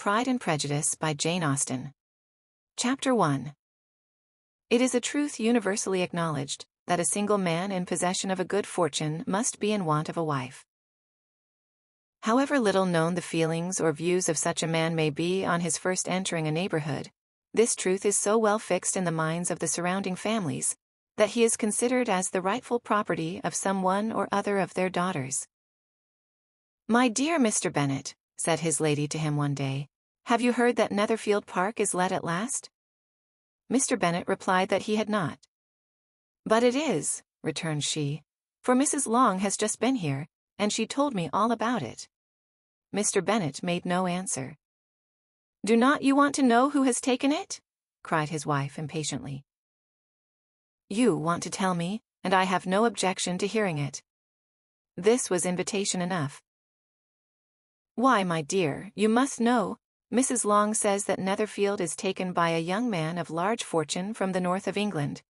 Pride and Prejudice by Jane Austen. Chapter 1. It is a truth universally acknowledged that a single man in possession of a good fortune must be in want of a wife. However little known the feelings or views of such a man may be on his first entering a neighborhood, this truth is so well fixed in the minds of the surrounding families that he is considered as the rightful property of some one or other of their daughters. "My dear Mr. Bennet," said his lady to him one day, "have you heard that Netherfield Park is let at last?" Mr. Bennet replied that he had not. "But it is," returned she, "for Mrs. Long has just been here, and she told me all about it." Mr. Bennet made no answer. "Do not you want to know who has taken it?" cried his wife impatiently. "You want to tell me, and I have no objection to hearing it." This was invitation enough. "Why, my dear, you must know. Mrs. Long says that Netherfield is taken by a young man of large fortune from the north of England,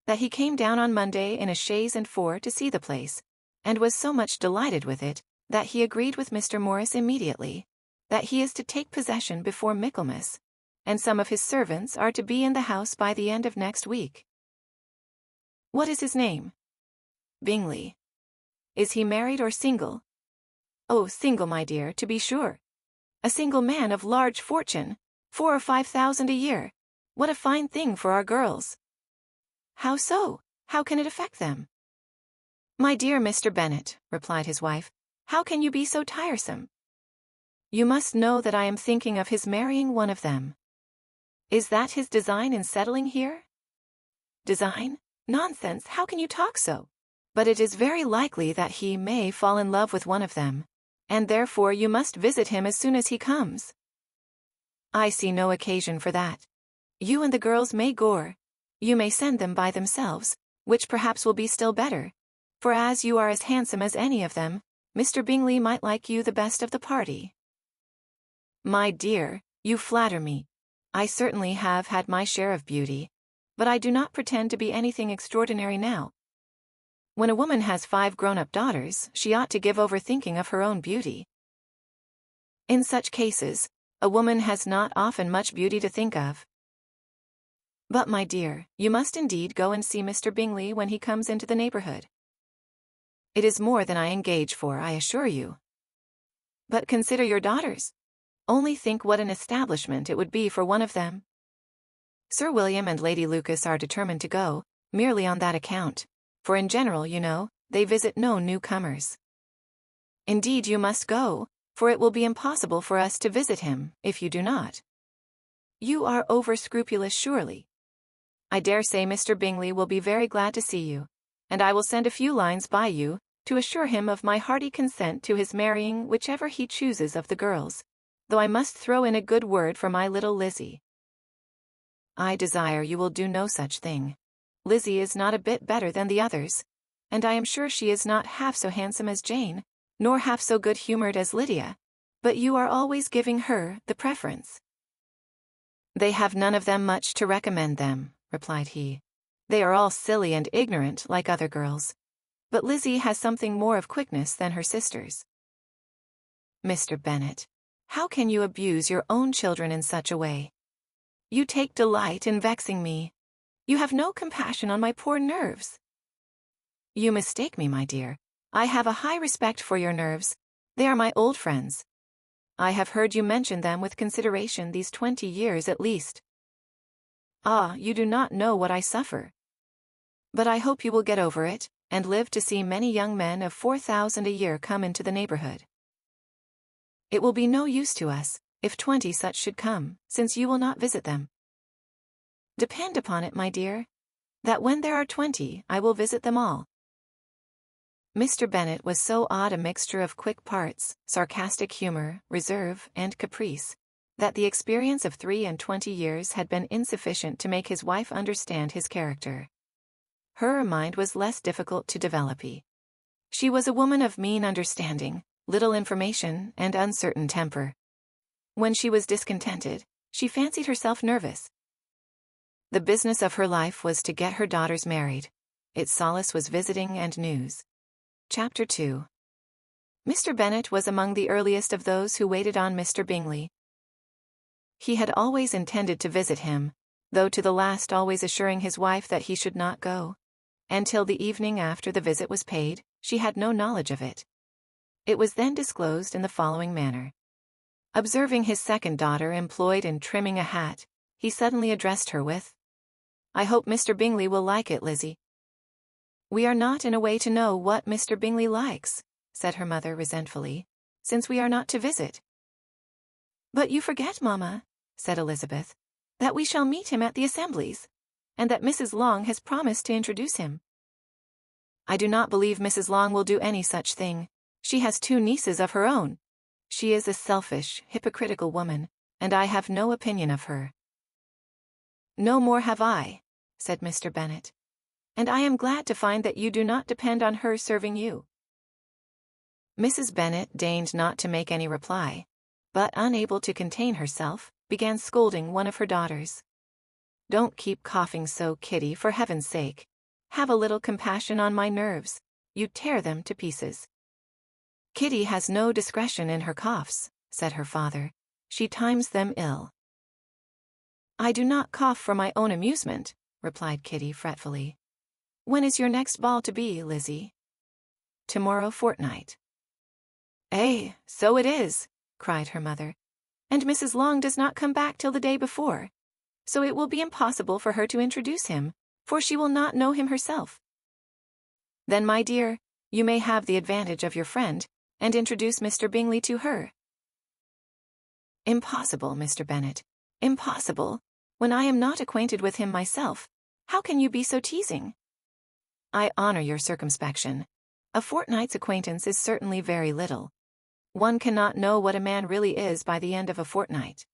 that he came down on Monday in a chaise and four to see the place, and was so much delighted with it, that he agreed with Mr. Morris immediately, that he is to take possession before Michaelmas, and some of his servants are to be in the house by the end of next week." "What is his name?" "Bingley." "Is he married or single?" "Oh, single, my dear, to be sure." "A single man of large fortune, 4,000 or 5,000 a year. What a fine thing for our girls!" "How so? How can it affect them?" "My dear Mr. Bennet," replied his wife, "how can you be so tiresome? You must know that I am thinking of his marrying one of them." "Is that his design in settling here?" "Design? Nonsense, how can you talk so? But it is very likely that he may fall in love with one of them, and therefore you must visit him as soon as he comes." "I see no occasion for that. You and the girls may go. You may send them by themselves, which perhaps will be still better, for as you are as handsome as any of them, Mr. Bingley might like you the best of the party." "My dear, you flatter me. I certainly have had my share of beauty, but I do not pretend to be anything extraordinary now. When a woman has 5 grown-up daughters, she ought to give over thinking of her own beauty. In such cases, a woman has not often much beauty to think of. But, my dear, you must indeed go and see Mr. Bingley when he comes into the neighborhood. It is more than I engage for, I assure you. But consider your daughters. Only think what an establishment it would be for one of them. Sir William and Lady Lucas are determined to go, merely on that account, for in general, you know, they visit no newcomers. Indeed you must go, for it will be impossible for us to visit him, if you do not. You are over-scrupulous surely. I dare say Mr. Bingley will be very glad to see you, and I will send a few lines by you, to assure him of my hearty consent to his marrying whichever he chooses of the girls, though I must throw in a good word for my little Lizzie. I desire you will do no such thing. Lizzie is not a bit better than the others, and I am sure she is not half so handsome as Jane, nor half so good-humored as Lydia, but you are always giving her the preference." "They have none of them much to recommend them," replied he. "They are all silly and ignorant like other girls, but Lizzie has something more of quickness than her sisters." "Mr. Bennet, how can you abuse your own children in such a way? You take delight in vexing me. You have no compassion on my poor nerves." "You mistake me, my dear. I have a high respect for your nerves. They are my old friends. I have heard you mention them with consideration these 20 years at least. Ah, you do not know what I suffer. But I hope you will get over it, and live to see many young men of 4,000 a year come into the neighborhood. It will be no use to us, if 20 such should come, since you will not visit them. Depend upon it, my dear, that when there are 20, I will visit them all." Mr. Bennet was so odd a mixture of quick parts, sarcastic humor, reserve, and caprice, that the experience of 23 years had been insufficient to make his wife understand his character. Her mind was less difficult to develop. She was a woman of mean understanding, little information, and uncertain temper. When she was discontented, she fancied herself nervous. The business of her life was to get her daughters married. Its solace was visiting and news. Chapter 2. Mr. Bennet was among the earliest of those who waited on Mr. Bingley. He had always intended to visit him, though to the last always assuring his wife that he should not go. Until the evening after the visit was paid, she had no knowledge of it. It was then disclosed in the following manner. Observing his second daughter employed in trimming a hat, he suddenly addressed her with, "I hope Mr. Bingley will like it, Lizzie." "We are not in a way to know what Mr. Bingley likes," said her mother resentfully, "since we are not to visit." "But you forget, Mamma," said Elizabeth, "that we shall meet him at the assemblies, and that Mrs. Long has promised to introduce him." "I do not believe Mrs. Long will do any such thing. She has 2 nieces of her own. She is a selfish, hypocritical woman, and I have no opinion of her." "No more have I," said Mr. Bennet, "and I am glad to find that you do not depend on her serving you." Mrs. Bennet deigned not to make any reply, but unable to contain herself, began scolding one of her daughters. "Don't keep coughing so, Kitty, for heaven's sake. Have a little compassion on my nerves. You tear them to pieces." "Kitty has no discretion in her coughs," said her father. "She times them ill." "I do not cough for my own amusement," replied Kitty fretfully. "When is your next ball to be, Lizzie?" "Tomorrow fortnight." "Eh, so it is," cried her mother. "And Mrs. Long does not come back till the day before, so it will be impossible for her to introduce him, for she will not know him herself." "Then, my dear, you may have the advantage of your friend, and introduce Mr. Bingley to her." "Impossible, Mr. Bennet, impossible. When I am not acquainted with him myself, how can you be so teasing?" "I honor your circumspection. A fortnight's acquaintance is certainly very little. One cannot know what a man really is by the end of a fortnight.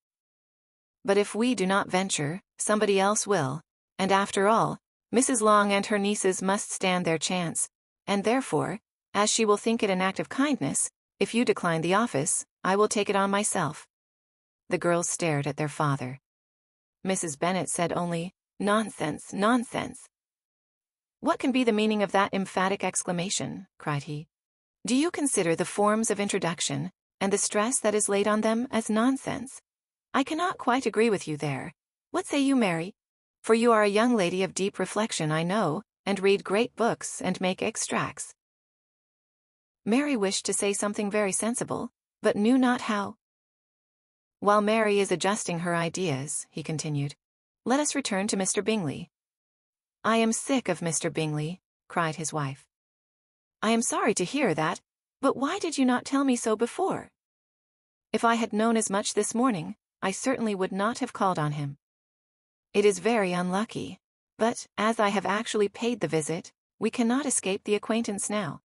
But if we do not venture, somebody else will, and after all, Mrs. Long and her nieces must stand their chance, and therefore, as she will think it an act of kindness, if you decline the office, I will take it on myself." The girls stared at their father. Mrs. Bennet said only, "Nonsense, nonsense." "What can be the meaning of that emphatic exclamation?" cried he. "Do you consider the forms of introduction, and the stress that is laid on them, as nonsense? I cannot quite agree with you there. What say you, Mary? For you are a young lady of deep reflection, I know, and read great books and make extracts." Mary wished to say something very sensible, but knew not how. "While Mary is adjusting her ideas," he continued, "let us return to Mr. Bingley." "I am sick of Mr. Bingley," cried his wife. "I am sorry to hear that, but why did you not tell me so before?" "If I had known as much this morning, I certainly would not have called on him. It is very unlucky, but, as I have actually paid the visit, we cannot escape the acquaintance now."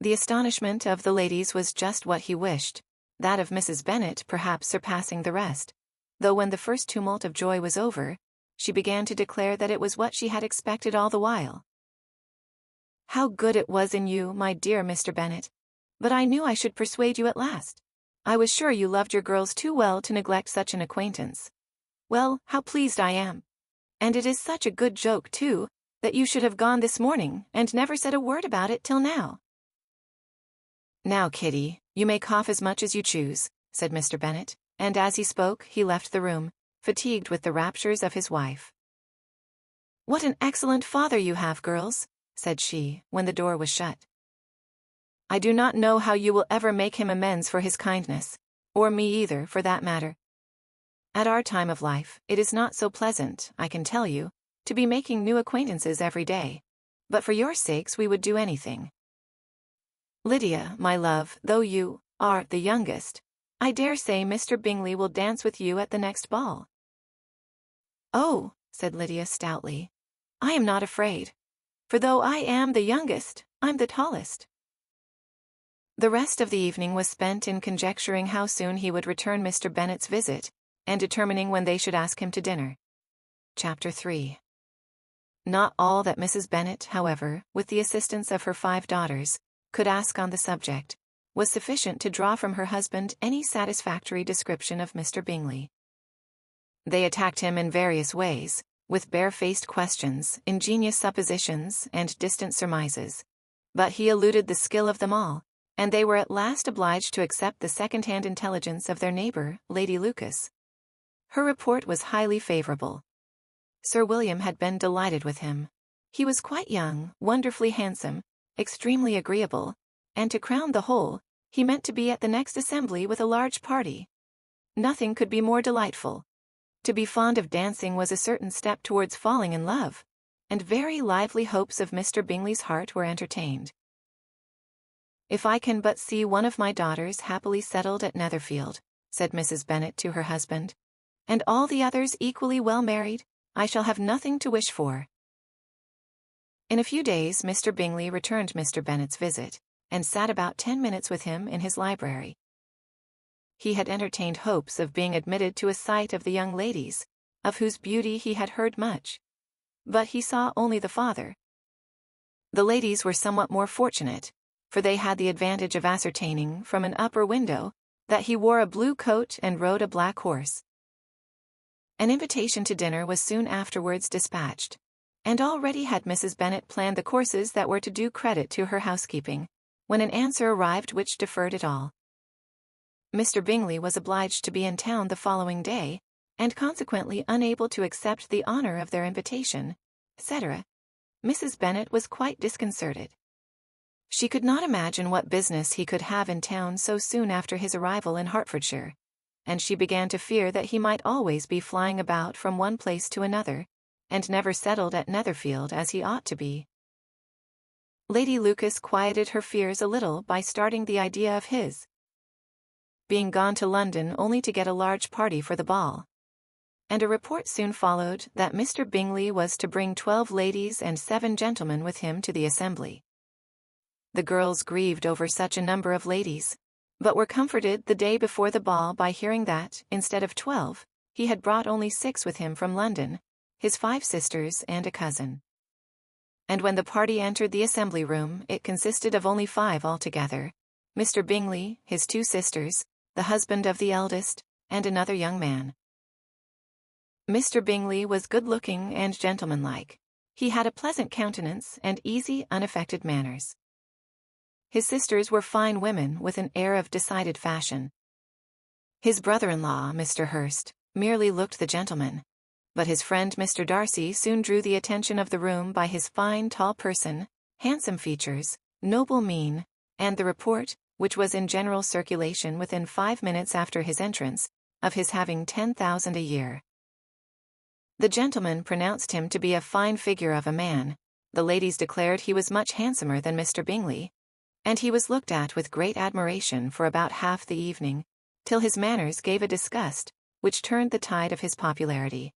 The astonishment of the ladies was just what he wished, that of Mrs. Bennet perhaps surpassing the rest, though when the first tumult of joy was over, she began to declare that it was what she had expected all the while. "How good it was in you, my dear Mr. Bennet! But I knew I should persuade you at last. I was sure you loved your girls too well to neglect such an acquaintance. Well, how pleased I am! And it is such a good joke, too, that you should have gone this morning and never said a word about it till now." "Now, Kitty, you may cough as much as you choose," said Mr. Bennet, and as he spoke, he left the room, fatigued with the raptures of his wife. "What an excellent father you have, girls," said she, when the door was shut. "I do not know how you will ever make him amends for his kindness, or me either, for that matter. At our time of life, it is not so pleasant, I can tell you, to be making new acquaintances every day, but for your sakes we would do anything. Lydia, my love, though you are the youngest, I dare say Mr. Bingley will dance with you at the next ball." "Oh," said Lydia stoutly, "I am not afraid, for though I am the youngest, I'm the tallest." The rest of the evening was spent in conjecturing how soon he would return Mr. Bennet's visit, and determining when they should ask him to dinner. Chapter 3. Not all that Mrs. Bennet, however, with the assistance of her 5 daughters, could ask on the subject, was sufficient to draw from her husband any satisfactory description of Mr. Bingley. They attacked him in various ways, with barefaced questions, ingenious suppositions, and distant surmises, but he eluded the skill of them all, and they were at last obliged to accept the second-hand intelligence of their neighbor, Lady Lucas. Her report was highly favorable. Sir William had been delighted with him. He was quite young, wonderfully handsome, extremely agreeable, and to crown the whole, he meant to be at the next assembly with a large party. Nothing could be more delightful. To be fond of dancing was a certain step towards falling in love, and very lively hopes of Mr. Bingley's heart were entertained. "If I can but see one of my daughters happily settled at Netherfield," said Mrs. Bennet to her husband, "and all the others equally well married, I shall have nothing to wish for." In a few days Mr. Bingley returned Mr. Bennet's visit, and sat about 10 minutes with him in his library. He had entertained hopes of being admitted to a sight of the young ladies, of whose beauty he had heard much. But he saw only the father. The ladies were somewhat more fortunate, for they had the advantage of ascertaining, from an upper window, that he wore a blue coat and rode a black horse. An invitation to dinner was soon afterwards dispatched, and already had Mrs. Bennet planned the courses that were to do credit to her housekeeping, when an answer arrived which deferred it all. Mr. Bingley was obliged to be in town the following day, and consequently unable to accept the honor of their invitation, etc. Mrs. Bennet was quite disconcerted. She could not imagine what business he could have in town so soon after his arrival in Hertfordshire, and she began to fear that he might always be flying about from one place to another, and never settled at Netherfield as he ought to be. Lady Lucas quieted her fears a little by starting the idea of his being gone to London only to get a large party for the ball. And a report soon followed that Mr. Bingley was to bring 12 ladies and 7 gentlemen with him to the assembly. The girls grieved over such a number of ladies, but were comforted the day before the ball by hearing that, instead of 12, he had brought only 6 with him from London, his 5 sisters and a cousin. And when the party entered the assembly room, it consisted of only 5 altogether: Mr. Bingley, his 2 sisters, the husband of the eldest, and another young man. Mr. Bingley was good-looking and gentlemanlike. He had a pleasant countenance and easy, unaffected manners. His sisters were fine women with an air of decided fashion. His brother-in-law, Mr. Hurst, merely looked the gentleman, but his friend Mr. Darcy soon drew the attention of the room by his fine tall person, handsome features, noble mien, and the report, which was in general circulation within 5 minutes after his entrance, of his having 10,000 a year. The gentlemen pronounced him to be a fine figure of a man, the ladies declared he was much handsomer than Mr. Bingley, and he was looked at with great admiration for about half the evening, till his manners gave a disgust, which turned the tide of his popularity.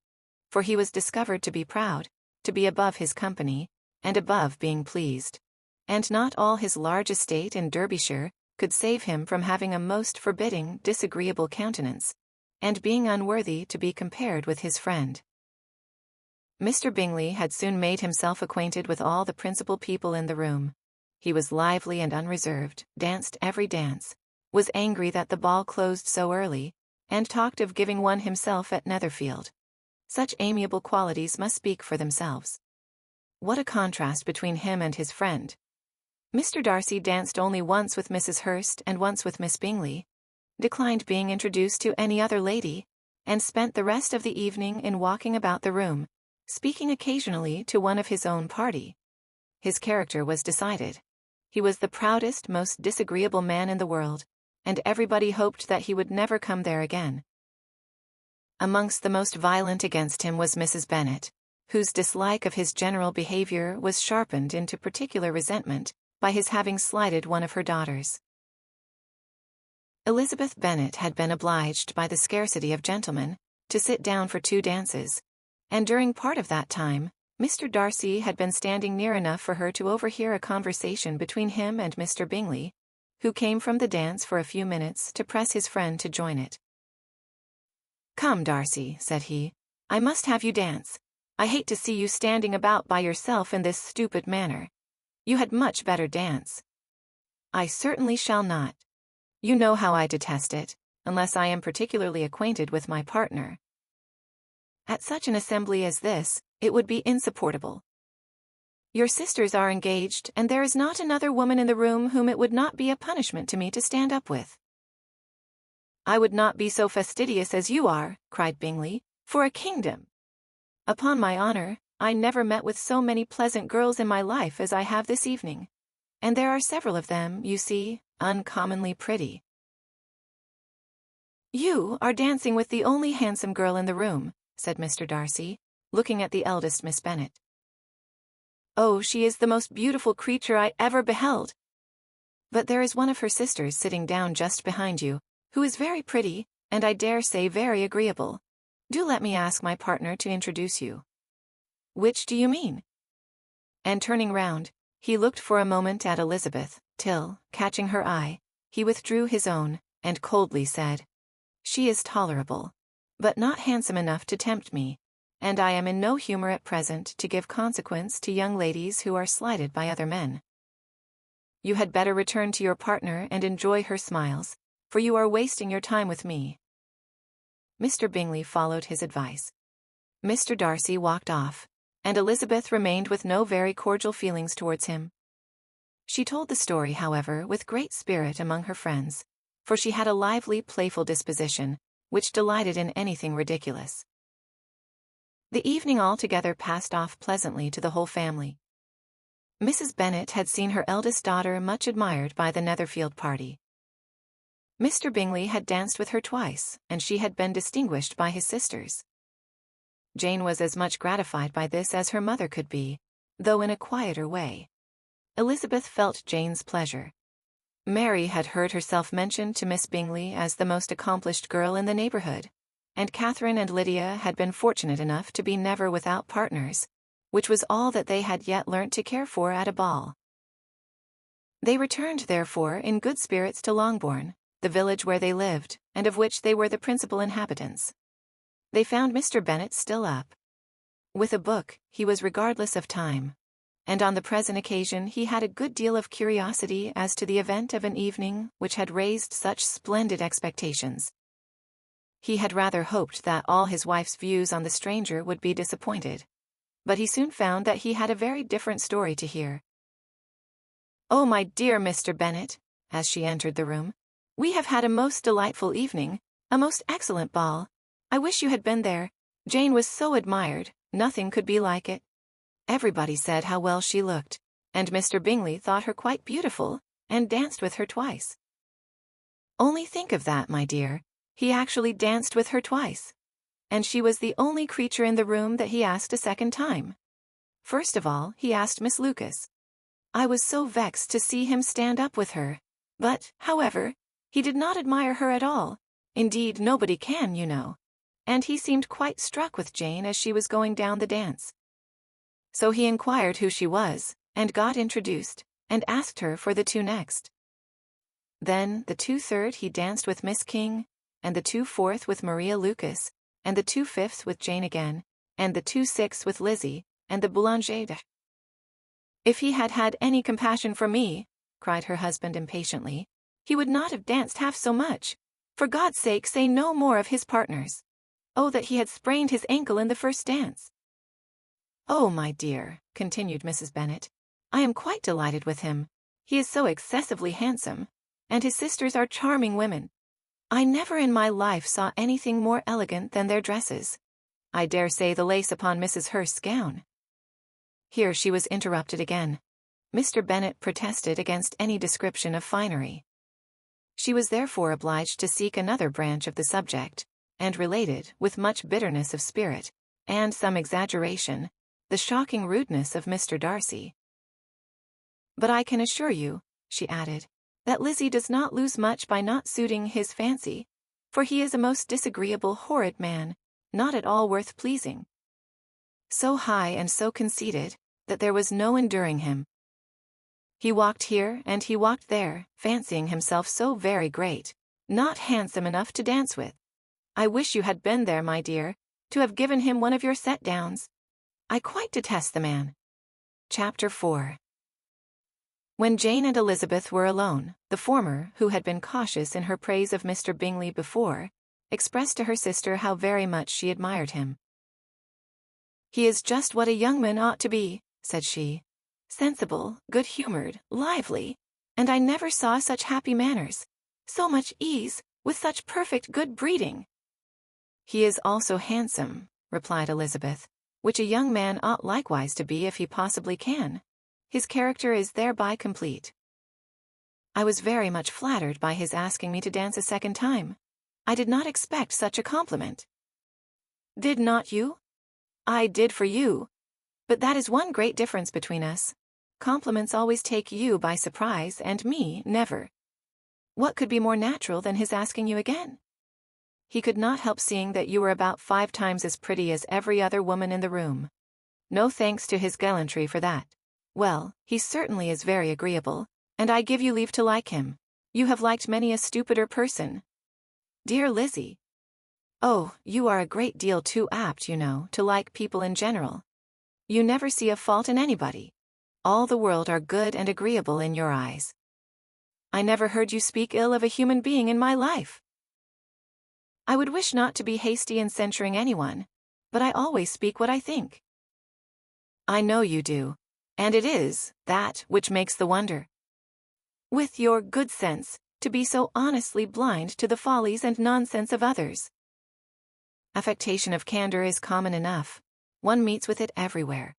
For he was discovered to be proud, to be above his company, and above being pleased, and not all his large estate in Derbyshire could save him from having a most forbidding, disagreeable countenance, and being unworthy to be compared with his friend. Mr. Bingley had soon made himself acquainted with all the principal people in the room. He was lively and unreserved, danced every dance, was angry that the ball closed so early, and talked of giving one himself at Netherfield. Such amiable qualities must speak for themselves. What a contrast between him and his friend! Mr. Darcy danced only once with Mrs. Hurst and once with Miss Bingley, declined being introduced to any other lady, and spent the rest of the evening in walking about the room, speaking occasionally to one of his own party. His character was decided. He was the proudest, most disagreeable man in the world, and everybody hoped that he would never come there again. Amongst the most violent against him was Mrs. Bennet, whose dislike of his general behavior was sharpened into particular resentment by his having slighted one of her daughters. Elizabeth Bennet had been obliged by the scarcity of gentlemen to sit down for 2 dances, and during part of that time, Mr. Darcy had been standing near enough for her to overhear a conversation between him and Mr. Bingley, who came from the dance for a few minutes to press his friend to join it. "Come, Darcy," said he, "I must have you dance. I hate to see you standing about by yourself in this stupid manner. You had much better dance." "I certainly shall not. You know how I detest it, unless I am particularly acquainted with my partner. At such an assembly as this, it would be insupportable. Your sisters are engaged, and there is not another woman in the room whom it would not be a punishment to me to stand up with." "I would not be so fastidious as you are," cried Bingley, "for a kingdom. Upon my honor, I never met with so many pleasant girls in my life as I have this evening. And there are several of them, you see, uncommonly pretty." "You are dancing with the only handsome girl in the room," said Mr. Darcy, looking at the eldest Miss Bennet. "Oh, she is the most beautiful creature I ever beheld. But there is one of her sisters sitting down just behind you, who is very pretty, and I dare say very agreeable. Do let me ask my partner to introduce you." "Which do you mean?" And turning round, he looked for a moment at Elizabeth, till, catching her eye, he withdrew his own, and coldly said, "She is tolerable, but not handsome enough to tempt me, and I am in no humor at present to give consequence to young ladies who are slighted by other men. You had better return to your partner and enjoy her smiles, for you are wasting your time with me." Mr. Bingley followed his advice. Mr. Darcy walked off, and Elizabeth remained with no very cordial feelings towards him. She told the story, however, with great spirit among her friends, for she had a lively, playful disposition, which delighted in anything ridiculous. The evening altogether passed off pleasantly to the whole family. Mrs. Bennet had seen her eldest daughter much admired by the Netherfield party. Mr. Bingley had danced with her twice, and she had been distinguished by his sisters. Jane was as much gratified by this as her mother could be, though in a quieter way. Elizabeth felt Jane's pleasure. Mary had heard herself mentioned to Miss Bingley as the most accomplished girl in the neighbourhood, and Catherine and Lydia had been fortunate enough to be never without partners, which was all that they had yet learnt to care for at a ball. They returned, therefore, in good spirits to Longbourn, the village where they lived, and of which they were the principal inhabitants. They found Mr. Bennet still up. With a book, he was regardless of time, and on the present occasion he had a good deal of curiosity as to the event of an evening which had raised such splendid expectations. He had rather hoped that all his wife's views on the stranger would be disappointed, but he soon found that he had a very different story to hear. "Oh, my dear Mr. Bennet," as she entered the room, "we have had a most delightful evening, a most excellent ball. I wish you had been there. Jane was so admired, nothing could be like it. Everybody said how well she looked, and Mr. Bingley thought her quite beautiful, and danced with her twice." "Only think of that, my dear. He actually danced with her twice. And she was the only creature in the room that he asked a second time. First of all, he asked Miss Lucas. I was so vexed to see him stand up with her, but, however, he did not admire her at all. Indeed, nobody can, you know. And he seemed quite struck with Jane as she was going down the dance. So he inquired who she was, and got introduced, and asked her for the two next. Then, the 2/3 he danced with Miss King, and the 2/4 with Maria Lucas, and the 2/5 with Jane again, and the 2/6 with Lizzie, and the boulanger. If he had had any compassion for me, cried her husband impatiently, he would not have danced half so much. For God's sake, say no more of his partners. Oh, that he had sprained his ankle in the first dance. Oh, my dear, continued Mrs. Bennet, I am quite delighted with him. He is so excessively handsome, and his sisters are charming women. I never in my life saw anything more elegant than their dresses. I dare say the lace upon Mrs. Hurst's gown. Here she was interrupted again. Mr. Bennet protested against any description of finery. She was therefore obliged to seek another branch of the subject, and related, with much bitterness of spirit, and some exaggeration, the shocking rudeness of Mr. Darcy. But I can assure you, she added, that Lizzie does not lose much by not suiting his fancy, for he is a most disagreeable, horrid man, not at all worth pleasing. So high and so conceited, that there was no enduring him. He walked here and he walked there, fancying himself so very great, not handsome enough to dance with. I wish you had been there, my dear, to have given him one of your set-downs. I quite detest the man. Chapter 4. When Jane and Elizabeth were alone, the former, who had been cautious in her praise of Mr. Bingley before, expressed to her sister how very much she admired him. He is just what a young man ought to be, said she, sensible, good-humored, lively, and I never saw such happy manners, so much ease, with such perfect good breeding." "He is also handsome," replied Elizabeth, "which a young man ought likewise to be if he possibly can. His character is thereby complete." "I was very much flattered by his asking me to dance a second time. I did not expect such a compliment." "Did not you? I did for you. But that is one great difference between us. Compliments always take you by surprise, and me never. What could be more natural than his asking you again? He could not help seeing that you were about 5 times as pretty as every other woman in the room. No thanks to his gallantry for that. Well, he certainly is very agreeable, and I give you leave to like him. You have liked many a stupider person." "Dear Lizzie." "Oh, you are a great deal too apt, you know, to like people in general. You never see a fault in anybody. All the world are good and agreeable in your eyes." "I never heard you speak ill of a human being in my life." "I would wish not to be hasty in censuring anyone, but I always speak what I think." "I know you do, and it is that which makes the wonder. With your good sense, to be so honestly blind to the follies and nonsense of others." "Affectation of candor is common enough. One meets with it everywhere.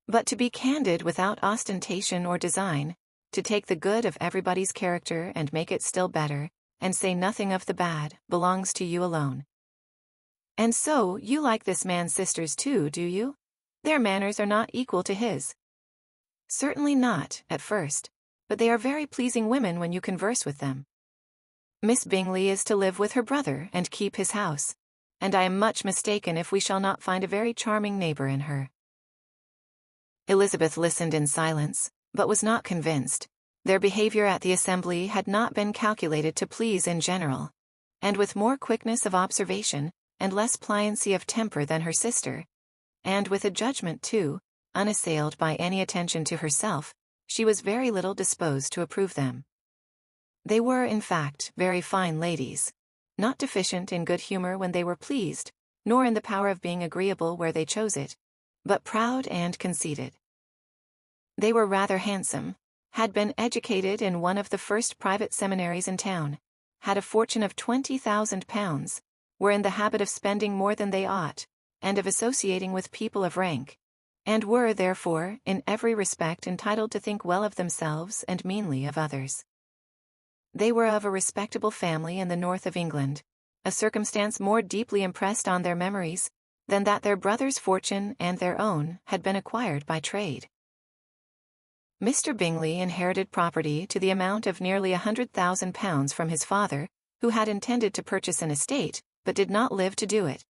But to be candid without ostentation or design, to take the good of everybody's character and make it still better, and say nothing of the bad, belongs to you alone. And so you like this man's sisters too, do you? Their manners are not equal to his." "Certainly not, at first, but they are very pleasing women when you converse with them. Miss Bingley is to live with her brother and keep his house, and I am much mistaken if we shall not find a very charming neighbor in her." Elizabeth listened in silence, but was not convinced. Their behavior at the assembly had not been calculated to please in general, and with more quickness of observation, and less pliancy of temper than her sister, and with a judgment too, unassailed by any attention to herself, she was very little disposed to approve them. They were, in fact, very fine ladies, not deficient in good humor when they were pleased, nor in the power of being agreeable where they chose it, but proud and conceited. They were rather handsome, had been educated in one of the first private seminaries in town, had a fortune of £20,000, were in the habit of spending more than they ought, and of associating with people of rank, and were, therefore, in every respect entitled to think well of themselves and meanly of others. They were of a respectable family in the north of England, a circumstance more deeply impressed on their memories than that their brother's fortune and their own had been acquired by trade. Mr. Bingley inherited property to the amount of nearly £100,000 from his father, who had intended to purchase an estate, but did not live to do it.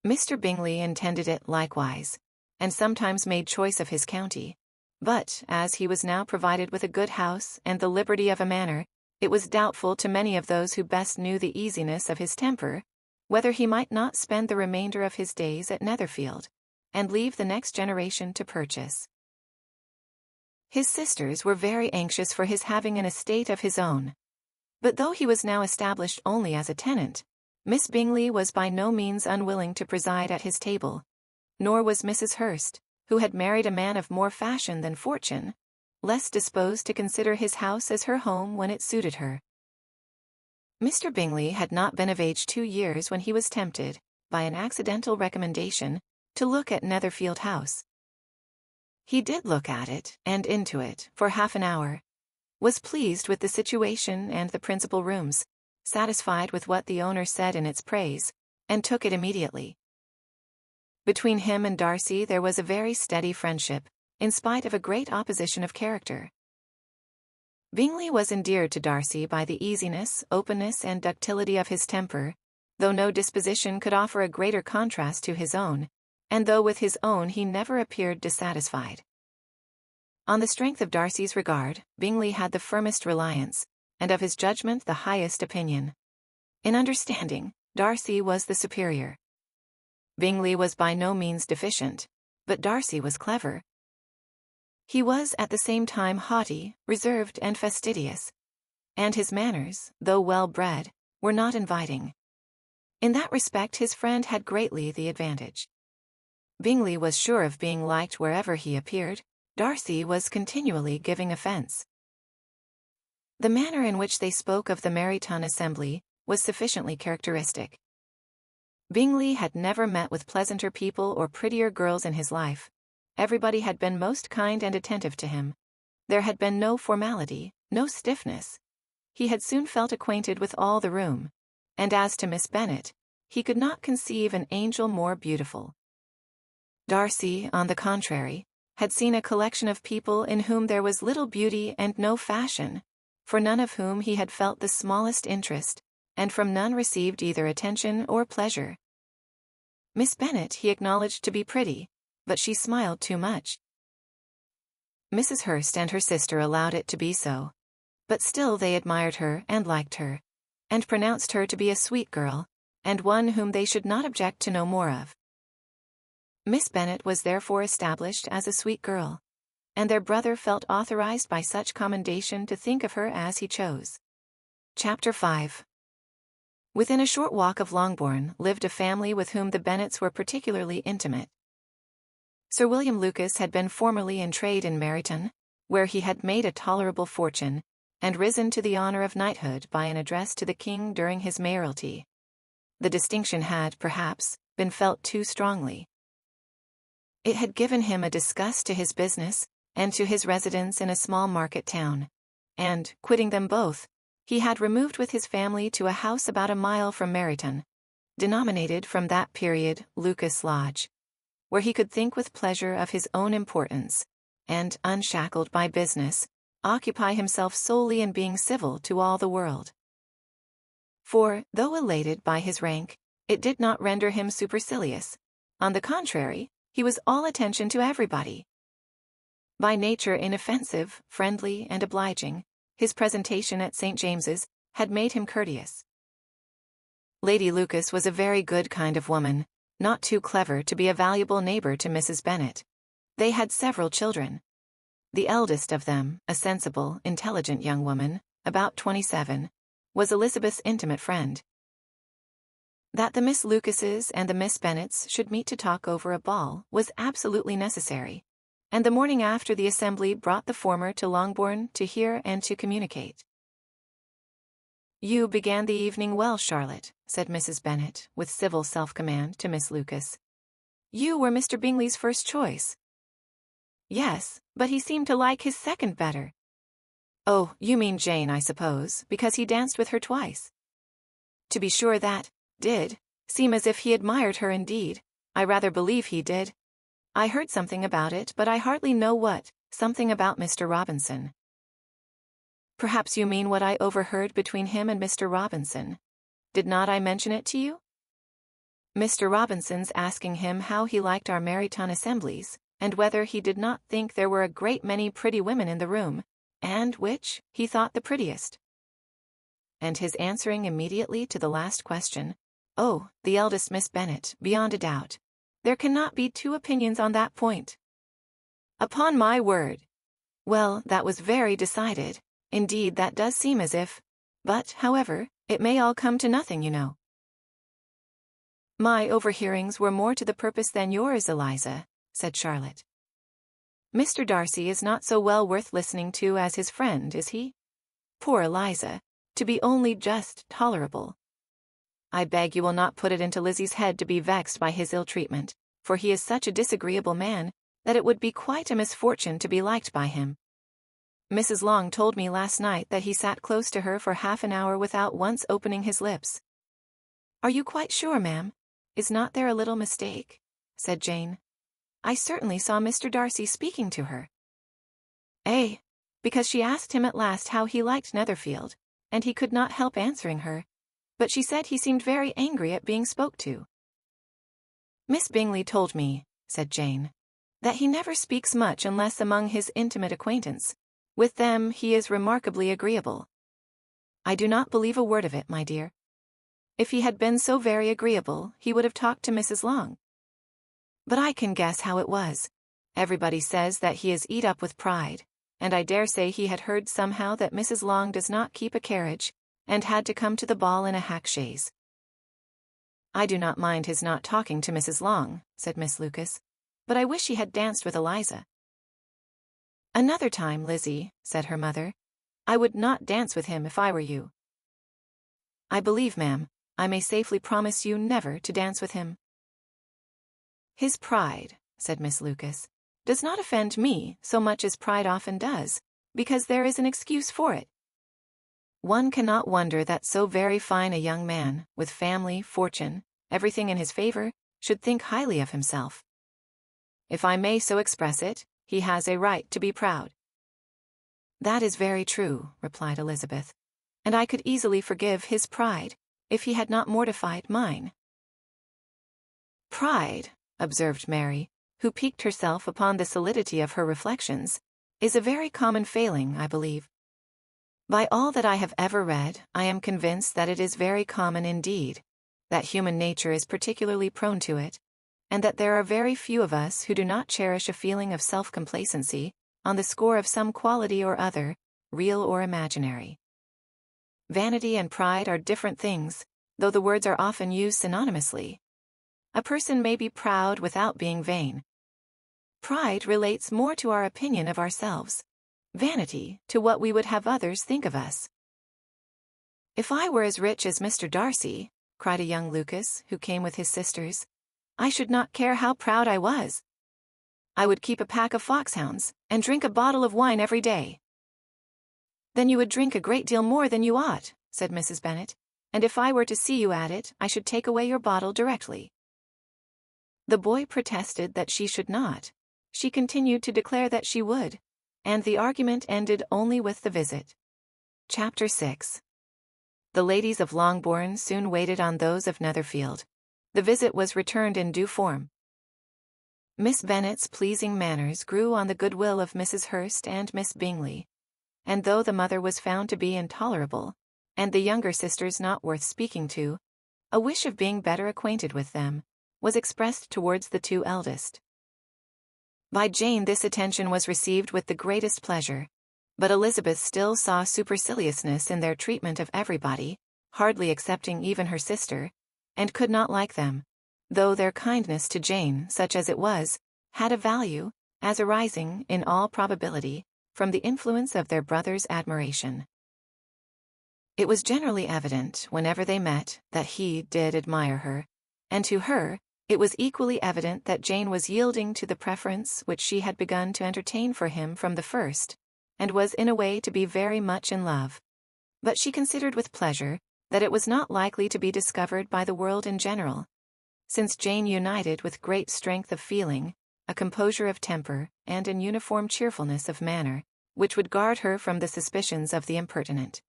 Mr. Bingley intended it likewise, and sometimes made choice of his county, but, as he was now provided with a good house and the liberty of a manor, it was doubtful to many of those who best knew the easiness of his temper, whether he might not spend the remainder of his days at Netherfield, and leave the next generation to purchase. His sisters were very anxious for his having an estate of his own. But though he was now established only as a tenant, Miss Bingley was by no means unwilling to preside at his table, nor was Mrs. Hurst, who had married a man of more fashion than fortune, less disposed to consider his house as her home when it suited her. Mr. Bingley had not been of age 2 years when he was tempted, by an accidental recommendation, to look at Netherfield House. He did look at it, and into it, for half an hour, was pleased with the situation and the principal rooms, satisfied with what the owner said in its praise, and took it immediately. Between him and Darcy there was a very steady friendship, in spite of a great opposition of character. Bingley was endeared to Darcy by the easiness, openness, and ductility of his temper, though no disposition could offer a greater contrast to his own, and though with his own he never appeared dissatisfied. On the strength of Darcy's regard, Bingley had the firmest reliance, and of his judgment the highest opinion. In understanding, Darcy was the superior. Bingley was by no means deficient, but Darcy was clever. He was at the same time haughty, reserved, and fastidious, and his manners, though well-bred, were not inviting. In that respect his friend had greatly the advantage. Bingley was sure of being liked wherever he appeared. Darcy was continually giving offence. The manner in which they spoke of the Meryton assembly was sufficiently characteristic. Bingley had never met with pleasanter people or prettier girls in his life. Everybody had been most kind and attentive to him. There had been no formality, no stiffness. He had soon felt acquainted with all the room, and as to Miss Bennet, he could not conceive an angel more beautiful. Darcy, on the contrary, had seen a collection of people in whom there was little beauty and no fashion, for none of whom he had felt the smallest interest, and from none received either attention or pleasure. Miss Bennet he acknowledged to be pretty, but she smiled too much. Mrs. Hurst and her sister allowed it to be so, but still they admired her and liked her, and pronounced her to be a sweet girl, and one whom they should not object to know more of. Miss Bennet was therefore established as a sweet girl, and their brother felt authorized by such commendation to think of her as he chose. Chapter 5. Within a short walk of Longbourn lived a family with whom the Bennets were particularly intimate. Sir William Lucas had been formerly in trade in Meryton, where he had made a tolerable fortune, and risen to the honour of knighthood by an address to the king during his mayoralty. The distinction had, perhaps, been felt too strongly. It had given him a disgust to his business, and to his residence in a small market town, and, quitting them both, he had removed with his family to a house about a mile from Meryton, denominated from that period Lucas Lodge, where he could think with pleasure of his own importance, and, unshackled by business, occupy himself solely in being civil to all the world. For, though elated by his rank, it did not render him supercilious. On the contrary, he was all attention to everybody. By nature inoffensive, friendly, and obliging, his presentation at St. James's had made him courteous. Lady Lucas was a very good kind of woman, not too clever to be a valuable neighbour to Mrs. Bennet. They had several children. The eldest of them, a sensible, intelligent young woman, about 27, was Elizabeth's intimate friend. That the Miss Lucases and the Miss Bennets should meet to talk over a ball was absolutely necessary, and the morning after the assembly brought the former to Longbourn to hear and to communicate. "You began the evening well, Charlotte," said Mrs. Bennet, with civil self-command, to Miss Lucas. "You were Mr. Bingley's first choice." "Yes, but he seemed to like his second better." "Oh, you mean Jane, I suppose, because he danced with her twice." "To be sure that did seem as if he admired her indeed. I rather believe he did. I heard something about it, but I hardly know what, something about Mr. Robinson." "Perhaps you mean what I overheard between him and Mr. Robinson. Did not I mention it to you? Mr. Robinson's asking him how he liked our Meryton assemblies, and whether he did not think there were a great many pretty women in the room, and which he thought the prettiest. And his answering immediately to the last question, 'Oh, the eldest Miss Bennet, beyond a doubt. There cannot be two opinions on that point.' Upon my word! Well, that was very decided. Indeed, that does seem as if... But, however, it may all come to nothing, you know." "My overhearings were more to the purpose than yours, Eliza," said Charlotte. "Mr. Darcy is not so well worth listening to as his friend, is he? Poor Eliza, to be only just tolerable. I beg you will not put it into Lizzie's head to be vexed by his ill-treatment, for he is such a disagreeable man that it would be quite a misfortune to be liked by him. Mrs. Long told me last night that he sat close to her for half an hour without once opening his lips." "Are you quite sure, ma'am? Is not there a little mistake?" said Jane. "I certainly saw Mr. Darcy speaking to her." "Eh, because she asked him at last how he liked Netherfield, and he could not help answering her, but she said he seemed very angry at being spoke to." "Miss Bingley told me," said Jane, "that he never speaks much unless among his intimate acquaintance. With them he is remarkably agreeable." "I do not believe a word of it, my dear. If he had been so very agreeable, he would have talked to Mrs. Long. But I can guess how it was. Everybody says that he is eat up with pride, and I dare say he had heard somehow that Mrs. Long does not keep a carriage, and had to come to the ball in a hack chaise." "I do not mind his not talking to Mrs. Long," said Miss Lucas, but I wish he had danced with Eliza." "Another time, Lizzie," said her mother. "I would not dance with him if I were you." "I believe, ma'am, I may safely promise you never to dance with him." "His pride," said Miss Lucas, "does not offend me so much as pride often does, because there is an excuse for it. One cannot wonder that so very fine a young man, with family, fortune, everything in his favor, should think highly of himself. If I may so express it, he has a right to be proud." "That is very true," replied Elizabeth, "and I could easily forgive his pride, if he had not mortified mine." "Pride," observed Mary, who piqued herself upon the solidity of her reflections, "is a very common failing, I believe. By all that I have ever read, I am convinced that it is very common indeed, that human nature is particularly prone to it, and that there are very few of us who do not cherish a feeling of self-complacency on the score of some quality or other, real or imaginary. Vanity and pride are different things, though the words are often used synonymously. A person may be proud without being vain. Pride relates more to our opinion of ourselves, vanity to what we would have others think of us." "If I were as rich as Mr. Darcy," cried a young Lucas who came with his sisters, "I should not care how proud I was. I would keep a pack of foxhounds, and drink a bottle of wine every day." "Then you would drink a great deal more than you ought," said Mrs. Bennet, "and if I were to see you at it, I should take away your bottle directly." The boy protested that she should not. She continued to declare that she would, and the argument ended only with the visit. Chapter 6. The ladies of Longbourn soon waited on those of Netherfield. The visit was returned in due form. Miss Bennet's pleasing manners grew on the goodwill of Mrs. Hurst and Miss Bingley, and though the mother was found to be intolerable, and the younger sisters not worth speaking to, a wish of being better acquainted with them was expressed towards the two eldest. By Jane this attention was received with the greatest pleasure, but Elizabeth still saw superciliousness in their treatment of everybody, hardly excepting even her sister, and could not like them, though their kindness to Jane, such as it was, had a value, as arising, in all probability, from the influence of their brother's admiration. It was generally evident, whenever they met, that he did admire her, and to her, it was equally evident that Jane was yielding to the preference which she had begun to entertain for him from the first, and was in a way to be very much in love. But she considered with pleasure that it was not likely to be discovered by the world in general, since Jane united with great strength of feeling, a composure of temper, and an uniform cheerfulness of manner, which would guard her from the suspicions of the impertinent.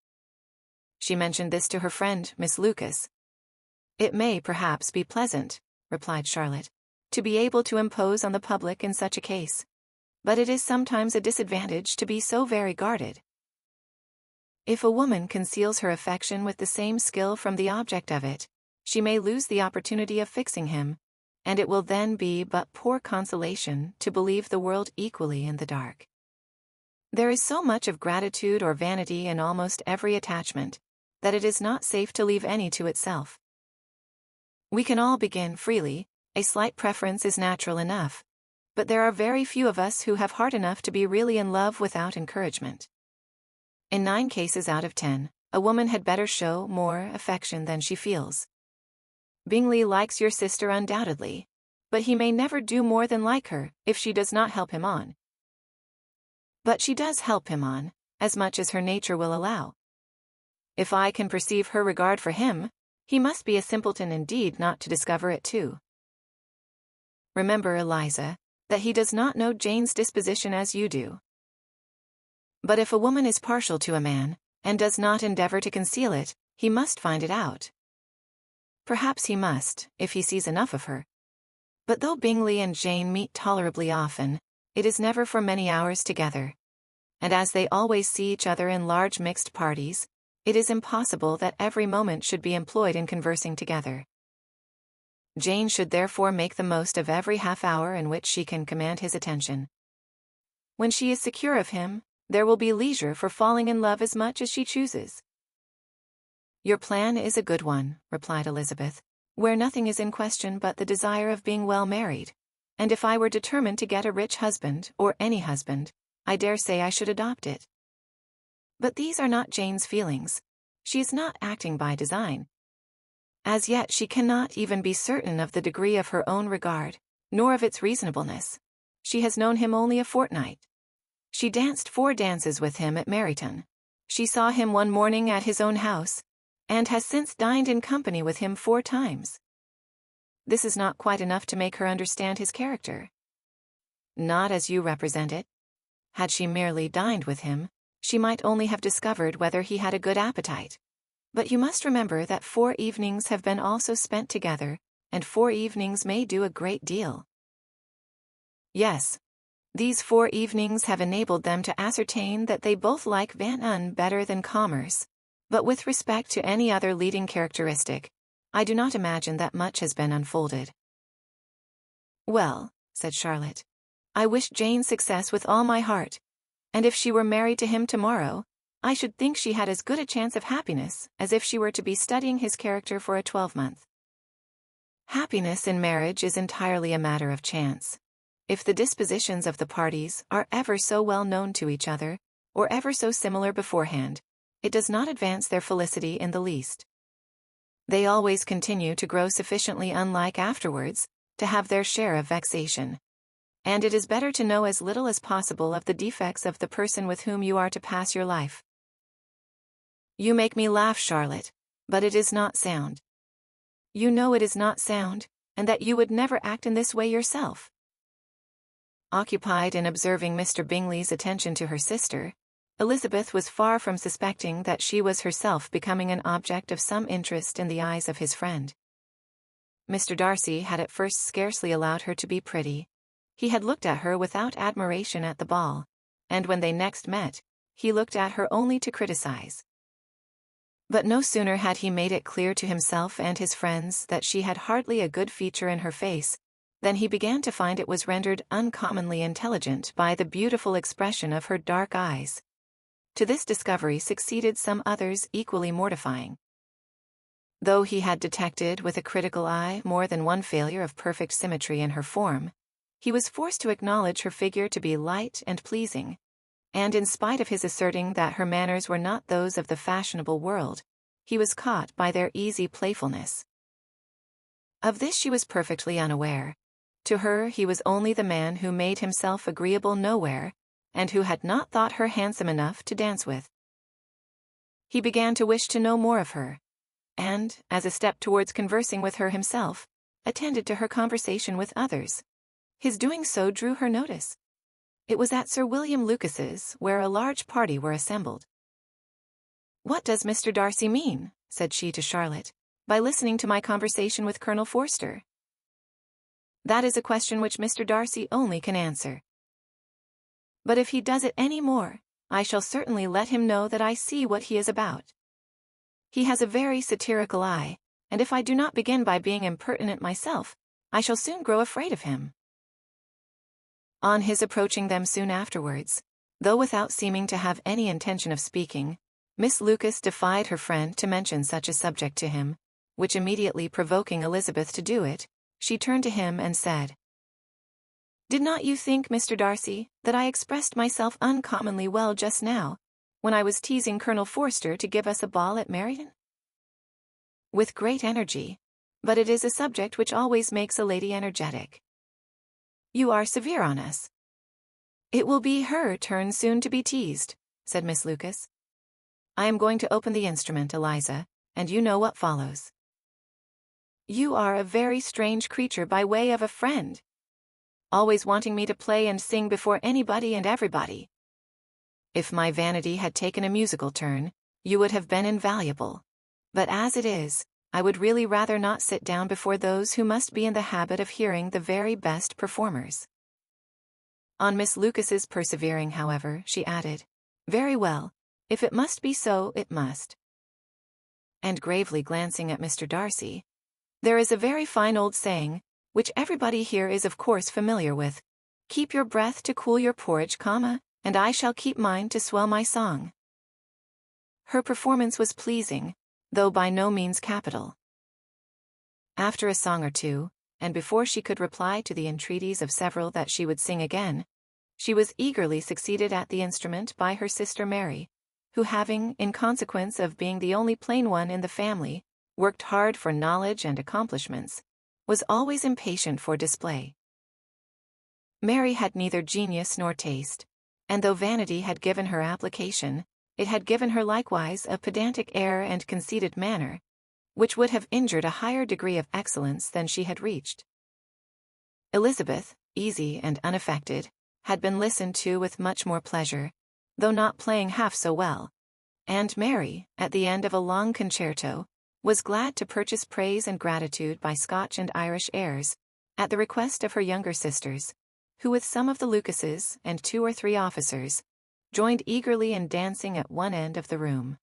She mentioned this to her friend, Miss Lucas. "It may, perhaps, be pleasant," replied Charlotte, "to be able to impose on the public in such a case, but it is sometimes a disadvantage to be so very guarded. If a woman conceals her affection with the same skill from the object of it, she may lose the opportunity of fixing him, and it will then be but poor consolation to believe the world equally in the dark. There is so much of gratitude or vanity in almost every attachment, that it is not safe to leave any to itself. We can all begin freely, a slight preference is natural enough, but there are very few of us who have heart enough to be really in love without encouragement. In 9 cases out of 10, a woman had better show more affection than she feels. Bingley likes your sister undoubtedly, but he may never do more than like her if she does not help him on. But she does help him on, as much as her nature will allow. If I can perceive her regard for him, he must be a simpleton indeed not to discover it too. Remember, Eliza, that he does not know Jane's disposition as you do. But if a woman is partial to a man, and does not endeavor to conceal it, he must find it out. Perhaps he must, if he sees enough of her. But though Bingley and Jane meet tolerably often, it is never for many hours together, and as they always see each other in large mixed parties, it is impossible that every moment should be employed in conversing together. Jane should therefore make the most of every half-hour in which she can command his attention. When she is secure of him, there will be leisure for falling in love as much as she chooses. Your plan is a good one, replied Elizabeth, where nothing is in question but the desire of being well married, and if I were determined to get a rich husband, or any husband, I dare say I should adopt it. But these are not Jane's feelings. She is not acting by design. As yet she cannot even be certain of the degree of her own regard, nor of its reasonableness. She has known him only a fortnight. She danced 4 dances with him at Meryton. She saw him one morning at his own house, and has since dined in company with him 4 times. This is not quite enough to make her understand his character. Not as you represent it. Had she merely dined with him, she might only have discovered whether he had a good appetite. But you must remember that 4 evenings have been also spent together, and 4 evenings may do a great deal. Yes, these 4 evenings have enabled them to ascertain that they both like Van Un better than commerce, but with respect to any other leading characteristic, I do not imagine that much has been unfolded. Well, said Charlotte, I wish Jane success with all my heart, and if she were married to him tomorrow, I should think she had as good a chance of happiness as if she were to be studying his character for a 12-month. Happiness in marriage is entirely a matter of chance. If the dispositions of the parties are ever so well known to each other, or ever so similar beforehand, it does not advance their felicity in the least. They always continue to grow sufficiently unlike afterwards to have their share of vexation. And it is better to know as little as possible of the defects of the person with whom you are to pass your life. You make me laugh, Charlotte, but it is not sound. You know it is not sound, and that you would never act in this way yourself. Occupied in observing Mr. Bingley's attention to her sister, Elizabeth was far from suspecting that she was herself becoming an object of some interest in the eyes of his friend. Mr. Darcy had at first scarcely allowed her to be pretty. He had looked at her without admiration at the ball, and when they next met, he looked at her only to criticize. But no sooner had he made it clear to himself and his friends that she had hardly a good feature in her face, than he began to find it was rendered uncommonly intelligent by the beautiful expression of her dark eyes. To this discovery succeeded some others equally mortifying. Though he had detected with a critical eye more than one failure of perfect symmetry in her form, he was forced to acknowledge her figure to be light and pleasing, and in spite of his asserting that her manners were not those of the fashionable world, he was caught by their easy playfulness. Of this she was perfectly unaware. To her he was only the man who made himself agreeable nowhere, and who had not thought her handsome enough to dance with. He began to wish to know more of her, and, as a step towards conversing with her himself, attended to her conversation with others. His doing so drew her notice. It was at Sir William Lucas's, where a large party were assembled. "What does Mr. Darcy mean," said she to Charlotte, "by listening to my conversation with Colonel Forster?" "That is a question which Mr. Darcy only can answer. But if he does it any more, I shall certainly let him know that I see what he is about. He has a very satirical eye, and if I do not begin by being impertinent myself, I shall soon grow afraid of him." On his approaching them soon afterwards, though without seeming to have any intention of speaking, Miss Lucas defied her friend to mention such a subject to him, which immediately provoking Elizabeth to do it, she turned to him and said, "Did not you think, Mr. Darcy, that I expressed myself uncommonly well just now, when I was teasing Colonel Forster to give us a ball at Meryton?" "With great energy, but it is a subject which always makes a lady energetic. You are severe on us." "It will be her turn soon to be teased," said Miss Lucas. "I am going to open the instrument, Eliza, and you know what follows." "You are a very strange creature by way of a friend. Always wanting me to play and sing before anybody and everybody. If my vanity had taken a musical turn, you would have been invaluable. But as it is, I would really rather not sit down before those who must be in the habit of hearing the very best performers." On Miss Lucas's persevering, however, she added, "Very well, if it must be so, it must." And gravely glancing at Mr. Darcy, "There is a very fine old saying, which everybody here is of course familiar with, 'Keep your breath to cool your porridge, and I shall keep mine to swell my song.'" Her performance was pleasing, though by no means capital. After a song or two, and before she could reply to the entreaties of several that she would sing again, she was eagerly succeeded at the instrument by her sister Mary, who having, in consequence of being the only plain one in the family, worked hard for knowledge and accomplishments, was always impatient for display. Mary had neither genius nor taste, and though vanity had given her application, it had given her likewise a pedantic air and conceited manner, which would have injured a higher degree of excellence than she had reached. Elizabeth, easy and unaffected, had been listened to with much more pleasure, though not playing half so well, and Mary, at the end of a long concerto, was glad to purchase praise and gratitude by Scotch and Irish airs, at the request of her younger sisters, who with some of the Lucases and 2 or 3 officers, joined eagerly in dancing at one end of the room.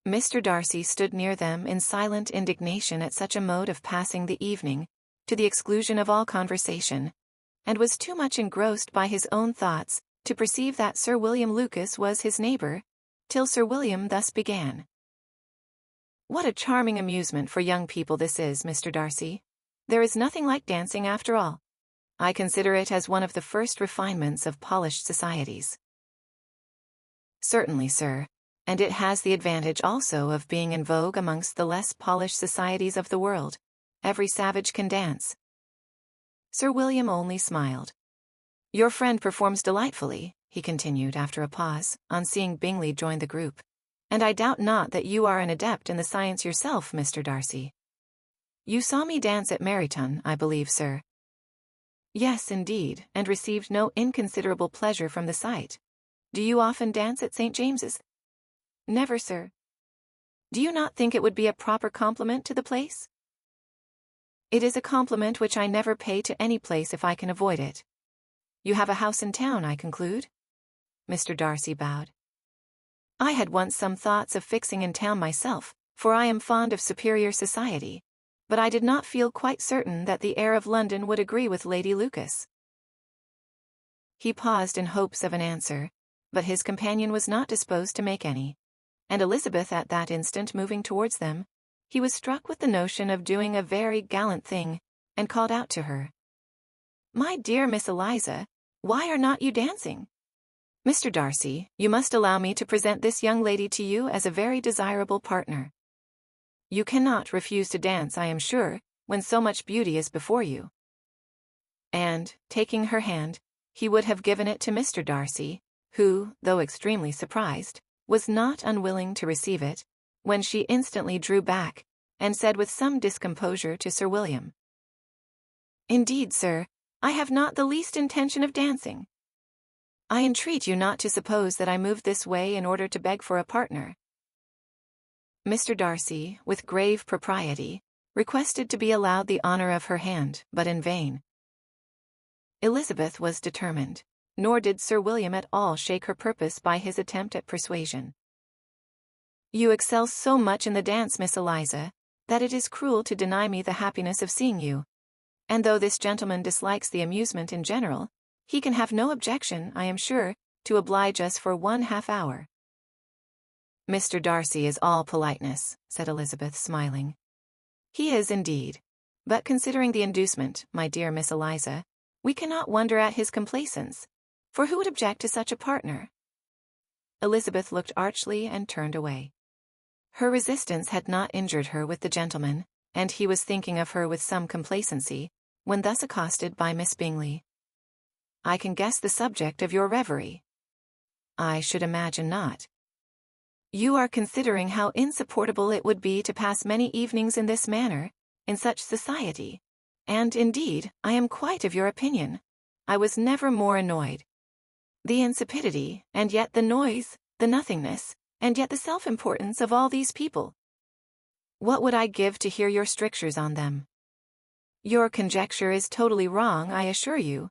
Mr. Darcy stood near them in silent indignation at such a mode of passing the evening, to the exclusion of all conversation, and was too much engrossed by his own thoughts to perceive that Sir William Lucas was his neighbour, till Sir William thus began. "What a charming amusement for young people this is, Mr. Darcy. There is nothing like dancing after all. I consider it as one of the first refinements of polished societies." "Certainly, sir, and it has the advantage also of being in vogue amongst the less polished societies of the world. Every savage can dance." Sir William only smiled. "Your friend performs delightfully," he continued after a pause, on seeing Bingley join the group, "and I doubt not that you are an adept in the science yourself, Mr. Darcy. You saw me dance at Meryton, I believe, sir." "Yes, indeed, and received no inconsiderable pleasure from the sight. Do you often dance at St. James's?" "Never, sir." "Do you not think it would be a proper compliment to the place?" "It is a compliment which I never pay to any place if I can avoid it. You have a house in town, I conclude?" Mr. Darcy bowed. "I had once some thoughts of fixing in town myself, for I am fond of superior society, but I did not feel quite certain that the air of London would agree with Lady Lucas." He paused in hopes of an answer, but his companion was not disposed to make any, and Elizabeth at that instant moving towards them, he was struck with the notion of doing a very gallant thing, and called out to her, "My dear Miss Eliza, why are not you dancing? Mr. Darcy, you must allow me to present this young lady to you as a very desirable partner. You cannot refuse to dance, I am sure, when so much beauty is before you." And, taking her hand, he would have given it to Mr. Darcy, who, though extremely surprised, was not unwilling to receive it, when she instantly drew back, and said with some discomposure to Sir William, "Indeed, sir, I have not the least intention of dancing. I entreat you not to suppose that I moved this way in order to beg for a partner." Mr. Darcy, with grave propriety, requested to be allowed the honour of her hand, but in vain. Elizabeth was determined, nor did Sir William at all shake her purpose by his attempt at persuasion. "You excel so much in the dance, Miss Eliza, that it is cruel to deny me the happiness of seeing you. And though this gentleman dislikes the amusement in general, he can have no objection, I am sure, to oblige us for 1/2 hour." "Mr. Darcy is all politeness," said Elizabeth, smiling. "He is indeed. But considering the inducement, my dear Miss Eliza, we cannot wonder at his complaisance, for who would object to such a partner?" Elizabeth looked archly and turned away. Her resistance had not injured her with the gentleman, and he was thinking of her with some complacency, when thus accosted by Miss Bingley. "I can guess the subject of your reverie." "I should imagine not." "You are considering how insupportable it would be to pass many evenings in this manner, in such society, and, indeed, I am quite of your opinion. I was never more annoyed. The insipidity, and yet the noise, the nothingness, and yet the self-importance of all these people. What would I give to hear your strictures on them? Your conjecture is totally wrong, I assure you.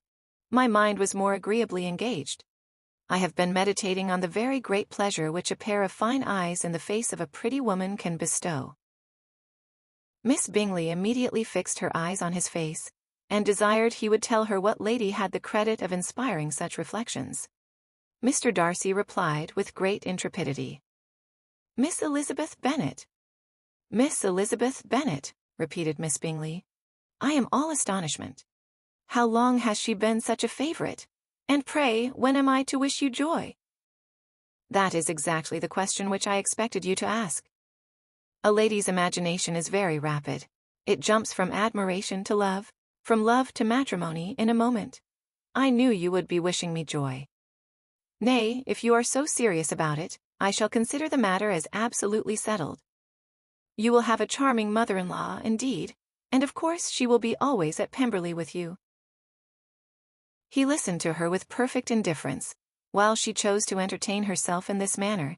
My mind was more agreeably engaged. I have been meditating on the very great pleasure which a pair of fine eyes in the face of a pretty woman can bestow." Miss Bingley immediately fixed her eyes on his face, and desired he would tell her what lady had the credit of inspiring such reflections. Mr. Darcy replied with great intrepidity, "Miss Elizabeth Bennet." "Miss Elizabeth Bennet," repeated Miss Bingley. I am all astonishment. How long has she been such a favorite? And pray, when am I to wish you joy? That is exactly the question which I expected you to ask. A lady's imagination is very rapid. It jumps from admiration to love, from love to matrimony in a moment. I knew you would be wishing me joy. Nay, if you are so serious about it, I shall consider the matter as absolutely settled. You will have a charming mother-in-law, indeed, and of course she will be always at Pemberley with you. He listened to her with perfect indifference, while she chose to entertain herself in this manner,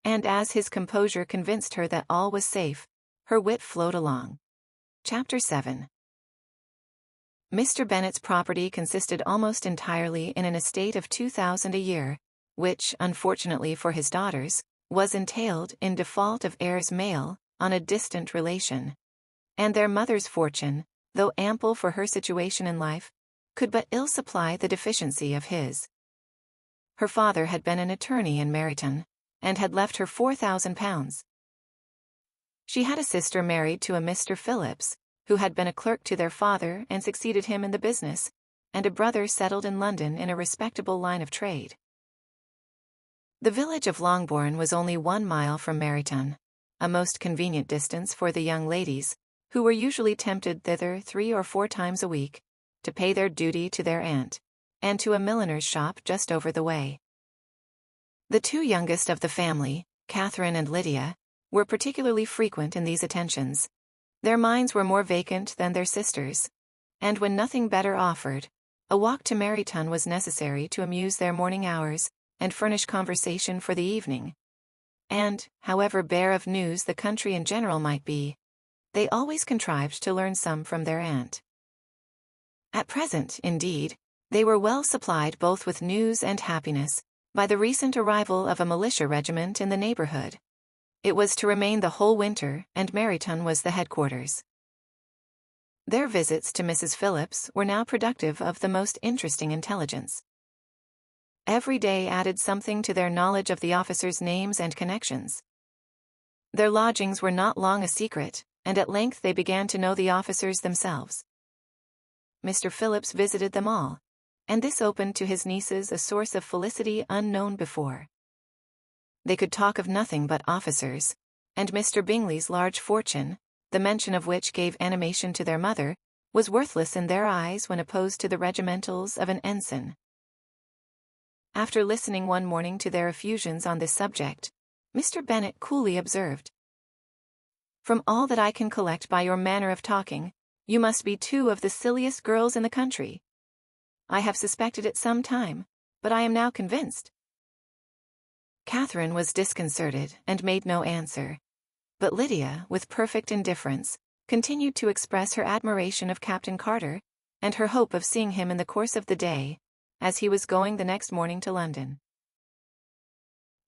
and as his composure convinced her that all was safe, her wit flowed along. Chapter 7. Mr. Bennet's property consisted almost entirely in an estate of 2,000 a year, which, unfortunately for his daughters, was entailed in default of heirs male on a distant relation, and their mother's fortune, though ample for her situation in life, could but ill supply the deficiency of his. Her father had been an attorney in Meryton, and had left her £4,000. She had a sister married to a Mr. Phillips, who had been a clerk to their father and succeeded him in the business, and a brother settled in London in a respectable line of trade. The village of Longbourn was only 1 mile from Meryton, a most convenient distance for the young ladies, who were usually tempted thither 3 or 4 times a week, to pay their duty to their aunt, and to a milliner's shop just over the way. The 2 youngest of the family, Catherine and Lydia, were particularly frequent in these attentions. Their minds were more vacant than their sisters', and when nothing better offered, a walk to Meryton was necessary to amuse their morning hours and furnish conversation for the evening. And, however bare of news the country in general might be, they always contrived to learn some from their aunt. At present, indeed, they were well supplied both with news and happiness by the recent arrival of a militia regiment in the neighborhood. It was to remain the whole winter, and Meryton was the headquarters. Their visits to Mrs. Phillips were now productive of the most interesting intelligence. Every day added something to their knowledge of the officers' names and connections. Their lodgings were not long a secret, and at length they began to know the officers themselves. Mr. Phillips visited them all, and this opened to his nieces a source of felicity unknown before. They could talk of nothing but officers, and Mr. Bingley's large fortune, the mention of which gave animation to their mother, was worthless in their eyes when opposed to the regimentals of an ensign. After listening one morning to their effusions on this subject, Mr. Bennet coolly observed, "From all that I can collect by your manner of talking, you must be 2 of the silliest girls in the country. I have suspected it some time, but I am now convinced." Catherine was disconcerted and made no answer, but Lydia, with perfect indifference, continued to express her admiration of Captain Carter, and her hope of seeing him in the course of the day, as he was going the next morning to London.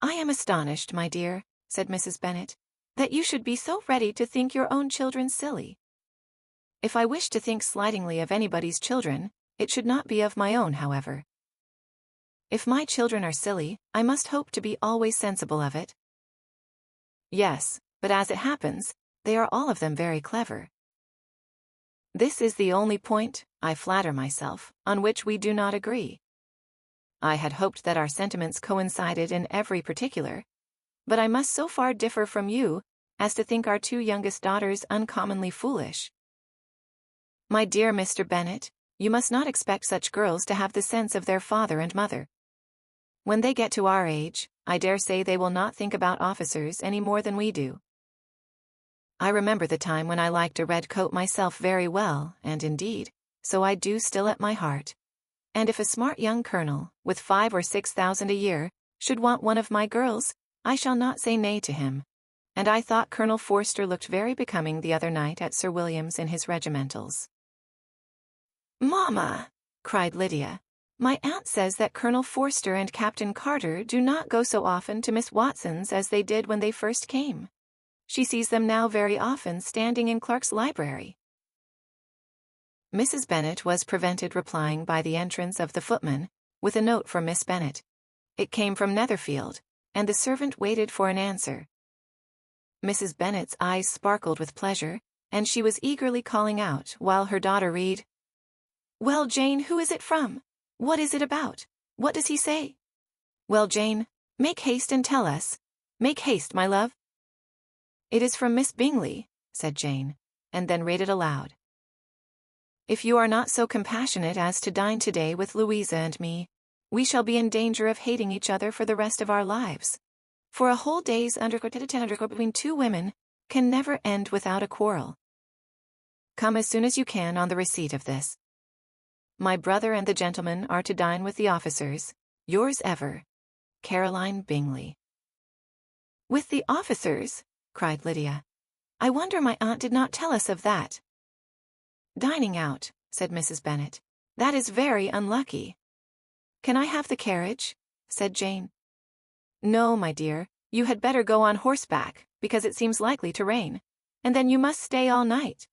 "I am astonished, my dear," said Mrs. Bennet, "that you should be so ready to think your own children silly. If I wish to think slightingly of anybody's children, it should not be of my own, however. If my children are silly, I must hope to be always sensible of it." "Yes, but as it happens, they are all of them very clever." "This is the only point, I flatter myself, on which we do not agree. I had hoped that our sentiments coincided in every particular, but I must so far differ from you as to think our 2 youngest daughters uncommonly foolish." "My dear Mr. Bennet, you must not expect such girls to have the sense of their father and mother. When they get to our age, I dare say they will not think about officers any more than we do. I remember the time when I liked a red coat myself very well, and indeed, so I do still at my heart. And if a smart young colonel, with 5,000 or 6,000 a year, should want one of my girls, I shall not say nay to him. And I thought Colonel Forster looked very becoming the other night at Sir William's in his regimentals." "Mamma," cried Lydia, "my aunt says that Colonel Forster and Captain Carter do not go so often to Miss Watson's as they did when they first came. She sees them now very often standing in Clark's library." Mrs. Bennet was prevented replying by the entrance of the footman, with a note for Miss Bennet. It came from Netherfield, and the servant waited for an answer. Mrs. Bennet's eyes sparkled with pleasure, and she was eagerly calling out while her daughter read. "Well, Jane, who is it from? What is it about? What does he say? Well, Jane, make haste and tell us. Make haste, my love." "It is from Miss Bingley," said Jane, and then read it aloud. "If you are not so compassionate as to dine today with Louisa and me, we shall be in danger of hating each other for the rest of our lives. For a whole day's undercoat between two women can never end without a quarrel. Come as soon as you can on the receipt of this. My brother and the gentlemen are to dine with the officers. Yours ever, Caroline Bingley." "With the officers?" cried Lydia. "I wonder my aunt did not tell us of that." "Dining out," said Mrs. Bennet. "That is very unlucky." "Can I have the carriage?" said Jane. "No, my dear, you had better go on horseback, because it seems likely to rain, and then you must stay all night."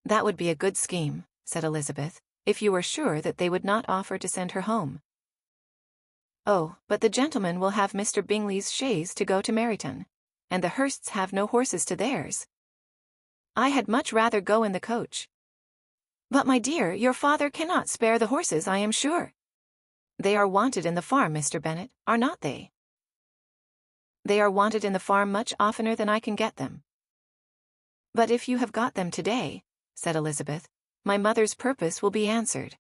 "That would be a good scheme," said Elizabeth, "if you were sure that they would not offer to send her home." "Oh, but the gentlemen will have Mr. Bingley's chaise to go to Meryton, and the Hursts have no horses to theirs. I had much rather go in the coach." "But, my dear, your father cannot spare the horses, I am sure. They are wanted in the farm, Mr. Bennet, are not they?" "They are wanted in the farm much oftener than I can get them." "But if you have got them today," said Elizabeth, "my mother's purpose will be answered."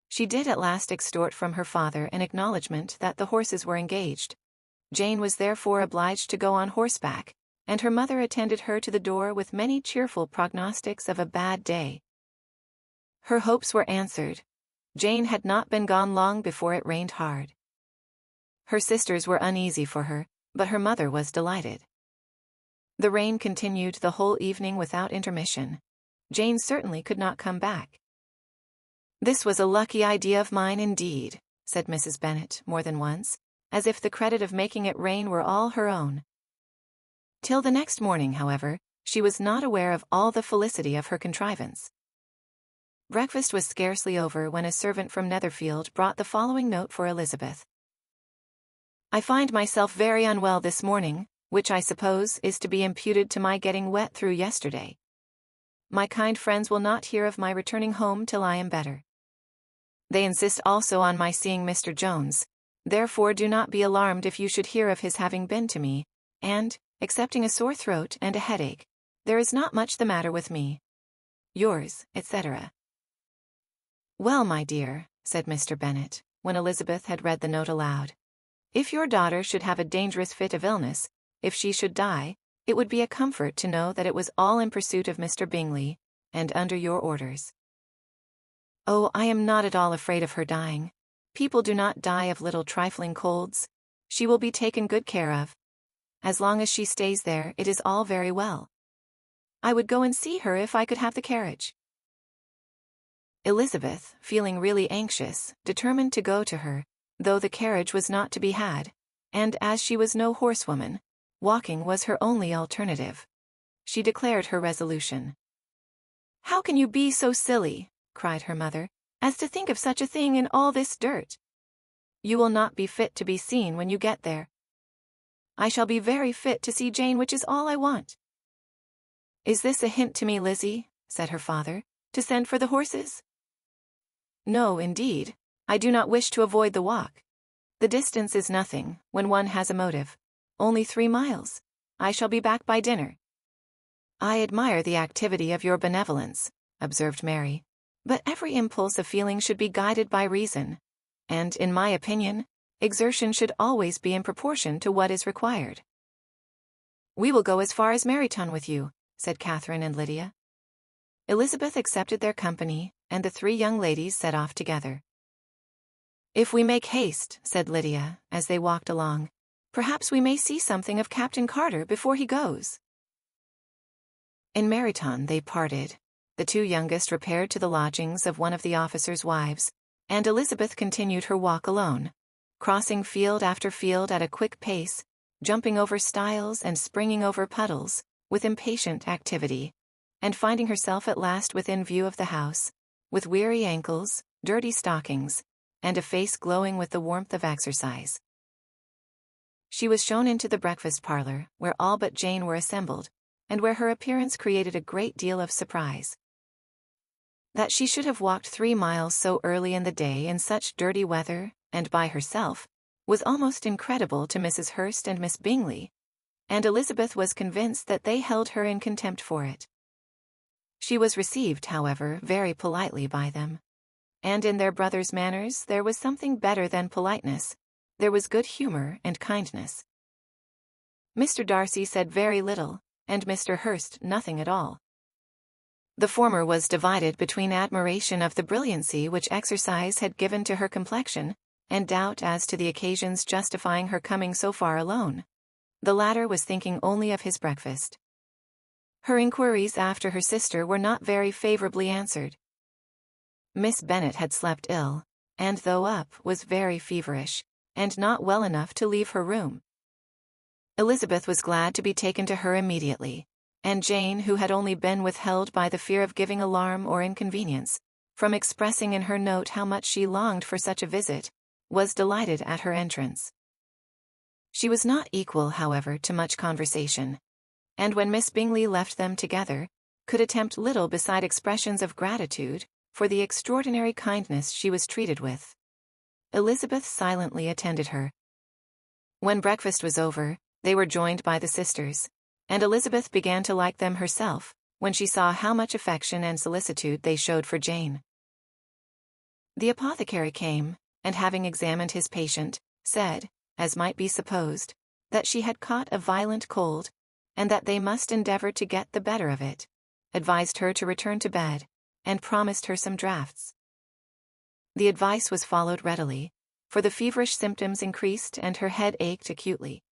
She did at last extort from her father an acknowledgment that the horses were engaged. Jane was therefore obliged to go on horseback, and her mother attended her to the door with many cheerful prognostics of a bad day. Her hopes were answered. Jane had not been gone long before it rained hard. Her sisters were uneasy for her, but her mother was delighted. The rain continued the whole evening without intermission. Jane certainly could not come back. "This was a lucky idea of mine indeed," said Mrs. Bennet more than once, as if the credit of making it rain were all her own. Till the next morning, however, she was not aware of all the felicity of her contrivance. Breakfast was scarcely over when a servant from Netherfield brought the following note for Elizabeth. "I find myself very unwell this morning, which I suppose is to be imputed to my getting wet through yesterday. My kind friends will not hear of my returning home till I am better. They insist also on my seeing Mr. Jones, therefore do not be alarmed if you should hear of his having been to me, and, excepting a sore throat and a headache, there is not much the matter with me. Yours, etc." "Well, my dear," said Mr. Bennet, when Elizabeth had read the note aloud, "if your daughter should have a dangerous fit of illness, if she should die, it would be a comfort to know that it was all in pursuit of Mr. Bingley, and under your orders." "Oh, I am not at all afraid of her dying. People do not die of little trifling colds. She will be taken good care of. As long as she stays there, it is all very well. I would go and see her if I could have the carriage." Elizabeth, feeling really anxious, determined to go to her, though the carriage was not to be had, and as she was no horsewoman, walking was her only alternative. She declared her resolution. "How can you be so silly," cried her mother, "as to think of such a thing in all this dirt? You will not be fit to be seen when you get there." "I shall be very fit to see Jane, which is all I want." "Is this a hint to me, Lizzie," said her father, "to send for the horses?" "No, indeed. I do not wish to avoid the walk. The distance is nothing, when one has a motive. Only 3 miles. I shall be back by dinner." "I admire the activity of your benevolence," observed Mary, "but every impulse of feeling should be guided by reason, and, in my opinion, exertion should always be in proportion to what is required." "We will go as far as Meryton with you," said Catherine and Lydia. Elizabeth accepted their company, and the 3 young ladies set off together. "If we make haste," said Lydia, as they walked along, "perhaps we may see something of Captain Carter before he goes." In Meryton they parted. The 2 youngest repaired to the lodgings of one of the officers' wives, and Elizabeth continued her walk alone, crossing field after field at a quick pace, jumping over stiles and springing over puddles, with impatient activity, and finding herself at last within view of the house, with weary ankles, dirty stockings, and a face glowing with the warmth of exercise. She was shown into the breakfast parlor, where all but Jane were assembled, and where her appearance created a great deal of surprise. That she should have walked 3 miles so early in the day in such dirty weather, and by herself, was almost incredible to Mrs. Hurst and Miss Bingley, and Elizabeth was convinced that they held her in contempt for it. She was received, however, very politely by them. And in their brother's manners there was something better than politeness, there was good humor and kindness. Mr. Darcy said very little, and Mr. Hurst nothing at all. The former was divided between admiration of the brilliancy which exercise had given to her complexion, and doubt as to the occasions justifying her coming so far alone. The latter was thinking only of his breakfast. Her inquiries after her sister were not very favorably answered. Miss Bennet had slept ill, and though up, was very feverish, and not well enough to leave her room. Elizabeth was glad to be taken to her immediately, and Jane, who had only been withheld by the fear of giving alarm or inconvenience, from expressing in her note how much she longed for such a visit, was delighted at her entrance. She was not equal, however, to much conversation, and when Miss Bingley left them together, could attempt little beside expressions of gratitude for the extraordinary kindness she was treated with. Elizabeth silently attended her. When breakfast was over, they were joined by the sisters, and Elizabeth began to like them herself, when she saw how much affection and solicitude they showed for Jane. The apothecary came, and having examined his patient, said, as might be supposed, that she had caught a violent cold, and that they must endeavor to get the better of it, advised her to return to bed, and promised her some draughts. The advice was followed readily, for the feverish symptoms increased and her head ached acutely.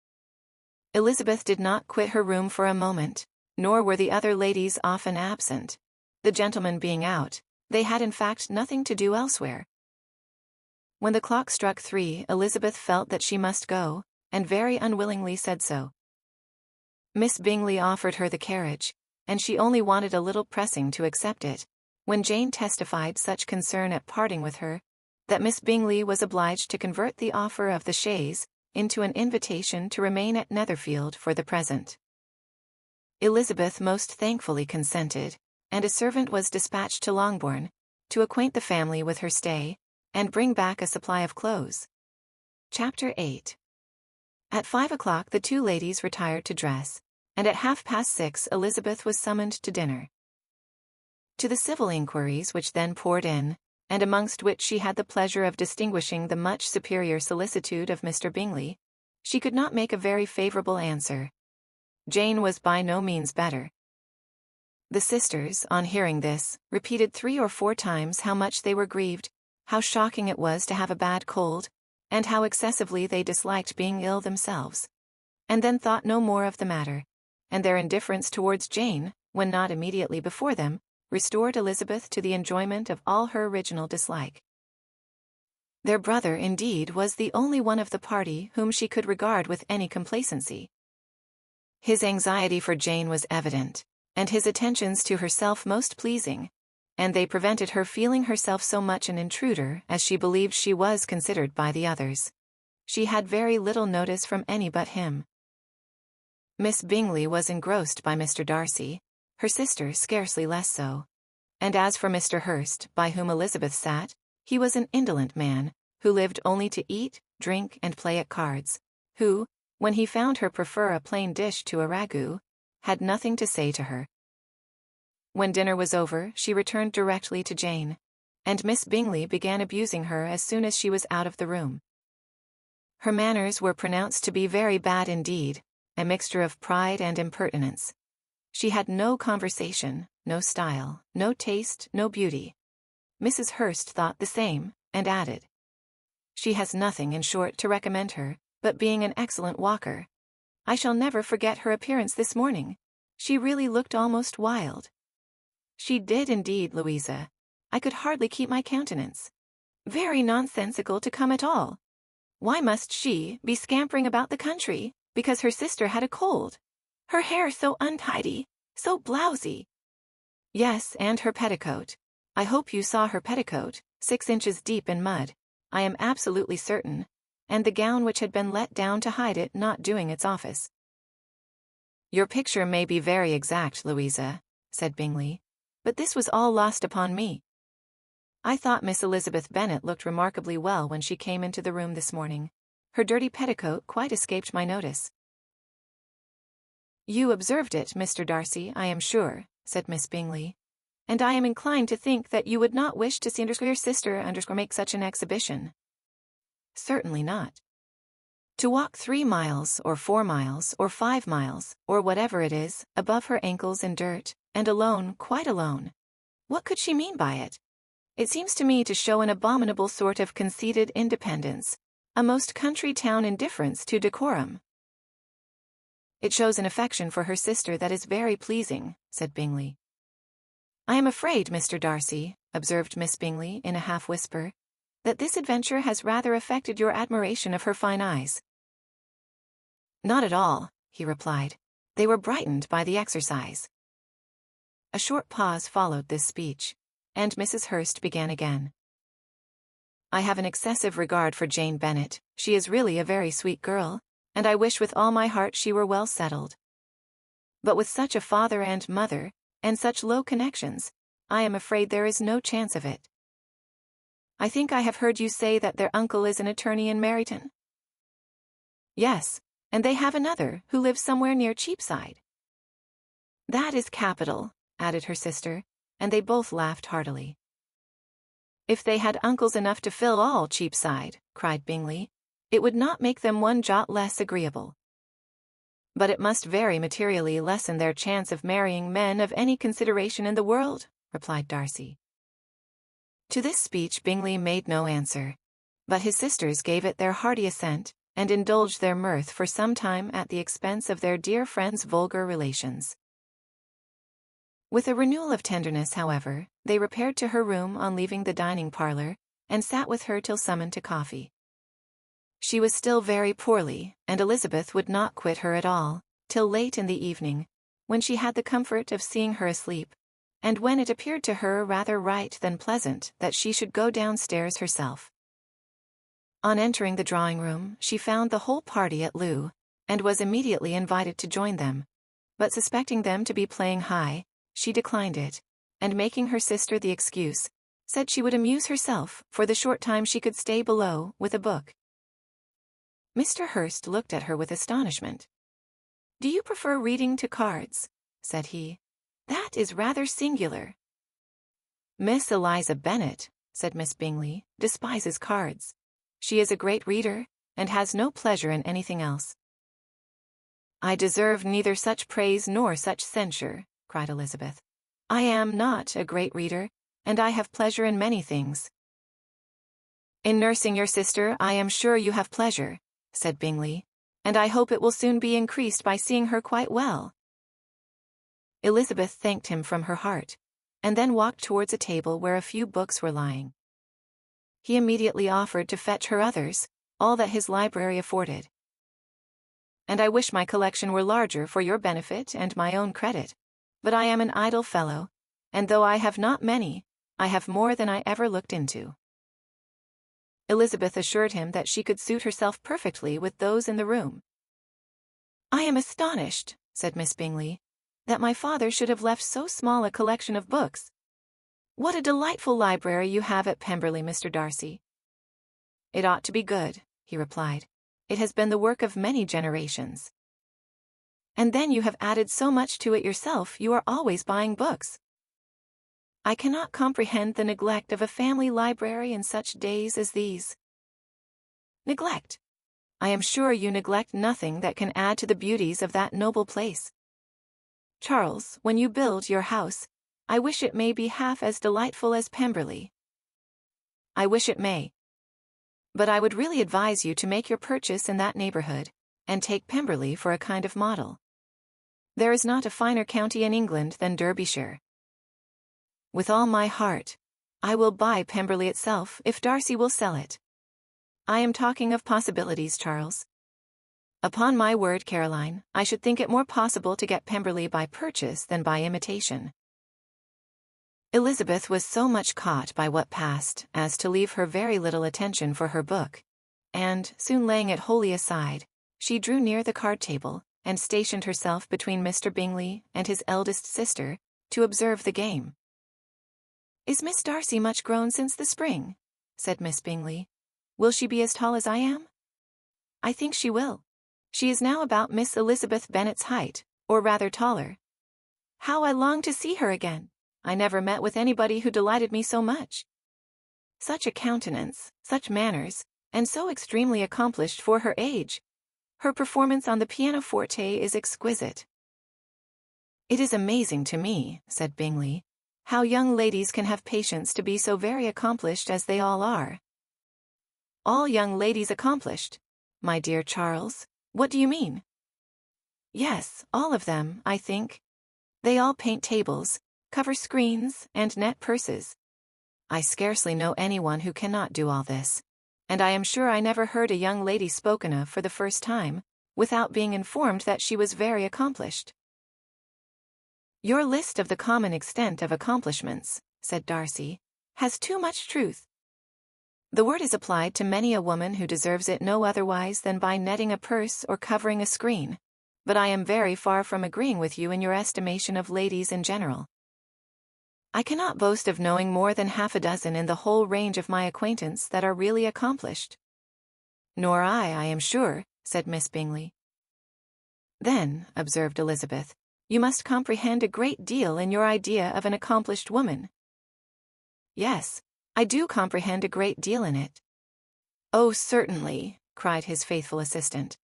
Elizabeth did not quit her room for a moment, nor were the other ladies often absent. The gentlemen being out, they had in fact nothing to do elsewhere. When the clock struck 3, Elizabeth felt that she must go, and very unwillingly said so. Miss Bingley offered her the carriage, and she only wanted a little pressing to accept it, when Jane testified such concern at parting with her, that Miss Bingley was obliged to convert the offer of the chaise into an invitation to remain at Netherfield for the present. Elizabeth most thankfully consented, and a servant was dispatched to Longbourn, to acquaint the family with her stay, and bring back a supply of clothes. Chapter 8. At 5 o'clock the two ladies retired to dress, and at 6:30 Elizabeth was summoned to dinner. To the civil inquiries which then poured in, and amongst which she had the pleasure of distinguishing the much superior solicitude of Mr. Bingley, she could not make a very favourable answer. Jane was by no means better. The sisters, on hearing this, repeated 3 or 4 times how much they were grieved, how shocking it was to have a bad cold, and how excessively they disliked being ill themselves, and then thought no more of the matter, and their indifference towards Jane, when not immediately before them, restored Elizabeth to the enjoyment of all her original dislike. Their brother, indeed, was the only one of the party whom she could regard with any complacency. His anxiety for Jane was evident, and his attentions to herself most pleasing, and they prevented her feeling herself so much an intruder as she believed she was considered by the others. She had very little notice from any but him. Miss Bingley was engrossed by Mr. Darcy, her sister scarcely less so. And as for Mr. Hurst, by whom Elizabeth sat, he was an indolent man, who lived only to eat, drink, and play at cards, who, when he found her prefer a plain dish to a ragout, had nothing to say to her. When dinner was over, she returned directly to Jane, and Miss Bingley began abusing her as soon as she was out of the room. Her manners were pronounced to be very bad indeed, a mixture of pride and impertinence. She had no conversation, no style, no taste, no beauty. Mrs. Hurst thought the same, and added, "She has nothing, in short, to recommend her, but being an excellent walker. I shall never forget her appearance this morning. She really looked almost wild." "She did indeed, Louisa. I could hardly keep my countenance. Very nonsensical to come at all. Why must she be scampering about the country, because her sister had a cold? Her hair so untidy, so blousy." "Yes, and her petticoat. I hope you saw her petticoat, 6 inches deep in mud, I am absolutely certain, and the gown which had been let down to hide it not doing its office." Your picture may be very exact, Louisa, said Bingley, but this was all lost upon me. I thought Miss Elizabeth Bennet looked remarkably well when she came into the room this morning. Her dirty petticoat quite escaped my notice. You observed it, Mr. Darcy, I am sure, said Miss Bingley, and I am inclined to think that you would not wish to see your sister make such an exhibition. Certainly not. To walk 3 miles, or 4 miles, or 5 miles, or whatever it is, above her ankles in dirt, and alone, quite alone. What could she mean by it? It seems to me to show an abominable sort of conceited independence, a most country town indifference to decorum. It shows an affection for her sister that is very pleasing, said Bingley. I am afraid, Mr. Darcy, observed Miss Bingley in a half-whisper, that this adventure has rather affected your admiration of her fine eyes. Not at all, he replied. They were brightened by the exercise. A short pause followed this speech, and Mrs. Hurst began again. I have an excessive regard for Jane Bennet. She is really a very sweet girl, and I wish with all my heart she were well settled. But with such a father and mother, and such low connections, I am afraid there is no chance of it. I think I have heard you say that their uncle is an attorney in Meryton. Yes, and they have another, who lives somewhere near Cheapside. That is capital, added her sister, and they both laughed heartily. If they had uncles enough to fill all Cheapside, cried Bingley, it would not make them one jot less agreeable. But it must very materially lessen their chance of marrying men of any consideration in the world, replied Darcy. To this speech Bingley made no answer, but his sisters gave it their hearty assent, and indulged their mirth for some time at the expense of their dear friend's vulgar relations. With a renewal of tenderness, however, they repaired to her room on leaving the dining parlour, and sat with her till summoned to coffee. She was still very poorly, and Elizabeth would not quit her at all, till late in the evening, when she had the comfort of seeing her asleep, and when it appeared to her rather right than pleasant that she should go downstairs herself. On entering the drawing-room, she found the whole party at loo, and was immediately invited to join them, but suspecting them to be playing high, she declined it, and making her sister the excuse, said she would amuse herself, for the short time she could stay below, with a book. Mr. Hurst looked at her with astonishment. "Do you prefer reading to cards?" said he. "That is rather singular." "Miss Eliza Bennet," said Miss Bingley, "despises cards. She is a great reader, and has no pleasure in anything else." "I deserve neither such praise nor such censure," cried Elizabeth. "I am not a great reader, and I have pleasure in many things." "In nursing your sister I am sure you have pleasure," said Bingley, "and I hope it will soon be increased by seeing her quite well." Elizabeth thanked him from her heart, and then walked towards a table where a few books were lying. He immediately offered to fetch her others, all that his library afforded. "And I wish my collection were larger for your benefit and my own credit, but I am an idle fellow, and though I have not many, I have more than I ever looked into." Elizabeth assured him that she could suit herself perfectly with those in the room. "I am astonished," said Miss Bingley, "that my father should have left so small a collection of books. What a delightful library you have at Pemberley, Mr. Darcy." "It ought to be good," he replied. "It has been the work of many generations." "And then you have added so much to it yourself, you are always buying books. I cannot comprehend the neglect of a family library in such days as these." "Neglect? I am sure you neglect nothing that can add to the beauties of that noble place. Charles, when you build your house, I wish it may be half as delightful as Pemberley." "I wish it may. But I would really advise you to make your purchase in that neighborhood, and take Pemberley for a kind of model. There is not a finer county in England than Derbyshire." "With all my heart. I will buy Pemberley itself, if Darcy will sell it." "I am talking of possibilities, Charles." "Upon my word, Caroline, I should think it more possible to get Pemberley by purchase than by imitation." Elizabeth was so much caught by what passed as to leave her very little attention for her book, and, soon laying it wholly aside, she drew near the card table, and stationed herself between Mr. Bingley and his eldest sister, to observe the game. "Is Miss Darcy much grown since the spring?" said Miss Bingley. "Will she be as tall as I am?" "I think she will. She is now about Miss Elizabeth Bennet's height, or rather taller. How I long to see her again! I never met with anybody who delighted me so much. Such a countenance, such manners, and so extremely accomplished for her age. Her performance on the pianoforte is exquisite." "It is amazing to me," said Bingley, "how young ladies can have patience to be so very accomplished as they all are." "All young ladies accomplished? My dear Charles, what do you mean?" "Yes, all of them, I think. They all paint tables, cover screens, and net purses. I scarcely know anyone who cannot do all this, and I am sure I never heard a young lady spoken of for the first time, without being informed that she was very accomplished." "Your list of the common extent of accomplishments," said Darcy, "has too much truth. The word is applied to many a woman who deserves it no otherwise than by netting a purse or covering a screen, but I am very far from agreeing with you in your estimation of ladies in general. I cannot boast of knowing more than half a dozen in the whole range of my acquaintance that are really accomplished." "Nor I am sure," said Miss Bingley. "Then," observed Elizabeth, "you must comprehend a great deal in your idea of an accomplished woman." "Yes, I do comprehend a great deal in it." "Oh, certainly," cried his faithful assistant.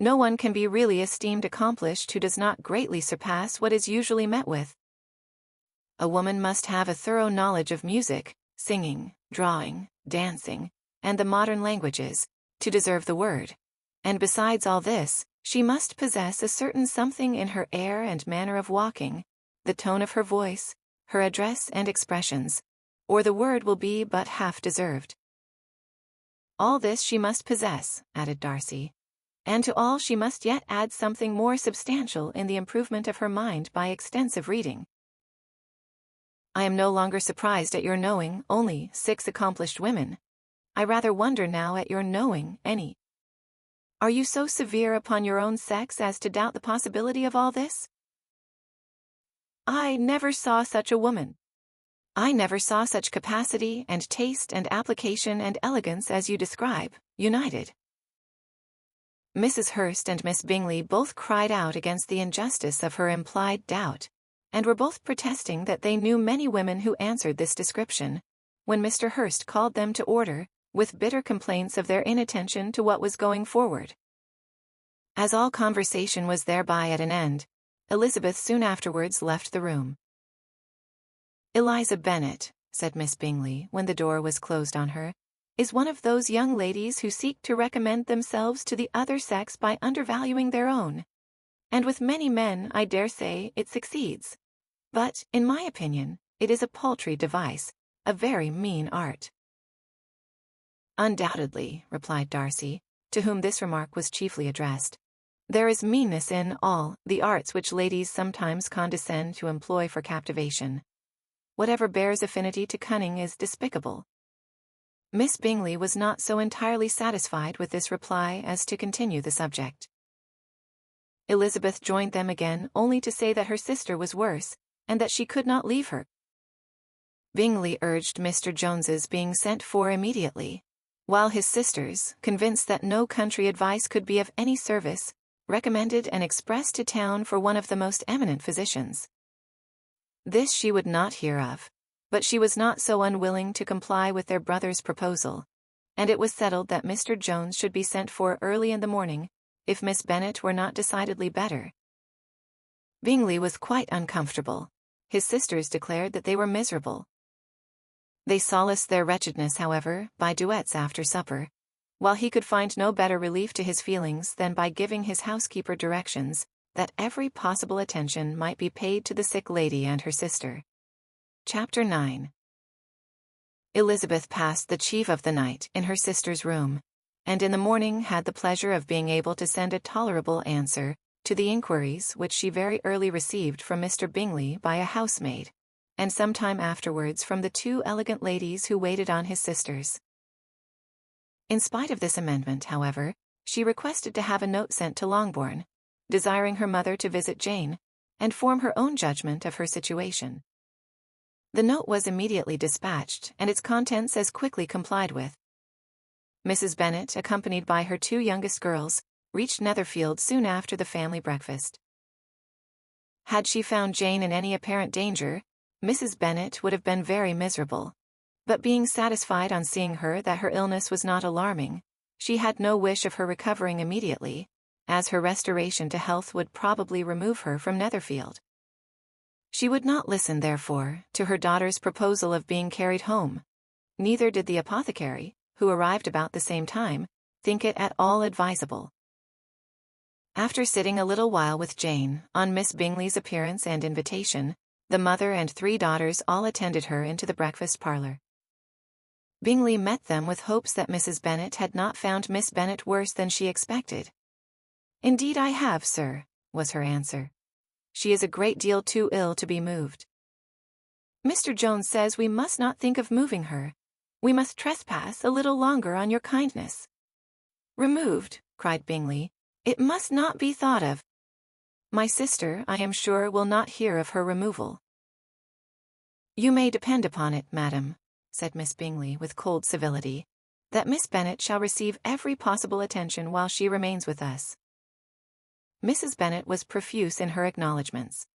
"No one can be really esteemed accomplished who does not greatly surpass what is usually met with. A woman must have a thorough knowledge of music, singing, drawing, dancing, and the modern languages, to deserve the word, and besides all this, she must possess a certain something in her air and manner of walking, the tone of her voice, her address and expressions, or the word will be but half deserved." "All this she must possess," added Darcy, "and to all she must yet add something more substantial in the improvement of her mind by extensive reading. I am no longer surprised at your knowing only 6 accomplished women. I rather wonder now at your knowing any. Are you so severe upon your own sex as to doubt the possibility of all this?" "I never saw such a woman. I never saw such capacity and taste and application and elegance as you describe, united." Mrs. Hurst and Miss Bingley both cried out against the injustice of her implied doubt, and were both protesting that they knew many women who answered this description, when Mr. Hurst called them to order, with bitter complaints of their inattention to what was going forward. As all conversation was thereby at an end, Elizabeth soon afterwards left the room. "Eliza Bennet," said Miss Bingley, when the door was closed on her, "is one of those young ladies who seek to recommend themselves to the other sex by undervaluing their own. And with many men, I dare say, it succeeds. But, in my opinion, it is a paltry device, a very mean art." "Undoubtedly," replied Darcy, to whom this remark was chiefly addressed. "There is meanness in all the arts which ladies sometimes condescend to employ for captivation. Whatever bears affinity to cunning is despicable." Miss Bingley was not so entirely satisfied with this reply as to continue the subject. Elizabeth joined them again only to say that her sister was worse, and that she could not leave her. Bingley urged Mr. Jones's being sent for immediately, while his sisters, convinced that no country advice could be of any service, recommended an express to town for one of the most eminent physicians. This she would not hear of, but she was not so unwilling to comply with their brother's proposal, and it was settled that Mr. Jones should be sent for early in the morning, if Miss Bennet were not decidedly better. Bingley was quite uncomfortable. His sisters declared that they were miserable. They solaced their wretchedness, however, by duets after supper, while he could find no better relief to his feelings than by giving his housekeeper directions that every possible attention might be paid to the sick lady and her sister. Chapter 9. Elizabeth passed the chief of the night in her sister's room, and in the morning had the pleasure of being able to send a tolerable answer to the inquiries which she very early received from Mr. Bingley by a housemaid, and some time afterwards from the 2 elegant ladies who waited on his sisters. In spite of this amendment, however, she requested to have a note sent to Longbourn, desiring her mother to visit Jane, and form her own judgment of her situation. The note was immediately dispatched, and its contents as quickly complied with. Mrs. Bennet, accompanied by her 2 youngest girls, reached Netherfield soon after the family breakfast. Had she found Jane in any apparent danger, Mrs. Bennet would have been very miserable. But being satisfied on seeing her that her illness was not alarming, she had no wish of her recovering immediately, as her restoration to health would probably remove her from Netherfield. She would not listen, therefore, to her daughter's proposal of being carried home. Neither did the apothecary, who arrived about the same time, think it at all advisable. After sitting a little while with Jane, on Miss Bingley's appearance and invitation, the mother and 3 daughters all attended her into the breakfast parlour. Bingley met them with hopes that Mrs. Bennet had not found Miss Bennet worse than she expected. "Indeed I have, sir," was her answer. "She is a great deal too ill to be moved. Mr. Jones says we must not think of moving her. We must trespass a little longer on your kindness." "Removed," cried Bingley. "It must not be thought of. My sister, I am sure, will not hear of her removal." "You may depend upon it, madam," said Miss Bingley with cold civility, "that Miss Bennet shall receive every possible attention while she remains with us." Mrs. Bennet was profuse in her acknowledgments.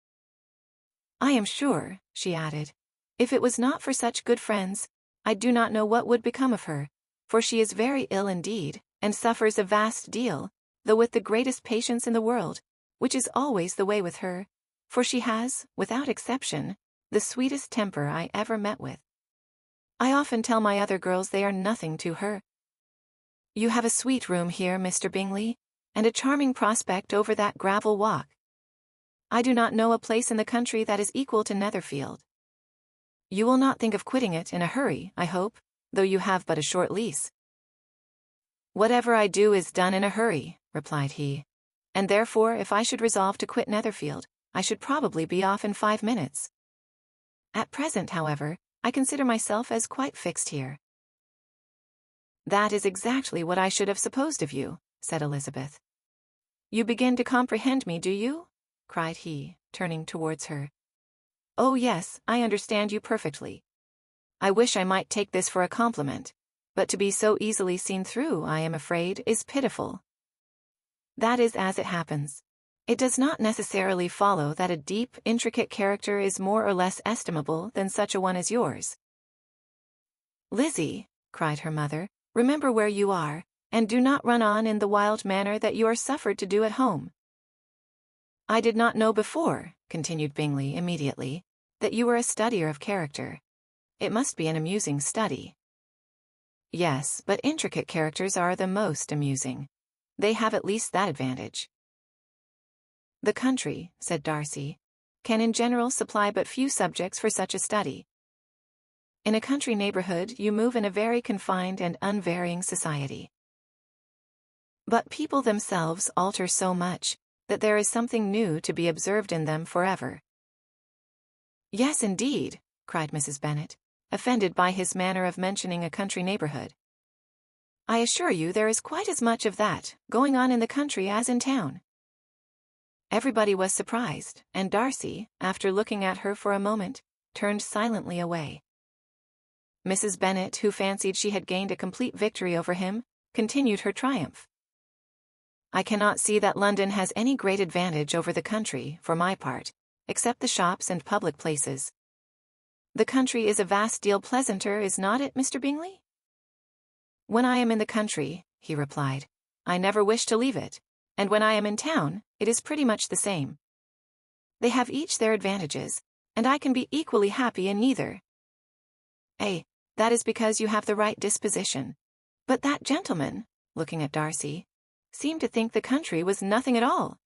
"I am sure," she added, "if it was not for such good friends, I do not know what would become of her, for she is very ill indeed, and suffers a vast deal, though with the greatest patience in the world, which is always the way with her, for she has, without exception, the sweetest temper I ever met with. I often tell my other girls they are nothing to her. You have a sweet room here, Mr. Bingley, and a charming prospect over that gravel walk. I do not know a place in the country that is equal to Netherfield. You will not think of quitting it in a hurry, I hope, though you have but a short lease." "Whatever I do is done in a hurry," replied he, "and therefore if I should resolve to quit Netherfield, I should probably be off in 5 minutes. At present, however, I consider myself as quite fixed here." "That is exactly what I should have supposed of you," said Elizabeth. "You begin to comprehend me, do you?" cried he, turning towards her. "Oh yes, I understand you perfectly. I wish I might take this for a compliment, but to be so easily seen through, I am afraid, is pitiful. That is as it happens. It does not necessarily follow that a deep, intricate character is more or less estimable than such a one as yours." "Lizzie," cried her mother, "remember where you are, and do not run on in the wild manner that you are suffered to do at home." "I did not know before," continued Bingley immediately, "that you were a studier of character. It must be an amusing study." "Yes, but intricate characters are the most amusing. They have at least that advantage." "The country," said Darcy, "can in general supply but few subjects for such a study. In a country neighbourhood you move in a very confined and unvarying society. But people themselves alter so much, that there is something new to be observed in them forever." "Yes, indeed," cried Mrs. Bennet, offended by his manner of mentioning a country neighbourhood. "I assure you there is quite as much of that going on in the country as in town." Everybody was surprised, and Darcy, after looking at her for a moment, turned silently away. Mrs. Bennet, who fancied she had gained a complete victory over him, continued her triumph. "I cannot see that London has any great advantage over the country, for my part, except the shops and public places. The country is a vast deal pleasanter, is not it, Mr. Bingley?" "When I am in the country," he replied, "I never wish to leave it, and when I am in town, it is pretty much the same. They have each their advantages, and I can be equally happy in neither." "That is because you have the right disposition. But that gentleman," looking at Darcy, "seemed to think the country was nothing at all."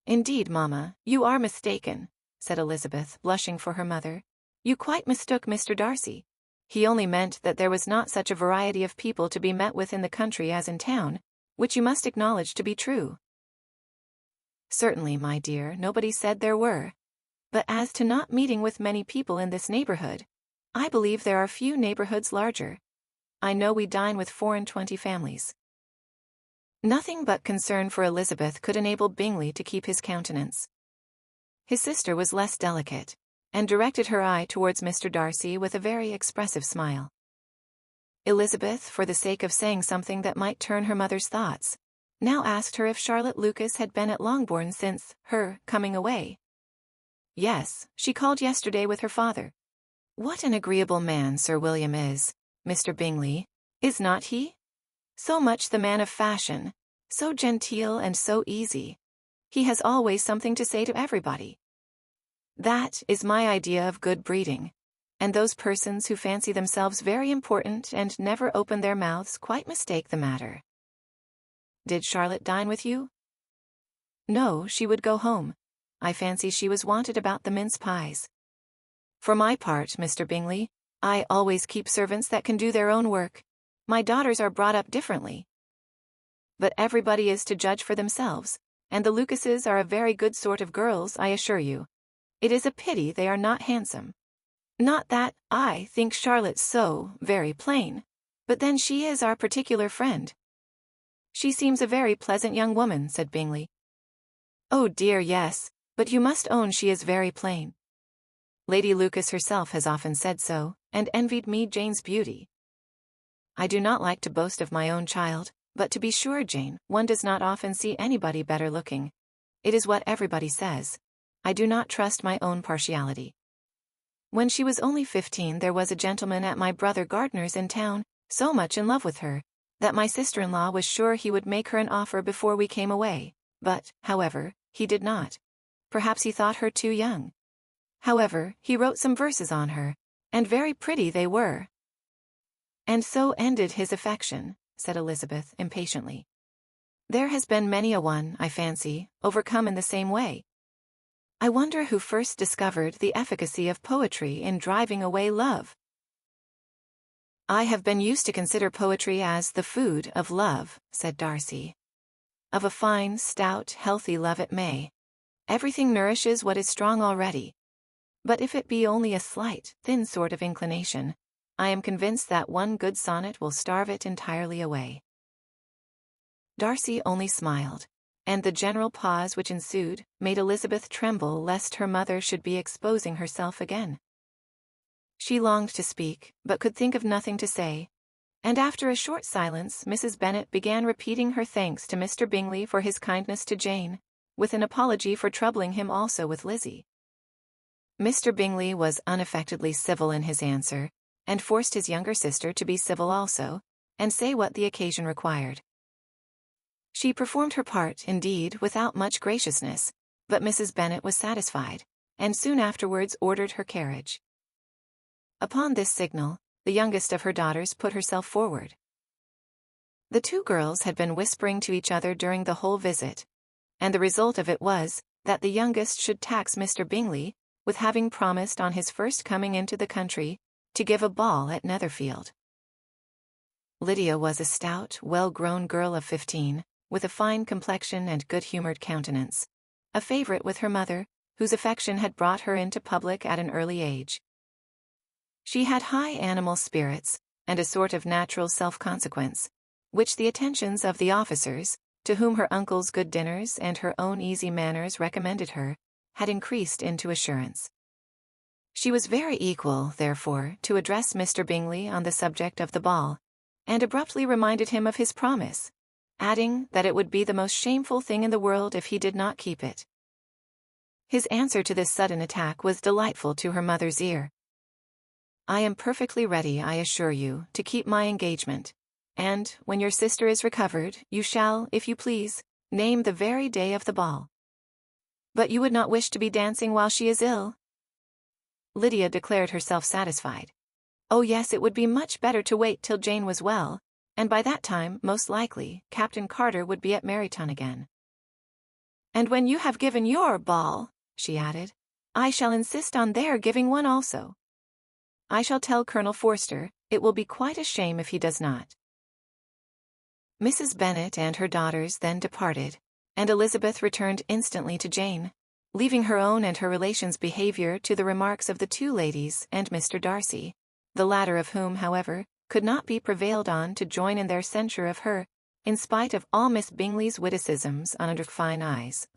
"Indeed, mamma, you are mistaken," said Elizabeth, blushing for her mother. "You quite mistook Mr. Darcy. He only meant that there was not such a variety of people to be met with in the country as in town, which you must acknowledge to be true." "Certainly, my dear, nobody said there were. But as to not meeting with many people in this neighbourhood, I believe there are few neighbourhoods larger. I know we dine with 24 families." Nothing but concern for Elizabeth could enable Bingley to keep his countenance. His sister was less delicate, and directed her eye towards Mr. Darcy with a very expressive smile. Elizabeth, for the sake of saying something that might turn her mother's thoughts, now asked her if Charlotte Lucas had been at Longbourn since her coming away. Yes, she called yesterday with her father. What an agreeable man Sir William is, Mr. Bingley, is not he? So much the man of fashion, so genteel and so easy. He has always something to say to everybody. That is my idea of good breeding, and those persons who fancy themselves very important and never open their mouths quite mistake the matter. Did Charlotte dine with you? No, she would go home. I fancy she was wanted about the mince pies. For my part, Mr. Bingley, I always keep servants that can do their own work. My daughters are brought up differently. But everybody is to judge for themselves, and the Lucases are a very good sort of girls, I assure you. It is a pity they are not handsome. Not that I think Charlotte so very plain, but then she is our particular friend. She seems a very pleasant young woman, said Bingley. Oh dear, yes, but you must own she is very plain. Lady Lucas herself has often said so, and envied me Jane's beauty. I do not like to boast of my own child, but to be sure, Jane, one does not often see anybody better looking. It is what everybody says. I do not trust my own partiality. When she was only 15, there was a gentleman at my brother Gardner's in town, so much in love with her, that my sister-in-law was sure he would make her an offer before we came away, but, however, he did not. Perhaps he thought her too young. However, he wrote some verses on her, and very pretty they were. And so ended his affection, said Elizabeth impatiently. There has been many a one, I fancy, overcome in the same way. I wonder who first discovered the efficacy of poetry in driving away love. I have been used to consider poetry as the food of love, said Darcy. Of a fine, stout, healthy love it may. Everything nourishes what is strong already. But if it be only a slight, thin sort of inclination, I am convinced that one good sonnet will starve it entirely away. Darcy only smiled, and the general pause which ensued made Elizabeth tremble lest her mother should be exposing herself again. She longed to speak, but could think of nothing to say, and after a short silence Mrs. Bennet began repeating her thanks to Mr. Bingley for his kindness to Jane, with an apology for troubling him also with Lizzie. Mr. Bingley was unaffectedly civil in his answer, and forced his younger sister to be civil also, and say what the occasion required. She performed her part, indeed, without much graciousness, but Mrs. Bennet was satisfied, and soon afterwards ordered her carriage. Upon this signal, the youngest of her daughters put herself forward. The two girls had been whispering to each other during the whole visit, and the result of it was that the youngest should tax Mr. Bingley with having promised on his first coming into the country to give a ball at Netherfield. Lydia was a stout, well-grown girl of 15, with a fine complexion and good-humored countenance, a favorite with her mother, whose affection had brought her into public at an early age. She had high animal spirits, and a sort of natural self-consequence, which the attentions of the officers, to whom her uncle's good dinners and her own easy manners recommended her, had increased into assurance. She was very equal, therefore, to address Mr. Bingley on the subject of the ball, and abruptly reminded him of his promise, adding that it would be the most shameful thing in the world if he did not keep it. His answer to this sudden attack was delightful to her mother's ear. I am perfectly ready, I assure you, to keep my engagement, and, when your sister is recovered, you shall, if you please, name the very day of the ball. But you would not wish to be dancing while she is ill? Lydia declared herself satisfied. Oh yes, it would be much better to wait till Jane was well, and by that time, most likely, Captain Carter would be at Meryton again. And when you have given your ball, she added, I shall insist on their giving one also. I shall tell Colonel Forster, it will be quite a shame if he does not. Mrs. Bennet and her daughters then departed, and Elizabeth returned instantly to Jane, leaving her own and her relations' behavior to the remarks of the two ladies and Mr. Darcy, the latter of whom, however, could not be prevailed on to join in their censure of her, in spite of all Miss Bingley's witticisms under fine eyes.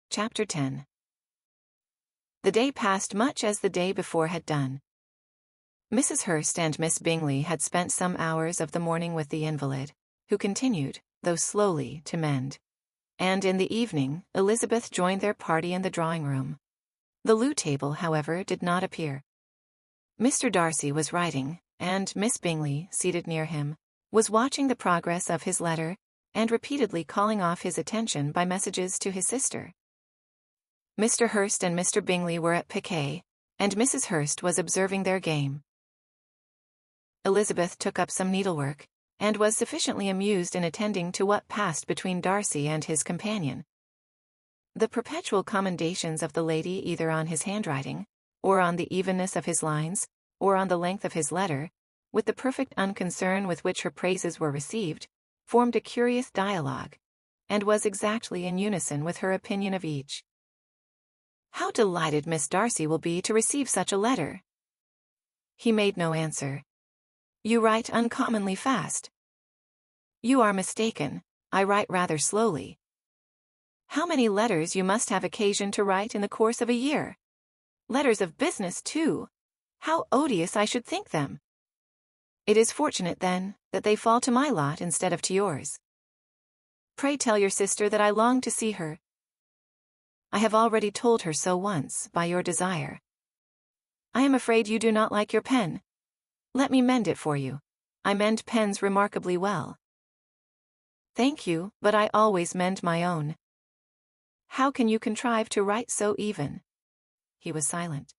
Chapter 10. The day passed much as the day before had done. Mrs. Hurst and Miss Bingley had spent some hours of the morning with the invalid, who continued, though slowly, to mend. And in the evening, Elizabeth joined their party in the drawing-room. The loo table, however, did not appear. Mr. Darcy was writing, and Miss Bingley, seated near him, was watching the progress of his letter, and repeatedly calling off his attention by messages to his sister. Mr. Hurst and Mr. Bingley were at piquet, and Mrs. Hurst was observing their game. Elizabeth took up some needlework, and was sufficiently amused in attending to what passed between Darcy and his companion. The perpetual commendations of the lady either on his handwriting, or on the evenness of his lines, or on the length of his letter, with the perfect unconcern with which her praises were received, formed a curious dialogue, and was exactly in unison with her opinion of each. "How delighted Miss Darcy will be to receive such a letter!" He made no answer. "You write uncommonly fast." "You are mistaken, I write rather slowly." "How many letters you must have occasion to write in the course of a year! Letters of business, too! How odious I should think them! It is fortunate, then, that they fall to my lot instead of to yours. Pray tell your sister that I long to see her." "I have already told her so once, by your desire." "I am afraid you do not like your pen. Let me mend it for you. I mend pens remarkably well." "Thank you, but I always mend my own." "How can you contrive to write so even?" He was silent.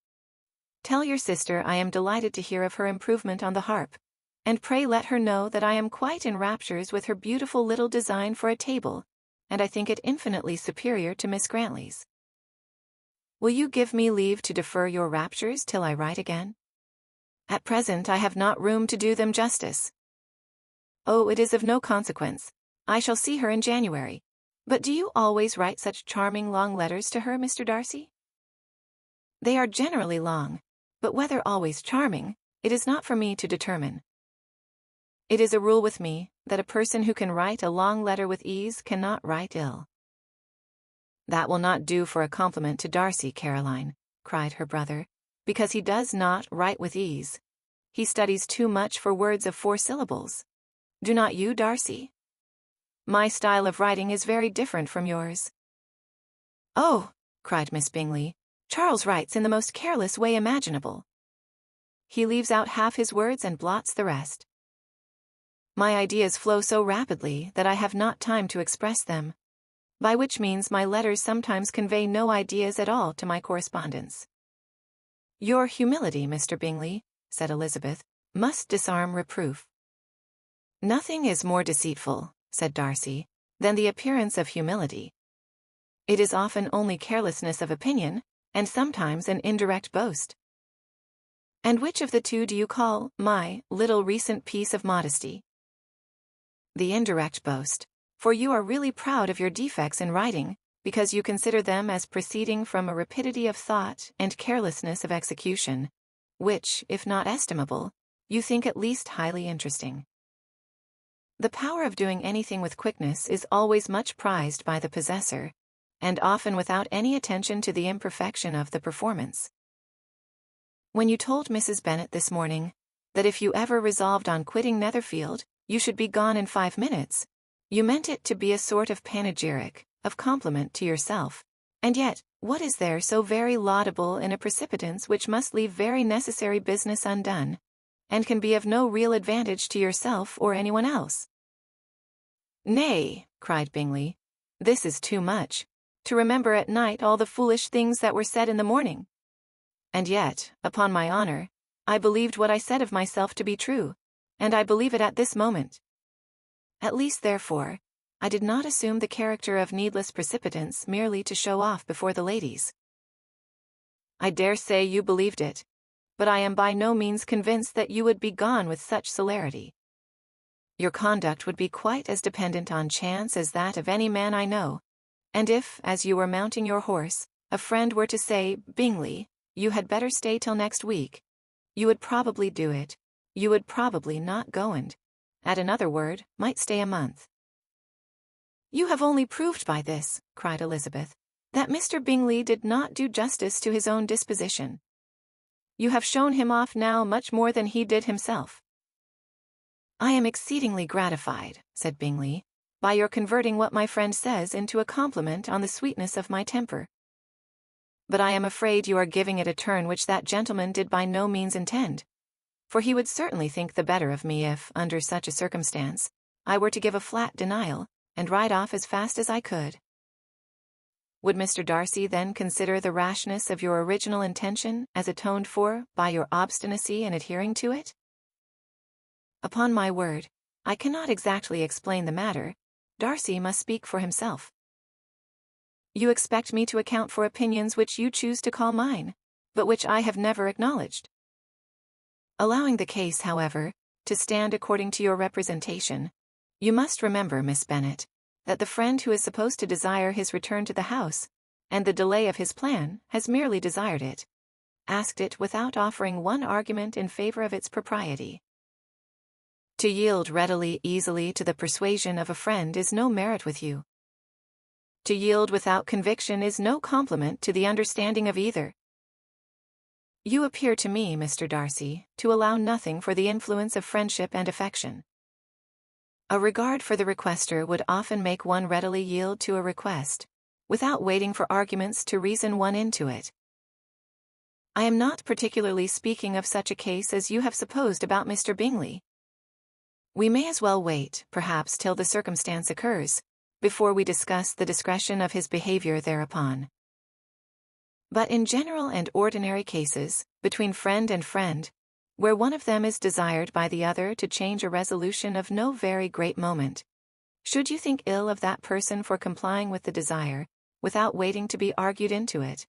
"Tell your sister I am delighted to hear of her improvement on the harp, and pray let her know that I am quite in raptures with her beautiful little design for a table, and I think it infinitely superior to Miss Grantley's." "Will you give me leave to defer your raptures till I write again?" "At present I have not room to do them justice." "Oh, it is of no consequence. I shall see her in January. But do you always write such charming long letters to her, Mr. Darcy?" "They are generally long, but whether always charming, it is not for me to determine. It is a rule with me, that a person who can write a long letter with ease cannot write ill." "That will not do for a compliment to Darcy, Caroline," cried her brother, "because he does not write with ease. He studies too much for words of 4 syllables. Do not you, Darcy? My style of writing is very different from yours." "Oh," cried Miss Bingley, "Charles writes in the most careless way imaginable. He leaves out half his words and blots the rest. My ideas flow so rapidly that I have not time to express them, by which means my letters sometimes convey no ideas at all to my correspondents." "Your humility, Mr. Bingley," said Elizabeth, "must disarm reproof." "Nothing is more deceitful," said Darcy, "than the appearance of humility. It is often only carelessness of opinion, and sometimes an indirect boast." "And which of the two do you call my little recent piece of modesty?" "The indirect boast, for you are really proud of your defects in writing, because you consider them as proceeding from a rapidity of thought and carelessness of execution, which, if not estimable, you think at least highly interesting. The power of doing anything with quickness is always much prized by the possessor, and often without any attention to the imperfection of the performance. When you told Mrs. Bennet this morning that if you ever resolved on quitting Netherfield, you should be gone in 5 minutes, you meant it to be a sort of panegyric, of compliment to yourself, and yet, what is there so very laudable in a precipitance which must leave very necessary business undone, and can be of no real advantage to yourself or anyone else?" "Nay," cried Bingley, "this is too much, to remember at night all the foolish things that were said in the morning. And yet, upon my honor, I believed what I said of myself to be true, and I believe it at this moment. At least, therefore, I did not assume the character of needless precipitance merely to show off before the ladies." "I dare say you believed it, but I am by no means convinced that you would be gone with such celerity. Your conduct would be quite as dependent on chance as that of any man I know, and if, as you were mounting your horse, a friend were to say, 'Bingley, you had better stay till next week,' you would probably do it, you would probably not go, and at another word, might stay a month. "You have only proved by this," cried Elizabeth, "that Mr. Bingley did not do justice to his own disposition. You have shown him off now much more than he did himself." "I am exceedingly gratified," said Bingley, "by your converting what my friend says into a compliment on the sweetness of my temper. But I am afraid you are giving it a turn which that gentleman did by no means intend, for he would certainly think the better of me if, under such a circumstance, I were to give a flat denial, and ride off as fast as I could. Would Mr. Darcy then consider the rashness of your original intention as atoned for by your obstinacy in adhering to it? Upon my word, I cannot exactly explain the matter. Darcy must speak for himself. You expect me to account for opinions which you choose to call mine, but which I have never acknowledged. Allowing the case, however, to stand according to your representation, you must remember, Miss Bennet, that the friend who is supposed to desire his return to the house, and the delay of his plan, has merely desired it, asked it without offering one argument in favor of its propriety. To yield readily, easily to the persuasion of a friend is no merit with you. To yield without conviction is no compliment to the understanding of either. You appear to me, Mr. Darcy, to allow nothing for the influence of friendship and affection. A regard for the requester would often make one readily yield to a request, without waiting for arguments to reason one into it. I am not particularly speaking of such a case as you have supposed about Mr. Bingley. We may as well wait, perhaps, till the circumstance occurs, before we discuss the discretion of his behavior thereupon. But in general and ordinary cases, between friend and friend, where one of them is desired by the other to change a resolution of no very great moment, should you think ill of that person for complying with the desire, without waiting to be argued into it?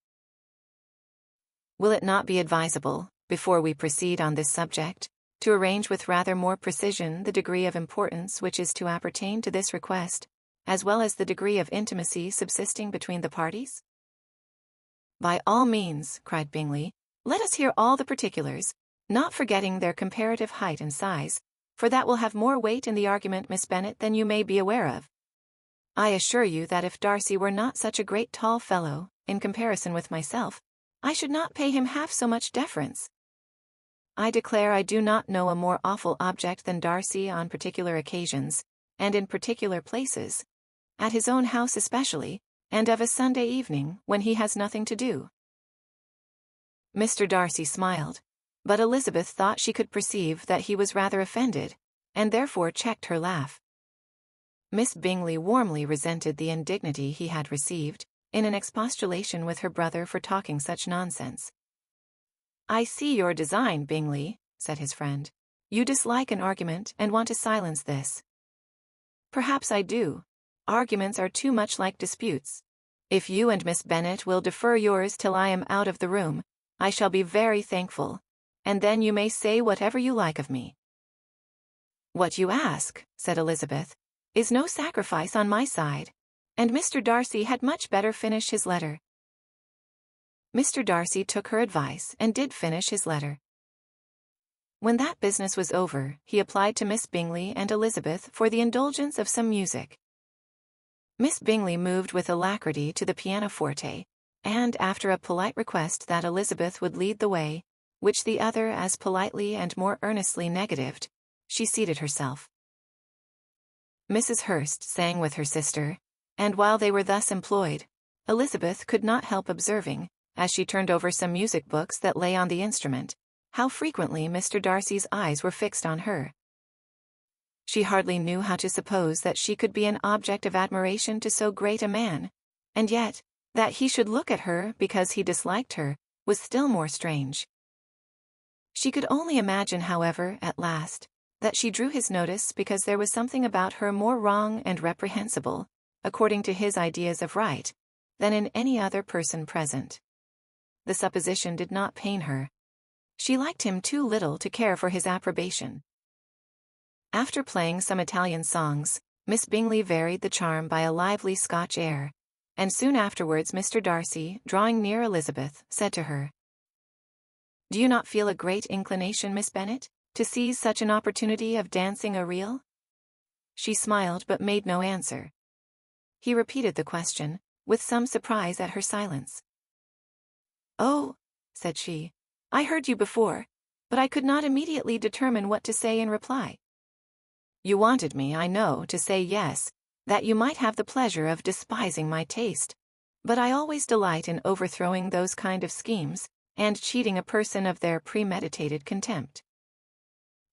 Will it not be advisable, before we proceed on this subject, to arrange with rather more precision the degree of importance which is to appertain to this request, as well as the degree of intimacy subsisting between the parties? By all means, cried Bingley, let us hear all the particulars, not forgetting their comparative height and size, for that will have more weight in the argument, Miss Bennet, than you may be aware of. I assure you that if Darcy were not such a great tall fellow, in comparison with myself, I should not pay him half so much deference. I declare I do not know a more awful object than Darcy on particular occasions, and in particular places, at his own house especially, and of a Sunday evening, when he has nothing to do. Mr. Darcy smiled, but Elizabeth thought she could perceive that he was rather offended, and therefore checked her laugh. Miss Bingley warmly resented the indignity he had received, in an expostulation with her brother for talking such nonsense. I see your design, Bingley, said his friend. You dislike an argument and want to silence this. Perhaps I do. Arguments are too much like disputes. If you and Miss Bennet will defer yours till I am out of the room, I shall be very thankful, and then you may say whatever you like of me. What you ask, said Elizabeth, is no sacrifice on my side, and Mr. Darcy had much better finish his letter. Mr. Darcy took her advice and did finish his letter. When that business was over, he applied to Miss Bingley and Elizabeth for the indulgence of some music. Miss Bingley moved with alacrity to the pianoforte, and after a polite request that Elizabeth would lead the way, which the other as politely and more earnestly negatived, she seated herself. Mrs. Hurst sang with her sister, and while they were thus employed, Elizabeth could not help observing, as she turned over some music books that lay on the instrument, how frequently Mr. Darcy's eyes were fixed on her. She hardly knew how to suppose that she could be an object of admiration to so great a man, and yet, that he should look at her because he disliked her, was still more strange. She could only imagine, however, at last, that she drew his notice because there was something about her more wrong and reprehensible, according to his ideas of right, than in any other person present. The supposition did not pain her. She liked him too little to care for his approbation. After playing some Italian songs, Miss Bingley varied the charm by a lively Scotch air, and soon afterwards Mr. Darcy, drawing near Elizabeth, said to her, "Do you not feel a great inclination, Miss Bennet, to seize such an opportunity of dancing a reel? She smiled but made no answer. He repeated the question, with some surprise at her silence. "Oh," said she, "I heard you before, but I could not immediately determine what to say in reply." "You wanted me, I know, to say yes, that you might have the pleasure of despising my taste. But I always delight in overthrowing those kind of schemes, and cheating a person of their premeditated contempt.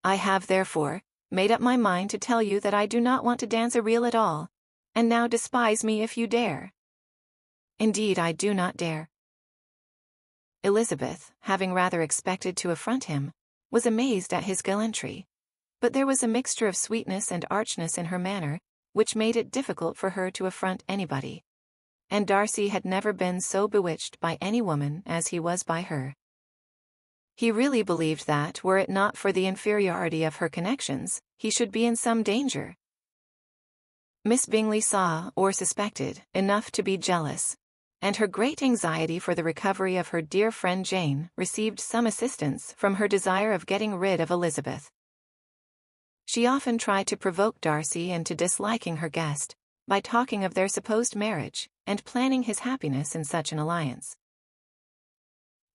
I have, therefore, made up my mind to tell you that I do not want to dance a reel at all, and now despise me if you dare." "Indeed, I do not dare." Elizabeth, having rather expected to affront him, was amazed at his gallantry, but there was a mixture of sweetness and archness in her manner, which made it difficult for her to affront anybody. And Darcy had never been so bewitched by any woman as he was by her. He really believed that, were it not for the inferiority of her connections, he should be in some danger. Miss Bingley saw, or suspected, enough to be jealous, and her great anxiety for the recovery of her dear friend Jane received some assistance from her desire of getting rid of Elizabeth. She often tried to provoke Darcy into disliking her guest, by talking of their supposed marriage, and planning his happiness in such an alliance.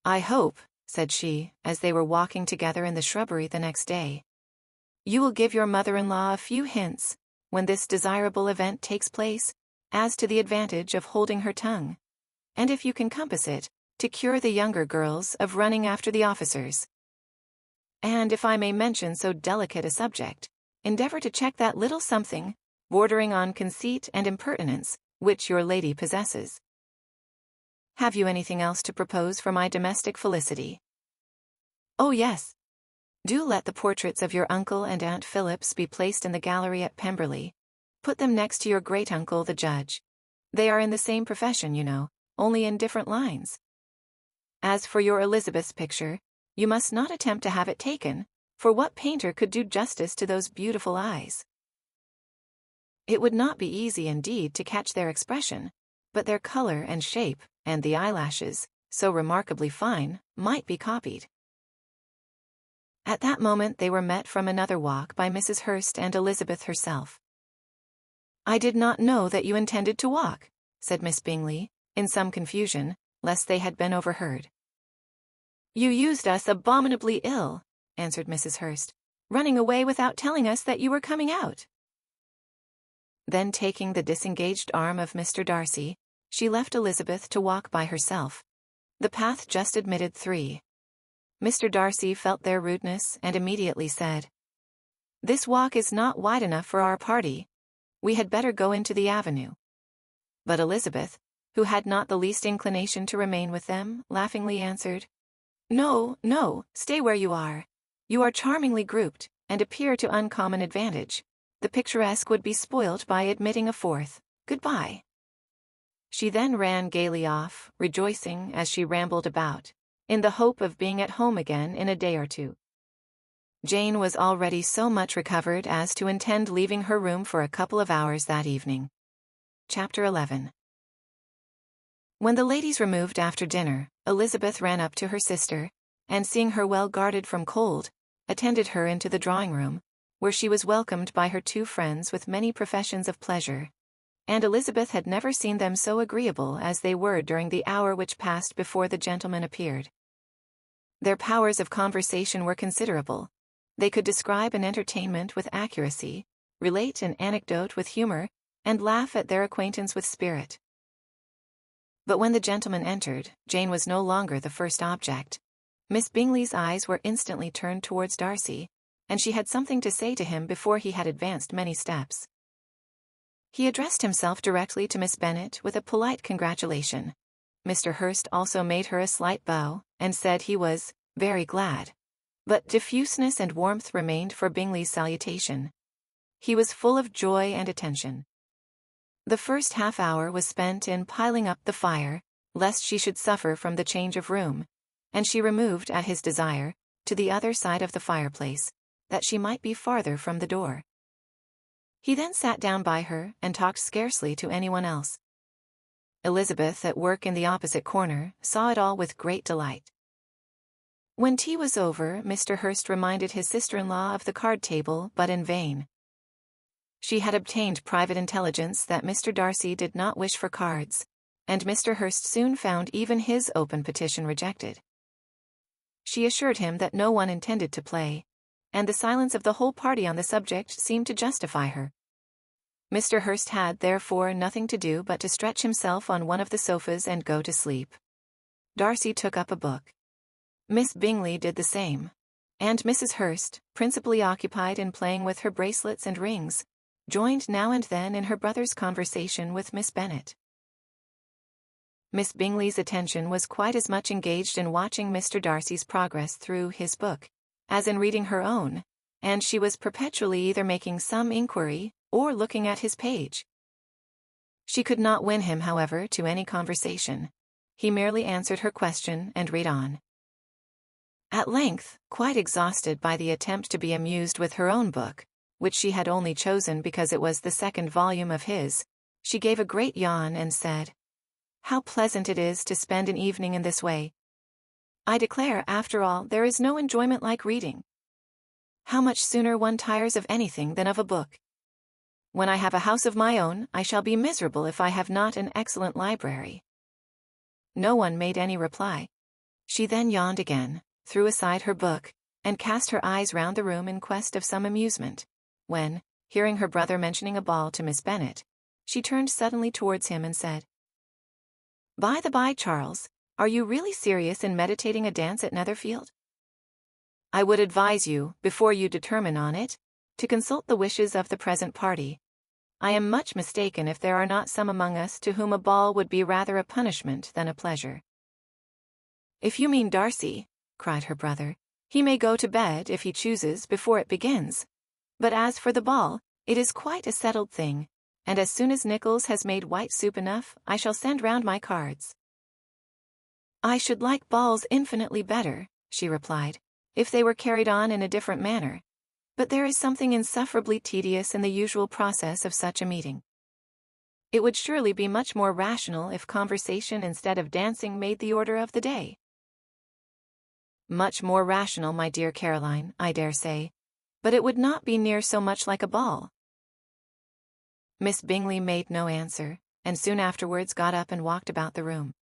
"I hope," said she, as they were walking together in the shrubbery the next day, "you will give your mother-in-law a few hints, when this desirable event takes place, as to the advantage of holding her tongue, and if you can compass it, to cure the younger girls of running after the officers. And if I may mention so delicate a subject, endeavor to check that little something, bordering on conceit and impertinence, which your lady possesses. Have you anything else to propose for my domestic felicity?" "Oh yes. Do let the portraits of your uncle and Aunt Phillips be placed in the gallery at Pemberley. Put them next to your great-uncle the judge. They are in the same profession, you know, only in different lines. As for your Elizabeth's picture, you must not attempt to have it taken, for what painter could do justice to those beautiful eyes? It would not be easy indeed to catch their expression, but their color and shape, and the eyelashes, so remarkably fine, might be copied." At that moment they were met from another walk by Mrs. Hurst and Elizabeth herself. "I did not know that you intended to walk," said Miss Bingley, in some confusion, lest they had been overheard. "You used us abominably ill," answered Mrs. Hurst, "running away without telling us that you were coming out." Then taking the disengaged arm of Mr. Darcy, she left Elizabeth to walk by herself. The path just admitted 3. Mr. Darcy felt their rudeness and immediately said, "This walk is not wide enough for our party. We had better go into the avenue." But Elizabeth, who had not the least inclination to remain with them, laughingly answered, "No, no, stay where you are. You are charmingly grouped, and appear to uncommon advantage. The picturesque would be spoilt by admitting a 4th. Goodbye." She then ran gaily off, rejoicing as she rambled about, in the hope of being at home again in a day or 2. Jane was already so much recovered as to intend leaving her room for a couple of hours that evening. Chapter 11. When the ladies removed after dinner, Elizabeth ran up to her sister, and seeing her well guarded from cold, attended her into the drawing-room, where she was welcomed by her 2 friends with many professions of pleasure, and Elizabeth had never seen them so agreeable as they were during the hour which passed before the gentlemen appeared. Their powers of conversation were considerable. They could describe an entertainment with accuracy, relate an anecdote with humor, and laugh at their acquaintance with spirit. But when the gentlemen entered, Jane was no longer the first object. Miss Bingley's eyes were instantly turned towards Darcy, and she had something to say to him before he had advanced many steps. He addressed himself directly to Miss Bennet with a polite congratulation. Mr. Hurst also made her a slight bow, and said he was very glad. But diffuseness and warmth remained for Bingley's salutation. He was full of joy and attention. The first half-hour was spent in piling up the fire, lest she should suffer from the change of room, and she removed, at his desire, to the other side of the fireplace, that she might be farther from the door. He then sat down by her and talked scarcely to anyone else. Elizabeth, at work in the opposite corner, saw it all with great delight. When tea was over, Mr. Hurst reminded his sister-in-law of the card table, but in vain. She had obtained private intelligence that Mr. Darcy did not wish for cards, and Mr. Hurst soon found even his open petition rejected. She assured him that no one intended to play, and the silence of the whole party on the subject seemed to justify her. Mr. Hurst had, therefore, nothing to do but to stretch himself on one of the sofas and go to sleep. Darcy took up a book. Miss Bingley did the same, and Mrs. Hurst, principally occupied in playing with her bracelets and rings, joined now and then in her brother's conversation with Miss Bennet. Miss Bingley's attention was quite as much engaged in watching Mr. Darcy's progress through his book, as in reading her own, and she was perpetually either making some inquiry or looking at his page. She could not win him, however, to any conversation. He merely answered her question and read on. At length, quite exhausted by the attempt to be amused with her own book, which she had only chosen because it was the second volume of his, she gave a great yawn and said, "How pleasant it is to spend an evening in this way. I declare, after all, there is no enjoyment like reading. How much sooner one tires of anything than of a book. When I have a house of my own, I shall be miserable if I have not an excellent library." No one made any reply. She then yawned again, threw aside her book, and cast her eyes round the room in quest of some amusement, when, hearing her brother mentioning a ball to Miss Bennet, she turned suddenly towards him and said, "By the by, Charles, are you really serious in meditating a dance at Netherfield? I would advise you, before you determine on it, to consult the wishes of the present party. I am much mistaken if there are not some among us to whom a ball would be rather a punishment than a pleasure." "If you mean Darcy," cried her brother, "he may go to bed, if he chooses, before it begins. But as for the ball, it is quite a settled thing, and as soon as Nicholas has made white soup enough, I shall send round my cards." "I should like balls infinitely better," she replied, "if they were carried on in a different manner. But there is something insufferably tedious in the usual process of such a meeting. It would surely be much more rational if conversation instead of dancing made the order of the day." "Much more rational, my dear Caroline, I dare say, but it would not be near so much like a ball." Miss Bingley made no answer, and soon afterwards got up and walked about the room.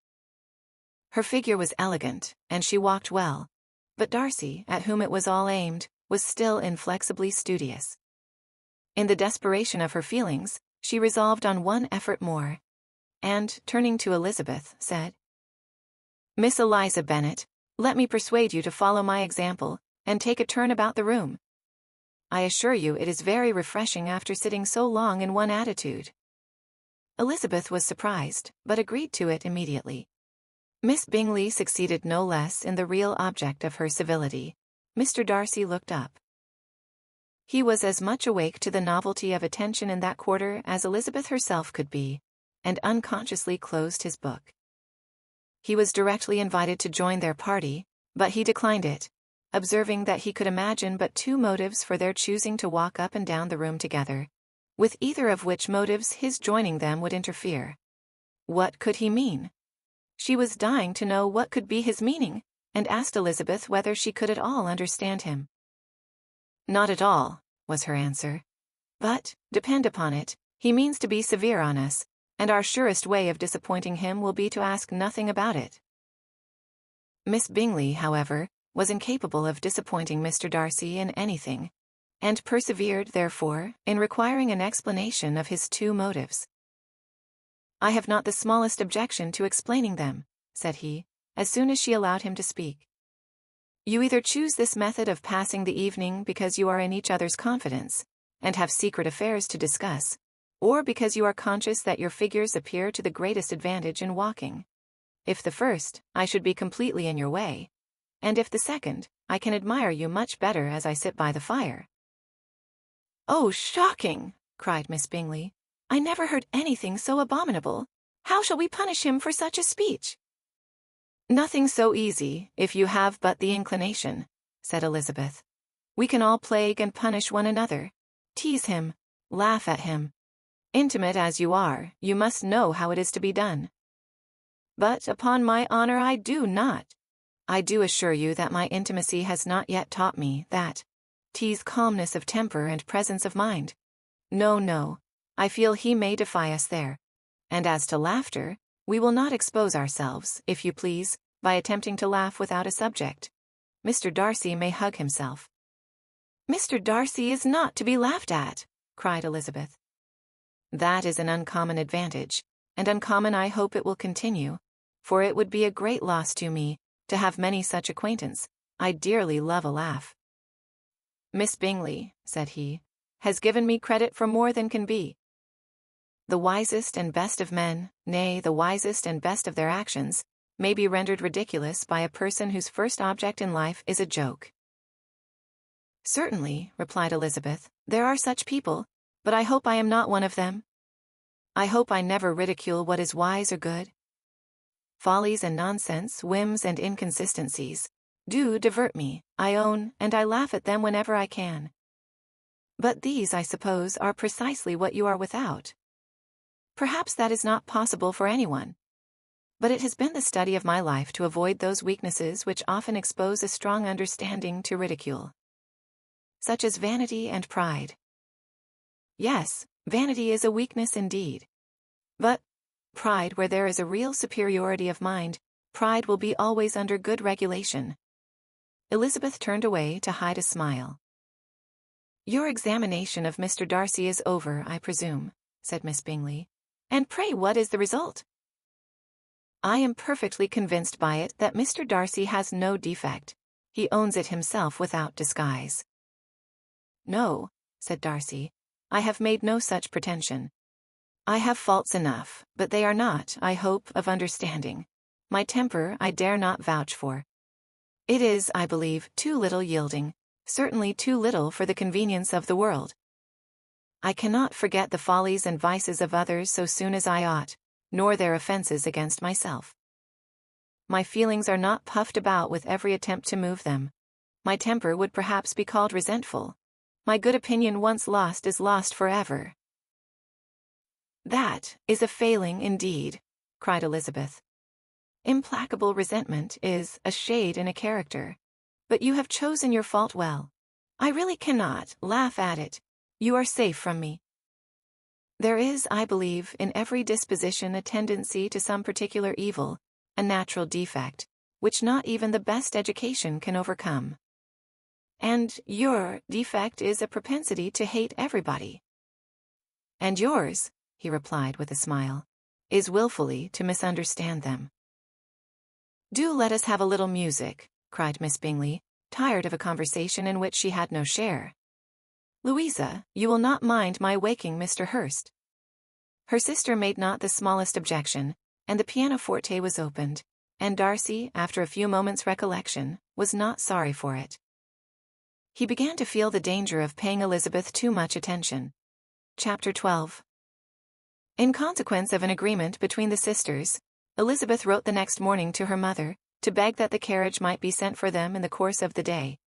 Her figure was elegant, and she walked well, but Darcy, at whom it was all aimed, was still inflexibly studious. In the desperation of her feelings, she resolved on one effort more, and, turning to Elizabeth, said, "Miss Eliza Bennet, let me persuade you to follow my example, and take a turn about the room. I assure you it is very refreshing after sitting so long in one attitude." Elizabeth was surprised, but agreed to it immediately. Miss Bingley succeeded no less in the real object of her civility. Mr. Darcy looked up. He was as much awake to the novelty of attention in that quarter as Elizabeth herself could be, and unconsciously closed his book. He was directly invited to join their party, but he declined it, observing that he could imagine but two motives for their choosing to walk up and down the room together, with either of which motives his joining them would interfere. What could he mean? She was dying to know what could be his meaning, and asked Elizabeth whether she could at all understand him. "Not at all," was her answer. "But, depend upon it, he means to be severe on us, and our surest way of disappointing him will be to ask nothing about it." Miss Bingley, however, was incapable of disappointing Mr. Darcy in anything, and persevered, therefore, in requiring an explanation of his two motives. "I have not the smallest objection to explaining them," said he, as soon as she allowed him to speak. "You either choose this method of passing the evening because you are in each other's confidence, and have secret affairs to discuss, or because you are conscious that your figures appear to the greatest advantage in walking. If the first, I should be completely in your way, and if the second, I can admire you much better as I sit by the fire." "Oh, shocking!" cried Miss Bingley. "I never heard anything so abominable. How shall we punish him for such a speech?" "Nothing so easy, if you have but the inclination," said Elizabeth. "We can all plague and punish one another, tease him, laugh at him. Intimate as you are, you must know how it is to be done." "But upon my honor I do not. I do assure you that my intimacy has not yet taught me that. T's calmness of temper and presence of mind. No, no, I feel he may defy us there. And as to laughter, we will not expose ourselves, if you please, by attempting to laugh without a subject. Mr. Darcy may hug himself. Mr. Darcy is not to be laughed at, cried Elizabeth. That is an uncommon advantage, and uncommon I hope it will continue, for it would be a great loss to me, to have many such acquaintance. I dearly love a laugh. Miss Bingley, said he, has given me credit for more than can be. The wisest and best of men, nay, the wisest and best of their actions, may be rendered ridiculous by a person whose first object in life is a joke. Certainly, replied Elizabeth, there are such people, but I hope I am not one of them. I hope I never ridicule what is wise or good. Follies and nonsense, whims and inconsistencies, do divert me, I own, and I laugh at them whenever I can. But these, I suppose, are precisely what you are without. Perhaps that is not possible for anyone. But it has been the study of my life to avoid those weaknesses which often expose a strong understanding to ridicule, such as vanity and pride. Yes, vanity is a weakness indeed. But pride, where there is a real superiority of mind, pride will be always under good regulation. Elizabeth turned away to hide a smile. Your examination of Mr. Darcy is over, I presume, said Miss Bingley. And pray what is the result? I am perfectly convinced by it that Mr. Darcy has no defect. He owns it himself without disguise. No, said Darcy, I have made no such pretension. I have faults enough, but they are not, I hope, of understanding. My temper I dare not vouch for. It is, I believe, too little yielding, certainly too little for the convenience of the world. I cannot forget the follies and vices of others so soon as I ought, nor their offenses against myself. My feelings are not puffed about with every attempt to move them. My temper would perhaps be called resentful. My good opinion once lost is lost forever. That is a failing indeed, cried Elizabeth. Implacable resentment is a shade in a character. But you have chosen your fault well. I really cannot laugh at it. You are safe from me. There is, I believe, in every disposition a tendency to some particular evil, a natural defect, which not even the best education can overcome. And your defect is a propensity to hate everybody. And yours, he replied with a smile, is willfully to misunderstand them. Do let us have a little music, cried Miss Bingley, tired of a conversation in which she had no share. Louisa, you will not mind my waking Mr. Hurst. Her sister made not the smallest objection, and the pianoforte was opened, and Darcy, after a few moments' recollection, was not sorry for it. He began to feel the danger of paying Elizabeth too much attention. Chapter 12. In consequence of an agreement between the sisters, Elizabeth wrote the next morning to her mother, to beg that the carriage might be sent for them in the course of the day.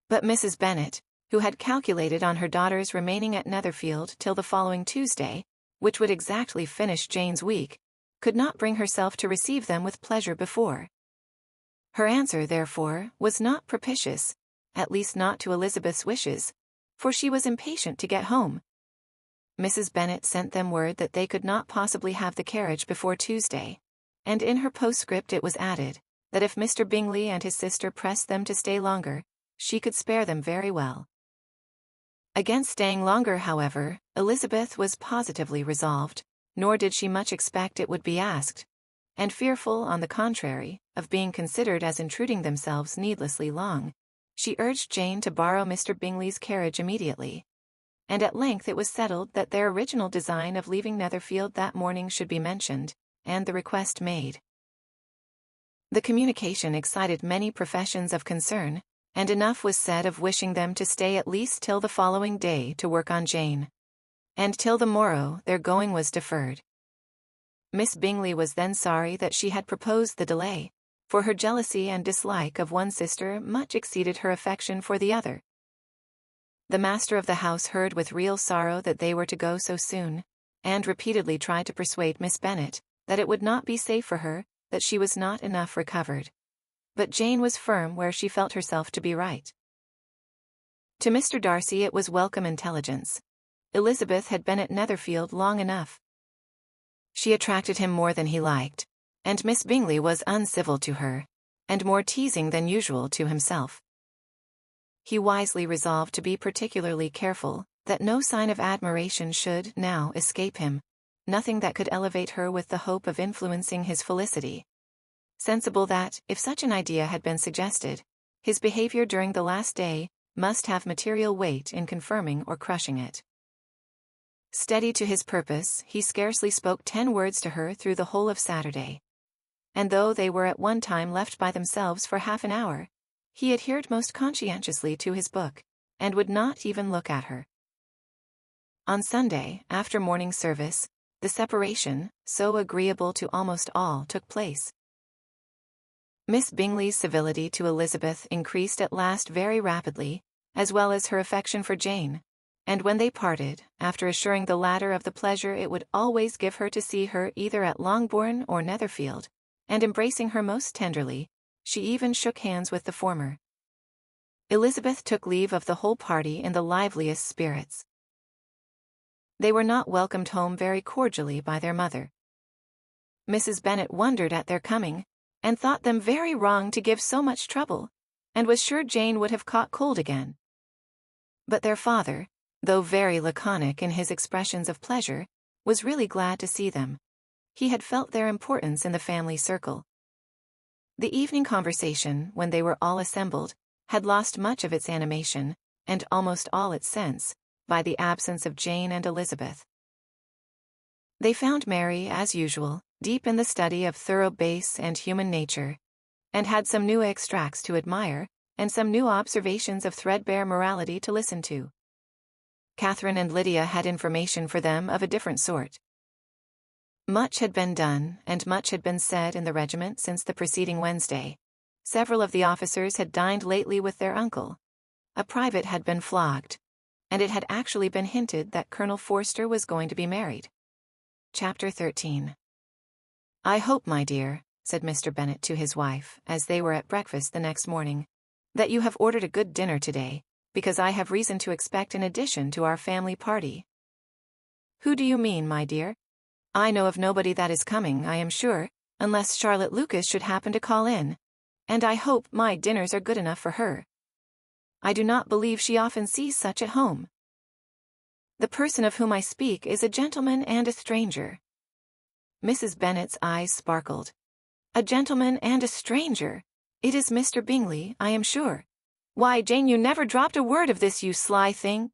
But Mrs. Bennet, who had calculated on her daughters remaining at Netherfield till the following Tuesday, which would exactly finish Jane's week, could not bring herself to receive them with pleasure before. Her answer, therefore, was not propitious, at least not to Elizabeth's wishes, for she was impatient to get home. Mrs. Bennet sent them word that they could not possibly have the carriage before Tuesday, and in her postscript it was added, that if Mr. Bingley and his sister pressed them to stay longer, she could spare them very well. Against staying longer, however, Elizabeth was positively resolved, nor did she much expect it would be asked, and fearful, on the contrary, of being considered as intruding themselves needlessly long, she urged Jane to borrow Mr. Bingley's carriage immediately. And at length it was settled that their original design of leaving Netherfield that morning should be mentioned, and the request made. The communication excited many professions of concern, and enough was said of wishing them to stay at least till the following day to work on Jane. And till the morrow their going was deferred. Miss Bingley was then sorry that she had proposed the delay, for her jealousy and dislike of one sister much exceeded her affection for the other. The master of the house heard with real sorrow that they were to go so soon, and repeatedly tried to persuade Miss Bennet that it would not be safe for her, that she was not enough recovered. but Jane was firm where she felt herself to be right. To Mr. Darcy it was welcome intelligence. Elizabeth had been at Netherfield long enough. She attracted him more than he liked, and Miss Bingley was uncivil to her, and more teasing than usual to himself. He wisely resolved to be particularly careful, that no sign of admiration should now escape him, nothing that could elevate her with the hope of influencing his felicity. Sensible that, if such an idea had been suggested, his behavior during the last day must have material weight in confirming or crushing it. Steady to his purpose, he scarcely spoke 10 words to her through the whole of Saturday. And though they were at one time left by themselves for half an hour, he adhered most conscientiously to his book, and would not even look at her. On Sunday, after morning service, the separation, so agreeable to almost all, took place. Miss Bingley's civility to Elizabeth increased at last very rapidly, as well as her affection for Jane, and when they parted, after assuring the latter of the pleasure it would always give her to see her either at Longbourn or Netherfield, and embracing her most tenderly, she even shook hands with the former. Elizabeth took leave of the whole party in the liveliest spirits. They were not welcomed home very cordially by their mother. Mrs. Bennet wondered at their coming, and thought them very wrong to give so much trouble, and was sure Jane would have caught cold again. But their father, though very laconic in his expressions of pleasure, was really glad to see them. He had felt their importance in the family circle. The evening conversation, when they were all assembled, had lost much of its animation, and almost all its sense, by the absence of Jane and Elizabeth. They found Mary, as usual, deep in the study of thorough base and human nature, and had some new extracts to admire, and some new observations of threadbare morality to listen to. Catherine and Lydia had information for them of a different sort. Much had been done, and much had been said in the regiment since the preceding Wednesday. Several of the officers had dined lately with their uncle. A private had been flogged, and it had actually been hinted that Colonel Forster was going to be married. Chapter 13. "I hope, my dear," said Mr. Bennet to his wife, as they were at breakfast the next morning, "that you have ordered a good dinner today, because I have reason to expect an addition to our family party." "Who do you mean, my dear? I know of nobody that is coming, I am sure, unless Charlotte Lucas should happen to call in, and I hope my dinners are good enough for her. I do not believe she often sees such at home." "The person of whom I speak is a gentleman and a stranger." Mrs. Bennet's eyes sparkled. "A gentleman and a stranger! It is Mr. Bingley, I am sure. Why, Jane, you never dropped a word of this, you sly thing."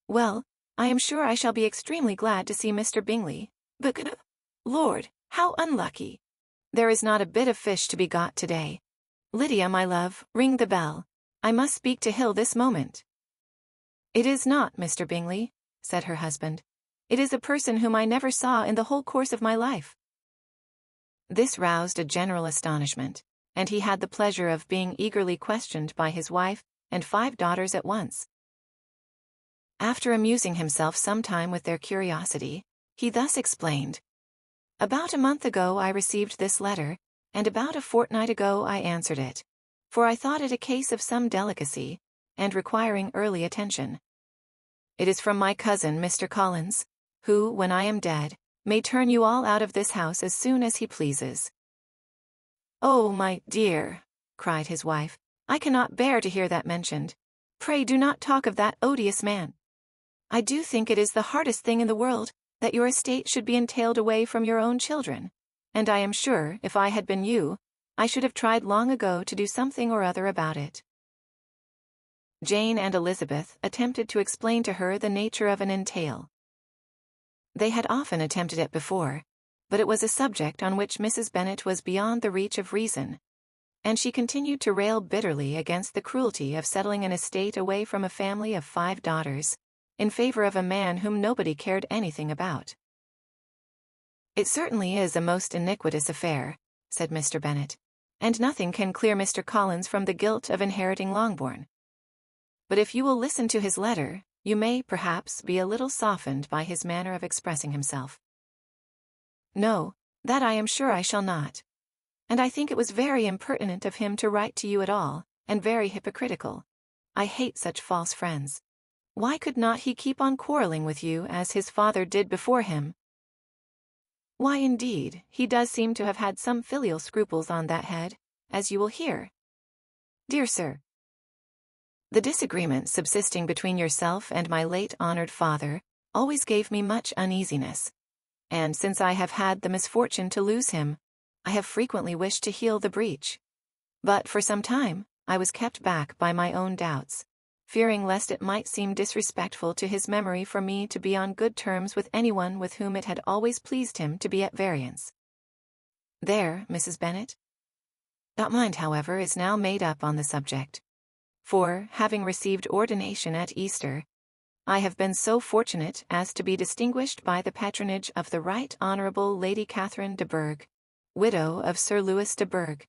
"Well, I am sure I shall be extremely glad to see Mr. Bingley, but Lord, how unlucky! There is not a bit of fish to be got today. Lydia, my love, ring the bell. I must speak to Hill this moment." "It is not Mr. Bingley," said her husband. "It is a person whom I never saw in the whole course of my life." This roused a general astonishment, and he had the pleasure of being eagerly questioned by his wife and 5 daughters at once. After amusing himself some time with their curiosity, he thus explained: "About a month ago I received this letter, and about a fortnight ago I answered it, for I thought it a case of some delicacy, and requiring early attention. It is from my cousin, Mr. Collins, who, when I am dead, may turn you all out of this house as soon as he pleases." "Oh, my dear," cried his wife, "I cannot bear to hear that mentioned. Pray do not talk of that odious man. I do think it is the hardest thing in the world, that your estate should be entailed away from your own children, and I am sure, if I had been you, I should have tried long ago to do something or other about it." Jane and Elizabeth attempted to explain to her the nature of an entail. They had often attempted it before, but it was a subject on which Mrs. Bennet was beyond the reach of reason, and she continued to rail bitterly against the cruelty of settling an estate away from a family of 5 daughters, in favor of a man whom nobody cared anything about. "It certainly is a most iniquitous affair," said Mr. Bennet, "and nothing can clear Mr. Collins from the guilt of inheriting Longbourn. But if you will listen to his letter, you may, perhaps, be a little softened by his manner of expressing himself." "No, that I am sure I shall not. and I think it was very impertinent of him to write to you at all, and very hypocritical. I hate such false friends. Why could not he keep on quarreling with you as his father did before him? Why, indeed, he does seem to have had some filial scruples on that head, as you will hear. Dear Sir, the disagreement subsisting between yourself and my late honored father always gave me much uneasiness, and since I have had the misfortune to lose him, I have frequently wished to heal the breach. But for some time, I was kept back by my own doubts, fearing lest it might seem disrespectful to his memory for me to be on good terms with anyone with whom it had always pleased him to be at variance. There, Mrs. Bennet. That mind, however, is now made up on the subject. For, having received ordination at Easter, I have been so fortunate as to be distinguished by the patronage of the Right Honourable Lady Catherine de Bourgh, widow of Sir Louis de Bourgh,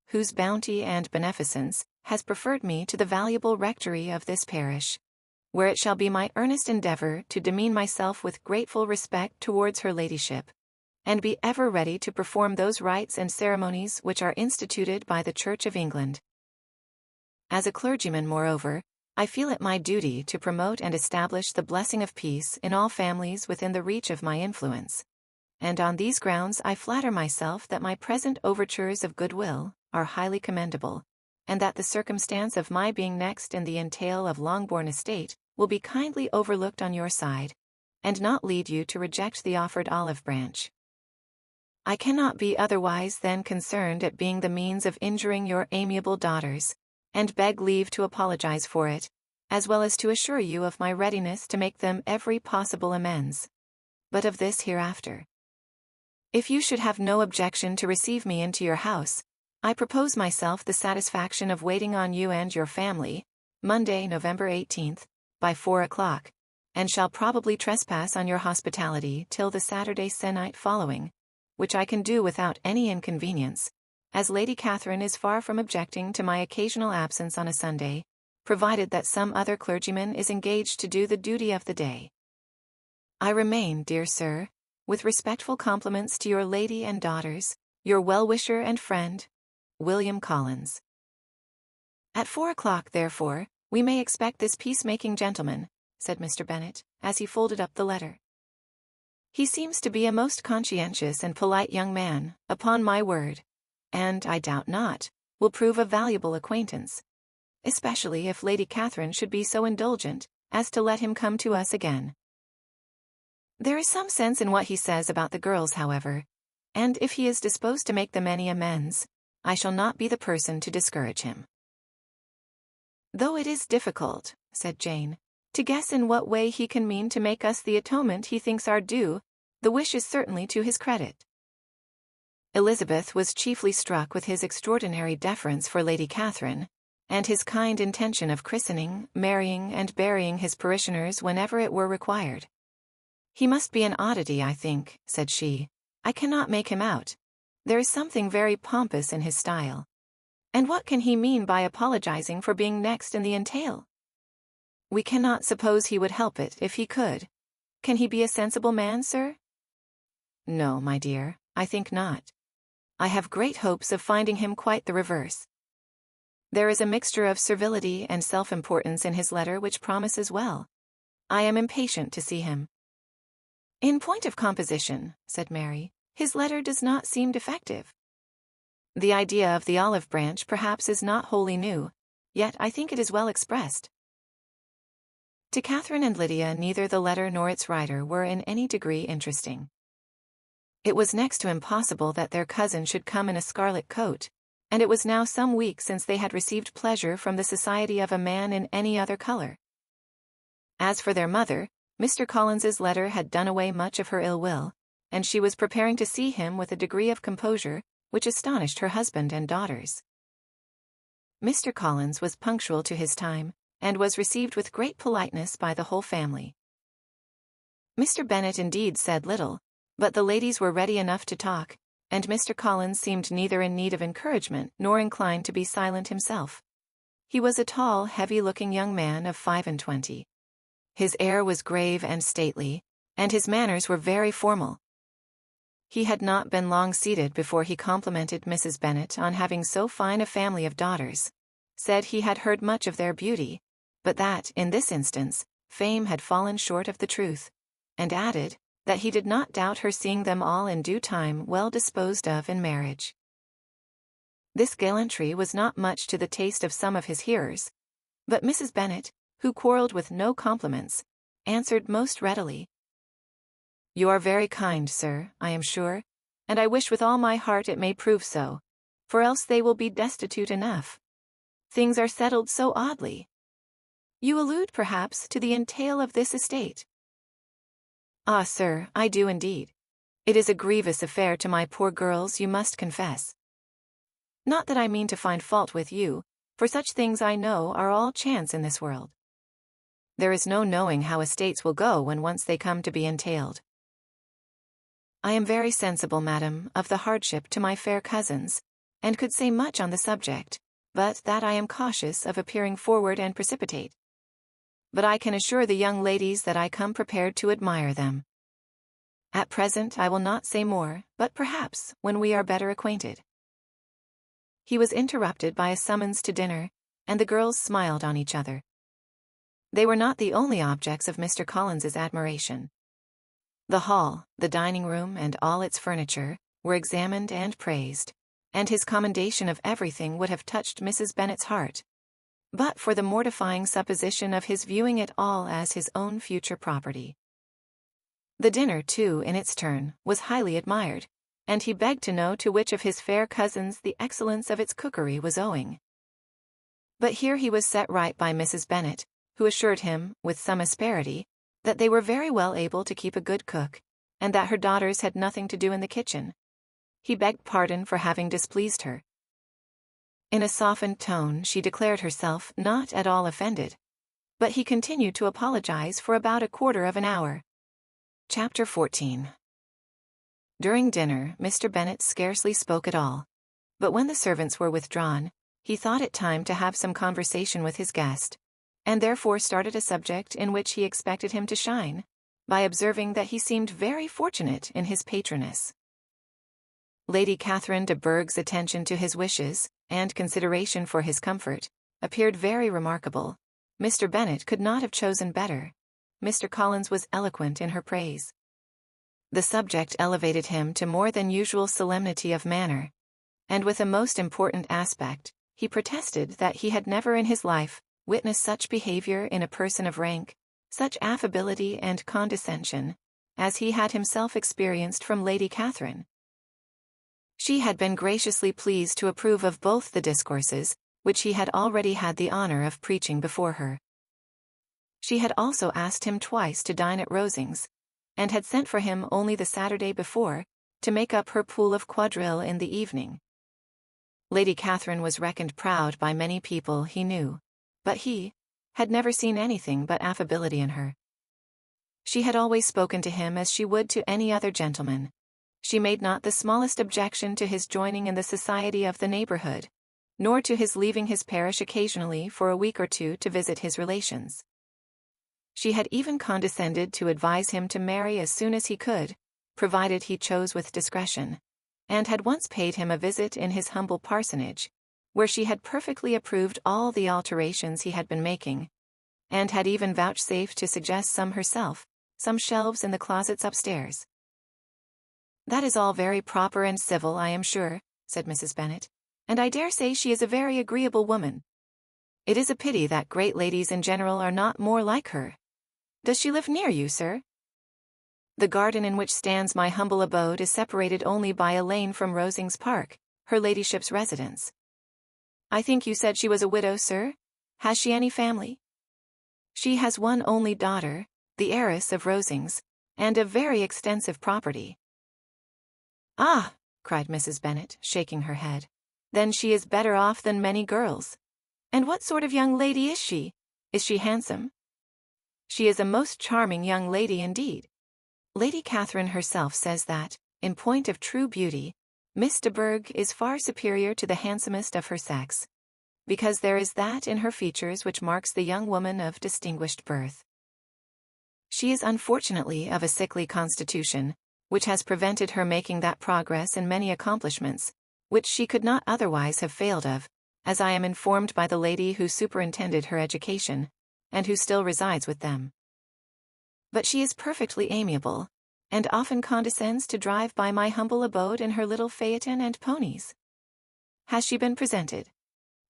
whose bounty and beneficence has preferred me to the valuable rectory of this parish, where it shall be my earnest endeavour to demean myself with grateful respect towards her ladyship, and be ever ready to perform those rites and ceremonies which are instituted by the Church of England. As a clergyman, moreover, I feel it my duty to promote and establish the blessing of peace in all families within the reach of my influence, and on these grounds I flatter myself that my present overtures of goodwill are highly commendable, and that the circumstance of my being next in the entail of Longbourn estate will be kindly overlooked on your side, and not lead you to reject the offered olive branch. I cannot be otherwise than concerned at being the means of injuring your amiable daughters, and beg leave to apologize for it, as well as to assure you of my readiness to make them every possible amends. But of this hereafter. If you should have no objection to receive me into your house, I propose myself the satisfaction of waiting on you and your family, Monday, November 18th, by 4 o'clock, and shall probably trespass on your hospitality till the Saturday se'nnight following, which I can do without any inconvenience, as Lady Catherine is far from objecting to my occasional absence on a Sunday, provided that some other clergyman is engaged to do the duty of the day. I remain, dear sir, with respectful compliments to your lady and daughters, your well-wisher and friend, William Collins. At 4 o'clock, therefore, we may expect this peacemaking gentleman, said Mr. Bennet, as he folded up the letter. He seems to be a most conscientious and polite young man, upon my word, and, I doubt not, will prove a valuable acquaintance, especially if Lady Catherine should be so indulgent as to let him come to us again. There is some sense in what he says about the girls, however, and if he is disposed to make them any amends, I shall not be the person to discourage him. Though it is difficult, said Jane, to guess in what way he can mean to make us the atonement he thinks our due, the wish is certainly to his credit. Elizabeth was chiefly struck with his extraordinary deference for Lady Catherine, and his kind intention of christening, marrying, and burying his parishioners whenever it were required. He must be an oddity, I think, said she. I cannot make him out. There is something very pompous in his style. And what can he mean by apologizing for being next in the entail? We cannot suppose he would help it if he could. Can he be a sensible man, sir? No, my dear, I think not. I have great hopes of finding him quite the reverse. There is a mixture of servility and self-importance in his letter which promises well. I am impatient to see him. In point of composition, said Mary, his letter does not seem defective. The idea of the olive branch perhaps is not wholly new, yet I think it is well expressed. To Catherine and Lydia neither the letter nor its writer were in any degree interesting. It was next to impossible that their cousin should come in a scarlet coat, and it was now some weeks since they had received pleasure from the society of a man in any other color. As for their mother, Mr. Collins's letter had done away much of her ill will, and she was preparing to see him with a degree of composure which astonished her husband and daughters. Mr. Collins was punctual to his time, and was received with great politeness by the whole family. Mr. Bennet indeed said little, but the ladies were ready enough to talk, and Mr. Collins seemed neither in need of encouragement nor inclined to be silent himself. He was a tall, heavy-looking young man of 25. His air was grave and stately, and his manners were very formal. He had not been long seated before he complimented Mrs. Bennet on having so fine a family of daughters, said he had heard much of their beauty, but that, in this instance, fame had fallen short of the truth, and added, that he did not doubt her seeing them all in due time well disposed of in marriage. This gallantry was not much to the taste of some of his hearers, but Mrs. Bennet, who quarrelled with no compliments, answered most readily, "You are very kind, sir, I am sure, and I wish with all my heart it may prove so, for else they will be destitute enough. Things are settled so oddly. You allude, perhaps, to the entail of this estate." "Ah, sir, I do indeed. It is a grievous affair to my poor girls, you must confess. Not that I mean to find fault with you, for such things I know are all chance in this world. There is no knowing how estates will go when once they come to be entailed. I am very sensible, madam, of the hardship to my fair cousins, and could say much on the subject, but that I am cautious of appearing forward and precipitate. But I can assure the young ladies that I come prepared to admire them. At present I will not say more, but perhaps when we are better acquainted." He was interrupted by a summons to dinner, and the girls smiled on each other. They were not the only objects of Mr. Collins's admiration. The hall, the dining room, and all its furniture, were examined and praised, and his commendation of everything would have touched Mrs. Bennet's heart, but for the mortifying supposition of his viewing it all as his own future property. The dinner, too, in its turn, was highly admired, and he begged to know to which of his fair cousins the excellence of its cookery was owing. But here he was set right by Mrs. Bennet, who assured him, with some asperity, that they were very well able to keep a good cook, and that her daughters had nothing to do in the kitchen. He begged pardon for having displeased her. In a softened tone she declared herself not at all offended, but he continued to apologize for about a quarter of an hour. Chapter 14. During dinner Mr. Bennet scarcely spoke at all, but when the servants were withdrawn, he thought it time to have some conversation with his guest, and therefore started a subject in which he expected him to shine, by observing that he seemed very fortunate in his patroness. Lady Catherine de Bourgh's attention to his wishes, and consideration for his comfort, appeared very remarkable. Mr. Bennet could not have chosen better. Mr. Collins was eloquent in her praise. The subject elevated him to more than usual solemnity of manner, and with a most important aspect, he protested that he had never in his life witnessed such behavior in a person of rank, such affability and condescension, as he had himself experienced from Lady Catherine. She had been graciously pleased to approve of both the discourses, which he had already had the honor of preaching before her. She had also asked him twice to dine at Rosings, and had sent for him only the Saturday before, to make up her pool of quadrille in the evening. Lady Catherine was reckoned proud by many people he knew, but he had never seen anything but affability in her. She had always spoken to him as she would to any other gentleman. She made not the smallest objection to his joining in the society of the neighborhood, nor to his leaving his parish occasionally for a week or two to visit his relations. She had even condescended to advise him to marry as soon as he could, provided he chose with discretion, and had once paid him a visit in his humble parsonage, where she had perfectly approved all the alterations he had been making, and had even vouchsafed to suggest some herself, some shelves in the closets upstairs. "That is all very proper and civil, I am sure," said Mrs. Bennet, "and I dare say she is a very agreeable woman. It is a pity that great ladies in general are not more like her. Does she live near you, sir?" "The garden in which stands my humble abode is separated only by a lane from Rosings Park, her ladyship's residence." "I think you said she was a widow, sir? Has she any family?" "She has one only daughter, the heiress of Rosings, and of very extensive property." "Ah!" cried Mrs. Bennet, shaking her head. "Then she is better off than many girls. And what sort of young lady is she? Is she handsome?" "She is a most charming young lady indeed. Lady Catherine herself says that, in point of true beauty, Miss de Bourgh is far superior to the handsomest of her sex, because there is that in her features which marks the young woman of distinguished birth. She is unfortunately of a sickly constitution, which has prevented her making that progress in many accomplishments, which she could not otherwise have failed of, as I am informed by the lady who superintended her education, and who still resides with them. But she is perfectly amiable, and often condescends to drive by my humble abode in her little phaeton and ponies. Has she been presented?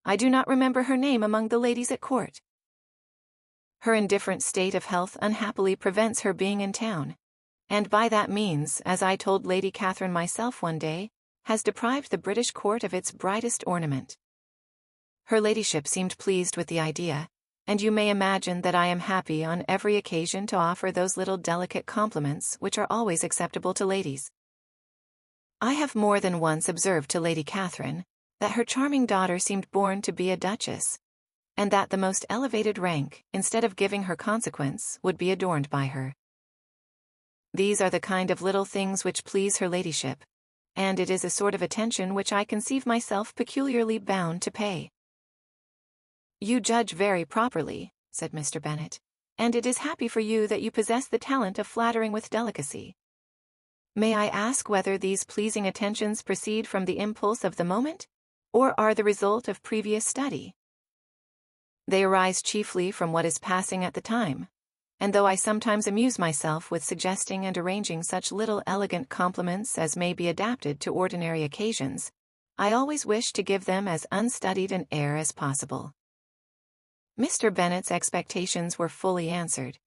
I do not remember her name among the ladies at court. Her indifferent state of health unhappily prevents her being in town, and by that means, as I told Lady Catherine myself one day, has deprived the British court of its brightest ornament. Her ladyship seemed pleased with the idea, and you may imagine that I am happy on every occasion to offer those little delicate compliments which are always acceptable to ladies. I have more than once observed to Lady Catherine that her charming daughter seemed born to be a duchess, and that the most elevated rank, instead of giving her consequence, would be adorned by her. These are the kind of little things which please her ladyship, and it is a sort of attention which I conceive myself peculiarly bound to pay. You judge very properly, said Mr. Bennet, and it is happy for you that you possess the talent of flattering with delicacy. May I ask whether these pleasing attentions proceed from the impulse of the moment, or are the result of previous study? They arise chiefly from what is passing at the time, and though I sometimes amuse myself with suggesting and arranging such little elegant compliments as may be adapted to ordinary occasions, I always wish to give them as unstudied an air as possible. Mr. Bennet's expectations were fully answered.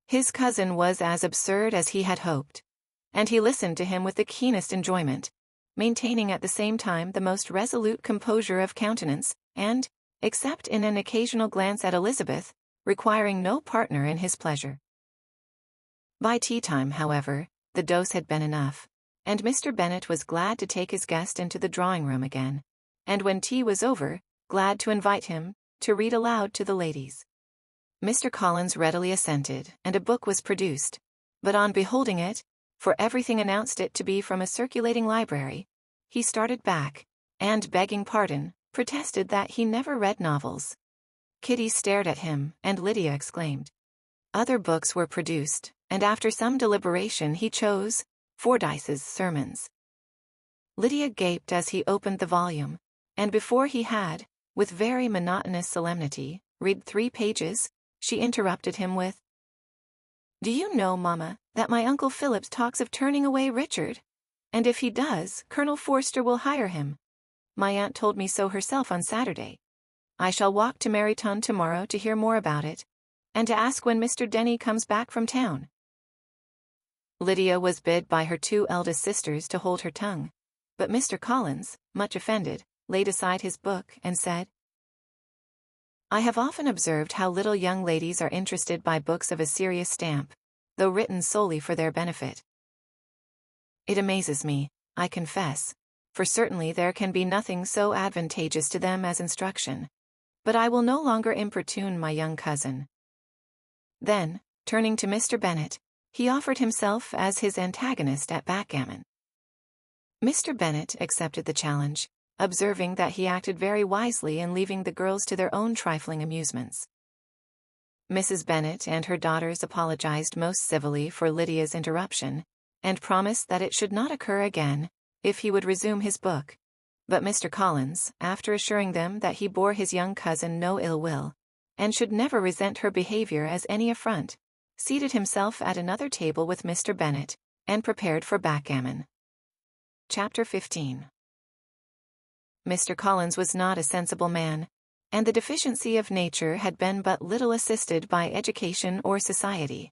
His cousin was as absurd as he had hoped, and he listened to him with the keenest enjoyment, maintaining at the same time the most resolute composure of countenance, and, except in an occasional glance at Elizabeth, requiring no partner in his pleasure. By tea-time, however, the dose had been enough, and Mr. Bennet was glad to take his guest into the drawing-room again, and when tea was over, glad to invite him to read aloud to the ladies. Mr. Collins readily assented, and a book was produced, but on beholding it, for everything announced it to be from a circulating library, he started back, and, begging pardon, protested that he never read novels. Kitty stared at him, and Lydia exclaimed. Other books were produced, and after some deliberation he chose Fordyce's Sermons. Lydia gaped as he opened the volume, and before he had, with very monotonous solemnity, read 3 pages, she interrupted him with, "Do you know, Mamma, that my Uncle Philip talks of turning away Richard? And if he does, Colonel Forster will hire him. My aunt told me so herself on Saturday. I shall walk to Meryton tomorrow to hear more about it, and to ask when Mr. Denny comes back from town." Lydia was bid by her 2 eldest sisters to hold her tongue, but Mr. Collins, much offended, laid aside his book and said, "I have often observed how little young ladies are interested by books of a serious stamp, though written solely for their benefit. It amazes me, I confess, for certainly there can be nothing so advantageous to them as instruction. But I will no longer importune my young cousin." Then, turning to Mr. Bennet, he offered himself as his antagonist at backgammon. Mr. Bennet accepted the challenge, observing that he acted very wisely in leaving the girls to their own trifling amusements. Mrs. Bennet and her daughters apologized most civilly for Lydia's interruption, and promised that it should not occur again, if he would resume his book. But Mr. Collins, after assuring them that he bore his young cousin no ill will, and should never resent her behavior as any affront, seated himself at another table with Mr. Bennet, and prepared for backgammon. Chapter 15. Mr. Collins was not a sensible man, and the deficiency of nature had been but little assisted by education or society,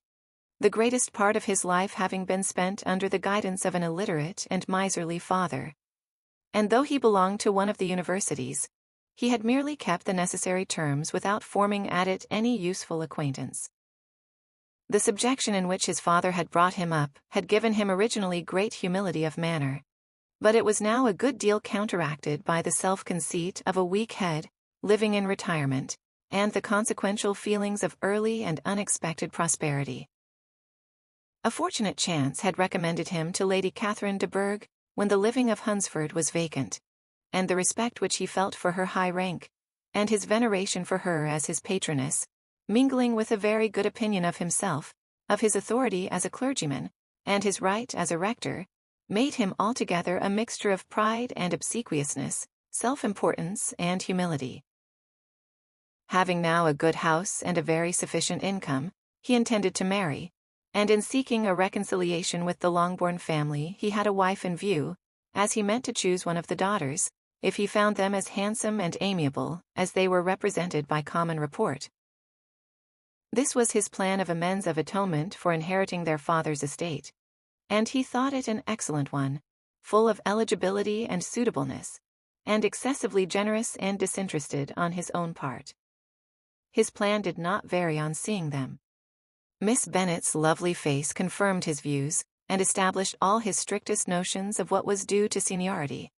the greatest part of his life having been spent under the guidance of an illiterate and miserly father. And though he belonged to one of the universities, he had merely kept the necessary terms without forming at it any useful acquaintance. The subjection in which his father had brought him up had given him originally great humility of manner, but it was now a good deal counteracted by the self-conceit of a weak head, living in retirement, and the consequential feelings of early and unexpected prosperity. A fortunate chance had recommended him to Lady Catherine de Bourgh when the living of Hunsford was vacant, and the respect which he felt for her high rank, and his veneration for her as his patroness, mingling with a very good opinion of himself, of his authority as a clergyman, and his right as a rector, made him altogether a mixture of pride and obsequiousness, self-importance and humility. Having now a good house and a very sufficient income, he intended to marry, and in seeking a reconciliation with the Longbourn family he had a wife in view, as he meant to choose one of the daughters, if he found them as handsome and amiable as they were represented by common report. This was his plan of amends of atonement for inheriting their father's estate, and he thought it an excellent one, full of eligibility and suitableness, and excessively generous and disinterested on his own part. His plan did not vary on seeing them. Miss Bennet's lovely face confirmed his views, and established all his strictest notions of what was due to seniority.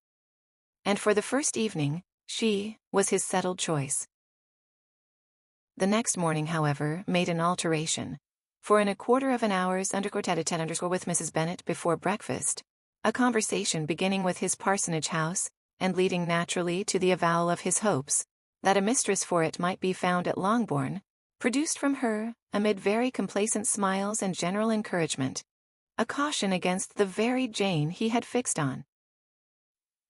And for the first evening, she was his settled choice. The next morning, however, made an alteration, for in a quarter of an hour's _tete-a-tete_ with Mrs. Bennet before breakfast, a conversation beginning with his parsonage house, and leading naturally to the avowal of his hopes, that a mistress for it might be found at Longbourn, produced from her, amid very complacent smiles and general encouragement, a caution against the very Jane he had fixed on.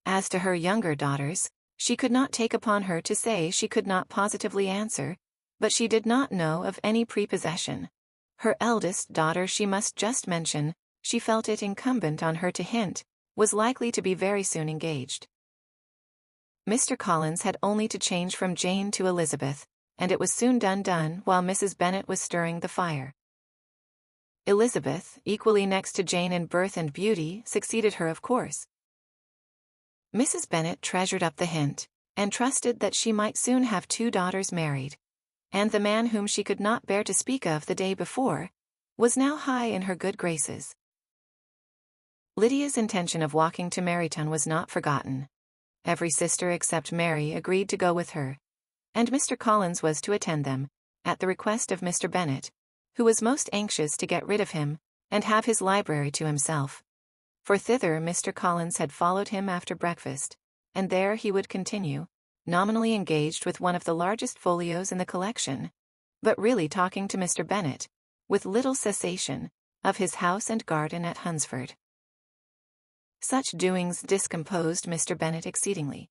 As to her younger daughters, she could not take upon her to say she could not positively answer, but she did not know of any prepossession. Her eldest daughter, she must just mention, she felt it incumbent on her to hint, was likely to be very soon engaged. Mr. Collins had only to change from Jane to Elizabeth, and it was soon done while Mrs. Bennet was stirring the fire. Elizabeth, equally next to Jane in birth and beauty, succeeded her of course. Mrs. Bennet treasured up the hint, and trusted that she might soon have 2 daughters married, and the man whom she could not bear to speak of the day before, was now high in her good graces. Lydia's intention of walking to Meryton was not forgotten. Every sister except Mary agreed to go with her, and Mr. Collins was to attend them, at the request of Mr. Bennet, who was most anxious to get rid of him, and have his library to himself. For thither Mr. Collins had followed him after breakfast, and there he would continue, nominally engaged with one of the largest folios in the collection, but really talking to Mr. Bennet, with little cessation, of his house and garden at Hunsford. Such doings discomposed Mr. Bennet exceedingly.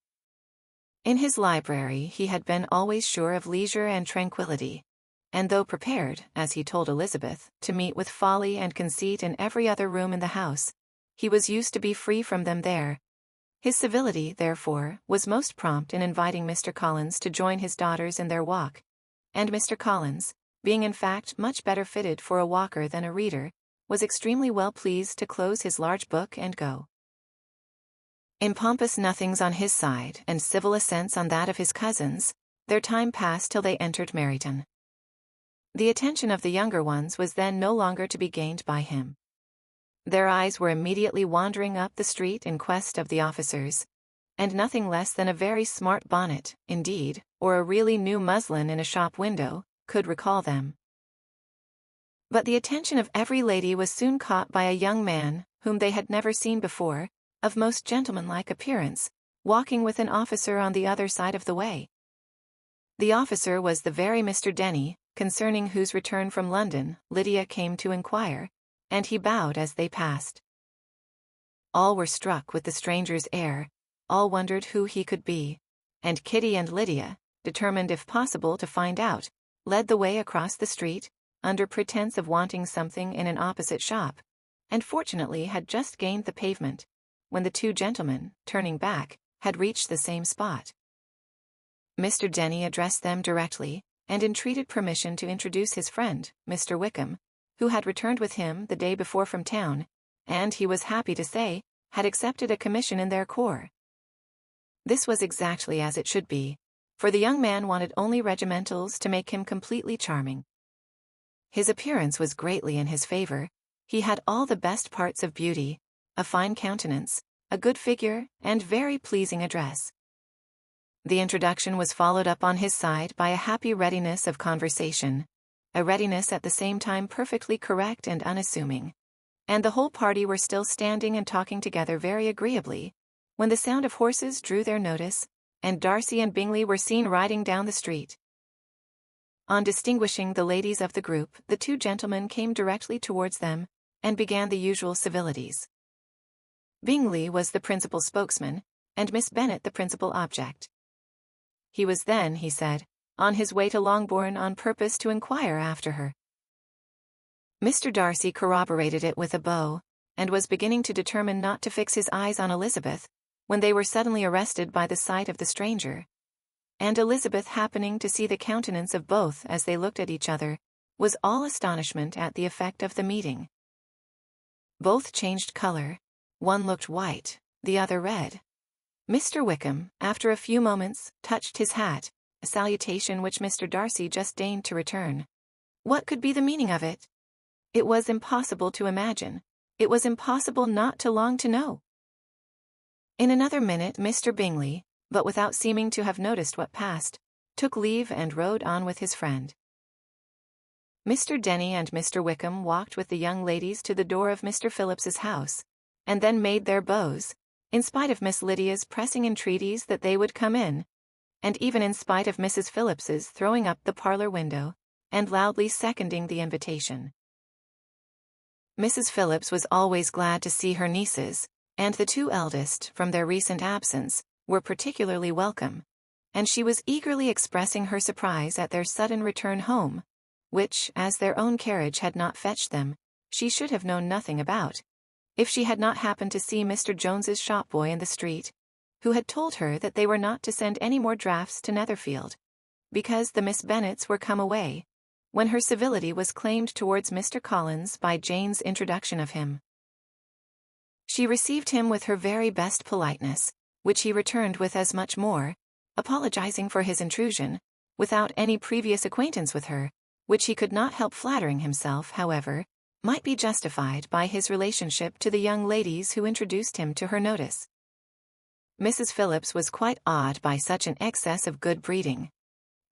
In his library he had been always sure of leisure and tranquillity, and though prepared, as he told Elizabeth, to meet with folly and conceit in every other room in the house, he was used to be free from them there. His civility, therefore, was most prompt in inviting Mr. Collins to join his daughters in their walk, and Mr. Collins, being in fact much better fitted for a walker than a reader, was extremely well pleased to close his large book and go. In pompous nothings on his side and civil assents on that of his cousins, their time passed till they entered Meryton. The attention of the younger ones was then no longer to be gained by him. Their eyes were immediately wandering up the street in quest of the officers, and nothing less than a very smart bonnet, indeed, or a really new muslin in a shop window, could recall them. But the attention of every lady was soon caught by a young man, whom they had never seen before, of most gentlemanlike appearance, walking with an officer on the other side of the way. The officer was the very Mr. Denny, concerning whose return from London Lydia came to inquire, and he bowed as they passed. All were struck with the stranger's air, all wondered who he could be, and Kitty and Lydia, determined if possible to find out, led the way across the street, under pretence of wanting something in an opposite shop, and fortunately had just gained the pavement, when the 2 gentlemen, turning back, had reached the same spot. Mr. Denny addressed them directly, and entreated permission to introduce his friend, Mr. Wickham, who had returned with him the day before from town, and, he was happy to say, had accepted a commission in their corps. This was exactly as it should be, for the young man wanted only regimentals to make him completely charming. His appearance was greatly in his favor. He had all the best parts of beauty, a fine countenance, a good figure, and very pleasing address. The introduction was followed up on his side by a happy readiness of conversation, a readiness at the same time perfectly correct and unassuming, and the whole party were still standing and talking together very agreeably, when the sound of horses drew their notice, and Darcy and Bingley were seen riding down the street. On distinguishing the ladies of the group, the 2 gentlemen came directly towards them, and began the usual civilities. Bingley was the principal spokesman, and Miss Bennet the principal object. He was then, he said, on his way to Longbourn on purpose to inquire after her. Mr. Darcy corroborated it with a bow, and was beginning to determine not to fix his eyes on Elizabeth, when they were suddenly arrested by the sight of the stranger. And Elizabeth, happening to see the countenance of both as they looked at each other, was all astonishment at the effect of the meeting. Both changed color. One looked white, the other red. Mr. Wickham, after a few moments, touched his hat, a salutation which Mr. Darcy just deigned to return. What could be the meaning of it? It was impossible to imagine. It was impossible not to long to know. In another minute Mr. Bingley, but without seeming to have noticed what passed, took leave and rode on with his friend. Mr. Denny and Mr. Wickham walked with the young ladies to the door of Mr. Phillips's house, and then made their bows, in spite of Miss Lydia's pressing entreaties that they would come in, and even in spite of Mrs. Phillips's throwing up the parlor window, and loudly seconding the invitation. Mrs. Phillips was always glad to see her nieces, and the two eldest, from their recent absence, were particularly welcome, and she was eagerly expressing her surprise at their sudden return home, which, as their own carriage had not fetched them, she should have known nothing about, if she had not happened to see Mr. Jones's shop-boy in the street, who had told her that they were not to send any more drafts to Netherfield, because the Miss Bennets were come away, when her civility was claimed towards Mr. Collins by Jane's introduction of him. She received him with her very best politeness, which he returned with as much more, apologizing for his intrusion, without any previous acquaintance with her, which he could not help flattering himself, however, might be justified by his relationship to the young ladies who introduced him to her notice. Mrs. Phillips was quite awed by such an excess of good breeding,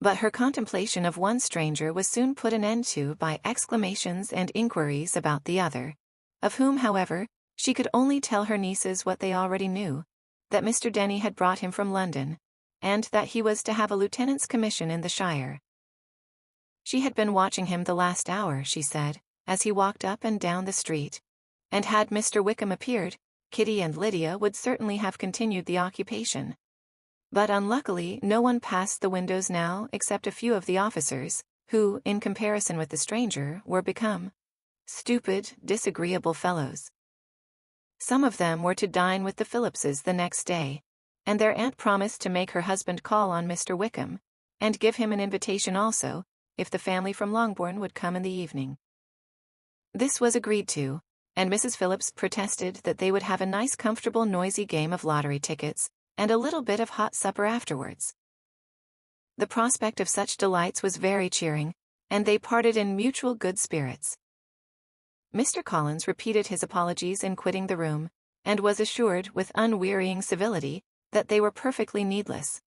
but her contemplation of one stranger was soon put an end to by exclamations and inquiries about the other, of whom, however, she could only tell her nieces what they already knew, that Mr. Denny had brought him from London, and that he was to have a lieutenant's commission in the shire. She had been watching him the last hour, she said, as he walked up and down the street, and had Mr. Wickham appeared, Kitty and Lydia would certainly have continued the occupation. But unluckily no one passed the windows now except a few of the officers, who, in comparison with the stranger, were become stupid, disagreeable fellows. Some of them were to dine with the Phillipses the next day, and their aunt promised to make her husband call on Mr. Wickham, and give him an invitation also, if the family from Longbourn would come in the evening. This was agreed to, and Mrs. Phillips protested that they would have a nice comfortable noisy game of lottery tickets, and a little bit of hot supper afterwards. The prospect of such delights was very cheering, and they parted in mutual good spirits. Mr. Collins repeated his apologies in quitting the room, and was assured with unwearying civility that they were perfectly needless.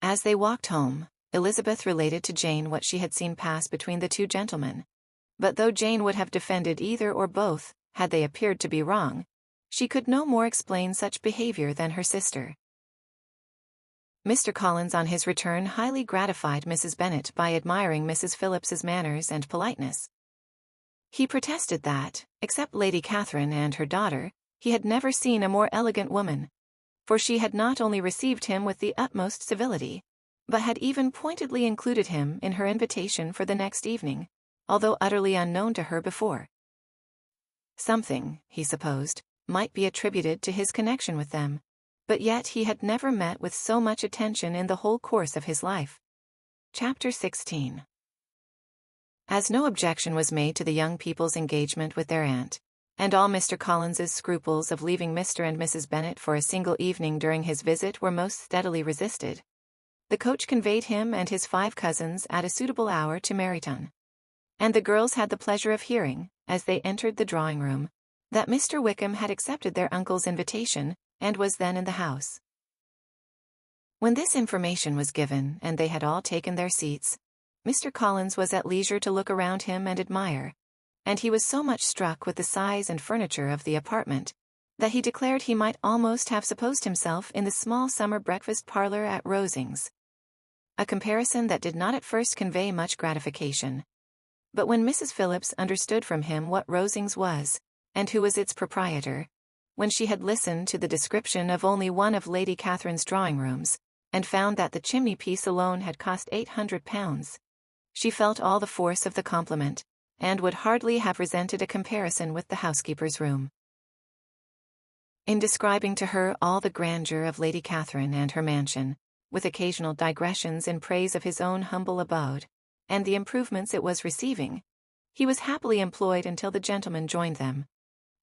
As they walked home, Elizabeth related to Jane what she had seen pass between the two gentlemen, but though Jane would have defended either or both, had they appeared to be wrong, she could no more explain such behavior than her sister. Mr. Collins on his return highly gratified Mrs. Bennet by admiring Mrs. Phillips's manners and politeness. He protested that, except Lady Catherine and her daughter, he had never seen a more elegant woman, for she had not only received him with the utmost civility, but had even pointedly included him in her invitation for the next evening, although utterly unknown to her before. Something, he supposed, might be attributed to his connection with them, but yet he had never met with so much attention in the whole course of his life. Chapter 16. As no objection was made to the young people's engagement with their aunt, and all Mr. Collins's scruples of leaving Mr. and Mrs. Bennet for a single evening during his visit were most steadily resisted, the coach conveyed him and his 5 cousins at a suitable hour to Meryton, and the girls had the pleasure of hearing, as they entered the drawing-room, that Mr. Wickham had accepted their uncle's invitation, and was then in the house. When this information was given and they had all taken their seats, Mr. Collins was at leisure to look around him and admire, and he was so much struck with the size and furniture of the apartment, that he declared he might almost have supposed himself in the small summer breakfast parlour at Rosings. A comparison that did not at first convey much gratification, But when Mrs. Phillips understood from him what Rosings was, and who was its proprietor, when she had listened to the description of only one of Lady Catherine's drawing-rooms, and found that the chimney-piece alone had cost £800, she felt all the force of the compliment, and would hardly have resented a comparison with the housekeeper's room. In describing to her all the grandeur of Lady Catherine and her mansion, with occasional digressions in praise of his own humble abode, and the improvements it was receiving, he was happily employed until the gentlemen joined them,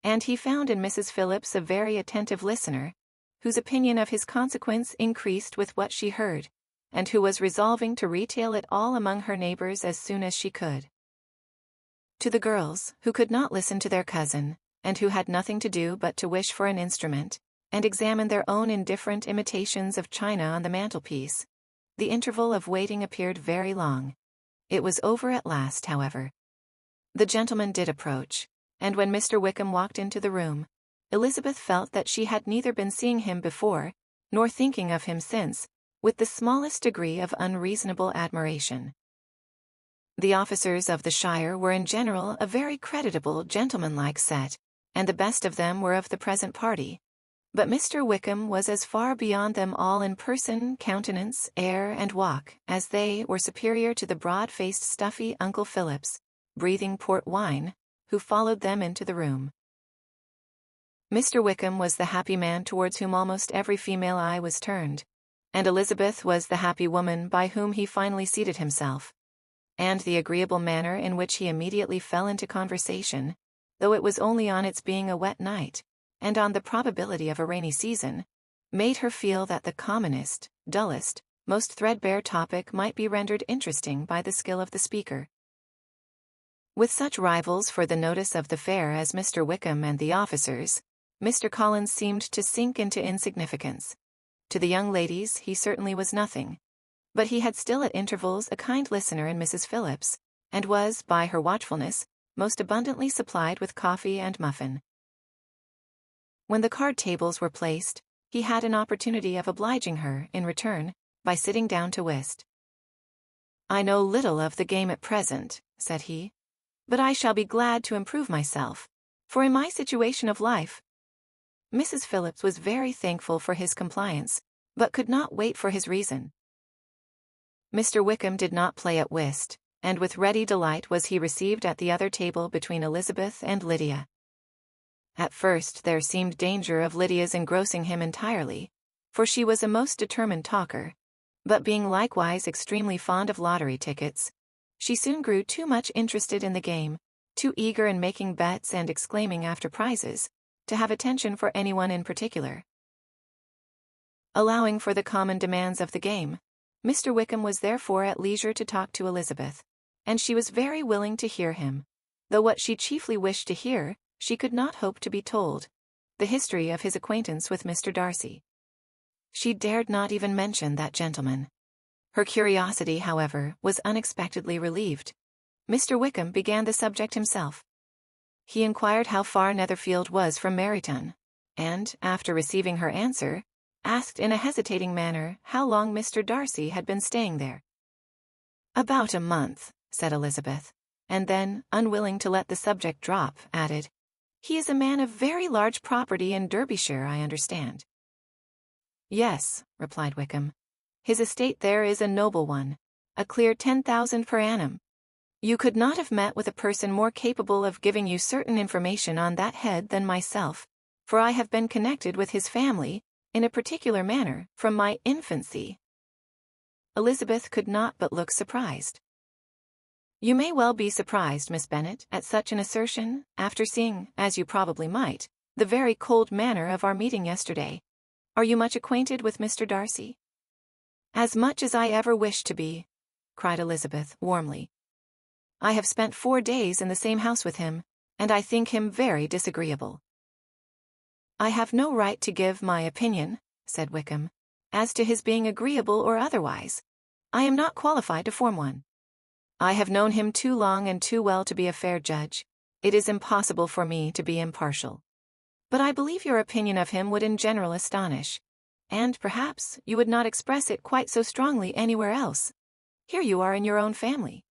and he found in Mrs. Phillips a very attentive listener, whose opinion of his consequence increased with what she heard, and who was resolving to retail it all among her neighbors as soon as she could. To the girls, who could not listen to their cousin, and who had nothing to do but to wish for an instrument, and examine their own indifferent imitations of china on the mantelpiece, the interval of waiting appeared very long. It was over at last, however. The gentleman did approach, and when Mr. Wickham walked into the room, Elizabeth felt that she had neither been seeing him before, nor thinking of him since, with the smallest degree of unreasonable admiration. The officers of the shire were in general a very creditable gentlemanlike set, and the best of them were of the present party. But Mr. Wickham was as far beyond them all in person, countenance, air, and walk, as they were superior to the broad-faced stuffy Uncle Phillips, breathing port wine, who followed them into the room. Mr. Wickham was the happy man towards whom almost every female eye was turned, and Elizabeth was the happy woman by whom he finally seated himself, and the agreeable manner in which he immediately fell into conversation, though it was only on its being a wet night, and on the probability of a rainy season, made her feel that the commonest, dullest, most threadbare topic might be rendered interesting by the skill of the speaker. With such rivals for the notice of the fair as Mr. Wickham and the officers, Mr. Collins seemed to sink into insignificance. To the young ladies he certainly was nothing, but he had still at intervals a kind listener in Mrs. Phillips, and was, by her watchfulness, most abundantly supplied with coffee and muffin. When the card tables were placed, he had an opportunity of obliging her, in return, by sitting down to whist. "I know little of the game at present," said he, "but I shall be glad to improve myself, for in my situation of life—" Mrs. Phillips was very thankful for his compliance, but could not wait for his reason. Mr. Wickham did not play at whist, and with ready delight was he received at the other table between Elizabeth and Lydia. At first there seemed danger of Lydia's engrossing him entirely, for she was a most determined talker, but being likewise extremely fond of lottery tickets, she soon grew too much interested in the game, too eager in making bets and exclaiming after prizes, to have attention for anyone in particular. Allowing for the common demands of the game, Mr. Wickham was therefore at leisure to talk to Elizabeth, and she was very willing to hear him, though what she chiefly wished to hear, she could not hope to be told, the history of his acquaintance with Mr. Darcy. She dared not even mention that gentleman. Her curiosity, however, was unexpectedly relieved. Mr. Wickham began the subject himself. He inquired how far Netherfield was from Meryton, and, after receiving her answer, asked in a hesitating manner how long Mr. Darcy had been staying there. "About a month," said Elizabeth, and then, unwilling to let the subject drop, added, "He is a man of very large property in Derbyshire, I understand." "Yes," replied Wickham. "His estate there is a noble one, a clear 10,000 per annum. You could not have met with a person more capable of giving you certain information on that head than myself, for I have been connected with his family, in a particular manner, from my infancy." Elizabeth could not but look surprised. "You may well be surprised, Miss Bennet, at such an assertion, after seeing, as you probably might, the very cold manner of our meeting yesterday. Are you much acquainted with Mr. Darcy?" "As much as I ever wished to be," cried Elizabeth, warmly. "I have spent 4 days in the same house with him, and I think him very disagreeable." "I have no right to give my opinion," said Wickham, "as to his being agreeable or otherwise. I am not qualified to form one. I have known him too long and too well to be a fair judge. It is impossible for me to be impartial. But I believe your opinion of him would in general astonish, and perhaps you would not express it quite so strongly anywhere else. Here you are in your own family."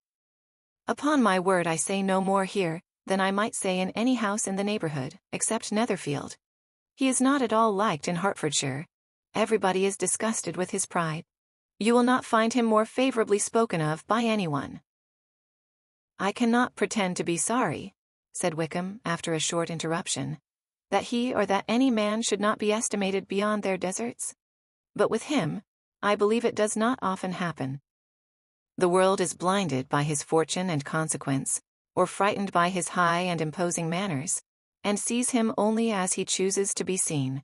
Upon my word, I say no more here than I might say in any house in the neighborhood, except Netherfield. He is not at all liked in Hertfordshire. Everybody is disgusted with his pride. You will not find him more favorably spoken of by anyone. I cannot pretend to be sorry, said Wickham, after a short interruption, that he or that any man should not be estimated beyond their deserts. But with him, I believe it does not often happen. The world is blinded by his fortune and consequence, or frightened by his high and imposing manners, and sees him only as he chooses to be seen.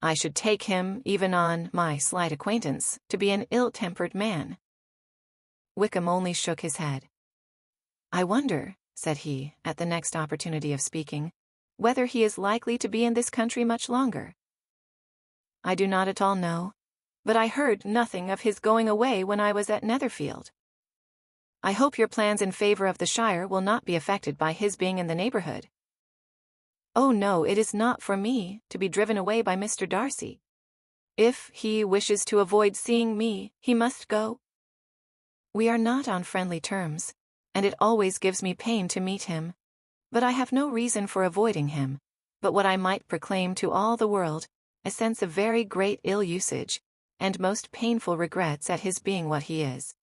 I should take him, even on my slight acquaintance, to be an ill-tempered man. Wickham only shook his head. I wonder, said he, at the next opportunity of speaking, whether he is likely to be in this country much longer. I do not at all know, but I heard nothing of his going away when I was at Netherfield. I hope your plans in favor of the Shire will not be affected by his being in the neighborhood. Oh no, it is not for me to be driven away by Mr. Darcy. If he wishes to avoid seeing me, he must go. We are not on friendly terms, and it always gives me pain to meet him. But I have no reason for avoiding him, but what I might proclaim to all the world, a sense of very great ill-usage, and most painful regrets at his being what he is.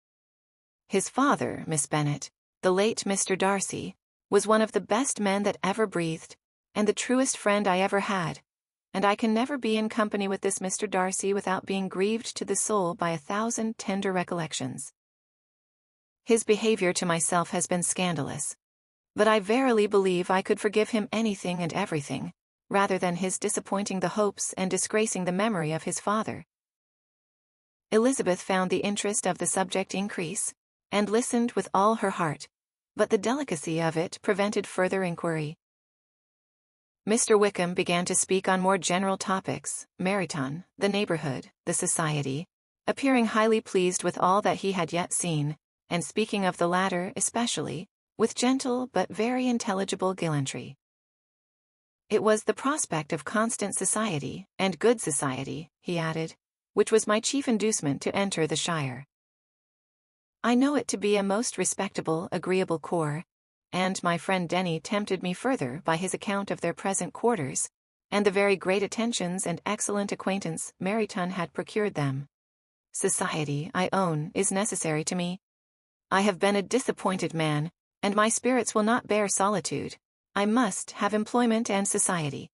His father, Miss Bennet, the late Mr. Darcy, was one of the best men that ever breathed, and the truest friend I ever had, and I can never be in company with this Mr. Darcy without being grieved to the soul by 1,000 tender recollections. His behavior to myself has been scandalous, but I verily believe I could forgive him anything and everything, rather than his disappointing the hopes and disgracing the memory of his father. Elizabeth found the interest of the subject increase, and listened with all her heart, but the delicacy of it prevented further inquiry. Mr. Wickham began to speak on more general topics, Meryton, the neighborhood, the society, appearing highly pleased with all that he had yet seen, and speaking of the latter especially, with gentle but very intelligible gallantry. It was the prospect of constant society, and good society, he added, which was my chief inducement to enter the Shire. I know it to be a most respectable, agreeable corps, and my friend Denny tempted me further by his account of their present quarters, and the very great attentions and excellent acquaintance Meryton had procured them. Society, I own, is necessary to me. I have been a disappointed man, and my spirits will not bear solitude. I must have employment and society.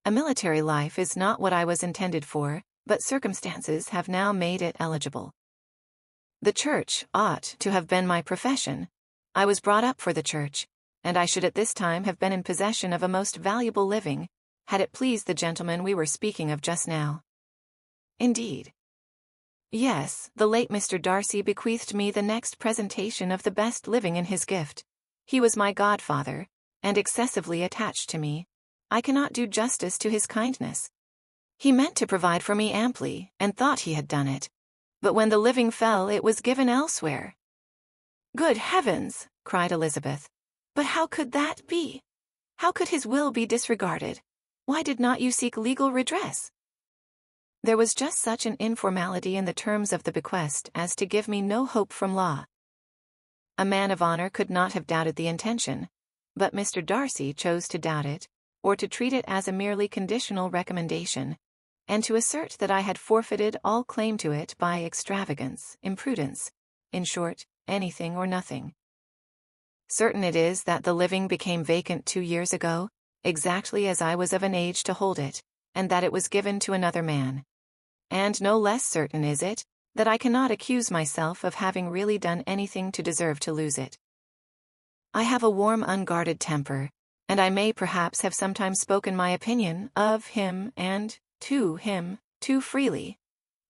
A military life is not what I was intended for, but circumstances have now made it eligible. The church ought to have been my profession. I was brought up for the church, and I should at this time have been in possession of a most valuable living, had it pleased the gentleman we were speaking of just now. Indeed. Yes, the late Mr. Darcy bequeathed me the next presentation of the best living in his gift. He was my godfather, and excessively attached to me. I cannot do justice to his kindness. He meant to provide for me amply, and thought he had done it. But when the living fell, it was given elsewhere. Good heavens, cried Elizabeth. But how could that be? How could his will be disregarded? Why did not you seek legal redress? There was just such an informality in the terms of the bequest as to give me no hope from law. A man of honor could not have doubted the intention, but Mr. Darcy chose to doubt it, or to treat it as a merely conditional recommendation, and to assert that I had forfeited all claim to it by extravagance, imprudence, in short, anything or nothing. Certain it is that the living became vacant 2 years ago, exactly as I was of an age to hold it, and that it was given to another man. And no less certain is it that I cannot accuse myself of having really done anything to deserve to lose it. I have a warm, unguarded temper, and I may perhaps have sometimes spoken my opinion of him and to him too freely.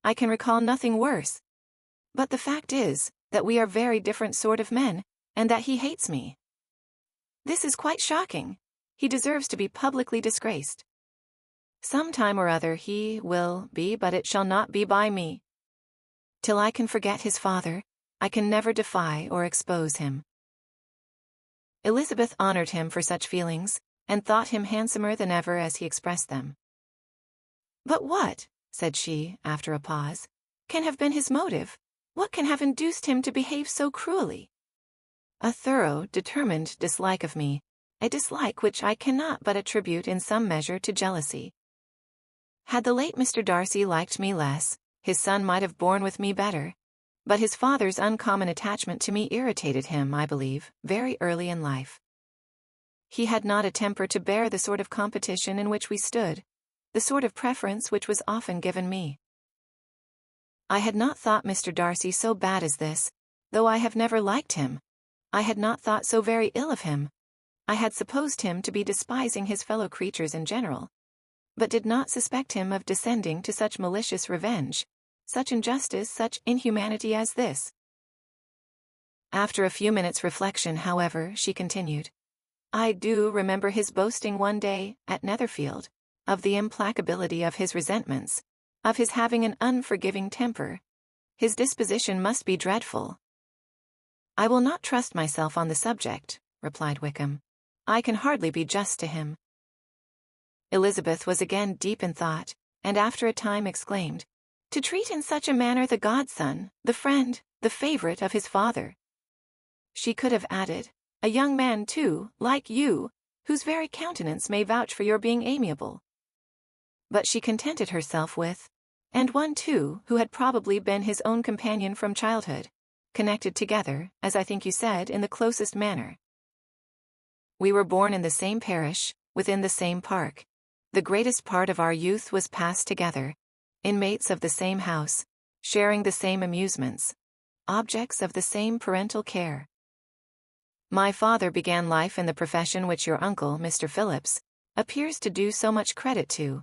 I can recall nothing worse. But the fact is that we are very different sort of men, and that he hates me. This is quite shocking. He deserves to be publicly disgraced. Some time or other he will be, but it shall not be by me. Till I can forget his father, I can never defy or expose him. Elizabeth honored him for such feelings, and thought him handsomer than ever as he expressed them. But what, said she, after a pause, can have been his motive? What can have induced him to behave so cruelly? A thorough, determined dislike of me, a dislike which I cannot but attribute in some measure to jealousy. Had the late Mr. Darcy liked me less, his son might have borne with me better, but his father's uncommon attachment to me irritated him, I believe, very early in life. He had not a temper to bear the sort of competition in which we stood, the sort of preference which was often given me. I had not thought Mr. Darcy so bad as this, though I have never liked him. I had not thought so very ill of him. I had supposed him to be despising his fellow creatures in general, but did not suspect him of descending to such malicious revenge, such injustice, such inhumanity as this. After a few minutes' reflection, however, she continued, I do remember his boasting one day, at Netherfield, of the implacability of his resentments, of his having an unforgiving temper. His disposition must be dreadful. I will not trust myself on the subject, replied Wickham. I can hardly be just to him. Elizabeth was again deep in thought, and after a time exclaimed, To treat in such a manner the godson, the friend, the favourite of his father. She could have added, a young man too, like you, whose very countenance may vouch for your being amiable. But she contented herself with, and one too, who had probably been his own companion from childhood, connected together, as I think you said, in the closest manner. We were born in the same parish, within the same park. The greatest part of our youth was passed together, inmates of the same house, sharing the same amusements, objects of the same parental care. My father began life in the profession which your uncle, Mr. Phillips, appears to do so much credit to,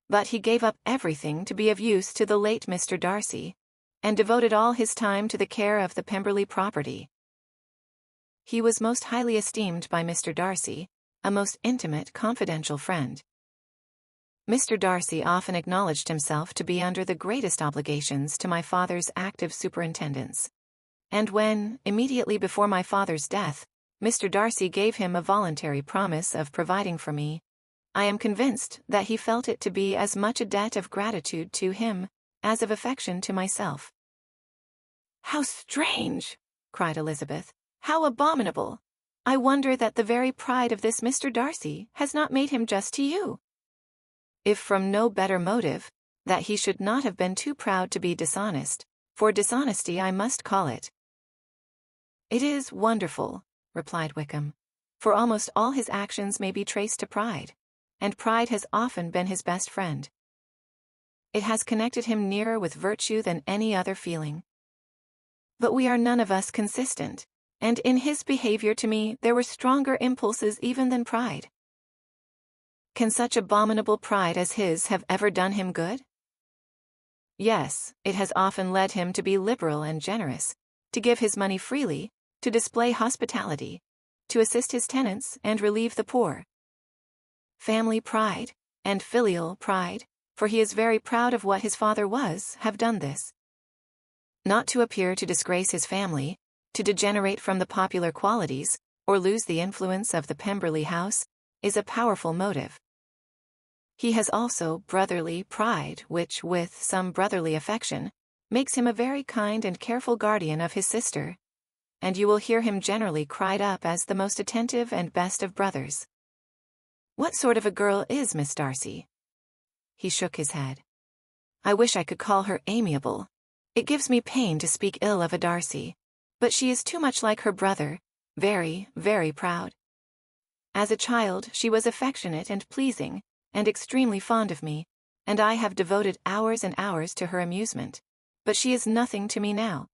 but he gave up everything to be of use to the late Mr. Darcy, and devoted all his time to the care of the Pemberley property. He was most highly esteemed by Mr. Darcy, a most intimate, confidential friend. Mr. Darcy often acknowledged himself to be under the greatest obligations to my father's active superintendence, and when, immediately before my father's death, Mr. Darcy gave him a voluntary promise of providing for me, I am convinced that he felt it to be as much a debt of gratitude to him as of affection to myself. How strange! Cried Elizabeth. How abominable! I wonder that the very pride of this Mr. Darcy has not made him just to you. If from no better motive, that he should not have been too proud to be dishonest, for dishonesty I must call it. It is wonderful, replied Wickham, for almost all his actions may be traced to pride, and pride has often been his best friend. It has connected him nearer with virtue than any other feeling. But we are none of us consistent, and in his behavior to me there were stronger impulses even than pride. Can such abominable pride as his have ever done him good? Yes, it has often led him to be liberal and generous, to give his money freely, to display hospitality, to assist his tenants and relieve the poor. Family pride, and filial pride, for he is very proud of what his father was, have done this. Not to appear to disgrace his family, to degenerate from the popular qualities, or lose the influence of the Pemberley house, is a powerful motive. He has also brotherly pride, which, with some brotherly affection, makes him a very kind and careful guardian of his sister, and you will hear him generally cried up as the most attentive and best of brothers. What sort of a girl is Miss Darcy? He shook his head. I wish I could call her amiable. It gives me pain to speak ill of a Darcy, but she is too much like her brother, very, very proud. As a child she was affectionate and pleasing, and extremely fond of me, and I have devoted hours and hours to her amusement, but she is nothing to me now.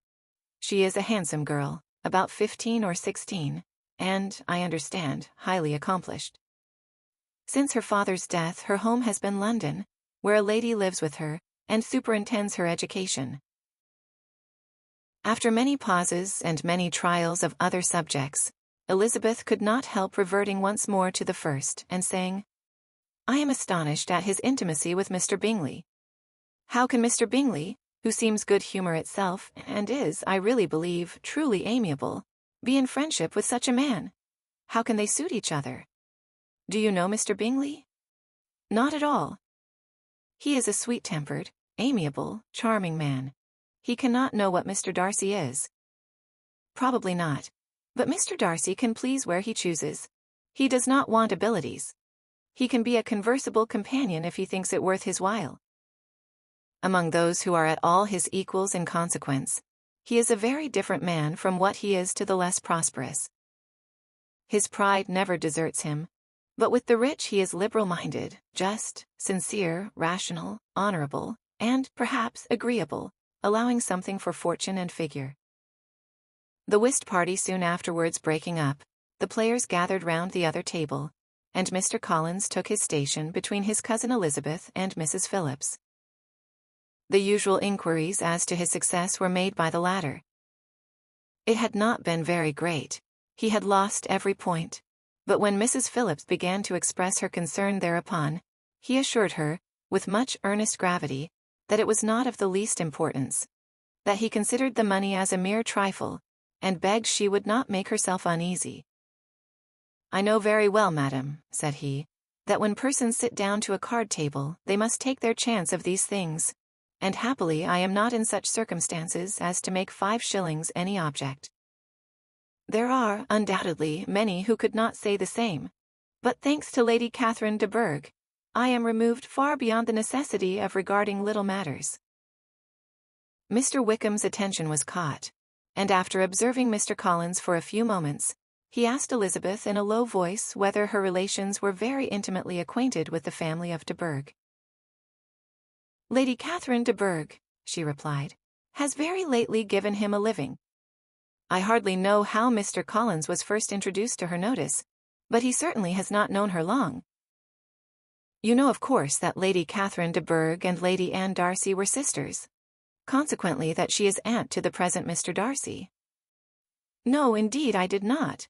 She is a handsome girl, about 15 or 16, and, I understand, highly accomplished. Since her father's death her home has been London, where a lady lives with her, and superintends her education. After many pauses and many trials of other subjects, Elizabeth could not help reverting once more to the first, and saying, I am astonished at his intimacy with Mr. Bingley. How can Mr. Bingley, who seems good humour itself, and is, I really believe, truly amiable, be in friendship with such a man? How can they suit each other? Do you know Mr. Bingley? Not at all. He is a sweet-tempered, amiable, charming man. He cannot know what Mr. Darcy is. Probably not. But Mr. Darcy can please where he chooses. He does not want abilities. He can be a conversable companion if he thinks it worth his while. Among those who are at all his equals in consequence, he is a very different man from what he is to the less prosperous. His pride never deserts him, but with the rich he is liberal-minded, just, sincere, rational, honorable, and, perhaps, agreeable, allowing something for fortune and figure. The whist party soon afterwards breaking up, the players gathered round the other table, and Mr. Collins took his station between his cousin Elizabeth and Mrs. Phillips. The usual inquiries as to his success were made by the latter. It had not been very great. He had lost every point. But when Mrs. Phillips began to express her concern thereupon, he assured her, with much earnest gravity, that it was not of the least importance, that he considered the money as a mere trifle, and begged she would not make herself uneasy. "I know very well, madam," said he, "that when persons sit down to a card table they must take their chance of these things, and happily I am not in such circumstances as to make 5 shillings any object. There are, undoubtedly, many who could not say the same, but thanks to Lady Catherine de Bourgh, I am removed far beyond the necessity of regarding little matters." Mr. Wickham's attention was caught, and after observing Mr. Collins for a few moments, he asked Elizabeth in a low voice whether her relations were very intimately acquainted with the family of de Bourgh. "Lady Catherine de Bourgh," she replied, "has very lately given him a living. I hardly know how Mr. Collins was first introduced to her notice, but he certainly has not known her long. You know of course that Lady Catherine de Bourgh and Lady Anne Darcy were sisters, consequently that she is aunt to the present Mr. Darcy." "No, indeed I did not.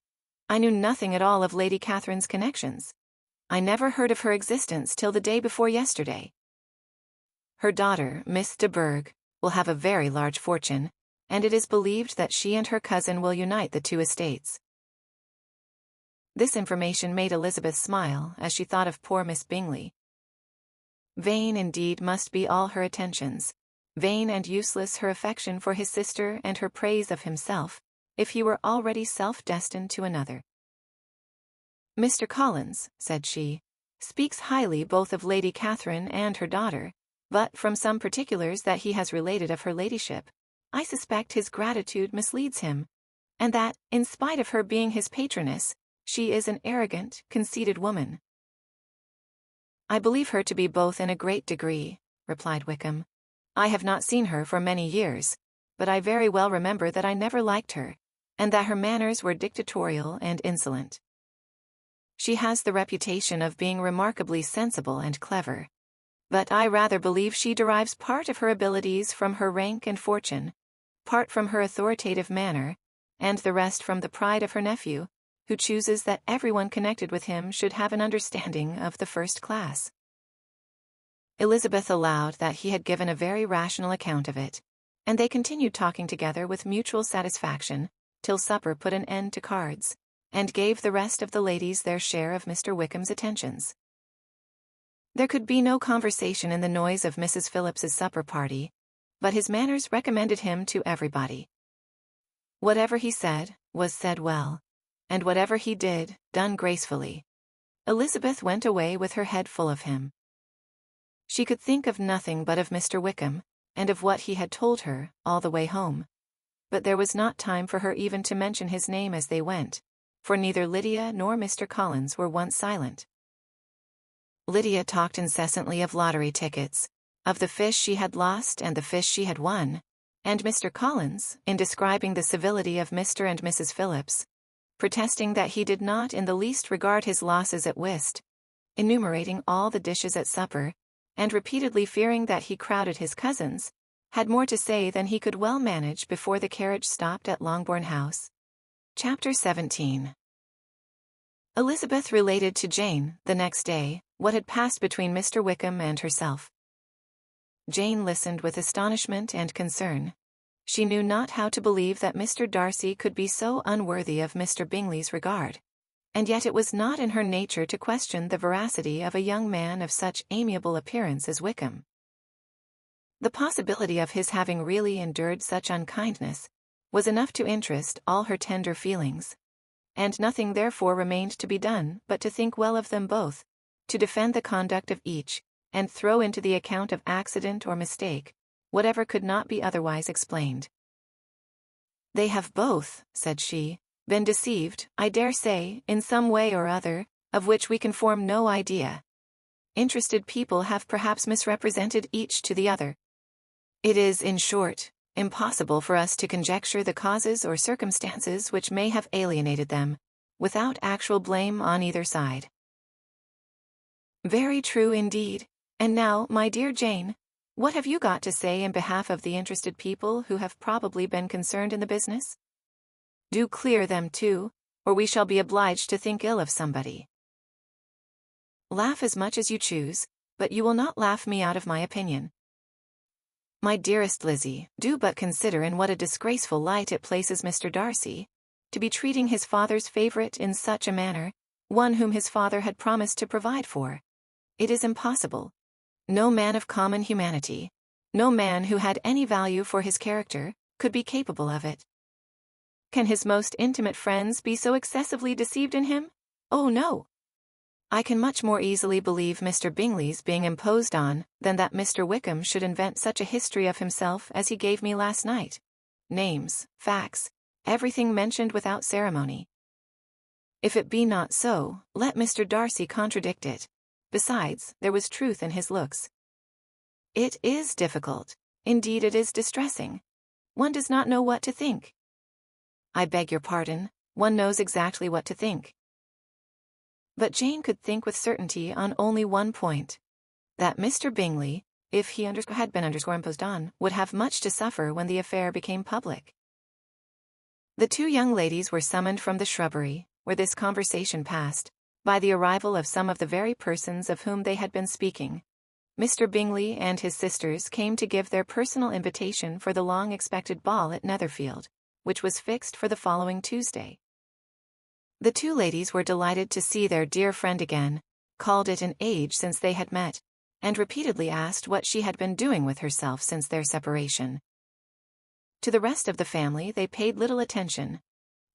I knew nothing at all of Lady Catherine's connections. I never heard of her existence till the day before yesterday. Her daughter, Miss de Bourgh, will have a very large fortune, and it is believed that she and her cousin will unite the 2 estates." This information made Elizabeth smile as she thought of poor Miss Bingley. Vain indeed must be all her attentions, vain and useless her affection for his sister and her praise of himself, if he were already self-destined to another. "Mr. Collins," said she, "speaks highly both of Lady Catherine and her daughter, but from some particulars that he has related of her ladyship, I suspect his gratitude misleads him, and that, in spite of her being his patroness, she is an arrogant, conceited woman." "I believe her to be both in a great degree," replied Wickham. "I have not seen her for many years, but I very well remember that I never liked her, and that her manners were dictatorial and insolent. She has the reputation of being remarkably sensible and clever, but I rather believe she derives part of her abilities from her rank and fortune, part from her authoritative manner, and the rest from the pride of her nephew, who chooses that everyone connected with him should have an understanding of the first class." Elizabeth allowed that he had given a very rational account of it, and they continued talking together with mutual satisfaction, till supper put an end to cards, and gave the rest of the ladies their share of Mr. Wickham's attentions. There could be no conversation in the noise of Mrs. Phillips's supper party, but his manners recommended him to everybody. Whatever he said, was said well, and whatever he did, done gracefully. Elizabeth went away with her head full of him. She could think of nothing but of Mr. Wickham, and of what he had told her, all the way home. But there was not time for her even to mention his name as they went, for neither Lydia nor Mr. Collins were once silent. Lydia talked incessantly of lottery tickets, of the fish she had lost and the fish she had won, and Mr. Collins, in describing the civility of Mr. and Mrs. Phillips, protesting that he did not in the least regard his losses at whist, enumerating all the dishes at supper, and repeatedly fearing that he crowded his cousins, had more to say than he could well manage before the carriage stopped at Longbourn House. Chapter 17. Elizabeth related to Jane, the next day, what had passed between Mr. Wickham and herself. Jane listened with astonishment and concern. She knew not how to believe that Mr. Darcy could be so unworthy of Mr. Bingley's regard, and yet it was not in her nature to question the veracity of a young man of such amiable appearance as Wickham. The possibility of his having really endured such unkindness, was enough to interest all her tender feelings. And nothing therefore remained to be done but to think well of them both, to defend the conduct of each, and throw into the account of accident or mistake whatever could not be otherwise explained. "They have both," said she, "been deceived, I dare say, in some way or other, of which we can form no idea. Interested people have perhaps misrepresented each to the other. It is, in short, impossible for us to conjecture the causes or circumstances which may have alienated them, without actual blame on either side." "Very true indeed. And now, my dear Jane, what have you got to say in behalf of the interested people who have probably been concerned in the business? Do clear them too, or we shall be obliged to think ill of somebody." "Laugh as much as you choose, but you will not laugh me out of my opinion. My dearest Lizzie, do but consider in what a disgraceful light it places Mr. Darcy, to be treating his father's favourite in such a manner, one whom his father had promised to provide for. It is impossible. No man of common humanity, no man who had any value for his character, could be capable of it. Can his most intimate friends be so excessively deceived in him? Oh no! I can much more easily believe Mr. Bingley's being imposed on than that Mr. Wickham should invent such a history of himself as he gave me last night. Names, facts, everything mentioned without ceremony. If it be not so, let Mr. Darcy contradict it. Besides, there was truth in his looks. It is difficult. Indeed, it is distressing. One does not know what to think." "I beg your pardon, one knows exactly what to think." But Jane could think with certainty on only one point: that Mr. Bingley, if he had been imposed on, would have much to suffer when the affair became public. The two young ladies were summoned from the shrubbery, where this conversation passed, by the arrival of some of the very persons of whom they had been speaking. Mr. Bingley and his sisters came to give their personal invitation for the long-expected ball at Netherfield, which was fixed for the following Tuesday. The two ladies were delighted to see their dear friend again, called it an age since they had met, and repeatedly asked what she had been doing with herself since their separation. To the rest of the family they paid little attention,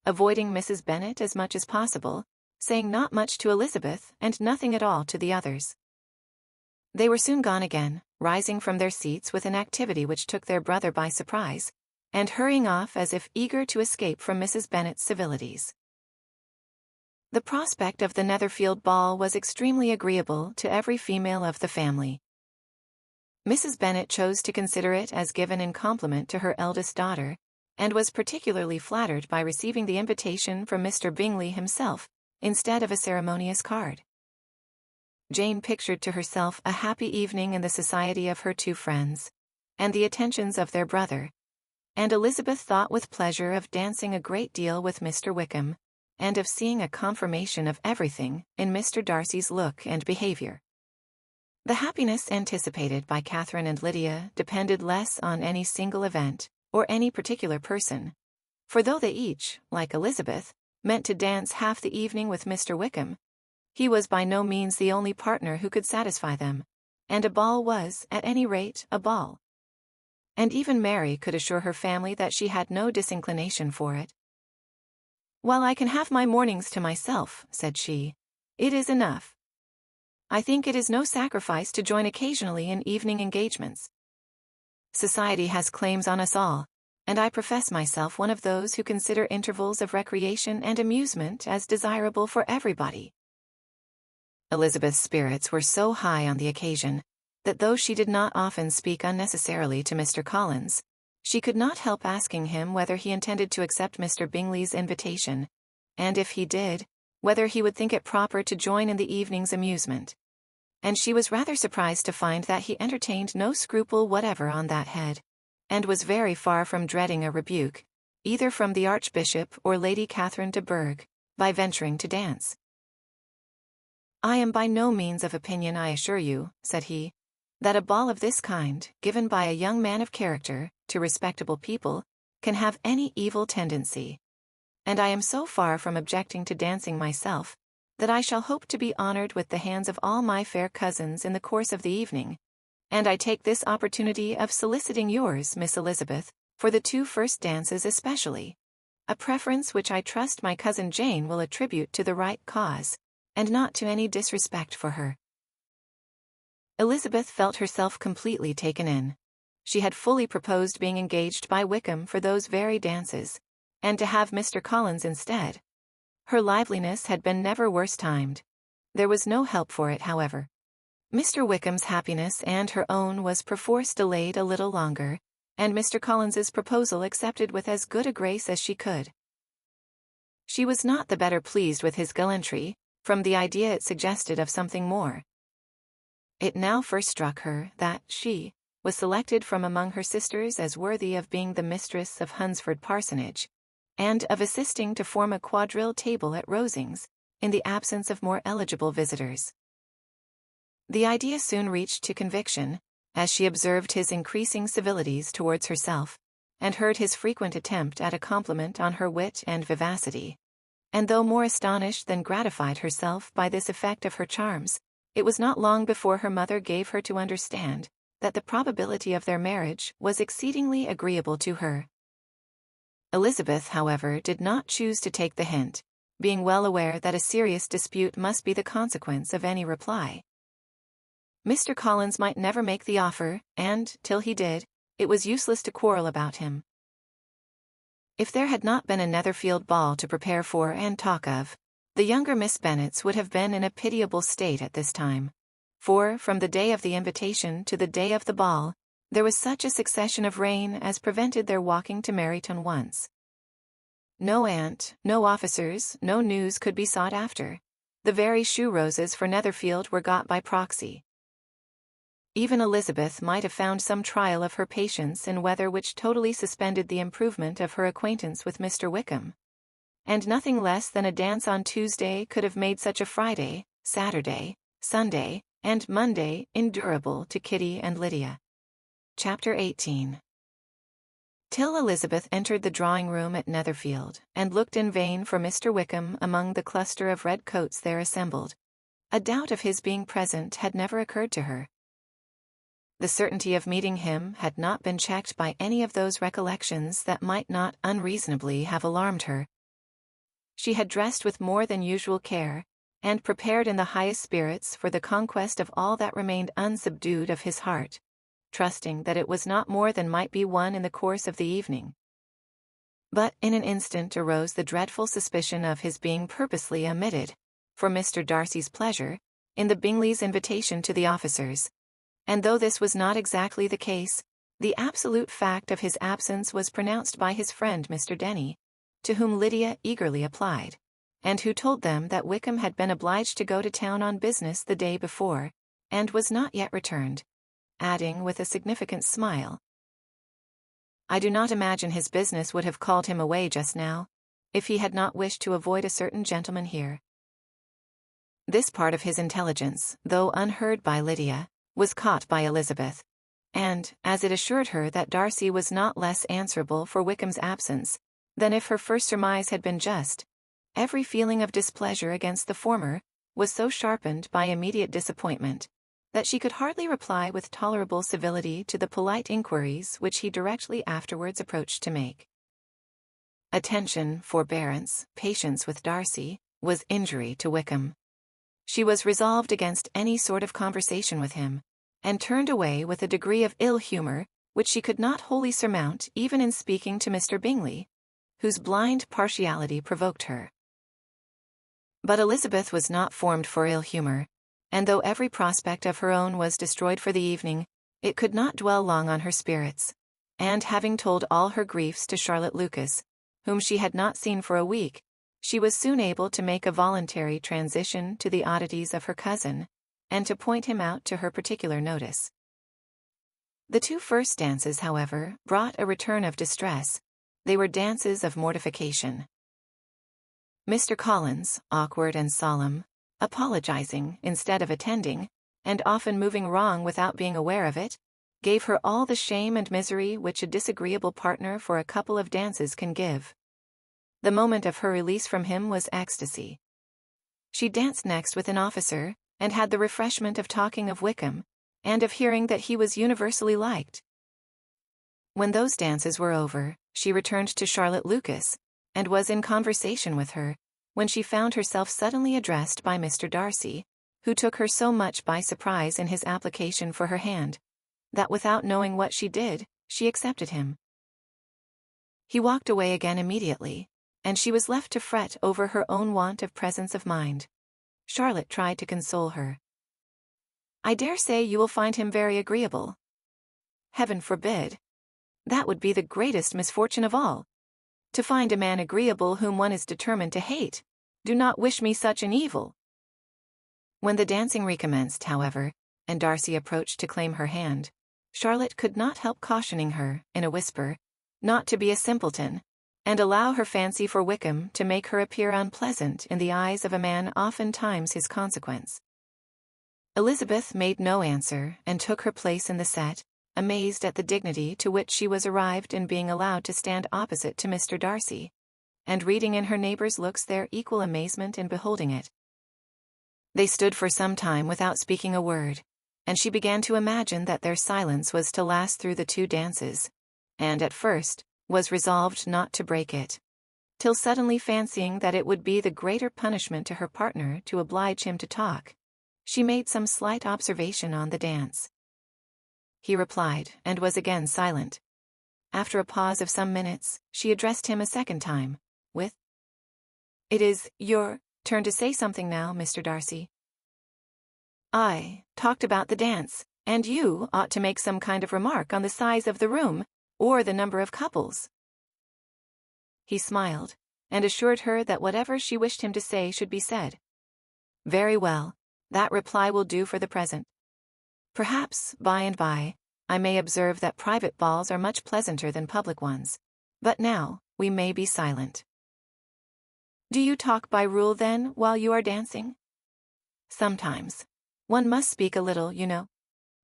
avoiding Mrs. Bennet as much as possible, saying not much to Elizabeth and nothing at all to the others. They were soon gone again, rising from their seats with an activity which took their brother by surprise, and hurrying off as if eager to escape from Mrs. Bennet's civilities. The prospect of the Netherfield ball was extremely agreeable to every female of the family. Mrs. Bennet chose to consider it as given in compliment to her eldest daughter, and was particularly flattered by receiving the invitation from Mr. Bingley himself, instead of a ceremonious card. Jane pictured to herself a happy evening in the society of her two friends, and the attentions of their brother, and Elizabeth thought with pleasure of dancing a great deal with Mr. Wickham, and of seeing a confirmation of everything in Mr. Darcy's look and behaviour. The happiness anticipated by Catherine and Lydia depended less on any single event, or any particular person, for though they each, like Elizabeth, meant to dance half the evening with Mr. Wickham, he was by no means the only partner who could satisfy them, and a ball was, at any rate, a ball. And even Mary could assure her family that she had no disinclination for it. "While I can have my mornings to myself," said she, "it is enough. I think it is no sacrifice to join occasionally in evening engagements. Society has claims on us all, and I profess myself one of those who consider intervals of recreation and amusement as desirable for everybody." Elizabeth's spirits were so high on the occasion, that though she did not often speak unnecessarily to Mr. Collins, she could not help asking him whether he intended to accept Mr. Bingley's invitation, and if he did, whether he would think it proper to join in the evening's amusement. And she was rather surprised to find that he entertained no scruple whatever on that head, and was very far from dreading a rebuke, either from the Archbishop or Lady Catherine de Bourgh, by venturing to dance. "I am by no means of opinion, I assure you," said he, "that a ball of this kind, given by a young man of character, to respectable people, can have any evil tendency. And I am so far from objecting to dancing myself, that I shall hope to be honoured with the hands of all my fair cousins in the course of the evening, and I take this opportunity of soliciting yours, Miss Elizabeth, for the 2 first dances especially, a preference which I trust my cousin Jane will attribute to the right cause, and not to any disrespect for her. Elizabeth felt herself completely taken in. She had fully proposed being engaged by Wickham for those very dances, and to have Mr. Collins instead. Her liveliness had been never worse timed. There was no help for it, however. Mr. Wickham's happiness and her own was perforce delayed a little longer, and Mr. Collins's proposal accepted with as good a grace as she could. She was not the better pleased with his gallantry, from the idea it suggested of something more. It now first struck her that she was selected from among her sisters as worthy of being the mistress of Hunsford Parsonage, and of assisting to form a quadrille table at Rosings, in the absence of more eligible visitors. The idea soon reached to conviction, as she observed his increasing civilities towards herself, and heard his frequent attempt at a compliment on her wit and vivacity. And though more astonished than gratified herself by this effect of her charms, it was not long before her mother gave her to understand that the probability of their marriage was exceedingly agreeable to her. Elizabeth, however, did not choose to take the hint, being well aware that a serious dispute must be the consequence of any reply. Mr. Collins might never make the offer, and, till he did, it was useless to quarrel about him. If there had not been a Netherfield ball to prepare for and talk of, the younger Miss Bennets would have been in a pitiable state at this time, for, from the day of the invitation to the day of the ball, there was such a succession of rain as prevented their walking to Meryton once. No aunt, no officers, no news could be sought after. The very shoe roses for Netherfield were got by proxy. Even Elizabeth might have found some trial of her patience in weather which totally suspended the improvement of her acquaintance with Mr. Wickham. And nothing less than a dance on Tuesday could have made such a Friday, Saturday, Sunday, and Monday endurable to Kitty and Lydia. Chapter 18. Till Elizabeth entered the drawing-room at Netherfield, and looked in vain for Mr. Wickham among the cluster of red coats there assembled, a doubt of his being present had never occurred to her. The certainty of meeting him had not been checked by any of those recollections that might not unreasonably have alarmed her. She had dressed with more than usual care, and prepared in the highest spirits for the conquest of all that remained unsubdued of his heart, trusting that it was not more than might be won in the course of the evening. But in an instant arose the dreadful suspicion of his being purposely omitted, for Mr. Darcy's pleasure, in the Bingleys' invitation to the officers. And though this was not exactly the case, the absolute fact of his absence was pronounced by his friend Mr. Denny, to whom Lydia eagerly applied, and who told them that Wickham had been obliged to go to town on business the day before, and was not yet returned, adding with a significant smile, "I do not imagine his business would have called him away just now, if he had not wished to avoid a certain gentleman here." This part of his intelligence, though unheard by Lydia, was caught by Elizabeth, and, as it assured her that Darcy was not less answerable for Wickham's absence than if her first surmise had been just, every feeling of displeasure against the former was so sharpened by immediate disappointment that she could hardly reply with tolerable civility to the polite inquiries which he directly afterwards approached to make. Attention, forbearance, patience with Darcy, was injury to Wickham. She was resolved against any sort of conversation with him, and turned away with a degree of ill humor which she could not wholly surmount even in speaking to Mr. Bingley, whose blind partiality provoked her. But Elizabeth was not formed for ill humor, and though every prospect of her own was destroyed for the evening, it could not dwell long on her spirits, and having told all her griefs to Charlotte Lucas, whom she had not seen for a week, she was soon able to make a voluntary transition to the oddities of her cousin, and to point him out to her particular notice. The 2 first dances, however, brought a return of distress. They were dances of mortification. Mr. Collins, awkward and solemn, apologizing instead of attending, and often moving wrong without being aware of it, gave her all the shame and misery which a disagreeable partner for a couple of dances can give. The moment of her release from him was ecstasy. She danced next with an officer, and had the refreshment of talking of Wickham, and of hearing that he was universally liked. When those dances were over, she returned to Charlotte Lucas, and was in conversation with her, when she found herself suddenly addressed by Mr. Darcy, who took her so much by surprise in his application for her hand, that without knowing what she did, she accepted him. He walked away again immediately, and she was left to fret over her own want of presence of mind. Charlotte tried to console her. "I dare say you will find him very agreeable." "Heaven forbid. That would be the greatest misfortune of all. To find a man agreeable whom one is determined to hate. Do not wish me such an evil." When the dancing recommenced, however, and Darcy approached to claim her hand, Charlotte could not help cautioning her, in a whisper, not to be a simpleton, and allow her fancy for Wickham to make her appear unpleasant in the eyes of a man oftentimes his consequence. Elizabeth made no answer, and took her place in the set, amazed at the dignity to which she was arrived in being allowed to stand opposite to Mr. Darcy, and reading in her neighbours' looks their equal amazement in beholding it. They stood for some time without speaking a word, and she began to imagine that their silence was to last through the 2 dances, and at first was resolved not to break it, till suddenly fancying that it would be the greater punishment to her partner to oblige him to talk, she made some slight observation on the dance. He replied, and was again silent. After a pause of some minutes, she addressed him a second time, with, "It is your turn to say something now, Mr. Darcy." "I talked about the dance, and you ought to make some kind of remark on the size of the room, or the number of couples." He smiled, and assured her that whatever she wished him to say should be said. "Very well, that reply will do for the present. Perhaps, by and by, I may observe that private balls are much pleasanter than public ones, but now we may be silent." "Do you talk by rule, then, while you are dancing?" "Sometimes. One must speak a little, you know.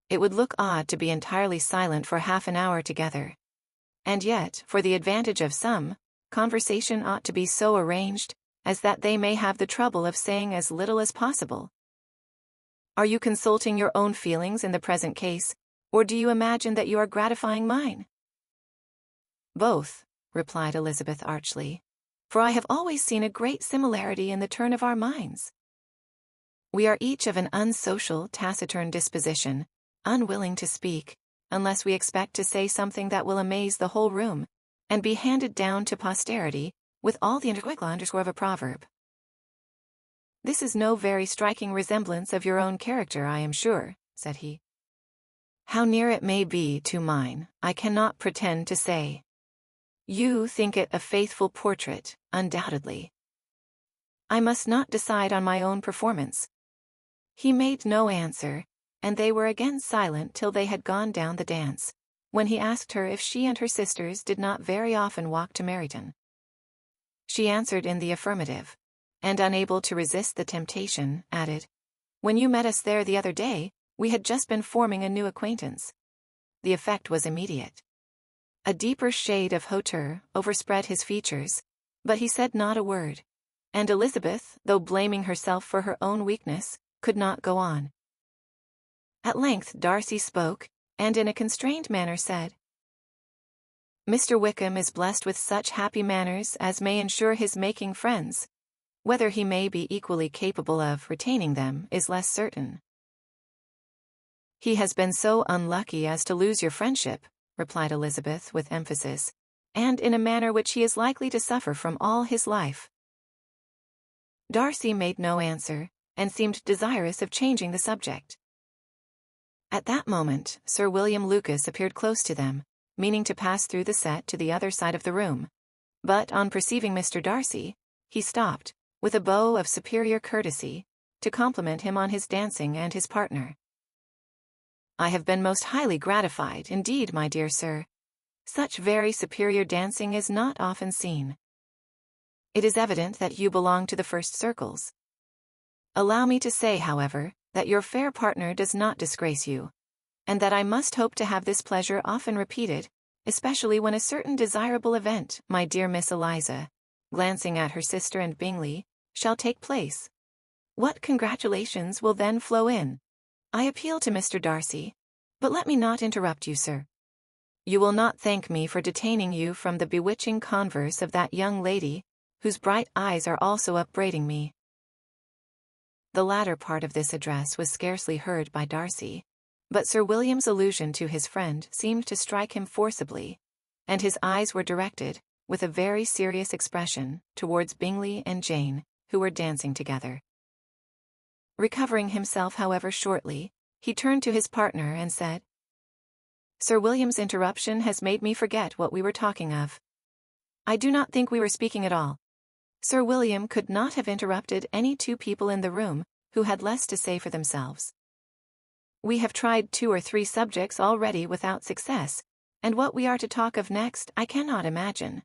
It would look odd to be entirely silent for half an hour together. And yet, for the advantage of some, conversation ought to be so arranged as that they may have the trouble of saying as little as possible." "Are you consulting your own feelings in the present case, or do you imagine that you are gratifying mine?" "Both," replied Elizabeth archly, "for I have always seen a great similarity in the turn of our minds. We are each of an unsocial, taciturn disposition, unwilling to speak, unless we expect to say something that will amaze the whole room, and be handed down to posterity, with all the underscore of a proverb." "This is no very striking resemblance of your own character, I am sure," said he. "How near it may be to mine, I cannot pretend to say. You think it a faithful portrait, undoubtedly. I must not decide on my own performance." He made no answer, and they were again silent till they had gone down the dance, when he asked her if she and her sisters did not very often walk to Meryton. She answered in the affirmative, and unable to resist the temptation, added, "When you met us there the other day, we had just been forming a new acquaintance." The effect was immediate. A deeper shade of hauteur overspread his features, but he said not a word, and Elizabeth, though blaming herself for her own weakness, could not go on. At length Darcy spoke, and in a constrained manner said, "Mr. Wickham is blessed with such happy manners as may ensure his making friends. Whether he may be equally capable of retaining them is less certain." "He has been so unlucky as to lose your friendship," replied Elizabeth with emphasis, "and in a manner which he is likely to suffer from all his life." Darcy made no answer, and seemed desirous of changing the subject. At that moment, Sir William Lucas appeared close to them, meaning to pass through the set to the other side of the room, but on perceiving Mr. Darcy, he stopped, with a bow of superior courtesy, to compliment him on his dancing and his partner. "I have been most highly gratified, indeed, my dear sir. Such very superior dancing is not often seen. It is evident that you belong to the first circles. Allow me to say, however, that your fair partner does not disgrace you, and that I must hope to have this pleasure often repeated, especially when a certain desirable event, my dear Miss Eliza," glancing at her sister and Bingley, "shall take place. What congratulations will then flow in! I appeal to Mr. Darcy, but let me not interrupt you, sir." You will not thank me for detaining you from the bewitching converse of that young lady, whose bright eyes are also upbraiding me." The latter part of this address was scarcely heard by Darcy, but Sir William's allusion to his friend seemed to strike him forcibly, and his eyes were directed, with a very serious expression, towards Bingley and Jane, who were dancing together. Recovering himself, however, shortly, he turned to his partner and said, "Sir William's interruption has made me forget what we were talking of. I do not think we were speaking at all. Sir William could not have interrupted any two people in the room who had less to say for themselves. We have tried 2 or 3 subjects already without success, and what we are to talk of next I cannot imagine."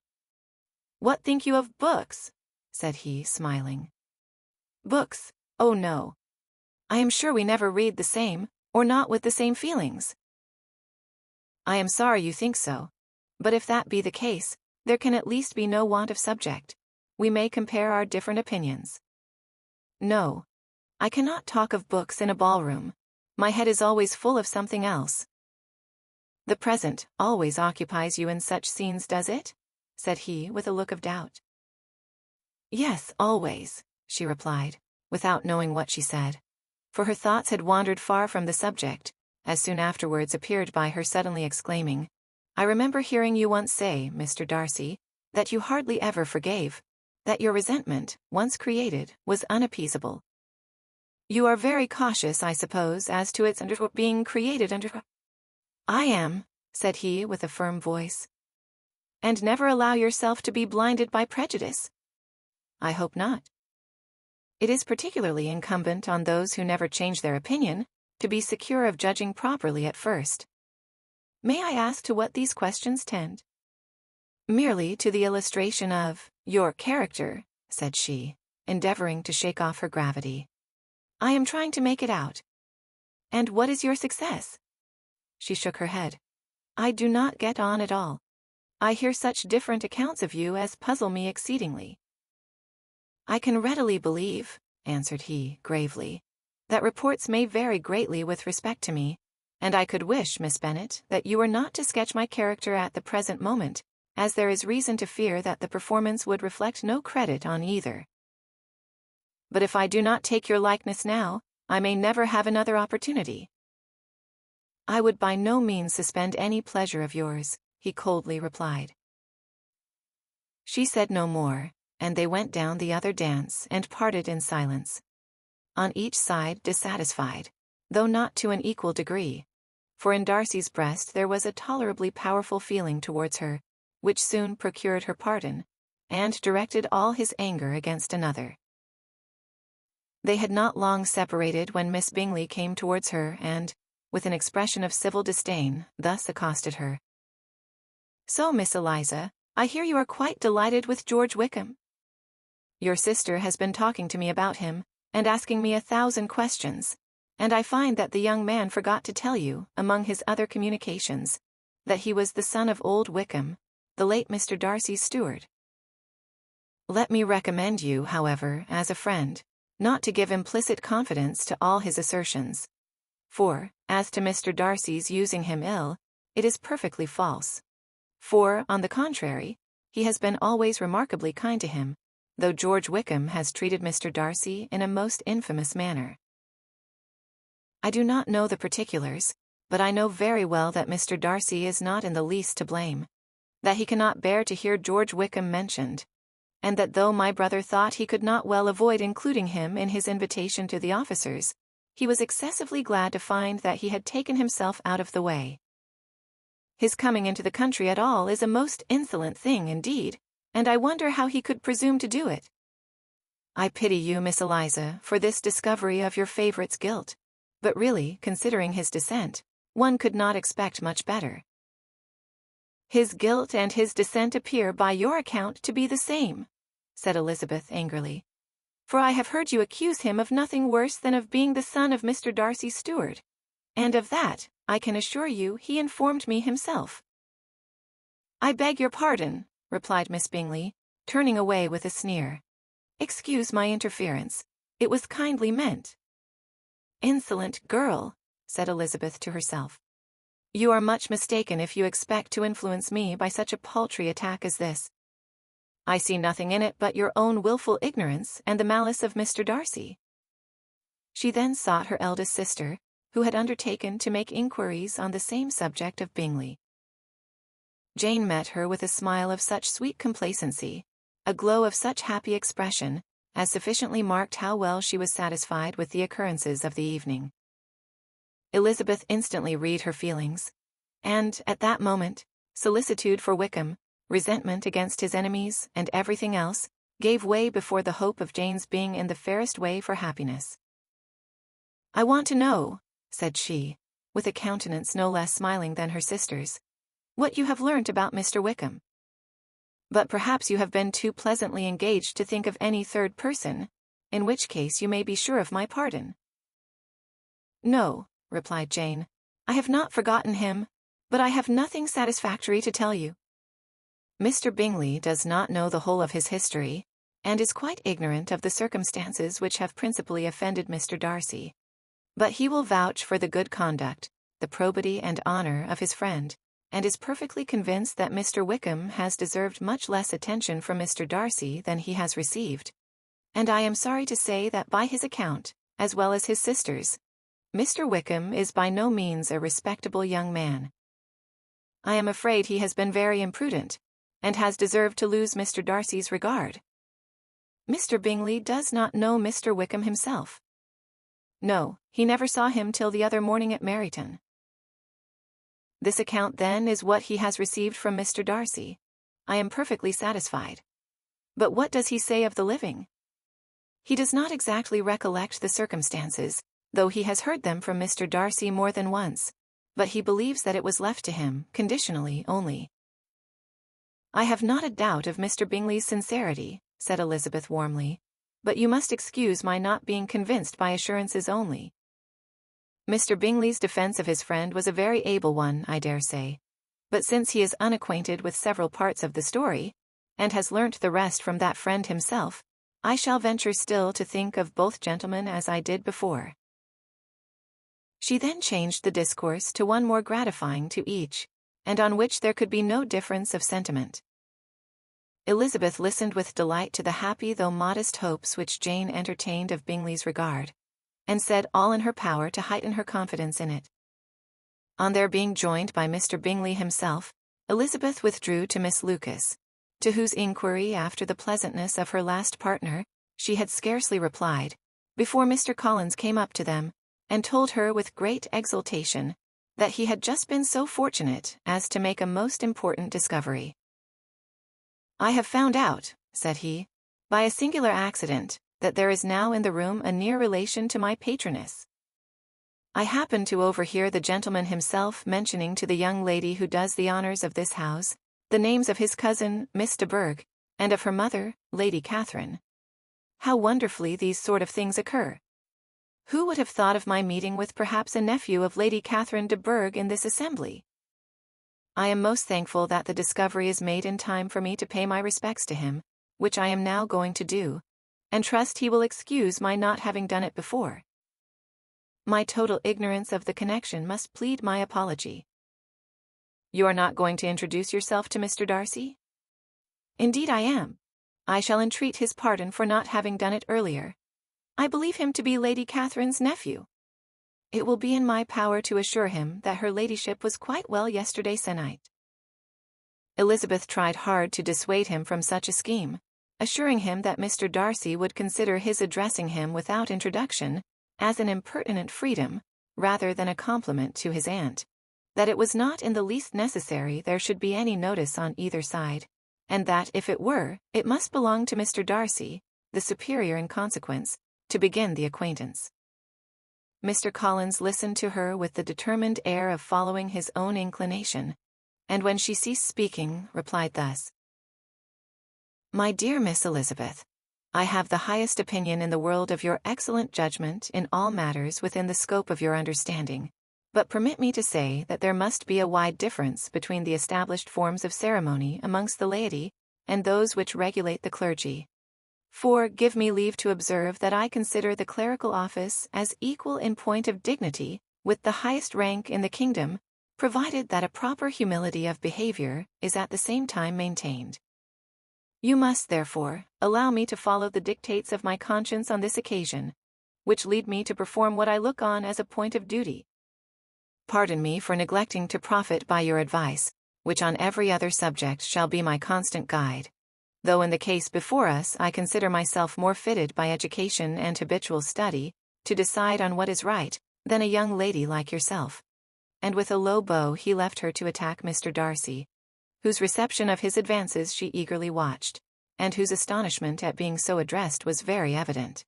"What think you of books?" said he, smiling. "Books? Oh no. I am sure we never read the same, or not with the same feelings." "I am sorry you think so. But if that be the case, there can at least be no want of subject. We may compare our different opinions." "No. I cannot talk of books in a ballroom. My head is always full of something else." "The present always occupies you in such scenes, does it?" said he, with a look of doubt. "Yes, always," she replied, without knowing what she said, for her thoughts had wandered far from the subject, as soon afterwards appeared by her suddenly exclaiming, "I remember hearing you once say, Mr. Darcy, that you hardly ever forgave, that your resentment, once created, was unappeasable. You are very cautious, I suppose, as to its being created under—" "I am," said he with a firm voice. "And never allow yourself to be blinded by prejudice?" "I hope not. It is particularly incumbent on those who never change their opinion to be secure of judging properly at first. May I ask to what these questions tend?" "Merely to the illustration of your character," said she, endeavoring to shake off her gravity. "I am trying to make it out." "And what is your success?" She shook her head. "I do not get on at all. I hear such different accounts of you as puzzle me exceedingly." "I can readily believe," answered he, gravely, "that reports may vary greatly with respect to me, and I could wish, Miss Bennet, that you were not to sketch my character at the present moment, as there is reason to fear that the performance would reflect no credit on either. But if I do not take your likeness now, I may never have another opportunity." "I would by no means suspend any pleasure of yours," he coldly replied. She said no more, and they went down the other dance and parted in silence, on each side dissatisfied, though not to an equal degree, for in Darcy's breast there was a tolerably powerful feeling towards her, which soon procured her pardon, and directed all his anger against another. They had not long separated when Miss Bingley came towards her and, with an expression of civil disdain, thus accosted her. "So, Miss Eliza, I hear you are quite delighted with George Wickham. Your sister has been talking to me about him, and asking me 1,000 questions, and I find that the young man forgot to tell you, among his other communications, that he was the son of old Wickham, the late Mr. Darcy's steward. Let me recommend you, however, as a friend, not to give implicit confidence to all his assertions. For, as to Mr. Darcy's using him ill, it is perfectly false. For, on the contrary, he has been always remarkably kind to him, though George Wickham has treated Mr. Darcy in a most infamous manner. I do not know the particulars, but I know very well that Mr. Darcy is not in the least to blame, that he cannot bear to hear George Wickham mentioned, and that though my brother thought he could not well avoid including him in his invitation to the officers, he was excessively glad to find that he had taken himself out of the way. His coming into the country at all is a most insolent thing indeed, and I wonder how he could presume to do it. I pity you, Miss Eliza, for this discovery of your favourite's guilt, but really, considering his descent, one could not expect much better." "His guilt and his descent appear by your account to be the same," said Elizabeth angrily, "for I have heard you accuse him of nothing worse than of being the son of Mr. Darcy's steward, and of that, I can assure you, he informed me himself." "I beg your pardon," replied Miss Bingley, turning away with a sneer. "Excuse my interference. It was kindly meant." "Insolent girl," said Elizabeth to herself. You are much mistaken if you expect to influence me by such a paltry attack as this. I see nothing in it but your own wilful ignorance and the malice of Mr. Darcy." She then sought her eldest sister, who had undertaken to make inquiries on the same subject of Bingley. Jane met her with a smile of such sweet complacency, a glow of such happy expression, as sufficiently marked how well she was satisfied with the occurrences of the evening. Elizabeth instantly read her feelings, and, at that moment, solicitude for Wickham, resentment against his enemies, and everything else, gave way before the hope of Jane's being in the fairest way for happiness. "I want to know," said she, with a countenance no less smiling than her sister's, "what you have learnt about Mr. Wickham. But perhaps you have been too pleasantly engaged to think of any third person, in which case you may be sure of my pardon." "No," replied Jane, "I have not forgotten him, but I have nothing satisfactory to tell you. Mr. Bingley does not know the whole of his history, and is quite ignorant of the circumstances which have principally offended Mr. Darcy. But he will vouch for the good conduct, the probity and honour of his friend, and is perfectly convinced that Mr. Wickham has deserved much less attention from Mr. Darcy than he has received. And I am sorry to say that by his account, as well as his sister's, Mr. Wickham is by no means a respectable young man. I am afraid he has been very imprudent, and has deserved to lose Mr. Darcy's regard. Mr. Bingley does not know Mr. Wickham himself. No, he never saw him till the other morning at Meryton. This account, then, is what he has received from Mr. Darcy. I am perfectly satisfied. But what does he say of the living? He does not exactly recollect the circumstances, though he has heard them from Mr. Darcy more than once, but he believes that it was left to him, conditionally only." "I have not a doubt of Mr. Bingley's sincerity," said Elizabeth warmly, "but you must excuse my not being convinced by assurances only. Mr. Bingley's defence of his friend was a very able one, I dare say, but since he is unacquainted with several parts of the story, and has learnt the rest from that friend himself, I shall venture still to think of both gentlemen as I did before." She then changed the discourse to one more gratifying to each, and on which there could be no difference of sentiment. Elizabeth listened with delight to the happy though modest hopes which Jane entertained of Bingley's regard, and said all in her power to heighten her confidence in it. On their being joined by Mr. Bingley himself, Elizabeth withdrew to Miss Lucas, to whose inquiry after the pleasantness of her last partner she had scarcely replied, before Mr. Collins came up to them, and told her with great exultation that he had just been so fortunate as to make a most important discovery. "I have found out," said he, "by a singular accident, that there is now in the room a near relation to my patroness. I happened to overhear the gentleman himself mentioning to the young lady who does the honours of this house the names of his cousin, Miss de Bourgh, and of her mother, Lady Catherine. How wonderfully these sort of things occur! Who would have thought of my meeting with perhaps a nephew of Lady Catherine de Bourgh in this assembly? I am most thankful that the discovery is made in time for me to pay my respects to him, which I am now going to do, and trust he will excuse my not having done it before. My total ignorance of the connection must plead my apology." "You are not going to introduce yourself to Mr. Darcy?" "Indeed I am. I shall entreat his pardon for not having done it earlier. I believe him to be Lady Catherine's nephew. It will be in my power to assure him that her ladyship was quite well yesterday se'night." Elizabeth tried hard to dissuade him from such a scheme, assuring him that Mr. Darcy would consider his addressing him without introduction as an impertinent freedom, rather than a compliment to his aunt, that it was not in the least necessary there should be any notice on either side, and that if it were, it must belong to Mr. Darcy, the superior in consequence, to begin the acquaintance. Mr. Collins listened to her with the determined air of following his own inclination, and when she ceased speaking, replied thus: "My dear Miss Elizabeth, I have the highest opinion in the world of your excellent judgment in all matters within the scope of your understanding, but permit me to say that there must be a wide difference between the established forms of ceremony amongst the laity and those which regulate the clergy. For, give me leave to observe that I consider the clerical office as equal in point of dignity with the highest rank in the kingdom, provided that a proper humility of behavior is at the same time maintained. You must, therefore, allow me to follow the dictates of my conscience on this occasion, which lead me to perform what I look on as a point of duty. Pardon me for neglecting to profit by your advice, which on every other subject shall be my constant guide, though in the case before us I consider myself more fitted by education and habitual study to decide on what is right than a young lady like yourself. And with a low bow he left her to attack Mr. Darcy, whose reception of his advances she eagerly watched, and whose astonishment at being so addressed was very evident.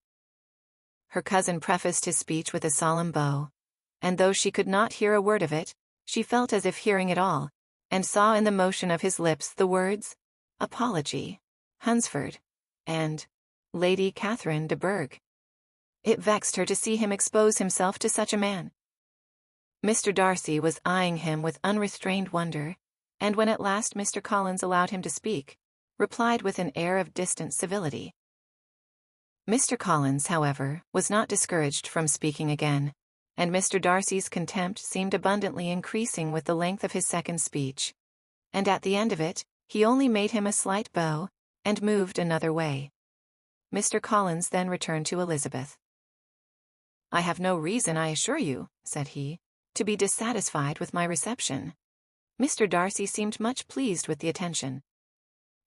Her cousin prefaced his speech with a solemn bow, and though she could not hear a word of it, she felt as if hearing it all, and saw in the motion of his lips the words, apology, Hunsford, and Lady Catherine de Bourgh. It vexed her to see him expose himself to such a man. Mr. Darcy was eyeing him with unrestrained wonder, and when at last Mr. Collins allowed him to speak, replied with an air of distant civility. Mr. Collins, however, was not discouraged from speaking again, and Mr. Darcy's contempt seemed abundantly increasing with the length of his second speech, and at the end of it, he only made him a slight bow, and moved another way. Mr. Collins then returned to Elizabeth. I have no reason, I assure you, said he, to be dissatisfied with my reception. Mr. Darcy seemed much pleased with the attention.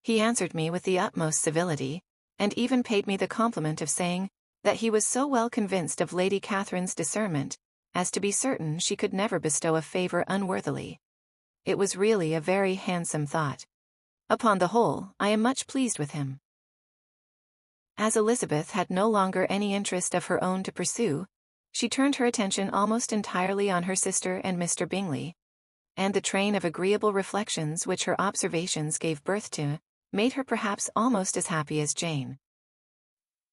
He answered me with the utmost civility, and even paid me the compliment of saying that he was so well convinced of Lady Catherine's discernment as to be certain she could never bestow a favor unworthily. It was really a very handsome thought. Upon the whole, I am much pleased with him. As Elizabeth had no longer any interest of her own to pursue, she turned her attention almost entirely on her sister and Mr. Bingley, and the train of agreeable reflections which her observations gave birth to made her perhaps almost as happy as Jane.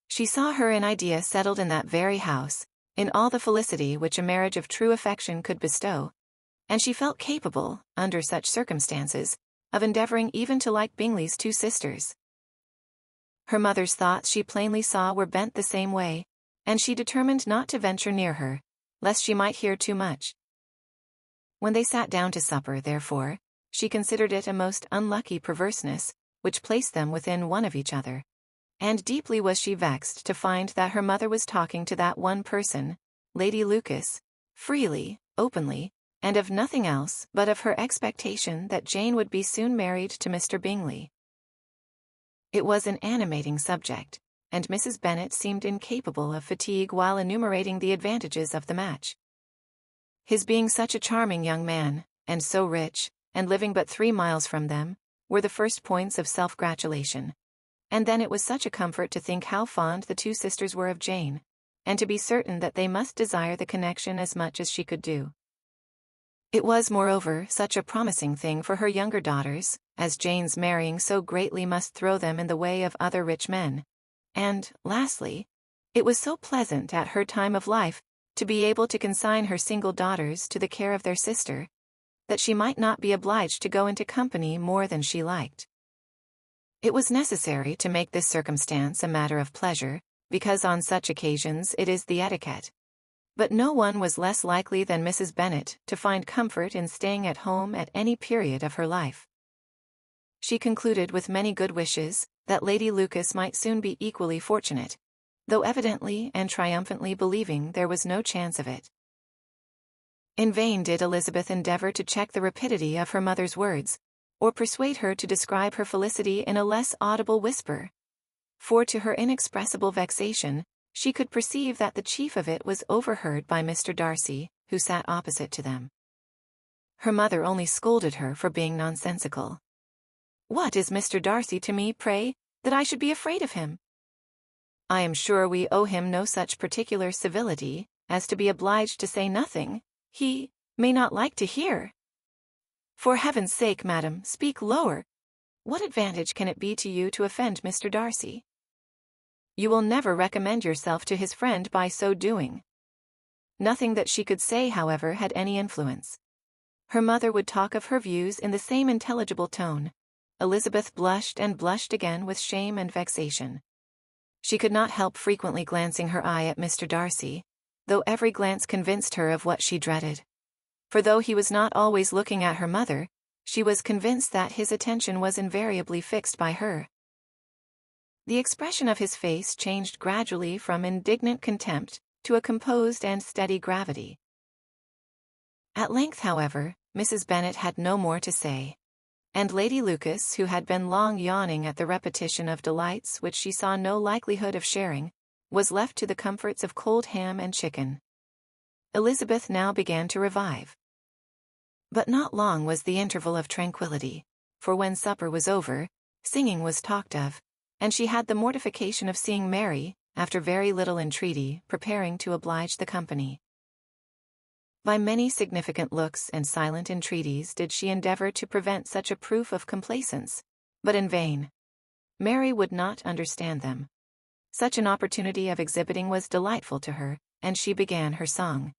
She saw her in idea settled in that very house, in all the felicity which a marriage of true affection could bestow, and she felt capable, under such circumstances, of endeavoring even to like Bingley's two sisters. Her mother's thoughts she plainly saw were bent the same way, and she determined not to venture near her, lest she might hear too much. When they sat down to supper, therefore, she considered it a most unlucky perverseness, which placed them within one of each other, and deeply was she vexed to find that her mother was talking to that one person, Lady Lucas, freely, openly, and of nothing else but of her expectation that Jane would be soon married to Mr. Bingley. It was an animating subject, and Mrs. Bennet seemed incapable of fatigue while enumerating the advantages of the match. His being such a charming young man, and so rich, and living but 3 miles from them, were the first points of self-gratulation. And then it was such a comfort to think how fond the two sisters were of Jane, and to be certain that they must desire the connection as much as she could do. It was, moreover, such a promising thing for her younger daughters, as Jane's marrying so greatly must throw them in the way of other rich men. And, lastly, it was so pleasant at her time of life to be able to consign her single daughters to the care of their sister, that she might not be obliged to go into company more than she liked. It was necessary to make this circumstance a matter of pleasure, because on such occasions it is the etiquette. But no one was less likely than Mrs. Bennet to find comfort in staying at home at any period of her life. She concluded with many good wishes that Lady Lucas might soon be equally fortunate, though evidently and triumphantly believing there was no chance of it. In vain did Elizabeth endeavour to check the rapidity of her mother's words, or persuade her to describe her felicity in a less audible whisper. For to her inexpressible vexation, she could perceive that the chief of it was overheard by Mr. Darcy, who sat opposite to them. Her mother only scolded her for being nonsensical. "What is Mr. Darcy to me, pray, that I should be afraid of him? I am sure we owe him no such particular civility as to be obliged to say nothing he may not like to hear. For heaven's sake, madam, speak lower. What advantage can it be to you to offend Mr. Darcy? You will never recommend yourself to his friend by so doing." Nothing that she could say, however, had any influence. Her mother would talk of her views in the same intelligible tone. Elizabeth blushed and blushed again with shame and vexation. She could not help frequently glancing her eye at Mr. Darcy, though every glance convinced her of what she dreaded. for though he was not always looking at her mother, she was convinced that his attention was invariably fixed by her. The expression of his face changed gradually from indignant contempt to a composed and steady gravity. At length, however, Mrs. Bennet had no more to say, and Lady Lucas, who had been long yawning at the repetition of delights which she saw no likelihood of sharing, was left to the comforts of cold ham and chicken. Elizabeth now began to revive. But not long was the interval of tranquillity, for when supper was over, singing was talked of, and she had the mortification of seeing Mary, after very little entreaty, preparing to oblige the company. By many significant looks and silent entreaties did she endeavor to prevent such a proof of complaisance, but in vain. Mary would not understand them. Such an opportunity of exhibiting was delightful to her, and she began her song.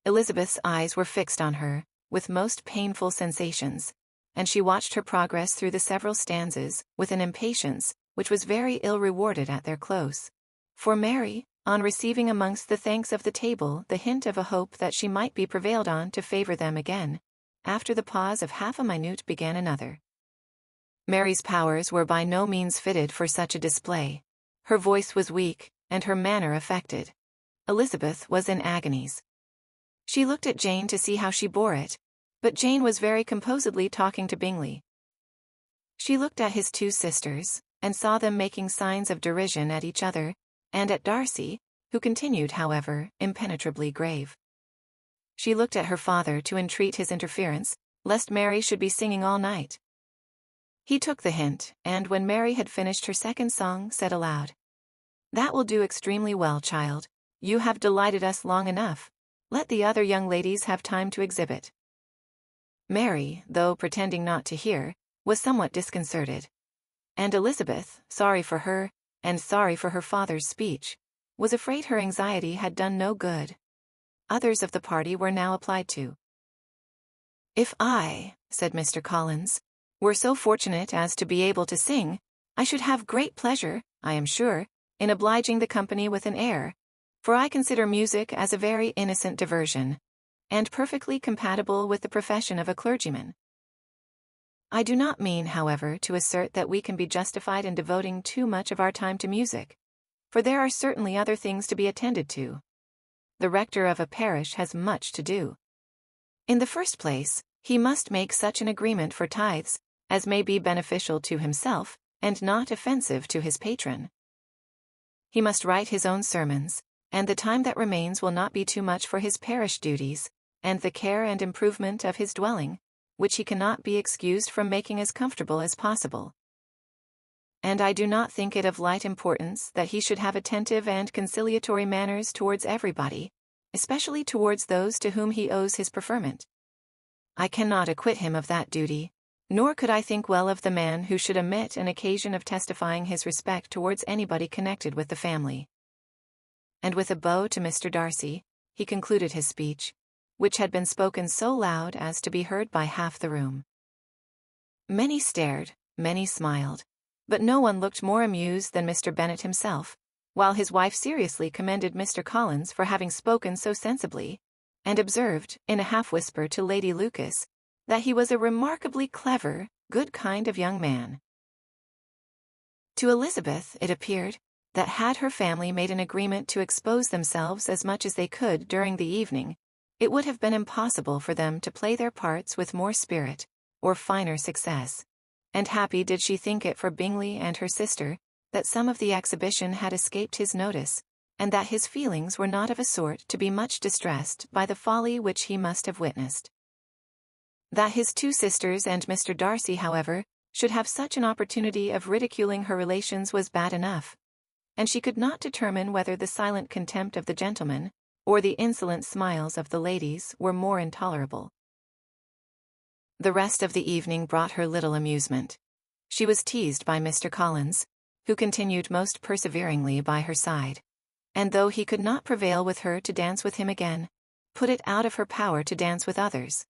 Elizabeth's eyes were fixed on her, with most painful sensations, and she watched her progress through the several stanzas, with an impatience, which was very ill rewarded at their close. For Mary, on receiving amongst the thanks of the table the hint of a hope that she might be prevailed on to favour them again, after the pause of half a minute began another. Mary's powers were by no means fitted for such a display. Her voice was weak, and her manner affected. Elizabeth was in agonies. She looked at Jane to see how she bore it, but Jane was very composedly talking to Bingley. She looked at his two sisters, and saw them making signs of derision at each other, and at Darcy, who continued, however, impenetrably grave. She looked at her father to entreat his interference, lest Mary should be singing all night. He took the hint, and when Mary had finished her second song, said aloud, "That will do extremely well, child. You have delighted us long enough. Let the other young ladies have time to exhibit." Mary, though pretending not to hear, was somewhat disconcerted. And Elizabeth, sorry for her, and sorry for her father's speech, was afraid her anxiety had done no good. Others of the party were now applied to. "If I," said Mr. Collins, "were so fortunate as to be able to sing, I should have great pleasure, I am sure, in obliging the company with an air, for I consider music as a very innocent diversion, and perfectly compatible with the profession of a clergyman. I do not mean, however, to assert that we can be justified in devoting too much of our time to music, for there are certainly other things to be attended to. The rector of a parish has much to do. In the first place, he must make such an agreement for tithes as may be beneficial to himself and not offensive to his patron. He must write his own sermons, and the time that remains will not be too much for his parish duties, and the care and improvement of his dwelling, which he cannot be excused from making as comfortable as possible. And I do not think it of light importance that he should have attentive and conciliatory manners towards everybody, especially towards those to whom he owes his preferment. I cannot acquit him of that duty, nor could I think well of the man who should omit an occasion of testifying his respect towards anybody connected with the family." And with a bow to Mr. Darcy, he concluded his speech, which had been spoken so loud as to be heard by half the room. Many stared, many smiled, but no one looked more amused than Mr. Bennet himself, while his wife seriously commended Mr. Collins for having spoken so sensibly, and observed, in a half-whisper to Lady Lucas, that he was a remarkably clever, good kind of young man. To Elizabeth it appeared that had her family made an agreement to expose themselves as much as they could during the evening, it would have been impossible for them to play their parts with more spirit, or finer success, and happy did she think it for Bingley and her sister, that some of the exhibition had escaped his notice, and that his feelings were not of a sort to be much distressed by the folly which he must have witnessed. That his two sisters and Mr. Darcy, however, should have such an opportunity of ridiculing her relations was bad enough, and she could not determine whether the silent contempt of the gentlemen, or the insolent smiles of the ladies, were more intolerable. The rest of the evening brought her little amusement. She was teased by Mr. Collins, who continued most perseveringly by her side, and though he could not prevail with her to dance with him again, put it out of her power to dance with others.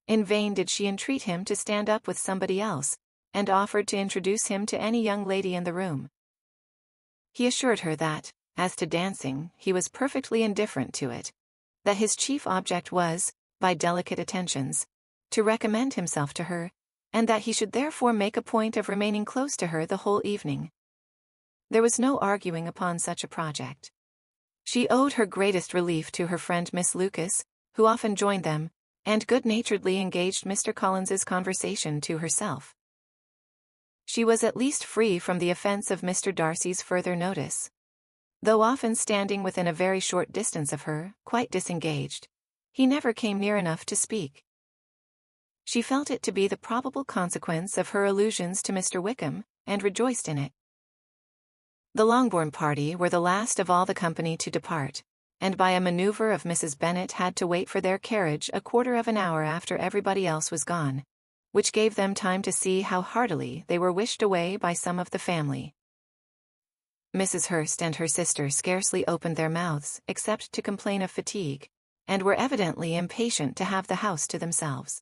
In vain did she entreat him to stand up with somebody else, and offered to introduce him to any young lady in the room. He assured her that, as to dancing, he was perfectly indifferent to it, that his chief object was, by delicate attentions, to recommend himself to her, and that he should therefore make a point of remaining close to her the whole evening. There was no arguing upon such a project. She owed her greatest relief to her friend Miss Lucas, who often joined them, and good-naturedly engaged Mr. Collins's conversation to herself. She was at least free from the offence of Mr. Darcy's further notice. Though often standing within a very short distance of her, quite disengaged, he never came near enough to speak. She felt it to be the probable consequence of her allusions to Mr. Wickham, and rejoiced in it. The Longbourn party were the last of all the company to depart, and by a maneuver of Mrs. Bennet had to wait for their carriage a quarter of an hour after everybody else was gone, which gave them time to see how heartily they were wished away by some of the family. Mrs. Hurst and her sister scarcely opened their mouths except to complain of fatigue, and were evidently impatient to have the house to themselves.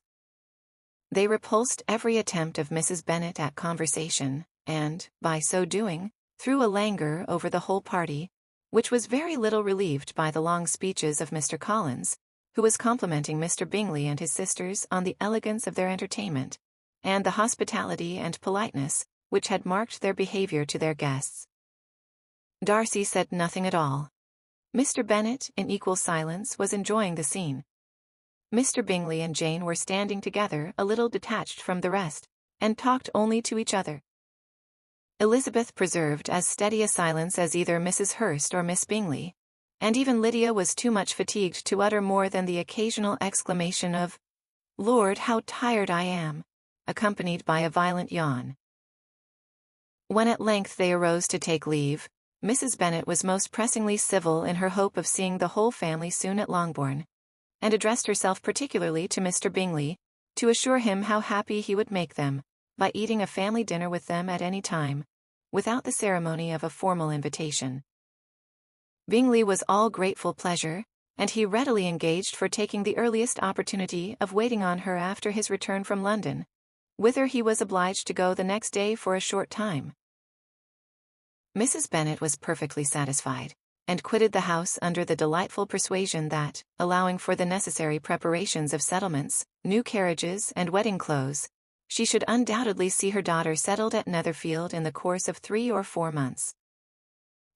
They repulsed every attempt of Mrs. Bennet at conversation, and, by so doing, threw a languor over the whole party, which was very little relieved by the long speeches of Mr. Collins, who was complimenting Mr. Bingley and his sisters on the elegance of their entertainment, and the hospitality and politeness which had marked their behaviour to their guests. Darcy said nothing at all. Mr. Bennet, in equal silence, was enjoying the scene. Mr. Bingley and Jane were standing together a little detached from the rest, and talked only to each other. Elizabeth preserved as steady a silence as either Mrs. Hurst or Miss Bingley, and even Lydia was too much fatigued to utter more than the occasional exclamation of, "Lord, how tired I am," accompanied by a violent yawn. When at length they arose to take leave, Mrs. Bennet was most pressingly civil in her hope of seeing the whole family soon at Longbourn, and addressed herself particularly to Mr. Bingley, to assure him how happy he would make them, by eating a family dinner with them at any time, without the ceremony of a formal invitation. Bingley was all grateful pleasure, and he readily engaged for taking the earliest opportunity of waiting on her after his return from London, whither he was obliged to go the next day for a short time. Mrs. Bennet was perfectly satisfied, and quitted the house under the delightful persuasion that, allowing for the necessary preparations of settlements, new carriages, and wedding clothes, she should undoubtedly see her daughter settled at Netherfield in the course of 3 or 4 months.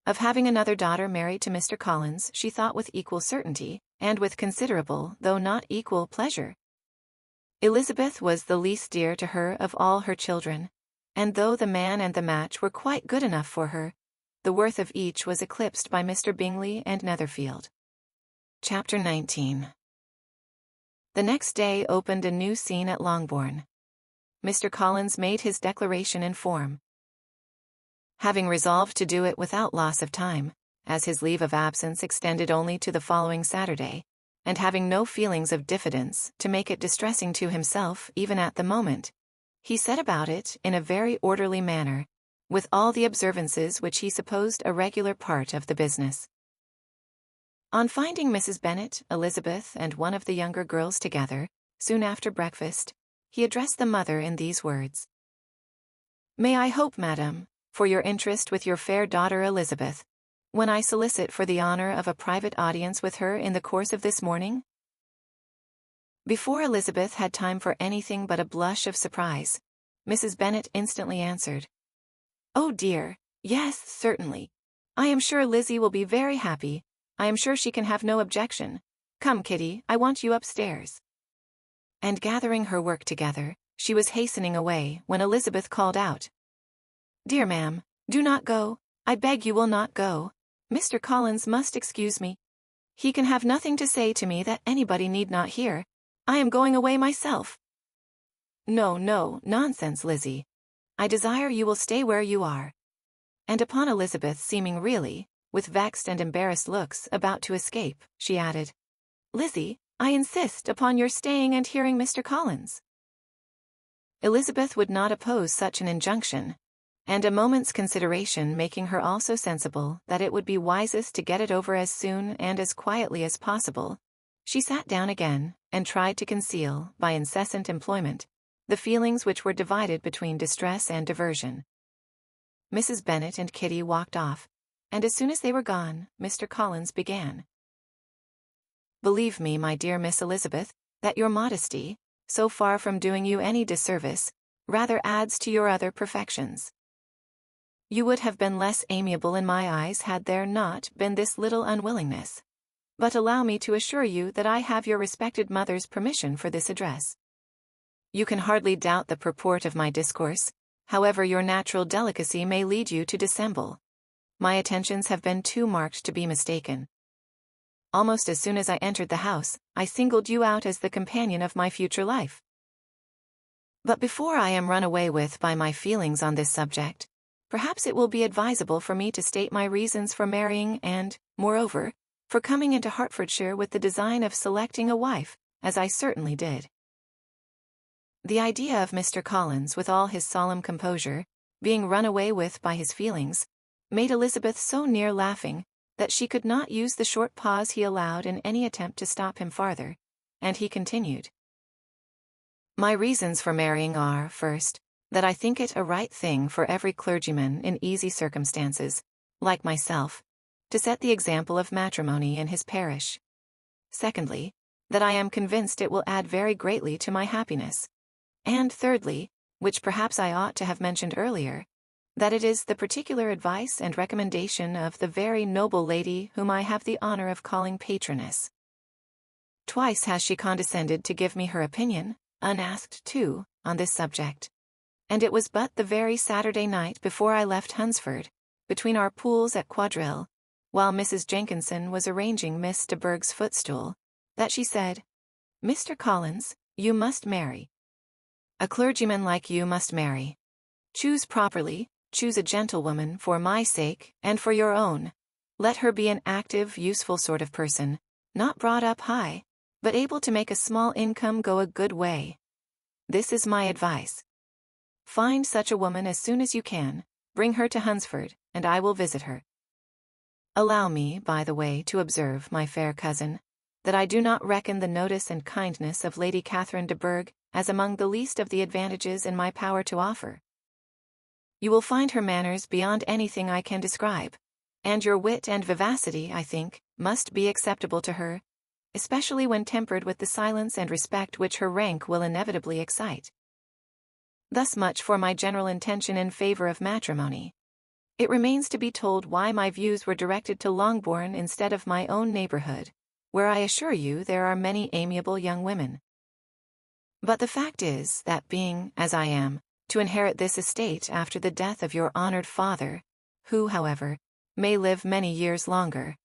Of having another daughter married to Mr. Collins she thought with equal certainty, and with considerable, though not equal, pleasure. Elizabeth was the least dear to her of all her children, and though the man and the match were quite good enough for her, the worth of each was eclipsed by Mr. Bingley and Netherfield. Chapter 19. The next day opened a new scene at Longbourn. Mr. Collins made his declaration in form. Having resolved to do it without loss of time, as his leave of absence extended only to the following Saturday, and having no feelings of diffidence to make it distressing to himself even at the moment, he set about it in a very orderly manner, with all the observances which he supposed a regular part of the business. On finding Mrs. Bennet, Elizabeth, and one of the younger girls together, soon after breakfast, he addressed the mother in these words. "May I hope, madam, for your interest with your fair daughter Elizabeth, when I solicit for the honour of a private audience with her in the course of this morning?" Before Elizabeth had time for anything but a blush of surprise, Mrs. Bennet instantly answered, "Oh dear, yes, certainly. I am sure Lizzie will be very happy. I am sure she can have no objection. Come, Kitty, I want you upstairs." And gathering her work together, she was hastening away when Elizabeth called out, "Dear ma'am, do not go. I beg you will not go. Mr. Collins must excuse me. He can have nothing to say to me that anybody need not hear. I am going away myself." "No, no, nonsense, Lizzie. I desire you will stay where you are." And upon Elizabeth seeming really, with vexed and embarrassed looks, about to escape, she added, "Lizzie, I insist upon your staying and hearing Mr. Collins." Elizabeth would not oppose such an injunction, and a moment's consideration making her also sensible that it would be wisest to get it over as soon and as quietly as possible, she sat down again, and tried to conceal, by incessant employment, the feelings which were divided between distress and diversion. Mrs. Bennet and Kitty walked off, and as soon as they were gone, Mr. Collins began. Believe me, my dear Miss Elizabeth, that your modesty, so far from doing you any disservice, rather adds to your other perfections. You would have been less amiable in my eyes had there not been this little unwillingness. But allow me to assure you that I have your respected mother's permission for this address. You can hardly doubt the purport of my discourse, however your natural delicacy may lead you to dissemble. My attentions have been too marked to be mistaken. Almost as soon as I entered the house, I singled you out as the companion of my future life. But before I am run away with by my feelings on this subject, perhaps it will be advisable for me to state my reasons for marrying and, moreover, for coming into Hertfordshire with the design of selecting a wife, as I certainly did. The idea of Mr. Collins, with all his solemn composure, being run away with by his feelings, made Elizabeth so near laughing that she could not use the short pause he allowed in any attempt to stop him farther, and he continued. My reasons for marrying are, first, that I think it a right thing for every clergyman in easy circumstances, like myself, to set the example of matrimony in his parish. Secondly, that I am convinced it will add very greatly to my happiness. And thirdly, which perhaps I ought to have mentioned earlier, that it is the particular advice and recommendation of the very noble lady whom I have the honor of calling patroness. Twice has she condescended to give me her opinion, unasked too, on this subject. And it was but the very Saturday night before I left Hunsford, between our pools at quadrille, while Mrs. Jenkinson was arranging Miss de Bourgh's footstool, that she said, "Mr. Collins, you must marry. A clergyman like you must marry. Choose properly, choose a gentlewoman for my sake and for your own. Let her be an active, useful sort of person, not brought up high, but able to make a small income go a good way. This is my advice. Find such a woman as soon as you can, bring her to Hunsford, and I will visit her. Allow me, by the way, to observe, my fair cousin, that I do not reckon the notice and kindness of Lady Catherine de Bourgh as among the least of the advantages in my power to offer. You will find her manners beyond anything I can describe, and your wit and vivacity, I think, must be acceptable to her, especially when tempered with the silence and respect which her rank will inevitably excite. Thus much for my general intention in favor of matrimony. It remains to be told why my views were directed to Longbourn instead of my own neighborhood, where I assure you there are many amiable young women. But the fact is that being, as I am, to inherit this estate after the death of your honored father, who, however, may live many years longer,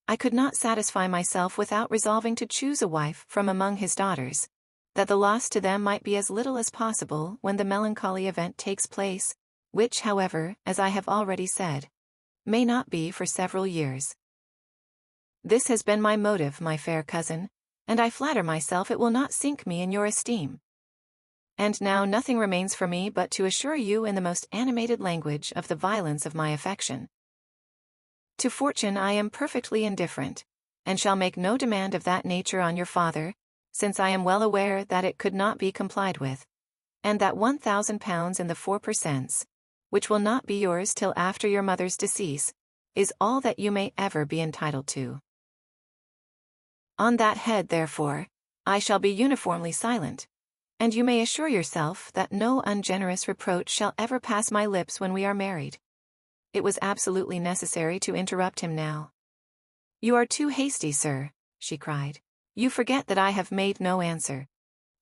I could not satisfy myself without resolving to choose a wife from among his daughters, that the loss to them might be as little as possible when the melancholy event takes place, which, however, as I have already said, may not be for several years. This has been my motive, my fair cousin, and I flatter myself it will not sink me in your esteem. And now nothing remains for me but to assure you in the most animated language of the violence of my affection. To fortune I am perfectly indifferent, and shall make no demand of that nature on your father, since I am well aware that it could not be complied with, and that £1,000 in the 4 per cents, which will not be yours till after your mother's decease, is all that you may ever be entitled to. On that head, therefore, I shall be uniformly silent, and you may assure yourself that no ungenerous reproach shall ever pass my lips when we are married. It was absolutely necessary to interrupt him now. You are too hasty, sir, she cried. You forget that I have made no answer.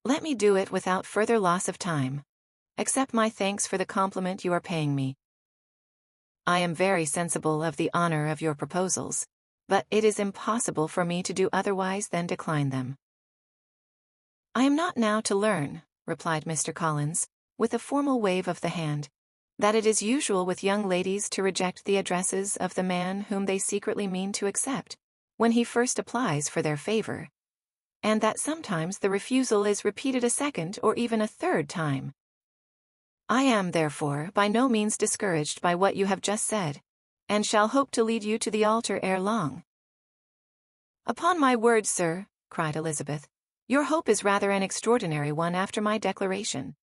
Let me do it without further loss of time. Accept my thanks for the compliment you are paying me. I am very sensible of the honor of your proposals, but it is impossible for me to do otherwise than decline them. I am not now to learn, replied Mr. Collins, with a formal wave of the hand, that it is usual with young ladies to reject the addresses of the man whom they secretly mean to accept, when he first applies for their favor, and that sometimes the refusal is repeated a second or even a third time. I am, therefore, by no means discouraged by what you have just said, and shall hope to lead you to the altar ere long. Upon my word, sir, cried Elizabeth, your hope is rather an extraordinary one after my declaration.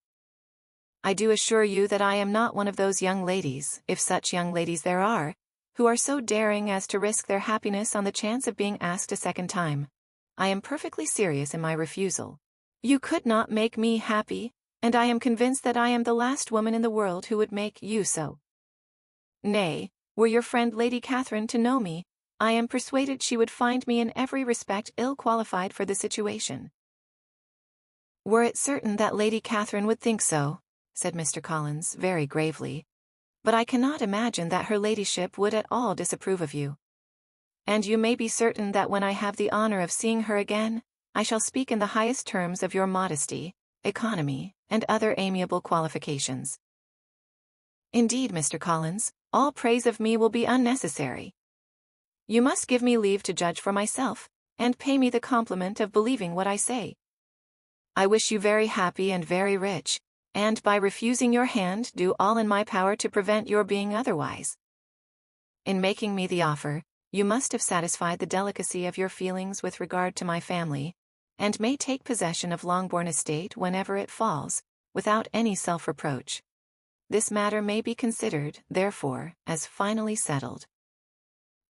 I do assure you that I am not one of those young ladies, if such young ladies there are, who are so daring as to risk their happiness on the chance of being asked a second time, I am perfectly serious in my refusal. You could not make me happy, and I am convinced that I am the last woman in the world who would make you so. Nay, were your friend Lady Catherine to know me, I am persuaded she would find me in every respect ill qualified for the situation." "Were it certain that Lady Catherine would think so," said Mr. Collins very gravely, "but I cannot imagine that her ladyship would at all disapprove of you. And you may be certain that when I have the honor of seeing her again, I shall speak in the highest terms of your modesty, economy, and other amiable qualifications. Indeed, Mr. Collins, all praise of me will be unnecessary. You must give me leave to judge for myself, and pay me the compliment of believing what I say. I wish you very happy and very rich, and by refusing your hand do all in my power to prevent your being otherwise. In making me the offer, you must have satisfied the delicacy of your feelings with regard to my family, and may take possession of Longbourn estate whenever it falls, without any self-reproach. This matter may be considered, therefore, as finally settled."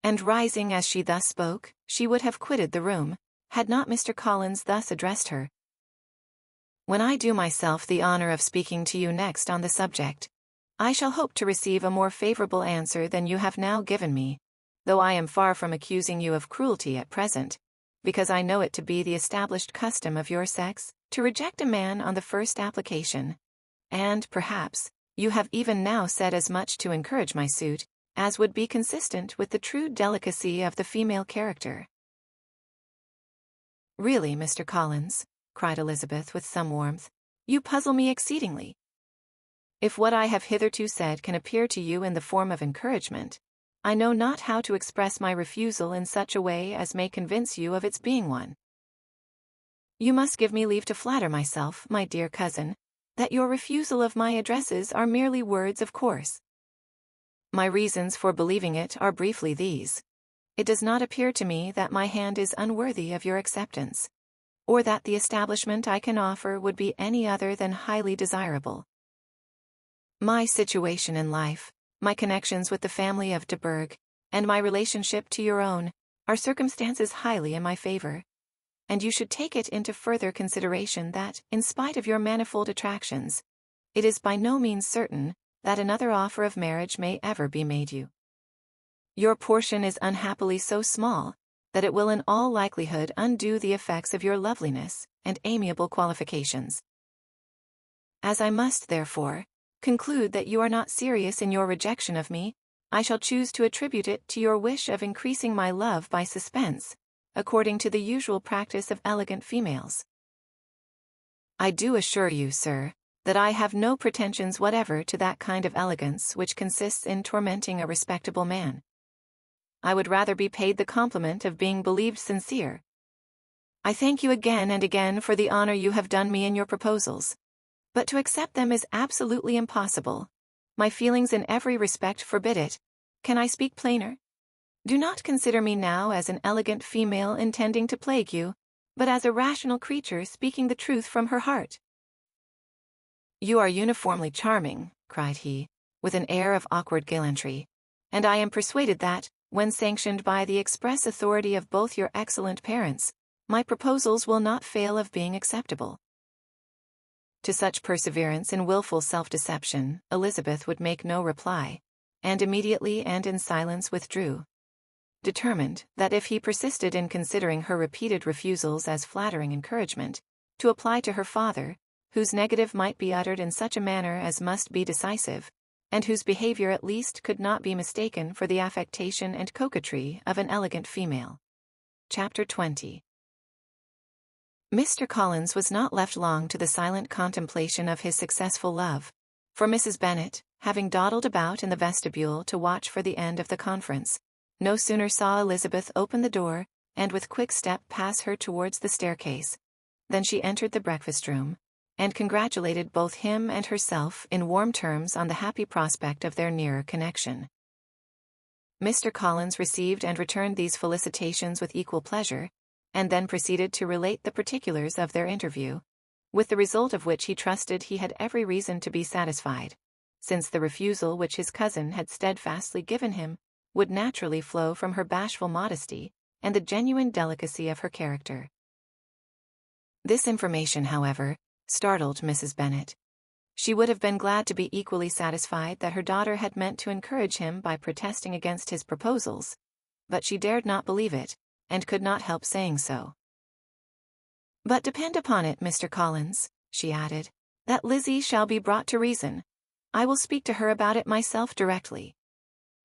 And rising as she thus spoke, she would have quitted the room, had not Mr. Collins thus addressed her. "When I do myself the honor of speaking to you next on the subject, I shall hope to receive a more favorable answer than you have now given me, though I am far from accusing you of cruelty at present, because I know it to be the established custom of your sex to reject a man on the first application, and, perhaps, you have even now said as much to encourage my suit, as would be consistent with the true delicacy of the female character." "Really, Mr. Collins," cried Elizabeth with some warmth, "you puzzle me exceedingly. If what I have hitherto said can appear to you in the form of encouragement, I know not how to express my refusal in such a way as may convince you of its being one. You must give me leave to flatter myself, my dear cousin, that your refusal of my addresses are merely words of course. My reasons for believing it are briefly these. It does not appear to me that my hand is unworthy of your acceptance, or that the establishment I can offer would be any other than highly desirable. My situation in life, my connections with the family of de Bourgh, and my relationship to your own, are circumstances highly in my favor, and you should take it into further consideration that, in spite of your manifold attractions, it is by no means certain that another offer of marriage may ever be made you. Your portion is unhappily so small that it will in all likelihood undo the effects of your loveliness and amiable qualifications. As I must, therefore, conclude that you are not serious in your rejection of me, I shall choose to attribute it to your wish of increasing my love by suspense, according to the usual practice of elegant females. I do assure you, sir, that I have no pretensions whatever to that kind of elegance which consists in tormenting a respectable man. I would rather be paid the compliment of being believed sincere. I thank you again and again for the honor you have done me in your proposals, but to accept them is absolutely impossible. My feelings in every respect forbid it. Can I speak plainer? Do not consider me now as an elegant female intending to plague you, but as a rational creature speaking the truth from her heart." "You are uniformly charming," cried he, with an air of awkward gallantry, "and I am persuaded that, when sanctioned by the express authority of both your excellent parents, my proposals will not fail of being acceptable." To such perseverance in wilful self-deception, Elizabeth would make no reply, and immediately and in silence withdrew, determined that if he persisted in considering her repeated refusals as flattering encouragement, to apply to her father, whose negative might be uttered in such a manner as must be decisive, and whose behavior at least could not be mistaken for the affectation and coquetry of an elegant female. Chapter 20. Mr. Collins was not left long to the silent contemplation of his successful love, for Mrs. Bennet, having dawdled about in the vestibule to watch for the end of the conference, no sooner saw Elizabeth open the door, and with quick step pass her towards the staircase, than she entered the breakfast-room, and congratulated both him and herself in warm terms on the happy prospect of their nearer connection. Mr. Collins received and returned these felicitations with equal pleasure, and then proceeded to relate the particulars of their interview, with the result of which he trusted he had every reason to be satisfied, since the refusal which his cousin had steadfastly given him would naturally flow from her bashful modesty and the genuine delicacy of her character. This information, however, startled Mrs. Bennet. She would have been glad to be equally satisfied that her daughter had meant to encourage him by protesting against his proposals, but she dared not believe it, and could not help saying so. "But depend upon it, Mr. Collins," she added, "that Lizzie shall be brought to reason. I will speak to her about it myself directly.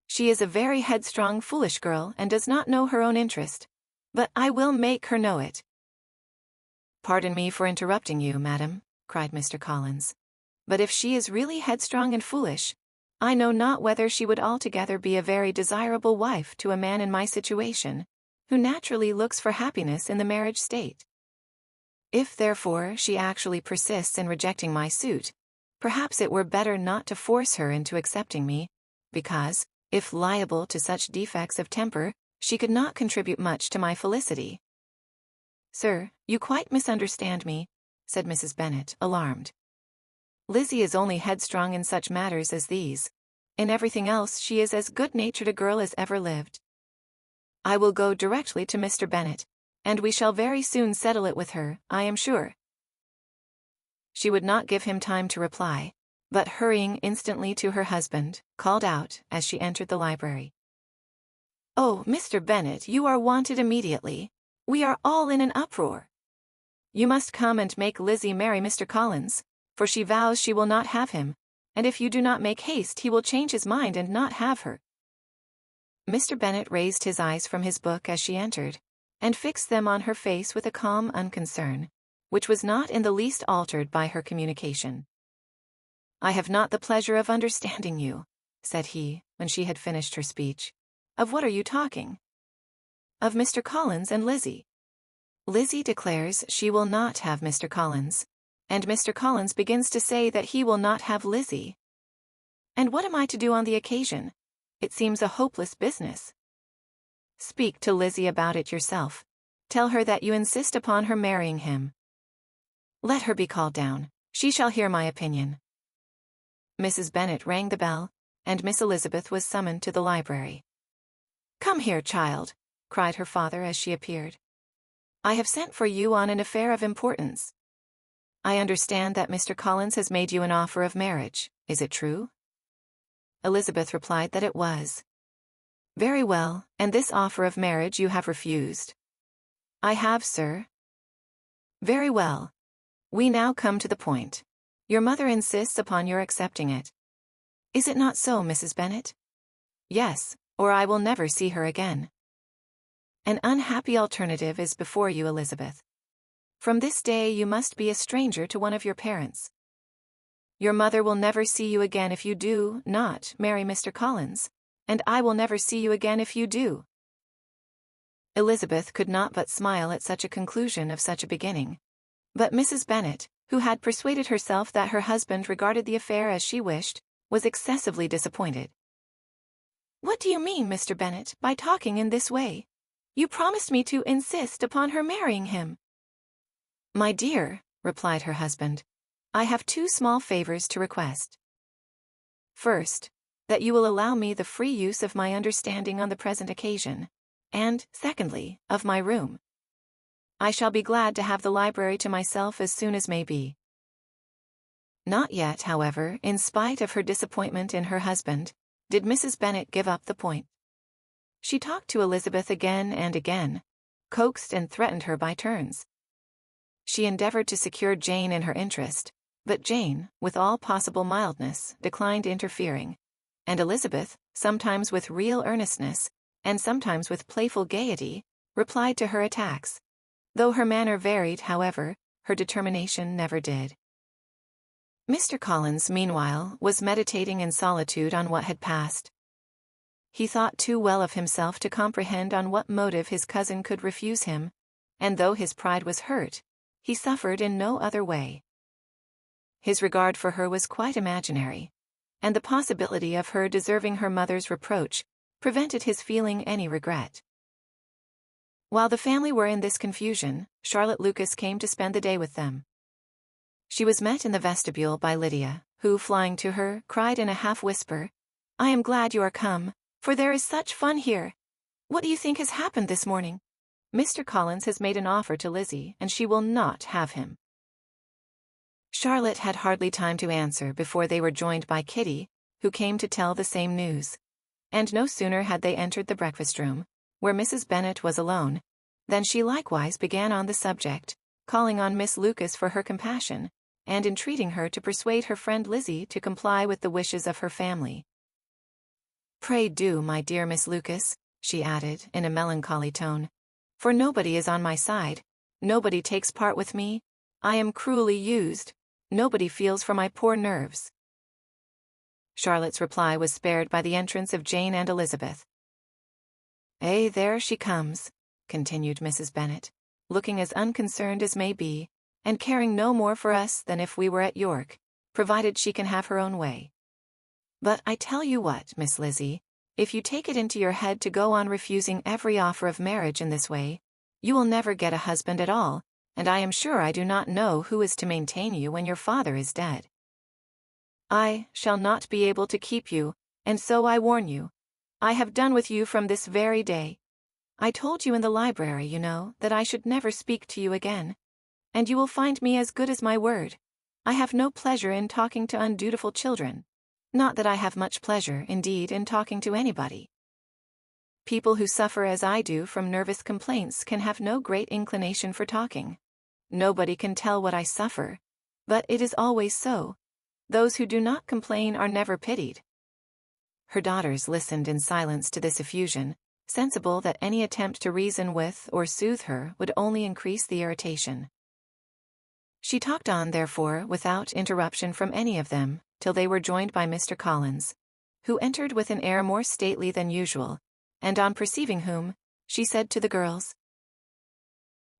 She is a very headstrong, foolish girl and does not know her own interest, but I will make her know it." "Pardon me for interrupting you, madam," cried Mr. Collins, "but if she is really headstrong and foolish, I know not whether she would altogether be a very desirable wife to a man in my situation, who naturally looks for happiness in the marriage state. If, therefore, she actually persists in rejecting my suit, perhaps it were better not to force her into accepting me, because, if liable to such defects of temper, she could not contribute much to my felicity." "Sir, you quite misunderstand me," said Mrs. Bennet, alarmed. "Lizzie is only headstrong in such matters as these. In everything else she is as good-natured a girl as ever lived. I will go directly to Mr. Bennet, and we shall very soon settle it with her, I am sure." She would not give him time to reply, but hurrying instantly to her husband, called out, as she entered the library, "Oh, Mr. Bennet, you are wanted immediately. We are all in an uproar. You must come and make Lizzie marry Mr. Collins, for she vows she will not have him, and if you do not make haste he will change his mind and not have her." Mr. Bennet raised his eyes from his book as she entered, and fixed them on her face with a calm unconcern, which was not in the least altered by her communication. "I have not the pleasure of understanding you," said he, when she had finished her speech. "Of what are you talking?" "Of Mr. Collins and Lizzie. Lizzie declares she will not have Mr. Collins, and Mr. Collins begins to say that he will not have Lizzie. And what am I to do on the occasion? It seems a hopeless business." "Speak to Lizzie about it yourself. Tell her that you insist upon her marrying him. Let her be called down. She shall hear my opinion." Mrs. Bennet rang the bell, and Miss Elizabeth was summoned to the library. "Come here, child," cried her father as she appeared. "I have sent for you on an affair of importance. I understand that Mr. Collins has made you an offer of marriage. Is it true?" Elizabeth replied that it was. "Very well, and this offer of marriage you have refused?" "I have, sir." "Very well. We now come to the point. Your mother insists upon your accepting it. Is it not so, Mrs. Bennet?" "Yes, or I will never see her again." "An unhappy alternative is before you, Elizabeth. From this day you must be a stranger to one of your parents. Your mother will never see you again if you do not marry Mr. Collins, and I will never see you again if you do." Elizabeth could not but smile at such a conclusion of such a beginning. But Mrs. Bennet, who had persuaded herself that her husband regarded the affair as she wished, was excessively disappointed. "What do you mean, Mr. Bennet, by talking in this way? You promised me to insist upon her marrying him." "My dear," replied her husband, "I have two small favors to request. First, that you will allow me the free use of my understanding on the present occasion, and, secondly, of my room. I shall be glad to have the library to myself as soon as may be." Not yet, however, in spite of her disappointment in her husband, did Mrs. Bennet give up the point. She talked to Elizabeth again and again, coaxed and threatened her by turns. She endeavored to secure Jane in her interest, but Jane, with all possible mildness, declined interfering, and Elizabeth, sometimes with real earnestness, and sometimes with playful gaiety, replied to her attacks. Though her manner varied, however, her determination never did. Mr. Collins, meanwhile, was meditating in solitude on what had passed. He thought too well of himself to comprehend on what motive his cousin could refuse him, and though his pride was hurt, he suffered in no other way. His regard for her was quite imaginary, and the possibility of her deserving her mother's reproach prevented his feeling any regret. While the family were in this confusion, Charlotte Lucas came to spend the day with them. She was met in the vestibule by Lydia, who, flying to her, cried in a half-whisper, "I am glad you are come, for there is such fun here. What do you think has happened this morning? Mr. Collins has made an offer to Lizzie, and she will not have him." Charlotte had hardly time to answer before they were joined by Kitty, who came to tell the same news. And no sooner had they entered the breakfast room, where Mrs. Bennet was alone, than she likewise began on the subject, calling on Miss Lucas for her compassion, and entreating her to persuade her friend Lizzie to comply with the wishes of her family. "Pray do, my dear Miss Lucas," she added, in a melancholy tone, "for nobody is on my side, nobody takes part with me, I am cruelly used, nobody feels for my poor nerves." Charlotte's reply was spared by the entrance of Jane and Elizabeth. There she comes," continued Mrs. Bennet, looking as unconcerned as may be, and caring no more for us than if we were at York, provided she can have her own way. "But I tell you what, Miss Lizzie, if you take it into your head to go on refusing every offer of marriage in this way, you will never get a husband at all, and I am sure I do not know who is to maintain you when your father is dead. I shall not be able to keep you, and so I warn you. I have done with you from this very day. I told you in the library, you know, that I should never speak to you again, and you will find me as good as my word. I have no pleasure in talking to undutiful children. Not that I have much pleasure, indeed, in talking to anybody. People who suffer as I do from nervous complaints can have no great inclination for talking. Nobody can tell what I suffer, but it is always so. Those who do not complain are never pitied." Her daughters listened in silence to this effusion, sensible that any attempt to reason with or soothe her would only increase the irritation. She talked on, therefore, without interruption from any of them, till they were joined by Mr. Collins, who entered with an air more stately than usual, and on perceiving whom, she said to the girls,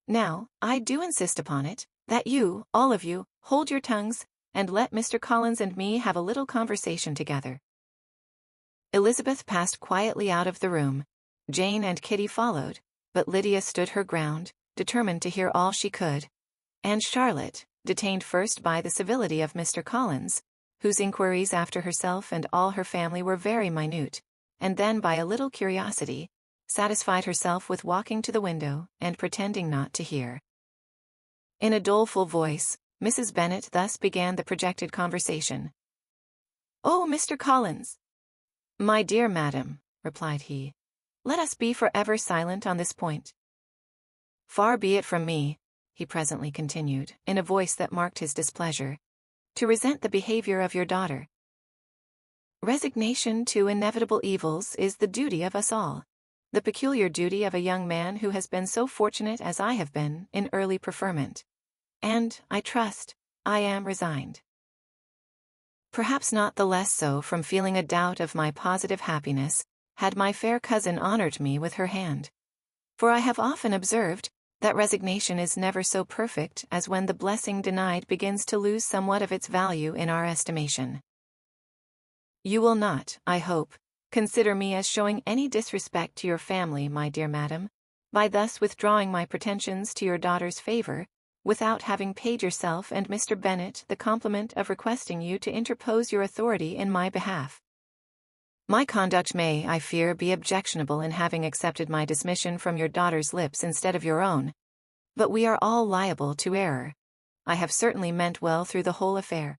"Now, I do insist upon it, that you, all of you, hold your tongues, and let Mr. Collins and me have a little conversation together." Elizabeth passed quietly out of the room. Jane and Kitty followed, but Lydia stood her ground, determined to hear all she could, and Charlotte, detained first by the civility of Mr. Collins, whose inquiries after herself and all her family were very minute, and then by a little curiosity, satisfied herself with walking to the window and pretending not to hear. In a doleful voice, Mrs. Bennet thus began the projected conversation. "Oh, Mr. Collins!" "My dear madam," replied he, "let us be forever silent on this point. Far be it from me," he presently continued, in a voice that marked his displeasure, "to resent the behavior of your daughter. Resignation to inevitable evils is the duty of us all, the peculiar duty of a young man who has been so fortunate as I have been in early preferment. And, I trust, I am resigned. Perhaps not the less so from feeling a doubt of my positive happiness, had my fair cousin honored me with her hand. For I have often observed that resignation is never so perfect as when the blessing denied begins to lose somewhat of its value in our estimation. You will not, I hope, consider me as showing any disrespect to your family, my dear madam, by thus withdrawing my pretensions to your daughter's favor, without having paid yourself and Mr. Bennet the compliment of requesting you to interpose your authority in my behalf. My conduct may, I fear, be objectionable in having accepted my dismission from your daughter's lips instead of your own, but we are all liable to error. I have certainly meant well through the whole affair.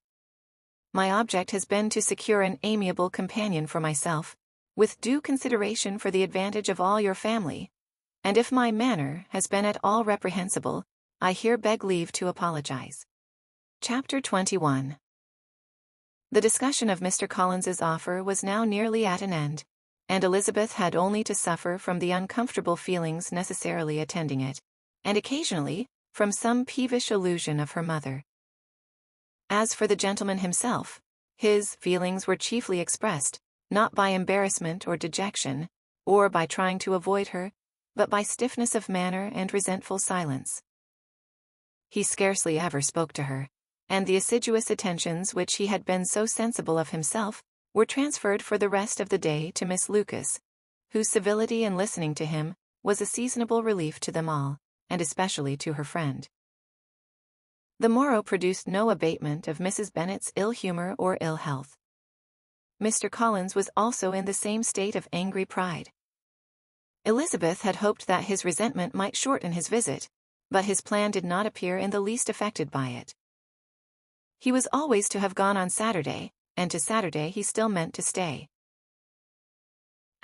My object has been to secure an amiable companion for myself, with due consideration for the advantage of all your family, and if my manner has been at all reprehensible, I here beg leave to apologize. Chapter 21. The discussion of Mr. Collins's offer was now nearly at an end, and Elizabeth had only to suffer from the uncomfortable feelings necessarily attending it, and occasionally from some peevish allusion of her mother. As for the gentleman himself, his feelings were chiefly expressed, not by embarrassment or dejection, or by trying to avoid her, but by stiffness of manner and resentful silence. He scarcely ever spoke to her, and the assiduous attentions which he had been so sensible of himself were transferred for the rest of the day to Miss Lucas, whose civility in listening to him was a seasonable relief to them all, and especially to her friend. The morrow produced no abatement of Mrs. Bennet's ill humor or ill health. Mr. Collins was also in the same state of angry pride. Elizabeth had hoped that his resentment might shorten his visit, but his plan did not appear in the least affected by it. He was always to have gone on Saturday, and to Saturday he still meant to stay.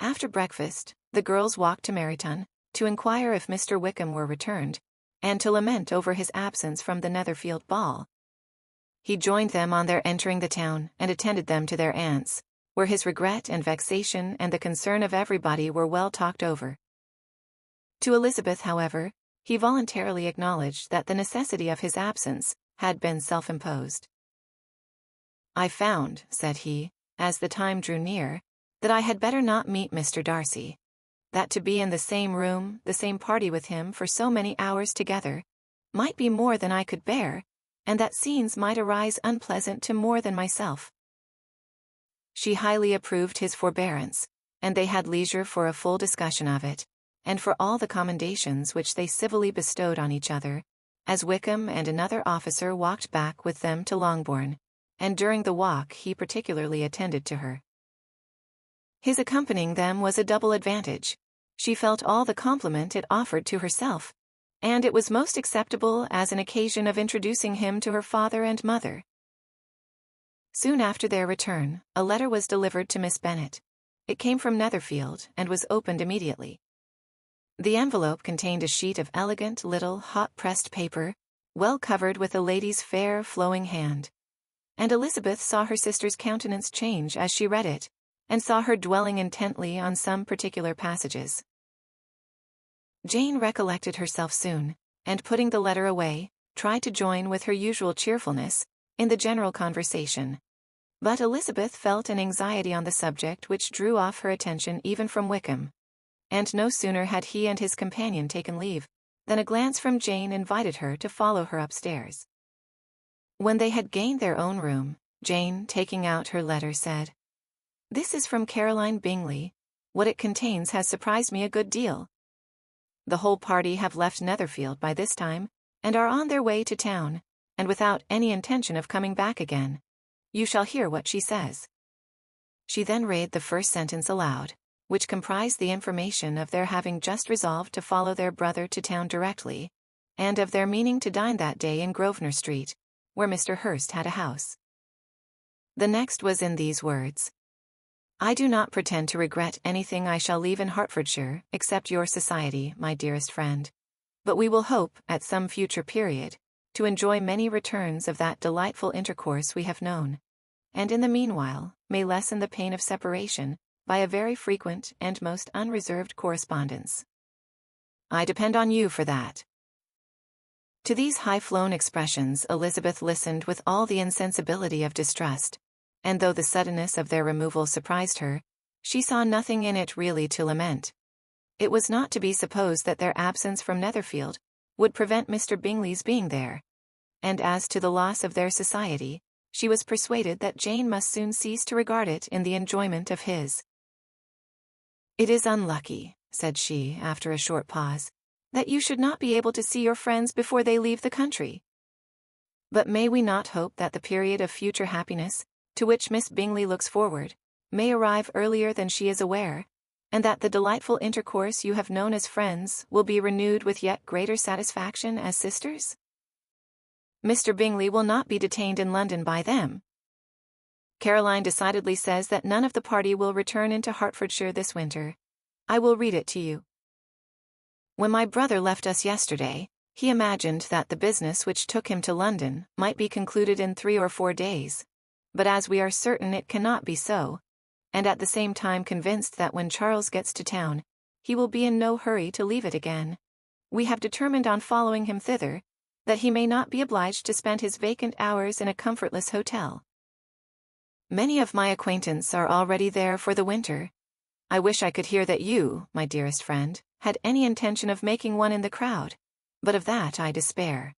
After breakfast, the girls walked to Meryton, to inquire if Mr. Wickham were returned, and to lament over his absence from the Netherfield ball. He joined them on their entering the town, and attended them to their aunt's, where his regret and vexation and the concern of everybody were well talked over. To Elizabeth, however, he voluntarily acknowledged that the necessity of his absence had been self-imposed. "I found," said he, as the time drew near, "that I had better not meet Mr. Darcy. That to be in the same room, the same party with him for so many hours together, might be more than I could bear, and that scenes might arise unpleasant to more than myself." She highly approved his forbearance, and they had leisure for a full discussion of it, and for all the commendations which they civilly bestowed on each other, as Wickham and another officer walked back with them to Longbourn, and during the walk he particularly attended to her. His accompanying them was a double advantage. She felt all the compliment it offered to herself, and it was most acceptable as an occasion of introducing him to her father and mother. Soon after their return, a letter was delivered to Miss Bennet. It came from Netherfield, and was opened immediately. The envelope contained a sheet of elegant little hot-pressed paper, well covered with a lady's fair, flowing hand. And Elizabeth saw her sister's countenance change as she read it, and saw her dwelling intently on some particular passages. Jane recollected herself soon, and putting the letter away, tried to join with her usual cheerfulness in the general conversation. But Elizabeth felt an anxiety on the subject which drew off her attention even from Wickham, and no sooner had he and his companion taken leave, than a glance from Jane invited her to follow her upstairs. When they had gained their own room, Jane, taking out her letter, said, "This is from Caroline Bingley. What it contains has surprised me a good deal. The whole party have left Netherfield by this time, and are on their way to town, and without any intention of coming back again. You shall hear what she says." She then read the first sentence aloud, which comprised the information of their having just resolved to follow their brother to town directly, and of their meaning to dine that day in Grosvenor Street, where Mr. Hurst had a house. The next was in these words: "I do not pretend to regret anything I shall leave in Hertfordshire, except your society, my dearest friend. But we will hope, at some future period, to enjoy many returns of that delightful intercourse we have known, and in the meanwhile may lessen the pain of separation by a very frequent and most unreserved correspondence. I depend on you for that." To these high-flown expressions Elizabeth listened with all the insensibility of distrust, and though the suddenness of their removal surprised her, she saw nothing in it really to lament. It was not to be supposed that their absence from Netherfield would prevent Mr. Bingley's being there, and as to the loss of their society, she was persuaded that Jane must soon cease to regard it in the enjoyment of his. "It is unlucky," said she, after a short pause, "that you should not be able to see your friends before they leave the country. But may we not hope that the period of future happiness, to which Miss Bingley looks forward, may arrive earlier than she is aware, and that the delightful intercourse you have known as friends will be renewed with yet greater satisfaction as sisters? Mr. Bingley will not be detained in London by them. Caroline decidedly says that none of the party will return into Hertfordshire this winter. I will read it to you. When my brother left us yesterday, he imagined that the business which took him to London might be concluded in 3 or 4 days, but as we are certain it cannot be so, and at the same time convinced that when Charles gets to town, he will be in no hurry to leave it again, we have determined on following him thither, that he may not be obliged to spend his vacant hours in a comfortless hotel. Many of my acquaintance are already there for the winter. I wish I could hear that you, my dearest friend, had any intention of making one in the crowd, but of that I despair.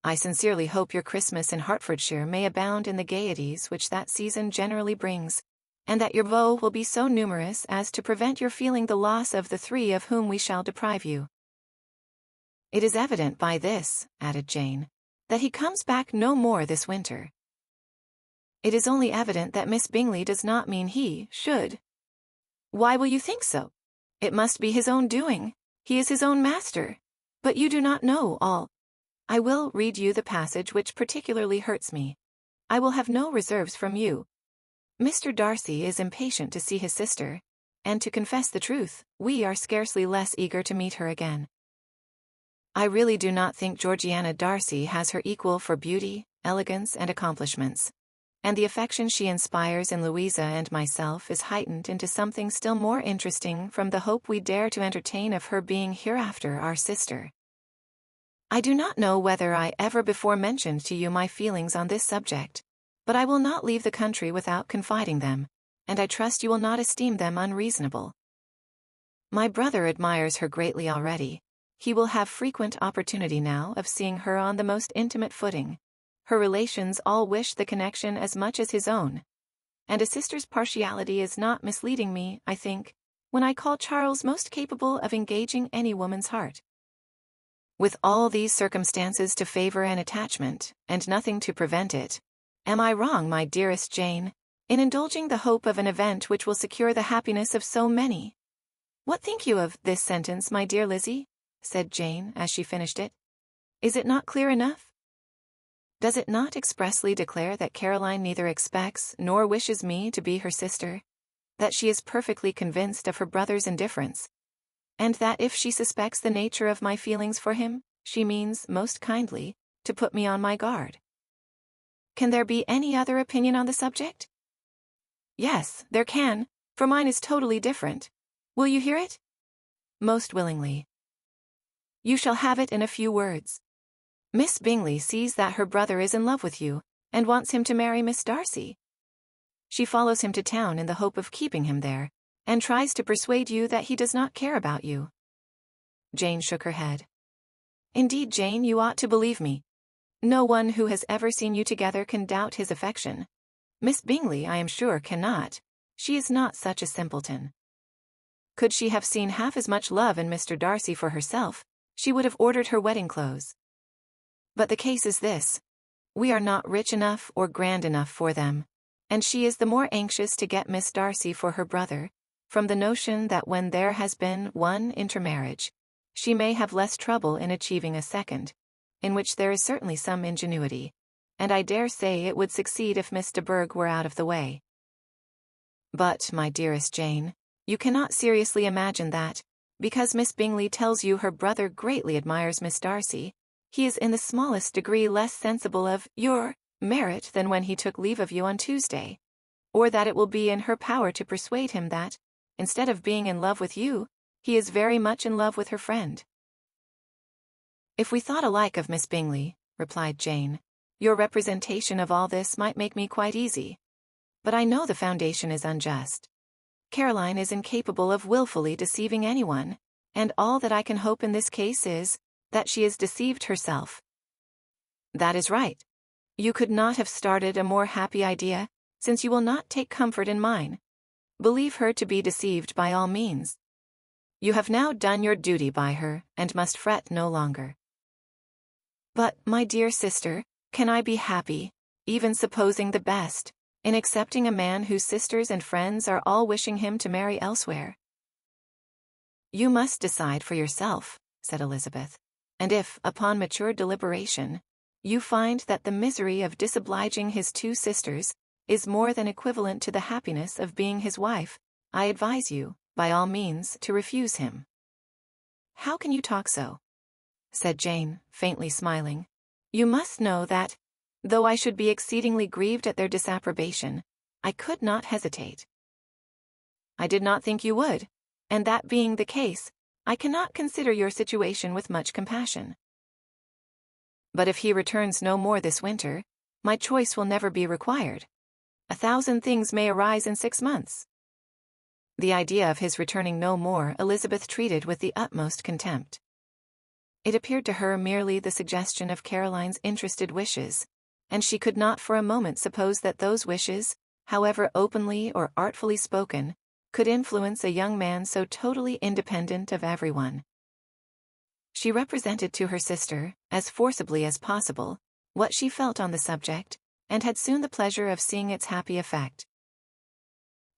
I sincerely hope your Christmas in Hertfordshire may abound in the gaieties which that season generally brings, and that your beaux will be so numerous as to prevent your feeling the loss of the 3 of whom we shall deprive you. It is evident by this," added Jane, "that he comes back no more this winter." "It is only evident that Miss Bingley does not mean he should." "Why will you think so?" It must be his own doing. He is his own master. But you do not know all. I will read you the passage which particularly hurts me. I will have no reserves from you. Mr. Darcy is impatient to see his sister, and to confess the truth, we are scarcely less eager to meet her again. I really do not think Georgiana Darcy has her equal for beauty, elegance, and accomplishments, and the affection she inspires in Louisa and myself is heightened into something still more interesting from the hope we dare to entertain of her being hereafter our sister. I do not know whether I ever before mentioned to you my feelings on this subject, but I will not leave the country without confiding them, and I trust you will not esteem them unreasonable. My brother admires her greatly already. He will have frequent opportunity now of seeing her on the most intimate footing. Her relations all wish the connection as much as his own. And a sister's partiality is not misleading me, I think, when I call Charles most capable of engaging any woman's heart. With all these circumstances to favor an attachment, and nothing to prevent it, am I wrong, my dearest Jane, in indulging the hope of an event which will secure the happiness of so many? What think you of this sentence, my dear Lizzie? Said Jane, as she finished it. Is it not clear enough? Does it not expressly declare that Caroline neither expects nor wishes me to be her sister, that she is perfectly convinced of her brother's indifference, and that if she suspects the nature of my feelings for him, she means, most kindly, to put me on my guard? Can there be any other opinion on the subject? Yes, there can, for mine is totally different. Will you hear it? Most willingly. You shall have it in a few words. Miss Bingley sees that her brother is in love with you, and wants him to marry Miss Darcy. She follows him to town in the hope of keeping him there, and tries to persuade you that he does not care about you. Jane shook her head. Indeed, Jane, you ought to believe me. No one who has ever seen you together can doubt his affection. Miss Bingley, I am sure, cannot. She is not such a simpleton. Could she have seen half as much love in Mr. Darcy for herself, she would have ordered her wedding clothes. But the case is this. We are not rich enough or grand enough for them, and she is the more anxious to get Miss Darcy for her brother, from the notion that when there has been one intermarriage, she may have less trouble in achieving a second, in which there is certainly some ingenuity, and I dare say it would succeed if Miss de Bourgh were out of the way. But, my dearest Jane, you cannot seriously imagine that, because Miss Bingley tells you her brother greatly admires Miss Darcy, he is in the smallest degree less sensible of your merit than when he took leave of you on Tuesday, or that it will be in her power to persuade him that, instead of being in love with you, he is very much in love with her friend. If we thought alike of Miss Bingley, replied Jane, your representation of all this might make me quite easy. But I know the foundation is unjust. Caroline is incapable of wilfully deceiving anyone, and all that I can hope in this case is that she is deceived herself. That is right. You could not have started a more happy idea, since you will not take comfort in mine. Believe her to be deceived by all means. You have now done your duty by her, and must fret no longer. But, my dear sister, can I be happy, even supposing the best, in accepting a man whose sisters and friends are all wishing him to marry elsewhere? You must decide for yourself, said Elizabeth, and if, upon mature deliberation, you find that the misery of disobliging his two sisters is more than equivalent to the happiness of being his wife, I advise you, by all means, to refuse him. How can you talk so? Said Jane, faintly smiling. You must know that, though I should be exceedingly grieved at their disapprobation, I could not hesitate. I did not think you would, and that being the case, I cannot consider your situation with much compassion. But if he returns no more this winter, my choice will never be required. 1,000 things may arise in 6 months. The idea of his returning no more Elizabeth treated with the utmost contempt. It appeared to her merely the suggestion of Caroline's interested wishes, and she could not for a moment suppose that those wishes, however openly or artfully spoken, could influence a young man so totally independent of everyone. She represented to her sister, as forcibly as possible, what she felt on the subject, and had soon the pleasure of seeing its happy effect.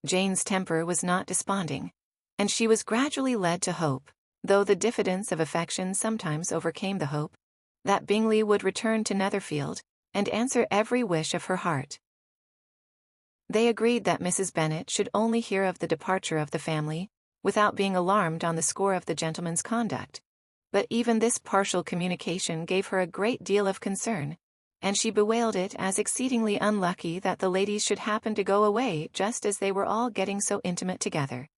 Jane's temper was not desponding, and she was gradually led to hope, though the diffidence of affection sometimes overcame the hope, that Bingley would return to Netherfield, and answer every wish of her heart. They agreed that Mrs. Bennet should only hear of the departure of the family, without being alarmed on the score of the gentleman's conduct. But even this partial communication gave her a great deal of concern, and she bewailed it as exceedingly unlucky that the ladies should happen to go away just as they were all getting so intimate together.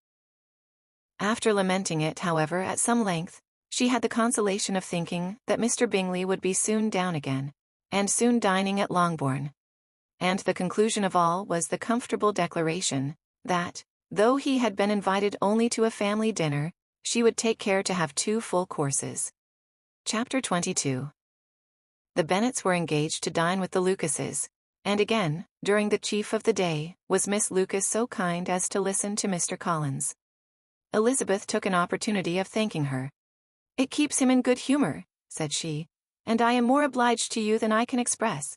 After lamenting it, however, at some length, she had the consolation of thinking that Mr. Bingley would be soon down again, and soon dining at Longbourn. And the conclusion of all was the comfortable declaration that, though he had been invited only to a family dinner, she would take care to have 2 full courses. Chapter 22. The Bennets were engaged to dine with the Lucases, and again, during the chief of the day, was Miss Lucas so kind as to listen to Mr. Collins. Elizabeth took an opportunity of thanking her. "It keeps him in good humour," said she, "and I am more obliged to you than I can express."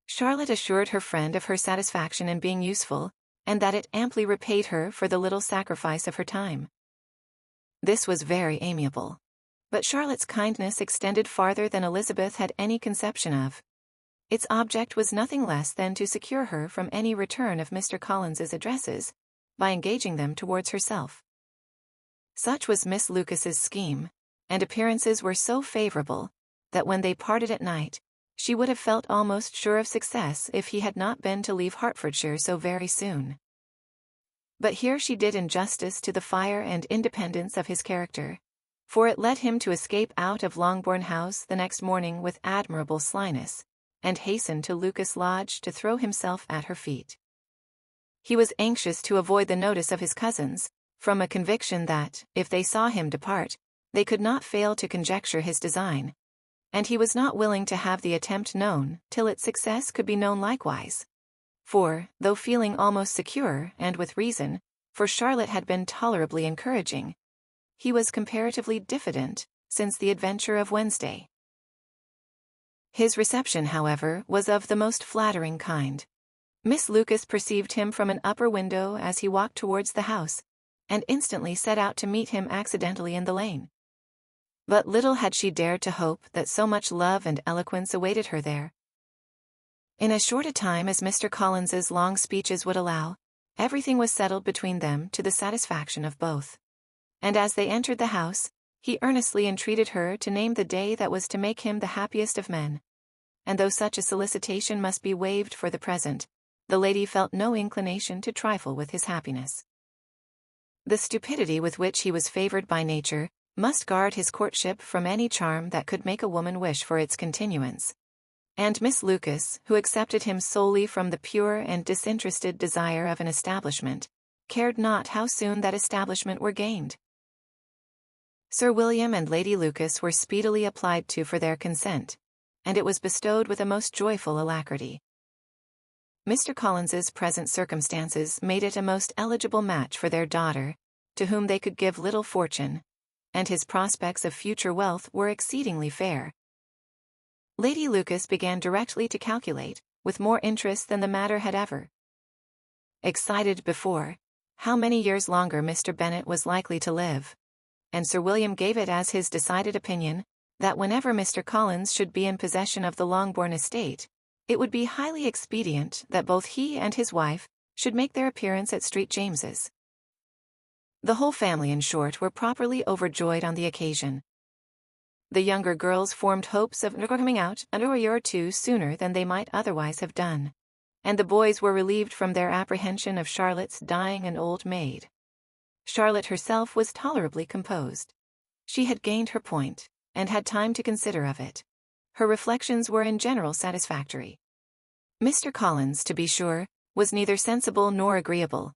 Charlotte assured her friend of her satisfaction in being useful, and that it amply repaid her for the little sacrifice of her time. This was very amiable. But Charlotte's kindness extended farther than Elizabeth had any conception of. Its object was nothing less than to secure her from any return of Mr. Collins's addresses, by engaging them towards herself. Such was Miss Lucas's scheme, and appearances were so favourable, that when they parted at night, she would have felt almost sure of success if he had not been to leave Hertfordshire so very soon. But here she did injustice to the fire and independence of his character, for it led him to escape out of Longbourn House the next morning with admirable slyness, and hasten to Lucas Lodge to throw himself at her feet. He was anxious to avoid the notice of his cousins, from a conviction that, if they saw him depart, they could not fail to conjecture his design, and he was not willing to have the attempt known till its success could be known likewise. For, though feeling almost secure, and with reason, for Charlotte had been tolerably encouraging, he was comparatively diffident since the adventure of Wednesday. His reception, however, was of the most flattering kind. Miss Lucas perceived him from an upper window as he walked towards the house, and instantly set out to meet him accidentally in the lane. But little had she dared to hope that so much love and eloquence awaited her there. In as short a time as Mr. Collins's long speeches would allow, everything was settled between them to the satisfaction of both. And as they entered the house, he earnestly entreated her to name the day that was to make him the happiest of men. And though such a solicitation must be waived for the present, the lady felt no inclination to trifle with his happiness. The stupidity with which he was favoured by nature must guard his courtship from any charm that could make a woman wish for its continuance. And Miss Lucas, who accepted him solely from the pure and disinterested desire of an establishment, cared not how soon that establishment were gained. Sir William and Lady Lucas were speedily applied to for their consent, and it was bestowed with a most joyful alacrity. Mr. Collins's present circumstances made it a most eligible match for their daughter, to whom they could give little fortune, and his prospects of future wealth were exceedingly fair. Lady Lucas began directly to calculate, with more interest than the matter had ever excited before, how many years longer Mr. Bennet was likely to live, and Sir William gave it as his decided opinion that whenever Mr. Collins should be in possession of the Longbourn estate, it would be highly expedient that both he and his wife should make their appearance at St. James's. The whole family, in short, were properly overjoyed on the occasion. The younger girls formed hopes of coming out a year or two sooner than they might otherwise have done, and the boys were relieved from their apprehension of Charlotte's dying an old maid. Charlotte herself was tolerably composed. She had gained her point, and had time to consider of it. Her reflections were in general satisfactory. Mr. Collins, to be sure, was neither sensible nor agreeable.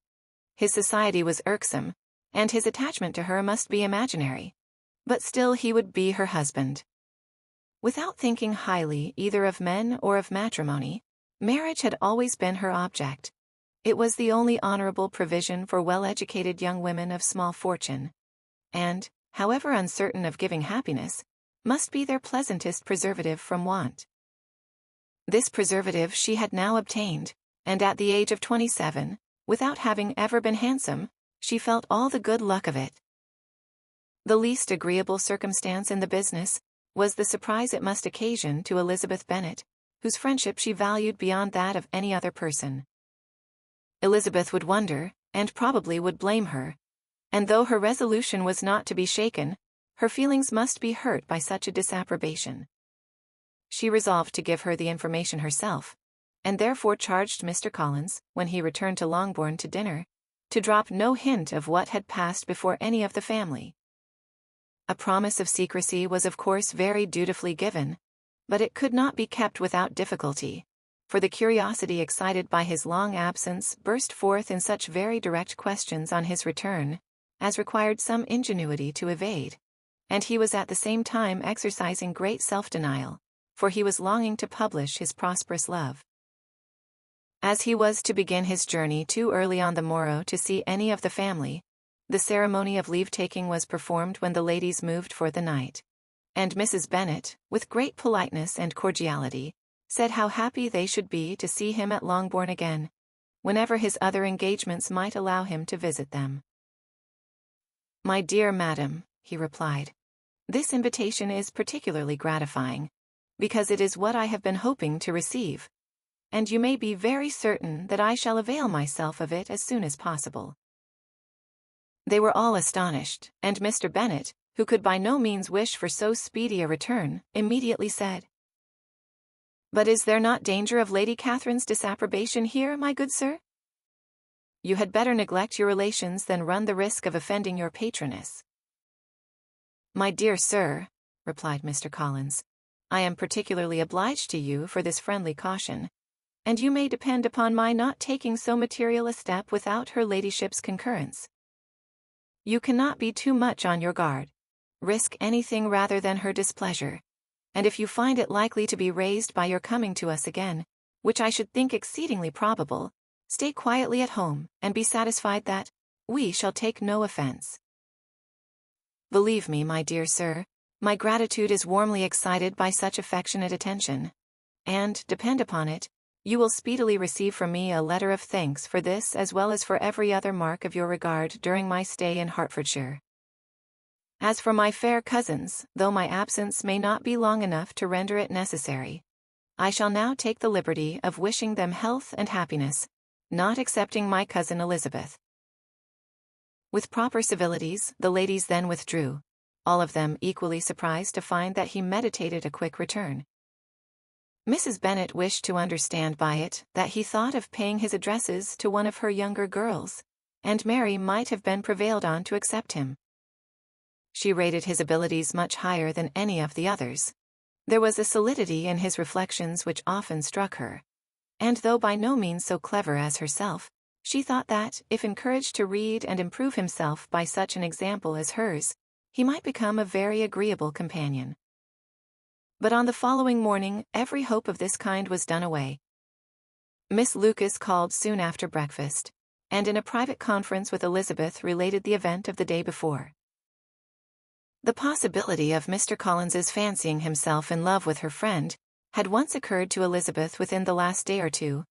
His society was irksome, and his attachment to her must be imaginary. But still he would be her husband. Without thinking highly either of men or of matrimony, marriage had always been her object. It was the only honorable provision for well-educated young women of small fortune, and, however uncertain of giving happiness, must be their pleasantest preservative from want. This preservative she had now obtained, and at the age of 27, without having ever been handsome, she felt all the good luck of it. The least agreeable circumstance in the business was the surprise it must occasion to Elizabeth Bennet, whose friendship she valued beyond that of any other person. Elizabeth would wonder, and probably would blame her, and though her resolution was not to be shaken, her feelings must be hurt by such a disapprobation. She resolved to give her the information herself, and therefore charged Mr. Collins, when he returned to Longbourn to dinner, to drop no hint of what had passed before any of the family. A promise of secrecy was of course very dutifully given, but it could not be kept without difficulty, for the curiosity excited by his long absence burst forth in such very direct questions on his return, as required some ingenuity to evade, and he was at the same time exercising great self-denial, for he was longing to publish his prosperous love. As he was to begin his journey too early on the morrow to see any of the family, the ceremony of leave-taking was performed when the ladies moved for the night, and Mrs. Bennet, with great politeness and cordiality, said how happy they should be to see him at Longbourn again, whenever his other engagements might allow him to visit them. "My dear madam," he replied, "this invitation is particularly gratifying, because it is what I have been hoping to receive, and you may be very certain that I shall avail myself of it as soon as possible." They were all astonished, and Mr. Bennet, who could by no means wish for so speedy a return, immediately said, "But is there not danger of Lady Catherine's disapprobation here, my good sir? You had better neglect your relations than run the risk of offending your patroness." "My dear sir," replied Mr. Collins, "I am particularly obliged to you for this friendly caution, and you may depend upon my not taking so material a step without her ladyship's concurrence. You cannot be too much on your guard. Risk anything rather than her displeasure, and if you find it likely to be raised by your coming to us again, which I should think exceedingly probable, stay quietly at home and be satisfied that we shall take no offense. Believe me, my dear sir, my gratitude is warmly excited by such affectionate attention, and, depend upon it, you will speedily receive from me a letter of thanks for this as well as for every other mark of your regard during my stay in Hertfordshire. As for my fair cousins, though my absence may not be long enough to render it necessary, I shall now take the liberty of wishing them health and happiness, not excepting my cousin Elizabeth." With proper civilities, the ladies then withdrew, all of them equally surprised to find that he meditated a quick return. Mrs. Bennet wished to understand by it that he thought of paying his addresses to one of her younger girls, and Mary might have been prevailed on to accept him. She rated his abilities much higher than any of the others. There was a solidity in his reflections which often struck her, and though by no means so clever as herself, she thought that, if encouraged to read and improve himself by such an example as hers, he might become a very agreeable companion. But on the following morning every hope of this kind was done away. Miss Lucas called soon after breakfast, and in a private conference with Elizabeth related the event of the day before. The possibility of Mr. Collins's fancying himself in love with her friend had once occurred to Elizabeth within the last day or two,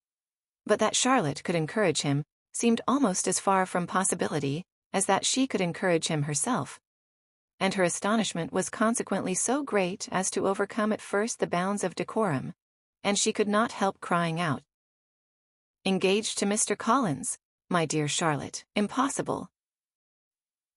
but that Charlotte could encourage him seemed almost as far from possibility as that she could encourage him herself, and her astonishment was consequently so great as to overcome at first the bounds of decorum, and she could not help crying out, "Engaged to Mr. Collins, my dear Charlotte, impossible!"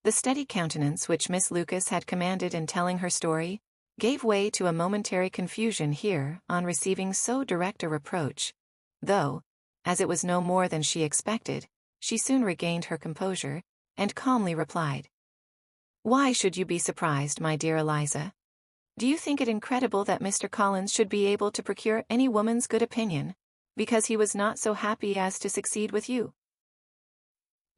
The steady countenance which Miss Lucas had commanded in telling her story gave way to a momentary confusion here on receiving so direct a reproach, though, as it was no more than she expected, she soon regained her composure, and calmly replied, "Why should you be surprised, my dear Eliza? Do you think it incredible that Mr. Collins should be able to procure any woman's good opinion, because he was not so happy as to succeed with you?"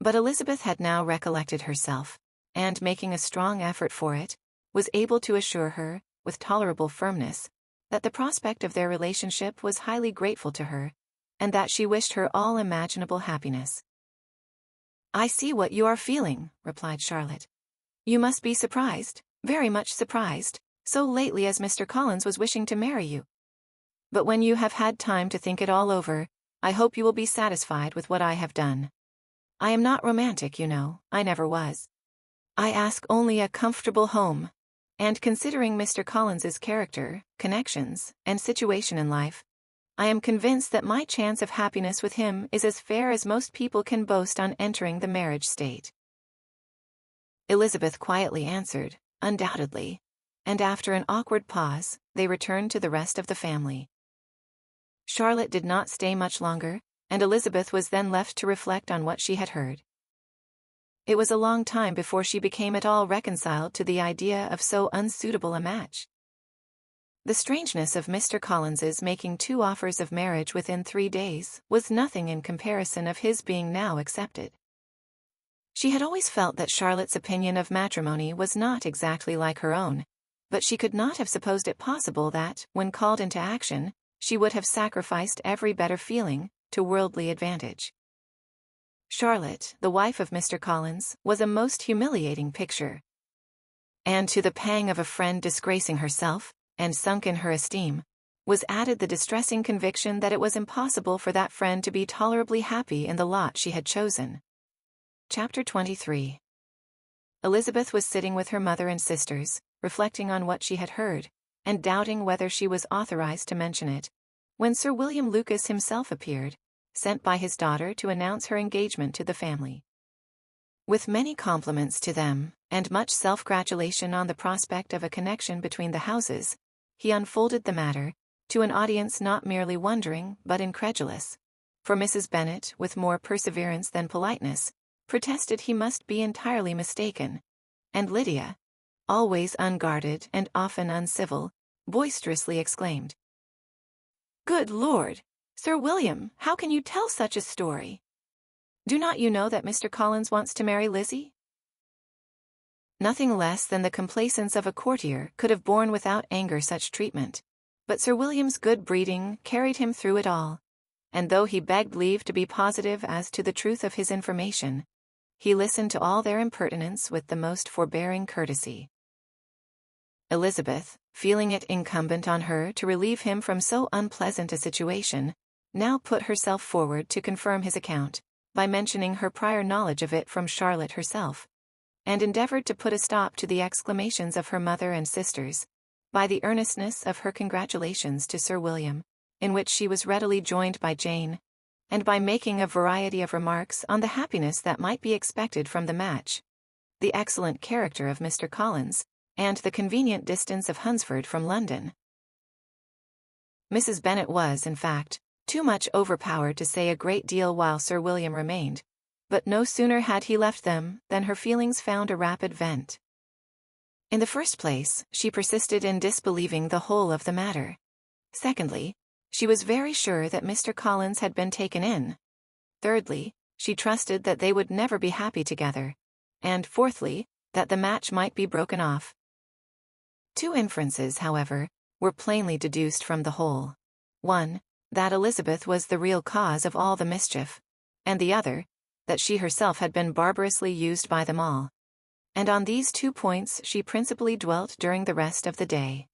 But Elizabeth had now recollected herself, and making a strong effort for it, was able to assure her, with tolerable firmness, that the prospect of their relationship was highly grateful to her, and that she wished her all imaginable happiness. "I see what you are feeling," replied Charlotte. "You must be surprised, very much surprised, so lately as Mr. Collins was wishing to marry you. But when you have had time to think it all over, I hope you will be satisfied with what I have done. I am not romantic, you know, I never was. I ask only a comfortable home. And considering Mr. Collins's character, connections, and situation in life, I am convinced that my chance of happiness with him is as fair as most people can boast on entering the marriage state." Elizabeth quietly answered, "Undoubtedly," and after an awkward pause, they returned to the rest of the family. Charlotte did not stay much longer, and Elizabeth was then left to reflect on what she had heard. It was a long time before she became at all reconciled to the idea of so unsuitable a match. The strangeness of Mr. Collins's making 2 offers of marriage within 3 days was nothing in comparison of his being now accepted. She had always felt that Charlotte's opinion of matrimony was not exactly like her own, but she could not have supposed it possible that, when called into action, she would have sacrificed every better feeling to worldly advantage. Charlotte, the wife of Mr. Collins, was a most humiliating picture. And to the pang of a friend disgracing herself, and sunk in her esteem, was added the distressing conviction that it was impossible for that friend to be tolerably happy in the lot she had chosen. Chapter 23. Elizabeth was sitting with her mother and sisters, reflecting on what she had heard, and doubting whether she was authorized to mention it, when Sir William Lucas himself appeared, sent by his daughter to announce her engagement to the family. With many compliments to them, and much self-gratulation on the prospect of a connection between the houses, he unfolded the matter, to an audience not merely wondering but incredulous, for Mrs. Bennet, with more perseverance than politeness, protested he must be entirely mistaken, and Lydia, always unguarded and often uncivil, boisterously exclaimed, "Good Lord! Sir William, how can you tell such a story? Do not you know that Mr. Collins wants to marry Lizzie?" Nothing less than the complacence of a courtier could have borne without anger such treatment, but Sir William's good breeding carried him through it all, and though he begged leave to be positive as to the truth of his information, he listened to all their impertinence with the most forbearing courtesy. Elizabeth, feeling it incumbent on her to relieve him from so unpleasant a situation, now put herself forward to confirm his account, by mentioning her prior knowledge of it from Charlotte herself, and endeavored to put a stop to the exclamations of her mother and sisters, by the earnestness of her congratulations to Sir William, in which she was readily joined by Jane, and by making a variety of remarks on the happiness that might be expected from the match, the excellent character of Mr. Collins, and the convenient distance of Hunsford from London. Mrs. Bennet was, in fact, too much overpowered to say a great deal while Sir William remained, but no sooner had he left them than her feelings found a rapid vent. In the first place, she persisted in disbelieving the whole of the matter. Secondly, she was very sure that Mr. Collins had been taken in. Thirdly, she trusted that they would never be happy together. And fourthly, that the match might be broken off. 2 inferences, however, were plainly deduced from the whole. One, that Elizabeth was the real cause of all the mischief, and the other, that she herself had been barbarously used by them all. And on these 2 points she principally dwelt during the rest of the day.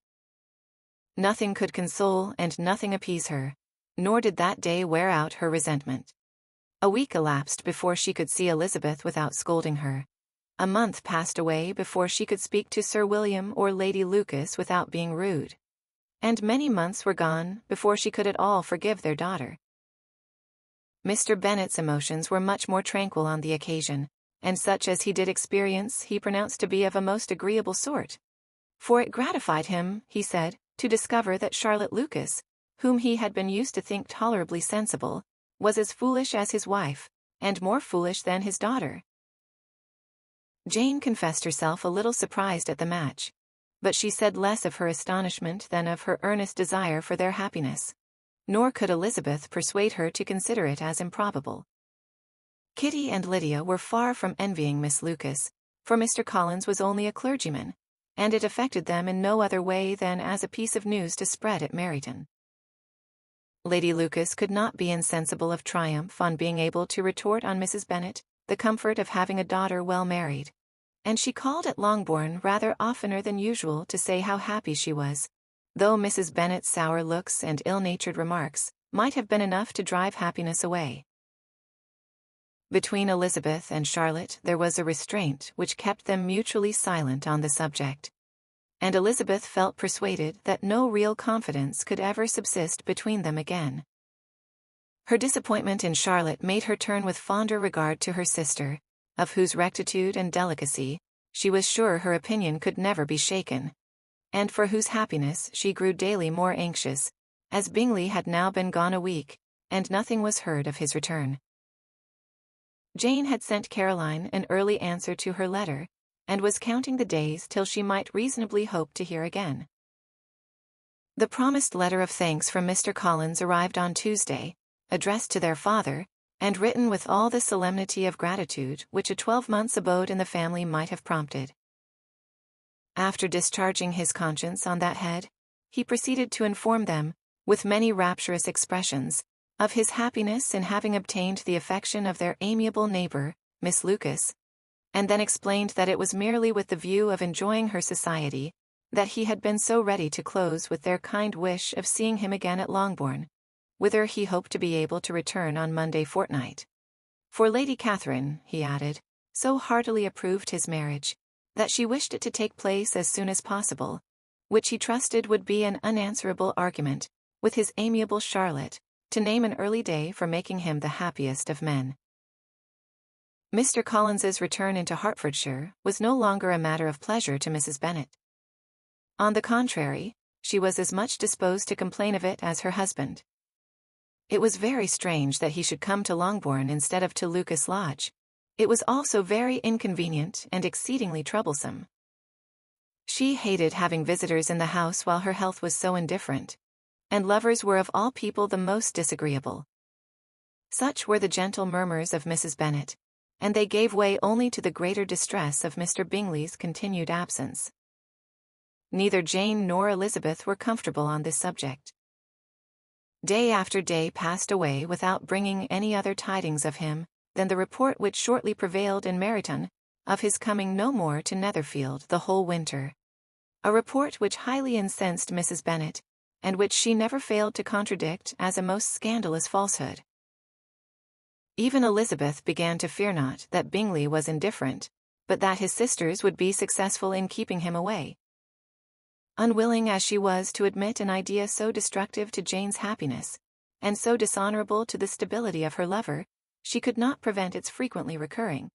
Nothing could console and nothing appease her, nor did that day wear out her resentment. A week elapsed before she could see Elizabeth without scolding her. A month passed away before she could speak to Sir William or Lady Lucas without being rude. And many months were gone before she could at all forgive their daughter. Mr. Bennet's emotions were much more tranquil on the occasion, and such as he did experience he pronounced to be of a most agreeable sort. For it gratified him, he said, to discover that Charlotte Lucas, whom he had been used to think tolerably sensible, was as foolish as his wife, and more foolish than his daughter. Jane confessed herself a little surprised at the match, but she said less of her astonishment than of her earnest desire for their happiness, nor could Elizabeth persuade her to consider it as improbable. Kitty and Lydia were far from envying Miss Lucas, for Mr. Collins was only a clergyman, and it affected them in no other way than as a piece of news to spread at Meryton. Lady Lucas could not be insensible of triumph on being able to retort on Mrs. Bennet the comfort of having a daughter well married, and she called at Longbourn rather oftener than usual to say how happy she was, though Mrs. Bennet's sour looks and ill-natured remarks might have been enough to drive happiness away. Between Elizabeth and Charlotte there was a restraint which kept them mutually silent on the subject. And Elizabeth felt persuaded that no real confidence could ever subsist between them again. Her disappointment in Charlotte made her turn with fonder regard to her sister, of whose rectitude and delicacy she was sure her opinion could never be shaken, and for whose happiness she grew daily more anxious, as Bingley had now been gone a week, and nothing was heard of his return. Jane had sent Caroline an early answer to her letter, and was counting the days till she might reasonably hope to hear again. The promised letter of thanks from Mr. Collins arrived on Tuesday, addressed to their father, and written with all the solemnity of gratitude which a 12 months' abode in the family might have prompted. After discharging his conscience on that head, he proceeded to inform them, with many rapturous expressions, of his happiness in having obtained the affection of their amiable neighbour, Miss Lucas, and then explained that it was merely with the view of enjoying her society that he had been so ready to close with their kind wish of seeing him again at Longbourn, whither he hoped to be able to return on Monday fortnight. For Lady Catherine, he added, so heartily approved his marriage, that she wished it to take place as soon as possible, which he trusted would be an unanswerable argument, with his amiable Charlotte, to name an early day for making him the happiest of men. Mr. Collins's return into Hertfordshire was no longer a matter of pleasure to Mrs. Bennet. On the contrary, she was as much disposed to complain of it as her husband. It was very strange that he should come to Longbourn instead of to Lucas Lodge. It was also very inconvenient and exceedingly troublesome. She hated having visitors in the house while her health was so indifferent, and lovers were of all people the most disagreeable. Such were the gentle murmurs of Mrs. Bennet, and they gave way only to the greater distress of Mr. Bingley's continued absence. Neither Jane nor Elizabeth were comfortable on this subject. Day after day passed away without bringing any other tidings of him than the report which shortly prevailed in Meryton, of his coming no more to Netherfield the whole winter. A report which highly incensed Mrs. Bennet, and which she never failed to contradict as a most scandalous falsehood. Even Elizabeth began to fear not that Bingley was indifferent, but that his sisters would be successful in keeping him away. Unwilling as she was to admit an idea so destructive to Jane's happiness, and so dishonourable to the stability of her lover, she could not prevent its frequently recurring.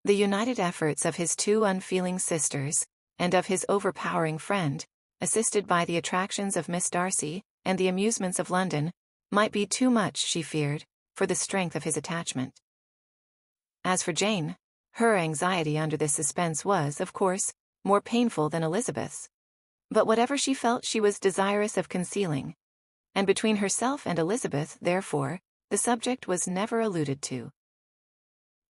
The united efforts of his two unfeeling sisters, and of his overpowering friend, assisted by the attractions of Miss Darcy, and the amusements of London, might be too much, she feared, for the strength of his attachment. As for Jane, her anxiety under this suspense was, of course, more painful than Elizabeth's. But whatever she felt she was desirous of concealing, and between herself and Elizabeth, therefore, the subject was never alluded to.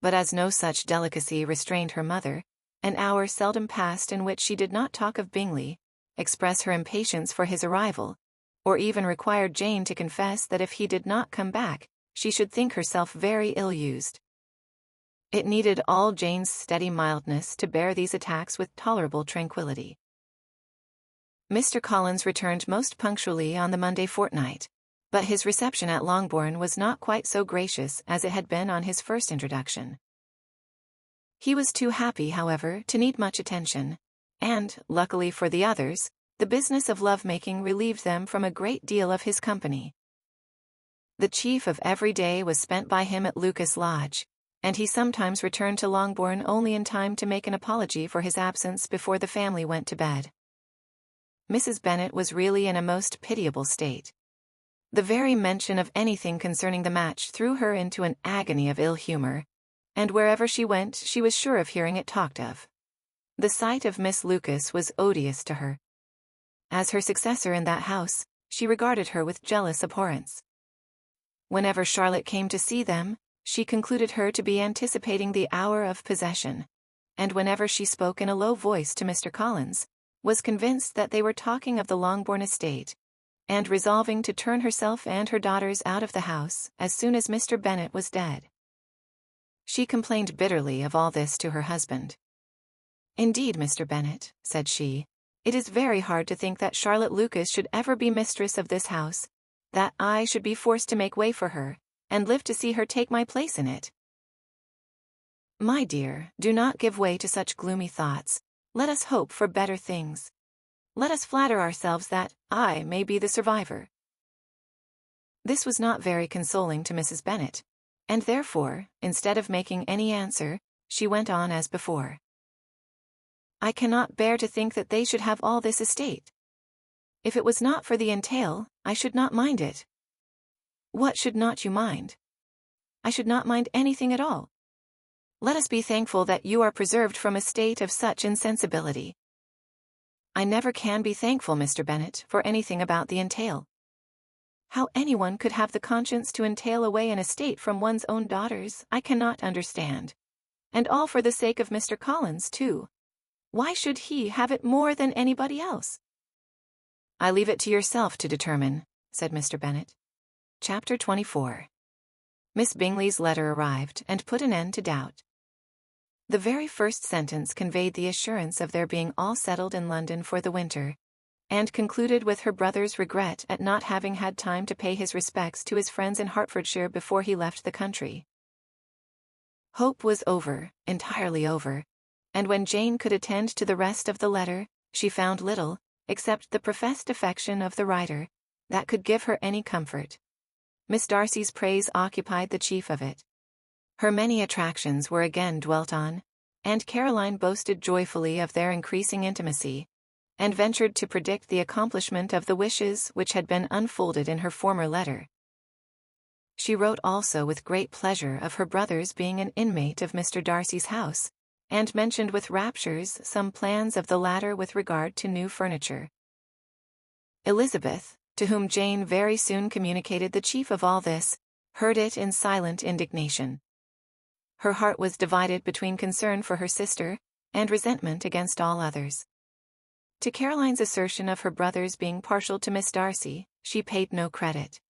But as no such delicacy restrained her mother, an hour seldom passed in which she did not talk of Bingley, express her impatience for his arrival, or even required Jane to confess that if he did not come back, she should think herself very ill-used. It needed all Jane's steady mildness to bear these attacks with tolerable tranquillity. Mr. Collins returned most punctually on the Monday fortnight, but his reception at Longbourn was not quite so gracious as it had been on his first introduction. He was too happy, however, to need much attention, and, luckily for the others, the business of love-making relieved them from a great deal of his company. The chief of every day was spent by him at Lucas Lodge, and he sometimes returned to Longbourn only in time to make an apology for his absence before the family went to bed. Mrs. Bennet was really in a most pitiable state. The very mention of anything concerning the match threw her into an agony of ill-humour, and wherever she went she was sure of hearing it talked of. The sight of Miss Lucas was odious to her. As her successor in that house, she regarded her with jealous abhorrence. Whenever Charlotte came to see them, she concluded her to be anticipating the hour of possession, and whenever she spoke in a low voice to Mr. Collins, was convinced that they were talking of the Longbourn estate, and resolving to turn herself and her daughters out of the house as soon as Mr. Bennet was dead. She complained bitterly of all this to her husband. "Indeed, Mr. Bennet," said she, "it is very hard to think that Charlotte Lucas should ever be mistress of this house, that I should be forced to make way for her, and live to see her take my place in it, My dear, do not give way to such gloomy thoughts. Let us hope for better things. Let us flatter ourselves that I may be the survivor." This was not very consoling to Mrs. Bennet, and therefore, instead of making any answer, she went on as before. "I cannot bear to think that they should have all this estate. If it was not for the entail, I should not mind it." "What should not you mind?" "I should not mind anything at all. Let us be thankful that you are preserved from a state of such insensibility." "I never can be thankful, Mr. Bennet, for anything about the entail. How anyone could have the conscience to entail away an estate from one's own daughters, I cannot understand. And all for the sake of Mr. Collins, too. Why should he have it more than anybody else?" "I leave it to yourself to determine," said Mr. Bennet. Chapter 24. Miss Bingley's letter arrived and put an end to doubt. The very first sentence conveyed the assurance of their being all settled in London for the winter, and concluded with her brother's regret at not having had time to pay his respects to his friends in Hertfordshire before he left the country. Hope was over, entirely over, and when Jane could attend to the rest of the letter, she found little, except the professed affection of the writer, that could give her any comfort. Miss Darcy's praise occupied the chief of it. Her many attractions were again dwelt on, and Caroline boasted joyfully of their increasing intimacy, and ventured to predict the accomplishment of the wishes which had been unfolded in her former letter. She wrote also with great pleasure of her brother's being an inmate of Mr. Darcy's house, and mentioned with raptures some plans of the latter with regard to new furniture. Elizabeth, to whom Jane very soon communicated the chief of all this, heard it in silent indignation. Her heart was divided between concern for her sister, and resentment against all others. To Caroline's assertion of her brother's being partial to Miss Darcy, she paid no credit.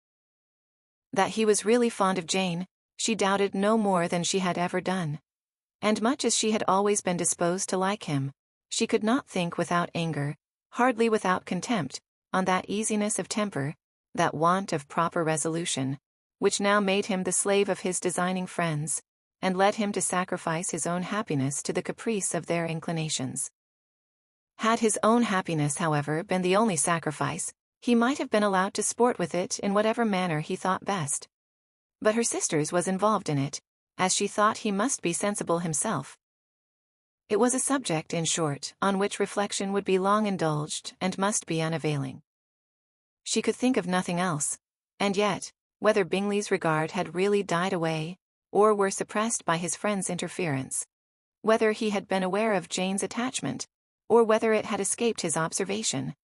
That he was really fond of Jane, she doubted no more than she had ever done. And much as she had always been disposed to like him, she could not think without anger, hardly without contempt, on that easiness of temper, that want of proper resolution, which now made him the slave of his designing friends, and led him to sacrifice his own happiness to the caprice of their inclinations. Had his own happiness, however, been the only sacrifice, he might have been allowed to sport with it in whatever manner he thought best. But her sister's was involved in it, as she thought he must be sensible himself. It was a subject, in short, on which reflection would be long indulged and must be unavailing. She could think of nothing else, and yet, whether Bingley's regard had really died away, or were suppressed by his friend's interference, whether he had been aware of Jane's attachment, or whether it had escaped his observation,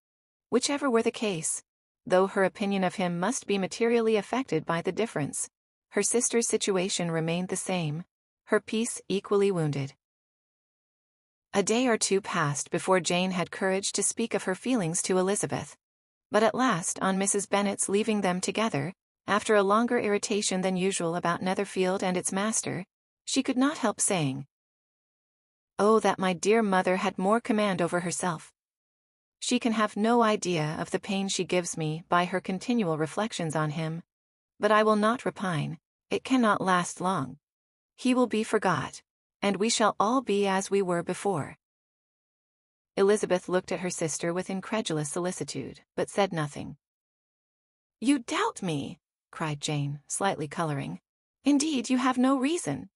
whichever were the case, though her opinion of him must be materially affected by the difference, her sister's situation remained the same, her peace equally wounded. A day or two passed before Jane had courage to speak of her feelings to Elizabeth, but at last, on Mrs. Bennet's leaving them together, after a longer irritation than usual about Netherfield and its master, she could not help saying, "Oh, that my dear mother had more command over herself. She can have no idea of the pain she gives me by her continual reflections on him, but I will not repine, it cannot last long. He will be forgot, and we shall all be as we were before." Elizabeth looked at her sister with incredulous solicitude, but said nothing. "You doubt me," cried Jane, slightly coloring. "Indeed, you have no reason."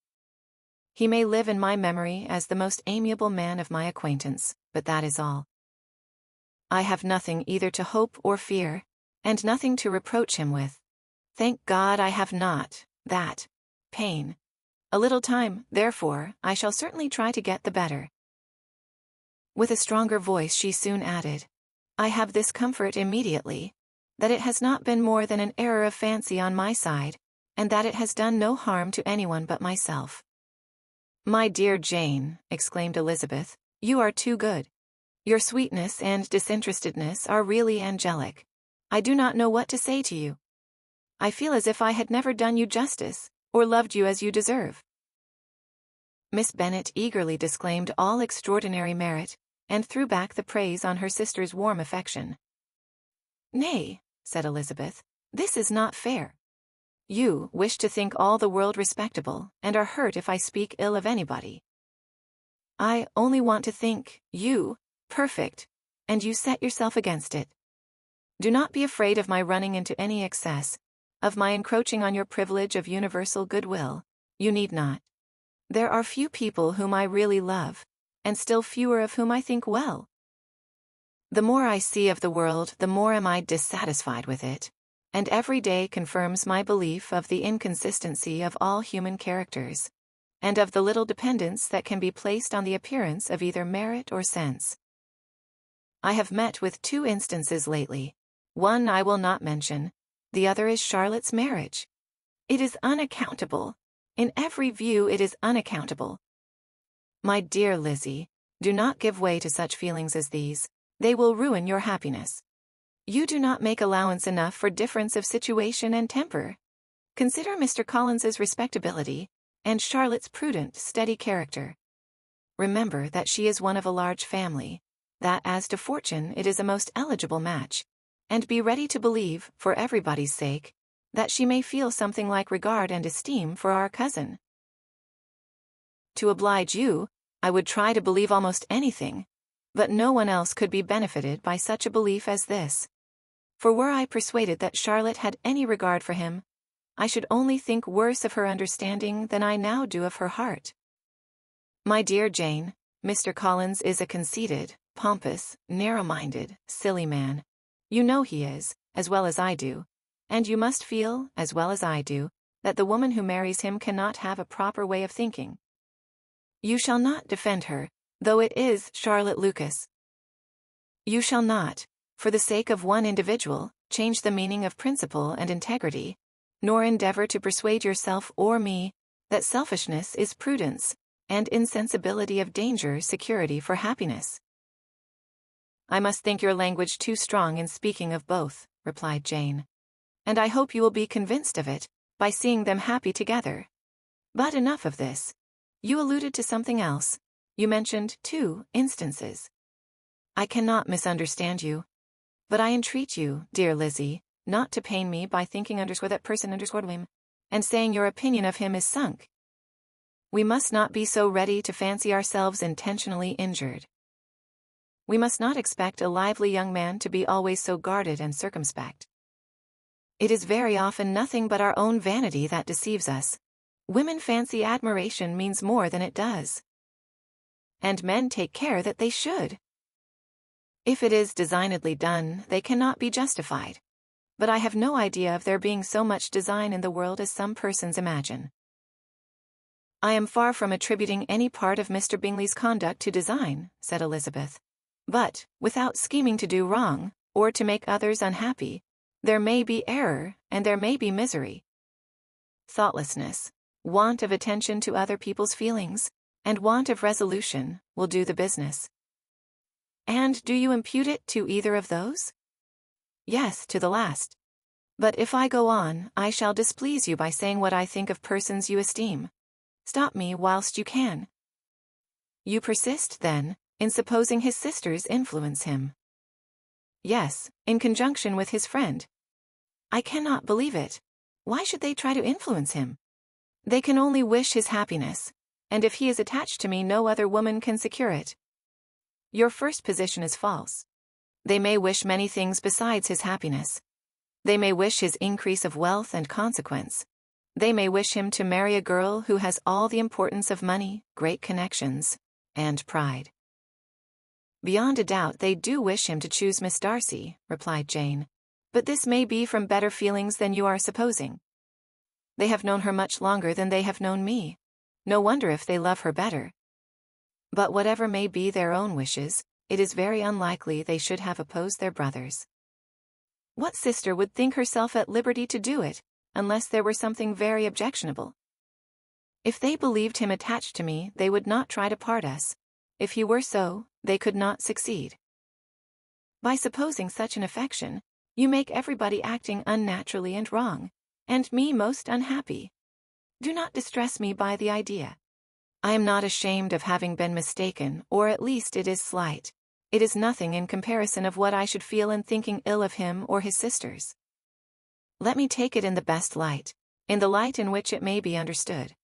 "He may live in my memory as the most amiable man of my acquaintance, but that is all. I have nothing either to hope or fear, and nothing to reproach him with. Thank God I have not that pain. A little time, therefore, I shall certainly try to get the better." With a stronger voice she soon added, "I have this comfort immediately, that it has not been more than an error of fancy on my side, and that it has done no harm to anyone but myself." "My dear Jane," exclaimed Elizabeth, "you are too good. Your sweetness and disinterestedness are really angelic. I do not know what to say to you. I feel as if I had never done you justice, or loved you as you deserve." Miss Bennet eagerly disclaimed all extraordinary merit, and threw back the praise on her sister's warm affection. "Nay," said Elizabeth, "this is not fair. You wish to think all the world respectable, and are hurt if I speak ill of anybody. I only want to think you perfect, and you set yourself against it. Do not be afraid of my running into any excess, of my encroaching on your privilege of universal goodwill. You need not. There are few people whom I really love, and still fewer of whom I think well. The more I see of the world, the more am I dissatisfied with it, and every day confirms my belief of the inconsistency of all human characters, and of the little dependence that can be placed on the appearance of either merit or sense. I have met with 2 instances lately. One I will not mention, the other is Charlotte's marriage. It is unaccountable. In every view it is unaccountable. My dear Lizzie, do not give way to such feelings as these. They will ruin your happiness. You do not make allowance enough for difference of situation and temper. Consider Mr. Collins's respectability, and Charlotte's prudent, steady character. Remember that she is one of a large family, that as to fortune it is a most eligible match, and be ready to believe, for everybody's sake, that she may feel something like regard and esteem for our cousin. To oblige you, I would try to believe almost anything, but no one else could be benefited by such a belief as this. For were I persuaded that Charlotte had any regard for him, I should only think worse of her understanding than I now do of her heart. My dear Jane, Mr. Collins is a conceited, pompous, narrow-minded, silly man. You know he is, as well as I do, and you must feel, as well as I do, that the woman who marries him cannot have a proper way of thinking. You shall not defend her, though it is Charlotte Lucas. You shall not, for the sake of one individual, change the meaning of principle and integrity, nor endeavor to persuade yourself or me that selfishness is prudence, and insensibility of danger security for happiness. I must think your language too strong in speaking of both, replied Jane, and I hope you will be convinced of it, by seeing them happy together. But enough of this. You alluded to something else. You mentioned 2 instances. I cannot misunderstand you, but I entreat you, dear Lizzie, not to pain me by thinking that person him, and saying your opinion of him is sunk. We must not be so ready to fancy ourselves intentionally injured. We must not expect a lively young man to be always so guarded and circumspect. It is very often nothing but our own vanity that deceives us. Women fancy admiration means more than it does. And men take care that they should. If it is designedly done, they cannot be justified. But I have no idea of there being so much design in the world as some persons imagine. I am far from attributing any part of Mr. Bingley's conduct to design, said Elizabeth. But, without scheming to do wrong, or to make others unhappy, there may be error, and there may be misery. Thoughtlessness, want of attention to other people's feelings, and want of resolution, will do the business. And do you impute it to either of those? Yes, to the last. But if I go on, I shall displease you by saying what I think of persons you esteem. Stop me whilst you can. You persist, then, in supposing his sisters influence him. Yes, in conjunction with his friend. I cannot believe it. Why should they try to influence him? They can only wish his happiness, and if he is attached to me no other woman can secure it. Your first position is false. They may wish many things besides his happiness. They may wish his increase of wealth and consequence. They may wish him to marry a girl who has all the importance of money, great connections, and pride. Beyond a doubt they do wish him to choose Miss Darcy, replied Jane, but this may be from better feelings than you are supposing. They have known her much longer than they have known me. No wonder if they love her better. But whatever may be their own wishes, it is very unlikely they should have opposed their brothers. What sister would think herself at liberty to do it, unless there were something very objectionable? If they believed him attached to me, they would not try to part us. If he were so, they could not succeed. By supposing such an affection, you make everybody acting unnaturally and wrong, and me most unhappy. Do not distress me by the idea. I am not ashamed of having been mistaken, or at least it is slight. It is nothing in comparison of what I should feel in thinking ill of him or his sisters. Let me take it in the best light, in the light in which it may be understood.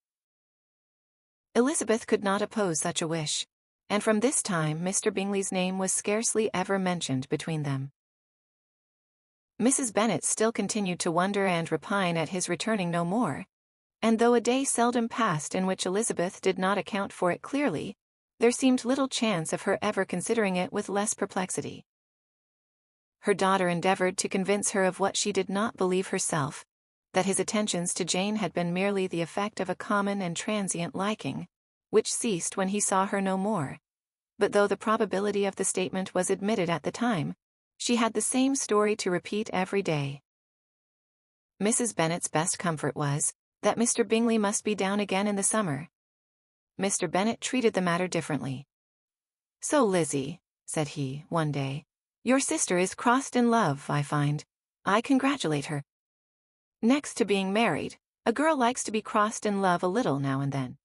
Elizabeth could not oppose such a wish, and from this time Mr. Bingley's name was scarcely ever mentioned between them. Mrs. Bennet still continued to wonder and repine at his returning no more, and though a day seldom passed in which Elizabeth did not account for it clearly, there seemed little chance of her ever considering it with less perplexity. Her daughter endeavored to convince her of what she did not believe herself, that his attentions to Jane had been merely the effect of a common and transient liking, which ceased when he saw her no more. But though the probability of the statement was admitted at the time, she had the same story to repeat every day. Mrs. Bennet's best comfort was that Mr. Bingley must be down again in the summer. Mr. Bennet treated the matter differently. "So, Lizzie," said he, one day, "your sister is crossed in love, I find. I congratulate her. Next to being married, a girl likes to be crossed in love a little now and then.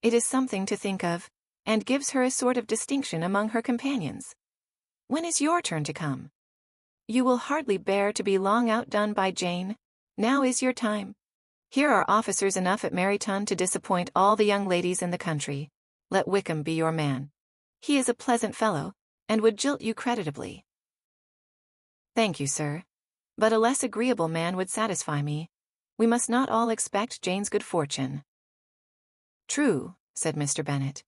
It is something to think of, and gives her a sort of distinction among her companions. When is your turn to come? You will hardly bear to be long outdone by Jane. Now is your time. Here are officers enough at Meryton to disappoint all the young ladies in the country. Let Wickham be your man. He is a pleasant fellow, and would jilt you creditably." "Thank you, sir. But a less agreeable man would satisfy me. We must not all expect Jane's good fortune." "True," said Mr. Bennet.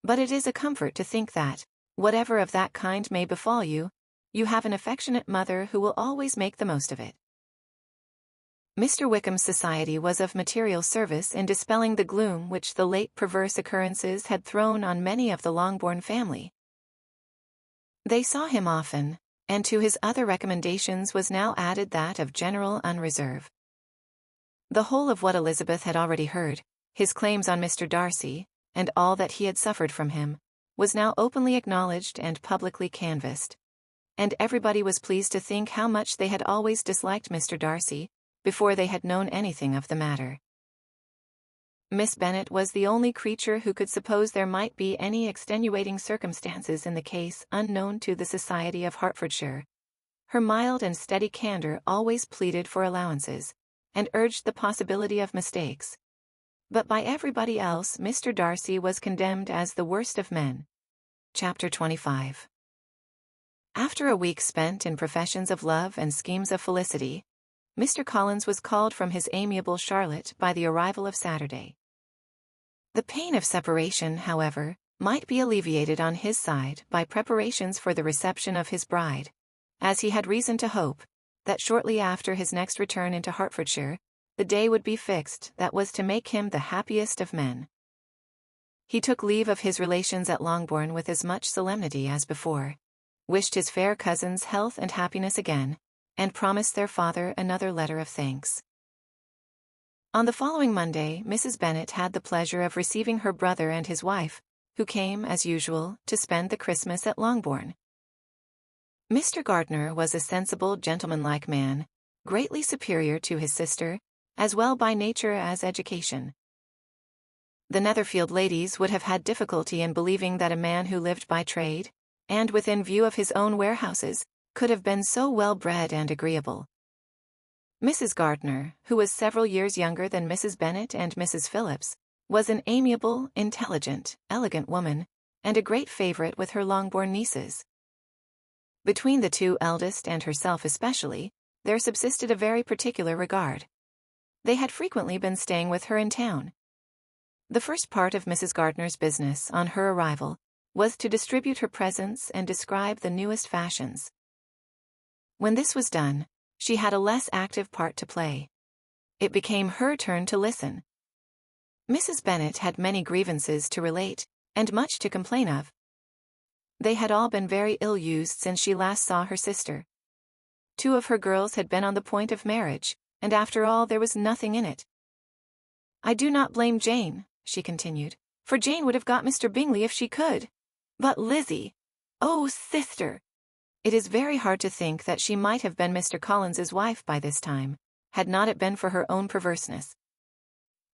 "But it is a comfort to think that, whatever of that kind may befall you, you have an affectionate mother who will always make the most of it." Mr. Wickham's society was of material service in dispelling the gloom which the late perverse occurrences had thrown on many of the Longbourn family. They saw him often, and to his other recommendations was now added that of general unreserve. The whole of what Elizabeth had already heard, his claims on Mr. Darcy, and all that he had suffered from him, was now openly acknowledged and publicly canvassed, and everybody was pleased to think how much they had always disliked Mr. Darcy, before they had known anything of the matter. Miss Bennet was the only creature who could suppose there might be any extenuating circumstances in the case unknown to the society of Hertfordshire. Her mild and steady candour always pleaded for allowances, and urged the possibility of mistakes. But by everybody else Mr. Darcy was condemned as the worst of men. Chapter 25. After a week spent in professions of love and schemes of felicity, Mr. Collins was called from his amiable Charlotte by the arrival of Saturday. The pain of separation, however, might be alleviated on his side by preparations for the reception of his bride, as he had reason to hope that shortly after his next return into Hertfordshire, the day would be fixed that was to make him the happiest of men. He took leave of his relations at Longbourn with as much solemnity as before, wished his fair cousins health and happiness again, and promised their father another letter of thanks. On the following Monday, Mrs. Bennet had the pleasure of receiving her brother and his wife, who came, as usual, to spend the Christmas at Longbourn. Mr. Gardiner was a sensible, gentlemanlike man, greatly superior to his sister, as well by nature as education. The Netherfield ladies would have had difficulty in believing that a man who lived by trade, and within view of his own warehouses, could have been so well-bred and agreeable. Mrs. Gardiner, who was several years younger than Mrs. Bennet and Mrs. Phillips, was an amiable, intelligent, elegant woman, and a great favourite with her Longbourn nieces. Between the two eldest and herself especially, there subsisted a very particular regard. They had frequently been staying with her in town. The first part of Mrs. Gardiner's business, on her arrival, was to distribute her presents and describe the newest fashions. When this was done, she had a less active part to play. It became her turn to listen. Mrs. Bennet had many grievances to relate, and much to complain of. They had all been very ill-used since she last saw her sister. 2 of her girls had been on the point of marriage, and after all there was nothing in it. "I do not blame Jane," she continued, "for Jane would have got Mr. Bingley if she could. But Lizzie, oh sister! It is very hard to think that she might have been Mr. Collins's wife by this time, had not it been for her own perverseness.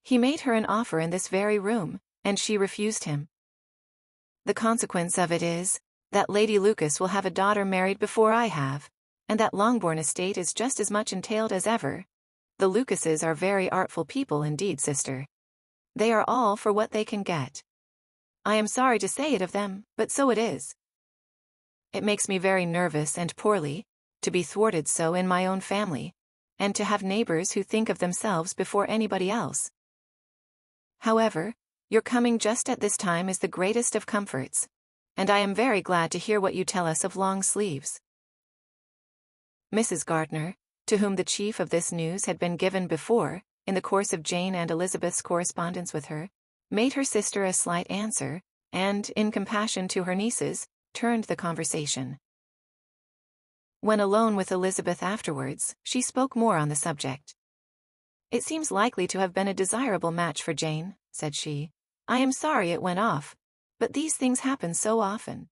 He made her an offer in this very room, and she refused him. The consequence of it is, that Lady Lucas will have a daughter married before I have, and that Longbourn estate is just as much entailed as ever, The Lucases are very artful people indeed, sister. They are all for what they can get. I am sorry to say it of them, but so it is. It makes me very nervous and poorly, to be thwarted so in my own family, and to have neighbors who think of themselves before anybody else. However, your coming just at this time is the greatest of comforts, and I am very glad to hear what you tell us of long sleeves. Mrs. Gardiner, to whom the chief of this news had been given before, in the course of Jane and Elizabeth's correspondence with her, made her sister a slight answer, and, in compassion to her nieces, turned the conversation. When alone with Elizabeth afterwards, she spoke more on the subject. "It seems likely to have been a desirable match for Jane," said she. "I am sorry it went off, but these things happen so often.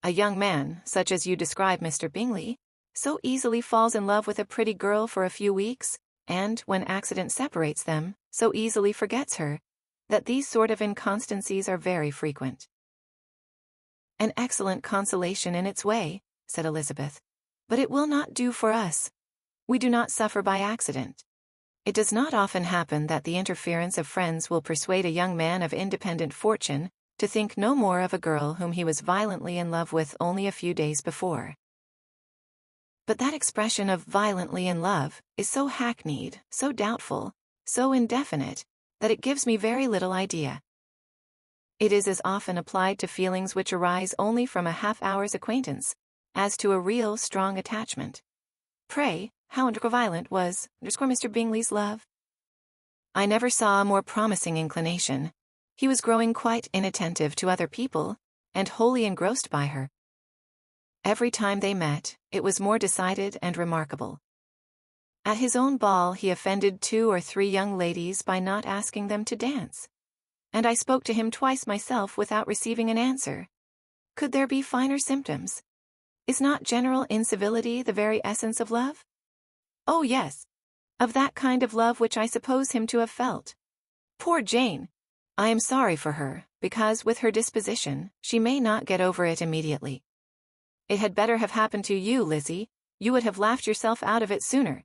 A young man, such as you describe Mr. Bingley, so easily falls in love with a pretty girl for a few weeks, and, when accident separates them, so easily forgets her, that these sort of inconstancies are very frequent." "An excellent consolation in its way," said Elizabeth. "But it will not do for us. We do not suffer by accident. It does not often happen that the interference of friends will persuade a young man of independent fortune to think no more of a girl whom he was violently in love with only a few days before. But that expression of violently in love is so hackneyed, so doubtful, so indefinite, that it gives me very little idea. It is as often applied to feelings which arise only from a half-hour's acquaintance, as to a real strong attachment. Pray, how violent was Mr. Bingley's love?" "I never saw a more promising inclination. He was growing quite inattentive to other people, and wholly engrossed by her. Every time they met, it was more decided and remarkable. At his own ball he offended 2 or 3 young ladies by not asking them to dance. And I spoke to him twice myself without receiving an answer. Could there be finer symptoms? Is not general incivility the very essence of love? Oh yes, of that kind of love which I suppose him to have felt. Poor Jane! I am sorry for her, because with her disposition, she may not get over it immediately. It had better have happened to you, Lizzie. You would have laughed yourself out of it sooner.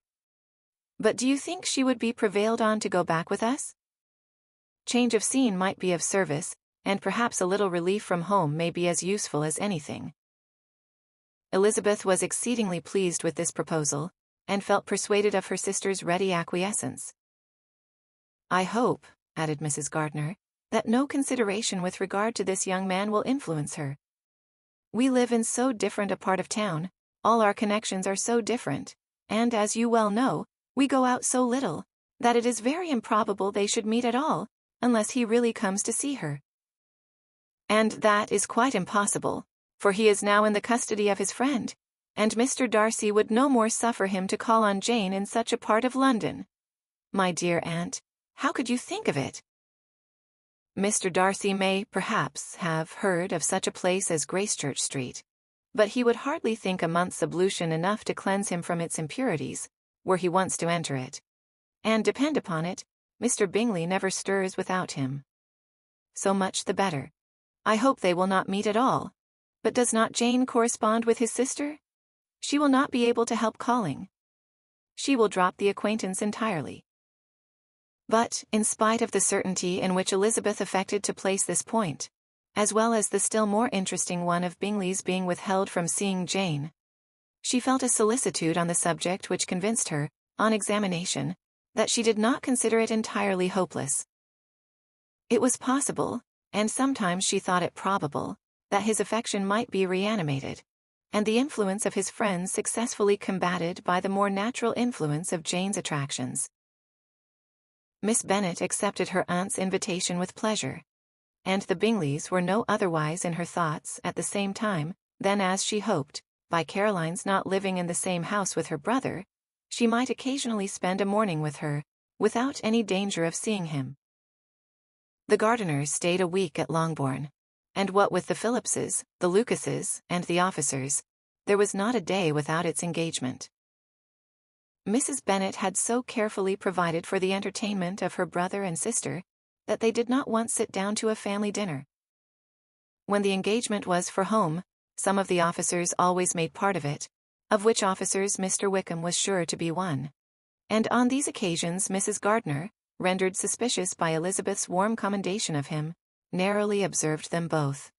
But do you think she would be prevailed on to go back with us? Change of scene might be of service, and perhaps a little relief from home may be as useful as anything." Elizabeth was exceedingly pleased with this proposal, and felt persuaded of her sister's ready acquiescence. "I hope," added Mrs. Gardiner, "that no consideration with regard to this young man will influence her. We live in so different a part of town, all our connections are so different, and as you well know, we go out so little, that it is very improbable they should meet at all, unless he really comes to see her. And that is quite impossible, for he is now in the custody of his friend, and Mr. Darcy would no more suffer him to call on Jane in such a part of London. My dear aunt, how could you think of it? Mr. Darcy may, perhaps, have heard of such a place as Gracechurch Street, but he would hardly think a month's ablution enough to cleanse him from its impurities, were he once to enter it. And depend upon it, Mr. Bingley never stirs without him. So much the better. I hope they will not meet at all. But does not Jane correspond with his sister? She will not be able to help calling. She will drop the acquaintance entirely." But, in spite of the certainty in which Elizabeth affected to place this point, as well as the still more interesting one of Bingley's being withheld from seeing Jane, she felt a solicitude on the subject which convinced her, on examination, that she did not consider it entirely hopeless. It was possible, and sometimes she thought it probable, that his affection might be reanimated, and the influence of his friends successfully combated by the more natural influence of Jane's attractions. Miss Bennet accepted her aunt's invitation with pleasure, and the Bingleys were no otherwise in her thoughts at the same time than as she hoped, by Caroline's not living in the same house with her brother, she might occasionally spend a morning with her, without any danger of seeing him. The Gardiners stayed a week at Longbourn, and what with the Phillipses, the Lucases, and the officers, there was not a day without its engagement. Mrs. Bennet had so carefully provided for the entertainment of her brother and sister, that they did not once sit down to a family dinner. When the engagement was for home, some of the officers always made part of it, of which officers Mr. Wickham was sure to be one, and on these occasions Mrs. Gardiner, rendered suspicious by Elizabeth's warm commendation of him, narrowly observed them both.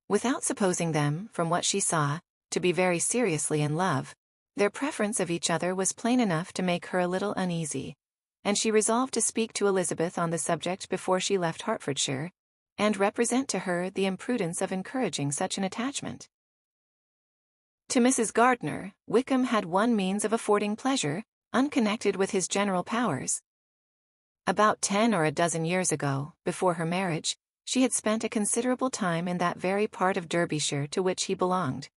Without supposing them, from what she saw, to be very seriously in love, their preference of each other was plain enough to make her a little uneasy, and she resolved to speak to Elizabeth on the subject before she left Hertfordshire, and represent to her the imprudence of encouraging such an attachment. To Mrs. Gardiner, Wickham had one means of affording pleasure, unconnected with his general powers. About 10 or a dozen years ago, before her marriage, she had spent a considerable time in that very part of Derbyshire to which he belonged.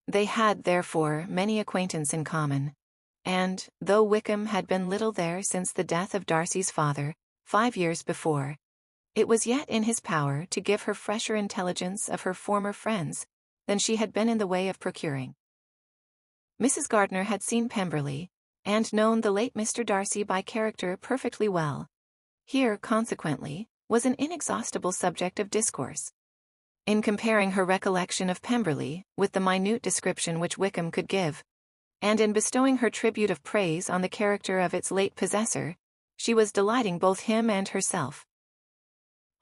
They had, therefore, many acquaintance in common, and, though Wickham had been little there since the death of Darcy's father, 5 years before, it was yet in his power to give her fresher intelligence of her former friends than she had been in the way of procuring. Mrs. Gardiner had seen Pemberley, and known the late Mr. Darcy by character perfectly well. Here, consequently, was an inexhaustible subject of discourse. In comparing her recollection of Pemberley with the minute description which Wickham could give, and in bestowing her tribute of praise on the character of its late possessor, she was delighting both him and herself.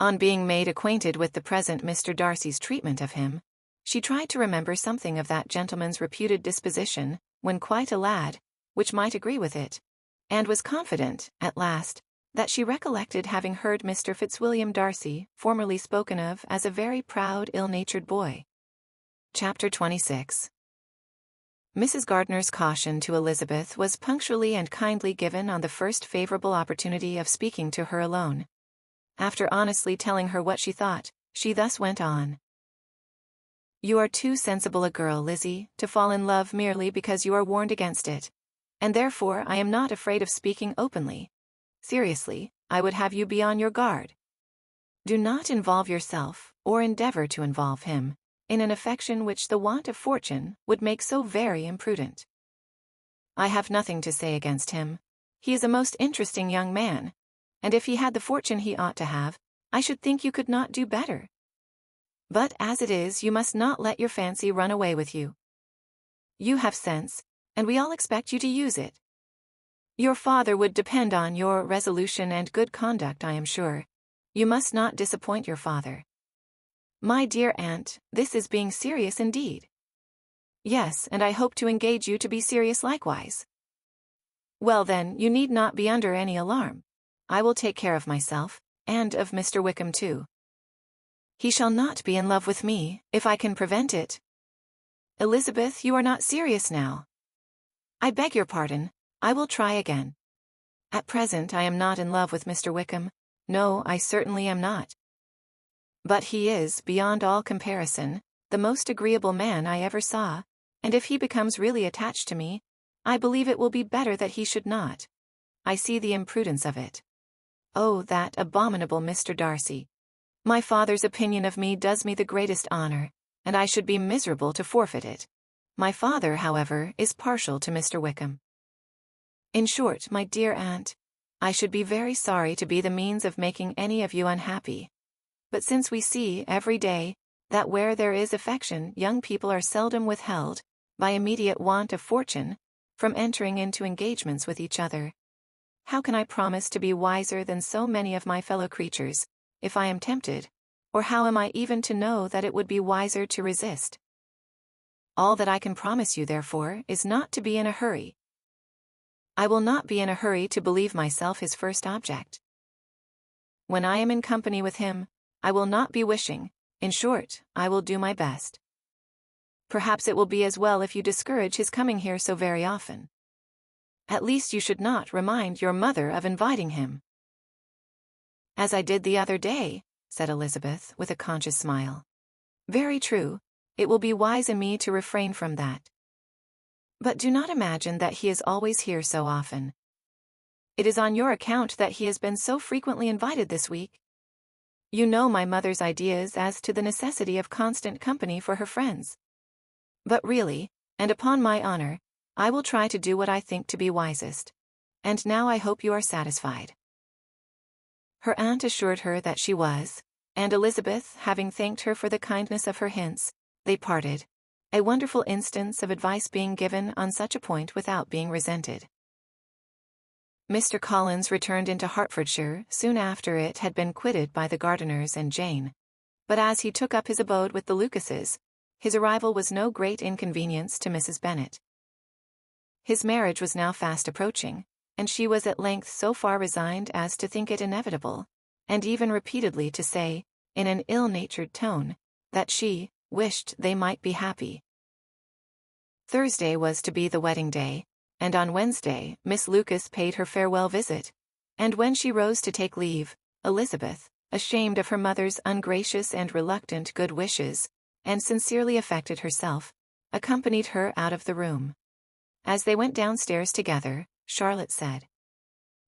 On being made acquainted with the present Mr. Darcy's treatment of him, she tried to remember something of that gentleman's reputed disposition, when quite a lad, which might agree with it, and was confident, at last, that she recollected having heard Mr. Fitzwilliam Darcy formerly spoken of as a very proud, ill-natured boy. Chapter 26. Mrs. Gardiner's caution to Elizabeth was punctually and kindly given on the first favourable opportunity of speaking to her alone. After honestly telling her what she thought, she thus went on. "You are too sensible a girl, Lizzie, to fall in love merely because you are warned against it, and therefore I am not afraid of speaking openly. Seriously, I would have you be on your guard. Do not involve yourself, or endeavour to involve him, in an affection which the want of fortune would make so very imprudent. I have nothing to say against him. He is a most interesting young man, and if he had the fortune he ought to have, I should think you could not do better. But as it is, you must not let your fancy run away with you. You have sense, and we all expect you to use it. Your father would depend on your resolution and good conduct, I am sure. You must not disappoint your father. My dear aunt, this is being serious indeed." "Yes, and I hope to engage you to be serious likewise." "Well then, you need not be under any alarm. I will take care of myself, and of Mr. Wickham too. He shall not be in love with me, if I can prevent it." "Elizabeth, you are not serious now." "I beg your pardon. I will try again. At present I am not in love with Mr. Wickham. No, I certainly am not. But he is, beyond all comparison, the most agreeable man I ever saw, and if he becomes really attached to me, I believe it will be better that he should not. I see the imprudence of it. Oh, that abominable Mr. Darcy! My father's opinion of me does me the greatest honour, and I should be miserable to forfeit it. My father, however, is partial to Mr. Wickham. In short, my dear aunt, I should be very sorry to be the means of making any of you unhappy. But since we see, every day, that where there is affection young people are seldom withheld, by immediate want of fortune, from entering into engagements with each other, how can I promise to be wiser than so many of my fellow creatures, if I am tempted, or how am I even to know that it would be wiser to resist? All that I can promise you, therefore, is not to be in a hurry. I will not be in a hurry to believe myself his first object. When I am in company with him, I will not be wishing. In short, I will do my best. Perhaps it will be as well if you discourage his coming here so very often. At least you should not remind your mother of inviting him." "As I did the other day," said Elizabeth, with a conscious smile. "Very true. It will be wise in me to refrain from that. But do not imagine that he is always here so often. It is on your account that he has been so frequently invited this week. You know my mother's ideas as to the necessity of constant company for her friends. But really, and upon my honour, I will try to do what I think to be wisest. And now I hope you are satisfied." Her aunt assured her that she was, and Elizabeth, having thanked her for the kindness of her hints, they parted, A wonderful instance of advice being given on such a point without being resented. Mr. Collins returned into Hertfordshire soon after it had been quitted by the Gardiners and Jane. But as he took up his abode with the Lucases, his arrival was no great inconvenience to Mrs. Bennet. His marriage was now fast approaching, and she was at length so far resigned as to think it inevitable, and even repeatedly to say, in an ill-natured tone, that she wished they might be happy. Thursday was to be the wedding day, and on Wednesday Miss Lucas paid her farewell visit, and when she rose to take leave, Elizabeth, ashamed of her mother's ungracious and reluctant good wishes, and sincerely affected herself, accompanied her out of the room. As they went downstairs together, Charlotte said,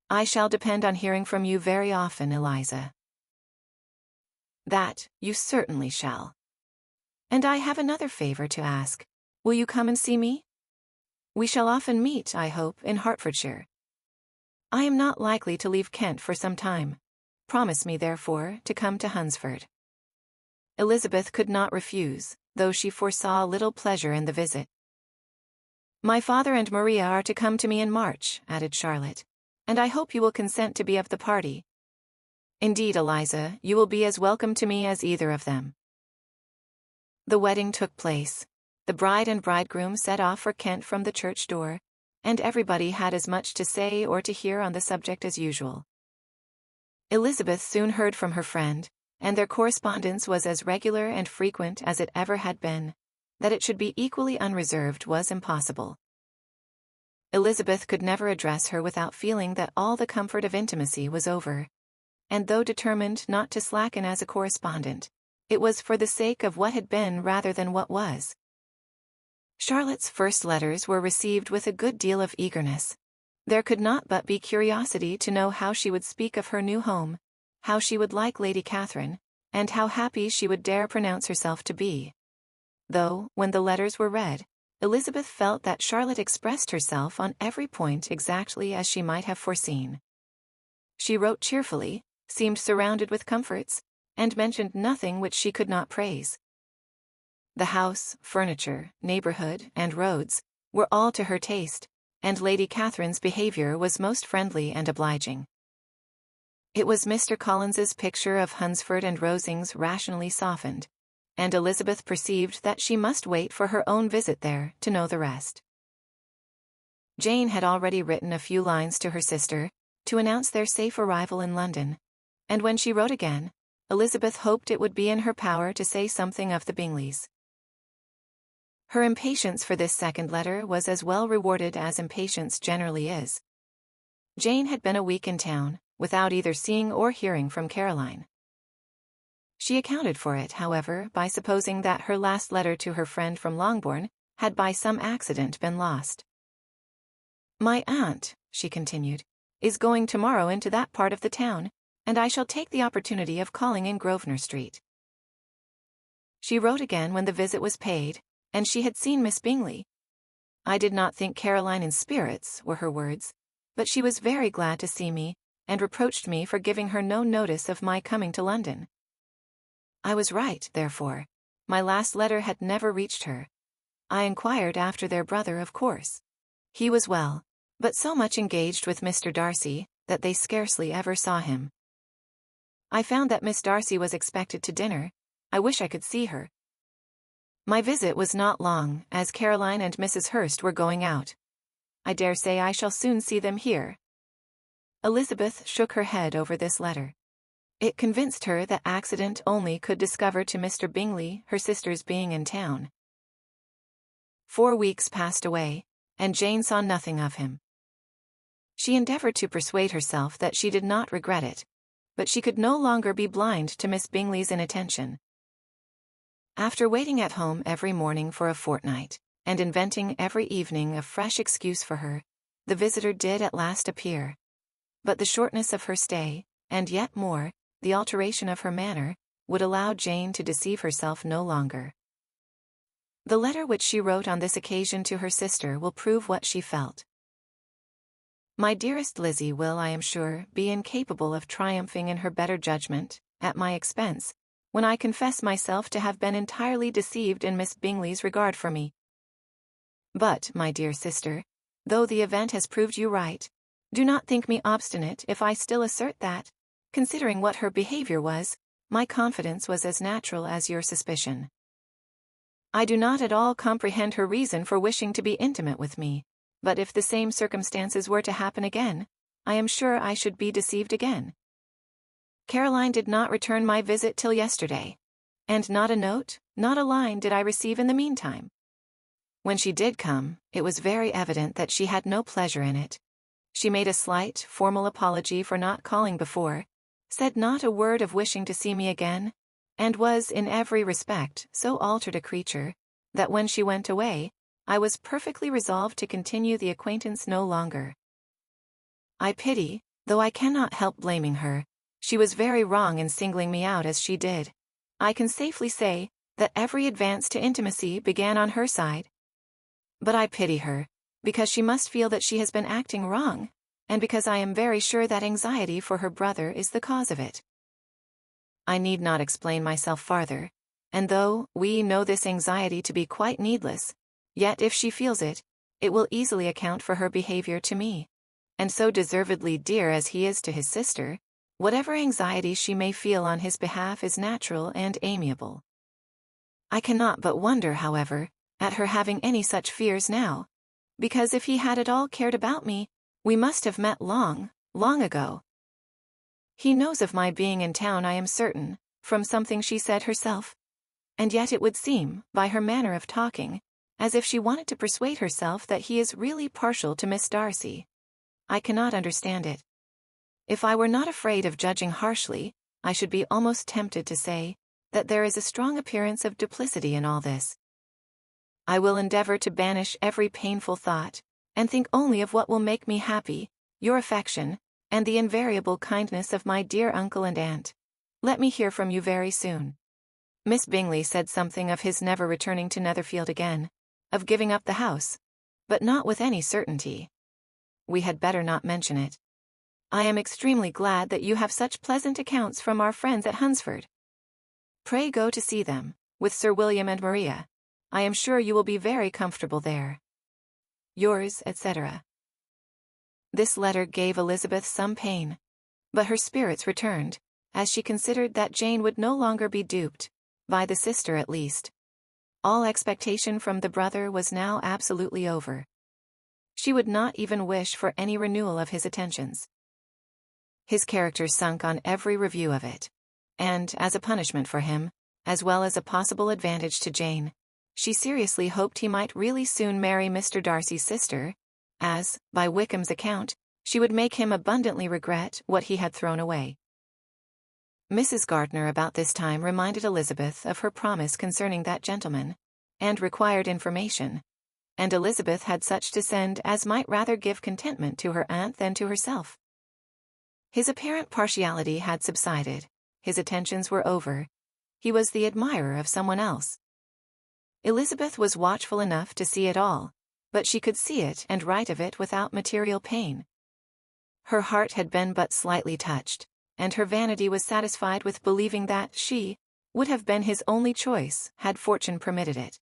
"I shall depend on hearing from you very often, Eliza." "That you certainly shall. And I have another favor to ask. Will you come and see me? We shall often meet, I hope, in Hertfordshire. I am not likely to leave Kent for some time. Promise me, therefore, to come to Hunsford." Elizabeth could not refuse, though she foresaw little pleasure in the visit. "My father and Maria are to come to me in March," added Charlotte, "and I hope you will consent to be of the party. Indeed, Eliza, you will be as welcome to me as either of them." The wedding took place. The bride and bridegroom set off for Kent from the church door, and everybody had as much to say or to hear on the subject as usual. Elizabeth soon heard from her friend, and their correspondence was as regular and frequent as it ever had been. That it should be equally unreserved was impossible. Elizabeth could never address her without feeling that all the comfort of intimacy was over, and though determined not to slacken as a correspondent, it was for the sake of what had been rather than what was. Charlotte's first letters were received with a good deal of eagerness. There could not but be curiosity to know how she would speak of her new home, how she would like Lady Catherine, and how happy she would dare pronounce herself to be. Though, when the letters were read, Elizabeth felt that Charlotte expressed herself on every point exactly as she might have foreseen. She wrote cheerfully, seemed surrounded with comforts, and mentioned nothing which she could not praise. The house, furniture, neighborhood, and roads were all to her taste, and Lady Catherine's behavior was most friendly and obliging. It was Mr. Collins's picture of Hunsford and Rosings rationally softened, and Elizabeth perceived that she must wait for her own visit there to know the rest. Jane had already written a few lines to her sister to announce their safe arrival in London, and when she wrote again, Elizabeth hoped it would be in her power to say something of the Bingleys. Her impatience for this second letter was as well rewarded as impatience generally is. Jane had been a week in town, without either seeing or hearing from Caroline. She accounted for it, however, by supposing that her last letter to her friend from Longbourn had by some accident been lost. "My aunt," she continued, "is going tomorrow into that part of the town, and I shall take the opportunity of calling in Grosvenor Street." She wrote again when the visit was paid, and she had seen Miss Bingley. "I did not think Caroline in spirits," were her words, "but she was very glad to see me, and reproached me for giving her no notice of my coming to London. I was right, therefore. My last letter had never reached her. I inquired after their brother, of course. He was well, but so much engaged with Mr. Darcy that they scarcely ever saw him. I found that Miss Darcy was expected to dinner. I wish I could see her. My visit was not long, as Caroline and Mrs. Hurst were going out. I dare say I shall soon see them here." Elizabeth shook her head over this letter. It convinced her that accident only could discover to Mr. Bingley her sister's being in town. 4 weeks passed away, and Jane saw nothing of him. She endeavored to persuade herself that she did not regret it, but she could no longer be blind to Miss Bingley's inattention. After waiting at home every morning for a fortnight, and inventing every evening a fresh excuse for her, the visitor did at last appear. But the shortness of her stay, and yet more, the alteration of her manner, would allow Jane to deceive herself no longer. The letter which she wrote on this occasion to her sister will prove what she felt. "My dearest Lizzie will, I am sure, be incapable of triumphing in her better judgment, at my expense, when I confess myself to have been entirely deceived in Miss Bingley's regard for me. But, my dear sister, though the event has proved you right, do not think me obstinate if I still assert that, considering what her behavior was, my confidence was as natural as your suspicion. I do not at all comprehend her reason for wishing to be intimate with me, but if the same circumstances were to happen again, I am sure I should be deceived again. Caroline did not return my visit till yesterday, and not a note, not a line did I receive in the meantime. When she did come, it was very evident that she had no pleasure in it. She made a slight, formal apology for not calling before, said not a word of wishing to see me again, and was in every respect so altered a creature, that when she went away, I was perfectly resolved to continue the acquaintance no longer. I pity, though I cannot help blaming her. She was very wrong in singling me out as she did. I can safely say that every advance to intimacy began on her side. But I pity her, because she must feel that she has been acting wrong, and because I am very sure that anxiety for her brother is the cause of it. I need not explain myself farther, and though we know this anxiety to be quite needless, yet if she feels it, it will easily account for her behavior to me, and so deservedly dear as he is to his sister, whatever anxiety she may feel on his behalf is natural and amiable. I cannot but wonder, however, at her having any such fears now, because if he had at all cared about me, we must have met long, long ago. He knows of my being in town, I am certain, from something she said herself, and yet it would seem, by her manner of talking, as if she wanted to persuade herself that he is really partial to Miss Darcy. I cannot understand it. If I were not afraid of judging harshly, I should be almost tempted to say that there is a strong appearance of duplicity in all this. I will endeavor to banish every painful thought, and think only of what will make me happy, your affection, and the invariable kindness of my dear uncle and aunt. Let me hear from you very soon. Miss Bingley said something of his never returning to Netherfield again, of giving up the house, but not with any certainty. We had better not mention it. I am extremely glad that you have such pleasant accounts from our friends at Hunsford. Pray go to see them, with Sir William and Maria. I am sure you will be very comfortable there. Yours, etc. This letter gave Elizabeth some pain, but her spirits returned, as she considered that Jane would no longer be duped, by the sister at least. All expectation from the brother was now absolutely over. She would not even wish for any renewal of his attentions. His character sunk on every review of it, and, as a punishment for him, as well as a possible advantage to Jane, she seriously hoped he might really soon marry Mr. Darcy's sister, as, by Wickham's account, she would make him abundantly regret what he had thrown away. Mrs. Gardiner about this time reminded Elizabeth of her promise concerning that gentleman, and required information, and Elizabeth had such to send as might rather give contentment to her aunt than to herself. His apparent partiality had subsided, his attentions were over, he was the admirer of someone else. Elizabeth was watchful enough to see it all, but she could see it and write of it without material pain. Her heart had been but slightly touched, and her vanity was satisfied with believing that she would have been his only choice had fortune permitted it.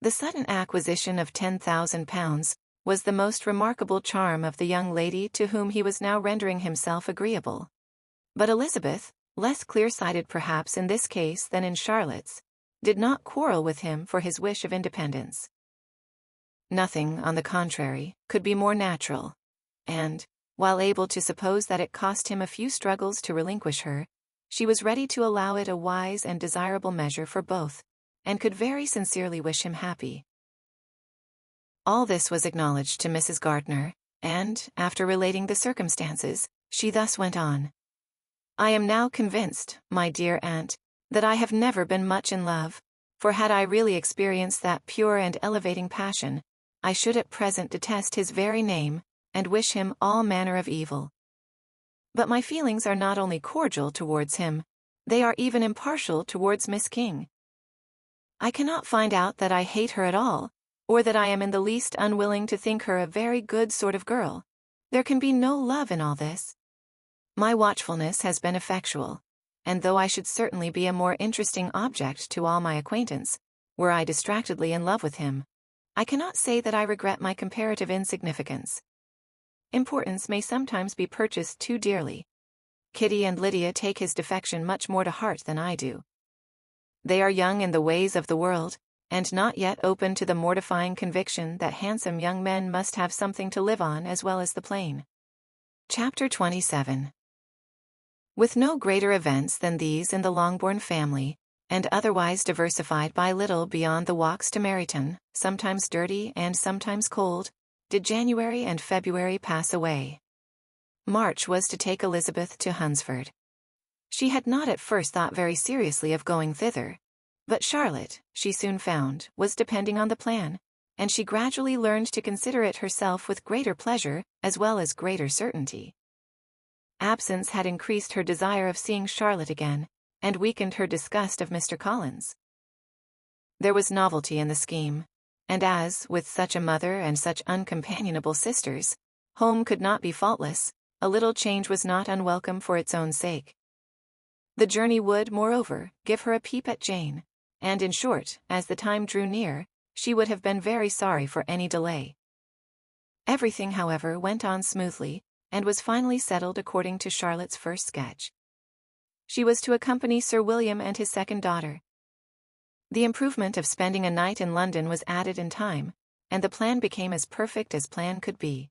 The sudden acquisition of £10,000 was the most remarkable charm of the young lady to whom he was now rendering himself agreeable. But Elizabeth, less clear-sighted perhaps in this case than in Charlotte's, did not quarrel with him for his wish of independence. Nothing, on the contrary, could be more natural, and, while able to suppose that it cost him a few struggles to relinquish her, she was ready to allow it a wise and desirable measure for both, and could very sincerely wish him happy. All this was acknowledged to Mrs. Gardiner, and, after relating the circumstances, she thus went on. I am now convinced, my dear aunt, that I have never been much in love, for had I really experienced that pure and elevating passion, I should at present detest his very name, and wish him all manner of evil. But my feelings are not only cordial towards him, they are even impartial towards Miss King. I cannot find out that I hate her at all, or that I am in the least unwilling to think her a very good sort of girl. There can be no love in all this. My watchfulness has been effectual, and though I should certainly be a more interesting object to all my acquaintance, were I distractedly in love with him, I cannot say that I regret my comparative insignificance. Importance may sometimes be purchased too dearly. Kitty and Lydia take his defection much more to heart than I do. They are young in the ways of the world, and not yet open to the mortifying conviction that handsome young men must have something to live on as well as the plain. Chapter 27. With no greater events than these in the Longbourn family, and otherwise diversified by little beyond the walks to Meryton, sometimes dirty and sometimes cold, did January and February pass away. March was to take Elizabeth to Hunsford. She had not at first thought very seriously of going thither, but Charlotte, she soon found, was depending on the plan, and she gradually learned to consider it herself with greater pleasure as well as greater certainty. Absence had increased her desire of seeing Charlotte again, and weakened her disgust of Mr. Collins. There was novelty in the scheme, and as, with such a mother and such uncompanionable sisters, home could not be faultless, a little change was not unwelcome for its own sake. The journey would, moreover, give her a peep at Jane, and in short, as the time drew near, she would have been very sorry for any delay. Everything, however, went on smoothly, and was finally settled according to Charlotte's first sketch. She was to accompany Sir William and his second daughter. The improvement of spending a night in London was added in time, and the plan became as perfect as plan could be.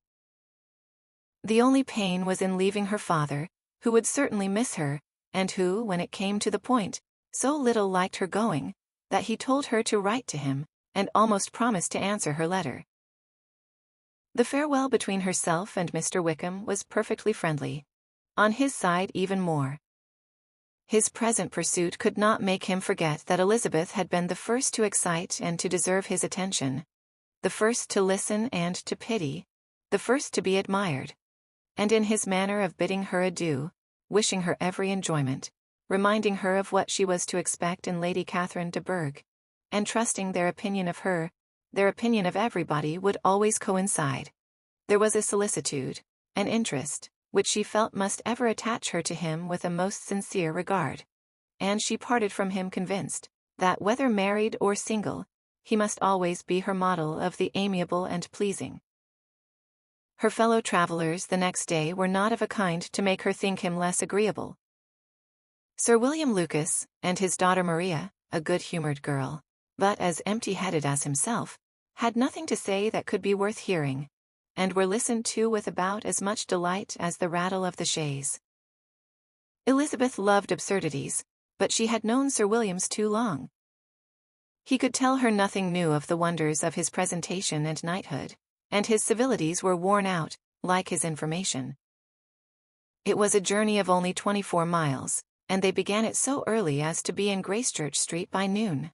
The only pain was in leaving her father, who would certainly miss her, and who, when it came to the point, so little liked her going, that he told her to write to him, and almost promised to answer her letter. The farewell between herself and Mr. Wickham was perfectly friendly, on his side even more. His present pursuit could not make him forget that Elizabeth had been the first to excite and to deserve his attention, the first to listen and to pity, the first to be admired, and in his manner of bidding her adieu, wishing her every enjoyment, reminding her of what she was to expect in Lady Catherine de Bourgh, and trusting their opinion of her, their opinion of everybody would always coincide. There was a solicitude, an interest, which she felt must ever attach her to him with a most sincere regard, and she parted from him convinced that whether married or single, he must always be her model of the amiable and pleasing. Her fellow travelers the next day were not of a kind to make her think him less agreeable. Sir William Lucas, and his daughter Maria, a good-humoured girl, but as empty-headed as himself, had nothing to say that could be worth hearing, and were listened to with about as much delight as the rattle of the chaise. Elizabeth loved absurdities, but she had known Sir William's too long. He could tell her nothing new of the wonders of his presentation and knighthood, and his civilities were worn out, like his information. It was a journey of only 24 miles, and they began it so early as to be in Gracechurch Street by noon.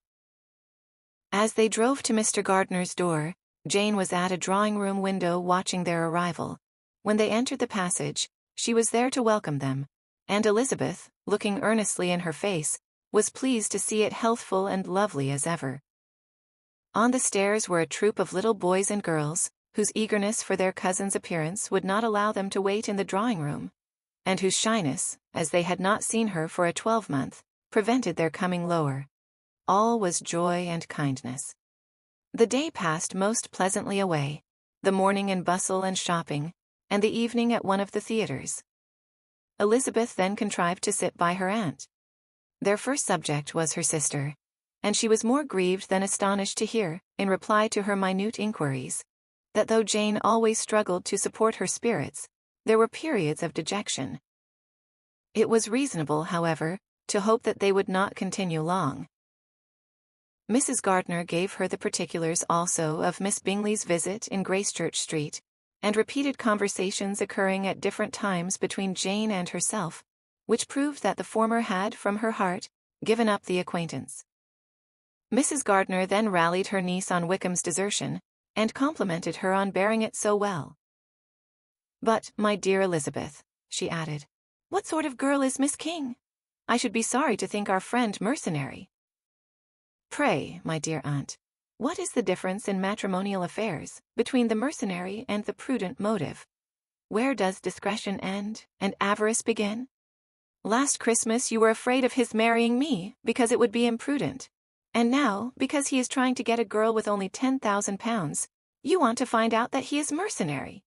As they drove to Mr. Gardner's door, Jane was at a drawing-room window watching their arrival. When they entered the passage, she was there to welcome them, and Elizabeth, looking earnestly in her face, was pleased to see it healthful and lovely as ever. On the stairs were a troop of little boys and girls, whose eagerness for their cousin's appearance would not allow them to wait in the drawing-room, and whose shyness, as they had not seen her for a 12-month, prevented their coming lower. All was joy and kindness. The day passed most pleasantly away, the morning in bustle and shopping, and the evening at one of the theatres. Elizabeth then contrived to sit by her aunt. Their first subject was her sister, and she was more grieved than astonished to hear, in reply to her minute inquiries, that though Jane always struggled to support her spirits, there were periods of dejection. It was reasonable, however, to hope that they would not continue long. Mrs. Gardner gave her the particulars also of Miss Bingley's visit in Gracechurch Street, and repeated conversations occurring at different times between Jane and herself, which proved that the former had, from her heart, given up the acquaintance. Mrs. Gardner then rallied her niece on Wickham's desertion, and complimented her on bearing it so well. "But, my dear Elizabeth," she added, "what sort of girl is Miss King? I should be sorry to think our friend mercenary." "Pray, my dear aunt, what is the difference in matrimonial affairs between the mercenary and the prudent motive? Where does discretion end and avarice begin? Last Christmas you were afraid of his marrying me because it would be imprudent. And now, because he is trying to get a girl with only £10,000, you want to find out that he is mercenary.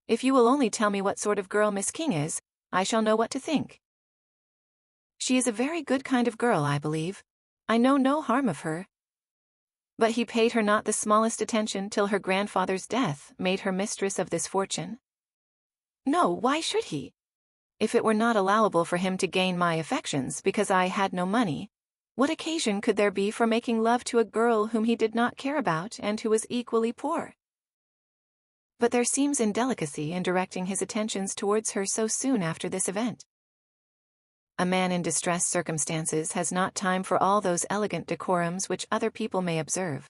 If you will only tell me what sort of girl Miss King is, I shall know what to think. She is a very good kind of girl, I believe. I know no harm of her. But he paid her not the smallest attention till her grandfather's death made her mistress of this fortune. No, why should he? If it were not allowable for him to gain my affections because I had no money, what occasion could there be for making love to a girl whom he did not care about and who was equally poor? But there seems indelicacy in directing his attentions towards her so soon after this event. A man in distressed circumstances has not time for all those elegant decorums which other people may observe.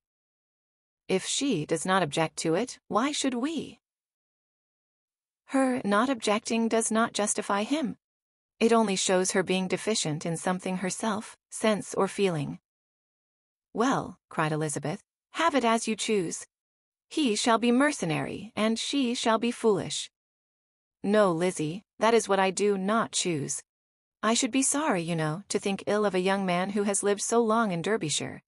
If she does not object to it, why should we? Her not objecting does not justify him. It only shows her being deficient in something herself, sense or feeling. Well, cried Elizabeth, have it as you choose. He shall be mercenary, and she shall be foolish. No, Lizzie, that is what I do not choose. I should be sorry, you know, to think ill of a young man who has lived so long in Derbyshire.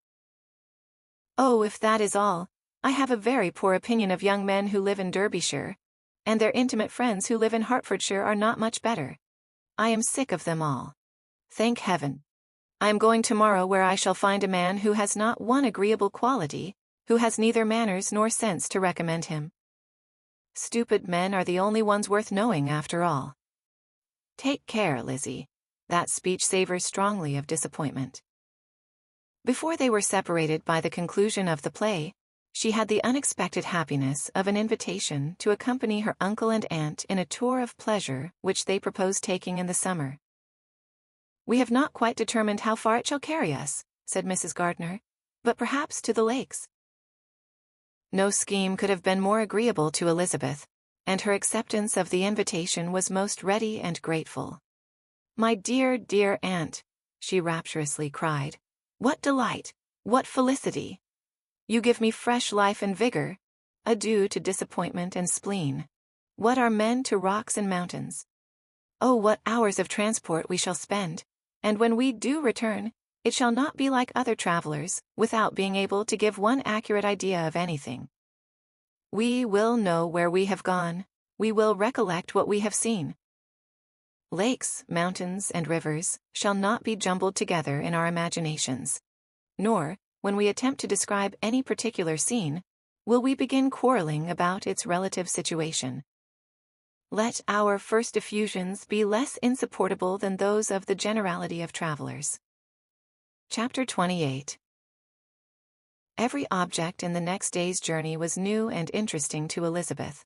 Oh, if that is all, I have a very poor opinion of young men who live in Derbyshire, and their intimate friends who live in Hertfordshire are not much better. I am sick of them all. Thank heaven. I am going tomorrow where I shall find a man who has not one agreeable quality, who has neither manners nor sense to recommend him. Stupid men are the only ones worth knowing after all. Take care, Lizzie. That speech savors strongly of disappointment. Before they were separated by the conclusion of the play, she had the unexpected happiness of an invitation to accompany her uncle and aunt in a tour of pleasure which they proposed taking in the summer. We have not quite determined how far it shall carry us, said Mrs. Gardiner, but perhaps to the lakes. No scheme could have been more agreeable to Elizabeth, and her acceptance of the invitation was most ready and grateful. My dear, dear aunt, she rapturously cried, what delight, what felicity! You give me fresh life and vigor. Adieu to disappointment and spleen. What are men to rocks and mountains? Oh, what hours of transport we shall spend, and when we do return, it shall not be like other travelers, without being able to give one accurate idea of anything. We will know where we have gone, we will recollect what we have seen. Lakes, mountains, and rivers shall not be jumbled together in our imaginations, nor, when we attempt to describe any particular scene, will we begin quarreling about its relative situation. Let our first effusions be less insupportable than those of the generality of travelers. Chapter 28. Every object in the next day's journey was new and interesting to Elizabeth,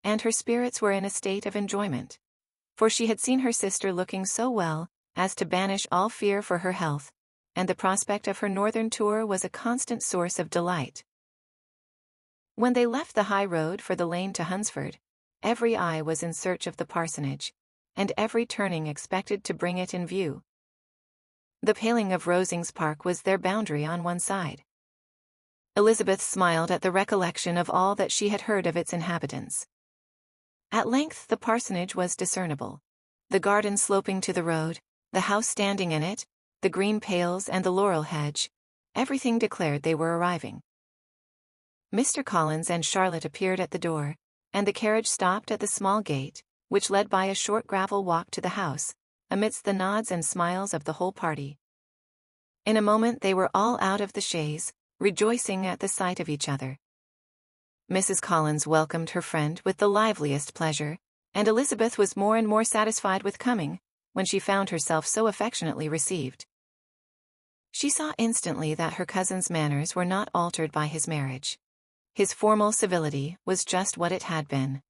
and her spirits were in a state of enjoyment, for she had seen her sister looking so well as to banish all fear for her health, and the prospect of her northern tour was a constant source of delight. When they left the high road for the lane to Hunsford, every eye was in search of the parsonage, and every turning expected to bring it in view. The paling of Rosings Park was their boundary on one side. Elizabeth smiled at the recollection of all that she had heard of its inhabitants. At length the parsonage was discernible, the garden sloping to the road, the house standing in it, the green pales and the laurel hedge, everything declared they were arriving. Mr. Collins and Charlotte appeared at the door, and the carriage stopped at the small gate, which led by a short gravel walk to the house, amidst the nods and smiles of the whole party. In a moment they were all out of the chaise, rejoicing at the sight of each other. Mrs. Collins welcomed her friend with the liveliest pleasure, and Elizabeth was more and more satisfied with coming, when she found herself so affectionately received. She saw instantly that her cousin's manners were not altered by his marriage. His formal civility was just what it had been,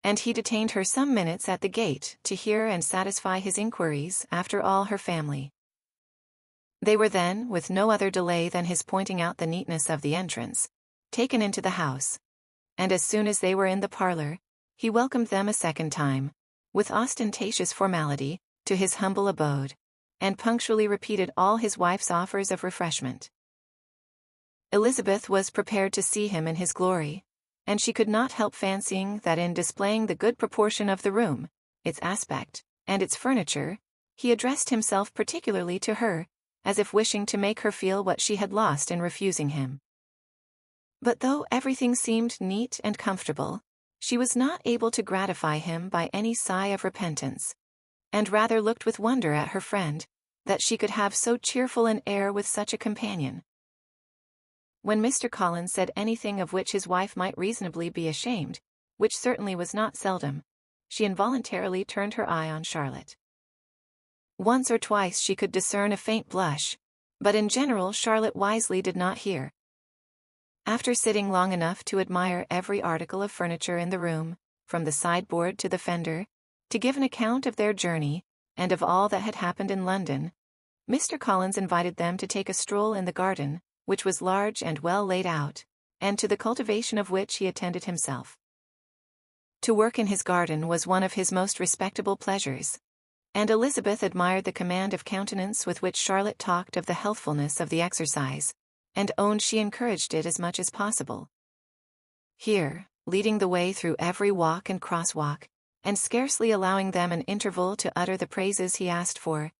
and he detained her some minutes at the gate to hear and satisfy his inquiries after all her family. They were then, with no other delay than his pointing out the neatness of the entrance, taken into the house, and as soon as they were in the parlor, he welcomed them a second time, with ostentatious formality, to his humble abode, and punctually repeated all his wife's offers of refreshment. Elizabeth was prepared to see him in his glory, and she could not help fancying that in displaying the good proportion of the room, its aspect, and its furniture, he addressed himself particularly to her, as if wishing to make her feel what she had lost in refusing him. But though everything seemed neat and comfortable, she was not able to gratify him by any sigh of repentance, and rather looked with wonder at her friend, that she could have so cheerful an air with such a companion. When Mr. Collins said anything of which his wife might reasonably be ashamed, which certainly was not seldom, she involuntarily turned her eye on Charlotte. Once or twice she could discern a faint blush, but in general Charlotte wisely did not hear. After sitting long enough to admire every article of furniture in the room, from the sideboard to the fender, to give an account of their journey, and of all that had happened in London, Mr. Collins invited them to take a stroll in the garden, which was large and well laid out, and to the cultivation of which he attended himself. To work in his garden was one of his most respectable pleasures, and Elizabeth admired the command of countenance with which Charlotte talked of the healthfulness of the exercise, and owned she encouraged it as much as possible. Here, leading the way through every walk and crosswalk, and scarcely allowing them an interval to utter the praises he asked for,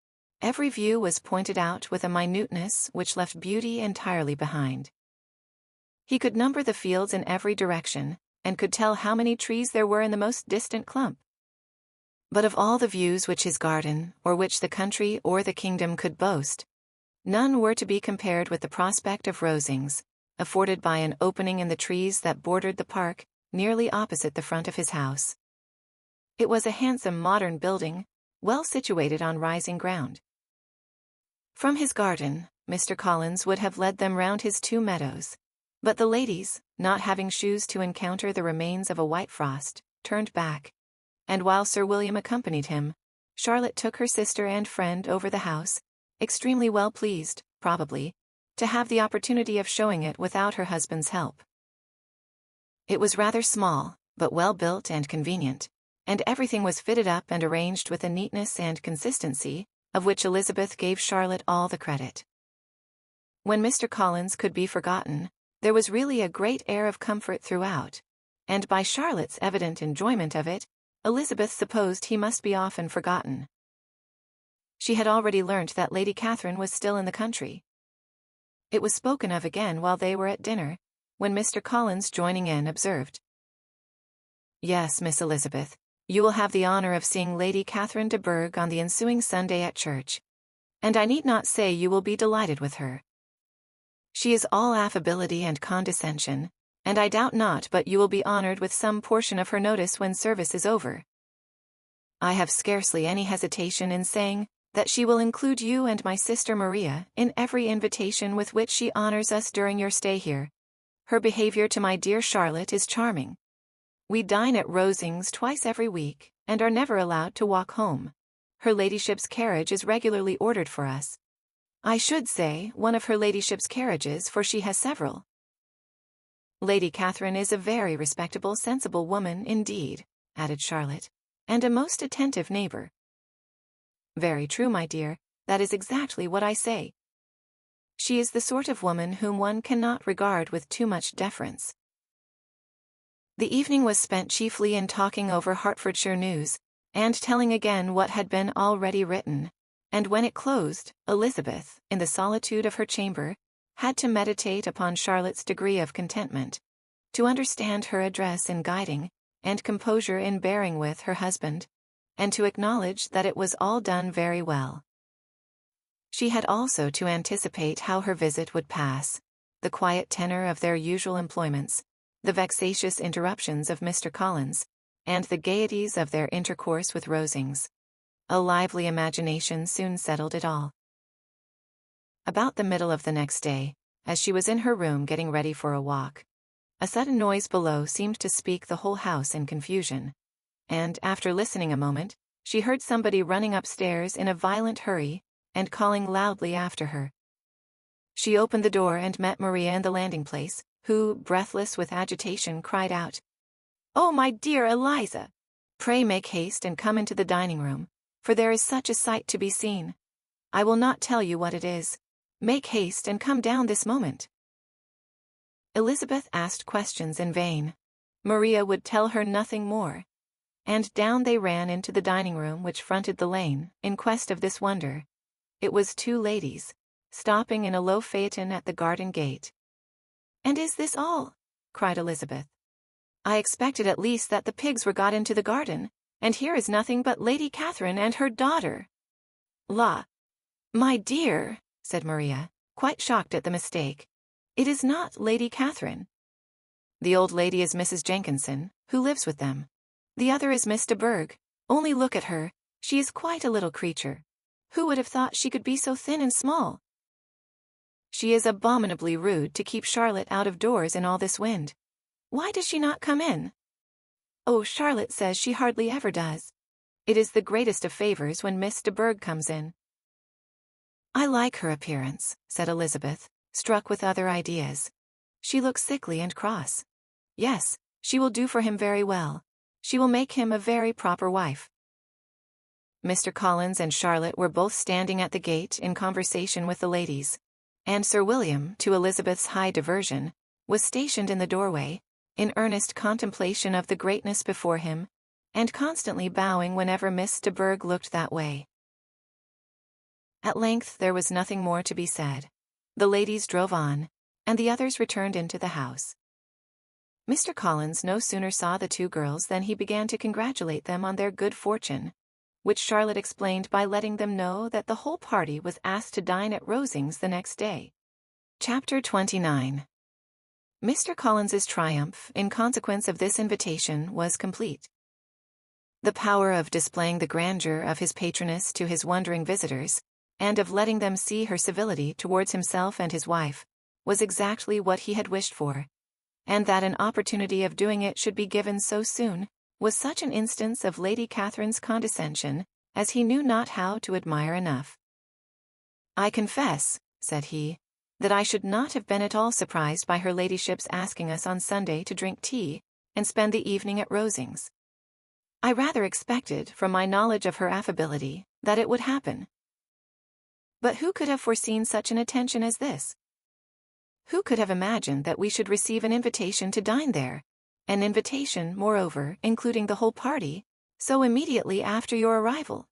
every view was pointed out with a minuteness which left beauty entirely behind. He could number the fields in every direction, and could tell how many trees there were in the most distant clump. But of all the views which his garden, or which the country or the kingdom could boast, none were to be compared with the prospect of Rosings, afforded by an opening in the trees that bordered the park, nearly opposite the front of his house. It was a handsome modern building, well situated on rising ground. From his garden, Mr. Collins would have led them round his 2 meadows, but the ladies, not having shoes to encounter the remains of a white frost, turned back, and while Sir William accompanied him, Charlotte took her sister and friend over the house, extremely well pleased, probably, to have the opportunity of showing it without her husband's help. It was rather small, but well built and convenient, and everything was fitted up and arranged with a neatness and consistency, of which Elizabeth gave Charlotte all the credit. When Mr. Collins could be forgotten, there was really a great air of comfort throughout, and by Charlotte's evident enjoyment of it, Elizabeth supposed he must be often forgotten. She had already learnt that Lady Catherine was still in the country. It was spoken of again while they were at dinner, when Mr. Collins, joining in, observed, "Yes, Miss Elizabeth, you will have the honour of seeing Lady Catherine de Bourgh on the ensuing Sunday at church, and I need not say you will be delighted with her. She is all affability and condescension, and I doubt not but you will be honoured with some portion of her notice when service is over. I have scarcely any hesitation in saying that she will include you and my sister Maria in every invitation with which she honours us during your stay here. Her behaviour to my dear Charlotte is charming. We dine at Rosings twice every week, and are never allowed to walk home. Her ladyship's carriage is regularly ordered for us. I should say one of her ladyship's carriages, for she has several. Lady Catherine is a very respectable, sensible woman indeed," added Charlotte, "and a most attentive neighbour." "Very true, my dear, that is exactly what I say. She is the sort of woman whom one cannot regard with too much deference." The evening was spent chiefly in talking over Hertfordshire news, and telling again what had been already written, and when it closed, Elizabeth, in the solitude of her chamber, had to meditate upon Charlotte's degree of contentment, to understand her address in guiding, and composure in bearing with her husband, and to acknowledge that it was all done very well. She had also to anticipate how her visit would pass, the quiet tenor of their usual employments, the vexatious interruptions of Mr. Collins, and the gaieties of their intercourse with Rosings. A lively imagination soon settled it all. About the middle of the next day, as she was in her room getting ready for a walk, a sudden noise below seemed to speak the whole house in confusion, and, after listening a moment, she heard somebody running upstairs in a violent hurry, and calling loudly after her. She opened the door and met Maria in the landing-place, who, breathless with agitation, cried out, "Oh, my dear Eliza! Pray make haste and come into the dining-room, for there is such a sight to be seen. I will not tell you what it is. Make haste and come down this moment." Elizabeth asked questions in vain. Maria would tell her nothing more. and down they ran into the dining room which fronted the lane, in quest of this wonder. It was two ladies, stopping in a low phaeton at the garden gate. "And is this all?" cried Elizabeth. "I expected at least that the pigs were got into the garden, and here is nothing but Lady Catherine and her daughter." "La, my dear," said Maria, quite shocked at the mistake, "it is not Lady Catherine. The old lady is Mrs. Jenkinson, who lives with them. The other is Miss de Bourgh. Only look at her, she is quite a little creature. Who would have thought she could be so thin and small? She is abominably rude to keep Charlotte out of doors in all this wind. Why does she not come in?" "Oh, Charlotte says she hardly ever does. It is the greatest of favors when Miss de Bourgh comes in." "I like her appearance," said Elizabeth, struck with other ideas. "She looks sickly and cross. Yes, she will do for him very well. She will make him a very proper wife." Mr. Collins and Charlotte were both standing at the gate in conversation with the ladies, and Sir William, to Elizabeth's high diversion, was stationed in the doorway, in earnest contemplation of the greatness before him, and constantly bowing whenever Miss de Bourgh looked that way. At length there was nothing more to be said. The ladies drove on, and the others returned into the house. Mr. Collins no sooner saw the two girls than he began to congratulate them on their good fortune, which Charlotte explained by letting them know that the whole party was asked to dine at Rosings the next day. Chapter 29. Mr. Collins's triumph, in consequence of this invitation, was complete. The power of displaying the grandeur of his patroness to his wondering visitors, and of letting them see her civility towards himself and his wife, was exactly what he had wished for, and that an opportunity of doing it should be given so soon, was such an instance of Lady Catherine's condescension, as he knew not how to admire enough. "I confess," said he, "that I should not have been at all surprised by her ladyship's asking us on Sunday to drink tea, and spend the evening at Rosings. I rather expected, from my knowledge of her affability, that it would happen. But who could have foreseen such an attention as this? Who could have imagined that we should receive an invitation to dine there, an invitation, moreover, including the whole party, so immediately after your arrival?"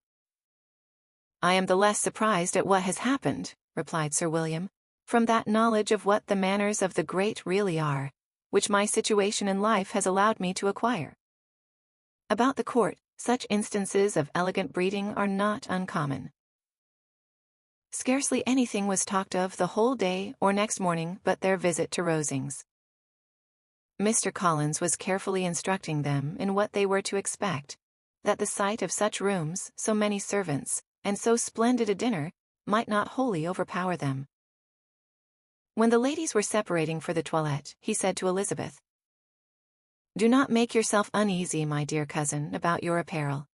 "I am the less surprised at what has happened," replied Sir William, "from that knowledge of what the manners of the great really are, which my situation in life has allowed me to acquire. About the court, such instances of elegant breeding are not uncommon." Scarcely anything was talked of the whole day or next morning but their visit to Rosings. Mr. Collins was carefully instructing them in what they were to expect, that the sight of such rooms, so many servants, and so splendid a dinner, might not wholly overpower them. When the ladies were separating for the toilette, he said to Elizabeth, "Do not make yourself uneasy, my dear cousin, about your apparel.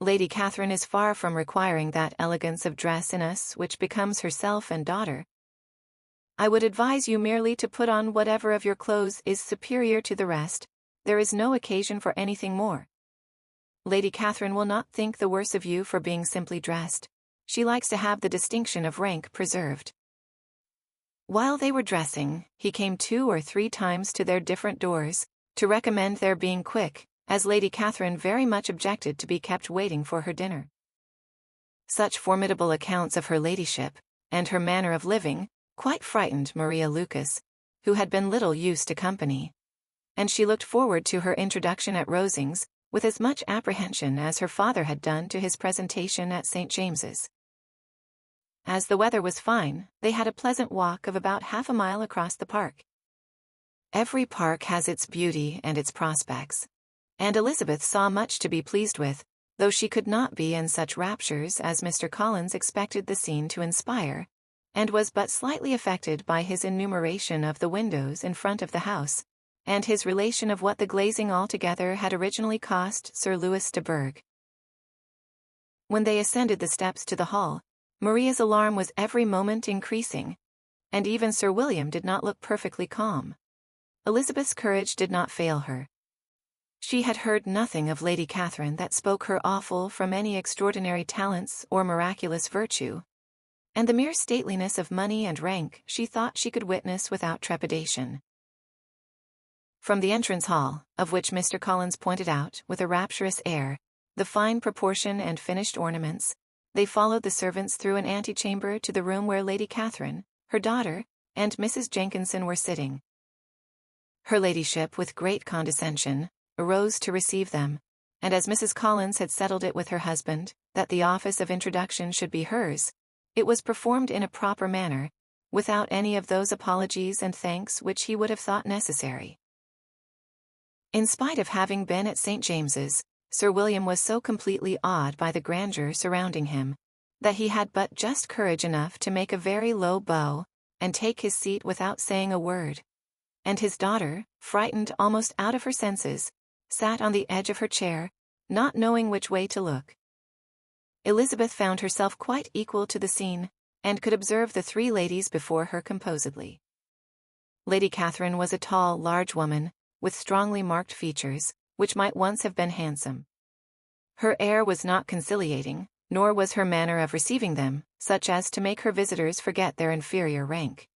Lady Catherine is far from requiring that elegance of dress in us which becomes herself and daughter. I would advise you merely to put on whatever of your clothes is superior to the rest. There is no occasion for anything more. Lady Catherine will not think the worse of you for being simply dressed. She likes to have the distinction of rank preserved." While they were dressing, he came 2 or 3 times to their different doors, to recommend their being quick, as Lady Catherine very much objected to be kept waiting for her dinner. Such formidable accounts of her ladyship, and her manner of living, quite frightened Maria Lucas, who had been little used to company, and she looked forward to her introduction at Rosings with as much apprehension as her father had done to his presentation at St. James's. As the weather was fine, they had a pleasant walk of about half a mile across the park. Every park has its beauty and its prospects, and Elizabeth saw much to be pleased with, though she could not be in such raptures as Mr. Collins expected the scene to inspire, and was but slightly affected by his enumeration of the windows in front of the house, and his relation of what the glazing altogether had originally cost Sir Louis de Bourgh. When they ascended the steps to the hall, Maria's alarm was every moment increasing, and even Sir William did not look perfectly calm. Elizabeth's courage did not fail her. She had heard nothing of Lady Catherine that spoke her awful from any extraordinary talents or miraculous virtue, and the mere stateliness of money and rank she thought she could witness without trepidation. From the entrance hall, of which Mr. Collins pointed out, with a rapturous air, the fine proportion and finished ornaments, they followed the servants through an antechamber to the room where Lady Catherine, her daughter, and Mrs. Jenkinson were sitting. Her ladyship, with great condescension, arose to receive them, and as Mrs. Collins had settled it with her husband, that the office of introduction should be hers, it was performed in a proper manner, without any of those apologies and thanks which he would have thought necessary. In spite of having been at St. James's, Sir William was so completely awed by the grandeur surrounding him, that he had but just courage enough to make a very low bow, and take his seat without saying a word. And his daughter, frightened almost out of her senses, sat on the edge of her chair, not knowing which way to look. Elizabeth found herself quite equal to the scene, and could observe the three ladies before her composedly. Lady Catherine was a tall, large woman, with strongly marked features, which might once have been handsome. Her air was not conciliating, nor was her manner of receiving them such as to make her visitors forget their inferior rank.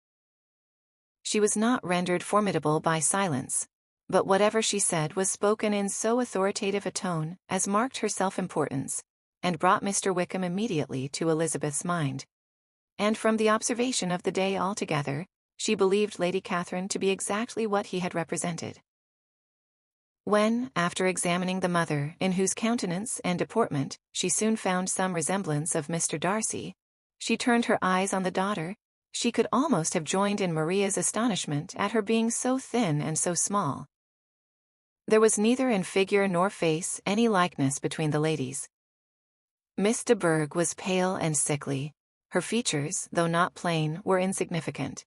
She was not rendered formidable by silence, but whatever she said was spoken in so authoritative a tone as marked her self-importance, and brought Mr. Wickham immediately to Elizabeth's mind. And from the observation of the day altogether, she believed Lady Catherine to be exactly what he had represented. When, after examining the mother, in whose countenance and deportment she soon found some resemblance of Mr. Darcy, she turned her eyes on the daughter, she could almost have joined in Maria's astonishment at her being so thin and so small. There was neither in figure nor face any likeness between the ladies. Miss de Bourgh was pale and sickly, her features, though not plain, were insignificant,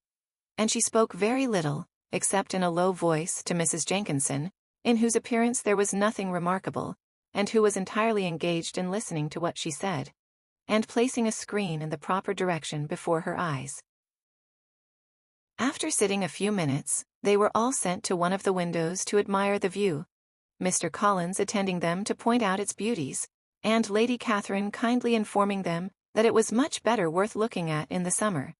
and she spoke very little, except in a low voice to Mrs. Jenkinson, in whose appearance there was nothing remarkable, and who was entirely engaged in listening to what she said, and placing a screen in the proper direction before her eyes. After sitting a few minutes, they were all sent to one of the windows to admire the view, Mr. Collins attending them to point out its beauties, and Lady Catherine kindly informing them that it was much better worth looking at in the summer.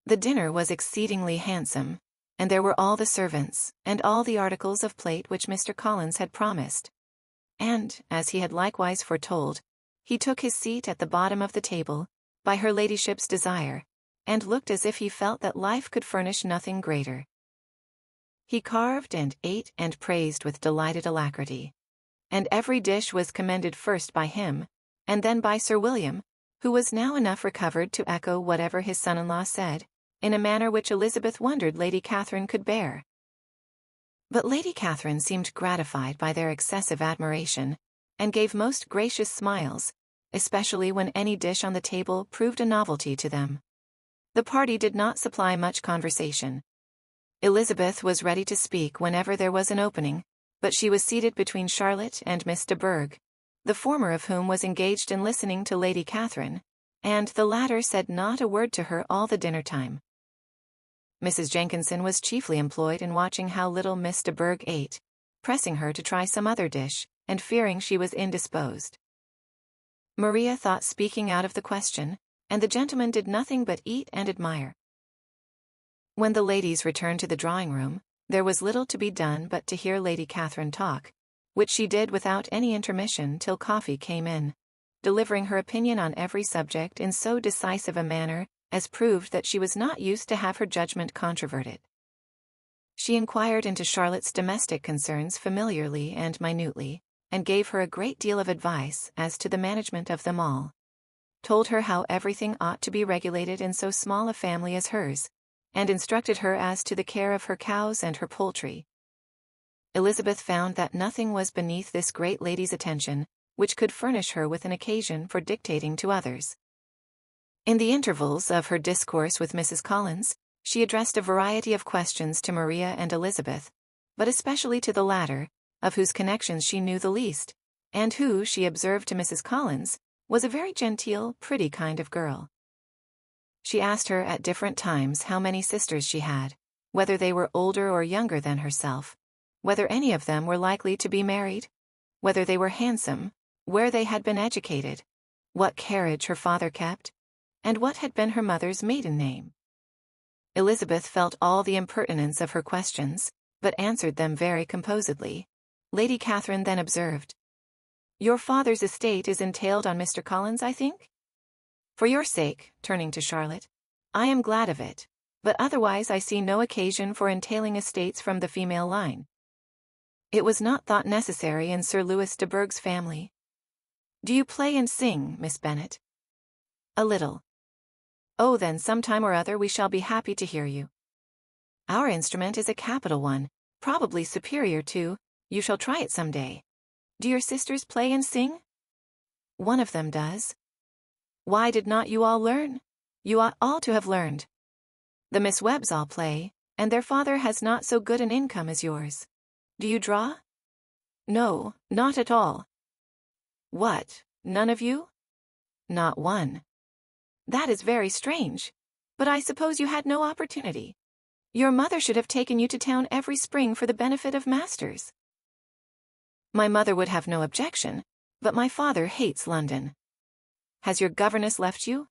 The dinner was exceedingly handsome, and there were all the servants, and all the articles of plate which Mr. Collins had promised. And, as he had likewise foretold, he took his seat at the bottom of the table, by her ladyship's desire, and looked as if he felt that life could furnish nothing greater. He carved and ate and praised with delighted alacrity, and every dish was commended first by him, and then by Sir William, who was now enough recovered to echo whatever his son-in-law said, in a manner which Elizabeth wondered Lady Catherine could bear. But Lady Catherine seemed gratified by their excessive admiration, and gave most gracious smiles, especially when any dish on the table proved a novelty to them. The party did not supply much conversation. Elizabeth was ready to speak whenever there was an opening, but she was seated between Charlotte and Miss de Bourgh, the former of whom was engaged in listening to Lady Catherine, and the latter said not a word to her all the dinner time. Mrs. Jenkinson was chiefly employed in watching how little Miss de Bourgh ate, pressing her to try some other dish, and fearing she was indisposed. Maria thought speaking out of the question, and the gentlemen did nothing but eat and admire. When the ladies returned to the drawing-room, there was little to be done but to hear Lady Catherine talk, which she did without any intermission till coffee came in, delivering her opinion on every subject in so decisive a manner as proved that she was not used to have her judgment controverted. She inquired into Charlotte's domestic concerns familiarly and minutely, and gave her a great deal of advice as to the management of them all, told her how everything ought to be regulated in so small a family as hers, and instructed her as to the care of her cows and her poultry. Elizabeth found that nothing was beneath this great lady's attention which could furnish her with an occasion for dictating to others. In the intervals of her discourse with Mrs. Collins, she addressed a variety of questions to Maria and Elizabeth, but especially to the latter, of whose connections she knew the least, and who, she observed to Mrs. Collins, was a very genteel, pretty kind of girl. She asked her at different times how many sisters she had, whether they were older or younger than herself, whether any of them were likely to be married, whether they were handsome, where they had been educated, what carriage her father kept, and what had been her mother's maiden name. Elizabeth felt all the impertinence of her questions, but answered them very composedly. Lady Catherine then observed, "Your father's estate is entailed on Mr. Collins, I think? For your sake," turning to Charlotte, "I am glad of it, but otherwise I see no occasion for entailing estates from the female line. It was not thought necessary in Sir Louis de Bourgh's family. Do you play and sing, Miss Bennet?" "A little." "Oh, then some time or other we shall be happy to hear you. Our instrument is a capital one, probably superior to, you shall try it some day. Do your sisters play and sing?" "One of them does." "Why did not you all learn? You ought all to have learned. The Miss Webbs all play, and their father has not so good an income as yours. Do you draw?" "No, not at all." "What, none of you?" "Not one." "That is very strange. But I suppose you had no opportunity. Your mother should have taken you to town every spring for the benefit of masters." "My mother would have no objection, but my father hates London." "Has your governess left you?"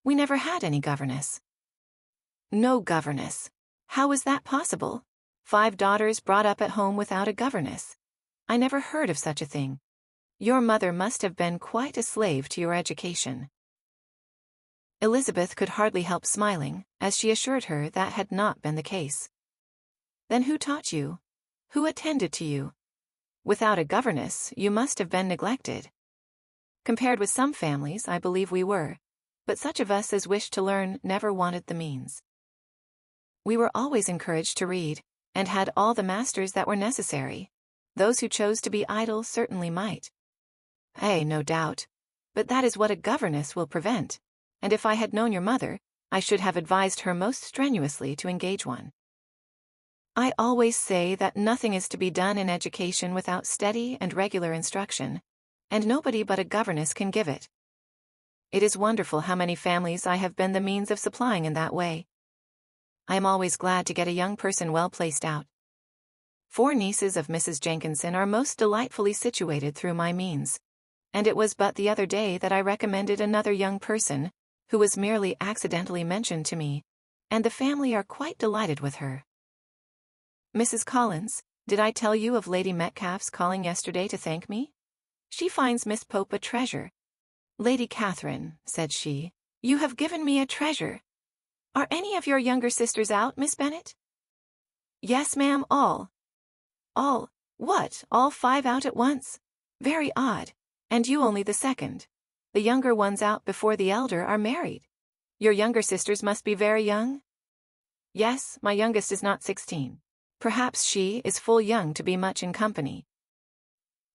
"We never had any governess." "No governess? How was that possible? 5 daughters brought up at home without a governess? I never heard of such a thing. Your mother must have been quite a slave to your education." Elizabeth could hardly help smiling, as she assured her that had not been the case. "Then who taught you? Who attended to you? Without a governess, you must have been neglected." "Compared with some families, I believe we were, but such of us as wished to learn never wanted the means. We were always encouraged to read, and had all the masters that were necessary. Those who chose to be idle certainly might." No doubt. But that is what a governess will prevent, and if I had known your mother, I should have advised her most strenuously to engage one. I always say that nothing is to be done in education without steady and regular instruction, and nobody but a governess can give it. It is wonderful how many families I have been the means of supplying in that way. I am always glad to get a young person well placed out. 4 nieces of Mrs. Jenkinson are most delightfully situated through my means, and it was but the other day that I recommended another young person, who was merely accidentally mentioned to me, and the family are quite delighted with her. Mrs. Collins, did I tell you of Lady Metcalfe's calling yesterday to thank me? She finds Miss Pope a treasure. "Lady Catherine," said she, "you have given me a treasure. Are any of your younger sisters out, Miss Bennet?" "Yes, ma'am, all." "All? What, all 5 out at once? Very odd, and you only the second. The younger ones out before the elder are married. Your younger sisters must be very young?" "Yes, my youngest is not 16. Perhaps she is full young to be much in company."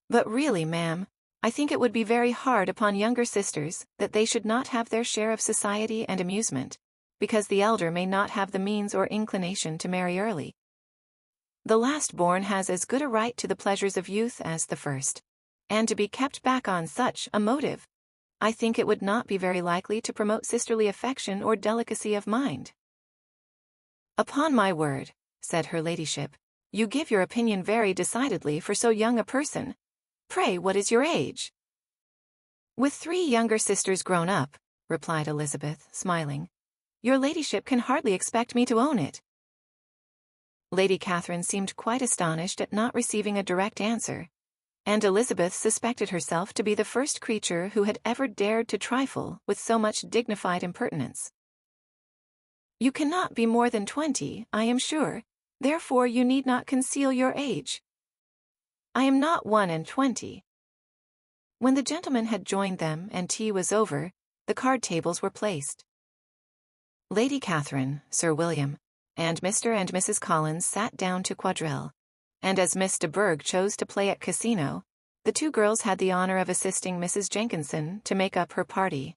"But really, ma'am, I think it would be very hard upon younger sisters that they should not have their share of society and amusement, because the elder may not have the means or inclination to marry early. The last born has as good a right to the pleasures of youth as the first, and to be kept back on such a motive, I think it would not be very likely to promote sisterly affection or delicacy of mind." "Upon my word," said her ladyship, "you give your opinion very decidedly for so young a person. Pray, what is your age?" "With 3 younger sisters grown up," replied Elizabeth, smiling, "your ladyship can hardly expect me to own it." Lady Catherine seemed quite astonished at not receiving a direct answer, and Elizabeth suspected herself to be the first creature who had ever dared to trifle with so much dignified impertinence. "You cannot be more than 20, I am sure, therefore you need not conceal your age." "I am not 21." When the gentlemen had joined them and tea was over, the card tables were placed. Lady Catherine, Sir William, and Mr. and Mrs. Collins sat down to quadrille, and as Miss de Bourgh chose to play at casino, the 2 girls had the honor of assisting Mrs. Jenkinson to make up her party.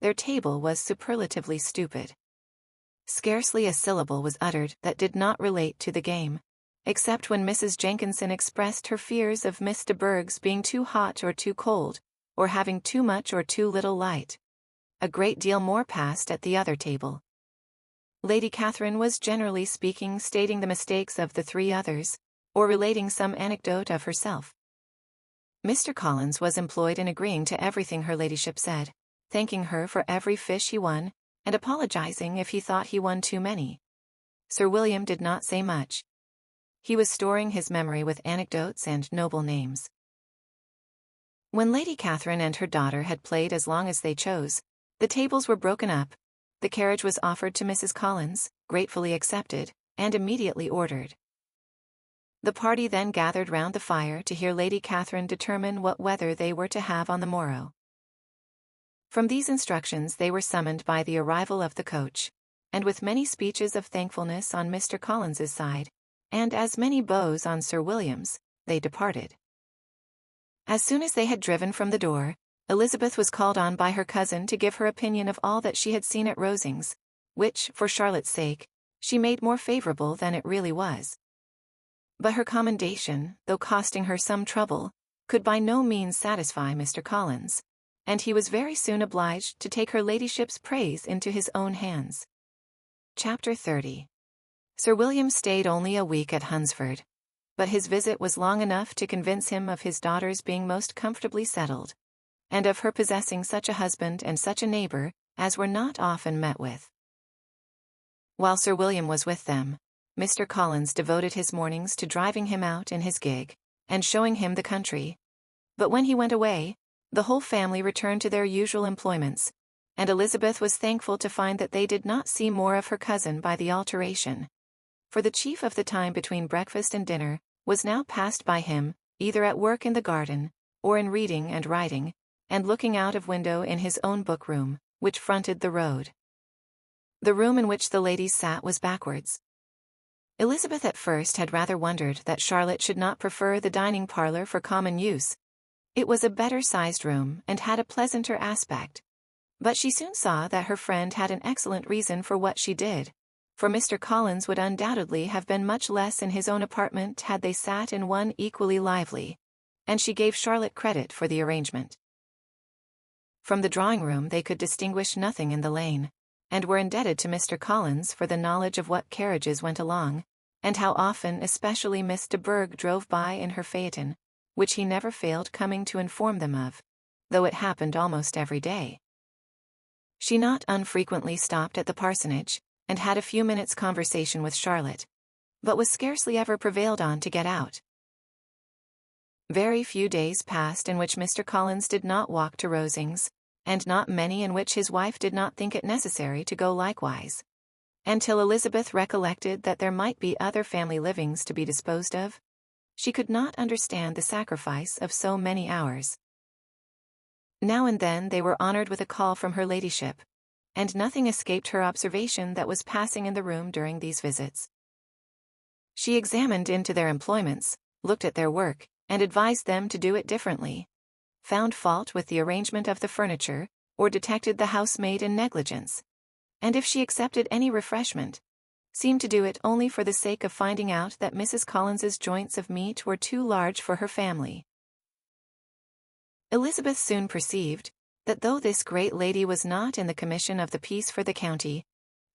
Their table was superlatively stupid. Scarcely a syllable was uttered that did not relate to the game, except when Mrs. Jenkinson expressed her fears of Miss de Bourgh's being too hot or too cold, or having too much or too little light. A great deal more passed at the other table. Lady Catherine was generally speaking stating the mistakes of the 3 others, or relating some anecdote of herself. Mr. Collins was employed in agreeing to everything her ladyship said, thanking her for every fish he won, and apologizing if he thought he won too many. Sir William did not say much. he was storing his memory with anecdotes and noble names. When Lady Catherine and her daughter had played as long as they chose, the tables were broken up, the carriage was offered to Mrs. Collins, gratefully accepted, and immediately ordered. The party then gathered round the fire to hear Lady Catherine determine what weather they were to have on the morrow. From these instructions they were summoned by the arrival of the coach, and with many speeches of thankfulness on Mr. Collins's side, and as many bows on Sir William's, they departed. As soon as they had driven from the door, Elizabeth was called on by her cousin to give her opinion of all that she had seen at Rosings, which, for Charlotte's sake, she made more favourable than it really was. But her commendation, though costing her some trouble, could by no means satisfy Mr. Collins, and he was very soon obliged to take her ladyship's praise into his own hands. Chapter 30. Sir William stayed only a week at Hunsford, but his visit was long enough to convince him of his daughter's being most comfortably settled, and of her possessing such a husband and such a neighbour as were not often met with. While Sir William was with them, Mr. Collins devoted his mornings to driving him out in his gig, and showing him the country. But when he went away, the whole family returned to their usual employments, and Elizabeth was thankful to find that they did not see more of her cousin by the alteration. For the chief of the time between breakfast and dinner was now passed by him, either at work in the garden, or in reading and writing, and looking out of window in his own book-room, which fronted the road. The room in which the ladies sat was backwards. Elizabeth at first had rather wondered that Charlotte should not prefer the dining parlour for common use. It was a better-sized room and had a pleasanter aspect. But she soon saw that her friend had an excellent reason for what she did, for Mr. Collins would undoubtedly have been much less in his own apartment had they sat in one equally lively, and she gave Charlotte credit for the arrangement. From the drawing-room they could distinguish nothing in the lane, and were indebted to Mr. Collins for the knowledge of what carriages went along, and how often especially Miss de Bourgh drove by in her phaeton, which he never failed coming to inform them of, though it happened almost every day. She not unfrequently stopped at the parsonage, and had a few minutes' conversation with Charlotte, but was scarcely ever prevailed on to get out. Very few days passed in which Mr. Collins did not walk to Rosings, and not many in which his wife did not think it necessary to go likewise, until Elizabeth recollected that there might be other family livings to be disposed of. She could not understand the sacrifice of so many hours. Now and then they were honoured with a call from her ladyship, and nothing escaped her observation that was passing in the room during these visits. She examined into their employments, looked at their work, and advised them to do it differently, found fault with the arrangement of the furniture, or detected the housemaid in negligence, and if she accepted any refreshment, seemed to do it only for the sake of finding out that Mrs. Collins's joints of meat were too large for her family. Elizabeth soon perceived that though this great lady was not in the commission of the peace for the county,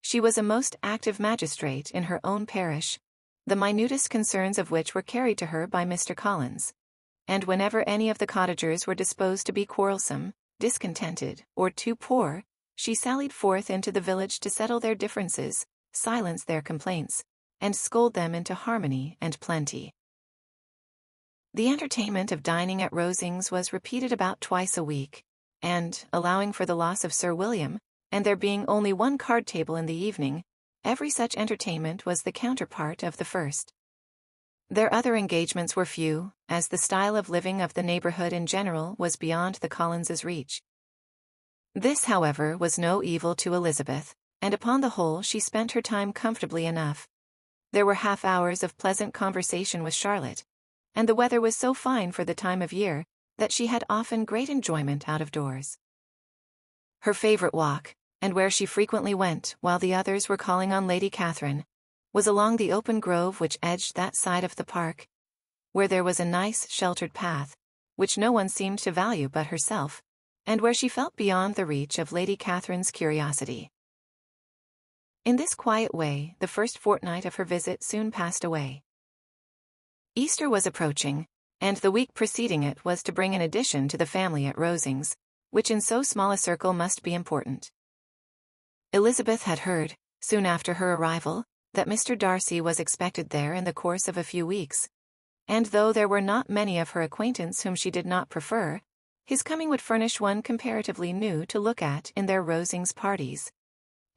she was a most active magistrate in her own parish, the minutest concerns of which were carried to her by Mr. Collins, and whenever any of the cottagers were disposed to be quarrelsome, discontented, or too poor, she sallied forth into the village to settle their differences, silence their complaints, and scold them into harmony and plenty. The entertainment of dining at Rosings was repeated about twice a week, and, allowing for the loss of Sir William, and there being only one card table in the evening, every such entertainment was the counterpart of the first. Their other engagements were few, as the style of living of the neighbourhood in general was beyond the Collinses' reach. This, however, was no evil to Elizabeth, and upon the whole she spent her time comfortably enough. There were half hours of pleasant conversation with Charlotte, and the weather was so fine for the time of year that she had often great enjoyment out of doors. Her favourite walk, and where she frequently went while the others were calling on Lady Catherine, was along the open grove which edged that side of the park, where there was a nice sheltered path, which no one seemed to value but herself, and where she felt beyond the reach of Lady Catherine's curiosity. In this quiet way the first fortnight of her visit soon passed away. Easter was approaching, and the week preceding it was to bring an addition to the family at Rosings, which in so small a circle must be important. Elizabeth had heard, soon after her arrival, that Mr. Darcy was expected there in the course of a few weeks, and though there were not many of her acquaintance whom she did not prefer, his coming would furnish one comparatively new to look at in their Rosings parties,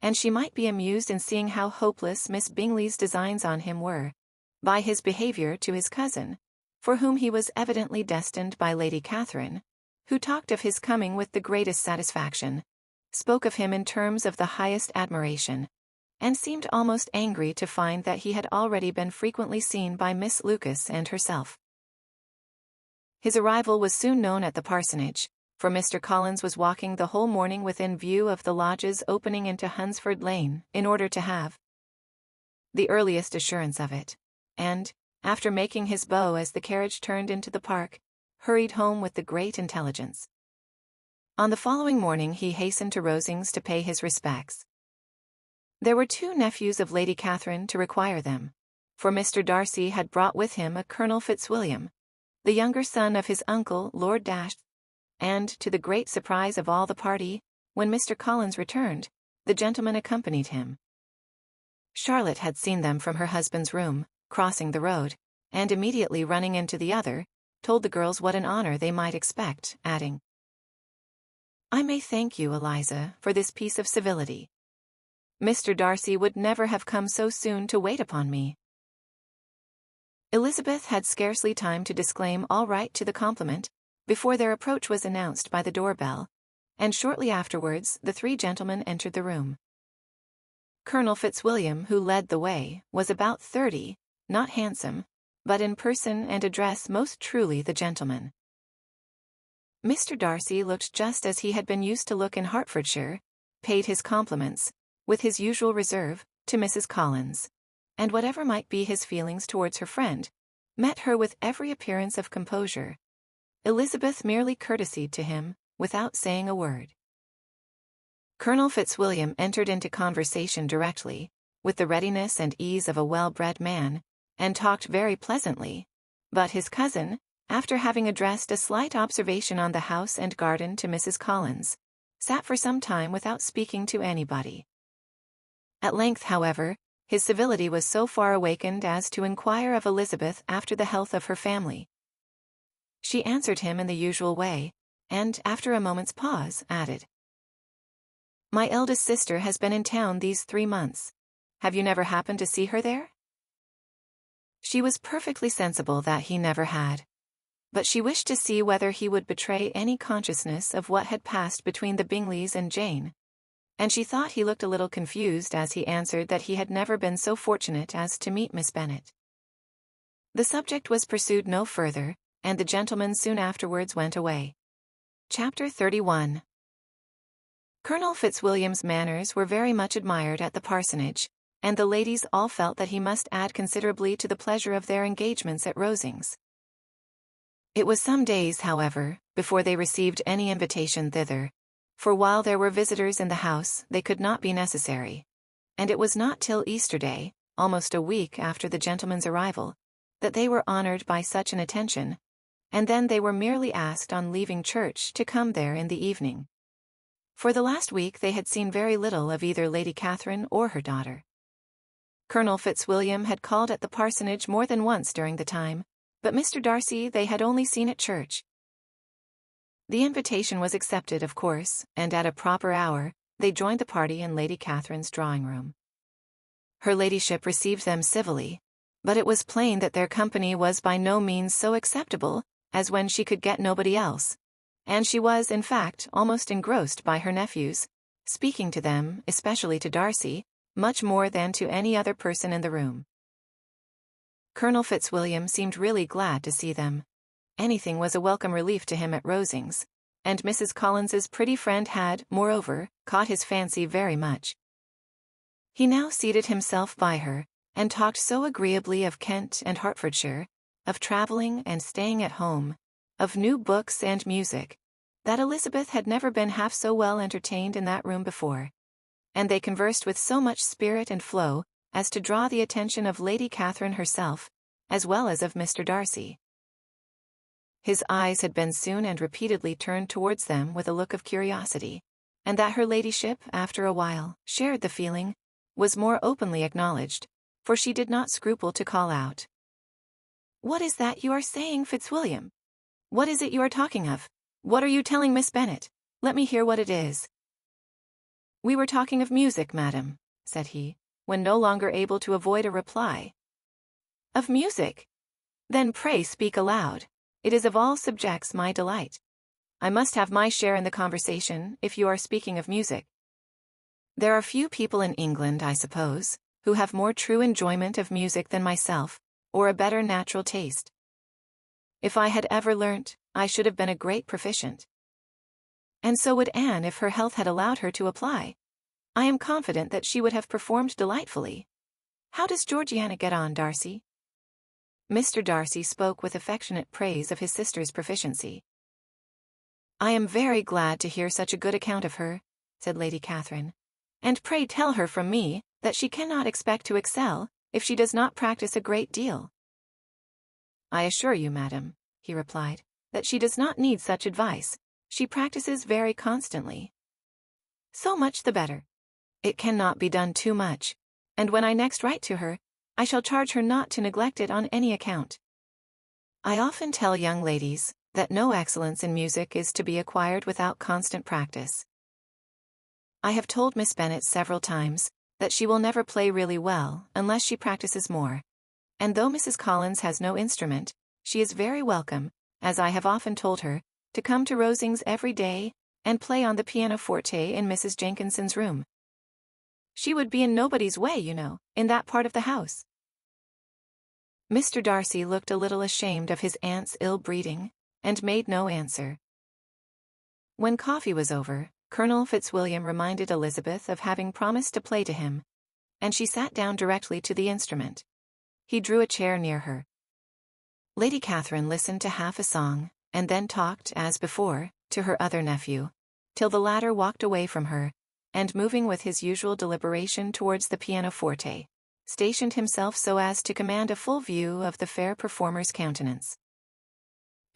and she might be amused in seeing how hopeless Miss Bingley's designs on him were, by his behaviour to his cousin, for whom he was evidently destined by Lady Catherine, who talked of his coming with the greatest satisfaction, spoke of him in terms of the highest admiration, and seemed almost angry to find that he had already been frequently seen by Miss Lucas and herself. His arrival was soon known at the parsonage, for Mr. Collins was walking the whole morning within view of the lodges opening into Hunsford Lane, in order to have the earliest assurance of it, and, after making his bow as the carriage turned into the park, hurried home with the great intelligence. On the following morning he hastened to Rosings to pay his respects. There were 2 nephews of Lady Catherine to require them, for Mr. Darcy had brought with him a Colonel Fitzwilliam, the younger son of his uncle Lord Dash, and, to the great surprise of all the party, when Mr. Collins returned, the gentleman accompanied him. Charlotte had seen them from her husband's room, crossing the road, and immediately running into the other, told the girls what an honour they might expect, adding, "I may thank you, Eliza, for this piece of civility. Mr. Darcy would never have come so soon to wait upon me." Elizabeth had scarcely time to disclaim all right to the compliment, before their approach was announced by the doorbell, and shortly afterwards the 3 gentlemen entered the room. Colonel Fitzwilliam, who led the way, was about 30, not handsome, but in person and address most truly the gentleman. Mr. Darcy looked just as he had been used to look in Hertfordshire, paid his compliments, with his usual reserve, to Mrs. Collins, and whatever might be his feelings towards her friend, met her with every appearance of composure. Elizabeth merely courtesied to him, without saying a word. Colonel Fitzwilliam entered into conversation directly, with the readiness and ease of a well-bred man, and talked very pleasantly, but his cousin, after having addressed a slight observation on the house and garden to Mrs. Collins, sat for some time without speaking to anybody. At length, however, his civility was so far awakened as to inquire of Elizabeth after the health of her family. She answered him in the usual way, and, after a moment's pause, added, "My eldest sister has been in town these 3 months. Have you never happened to see her there?" She was perfectly sensible that he never had, but she wished to see whether he would betray any consciousness of what had passed between the Bingleys and Jane, and she thought he looked a little confused as he answered that he had never been so fortunate as to meet Miss Bennet. The subject was pursued no further, and the gentlemen soon afterwards went away. Chapter 31. Colonel Fitzwilliam's manners were very much admired at the parsonage, and the ladies all felt that he must add considerably to the pleasure of their engagements at Rosings. It was some days, however, before they received any invitation thither, for while there were visitors in the house they could not be necessary, and it was not till Easter Day, almost a week after the gentleman's arrival, that they were honoured by such an attention, and then they were merely asked on leaving church to come there in the evening. For the last week they had seen very little of either Lady Catherine or her daughter. Colonel Fitzwilliam had called at the parsonage more than once during the time, but Mr. Darcy they had only seen at church. The invitation was accepted, of course, and at a proper hour, they joined the party in Lady Catherine's drawing-room. Her ladyship received them civilly, but it was plain that their company was by no means so acceptable as when she could get nobody else, and she was, in fact, almost engrossed by her nephews, speaking to them, especially to Darcy, much more than to any other person in the room. Colonel Fitzwilliam seemed really glad to see them. Anything was a welcome relief to him at Rosings, and Mrs. Collins's pretty friend had, moreover, caught his fancy very much. He now seated himself by her, and talked so agreeably of Kent and Hertfordshire, of travelling and staying at home, of new books and music, that Elizabeth had never been half so well entertained in that room before, and they conversed with so much spirit and flow as to draw the attention of Lady Catherine herself, as well as of Mr. Darcy. His eyes had been soon and repeatedly turned towards them with a look of curiosity, and that her ladyship, after a while, shared the feeling, was more openly acknowledged, for she did not scruple to call out. "What is that you are saying, Fitzwilliam? What is it you are talking of? What are you telling Miss Bennet? Let me hear what it is." "We were talking of music, madam," said he, when no longer able to avoid a reply. "Of music? Then pray speak aloud. It is of all subjects my delight. I must have my share in the conversation, if you are speaking of music. There are few people in England, I suppose, who have more true enjoyment of music than myself, or a better natural taste. If I had ever learnt, I should have been a great proficient. And so would Anne if her health had allowed her to apply. I am confident that she would have performed delightfully. How does Georgiana get on, Darcy?" Mr. Darcy spoke with affectionate praise of his sister's proficiency. "I am very glad to hear such a good account of her," said Lady Catherine. "And pray tell her from me that she cannot expect to excel if she does not practice a great deal." "I assure you, madam," he replied, "that she does not need such advice. She practices very constantly." "So much the better. It cannot be done too much, and when I next write to her, I shall charge her not to neglect it on any account. I often tell young ladies that no excellence in music is to be acquired without constant practice. I have told Miss Bennet several times that she will never play really well unless she practices more, and though Mrs. Collins has no instrument, she is very welcome, as I have often told her, to come to Rosings every day and play on the pianoforte in Mrs. Jenkinson's room. She would be in nobody's way, you know, in that part of the house." Mr. Darcy looked a little ashamed of his aunt's ill-breeding, and made no answer. When coffee was over, Colonel Fitzwilliam reminded Elizabeth of having promised to play to him, and she sat down directly to the instrument. He drew a chair near her. Lady Catherine listened to half a song, and then talked, as before, to her other nephew, till the latter walked away from her, and moving with his usual deliberation towards the pianoforte, stationed himself so as to command a full view of the fair performer's countenance.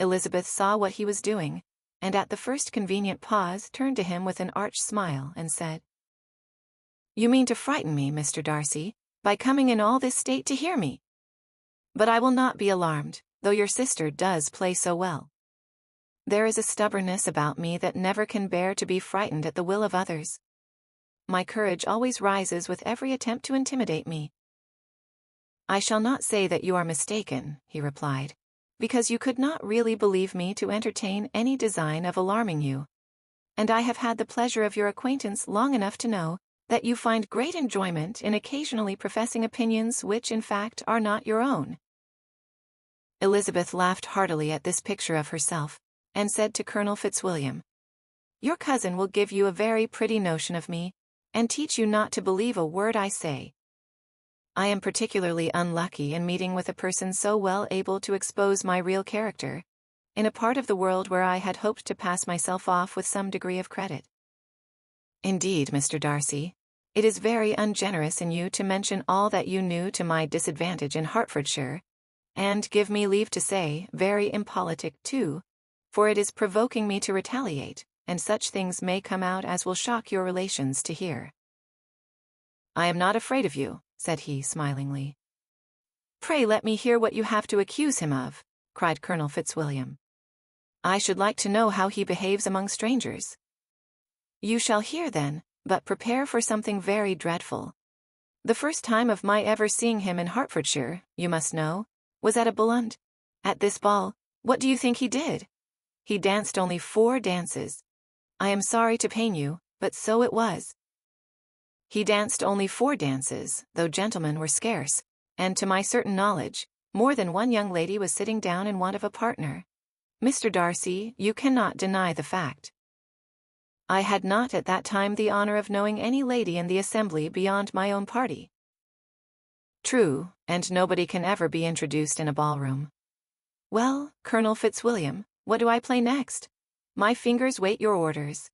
Elizabeth saw what he was doing, and at the first convenient pause turned to him with an arch smile and said, "You mean to frighten me, Mr. Darcy, by coming in all this state to hear me. But I will not be alarmed, though your sister does play so well. There is a stubbornness about me that never can bear to be frightened at the will of others. My courage always rises with every attempt to intimidate me." "I shall not say that you are mistaken," he replied, "because you could not really believe me to entertain any design of alarming you. And I have had the pleasure of your acquaintance long enough to know that you find great enjoyment in occasionally professing opinions which in fact are not your own." Elizabeth laughed heartily at this picture of herself, and said to Colonel Fitzwilliam, "Your cousin will give you a very pretty notion of me, and teach you not to believe a word I say. I am particularly unlucky in meeting with a person so well able to expose my real character, in a part of the world where I had hoped to pass myself off with some degree of credit. Indeed, Mr. Darcy, it is very ungenerous in you to mention all that you knew to my disadvantage in Hertfordshire, and give me leave to say, very impolitic too, for it is provoking me to retaliate, and such things may come out as will shock your relations to hear." "I am not afraid of you," said he smilingly. "Pray let me hear what you have to accuse him of," cried Colonel Fitzwilliam. "I should like to know how he behaves among strangers." "You shall hear then, but prepare for something very dreadful. The first time of my ever seeing him in Hertfordshire, you must know, was at a ball. At this ball, what do you think he did? He danced only 4 dances. I am sorry to pain you, but so it was. He danced only 4 dances, though gentlemen were scarce, and to my certain knowledge, more than one young lady was sitting down in want of a partner. Mr. Darcy, you cannot deny the fact. I had not at that time the honor of knowing any lady in the assembly beyond my own party." "True, and nobody can ever be introduced in a ballroom. Well, Colonel Fitzwilliam, what do I play next? My fingers wait your orders."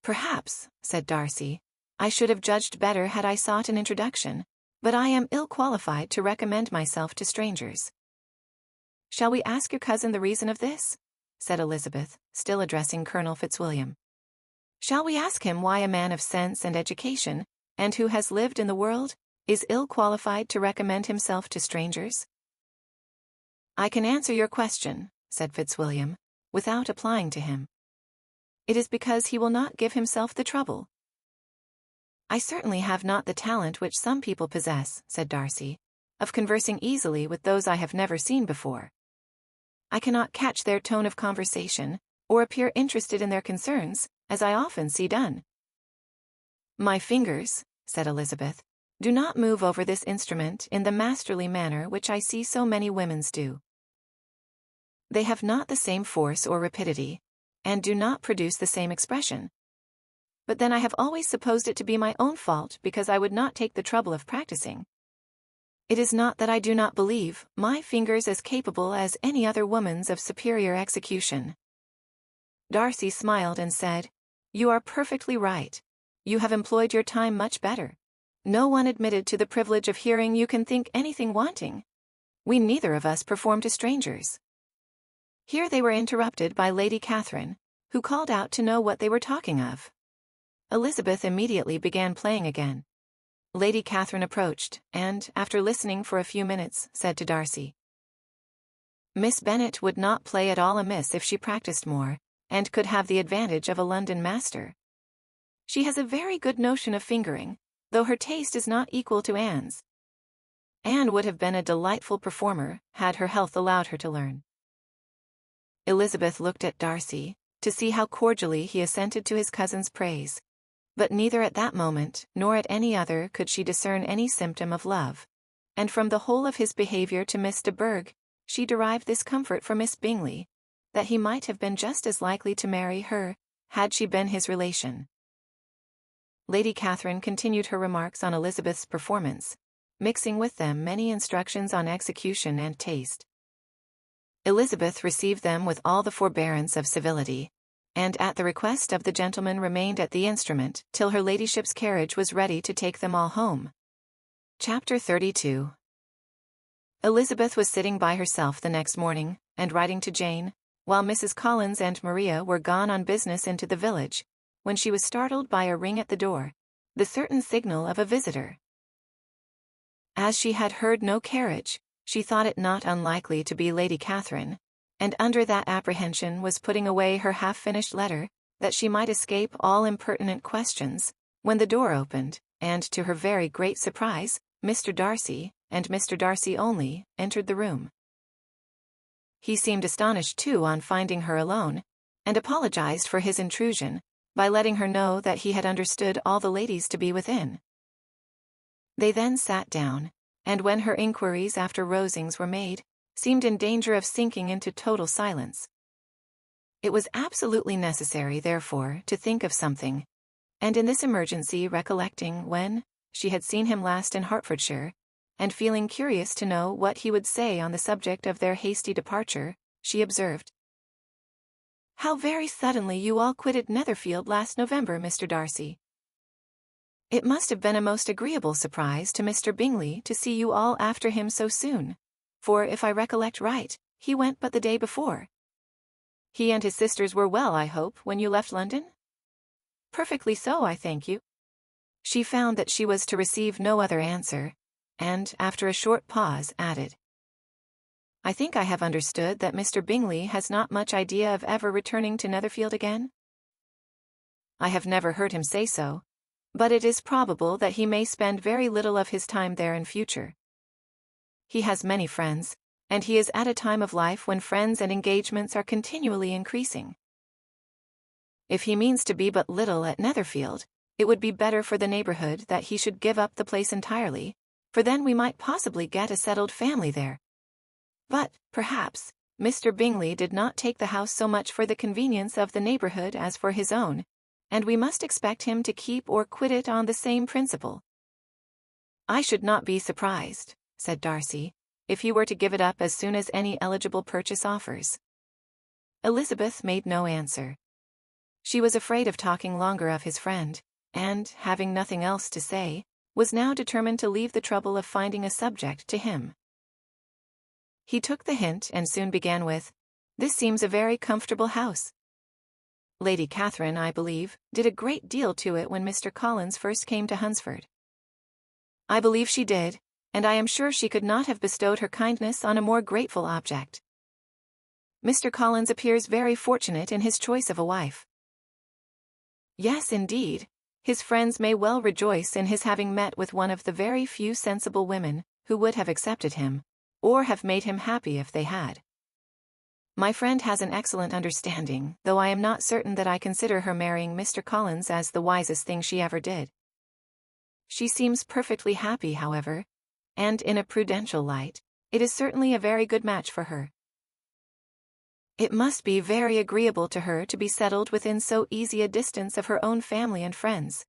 "Perhaps," said Darcy, "I should have judged better had I sought an introduction, but I am ill qualified to recommend myself to strangers." "Shall we ask your cousin the reason of this?" said Elizabeth, still addressing Colonel Fitzwilliam. "Shall we ask him why a man of sense and education, and who has lived in the world, is ill-qualified to recommend himself to strangers? I can answer your question, said Fitzwilliam, without applying to him. It is because he will not give himself the trouble. I certainly have not the talent which some people possess, said Darcy, of conversing easily with those I have never seen before. I cannot catch their tone of conversation, or appear interested in their concerns, as I often see done. My fingers, said Elizabeth, do not move over this instrument in the masterly manner which I see so many women's do. They have not the same force or rapidity, and do not produce the same expression. But then I have always supposed it to be my own fault because I would not take the trouble of practicing. It is not that I do not believe my fingers as capable as any other woman's of superior execution. Darcy smiled and said, You are perfectly right. You have employed your time much better. No one admitted to the privilege of hearing you can think anything wanting. We neither of us perform to strangers. Here they were interrupted by Lady Catherine, who called out to know what they were talking of. Elizabeth immediately began playing again. Lady Catherine approached, and, after listening for a few minutes, said to Darcy, Miss Bennet would not play at all amiss if she practiced more, and could have the advantage of a London master. She has a very good notion of fingering, though her taste is not equal to Anne's. Anne would have been a delightful performer, had her health allowed her to learn. Elizabeth looked at Darcy, to see how cordially he assented to his cousin's praise. But neither at that moment, nor at any other, could she discern any symptom of love. And from the whole of his behavior to Miss de Bourgh, she derived this comfort for Miss Bingley, that he might have been just as likely to marry her, had she been his relation. Lady Catherine continued her remarks on Elizabeth's performance, mixing with them many instructions on execution and taste. Elizabeth received them with all the forbearance of civility, and at the request of the gentleman remained at the instrument till her ladyship's carriage was ready to take them all home. Chapter 32. Elizabeth was sitting by herself the next morning, and writing to Jane, while Mrs. Collins and Maria were gone on business into the village, when she was startled by a ring at the door, the certain signal of a visitor. As she had heard no carriage, she thought it not unlikely to be Lady Catherine, and under that apprehension was putting away her half-finished letter, that she might escape all impertinent questions, when the door opened, and to her very great surprise, Mr. Darcy, and Mr. Darcy only, entered the room. He seemed astonished too on finding her alone, and apologized for his intrusion, by letting her know that he had understood all the ladies to be within. They then sat down, and when her inquiries after Rosings were made, seemed in danger of sinking into total silence. It was absolutely necessary, therefore, to think of something, and in this emergency recollecting when she had seen him last in Hertfordshire, and feeling curious to know what he would say on the subject of their hasty departure, she observed, "How very suddenly you all quitted Netherfield last November, Mr. Darcy. It must have been a most agreeable surprise to Mr. Bingley to see you all after him so soon, for if I recollect right, he went but the day before. He and his sisters were well, I hope, when you left London?" "Perfectly so, I thank you." She found that she was to receive no other answer, and, after a short pause, added, "I think I have understood that Mr. Bingley has not much idea of ever returning to Netherfield again?" "I have never heard him say so, but it is probable that he may spend very little of his time there in future. He has many friends, and he is at a time of life when friends and engagements are continually increasing. If he means to be but little at Netherfield, it would be better for the neighborhood that he should give up the place entirely, for then we might possibly get a settled family there. But, perhaps, Mr. Bingley did not take the house so much for the convenience of the neighborhood as for his own, and we must expect him to keep or quit it on the same principle." "I should not be surprised," said Darcy, "if he were to give it up as soon as any eligible purchase offers." Elizabeth made no answer. She was afraid of talking longer of his friend, and, having nothing else to say, was now determined to leave the trouble of finding a subject to him. He took the hint and soon began with, "This seems a very comfortable house. Lady Catherine, I believe, did a great deal to it when Mr. Collins first came to Hunsford." I believe she did, and I am sure she could not have bestowed her kindness on a more grateful object. Mr. Collins appears very fortunate in his choice of a wife. Yes, indeed. His friends may well rejoice in his having met with one of the very few sensible women who would have accepted him, or have made him happy if they had. My friend has an excellent understanding, though I am not certain that I consider her marrying Mr. Collins as the wisest thing she ever did. She seems perfectly happy, however, and in a prudential light, it is certainly a very good match for her. It must be very agreeable to her to be settled within so easy a distance of her own family and friends.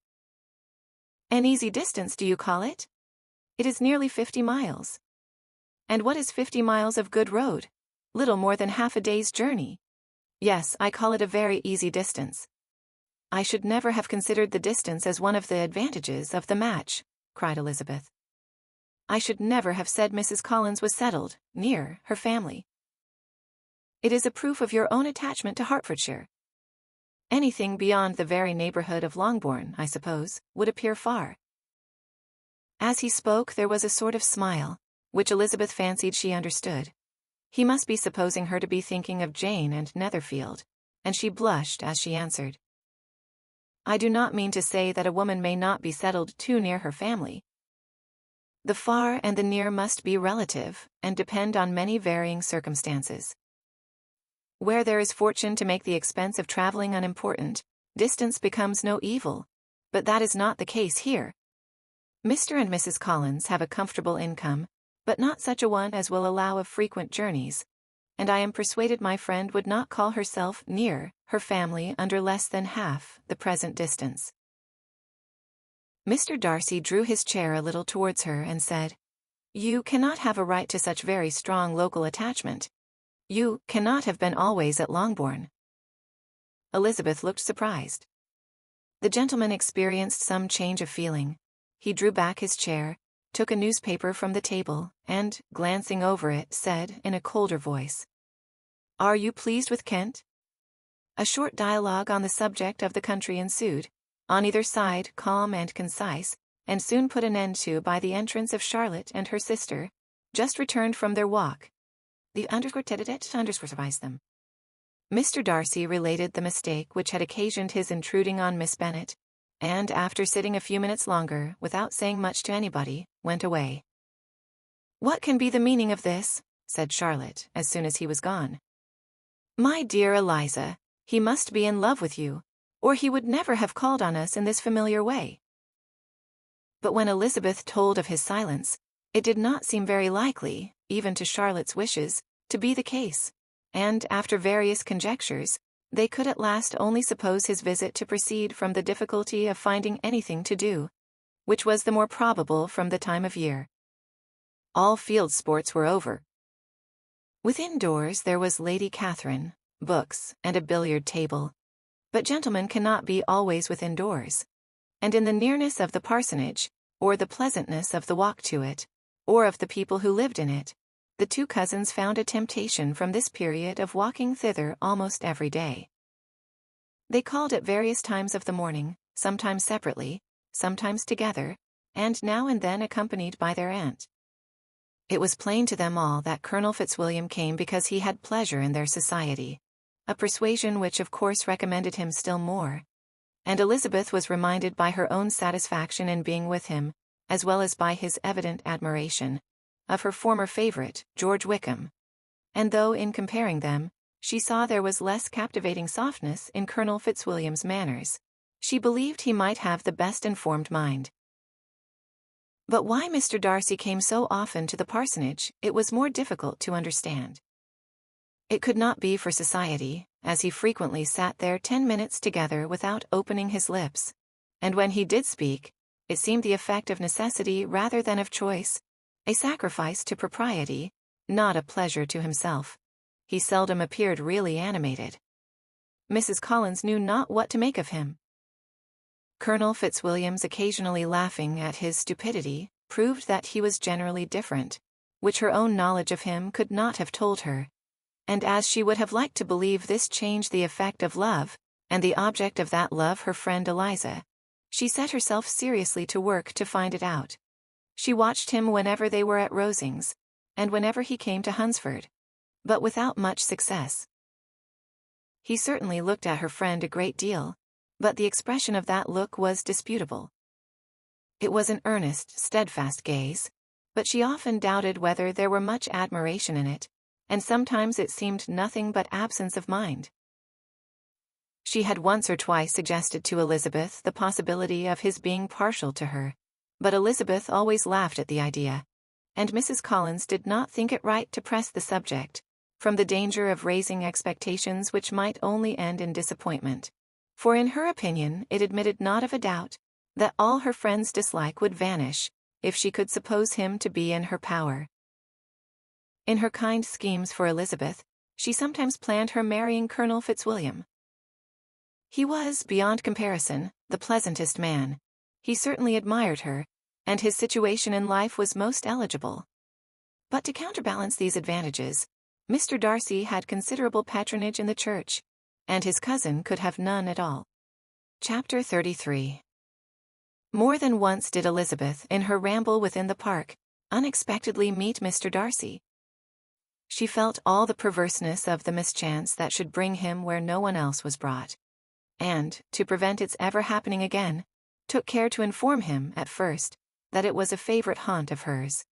An easy distance, do you call it? It is nearly 50 miles. And what is 50 miles of good road? Little more than half a day's journey. Yes, I call it a very easy distance. I should never have considered the distance as one of the advantages of the match, cried Elizabeth. I should never have said Mrs. Collins was settled, near her family. It is a proof of your own attachment to Hertfordshire. Anything beyond the very neighbourhood of Longbourn, I suppose, would appear far. As he spoke there was a sort of smile, which Elizabeth fancied she understood. He must be supposing her to be thinking of Jane and Netherfield, and she blushed as she answered. I do not mean to say that a woman may not be settled too near her family. The far and the near must be relative, and depend on many varying circumstances. Where there is fortune to make the expense of travelling unimportant, distance becomes no evil, but that is not the case here. Mr. and Mrs. Collins have a comfortable income, but not such a one as will allow of frequent journeys, and I am persuaded my friend would not call herself near her family under less than half the present distance. Mr. Darcy drew his chair a little towards her and said, You cannot have a right to such very strong local attachment. You cannot have been always at Longbourn. Elizabeth looked surprised. The gentleman experienced some change of feeling. He drew back his chair, took a newspaper from the table, and, glancing over it, said in a colder voice, Are you pleased with Kent? A short dialogue on the subject of the country ensued, on either side calm and concise, and soon put an end to by the entrance of Charlotte and her sister, just returned from their walk. The underscore surprised them. Mr. Darcy related the mistake which had occasioned his intruding on Miss Bennet, and after sitting a few minutes longer, without saying much to anybody, went away. What can be the meaning of this? Said Charlotte, as soon as he was gone. My dear Eliza, he must be in love with you, or he would never have called on us in this familiar way. But when Elizabeth told of his silence, it did not seem very likely, even to Charlotte's wishes, to be the case, and after various conjectures, they could at last only suppose his visit to proceed from the difficulty of finding anything to do, which was the more probable from the time of year. All field sports were over. Within doors there was Lady Catherine, books, and a billiard table, but gentlemen cannot be always within doors, and in the nearness of the parsonage, or the pleasantness of the walk to it, or of the people who lived in it, the two cousins found a temptation from this period of walking thither almost every day. They called at various times of the morning, sometimes separately, sometimes together, and now and then accompanied by their aunt. It was plain to them all that Colonel Fitzwilliam came because he had pleasure in their society, a persuasion which of course recommended him still more, and Elizabeth was reminded by her own satisfaction in being with him, as well as by his evident admiration, of her former favourite, George Wickham, and though in comparing them, she saw there was less captivating softness in Colonel Fitzwilliam's manners, she believed he might have the best informed mind. But why Mr. Darcy came so often to the parsonage, it was more difficult to understand. It could not be for society, as he frequently sat there 10 minutes together without opening his lips, and when he did speak, it seemed the effect of necessity rather than of choice, a sacrifice to propriety, not a pleasure to himself. He seldom appeared really animated. Mrs. Collins knew not what to make of him. Colonel Fitzwilliam's occasionally laughing at his stupidity proved that he was generally different, which her own knowledge of him could not have told her, and as she would have liked to believe this changed the effect of love, and the object of that love her friend Eliza, she set herself seriously to work to find it out. She watched him whenever they were at Rosings, and whenever he came to Hunsford, but without much success. He certainly looked at her friend a great deal, but the expression of that look was disputable. It was an earnest, steadfast gaze, but she often doubted whether there were much admiration in it, and sometimes it seemed nothing but absence of mind. She had once or twice suggested to Elizabeth the possibility of his being partial to her, but Elizabeth always laughed at the idea, and Mrs. Collins did not think it right to press the subject, from the danger of raising expectations which might only end in disappointment, for in her opinion it admitted not of a doubt that all her friend's dislike would vanish if she could suppose him to be in her power. In her kind schemes for Elizabeth, she sometimes planned her marrying Colonel Fitzwilliam. He was, beyond comparison, the pleasantest man. He certainly admired her, and his situation in life was most eligible. But to counterbalance these advantages, Mr. Darcy had considerable patronage in the church, and his cousin could have none at all. Chapter 33. More than once did Elizabeth, in her ramble within the park, unexpectedly meet Mr. Darcy. She felt all the perverseness of the mischance that should bring him where no one else was brought, and, to prevent its ever happening again, took care to inform him, at first, that it was a favorite haunt of hers.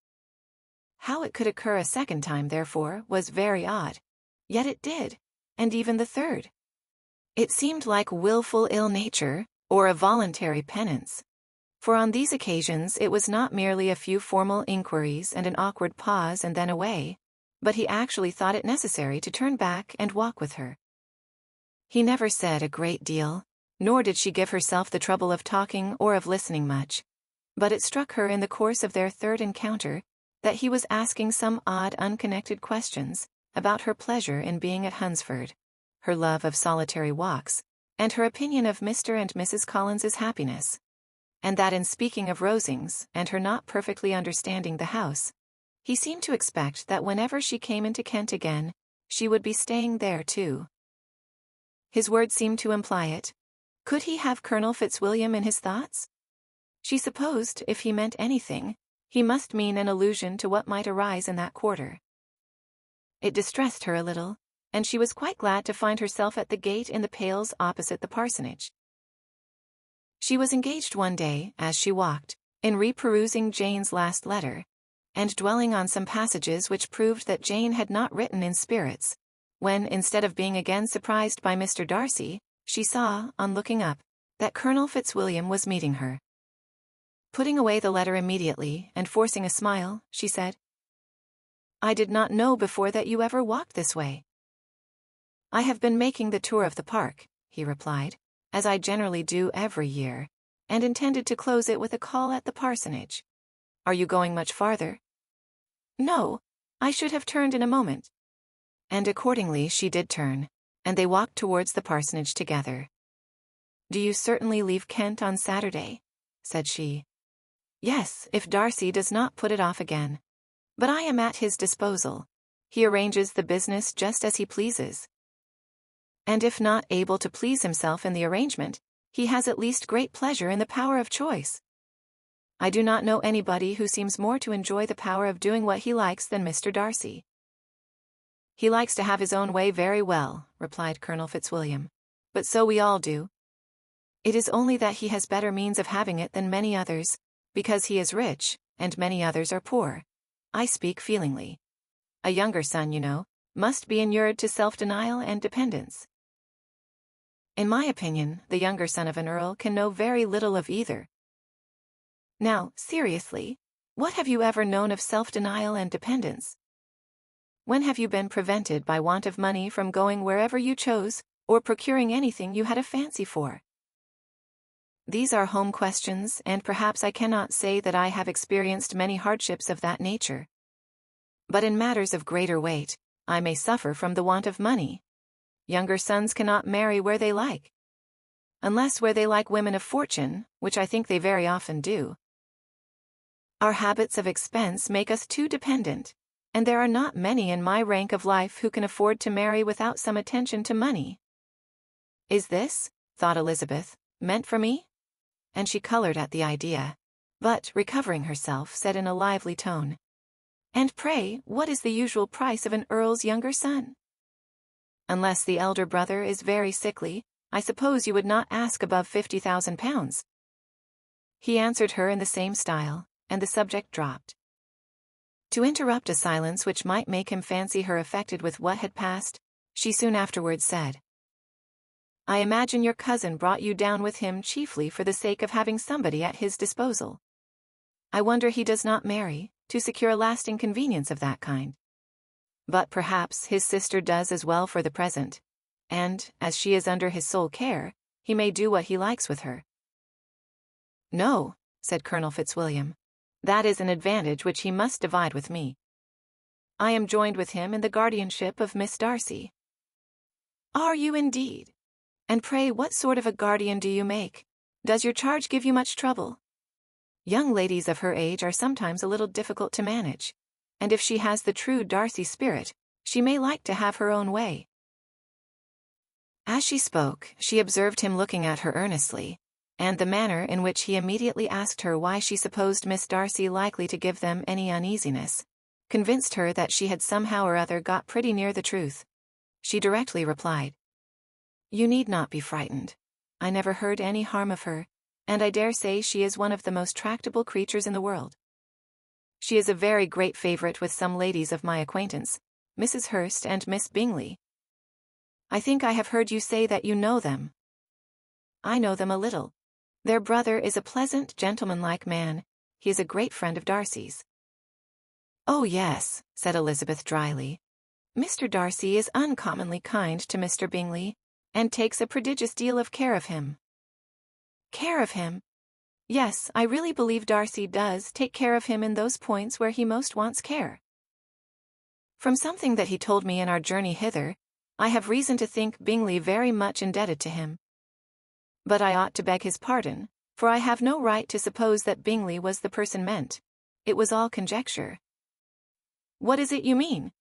How it could occur a second time, therefore, was very odd, yet it did, and even the third. It seemed like wilful ill-nature, or a voluntary penance. For on these occasions it was not merely a few formal inquiries and an awkward pause and then away, but he actually thought it necessary to turn back and walk with her. He never said a great deal, nor did she give herself the trouble of talking or of listening much, but it struck her in the course of their third encounter that he was asking some odd unconnected questions about her pleasure in being at Hunsford, her love of solitary walks, and her opinion of Mr. and Mrs. Collins's happiness, and that in speaking of Rosings and her not perfectly understanding the house, he seemed to expect that whenever she came into Kent again, she would be staying there too. His words seemed to imply it. Could he have Colonel Fitzwilliam in his thoughts? She supposed, if he meant anything, he must mean an allusion to what might arise in that quarter. It distressed her a little, and she was quite glad to find herself at the gate in the Pales opposite the parsonage. She was engaged one day, as she walked, in reperusing Jane's last letter, and dwelling on some passages which proved that Jane had not written in spirits, when, instead of being again surprised by Mr. Darcy, she saw, on looking up, that Colonel Fitzwilliam was meeting her. Putting away the letter immediately, and forcing a smile, she said, "I did not know before that you ever walked this way." "I have been making the tour of the park," he replied, "as I generally do every year, and intended to close it with a call at the parsonage. Are you going much farther?" "No, I should have turned in a moment." And accordingly she did turn, and they walked towards the parsonage together. "Do you certainly leave Kent on Saturday?" said she. "Yes, if Darcy does not put it off again. But I am at his disposal. He arranges the business just as he pleases. And if not able to please himself in the arrangement, he has at least great pleasure in the power of choice. I do not know anybody who seems more to enjoy the power of doing what he likes than Mr. Darcy." "He likes to have his own way very well," replied Colonel Fitzwilliam, "but so we all do. It is only that he has better means of having it than many others, because he is rich, and many others are poor. I speak feelingly. A younger son, you know, must be inured to self-denial and dependence. In my opinion, the younger son of an earl can know very little of either. Now, seriously, what have you ever known of self-denial and dependence? When have you been prevented by want of money from going wherever you chose, or procuring anything you had a fancy for? These are home questions, and perhaps I cannot say that I have experienced many hardships of that nature. But in matters of greater weight, I may suffer from the want of money. Younger sons cannot marry where they like, unless where they like women of fortune, which I think they very often do. Our habits of expense make us too dependent, and there are not many in my rank of life who can afford to marry without some attention to money. Is this, thought Elizabeth, meant for me? And she colored at the idea. but, recovering herself, said in a lively tone, "And pray, what is the usual price of an earl's younger son? Unless the elder brother is very sickly, I suppose you would not ask above £50,000. He answered her in the same style, and the subject dropped. To interrupt a silence which might make him fancy her affected with what had passed, she soon afterwards said, "I imagine your cousin brought you down with him chiefly for the sake of having somebody at his disposal. I wonder he does not marry, to secure a lasting convenience of that kind. But perhaps his sister does as well for the present, and, as she is under his sole care, he may do what he likes with her." "No," said Colonel Fitzwilliam, "that is an advantage which he must divide with me. I am joined with him in the guardianship of Miss Darcy." "Are you indeed? And pray what sort of a guardian do you make? Does your charge give you much trouble? Young ladies of her age are sometimes a little difficult to manage, and if she has the true Darcy spirit, she may like to have her own way." As she spoke, she observed him looking at her earnestly, and the manner in which he immediately asked her why she supposed Miss Darcy likely to give them any uneasiness, convinced her that she had somehow or other got pretty near the truth. She directly replied, "You need not be frightened. I never heard any harm of her, and I dare say she is one of the most tractable creatures in the world. She is a very great favourite with some ladies of my acquaintance, Mrs. Hurst and Miss Bingley. I think I have heard you say that you know them." "I know them a little. Their brother is a pleasant, gentlemanlike man. He is a great friend of Darcy's." "Oh yes," said Elizabeth dryly. "Mr. Darcy is uncommonly kind to Mr. Bingley, and takes a prodigious deal of care of him." "Care of him?" "Yes, I really believe Darcy does take care of him in those points where he most wants care. From something that he told me in our journey hither, I have reason to think Bingley very much indebted to him. But I ought to beg his pardon, for I have no right to suppose that Bingley was the person meant. It was all conjecture." "What is it you mean?"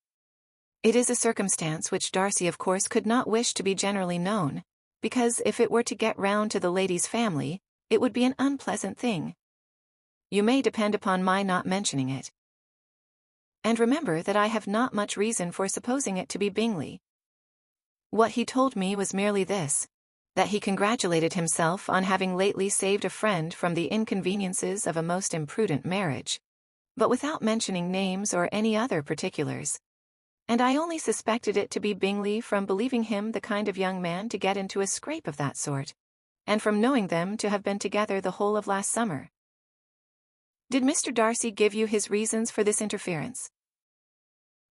"It is a circumstance which Darcy of course could not wish to be generally known, because if it were to get round to the lady's family, it would be an unpleasant thing. You may depend upon my not mentioning it. And remember that I have not much reason for supposing it to be Bingley. What he told me was merely this, that he congratulated himself on having lately saved a friend from the inconveniences of a most imprudent marriage, but without mentioning names or any other particulars. And I only suspected it to be Bingley from believing him the kind of young man to get into a scrape of that sort, and from knowing them to have been together the whole of last summer." "Did Mr. Darcy give you his reasons for this interference?"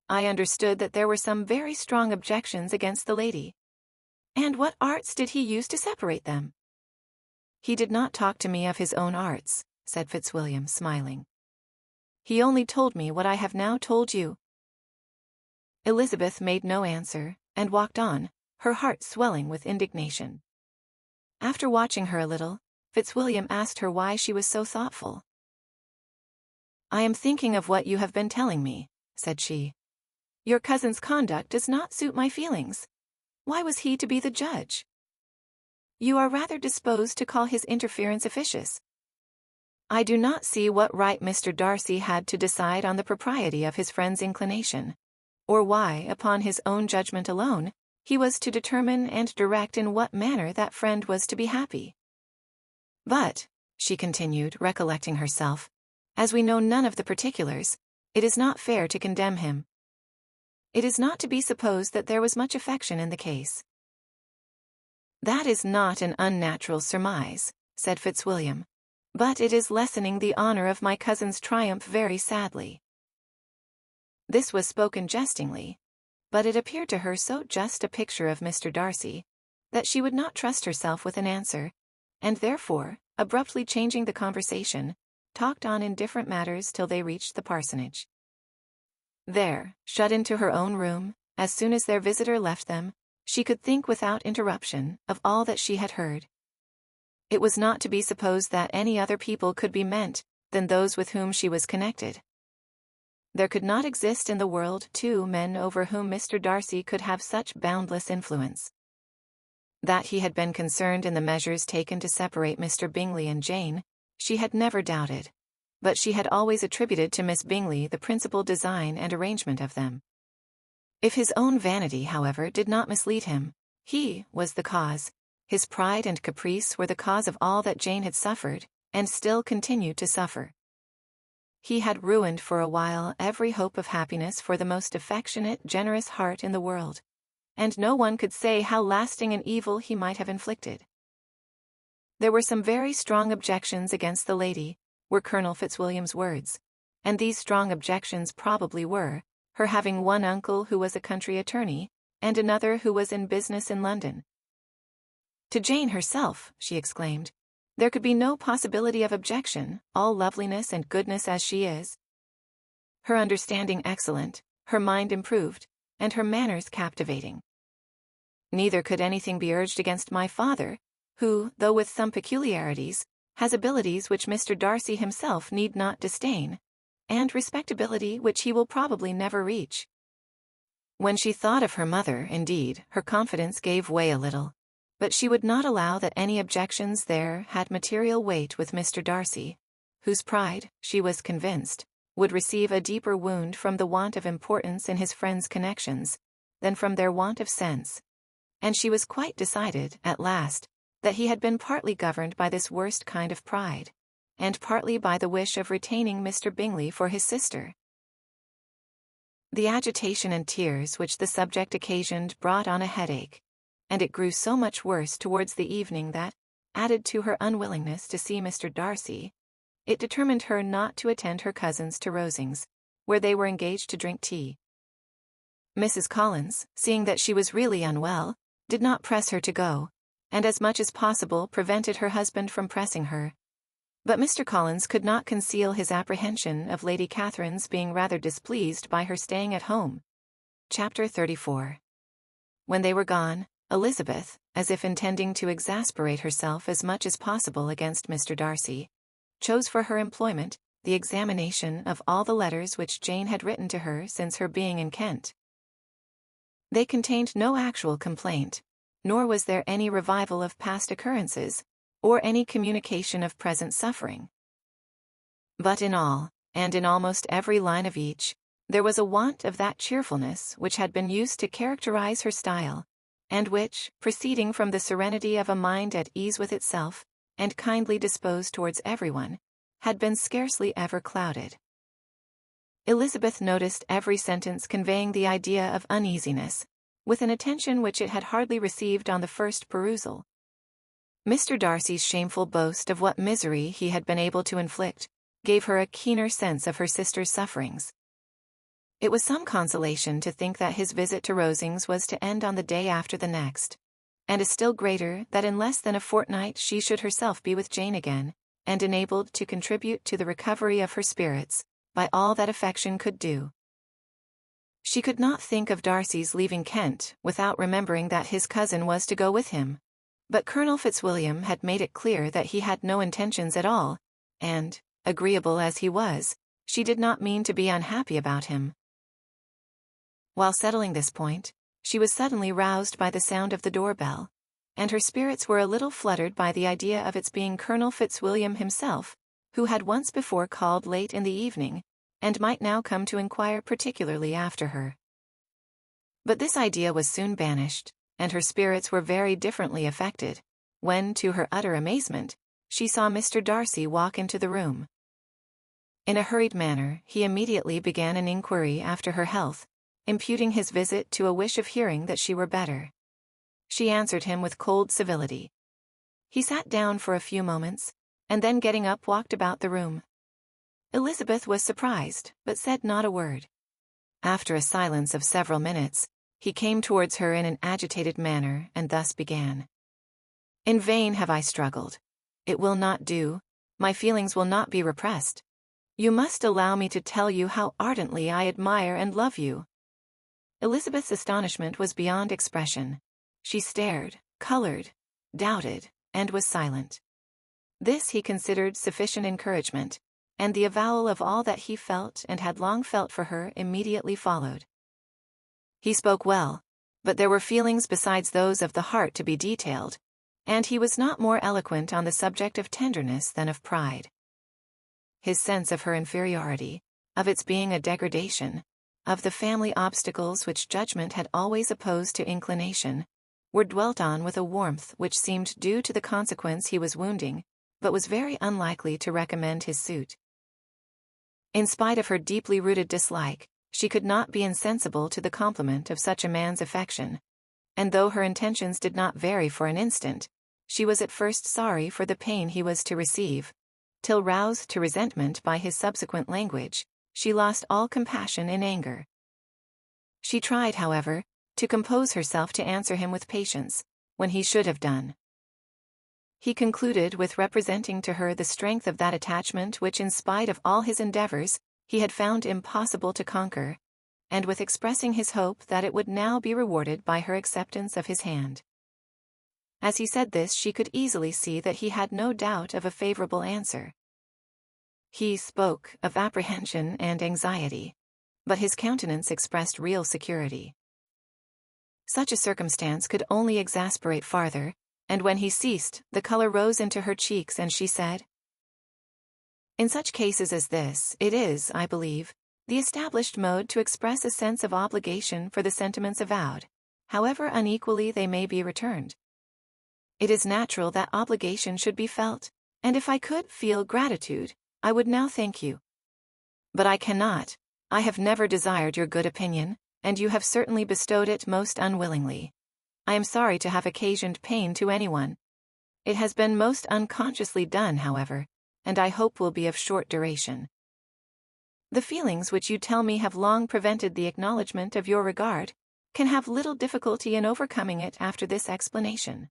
"I understood that there were some very strong objections against the lady." "And what arts did he use to separate them?" "He did not talk to me of his own arts," said Fitzwilliam, smiling. "He only told me what I have now told you." Elizabeth made no answer, and walked on, her heart swelling with indignation. After watching her a little, Fitzwilliam asked her why she was so thoughtful. "I am thinking of what you have been telling me," said she. "Your cousin's conduct does not suit my feelings. Why was he to be the judge? You are rather disposed to call his interference officious. I do not see what right Mr. Darcy had to decide on the propriety of his friend's inclination, or why, upon his own judgment alone, he was to determine and direct in what manner that friend was to be happy. But," she continued, recollecting herself, "as we know none of the particulars, it is not fair to condemn him. It is not to be supposed that there was much affection in the case." "That is not an unnatural surmise," said Fitzwilliam, "but it is lessening the honor of my cousin's triumph very sadly." This was spoken jestingly, but it appeared to her so just a picture of Mr. Darcy, that she would not trust herself with an answer, and therefore, abruptly changing the conversation, talked on in different matters till they reached the parsonage. There, shut into her own room, as soon as their visitor left them, she could think without interruption of all that she had heard. It was not to be supposed that any other people could be meant than those with whom she was connected. There could not exist in the world two men over whom Mr. Darcy could have such boundless influence. That he had been concerned in the measures taken to separate Mr. Bingley and Jane, she had never doubted. but she had always attributed to Miss Bingley the principal design and arrangement of them. If his own vanity, however, did not mislead him, he was the cause. His pride and caprice were the cause of all that Jane had suffered, and still continued to suffer. He had ruined for a while every hope of happiness for the most affectionate, generous heart in the world, and no one could say how lasting an evil he might have inflicted. There were some very strong objections against the lady, were Colonel Fitzwilliam's words, and these strong objections probably were, her having one uncle who was a country attorney, and another who was in business in London. To Jane herself, she exclaimed, there could be no possibility of objection, all loveliness and goodness as she is. Her understanding excellent, her mind improved, and her manners captivating. Neither could anything be urged against my father, who, though with some peculiarities, has abilities which Mr. Darcy himself need not disdain, and respectability which he will probably never reach. When she thought of her mother, indeed, her confidence gave way a little, but she would not allow that any objections there had material weight with Mr. Darcy, whose pride, she was convinced, would receive a deeper wound from the want of importance in his friends' connections, than from their want of sense, and she was quite decided, at last, that he had been partly governed by this worst kind of pride, and partly by the wish of retaining Mr. Bingley for his sister. The agitation and tears which the subject occasioned brought on a headache, and it grew so much worse towards the evening that, added to her unwillingness to see Mr. Darcy, it determined her not to attend her cousins to Rosings, where they were engaged to drink tea. Mrs. Collins, seeing that she was really unwell, did not press her to go, and as much as possible prevented her husband from pressing her. But Mr. Collins could not conceal his apprehension of Lady Catherine's being rather displeased by her staying at home. Chapter 34. When they were gone, Elizabeth, as if intending to exasperate herself as much as possible against Mr. Darcy, chose for her employment the examination of all the letters which Jane had written to her since her being in Kent. They contained no actual complaint, nor was there any revival of past occurrences, or any communication of present suffering. But in all, and in almost every line of each, there was a want of that cheerfulness which had been used to characterize her style, and which, proceeding from the serenity of a mind at ease with itself, and kindly disposed towards everyone, had been scarcely ever clouded. Elizabeth noticed every sentence conveying the idea of uneasiness, with an attention which it had hardly received on the first perusal. Mr. Darcy's shameful boast of what misery he had been able to inflict gave her a keener sense of her sister's sufferings. It was some consolation to think that his visit to Rosings was to end on the day after the next, and a still greater that in less than a fortnight she should herself be with Jane again, and enabled to contribute to the recovery of her spirits, by all that affection could do. She could not think of Darcy's leaving Kent without remembering that his cousin was to go with him, but Colonel Fitzwilliam had made it clear that he had no intentions at all, and, agreeable as he was, she did not mean to be unhappy about him. While settling this point, she was suddenly roused by the sound of the doorbell, and her spirits were a little fluttered by the idea of its being Colonel Fitzwilliam himself, who had once before called late in the evening, and might now come to inquire particularly after her. But this idea was soon banished, and her spirits were very differently affected, when, to her utter amazement, she saw Mr. Darcy walk into the room. In a hurried manner, he immediately began an inquiry after her health, imputing his visit to a wish of hearing that she were better. She answered him with cold civility. He sat down for a few moments, and then getting up walked about the room. Elizabeth was surprised, but said not a word. After a silence of several minutes, he came towards her in an agitated manner, and thus began. In vain have I struggled. It will not do. My feelings will not be repressed. You must allow me to tell you how ardently I admire and love you. Elizabeth's astonishment was beyond expression. She stared, colored, doubted, and was silent. This he considered sufficient encouragement, and the avowal of all that he felt and had long felt for her immediately followed. He spoke well, but there were feelings besides those of the heart to be detailed, and he was not more eloquent on the subject of tenderness than of pride. his sense of her inferiority, of its being a degradation, of the family obstacles which judgment had always opposed to inclination, were dwelt on with a warmth which seemed due to the consequence he was wounding, but was very unlikely to recommend his suit. In spite of her deeply rooted dislike, she could not be insensible to the compliment of such a man's affection, and though her intentions did not vary for an instant, she was at first sorry for the pain he was to receive, till roused to resentment by his subsequent language, she lost all compassion in anger. She tried, however, to compose herself to answer him with patience, when he should have done. He concluded with representing to her the strength of that attachment which, in spite of all his endeavors, he had found impossible to conquer, and with expressing his hope that it would now be rewarded by her acceptance of his hand. As he said this, she could easily see that he had no doubt of a favorable answer. He spoke of apprehension and anxiety, but his countenance expressed real security. Such a circumstance could only exasperate farther, and when he ceased, the color rose into her cheeks and she said, "In such cases as this, it is, I believe, the established mode to express a sense of obligation for the sentiments avowed, however unequally they may be returned. It is natural that obligation should be felt, and if I could feel gratitude, I would now thank you. But I cannot. I have never desired your good opinion, and you have certainly bestowed it most unwillingly. I am sorry to have occasioned pain to anyone. It has been most unconsciously done, however, and I hope will be of short duration. The feelings which you tell me have long prevented the acknowledgement of your regard, can have little difficulty in overcoming it after this explanation."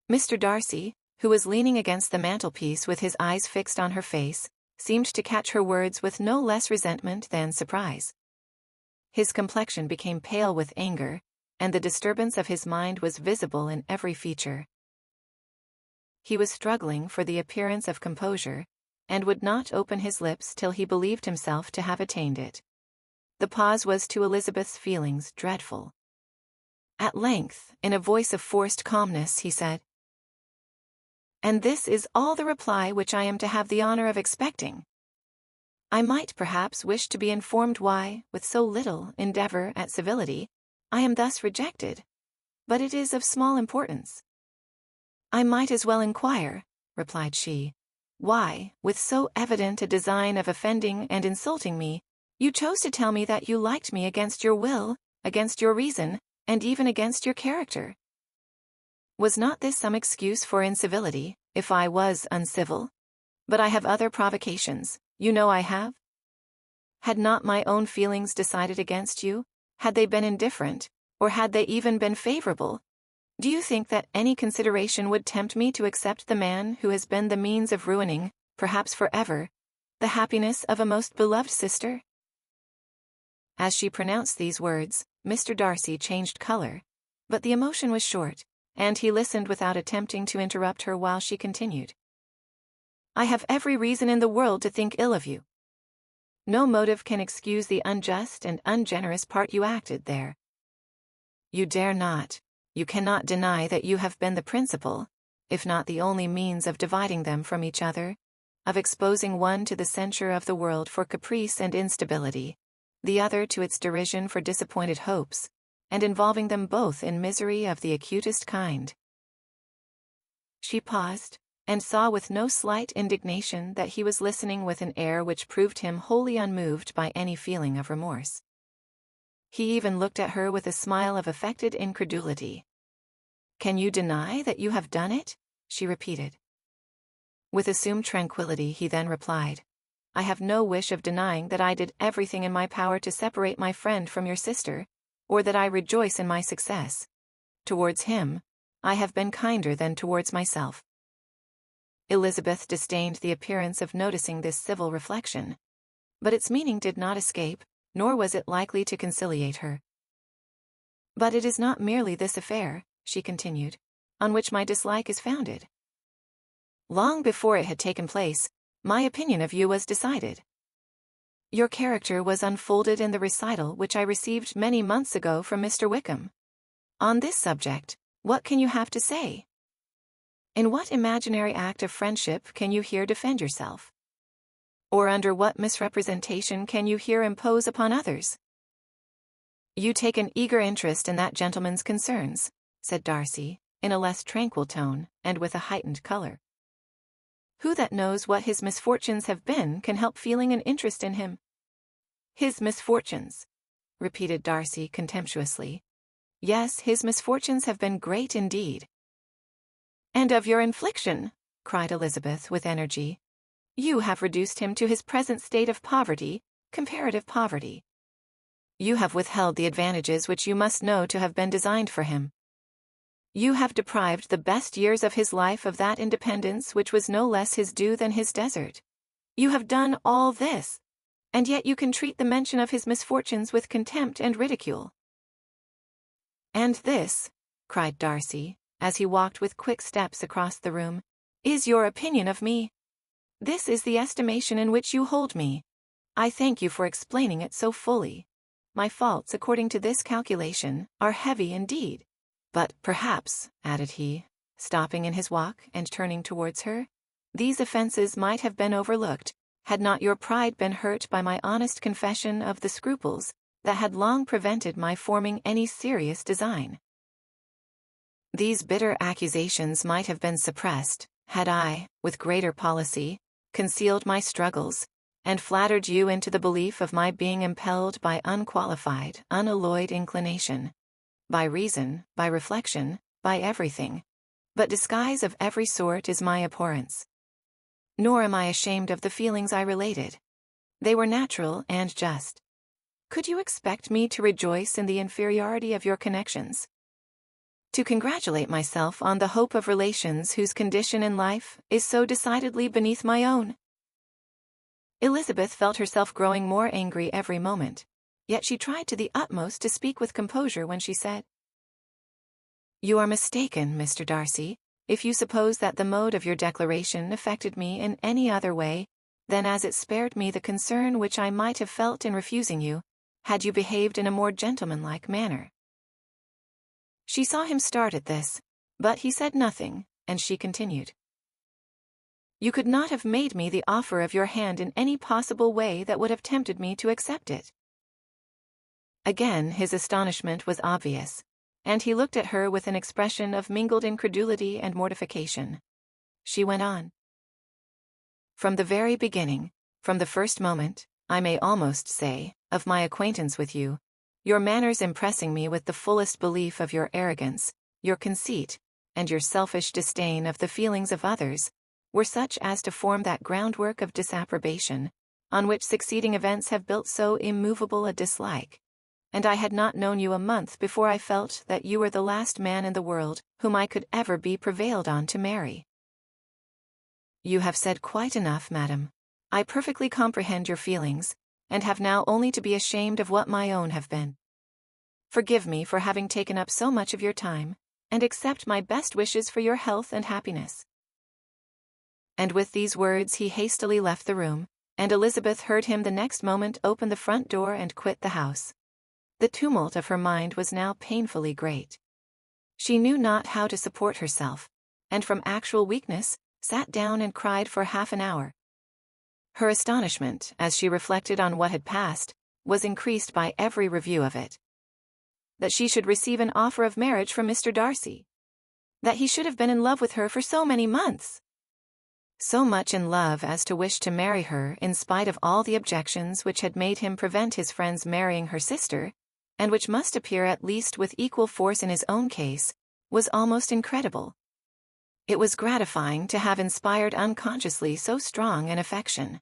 Mr. Darcy, who was leaning against the mantelpiece with his eyes fixed on her face, seemed to catch her words with no less resentment than surprise. His complexion became pale with anger, and the disturbance of his mind was visible in every feature. He was struggling for the appearance of composure, and would not open his lips till he believed himself to have attained it. The pause was to Elizabeth's feelings dreadful. At length, in a voice of forced calmness, he said, "And this is all the reply which I am to have the honor of expecting? I might perhaps wish to be informed why, with so little endeavor at civility, I am thus rejected, but it is of small importance." "I might as well inquire," replied she, "why, with so evident a design of offending and insulting me, you chose to tell me that you liked me against your will, against your reason, and even against your character. Was not this some excuse for incivility, if I was uncivil? But I have other provocations, you know I have. Had not my own feelings decided against you? Had they been indifferent, or had they even been favorable? Do you think that any consideration would tempt me to accept the man who has been the means of ruining, perhaps forever, the happiness of a most beloved sister?" As she pronounced these words, Mr. Darcy changed color, but the emotion was short, and he listened without attempting to interrupt her while she continued. "I have every reason in the world to think ill of you. No motive can excuse the unjust and ungenerous part you acted there. You dare not, you cannot deny that you have been the principal, if not the only means of dividing them from each other, of exposing one to the censure of the world for caprice and instability, the other to its derision for disappointed hopes, and involving them both in misery of the acutest kind." She paused, and saw with no slight indignation that he was listening with an air which proved him wholly unmoved by any feeling of remorse. He even looked at her with a smile of affected incredulity. "Can you deny that you have done it?" she repeated. With assumed tranquility he then replied, "I have no wish of denying that I did everything in my power to separate my friend from your sister, or that I rejoice in my success. Towards him, I have been kinder than towards myself." Elizabeth disdained the appearance of noticing this civil reflection, but its meaning did not escape, nor was it likely to conciliate her. "But it is not merely this affair," she continued, "on which my dislike is founded. Long before it had taken place, my opinion of you was decided. Your character was unfolded in the recital which I received many months ago from Mr. Wickham. On this subject, what can you have to say? In what imaginary act of friendship can you here defend yourself? Or under what misrepresentation can you here impose upon others?" "You take an eager interest in that gentleman's concerns," said Darcy, in a less tranquil tone, and with a heightened color. "Who that knows what his misfortunes have been can help feeling an interest in him?" "His misfortunes," repeated Darcy contemptuously. "Yes, his misfortunes have been great indeed." "And of your infliction," cried Elizabeth with energy. "You have reduced him to his present state of poverty, comparative poverty. You have withheld the advantages which you must know to have been designed for him. You have deprived the best years of his life of that independence which was no less his due than his desert. You have done all this, and yet you can treat the mention of his misfortunes with contempt and ridicule." "And this," cried Darcy, as he walked with quick steps across the room, "is your opinion of me? This is the estimation in which you hold me. I thank you for explaining it so fully. My faults, according to this calculation, are heavy indeed. But perhaps," added he, stopping in his walk and turning towards her, "these offenses might have been overlooked, had not your pride been hurt by my honest confession of the scruples that had long prevented my forming any serious design. These bitter accusations might have been suppressed, had I, with greater policy, concealed my struggles, and flattered you into the belief of my being impelled by unqualified, unalloyed inclination, by reason, by reflection, by everything. But disguise of every sort is my abhorrence. Nor am I ashamed of the feelings I related. They were natural and just. Could you expect me to rejoice in the inferiority of your connections? To congratulate myself on the hope of relations whose condition in life is so decidedly beneath my own?" Elizabeth felt herself growing more angry every moment, yet she tried to the utmost to speak with composure when she said, "You are mistaken, Mr. Darcy, if you suppose that the mode of your declaration affected me in any other way than as it spared me the concern which I might have felt in refusing you, had you behaved in a more gentlemanlike manner." She saw him start at this, but he said nothing, and she continued, "You could not have made me the offer of your hand in any possible way that would have tempted me to accept it." Again his astonishment was obvious, and he looked at her with an expression of mingled incredulity and mortification. She went on, "From the very beginning, from the first moment, I may almost say, of my acquaintance with you, your manners impressing me with the fullest belief of your arrogance, your conceit, and your selfish disdain of the feelings of others, were such as to form that groundwork of disapprobation, on which succeeding events have built so immovable a dislike. And I had not known you a month before I felt that you were the last man in the world whom I could ever be prevailed on to marry." "You have said quite enough, madam. I perfectly comprehend your feelings, and have now only to be ashamed of what my own have been. Forgive me for having taken up so much of your time, and accept my best wishes for your health and happiness." And with these words he hastily left the room, and Elizabeth heard him the next moment open the front door and quit the house. The tumult of her mind was now painfully great. She knew not how to support herself, and from actual weakness, sat down and cried for half an hour. Her astonishment, as she reflected on what had passed, was increased by every review of it. That she should receive an offer of marriage from Mr. Darcy. That he should have been in love with her for so many months. So much in love as to wish to marry her in spite of all the objections which had made him prevent his friends marrying her sister, and which must appear at least with equal force in his own case, was almost incredible. It was gratifying to have inspired unconsciously so strong an affection.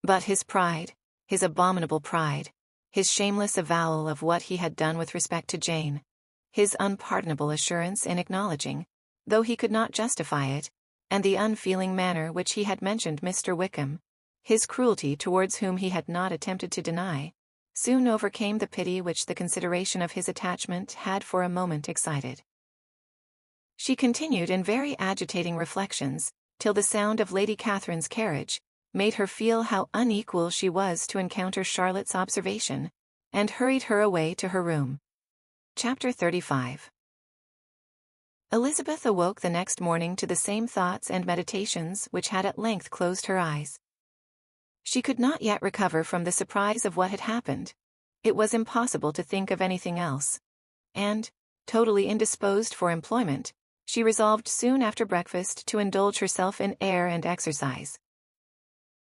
But his pride, his abominable pride, his shameless avowal of what he had done with respect to Jane, his unpardonable assurance in acknowledging, though he could not justify it, and the unfeeling manner which he had mentioned Mr. Wickham, his cruelty towards whom he had not attempted to deny, soon overcame the pity which the consideration of his attachment had for a moment excited. She continued in very agitating reflections, till the sound of Lady Catherine's carriage made her feel how unequal she was to encounter Charlotte's observation, and hurried her away to her room. Chapter 35. Elizabeth awoke the next morning to the same thoughts and meditations which had at length closed her eyes. She could not yet recover from the surprise of what had happened. It was impossible to think of anything else. And, totally indisposed for employment, she resolved soon after breakfast to indulge herself in air and exercise.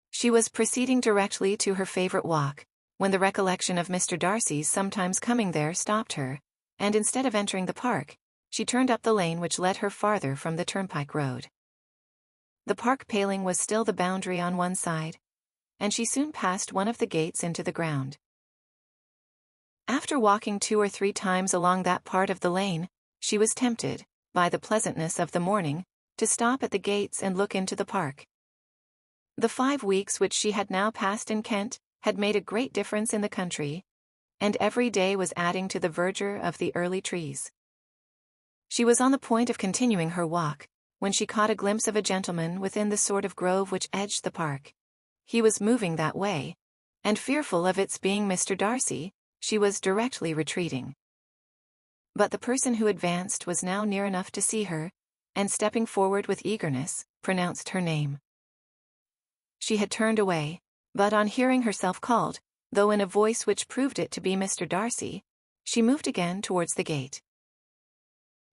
She was proceeding directly to her favorite walk, when the recollection of Mr. Darcy's sometimes coming there stopped her, and instead of entering the park, she turned up the lane which led her farther from the turnpike road. The park paling was still the boundary on one side, and she soon passed one of the gates into the ground. After walking 2 or 3 times along that part of the lane, she was tempted, by the pleasantness of the morning, to stop at the gates and look into the park. The 5 weeks which she had now passed in Kent had made a great difference in the country, and every day was adding to the verdure of the early trees. She was on the point of continuing her walk, when she caught a glimpse of a gentleman within the sort of grove which edged the park. He was moving that way, and fearful of its being Mr. Darcy, she was directly retreating. But the person who advanced was now near enough to see her, and stepping forward with eagerness, pronounced her name. She had turned away, but on hearing herself called, though in a voice which proved it to be Mr. Darcy, she moved again towards the gate.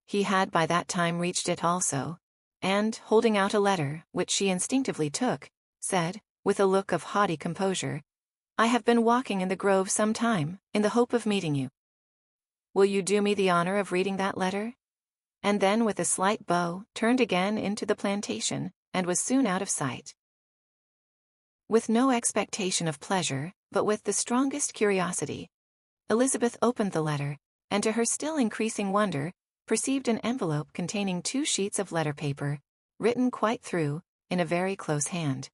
He had by that time reached it also, and, holding out a letter, which she instinctively took, said, with a look of haughty composure, "I have been walking in the grove some time, in the hope of meeting you. Will you do me the honor of reading that letter?" And then with a slight bow, turned again into the plantation, and was soon out of sight. With no expectation of pleasure, but with the strongest curiosity, Elizabeth opened the letter, and to her still increasing wonder, perceived an envelope containing 2 sheets of letter paper, written quite through, in a very close hand.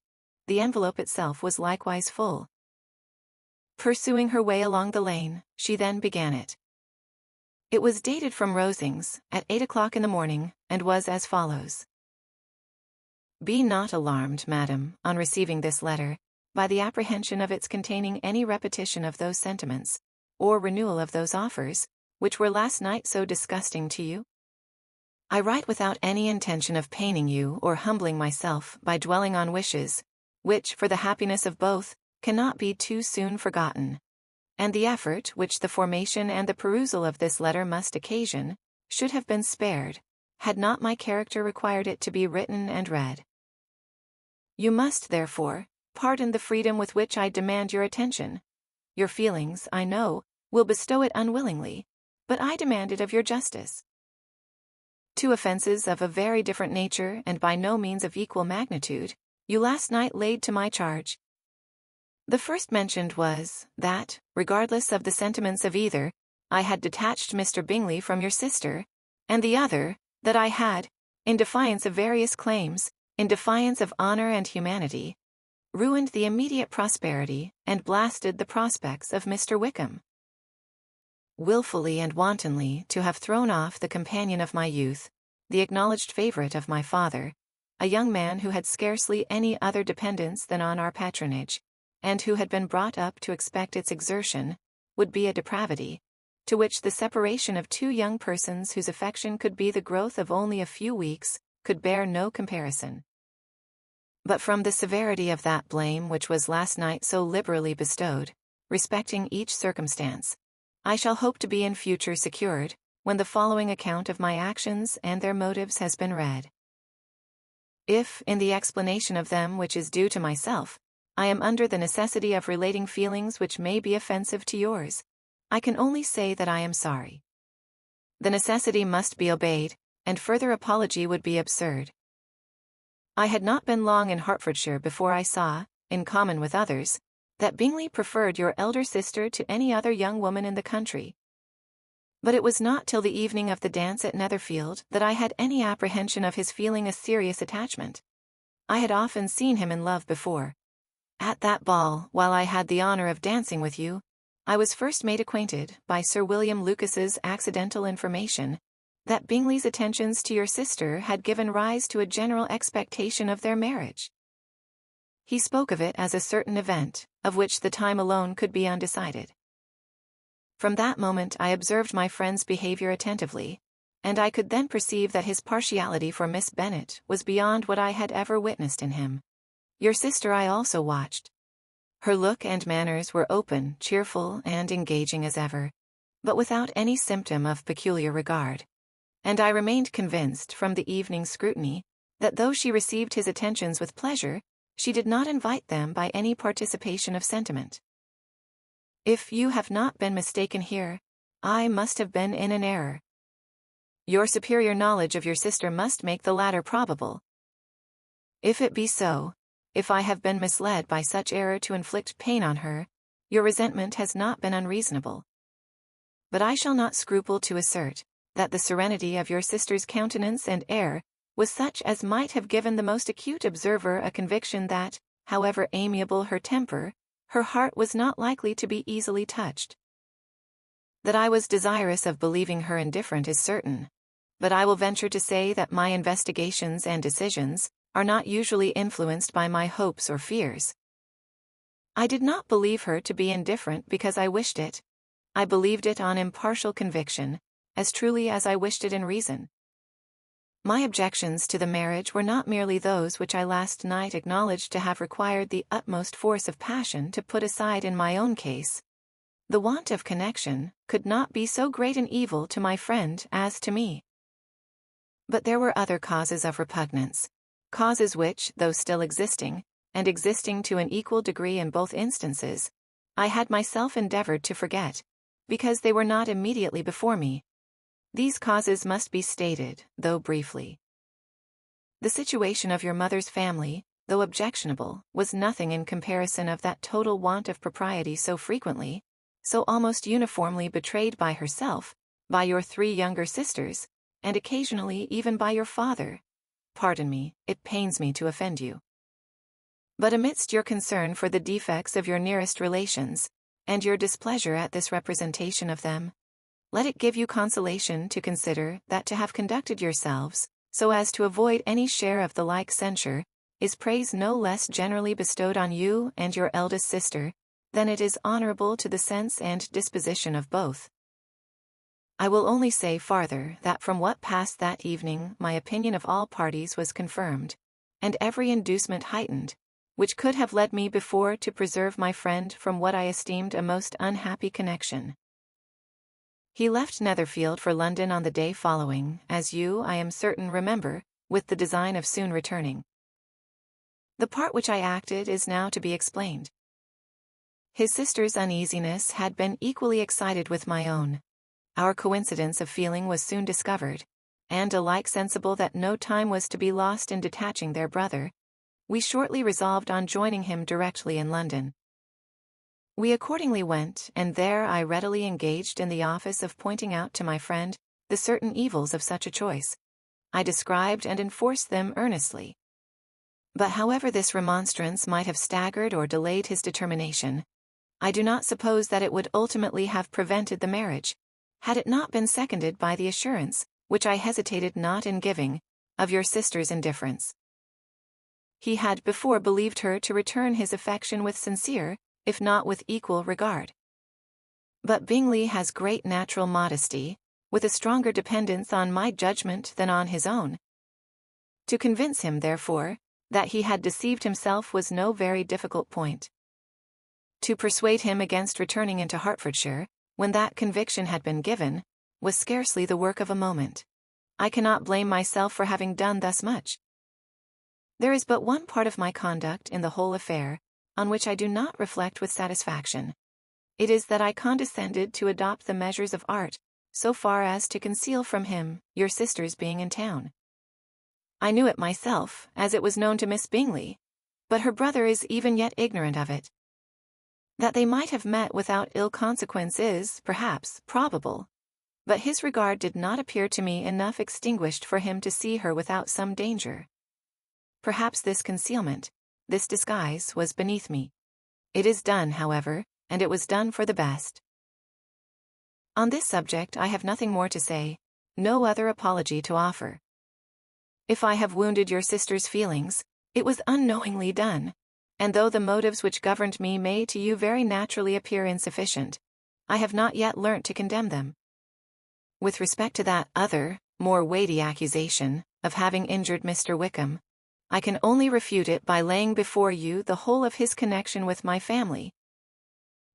The envelope itself was likewise full. Pursuing her way along the lane, she then began it. It was dated from Rosings, at 8 o'clock in the morning, and was as follows. "Be not alarmed, madam, on receiving this letter, by the apprehension of its containing any repetition of those sentiments, or renewal of those offers, which were last night so disgusting to you. I write without any intention of paining you or humbling myself by dwelling on wishes, which, for the happiness of both, cannot be too soon forgotten, and the effort which the formation and the perusal of this letter must occasion, should have been spared, had not my character required it to be written and read. You must, therefore, pardon the freedom with which I demand your attention. Your feelings, I know, will bestow it unwillingly, but I demand it of your justice. 2 offenses of a very different nature and by no means of equal magnitude, you last night laid to my charge. The first mentioned was, that, regardless of the sentiments of either, I had detached Mr. Bingley from your sister, and the other, that I had, in defiance of various claims, in defiance of honor and humanity, ruined the immediate prosperity and blasted the prospects of Mr. Wickham. Willfully and wantonly to have thrown off the companion of my youth, the acknowledged favorite of my father, a young man who had scarcely any other dependence than on our patronage, and who had been brought up to expect its exertion, would be a depravity, to which the separation of 2 young persons whose affection could be the growth of only a few weeks, could bear no comparison. But from the severity of that blame which was last night so liberally bestowed, respecting each circumstance, I shall hope to be in future secured, when the following account of my actions and their motives has been read. If, in the explanation of them which is due to myself, I am under the necessity of relating feelings which may be offensive to yours, I can only say that I am sorry. The necessity must be obeyed, and further apology would be absurd. I had not been long in Hertfordshire before I saw, in common with others, that Bingley preferred your elder sister to any other young woman in the country. But it was not till the evening of the dance at Netherfield that I had any apprehension of his feeling a serious attachment. I had often seen him in love before. At that ball, while I had the honor of dancing with you, I was first made acquainted, by Sir William Lucas's accidental information, that Bingley's attentions to your sister had given rise to a general expectation of their marriage. He spoke of it as a certain event, of which the time alone could be undecided. From that moment I observed my friend's behavior attentively, and I could then perceive that his partiality for Miss Bennet was beyond what I had ever witnessed in him. Your sister I also watched, Her look and manners were open, cheerful, and engaging as ever, but without any symptom of peculiar regard. And I remained convinced from the evening's scrutiny that though she received his attentions with pleasure, she did not invite them by any participation of sentiment. If you have not been mistaken here, I must have been in an error. Your superior knowledge of your sister must make the latter probable. If it be so, if I have been misled by such error to inflict pain on her, your resentment has not been unreasonable. But I shall not scruple to assert that the serenity of your sister's countenance and air was such as might have given the most acute observer a conviction that, however amiable her temper, her heart was not likely to be easily touched. That I was desirous of believing her indifferent is certain, but I will venture to say that my investigations and decisions are not usually influenced by my hopes or fears. I did not believe her to be indifferent because I wished it. I believed it on impartial conviction, as truly as I wished it in reason. My objections to the marriage were not merely those which I last night acknowledged to have required the utmost force of passion to put aside in my own case. The want of connection could not be so great an evil to my friend as to me. But there were other causes of repugnance, causes which, though still existing, and existing to an equal degree in both instances, I had myself endeavored to forget, because they were not immediately before me. These causes must be stated, though briefly. The situation of your mother's family, though objectionable, was nothing in comparison of that total want of propriety so frequently, so almost uniformly betrayed by herself, by your 3 younger sisters, and occasionally even by your father. Pardon me, it pains me to offend you. But amidst your concern for the defects of your nearest relations, and your displeasure at this representation of them, let it give you consolation to consider that to have conducted yourselves so as to avoid any share of the like censure is praise no less generally bestowed on you and your eldest sister than it is honorable to the sense and disposition of both. I will only say farther that from what passed that evening my opinion of all parties was confirmed, and every inducement heightened, which could have led me before to preserve my friend from what I esteemed a most unhappy connection. He left Netherfield for London on the day following, as you, I am certain, remember, with the design of soon returning. The part which I acted is now to be explained. His sister's uneasiness had been equally excited with my own. Our coincidence of feeling was soon discovered, and alike sensible that no time was to be lost in detaching their brother, we shortly resolved on joining him directly in London. We accordingly went, and there I readily engaged in the office of pointing out to my friend the certain evils of such a choice. I described and enforced them earnestly. But however this remonstrance might have staggered or delayed his determination, I do not suppose that it would ultimately have prevented the marriage, had it not been seconded by the assurance, which I hesitated not in giving, of your sister's indifference. He had before believed her to return his affection with sincere, if not with equal regard. But Bingley has great natural modesty, with a stronger dependence on my judgment than on his own. To convince him, therefore, that he had deceived himself was no very difficult point. To persuade him against returning into Hertfordshire, when that conviction had been given, was scarcely the work of a moment. I cannot blame myself for having done thus much. There is but one part of my conduct in the whole affair on which I do not reflect with satisfaction. It is that I condescended to adopt the measures of art, so far as to conceal from him your sister's being in town. I knew it myself, as it was known to Miss Bingley, but her brother is even yet ignorant of it. That they might have met without ill consequence is, perhaps, probable, but his regard did not appear to me enough extinguished for him to see her without some danger. Perhaps this concealment, this disguise, was beneath me. It is done, however, and it was done for the best. On this subject I have nothing more to say, no other apology to offer. If I have wounded your sister's feelings, it was unknowingly done, and though the motives which governed me may to you very naturally appear insufficient, I have not yet learnt to condemn them. With respect to that other, more weighty accusation, of having injured Mr. Wickham, I can only refute it by laying before you the whole of his connection with my family.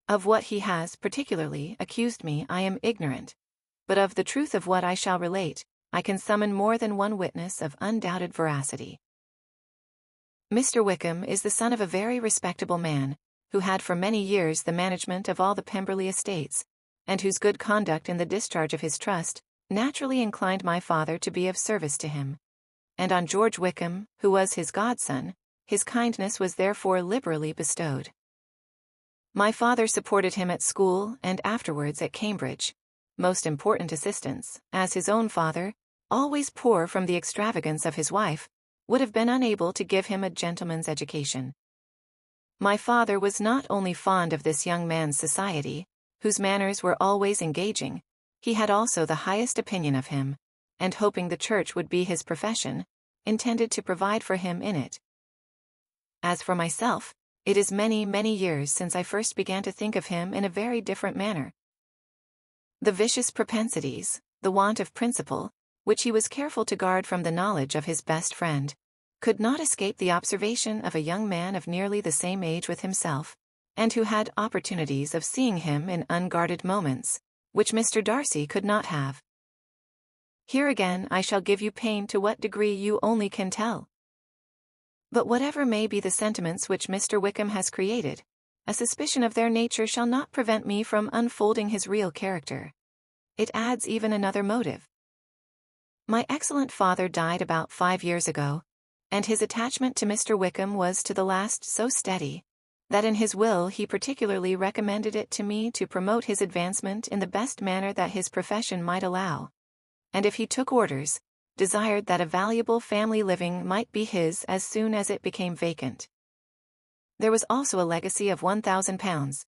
Of what he has particularly accused me I am ignorant, but of the truth of what I shall relate, I can summon more than one witness of undoubted veracity. Mr. Wickham is the son of a very respectable man, who had for many years the management of all the Pemberley estates, and whose good conduct in the discharge of his trust naturally inclined my father to be of service to him. And on George Wickham, who was his godson, his kindness was therefore liberally bestowed. My father supported him at school and afterwards at Cambridge, most important assistance, as his own father, always poor from the extravagance of his wife, would have been unable to give him a gentleman's education. My father was not only fond of this young man's society, whose manners were always engaging, he had also the highest opinion of him, and hoping the church would be his profession, intended to provide for him in it. As for myself, it is many, many years since I first began to think of him in a very different manner. The vicious propensities, the want of principle, which he was careful to guard from the knowledge of his best friend, could not escape the observation of a young man of nearly the same age with himself, and who had opportunities of seeing him in unguarded moments, which Mr. Darcy could not have. Here again I shall give you pain to what degree you only can tell. But whatever may be the sentiments which Mr. Wickham has created, a suspicion of their nature shall not prevent me from unfolding his real character. It adds even another motive. My excellent father died about 5 years ago, and his attachment to Mr. Wickham was to the last so steady, that in his will he particularly recommended it to me to promote his advancement in the best manner that his profession might allow, and if he took orders, desired that a valuable family living might be his as soon as it became vacant. There was also a legacy of £1,000.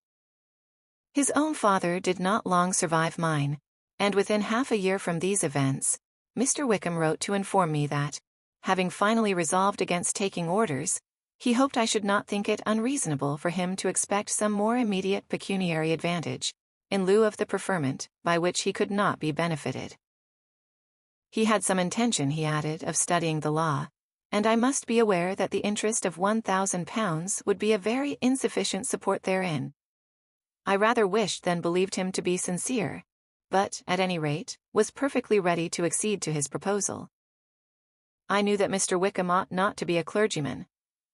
His own father did not long survive mine, and within half a year from these events, Mr. Wickham wrote to inform me that, having finally resolved against taking orders, he hoped I should not think it unreasonable for him to expect some more immediate pecuniary advantage, in lieu of the preferment, by which he could not be benefited. He had some intention, he added, of studying the law, and I must be aware that the interest of £1,000 would be a very insufficient support therein. I rather wished than believed him to be sincere, but, at any rate, was perfectly ready to accede to his proposal. I knew that Mr. Wickham ought not to be a clergyman.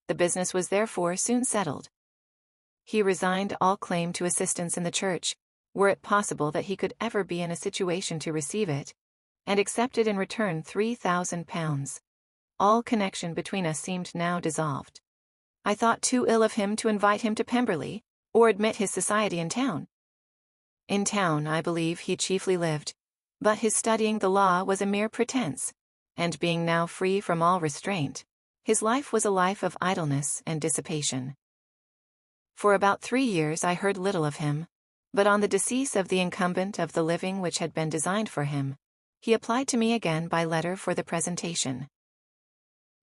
The business was therefore soon settled. He resigned all claim to assistance in the church, were it possible that he could ever be in a situation to receive it, and accepted in return £3,000. All connection between us seemed now dissolved. I thought too ill of him to invite him to Pemberley, or admit his society in town. In town, I believe, he chiefly lived, but his studying the law was a mere pretence, and being now free from all restraint, his life was a life of idleness and dissipation. For about 3 years I heard little of him, but on the decease of the incumbent of the living which had been designed for him, he applied to me again by letter for the presentation.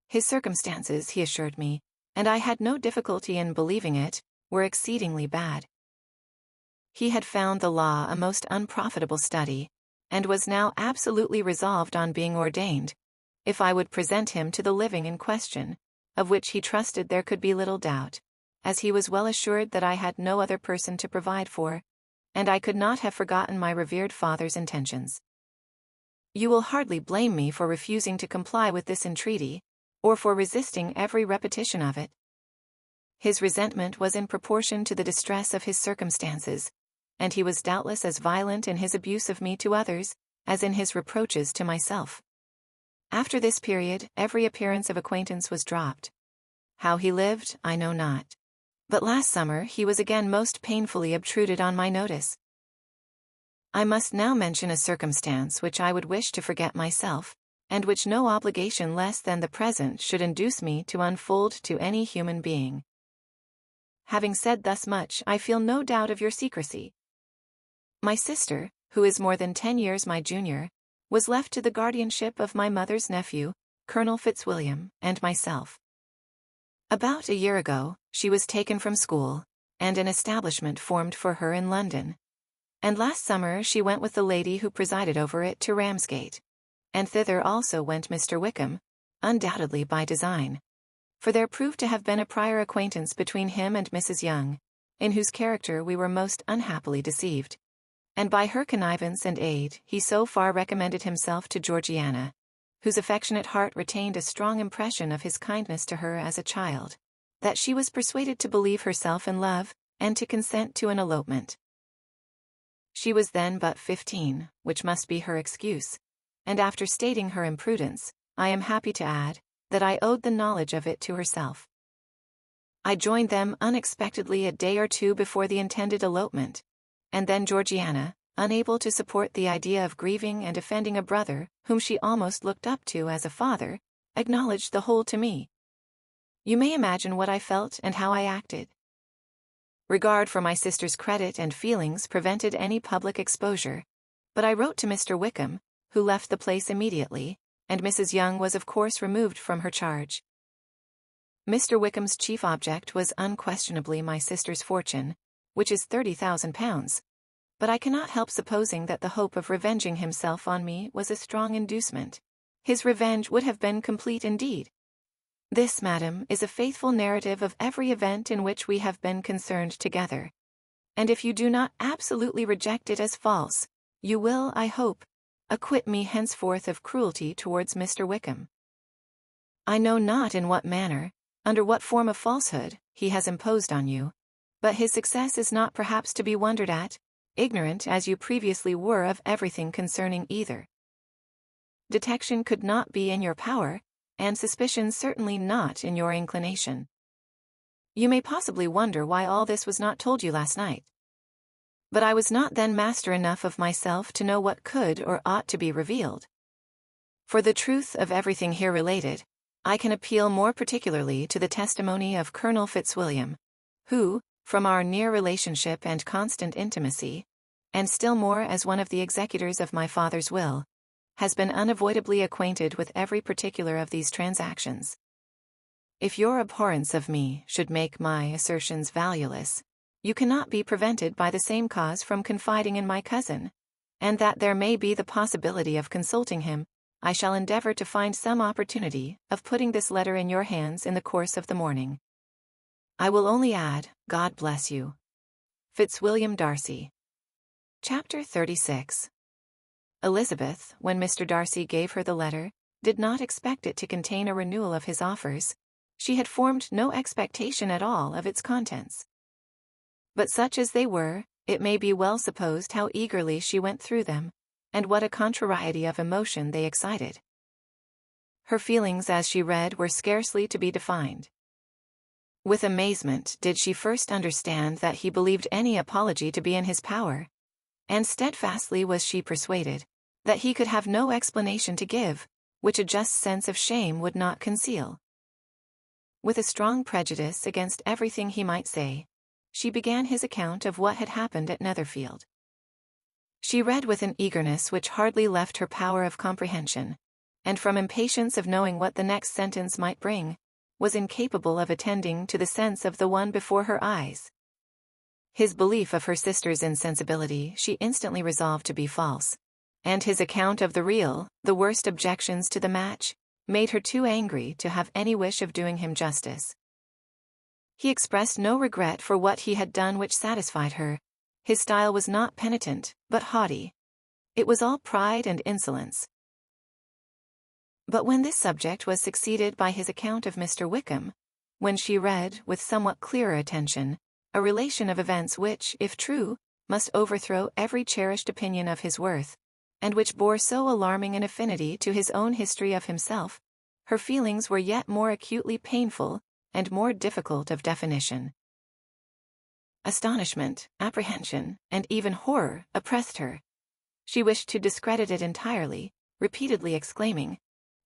His circumstances, he assured me, and I had no difficulty in believing it, were exceedingly bad. He had found the law a most unprofitable study, and was now absolutely resolved on being ordained, if I would present him to the living in question, of which he trusted there could be little doubt, as he was well assured that I had no other person to provide for, and I could not have forgotten my revered father's intentions. You will hardly blame me for refusing to comply with this entreaty, or for resisting every repetition of it. His resentment was in proportion to the distress of his circumstances, and he was doubtless as violent in his abuse of me to others, as in his reproaches to myself. After this period, every appearance of acquaintance was dropped. How he lived, I know not. But last summer he was again most painfully obtruded on my notice. I must now mention a circumstance which I would wish to forget myself, and which no obligation less than the present should induce me to unfold to any human being. Having said thus much, I feel no doubt of your secrecy. My sister, who is more than 10 years my junior, was left to the guardianship of my mother's nephew, Colonel Fitzwilliam, and myself. About a year ago, she was taken from school, and an establishment formed for her in London. And last summer she went with the lady who presided over it to Ramsgate, and thither also went Mr. Wickham, undoubtedly by design, for there proved to have been a prior acquaintance between him and Mrs. Young, in whose character we were most unhappily deceived. And by her connivance and aid he so far recommended himself to Georgiana, whose affectionate heart retained a strong impression of his kindness to her as a child, that she was persuaded to believe herself in love, and to consent to an elopement. She was then but 15, which must be her excuse, and after stating her imprudence, I am happy to add, that I owed the knowledge of it to herself. I joined them unexpectedly a day or two before the intended elopement, and then Georgiana, unable to support the idea of grieving and offending a brother whom she almost looked up to as a father, acknowledged the whole to me. You may imagine what I felt and how I acted. Regard for my sister's credit and feelings prevented any public exposure, but I wrote to Mr. Wickham, who left the place immediately, and Mrs. Young was of course removed from her charge. Mr. Wickham's chief object was unquestionably my sister's fortune, which is £30,000, but I cannot help supposing that the hope of revenging himself on me was a strong inducement. His revenge would have been complete indeed. This, madam, is a faithful narrative of every event in which we have been concerned together, and if you do not absolutely reject it as false, you will, I hope, acquit me henceforth of cruelty towards Mr. Wickham. I know not in what manner, under what form of falsehood, he has imposed on you, but his success is not perhaps to be wondered at, ignorant as you previously were of everything concerning either. Detection could not be in your power, and suspicion certainly not in your inclination. You may possibly wonder why all this was not told you last night. But I was not then master enough of myself to know what could or ought to be revealed. For the truth of everything here related, I can appeal more particularly to the testimony of Colonel Fitzwilliam, who, from our near relationship and constant intimacy, and still more as one of the executors of my father's will, has been unavoidably acquainted with every particular of these transactions. If your abhorrence of me should make my assertions valueless, you cannot be prevented by the same cause from confiding in my cousin, and that there may be the possibility of consulting him, I shall endeavor to find some opportunity of putting this letter in your hands in the course of the morning. I will only add, God bless you. Fitzwilliam Darcy. Chapter 36. Elizabeth, when Mr. Darcy gave her the letter, did not expect it to contain a renewal of his offers. She had formed no expectation at all of its contents. But such as they were, it may be well supposed how eagerly she went through them, and what a contrariety of emotion they excited. Her feelings as she read were scarcely to be defined. With amazement did she first understand that he believed any apology to be in his power, and steadfastly was she persuaded that he could have no explanation to give, which a just sense of shame would not conceal. With a strong prejudice against everything he might say, she began his account of what had happened at Netherfield. She read with an eagerness which hardly left her power of comprehension, and from impatience of knowing what the next sentence might bring, was incapable of attending to the sense of the one before her eyes. His belief of her sister's insensibility she instantly resolved to be false, and his account of the real, the worst objections to the match, made her too angry to have any wish of doing him justice. He expressed no regret for what he had done which satisfied her. His style was not penitent, but haughty. It was all pride and insolence. But when this subject was succeeded by his account of Mr. Wickham, when she read, with somewhat clearer attention, a relation of events which, if true, must overthrow every cherished opinion of his worth, and which bore so alarming an affinity to his own history of himself, her feelings were yet more acutely painful and more difficult of definition. Astonishment, apprehension, and even horror oppressed her. She wished to discredit it entirely, repeatedly exclaiming,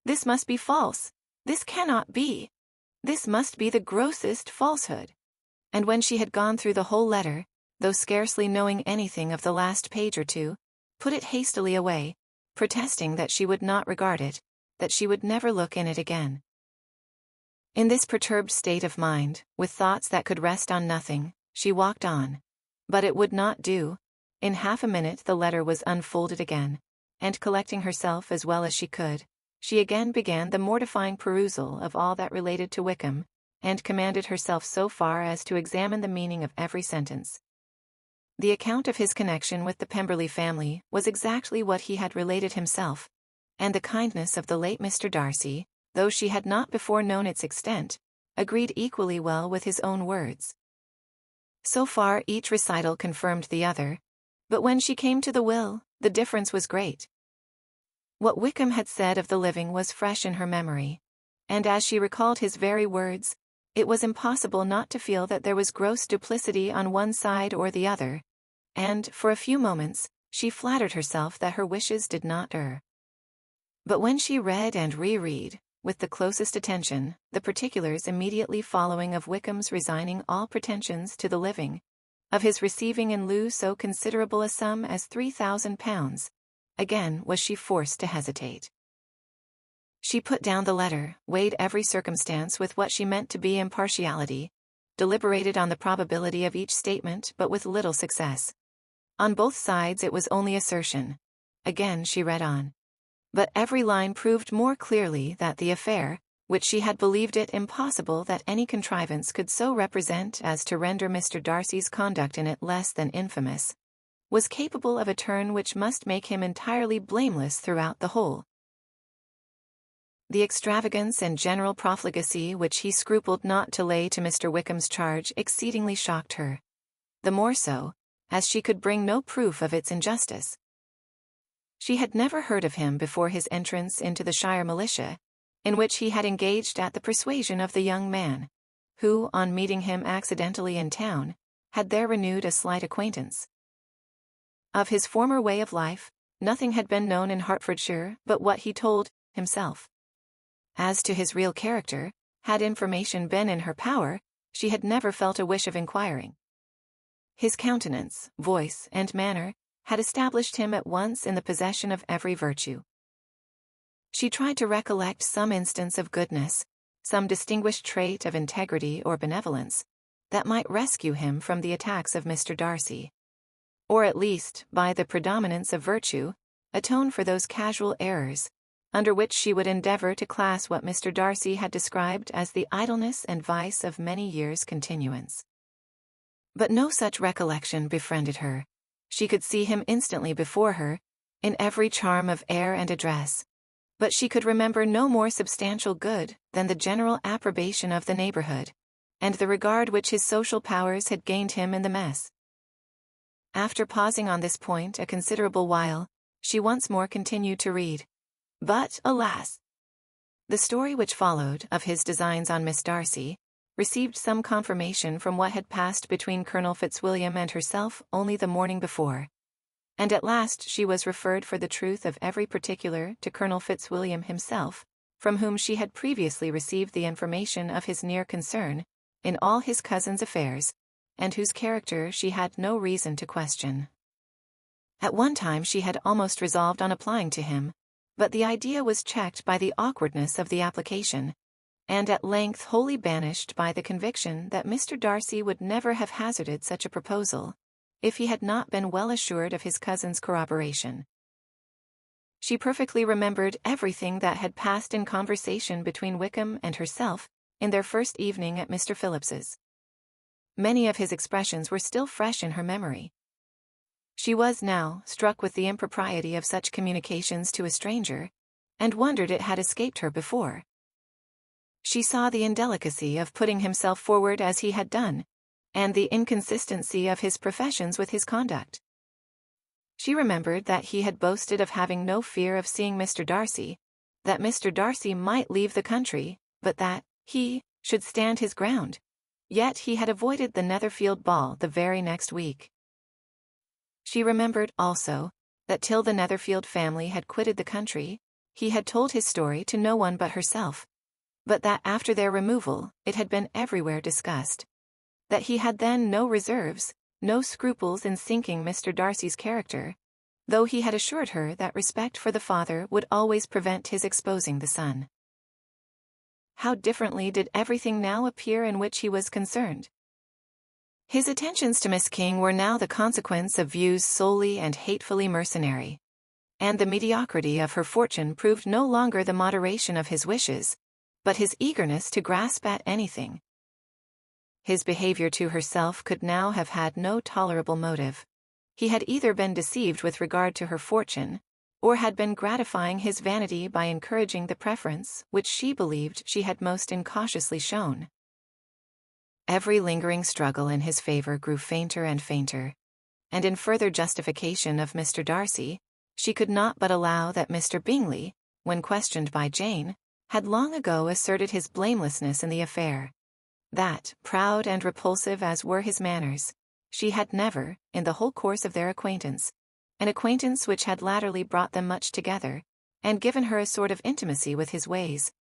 "This must be false! This cannot be! This must be the grossest falsehood!" And when she had gone through the whole letter, though scarcely knowing anything of the last page or two, put it hastily away, protesting that she would not regard it, that she would never look in it again. In this perturbed state of mind, with thoughts that could rest on nothing, she walked on. But it would not do. In half a minute the letter was unfolded again, and collecting herself as well as she could, she again began the mortifying perusal of all that related to Wickham, and commanded herself so far as to examine the meaning of every sentence. The account of his connection with the Pemberley family was exactly what he had related himself, and the kindness of the late Mr. Darcy, though she had not before known its extent, agreed equally well with his own words. So far each recital confirmed the other, but when she came to the will, the difference was great. What Wickham had said of the living was fresh in her memory, and as she recalled his very words, it was impossible not to feel that there was gross duplicity on one side or the other, and, for a few moments, she flattered herself that her wishes did not err. But when she read and reread, with the closest attention, the particulars immediately following of Wickham's resigning all pretensions to the living, of his receiving in lieu so considerable a sum as £3,000, again was she forced to hesitate. She put down the letter, weighed every circumstance with what she meant to be impartiality, deliberated on the probability of each statement but with little success. On both sides it was only assertion. Again she read on. But every line proved more clearly that the affair, which she had believed it impossible that any contrivance could so represent as to render Mr. Darcy's conduct in it less than infamous, was capable of a turn which must make him entirely blameless throughout the whole. The extravagance and general profligacy which he scrupled not to lay to Mr. Wickham's charge exceedingly shocked her, the more so, as she could bring no proof of its injustice. She had never heard of him before his entrance into the Shire militia, in which he had engaged at the persuasion of the young man, who, on meeting him accidentally in town, had there renewed a slight acquaintance. Of his former way of life, nothing had been known in Hertfordshire but what he told himself. As to his real character, had information been in her power, she had never felt a wish of inquiring. His countenance, voice, and manner had established him at once in the possession of every virtue. She tried to recollect some instance of goodness, some distinguished trait of integrity or benevolence, that might rescue him from the attacks of Mr. Darcy, or at least, by the predominance of virtue, atone for those casual errors, under which she would endeavour to class what Mr. Darcy had described as the idleness and vice of many years' continuance. But no such recollection befriended her. She could see him instantly before her, in every charm of air and address, but she could remember no more substantial good than the general approbation of the neighbourhood, and the regard which his social powers had gained him in the mess. After pausing on this point a considerable while, she once more continued to read. But, alas! The story which followed, of his designs on Miss Darcy, received some confirmation from what had passed between Colonel Fitzwilliam and herself only the morning before, and at last she was referred for the truth of every particular to Colonel Fitzwilliam himself, from whom she had previously received the information of his near concern in all his cousin's affairs, and whose character she had no reason to question. At one time she had almost resolved on applying to him, but the idea was checked by the awkwardness of the application, and at length wholly banished by the conviction that Mr. Darcy would never have hazarded such a proposal, if he had not been well assured of his cousin's corroboration. She perfectly remembered everything that had passed in conversation between Wickham and herself in their first evening at Mr. Phillips's. Many of his expressions were still fresh in her memory. She was now struck with the impropriety of such communications to a stranger, and wondered it had escaped her before. She saw the indelicacy of putting himself forward as he had done, and the inconsistency of his professions with his conduct. She remembered that he had boasted of having no fear of seeing Mr. Darcy, that Mr. Darcy might leave the country, but that he should stand his ground. Yet he had avoided the Netherfield ball the very next week. She remembered, also, that till the Netherfield family had quitted the country, he had told his story to no one but herself, but that after their removal it had been everywhere discussed, that he had then no reserves, no scruples in sinking Mr. Darcy's character, though he had assured her that respect for the father would always prevent his exposing the son. How differently did everything now appear in which he was concerned! His attentions to Miss King were now the consequence of views solely and hatefully mercenary. and the mediocrity of her fortune proved no longer the moderation of his wishes, but his eagerness to grasp at anything. His behavior to herself could now have had no tolerable motive. He had either been deceived with regard to her fortune, or had been gratifying his vanity by encouraging the preference which she believed she had most incautiously shown. Every lingering struggle in his favor grew fainter and fainter, and in further justification of Mr. Darcy, she could not but allow that Mr. Bingley, when questioned by Jane, had long ago asserted his blamelessness in the affair. That, proud and repulsive as were his manners, she had never, in the whole course of their acquaintance, an acquaintance which had latterly brought them much together, and given her a sort of intimacy with his ways,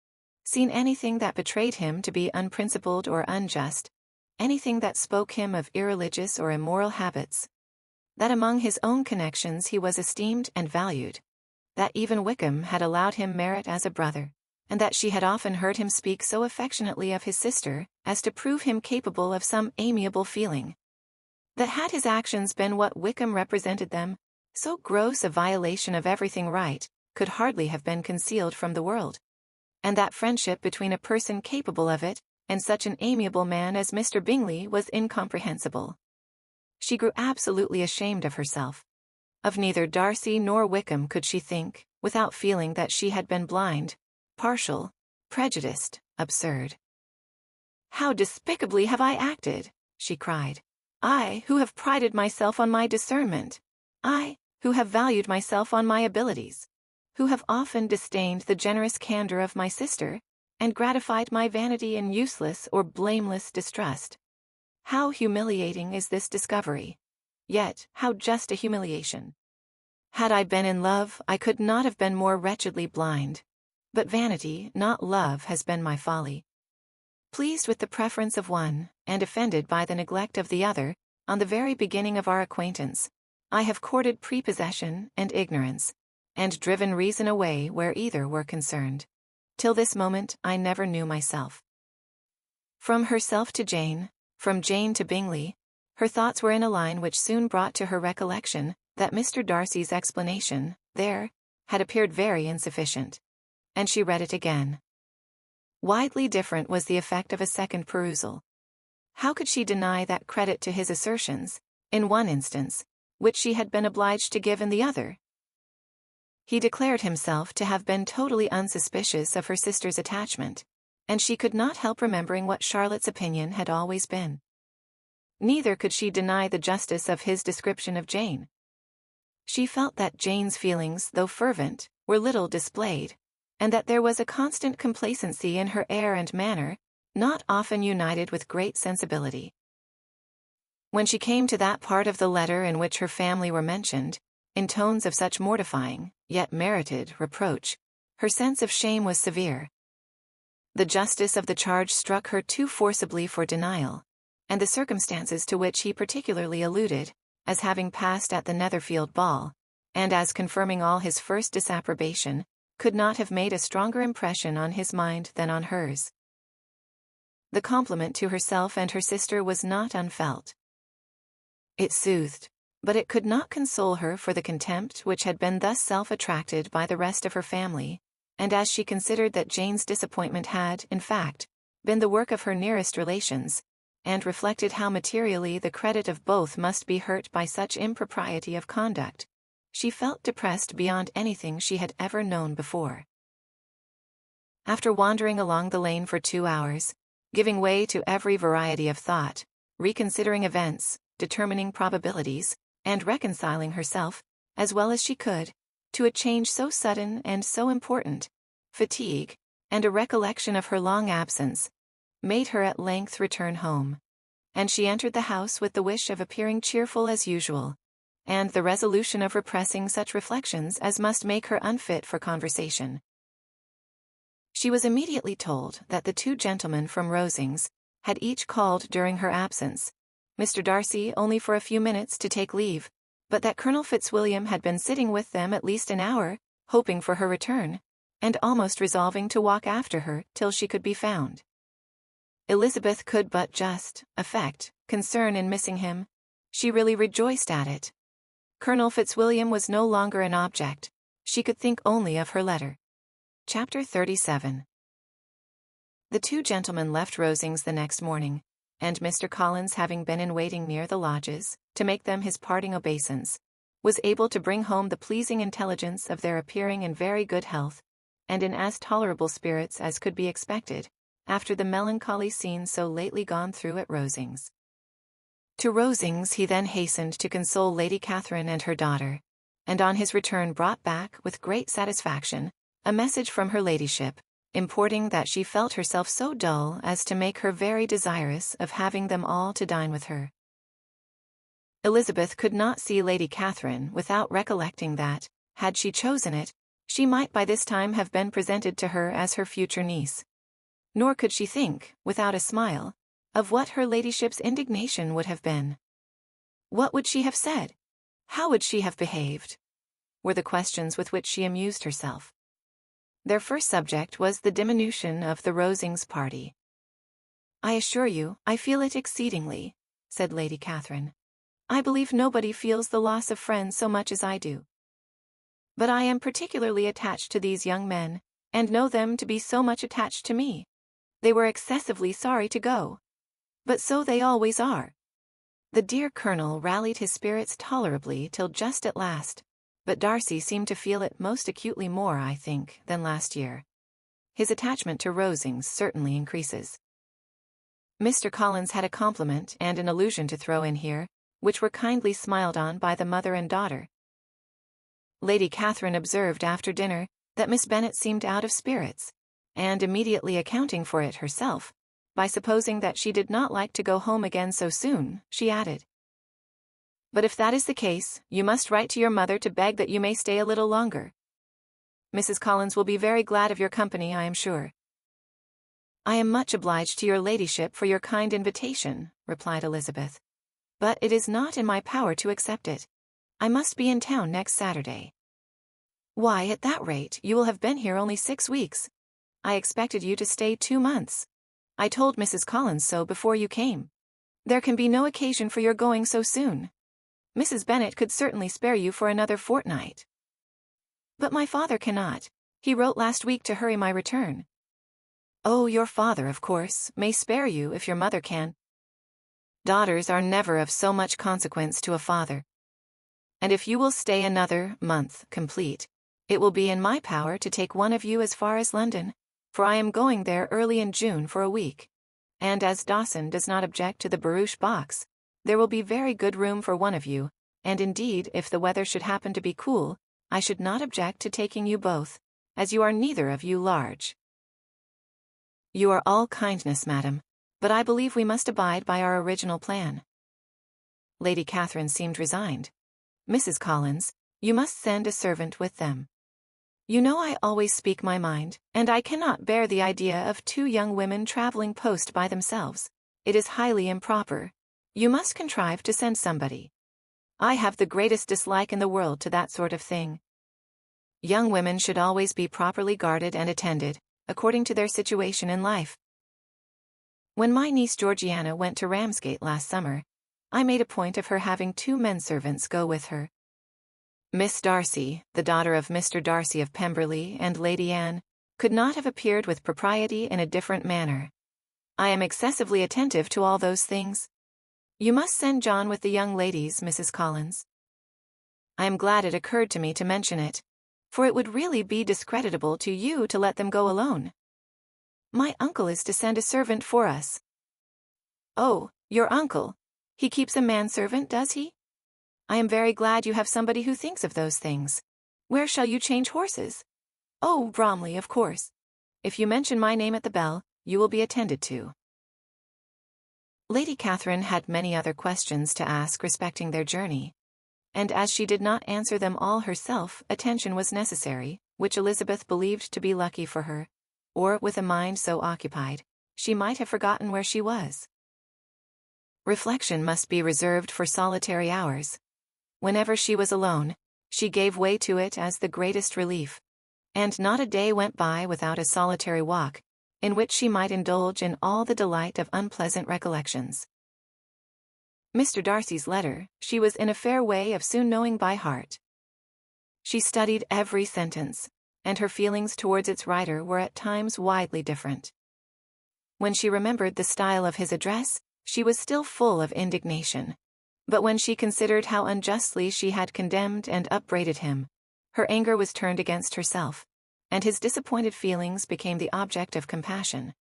seen anything that betrayed him to be unprincipled or unjust, anything that spoke him of irreligious or immoral habits, that among his own connections he was esteemed and valued, that even Wickham had allowed him merit as a brother, and that she had often heard him speak so affectionately of his sister as to prove him capable of some amiable feeling, that had his actions been what Wickham represented them, so gross a violation of everything right could hardly have been concealed from the world, and that friendship between a person capable of it and such an amiable man as Mr. Bingley was incomprehensible. She grew absolutely ashamed of herself. Of neither Darcy nor Wickham could she think, without feeling that she had been blind, partial, prejudiced, absurd. "How despicably have I acted!" she cried. "I, who have prided myself on my discernment. I, who have valued myself on my abilities. Who have often disdained the generous candor of my sister, and gratified my vanity in useless or blameless distrust. How humiliating is this discovery! Yet, how just a humiliation! Had I been in love, I could not have been more wretchedly blind. But vanity, not love, has been my folly. Pleased with the preference of one, and offended by the neglect of the other, on the very beginning of our acquaintance, I have courted prepossession and ignorance, and driven reason away where either were concerned. Till this moment I never knew myself." From herself to Jane, from Jane to Bingley, her thoughts were in a line which soon brought to her recollection that Mr. Darcy's explanation, there, had appeared very insufficient, and she read it again. Widely different was the effect of a second perusal. How could she deny that credit to his assertions, in one instance, which she had been obliged to give in the other? He declared himself to have been totally unsuspicious of her sister's attachment, and she could not help remembering what Charlotte's opinion had always been. Neither could she deny the justice of his description of Jane. She felt that Jane's feelings, though fervent, were little displayed, and that there was a constant complacency in her air and manner, not often united with great sensibility. When she came to that part of the letter in which her family were mentioned, in tones of such mortifying, yet merited, reproach, her sense of shame was severe. The justice of the charge struck her too forcibly for denial, and the circumstances to which he particularly alluded, as having passed at the Netherfield ball, and as confirming all his first disapprobation, could not have made a stronger impression on his mind than on hers. The compliment to herself and her sister was not unfelt. It soothed, but it could not console her for the contempt which had been thus self-attracted by the rest of her family, and as she considered that Jane's disappointment had, in fact, been the work of her nearest relations, and reflected how materially the credit of both must be hurt by such impropriety of conduct, she felt depressed beyond anything she had ever known before. After wandering along the lane for 2 hours, giving way to every variety of thought, reconsidering events, determining probabilities, and reconciling herself, as well as she could, to a change so sudden and so important, fatigue, and a recollection of her long absence, made her at length return home, and she entered the house with the wish of appearing cheerful as usual, and the resolution of repressing such reflections as must make her unfit for conversation. She was immediately told that the 2 gentlemen from Rosings had each called during her absence, Mr. Darcy only for a few minutes to take leave, but that Colonel Fitzwilliam had been sitting with them at least an hour, hoping for her return, and almost resolving to walk after her till she could be found. Elizabeth could but just affect concern in missing him. She really rejoiced at it. Colonel Fitzwilliam was no longer an object, She could think only of her letter. Chapter 37. The two gentlemen left Rosings the next morning, and Mr. Collins, having been in waiting near the lodges, to make them his parting obeisance, was able to bring home the pleasing intelligence of their appearing in very good health, and in as tolerable spirits as could be expected, after the melancholy scene so lately gone through at Rosings. To Rosings he then hastened to console Lady Catherine and her daughter, and on his return brought back, with great satisfaction, a message from her ladyship, importing that she felt herself so dull as to make her very desirous of having them all to dine with her. Elizabeth could not see Lady Catherine without recollecting that, had she chosen it, she might by this time have been presented to her as her future niece. Nor could she think, without a smile, of what her ladyship's indignation would have been. What would she have said? How would she have behaved? Were the questions with which she amused herself. Their first subject was the diminution of the Rosings party. "I assure you, I feel it exceedingly," said Lady Catherine. "I believe nobody feels the loss of friends so much as I do. But I am particularly attached to these young men, and know them to be so much attached to me. They were excessively sorry to go. But so they always are." The dear Colonel rallied his spirits tolerably till just at last, but Darcy seemed to feel it most acutely more, I think, than last year. His attachment to Rosings certainly increases. Mr. Collins had a compliment and an allusion to throw in here, which were kindly smiled on by the mother and daughter. Lady Catherine observed after dinner that Miss Bennet seemed out of spirits, and immediately accounting for it herself, by supposing that she did not like to go home again so soon, she added, "But if that is the case, you must write to your mother to beg that you may stay a little longer. Mrs. Collins will be very glad of your company, I am sure." "I am much obliged to your ladyship for your kind invitation," replied Elizabeth, "but it is not in my power to accept it. I must be in town next Saturday." "Why, at that rate, you will have been here only 6 weeks. I expected you to stay 2 months. I told Mrs. Collins so before you came. There can be no occasion for your going so soon. Mrs. Bennet could certainly spare you for another fortnight." "But my father cannot. He wrote last week to hurry my return." "Oh, your father, of course, may spare you if your mother can. Daughters are never of so much consequence to a father. And if you will stay another month complete, it will be in my power to take one of you as far as London, for I am going there early in June for a week. And as Dawson does not object to the barouche box, there will be very good room for one of you, and indeed if the weather should happen to be cool, I should not object to taking you both, as you are neither of you large." "You are all kindness, madam, but I believe we must abide by our original plan." Lady Catherine seemed resigned. "Mrs. Collins, you must send a servant with them. You know I always speak my mind, and I cannot bear the idea of 2 young women traveling post by themselves. It is highly improper. You must contrive to send somebody. I have the greatest dislike in the world to that sort of thing. Young women should always be properly guarded and attended, according to their situation in life. When my niece Georgiana went to Ramsgate last summer, I made a point of her having 2 men-servants go with her. Miss Darcy, the daughter of Mr. Darcy of Pemberley, and Lady Anne, could not have appeared with propriety in a different manner. I am excessively attentive to all those things. You must send John with the young ladies, Mrs. Collins. I am glad it occurred to me to mention it, for it would really be discreditable to you to let them go alone. My uncle is to send a servant for us." "Oh, your uncle? He keeps a manservant, does he? I am very glad you have somebody who thinks of those things. Where shall you change horses?" "Oh, Bromley, of course. If you mention my name at the bell, you will be attended to." Lady Catherine had many other questions to ask respecting their journey, and as she did not answer them all herself, attention was necessary, which Elizabeth believed to be lucky for her, or with a mind so occupied, she might have forgotten where she was. Reflection must be reserved for solitary hours. Whenever she was alone, she gave way to it as the greatest relief, and not a day went by without a solitary walk, in which she might indulge in all the delight of unpleasant recollections. Mr. Darcy's letter she was in a fair way of soon knowing by heart. She studied every sentence, and her feelings towards its writer were at times widely different. When she remembered the style of his address, she was still full of indignation. But when she considered how unjustly she had condemned and upbraided him, her anger was turned against herself, and his disappointed feelings became the object of compassion.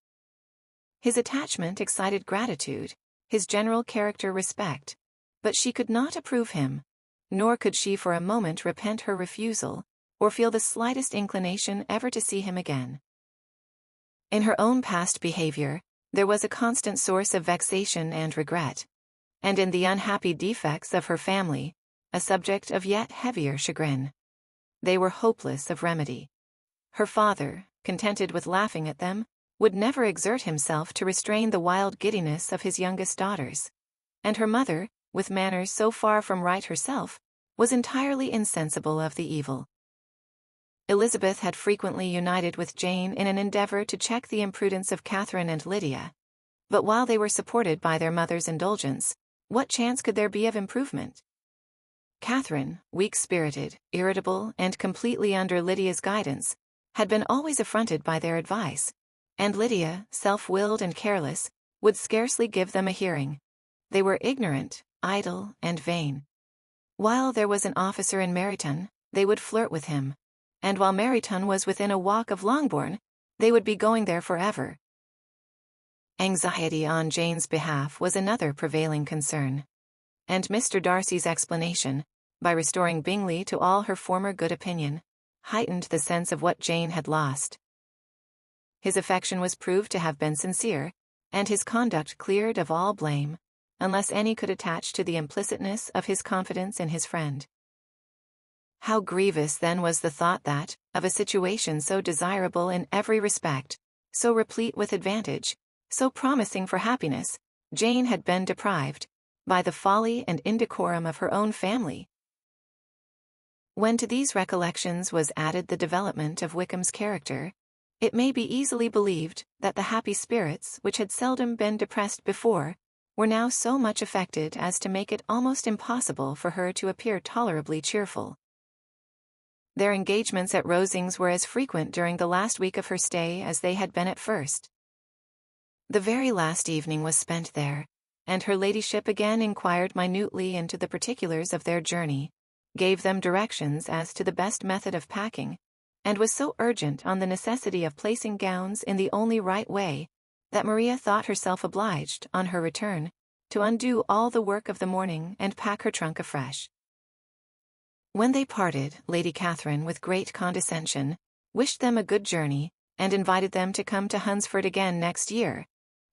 His attachment excited gratitude, his general character respect, but she could not approve him, nor could she for a moment repent her refusal, or feel the slightest inclination ever to see him again. In her own past behavior, there was a constant source of vexation and regret, and in the unhappy defects of her family, a subject of yet heavier chagrin. They were hopeless of remedy. Her father, contented with laughing at them, would never exert himself to restrain the wild giddiness of his youngest daughters, and her mother, with manners so far from right herself, was entirely insensible of the evil. Elizabeth had frequently united with Jane in an endeavour to check the imprudence of Catherine and Lydia, but while they were supported by their mother's indulgence, what chance could there be of improvement? Catherine, weak-spirited, irritable, and completely under Lydia's guidance, had been always affronted by their advice, and Lydia, self-willed and careless, would scarcely give them a hearing. They were ignorant, idle, and vain. While there was an officer in Meryton, they would flirt with him, and while Meryton was within a walk of Longbourn, they would be going there forever. Anxiety on Jane's behalf was another prevailing concern, and Mr. Darcy's explanation, by restoring Bingley to all her former good opinion, heightened the sense of what Jane had lost. His affection was proved to have been sincere, and his conduct cleared of all blame, unless any could attach to the implicitness of his confidence in his friend. How grievous then was the thought that, of a situation so desirable in every respect, so replete with advantage, so promising for happiness, Jane had been deprived, by the folly and indecorum of her own family. When to these recollections was added the development of Wickham's character, it may be easily believed that the happy spirits which had seldom been depressed before, were now so much affected as to make it almost impossible for her to appear tolerably cheerful. Their engagements at Rosings were as frequent during the last week of her stay as they had been at first. The very last evening was spent there, and her ladyship again inquired minutely into the particulars of their journey, gave them directions as to the best method of packing, and was so urgent on the necessity of placing gowns in the only right way, that Maria thought herself obliged, on her return, to undo all the work of the morning and pack her trunk afresh. When they parted, Lady Catherine, with great condescension, wished them a good journey, and invited them to come to Hunsford again next year,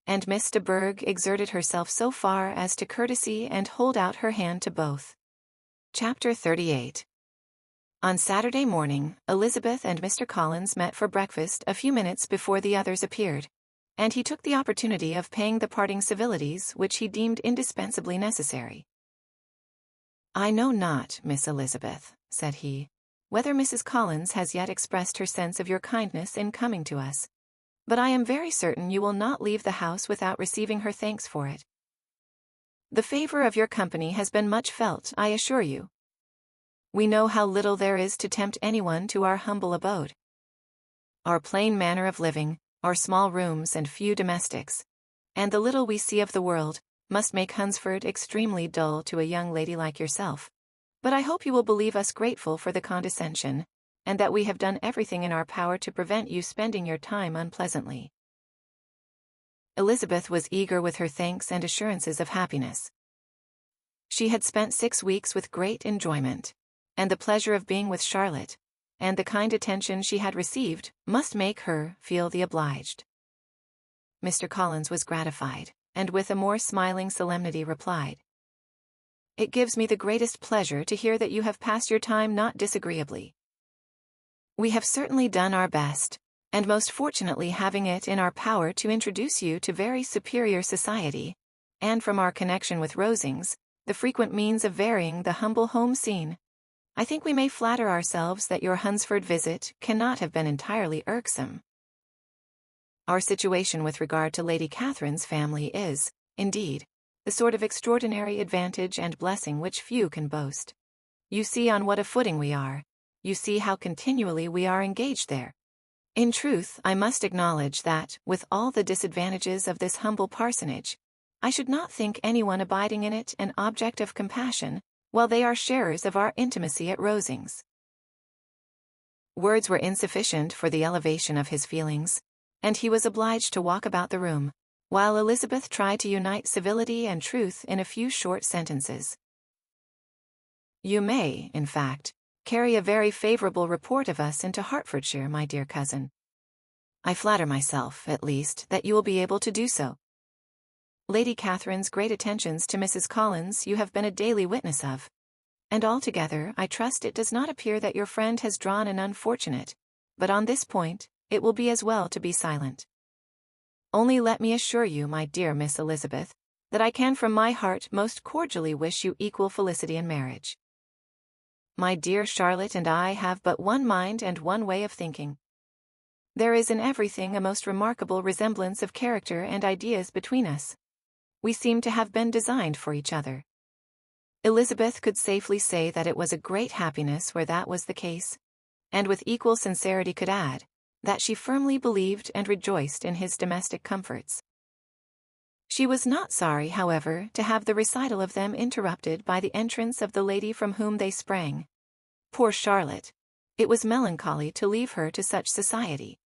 and Miss de Bourgh exerted herself so far as to courtesy and hold out her hand to both. Chapter 38. On Saturday morning, Elizabeth and Mr. Collins met for breakfast a few minutes before the others appeared, and he took the opportunity of paying the parting civilities which he deemed indispensably necessary. "I know not, Miss Elizabeth," said he, "whether Mrs. Collins has yet expressed her sense of your kindness in coming to us, but I am very certain you will not leave the house without receiving her thanks for it. The favor of your company has been much felt, I assure you. We know how little there is to tempt anyone to our humble abode. Our plain manner of living, our small rooms and few domestics, and the little we see of the world, must make Hunsford extremely dull to a young lady like yourself, but I hope you will believe us grateful for the condescension, and that we have done everything in our power to prevent you spending your time unpleasantly." Elizabeth was eager with her thanks and assurances of happiness. She had spent 6 weeks with great enjoyment, and the pleasure of being with Charlotte, and the kind attention she had received, must make her feel the obliged. Mr. Collins was gratified, and with a more smiling solemnity replied, "It gives me the greatest pleasure to hear that you have passed your time not disagreeably. We have certainly done our best, and most fortunately having it in our power to introduce you to very superior society, and from our connection with Rosings, the frequent means of varying the humble home scene, I think we may flatter ourselves that your Hunsford visit cannot have been entirely irksome. Our situation with regard to Lady Catherine's family is, indeed, the sort of extraordinary advantage and blessing which few can boast. You see on what a footing we are, you see how continually we are engaged there. In truth, I must acknowledge that, with all the disadvantages of this humble parsonage, I should not think anyone abiding in it an object of compassion, while they are sharers of our intimacy at Rosings." Words were insufficient for the elevation of his feelings, and he was obliged to walk about the room, while Elizabeth tried to unite civility and truth in a few short sentences. "You may, in fact, carry a very favourable report of us into Hertfordshire, my dear cousin. I flatter myself, at least, that you will be able to do so. Lady Catherine's great attentions to Mrs. Collins you have been a daily witness of, and altogether I trust it does not appear that your friend has drawn an unfortunate, but on this point, it will be as well to be silent. Only let me assure you, my dear Miss Elizabeth, that I can from my heart most cordially wish you equal felicity in marriage. My dear Charlotte and I have but one mind and one way of thinking. There is in everything a most remarkable resemblance of character and ideas between us. We seem to have been designed for each other." Elizabeth could safely say that it was a great happiness where that was the case, and with equal sincerity could add, that she firmly believed and rejoiced in his domestic comforts. She was not sorry, however, to have the recital of them interrupted by the entrance of the lady from whom they sprang. Poor Charlotte! It was melancholy to leave her to such society.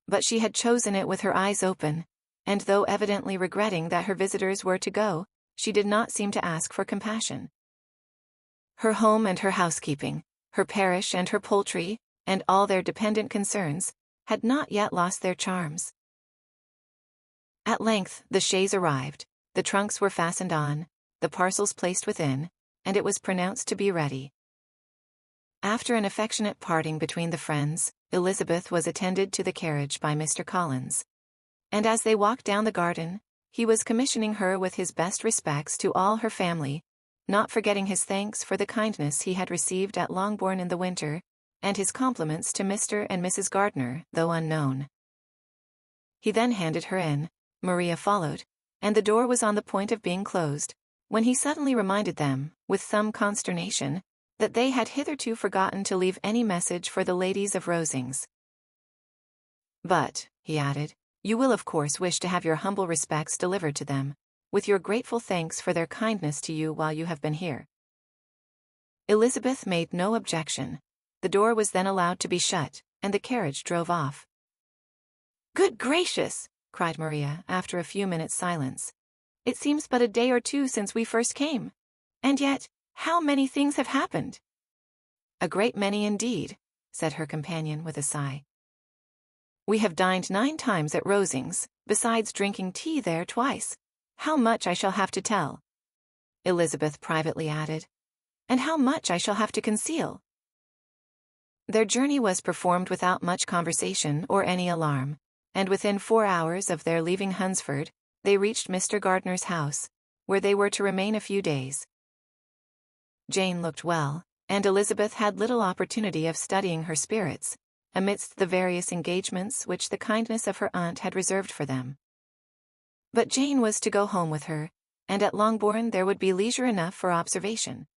But she had chosen it with her eyes open, and though evidently regretting that her visitors were to go, she did not seem to ask for compassion. Her home and her housekeeping, her parish and her poultry, and all their dependent concerns, had not yet lost their charms. At length the chaise arrived, the trunks were fastened on, the parcels placed within, and it was pronounced to be ready. After an affectionate parting between the friends, Elizabeth was attended to the carriage by Mr. Collins, and as they walked down the garden, he was commissioning her with his best respects to all her family, not forgetting his thanks for the kindness he had received at Longbourn in the winter, and his compliments to Mr. and Mrs. Gardiner, though unknown. He then handed her in, Maria followed, and the door was on the point of being closed, when he suddenly reminded them, with some consternation, that they had hitherto forgotten to leave any message for the ladies of Rosings. "But," he added, "you will of course wish to have your humble respects delivered to them, with your grateful thanks for their kindness to you while you have been here." Elizabeth made no objection. The door was then allowed to be shut, and the carriage drove off. "Good gracious!" cried Maria, after a few minutes' silence. "It seems but a day or two since we first came. And yet, how many things have happened!" "A great many indeed," said her companion with a sigh. "We have dined 9 times at Rosings, besides drinking tea there twice. How much I shall have to tell," Elizabeth privately added, "and how much I shall have to conceal." Their journey was performed without much conversation or any alarm, and within 4 hours of their leaving Hunsford, they reached Mr. Gardiner's house, where they were to remain a few days. Jane looked well, and Elizabeth had little opportunity of studying her spirits, amidst the various engagements which the kindness of her aunt had reserved for them. But Jane was to go home with her, and at Longbourn there would be leisure enough for observation.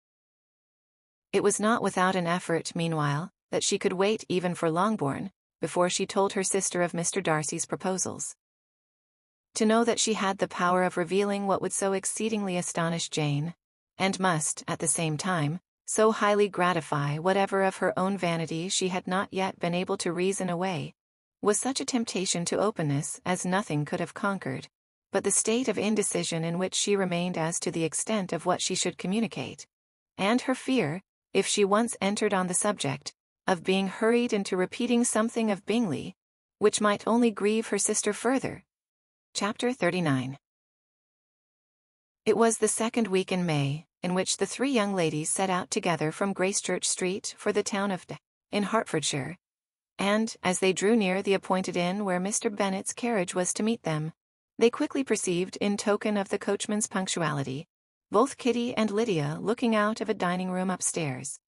It was not without an effort, meanwhile, that she could wait even for Longbourn, before she told her sister of Mr. Darcy's proposals. To know that she had the power of revealing what would so exceedingly astonish Jane, and must, at the same time, so highly gratify whatever of her own vanity she had not yet been able to reason away, was such a temptation to openness as nothing could have conquered, but the state of indecision in which she remained as to the extent of what she should communicate, and her fear, if she once entered on the subject, of being hurried into repeating something of Bingley, which might only grieve her sister further. Chapter 39. It was the 2nd week in May, in which the 3 young ladies set out together from Gracechurch Street for the town of D, in Hertfordshire, and, as they drew near the appointed inn where Mr. Bennet's carriage was to meet them, they quickly perceived, in token of the coachman's punctuality, both Kitty and Lydia looking out of a dining-room upstairs.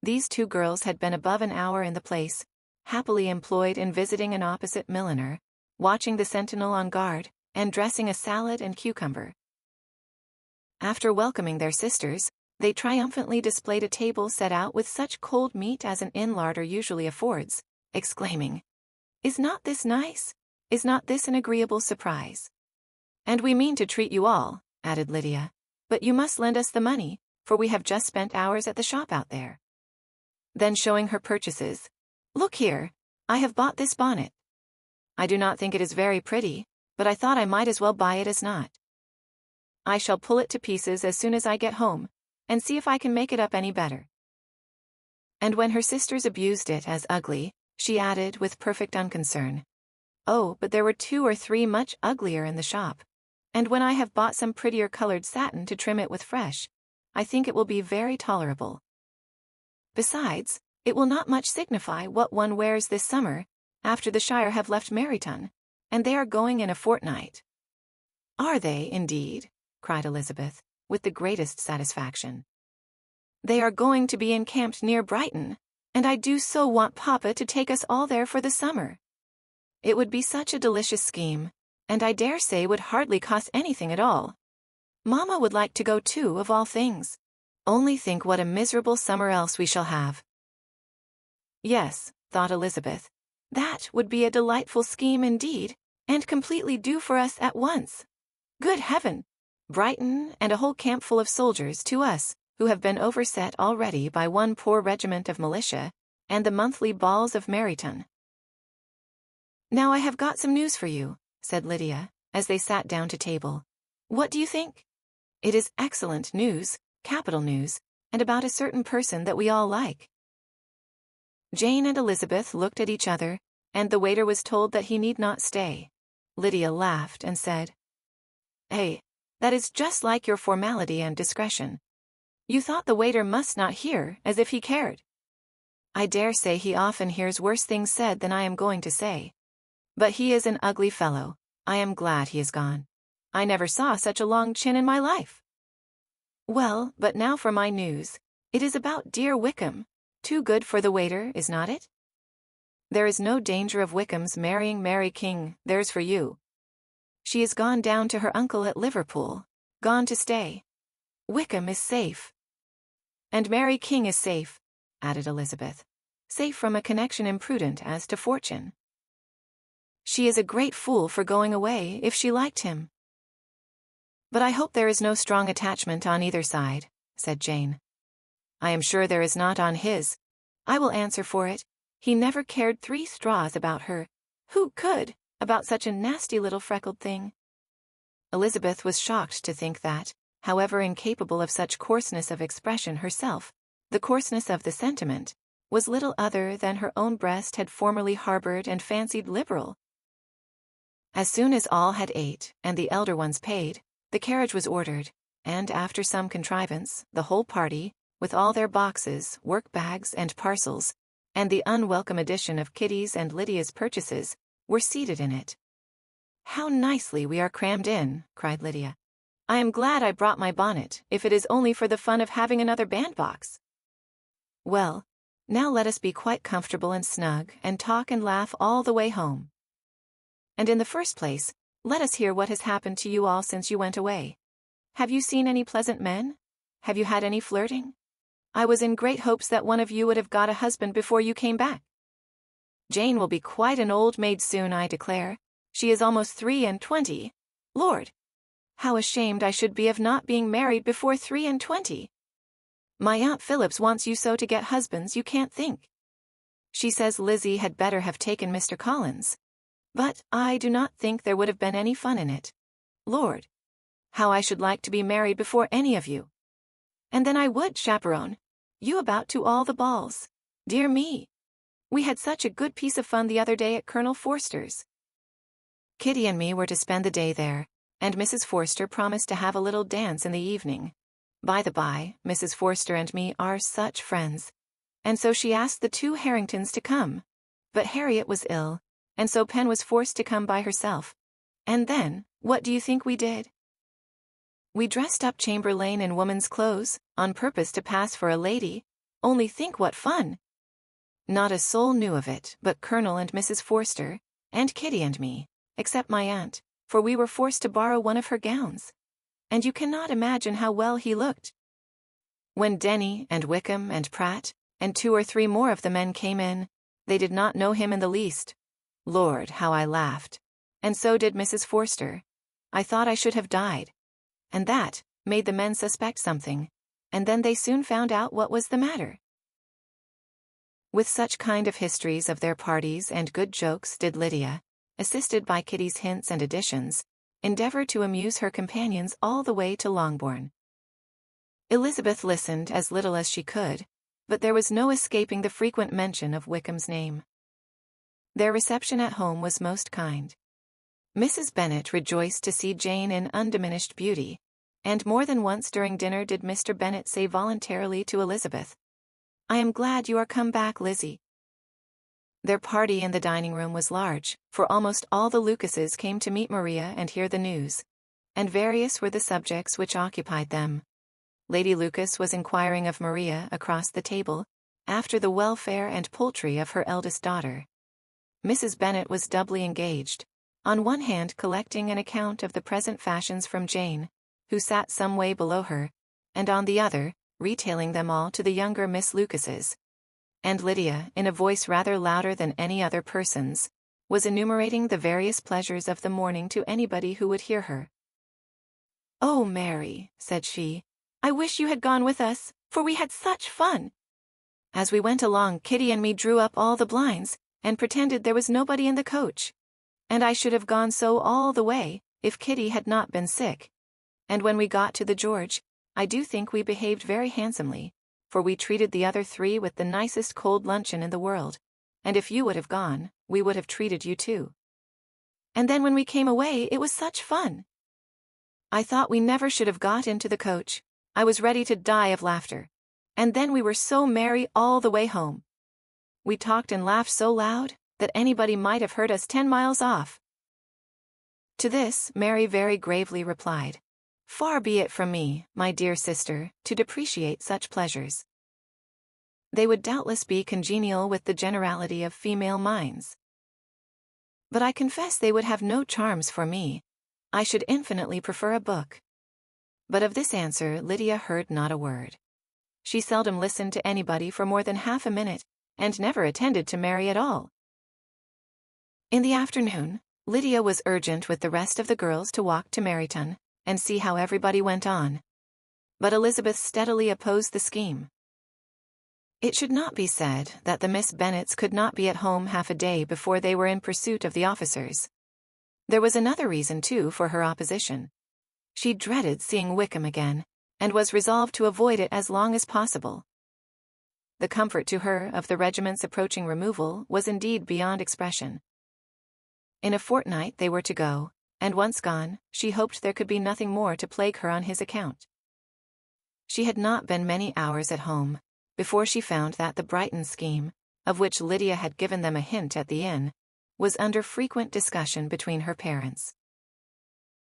These 2 girls had been above an hour in the place, happily employed in visiting an opposite milliner, watching the sentinel on guard, and dressing a salad and cucumber. After welcoming their sisters, They triumphantly displayed a table set out with such cold meat as an inn larder usually affords, exclaiming, "Is not this nice? Is not this an agreeable surprise?" "And we mean to treat you all," added Lydia, "but you must lend us the money, for we have just spent hours at the shop out there." Then showing her purchases, "Look here, I have bought this bonnet. I do not think it is very pretty, but I thought I might as well buy it as not. I shall pull it to pieces as soon as I get home, and see if I can make it up any better." And when her sisters abused it as ugly, she added with perfect unconcern, "Oh, but there were 2 or 3 much uglier in the shop, and when I have bought some prettier colored satin to trim it with fresh, I think it will be very tolerable. Besides, it will not much signify what one wears this summer, after the Shire have left Meryton, and they are going in a fortnight." "Are they, indeed?" cried Elizabeth, with the greatest satisfaction. "They are going to be encamped near Brighton, and I do so want Papa to take us all there for the summer. It would be such a delicious scheme, and I dare say would hardly cost anything at all. Mamma would like to go too, of all things. Only think what a miserable summer else we shall have." Yes, thought Elizabeth, that would be a delightful scheme indeed, and completely do for us at once. Good heaven! Brighton and a whole camp full of soldiers to us, who have been overset already by one poor regiment of militia, and the monthly balls of Meryton. "Now I have got some news for you," said Lydia, as they sat down to table. "What do you think? It is excellent news, capital news, and about a certain person that we all like." Jane and Elizabeth looked at each other, and the waiter was told that he need not stay. Lydia laughed and said, "Hey, that is just like your formality and discretion. You thought the waiter must not hear, as if he cared. I dare say he often hears worse things said than I am going to say. But he is an ugly fellow. I am glad he is gone. I never saw such a long chin in my life. Well, but now for my news. It is about dear Wickham. Too good for the waiter, is not it? There is no danger of Wickham's marrying Mary King, there's for you. She is gone down to her uncle at Liverpool, gone to stay. Wickham is safe. And Mary King is safe," added Elizabeth, "safe from a connection imprudent as to fortune. She is a great fool for going away if she liked him." "But I hope there is no strong attachment on either side," said Jane. "I am sure there is not on his. I will answer for it. He never cared 3 straws about her. Who could, about such a nasty little freckled thing?" Elizabeth was shocked to think that, however incapable of such coarseness of expression herself, the coarseness of the sentiment was little other than her own breast had formerly harbored and fancied liberal. As soon as all had ate and the elder ones paid, the carriage was ordered, and after some contrivance, the whole party, with all their boxes, work-bags, and parcels, and the unwelcome addition of Kitty's and Lydia's purchases, were seated in it. "How nicely we are crammed in," cried Lydia. "I am glad I brought my bonnet, if it is only for the fun of having another bandbox. Well, now let us be quite comfortable and snug, and talk and laugh all the way home. And in the first place, let us hear what has happened to you all since you went away. Have you seen any pleasant men? Have you had any flirting? I was in great hopes that one of you would have got a husband before you came back. Jane will be quite an old maid soon, I declare. She is almost 23. Lord! How ashamed I should be of not being married before 23. My Aunt Phillips wants you so to get husbands you can't think. She says Lizzie had better have taken Mr. Collins. But I do not think there would have been any fun in it. Lord! How I should like to be married before any of you. And then I would chaperone you about to all the balls. Dear me! We had such a good piece of fun the other day at Colonel Forster's. Kitty and me were to spend the day there, and Mrs. Forster promised to have a little dance in the evening. By the by, Mrs. Forster and me are such friends, and so she asked the 2 Harringtons to come. But Harriet was ill, and so Pen was forced to come by herself. And then, what do you think we did? We dressed up Chamberlain in woman's clothes, on purpose to pass for a lady. Only think what fun! Not a soul knew of it but Colonel and Mrs. Forster, and Kitty and me, except my aunt, for we were forced to borrow one of her gowns. And you cannot imagine how well he looked. When Denny and Wickham and Pratt, and 2 or 3 more of the men came in, they did not know him in the least. Lord, how I laughed. And so did Mrs. Forster. I thought I should have died. And that made the men suspect something, and then they soon found out what was the matter. With such kind of histories of their parties and good jokes did Lydia, assisted by Kitty's hints and additions, endeavor to amuse her companions all the way to Longbourn. Elizabeth listened as little as she could, but there was no escaping the frequent mention of Wickham's name. Their reception at home was most kind. Mrs. Bennet rejoiced to see Jane in undiminished beauty, and more than once during dinner did Mr. Bennet say voluntarily to Elizabeth, "I am glad you are come back, Lizzie." Their party in the dining room was large, for almost all the Lucases came to meet Maria and hear the news, and various were the subjects which occupied them. Lady Lucas was inquiring of Maria across the table, after the welfare and poultry of her eldest daughter. Mrs. Bennet was doubly engaged, on one hand collecting an account of the present fashions from Jane, who sat some way below her, and on the other, retailing them all to the younger Miss Lucases. And Lydia, in a voice rather louder than any other person's, was enumerating the various pleasures of the morning to anybody who would hear her. "Oh, Mary," said she, "I wish you had gone with us, for we had such fun. As we went along, Kitty and me drew up all the blinds, and pretended there was nobody in the coach. And I should have gone so all the way, if Kitty had not been sick. And when we got to the George, I do think we behaved very handsomely, for we treated the other 3 with the nicest cold luncheon in the world, and if you would have gone, we would have treated you too. And then when we came away, it was such fun. I thought we never should have got into the coach. I was ready to die of laughter. And then we were so merry all the way home. We talked and laughed so loud that anybody might have heard us 10 miles off." To this, Mary very gravely replied, "Far be it from me, my dear sister, to depreciate such pleasures. They would doubtless be congenial with the generality of female minds. But I confess they would have no charms for me. I should infinitely prefer a book." But of this answer Lydia heard not a word. She seldom listened to anybody for more than half a minute, and never attended to Mary at all. In the afternoon, Lydia was urgent with the rest of the girls to walk to Meryton, and see how everybody went on. But Elizabeth steadily opposed the scheme. It should not be said that the Miss Bennets could not be at home half a day before they were in pursuit of the officers. There was another reason, too, for her opposition. She dreaded seeing Wickham again, and was resolved to avoid it as long as possible. The comfort to her of the regiment's approaching removal was indeed beyond expression. In a fortnight they were to go, and once gone, she hoped there could be nothing more to plague her on his account. She had not been many hours at home before she found that the Brighton scheme, of which Lydia had given them a hint at the inn, was under frequent discussion between her parents.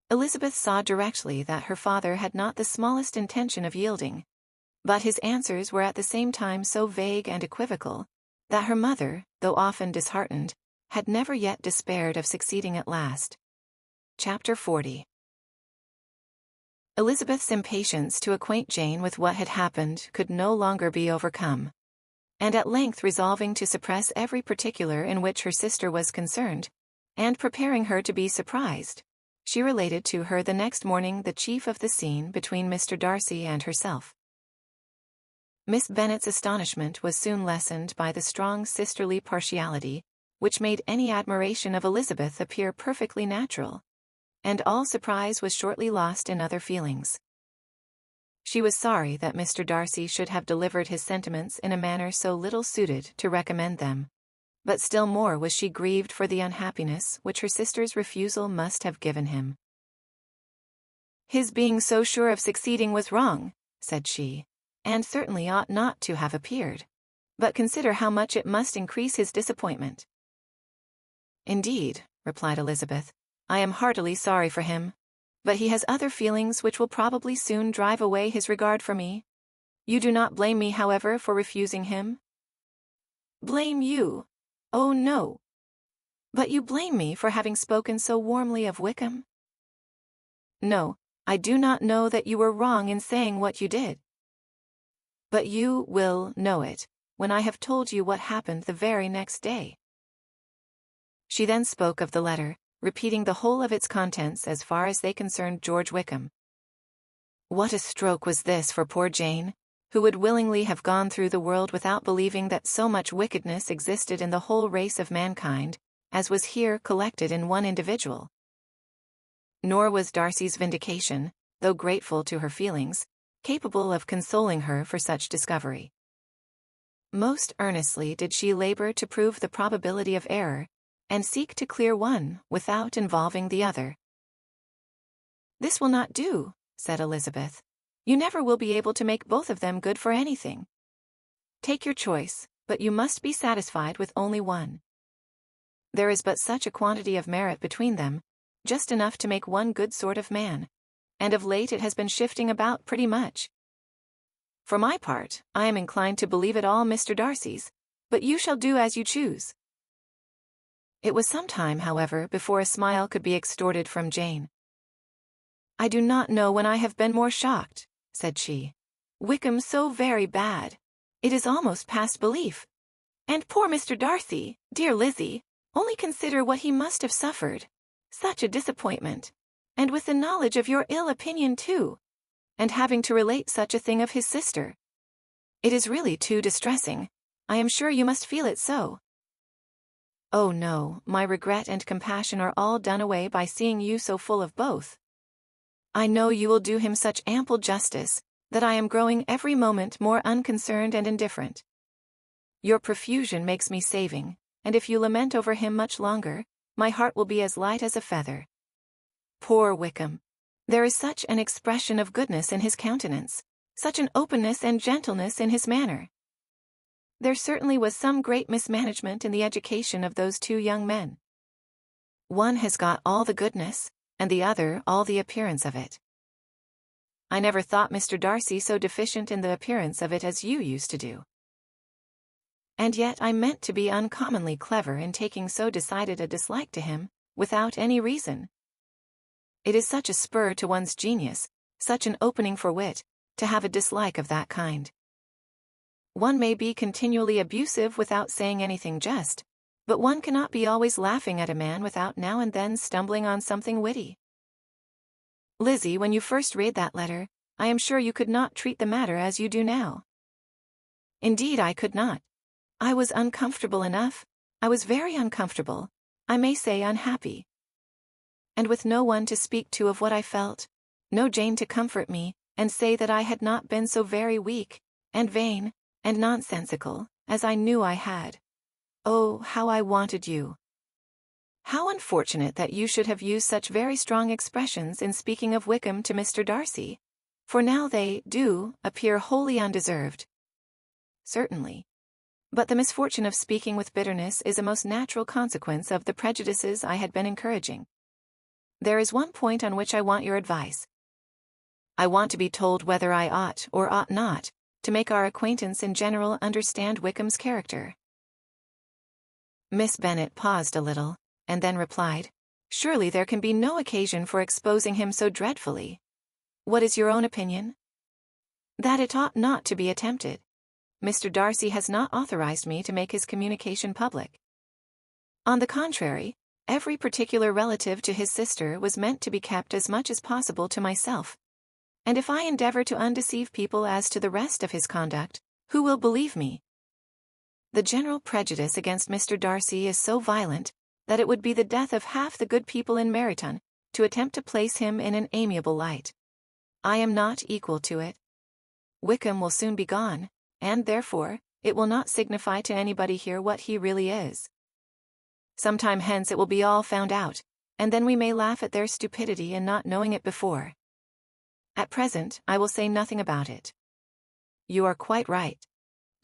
Elizabeth saw directly that her father had not the smallest intention of yielding, but his answers were at the same time so vague and equivocal that her mother, though often disheartened, had never yet despaired of succeeding at last. Chapter 40. Elizabeth's impatience to acquaint Jane with what had happened could no longer be overcome, and at length resolving to suppress every particular in which her sister was concerned, and preparing her to be surprised, she related to her the next morning the chief of the scene between Mr. Darcy and herself. Miss Bennet's astonishment was soon lessened by the strong sisterly partiality which made any admiration of Elizabeth appear perfectly natural, and all surprise was shortly lost in other feelings. She was sorry that Mr. Darcy should have delivered his sentiments in a manner so little suited to recommend them, but still more was she grieved for the unhappiness which her sister's refusal must have given him. "His being so sure of succeeding was wrong," said she, "and certainly ought not to have appeared. But consider how much it must increase his disappointment." "Indeed," replied Elizabeth, "I am heartily sorry for him, but he has other feelings which will probably soon drive away his regard for me. You do not blame me, however, for refusing him?" "Blame you? Oh, no. But you blame me for having spoken so warmly of Wickham?" "No, I do not know that you were wrong in saying what you did." But you will know it when I have told you what happened the very next day." She then spoke of the letter, repeating the whole of its contents as far as they concerned George Wickham. What a stroke was this for poor Jane, who would willingly have gone through the world without believing that so much wickedness existed in the whole race of mankind, as was here collected in one individual. Nor was Darcy's vindication, though grateful to her feelings, capable of consoling her for such discovery. Most earnestly did she labor to prove the probability of error, and seek to clear one without involving the other. "This will not do," said Elizabeth. "You never will be able to make both of them good for anything. Take your choice, but you must be satisfied with only one. There is but such a quantity of merit between them, just enough to make one good sort of man, and of late it has been shifting about pretty much. For my part, I am inclined to believe it all Mr. Darcy's, but you shall do as you choose." It was some time, however, before a smile could be extorted from Jane. "I do not know when I have been more shocked," said she. "Wickham so very bad. It is almost past belief. And poor Mr. Darcy, dear Lizzie, only consider what he must have suffered. Such a disappointment. And with the knowledge of your ill opinion too. And having to relate such a thing of his sister. It is really too distressing. I am sure you must feel it so." "Oh no, my regret and compassion are all done away by seeing you so full of both. I know you will do him such ample justice, that I am growing every moment more unconcerned and indifferent. Your profusion makes me saving, and if you lament over him much longer, my heart will be as light as a feather. Poor Wickham! There is such an expression of goodness in his countenance, such an openness and gentleness in his manner. There certainly was some great mismanagement in the education of those two young men. One has got all the goodness, and the other all the appearance of it. I never thought Mr. Darcy so deficient in the appearance of it as you used to do. And yet I meant to be uncommonly clever in taking so decided a dislike to him, without any reason. It is such a spur to one's genius, such an opening for wit, to have a dislike of that kind. One may be continually abusive without saying anything just, but one cannot be always laughing at a man without now and then stumbling on something witty. Lizzie, when you first read that letter, I am sure you could not treat the matter as you do now. Indeed, I could not. I was uncomfortable enough. I was very uncomfortable, I may say unhappy. And with no one to speak to of what I felt, no Jane to comfort me, and say that I had not been so very weak, and vain, and nonsensical, as I knew I had. Oh, how I wanted you! How unfortunate that you should have used such very strong expressions in speaking of Wickham to Mr. Darcy, for now they do appear wholly undeserved. Certainly. But the misfortune of speaking with bitterness is a most natural consequence of the prejudices I had been encouraging. There is one point on which I want your advice. I want to be told whether I ought or ought not to make our acquaintance in general understand Wickham's character." Miss Bennet paused a little, and then replied, "Surely there can be no occasion for exposing him so dreadfully. What is your own opinion?" "That it ought not to be attempted. Mr. Darcy has not authorized me to make his communication public. On the contrary, every particular relative to his sister was meant to be kept as much as possible to myself. And if I endeavor to undeceive people as to the rest of his conduct, who will believe me? The general prejudice against Mr. Darcy is so violent, that it would be the death of half the good people in Meryton to attempt to place him in an amiable light. I am not equal to it. Wickham will soon be gone, and therefore, it will not signify to anybody here what he really is. Some time hence it will be all found out, and then we may laugh at their stupidity in not knowing it before. At present, I will say nothing about it. You are quite right.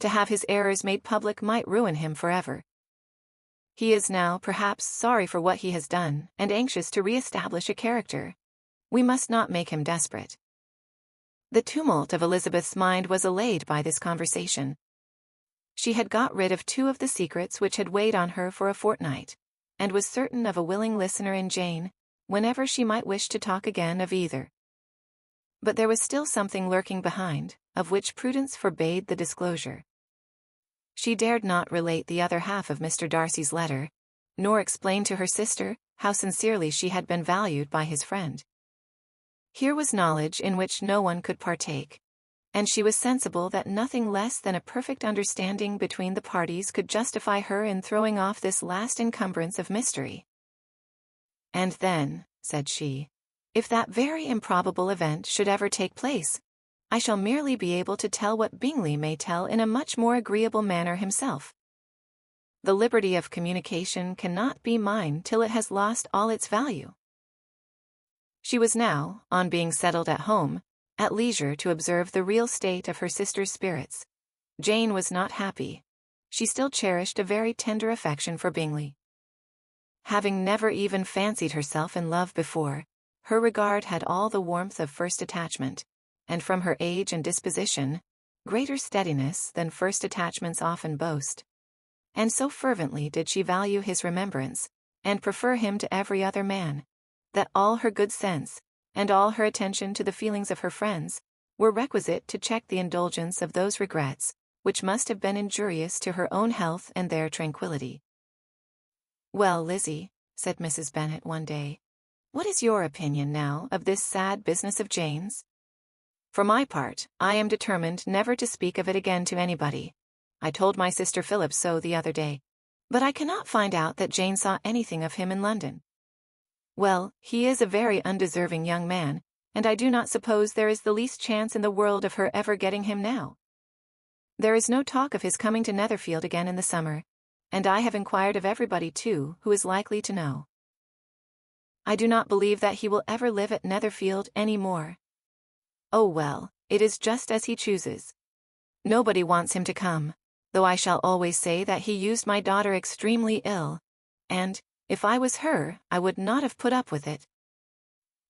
To have his errors made public might ruin him forever. He is now, perhaps, sorry for what he has done, and anxious to re-establish a character. We must not make him desperate." The tumult of Elizabeth's mind was allayed by this conversation. She had got rid of two of the secrets which had weighed on her for a fortnight, and was certain of a willing listener in Jane, whenever she might wish to talk again of either. But there was still something lurking behind, of which prudence forbade the disclosure. She dared not relate the other half of Mr. Darcy's letter, nor explain to her sister how sincerely she had been valued by his friend. Here was knowledge in which no one could partake, and she was sensible that nothing less than a perfect understanding between the parties could justify her in throwing off this last encumbrance of mystery. "And then," said she, "if that very improbable event should ever take place, I shall merely be able to tell what Bingley may tell in a much more agreeable manner himself. The liberty of communication cannot be mine till it has lost all its value." She was now, on being settled at home, at leisure to observe the real state of her sister's spirits. Jane was not happy. She still cherished a very tender affection for Bingley. Having never even fancied herself in love before, her regard had all the warmth of first attachment, and from her age and disposition, greater steadiness than first attachments often boast. And so fervently did she value his remembrance, and prefer him to every other man, that all her good sense, and all her attention to the feelings of her friends, were requisite to check the indulgence of those regrets, which must have been injurious to her own health and their tranquillity. "Well, Lizzie," said Mrs. Bennet one day, "what is your opinion now of this sad business of Jane's? For my part, I am determined never to speak of it again to anybody. I told my sister Philip so the other day, but I cannot find out that Jane saw anything of him in London. Well, he is a very undeserving young man, and I do not suppose there is the least chance in the world of her ever getting him now. There is no talk of his coming to Netherfield again in the summer, and I have inquired of everybody too who is likely to know. I do not believe that he will ever live at Netherfield any more. Oh well, it is just as he chooses. Nobody wants him to come, though I shall always say that he used my daughter extremely ill, and, if I was her, I would not have put up with it.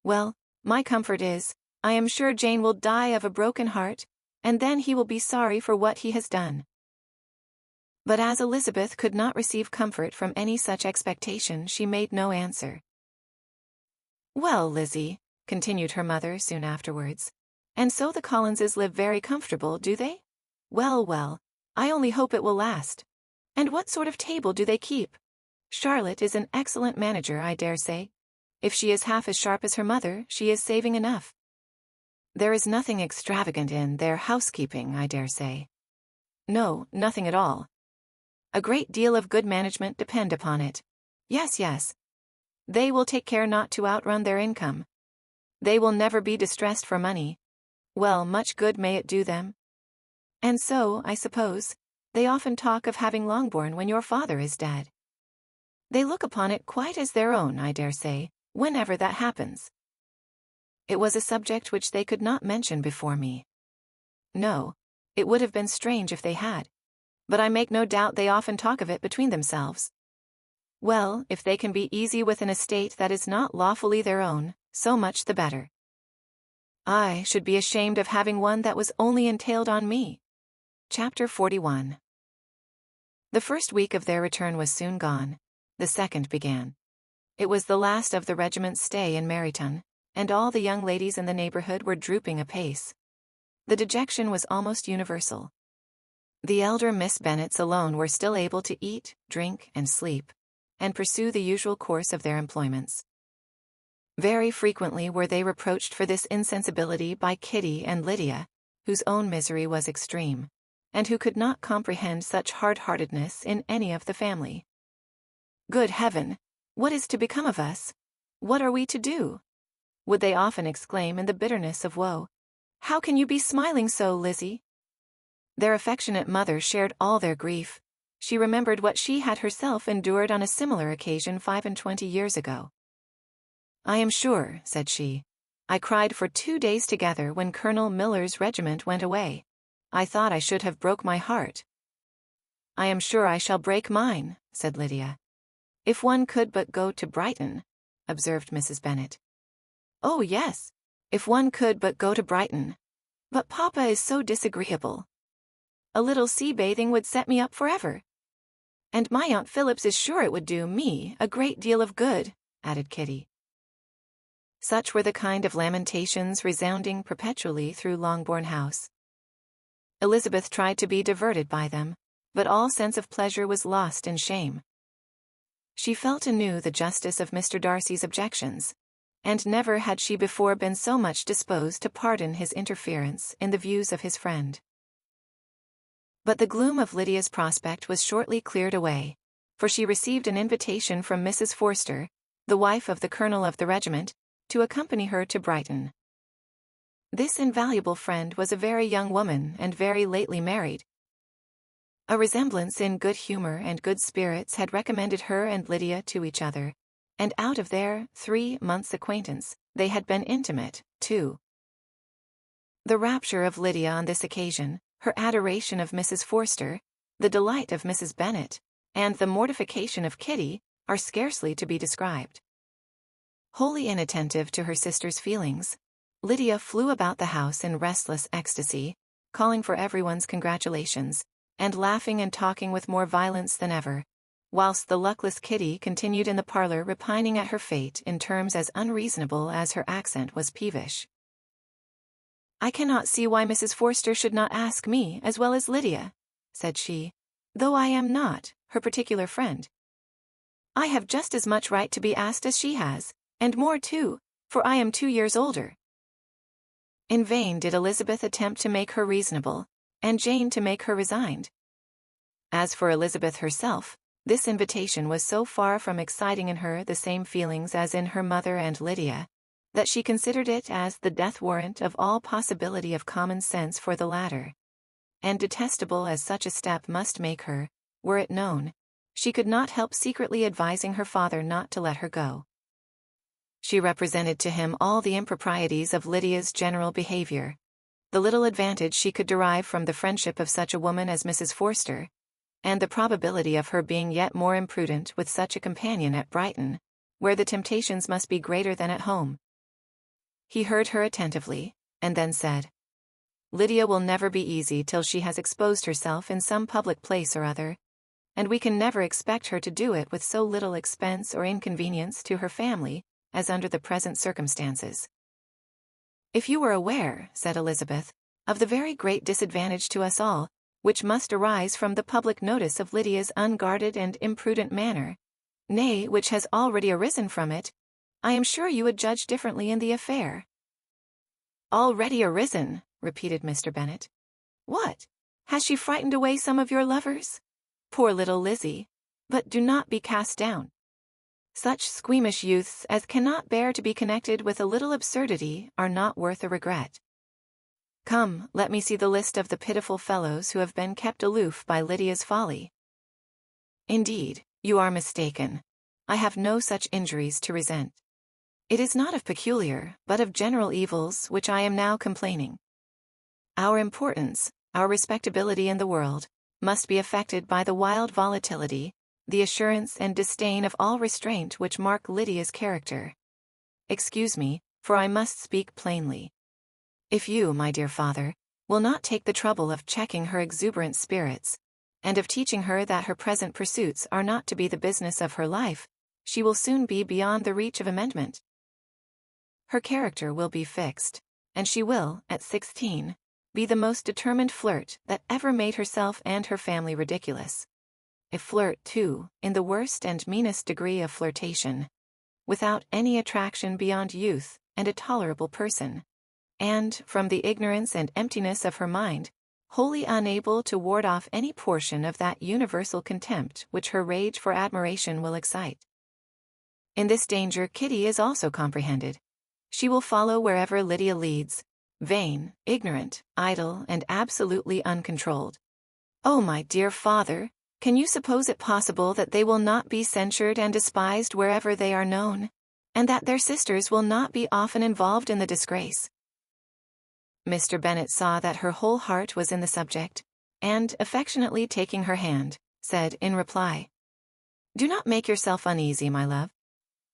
Well, my comfort is, I am sure Jane will die of a broken heart, and then he will be sorry for what he has done." But as Elizabeth could not receive comfort from any such expectation, she made no answer. "Well, Lizzie," continued her mother soon afterwards, "and so the Collinses live very comfortable, do they? Well, well, I only hope it will last. And what sort of table do they keep? Charlotte is an excellent manager, I dare say. If she is half as sharp as her mother, she is saving enough. There is nothing extravagant in their housekeeping, I dare say. No, nothing at all. A great deal of good management depend upon it. Yes, yes. They will take care not to outrun their income. They will never be distressed for money. Well, much good may it do them. And so, I suppose, they often talk of having Longbourn when your father is dead. They look upon it quite as their own, I dare say, whenever that happens. It was a subject which they could not mention before me. No, it would have been strange if they had, but I make no doubt they often talk of it between themselves. Well, if they can be easy with an estate that is not lawfully their own, so much the better. I should be ashamed of having one that was only entailed on me." Chapter 41. The first week of their return was soon gone. The second began. It was the last of the regiment's stay in Meryton, and all the young ladies in the neighbourhood were drooping apace. The dejection was almost universal. The elder Miss Bennets alone were still able to eat, drink, and sleep, and pursue the usual course of their employments. Very frequently were they reproached for this insensibility by Kitty and Lydia, whose own misery was extreme, and who could not comprehend such hard-heartedness in any of the family. "Good heaven! What is to become of us? What are we to do?" would they often exclaim in the bitterness of woe. "How can you be smiling so, Lizzie?" Their affectionate mother shared all their grief. She remembered what she had herself endured on a similar occasion 25 years ago. "I am sure," said she, "I cried for 2 days together when Colonel Miller's regiment went away. I thought I should have broke my heart." "I am sure I shall break mine," said Lydia. "If one could but go to Brighton," observed Mrs. Bennet. "Oh, yes, if one could but go to Brighton. But Papa is so disagreeable. A little sea-bathing would set me up forever. And my Aunt Phillips is sure it would do me a great deal of good," added Kitty. Such were the kind of lamentations resounding perpetually through Longbourn House. Elizabeth tried to be diverted by them, but all sense of pleasure was lost in shame. She felt anew the justice of Mr. Darcy's objections, and never had she before been so much disposed to pardon his interference in the views of his friend. But the gloom of Lydia's prospect was shortly cleared away, for she received an invitation from Mrs. Forster, the wife of the colonel of the regiment, to accompany her to Brighton. This invaluable friend was a very young woman and very lately married. A resemblance in good humor and good spirits had recommended her and Lydia to each other, and out of their 3 months' acquaintance, they had been intimate, too. The rapture of Lydia on this occasion, her adoration of Mrs. Forster, the delight of Mrs. Bennet, and the mortification of Kitty, are scarcely to be described. Wholly inattentive to her sister's feelings, Lydia flew about the house in restless ecstasy, calling for everyone's congratulations, and laughing and talking with more violence than ever, whilst the luckless Kitty continued in the parlour repining at her fate in terms as unreasonable as her accent was peevish. "I cannot see why Mrs. Forster should not ask me as well as Lydia," said she, "though I am not her particular friend. I have just as much right to be asked as she has, and more too, for I am 2 years older." In vain did Elizabeth attempt to make her reasonable, and Jane to make her resigned. As for Elizabeth herself, this invitation was so far from exciting in her the same feelings as in her mother and Lydia, that she considered it as the death warrant of all possibility of common sense for the latter. And detestable as such a step must make her, were it known, she could not help secretly advising her father not to let her go. She represented to him all the improprieties of Lydia's general behavior, the little advantage she could derive from the friendship of such a woman as Mrs. Forster, and the probability of her being yet more imprudent with such a companion at Brighton, where the temptations must be greater than at home. He heard her attentively, and then said, "Lydia will never be easy till she has exposed herself in some public place or other, and we can never expect her to do it with so little expense or inconvenience to her family as under the present circumstances." "If you were aware," said Elizabeth, "of the very great disadvantage to us all, which must arise from the public notice of Lydia's unguarded and imprudent manner, nay, which has already arisen from it, I am sure you would judge differently in the affair." "Already arisen," repeated Mr. Bennet. "What? Has she frightened away some of your lovers? Poor little Lizzie! But do not be cast down. Such squeamish youths as cannot bear to be connected with a little absurdity are not worth a regret. Come, let me see the list of the pitiful fellows who have been kept aloof by Lydia's folly." "Indeed, you are mistaken. I have no such injuries to resent. It is not of peculiar, but of general evils which I am now complaining. Our importance, our respectability in the world, must be affected by the wild volatility, the assurance and disdain of all restraint which mark Lydia's character. Excuse me, for I must speak plainly. If you, my dear father, will not take the trouble of checking her exuberant spirits, and of teaching her that her present pursuits are not to be the business of her life, she will soon be beyond the reach of amendment. Her character will be fixed, and she will, at 16, be the most determined flirt that ever made herself and her family ridiculous. A flirt, too, in the worst and meanest degree of flirtation, without any attraction beyond youth and a tolerable person, and, from the ignorance and emptiness of her mind, wholly unable to ward off any portion of that universal contempt which her rage for admiration will excite. In this danger Kitty is also comprehended. She will follow wherever Lydia leads, vain, ignorant, idle, and absolutely uncontrolled. Oh, my dear father, can you suppose it possible that they will not be censured and despised wherever they are known, and that their sisters will not be often involved in the disgrace?" Mr. Bennet saw that her whole heart was in the subject, and, affectionately taking her hand, said in reply, "Do not make yourself uneasy, my love.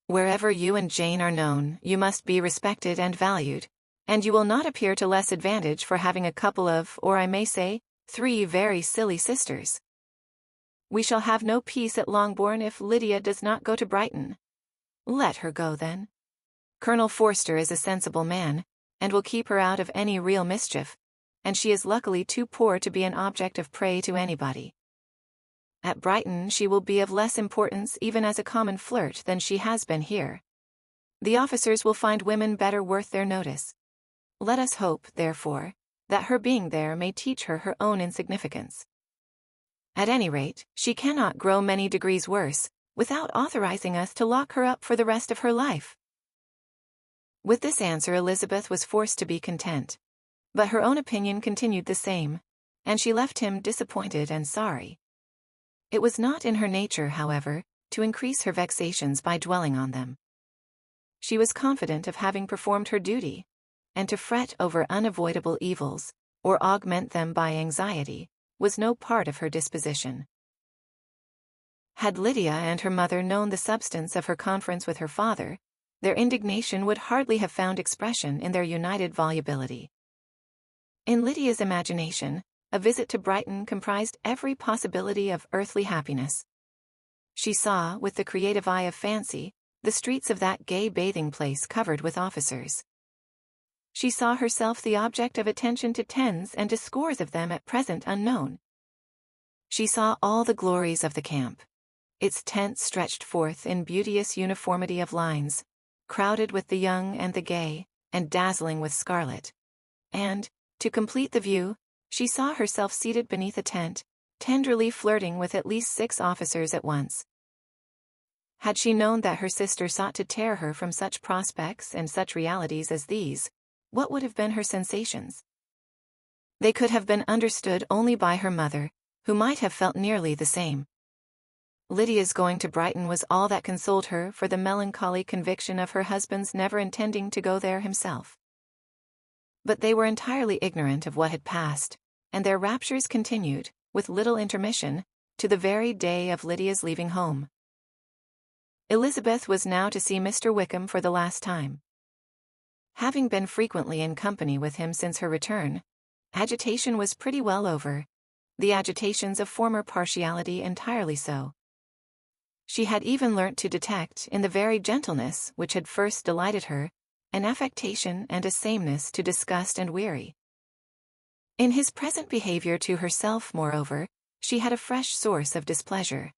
Wherever you and Jane are known, you must be respected and valued, and you will not appear to less advantage for having a couple of, or I may say, 3 very silly sisters. We shall have no peace at Longbourn if Lydia does not go to Brighton. Let her go, then. Colonel Forster is a sensible man, and will keep her out of any real mischief, and she is luckily too poor to be an object of prey to anybody. At Brighton she will be of less importance even as a common flirt than she has been here. The officers will find women better worth their notice. Let us hope, therefore, that her being there may teach her her own insignificance. At any rate, she cannot grow many degrees worse, without authorizing us to lock her up for the rest of her life." With this answer Elizabeth was forced to be content. But her own opinion continued the same, and she left him disappointed and sorry. It was not in her nature, however, to increase her vexations by dwelling on them. She was confident of having performed her duty, and to fret over unavoidable evils, or augment them by anxiety, was no part of her disposition. Had Lydia and her mother known the substance of her conference with her father, their indignation would hardly have found expression in their united volubility. In Lydia's imagination, a visit to Brighton comprised every possibility of earthly happiness. She saw, with the creative eye of fancy, the streets of that gay bathing place covered with officers. She saw herself the object of attention to tens and to scores of them at present unknown. She saw all the glories of the camp. Its tents stretched forth in beauteous uniformity of lines, crowded with the young and the gay, and dazzling with scarlet. And, to complete the view, she saw herself seated beneath a tent, tenderly flirting with at least 6 officers at once. Had she known that her sister sought to tear her from such prospects and such realities as these, what would have been her sensations? They could have been understood only by her mother, who might have felt nearly the same. Lydia's going to Brighton was all that consoled her for the melancholy conviction of her husband's never intending to go there himself. But they were entirely ignorant of what had passed, and their raptures continued, with little intermission, to the very day of Lydia's leaving home. Elizabeth was now to see Mr. Wickham for the last time. Having been frequently in company with him since her return, agitation was pretty well over, the agitations of former partiality entirely so. She had even learnt to detect, in the very gentleness which had first delighted her, an affectation and a sameness to disgust and weary. In his present behavior to herself, moreover, she had a fresh source of displeasure,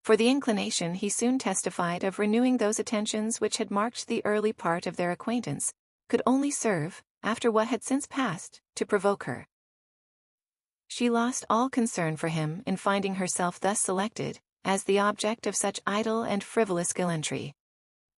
for the inclination he soon testified of renewing those attentions which had marked the early part of their acquaintance, could only serve, after what had since passed, to provoke her. She lost all concern for him in finding herself thus selected as the object of such idle and frivolous gallantry,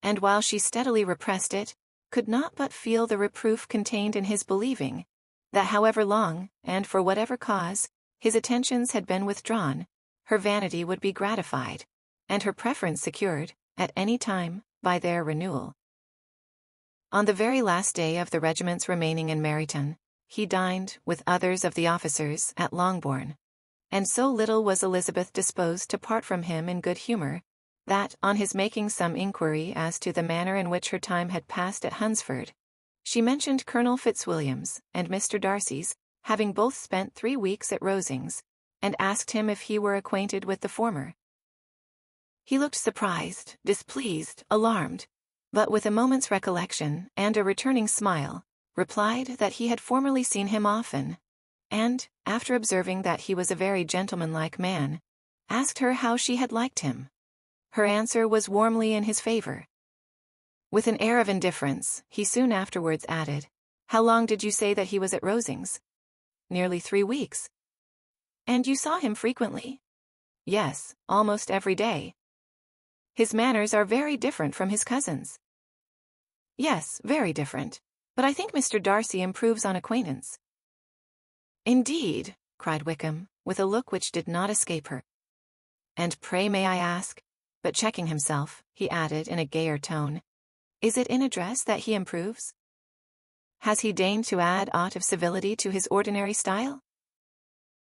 and while she steadily repressed it, could not but feel the reproof contained in his believing that however long, and for whatever cause, his attentions had been withdrawn, her vanity would be gratified, and her preference secured, at any time, by their renewal. On the very last day of the regiment's remaining in Meryton, he dined, with others of the officers, at Longbourn, and so little was Elizabeth disposed to part from him in good humour, that, on his making some inquiry as to the manner in which her time had passed at Hunsford, she mentioned Colonel Fitzwilliam's and Mr. Darcy's having both spent 3 weeks at Rosings, and asked him if he were acquainted with the former. He looked surprised, displeased, alarmed, but with a moment's recollection and a returning smile, replied that he had formerly seen him often, and, after observing that he was a very gentlemanlike man, asked her how she had liked him. Her answer was warmly in his favour. With an air of indifference, he soon afterwards added, "How long did you say that he was at Rosings?" "Nearly 3 weeks." "And you saw him frequently?" "Yes, almost every day." "His manners are very different from his cousin's." "Yes, very different. But I think Mr. Darcy improves on acquaintance." "Indeed," cried Wickham, with a look which did not escape her. "And pray may I ask," but checking himself, he added in a gayer tone, "is it in address that he improves? Has he deigned to add aught of civility to his ordinary style?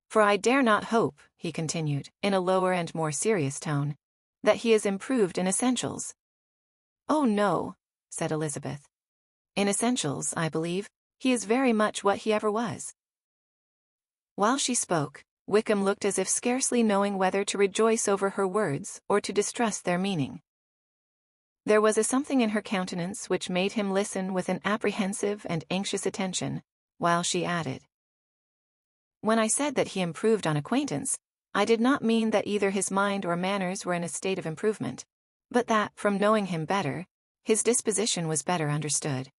For I dare not hope," he continued, in a lower and more serious tone, "that he is improved in essentials." "Oh no," said Elizabeth. "In essentials, I believe, he is very much what he ever was." While she spoke, Wickham looked as if scarcely knowing whether to rejoice over her words or to distrust their meaning. There was a something in her countenance which made him listen with an apprehensive and anxious attention, while she added, When I said that he improved on acquaintance, I did not mean that either his mind or manners were in a state of improvement, but that, from knowing him better, his disposition was better understood.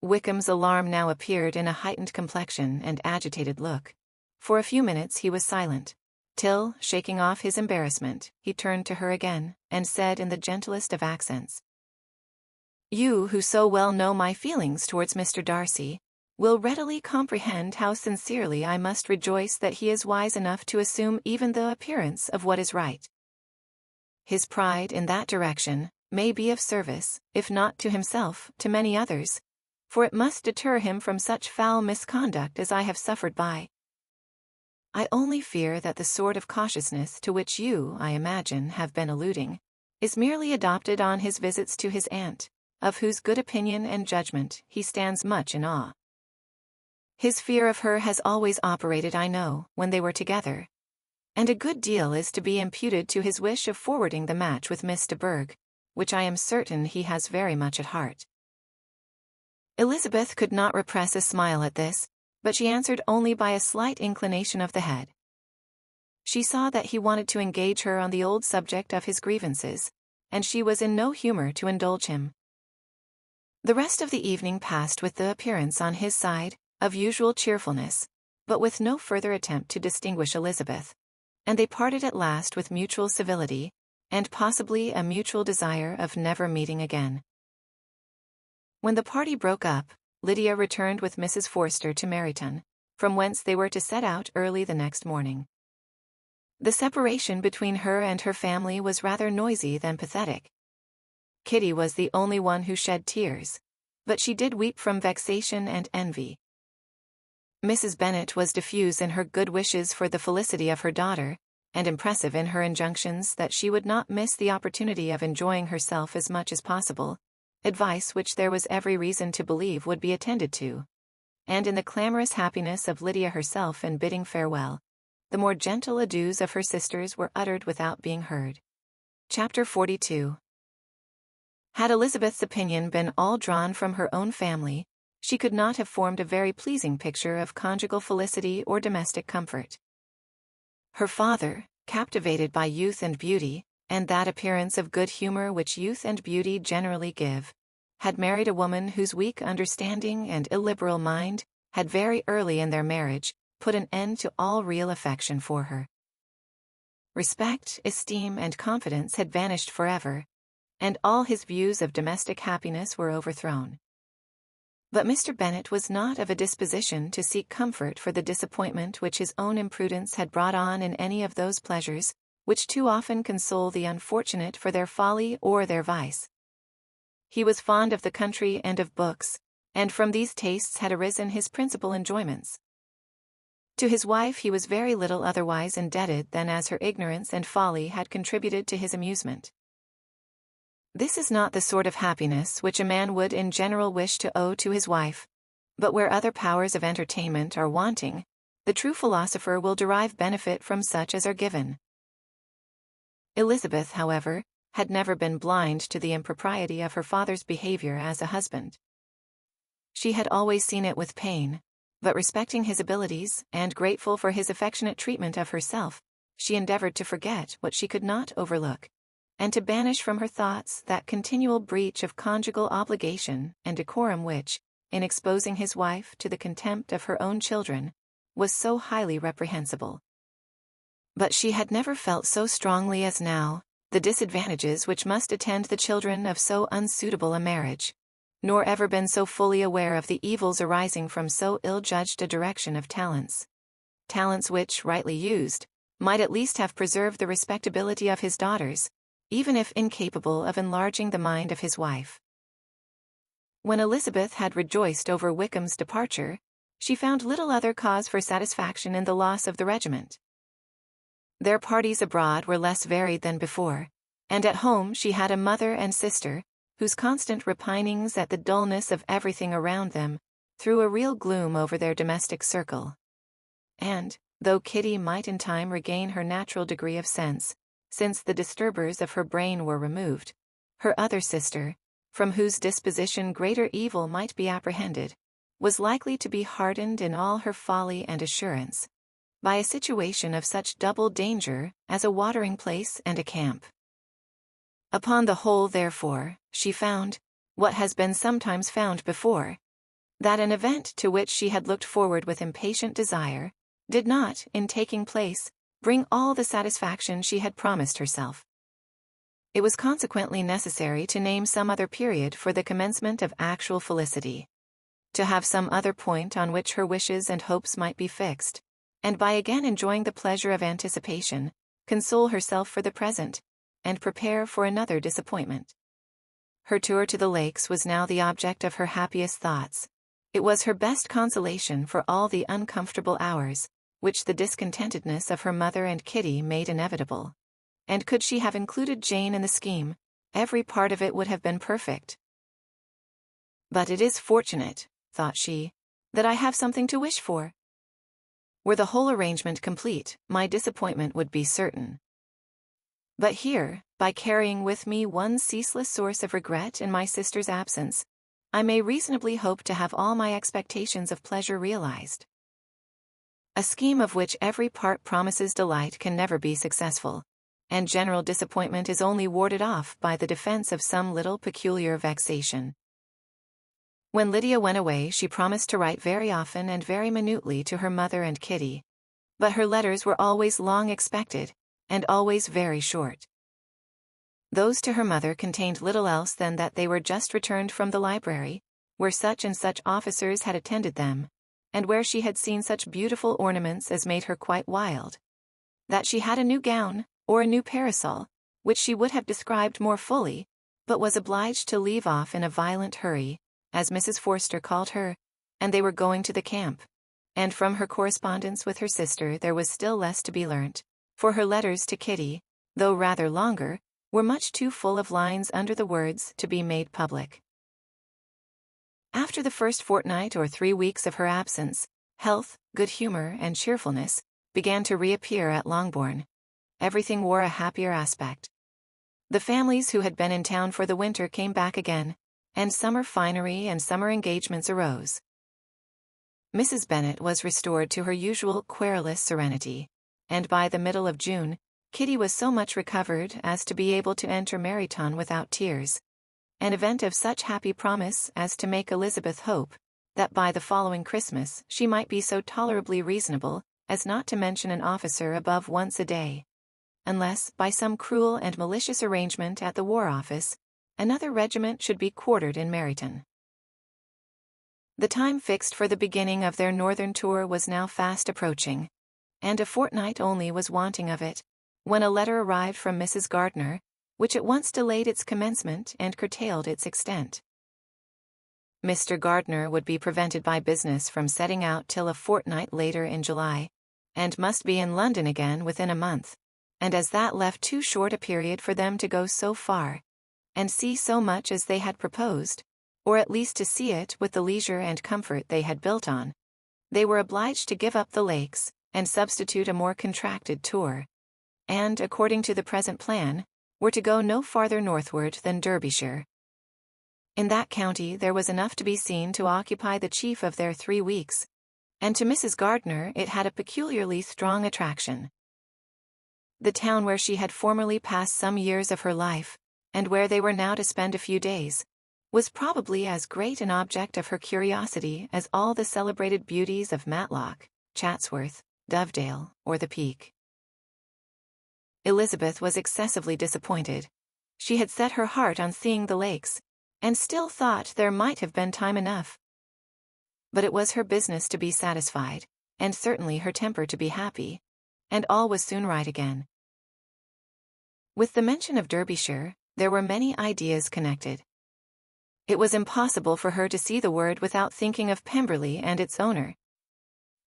Wickham's alarm now appeared in a heightened complexion and agitated look. For a few minutes he was silent, till, shaking off his embarrassment, he turned to her again, and said in the gentlest of accents, "You who so well know my feelings towards Mr. Darcy, will readily comprehend how sincerely I must rejoice that he is wise enough to assume even the appearance of what is right. His pride in that direction may be of service, if not to himself, to many others, for it must deter him from such foul misconduct as I have suffered by. I only fear that the sort of cautiousness to which you, I imagine, have been alluding, is merely adopted on his visits to his aunt, of whose good opinion and judgment he stands much in awe. His fear of her has always operated, I know, when they were together, and a good deal is to be imputed to his wish of forwarding the match with Miss de Bourgh, which I am certain he has very much at heart." Elizabeth could not repress a smile at this, but she answered only by a slight inclination of the head. She saw that he wanted to engage her on the old subject of his grievances, and she was in no humor to indulge him. The rest of the evening passed with the appearance on his side of usual cheerfulness, but with no further attempt to distinguish Elizabeth, and they parted at last with mutual civility, and possibly a mutual desire of never meeting again. When the party broke up, Lydia returned with Mrs. Forster to Meryton, from whence they were to set out early the next morning. The separation between her and her family was rather noisy than pathetic. Kitty was the only one who shed tears, but she did weep from vexation and envy. Mrs. Bennet was diffuse in her good wishes for the felicity of her daughter, and impressive in her injunctions that she would not miss the opportunity of enjoying herself as much as possible, advice which there was every reason to believe would be attended to. And in the clamorous happiness of Lydia herself in bidding farewell, the more gentle adieus of her sisters were uttered without being heard. Chapter 42. Had Elizabeth's opinion been all drawn from her own family, she could not have formed a very pleasing picture of conjugal felicity or domestic comfort. Her father, captivated by youth and beauty, and that appearance of good humor which youth and beauty generally give, had married a woman whose weak understanding and illiberal mind had very early in their marriage put an end to all real affection for her. Respect, esteem, and confidence had vanished forever, and all his views of domestic happiness were overthrown. But Mr. Bennet was not of a disposition to seek comfort for the disappointment which his own imprudence had brought on in any of those pleasures which too often console the unfortunate for their folly or their vice. He was fond of the country and of books, and from these tastes had arisen his principal enjoyments. To his wife he was very little otherwise indebted than as her ignorance and folly had contributed to his amusement. This is not the sort of happiness which a man would in general wish to owe to his wife, but where other powers of entertainment are wanting, the true philosopher will derive benefit from such as are given. Elizabeth, however, had never been blind to the impropriety of her father's behavior as a husband. She had always seen it with pain, but respecting his abilities, and grateful for his affectionate treatment of herself, she endeavored to forget what she could not overlook, and to banish from her thoughts that continual breach of conjugal obligation and decorum which, in exposing his wife to the contempt of her own children, was so highly reprehensible. But she had never felt so strongly as now the disadvantages which must attend the children of so unsuitable a marriage, nor ever been so fully aware of the evils arising from so ill-judged a direction of talents which, rightly used, might at least have preserved the respectability of his daughters, even if incapable of enlarging the mind of his wife. When Elizabeth had rejoiced over Wickham's departure, she found little other cause for satisfaction in the loss of the regiment. Their parties abroad were less varied than before, and at home she had a mother and sister, whose constant repinings at the dullness of everything around them threw a real gloom over their domestic circle. And, though Kitty might in time regain her natural degree of sense, since the disturbers of her brain were removed, her other sister, from whose disposition greater evil might be apprehended, was likely to be hardened in all her folly and assurance by a situation of such double danger as a watering place and a camp. Upon the whole, therefore, she found, what has been sometimes found before, that an event to which she had looked forward with impatient desire did not, in taking place, bring all the satisfaction she had promised herself. It was consequently necessary to name some other period for the commencement of actual felicity, to have some other point on which her wishes and hopes might be fixed, and by again enjoying the pleasure of anticipation, console herself for the present, and prepare for another disappointment. Her tour to the lakes was now the object of her happiest thoughts. It was her best consolation for all the uncomfortable hours which the discontentedness of her mother and Kitty made inevitable. And could she have included Jane in the scheme, every part of it would have been perfect. But it is fortunate, thought she, that I have something to wish for. Were the whole arrangement complete, my disappointment would be certain. But here, by carrying with me one ceaseless source of regret in my sister's absence, I may reasonably hope to have all my expectations of pleasure realized. A scheme of which every part promises delight can never be successful, and general disappointment is only warded off by the defense of some little peculiar vexation. When Lydia went away, she promised to write very often and very minutely to her mother and Kitty, but her letters were always long expected, and always very short. Those to her mother contained little else than that they were just returned from the library, where such and such officers had attended them, and where she had seen such beautiful ornaments as made her quite wild. That she had a new gown, or a new parasol, which she would have described more fully, but was obliged to leave off in a violent hurry, as Mrs. Forster called her, and they were going to the camp. And from her correspondence with her sister there was still less to be learnt, for her letters to Kitty, though rather longer, were much too full of lines under the words to be made public. After the first fortnight or 3 weeks of her absence, health, good humor, and cheerfulness began to reappear at Longbourn. Everything wore a happier aspect. The families who had been in town for the winter came back again, and summer finery and summer engagements arose. Mrs. Bennet was restored to her usual querulous serenity, and by the middle of June, Kitty was so much recovered as to be able to enter Meryton without tears, an event of such happy promise as to make Elizabeth hope that by the following Christmas she might be so tolerably reasonable as not to mention an officer above once a day, unless, by some cruel and malicious arrangement at the War Office, another regiment should be quartered in Meryton. The time fixed for the beginning of their northern tour was now fast approaching, and a fortnight only was wanting of it, when a letter arrived from Mrs. Gardiner, which at once delayed its commencement and curtailed its extent. Mr. Gardiner would be prevented by business from setting out till a fortnight later in July, and must be in London again within a month, and as that left too short a period for them to go so far, and see so much as they had proposed, or at least to see it with the leisure and comfort they had built on, they were obliged to give up the lakes, and substitute a more contracted tour, and, according to the present plan, were to go no farther northward than Derbyshire. In that county there was enough to be seen to occupy the chief of their 3 weeks, and to Mrs. Gardiner it had a peculiarly strong attraction. The town where she had formerly passed some years of her life, and where they were now to spend a few days, was probably as great an object of her curiosity as all the celebrated beauties of Matlock, Chatsworth, Dovedale, or the Peak. Elizabeth was excessively disappointed. She had set her heart on seeing the lakes, and still thought there might have been time enough. But it was her business to be satisfied, and certainly her temper to be happy, and all was soon right again. With the mention of Derbyshire, there were many ideas connected. It was impossible for her to see the word without thinking of Pemberley and its owner.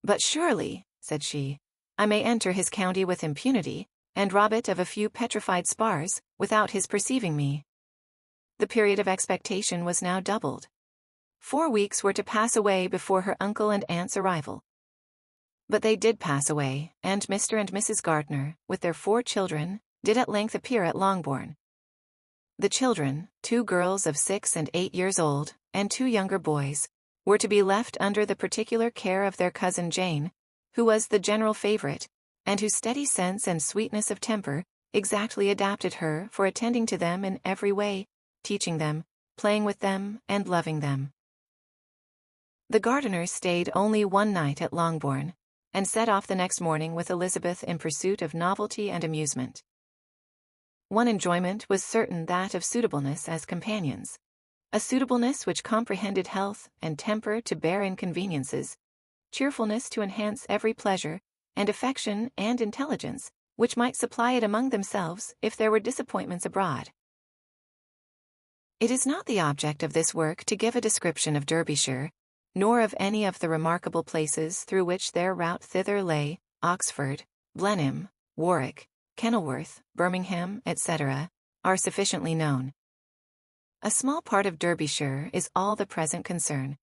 "But surely," said she, "I may enter his county with impunity, and rob it of a few petrified spars, without his perceiving me." The period of expectation was now doubled. 4 weeks were to pass away before her uncle and aunt's arrival. But they did pass away, and Mr. and Mrs. Gardiner, with their 4 children, did at length appear at Longbourn. The children, 2 girls of 6 and 8 years old, and 2 younger boys, were to be left under the particular care of their cousin Jane, who was the general favorite, and whose steady sense and sweetness of temper exactly adapted her for attending to them in every way, teaching them, playing with them, and loving them. The Gardiners stayed only one night at Longbourn, and set off the next morning with Elizabeth in pursuit of novelty and amusement. One enjoyment was certain, that of suitableness as companions, a suitableness which comprehended health and temper to bear inconveniences, cheerfulness to enhance every pleasure, and affection and intelligence, which might supply it among themselves if there were disappointments abroad. It is not the object of this work to give a description of Derbyshire, nor of any of the remarkable places through which their route thither lay. Oxford, Blenheim, Warwick, Kenilworth, Birmingham, etc., are sufficiently known. A small part of Derbyshire is all the present concern.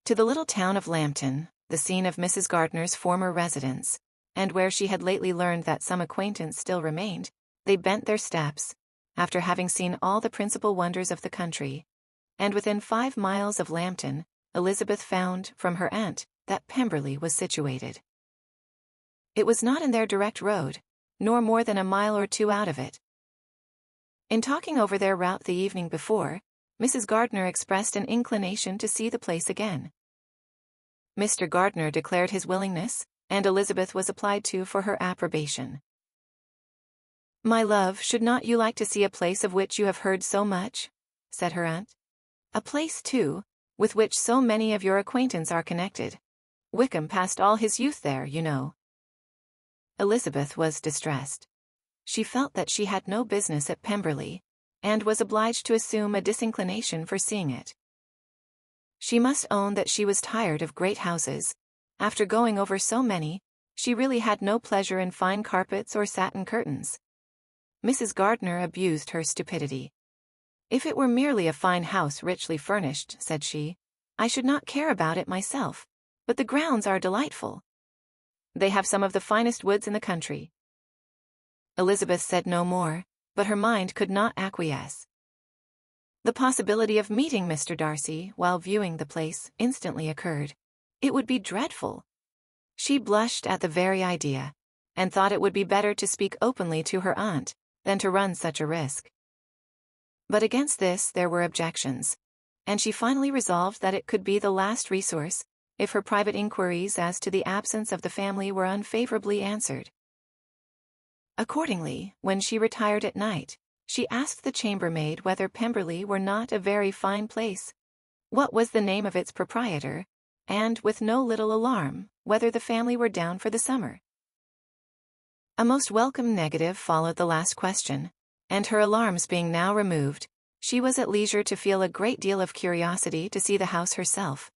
To the little town of Lambton, the scene of Mrs. Gardiner's former residence, and where she had lately learned that some acquaintance still remained, they bent their steps, after having seen all the principal wonders of the country, and within 5 miles of Lambton, Elizabeth found, from her aunt, that Pemberley was situated. It was not in their direct road, nor more than a mile or 2 out of it. In talking over their route the evening before, Mrs. Gardiner expressed an inclination to see the place again. Mr. Gardiner declared his willingness, and Elizabeth was applied to for her approbation. "My love, should not you like to see a place of which you have heard so much?" said her aunt. "A place, too, with which so many of your acquaintance are connected. Wickham passed all his youth there, you know." Elizabeth was distressed. She felt that she had no business at Pemberley, and was obliged to assume a disinclination for seeing it. She must own that she was tired of great houses. After going over so many, she really had no pleasure in fine carpets or satin curtains. Mrs. Gardiner abused her stupidity. "If it were merely a fine house richly furnished," said she, "I should not care about it myself, but the grounds are delightful. They have some of the finest woods in the country." Elizabeth said no more, but her mind could not acquiesce. The possibility of meeting Mr. Darcy while viewing the place instantly occurred. It would be dreadful. She blushed at the very idea, and thought it would be better to speak openly to her aunt than to run such a risk. But against this there were objections, and she finally resolved that it could be the last resource, if her private inquiries as to the absence of the family were unfavorably answered. Accordingly, when she retired at night, she asked the chambermaid whether Pemberley were not a very fine place, what was the name of its proprietor, and, with no little alarm, whether the family were down for the summer. A most welcome negative followed the last question, and her alarms being now removed, she was at leisure to feel a great deal of curiosity to see the house herself,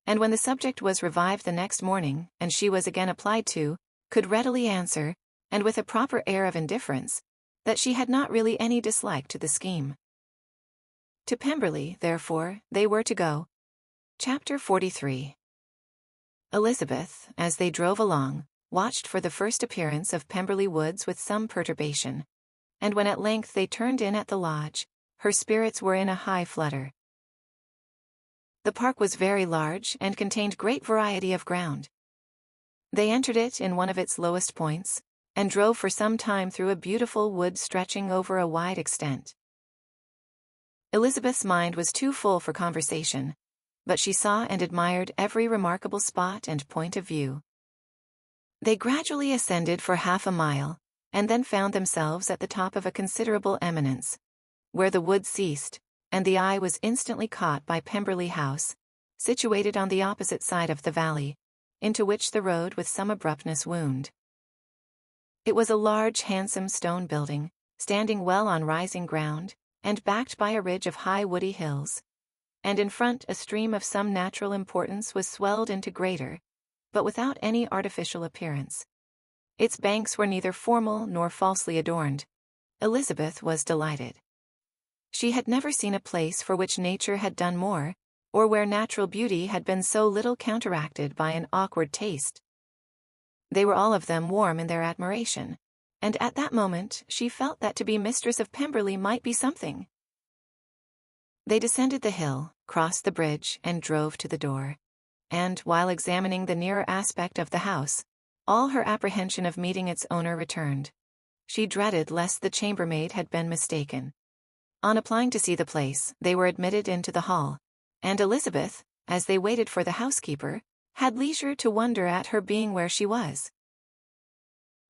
and when the subject was revived the next morning, and she was again applied to, could readily answer, and with a proper air of indifference, that she had not really any dislike to the scheme. To Pemberley, therefore, they were to go. Chapter 43. Elizabeth, as they drove along, watched for the first appearance of Pemberley Woods with some perturbation, and when at length they turned in at the lodge, her spirits were in a high flutter. The park was very large and contained great variety of ground. They entered it in one of its lowest points, and drove for some time through a beautiful wood stretching over a wide extent. Elizabeth's mind was too full for conversation, but she saw and admired every remarkable spot and point of view. They gradually ascended for half a mile, and then found themselves at the top of a considerable eminence, where the wood ceased, and the eye was instantly caught by Pemberley House, situated on the opposite side of the valley, into which the road with some abruptness wound. It was a large, handsome stone building, standing well on rising ground, and backed by a ridge of high woody hills, and in front a stream of some natural importance was swelled into greater, but without any artificial appearance. Its banks were neither formal nor falsely adorned. Elizabeth was delighted. She had never seen a place for which nature had done more, or where natural beauty had been so little counteracted by an awkward taste. They were all of them warm in their admiration, and at that moment she felt that to be mistress of Pemberley might be something. They descended the hill, crossed the bridge, and drove to the door. And, while examining the nearer aspect of the house, all her apprehension of meeting its owner returned. She dreaded lest the chambermaid had been mistaken. On applying to see the place, they were admitted into the hall, and Elizabeth, as they waited for the housekeeper, had leisure to wonder at her being where she was.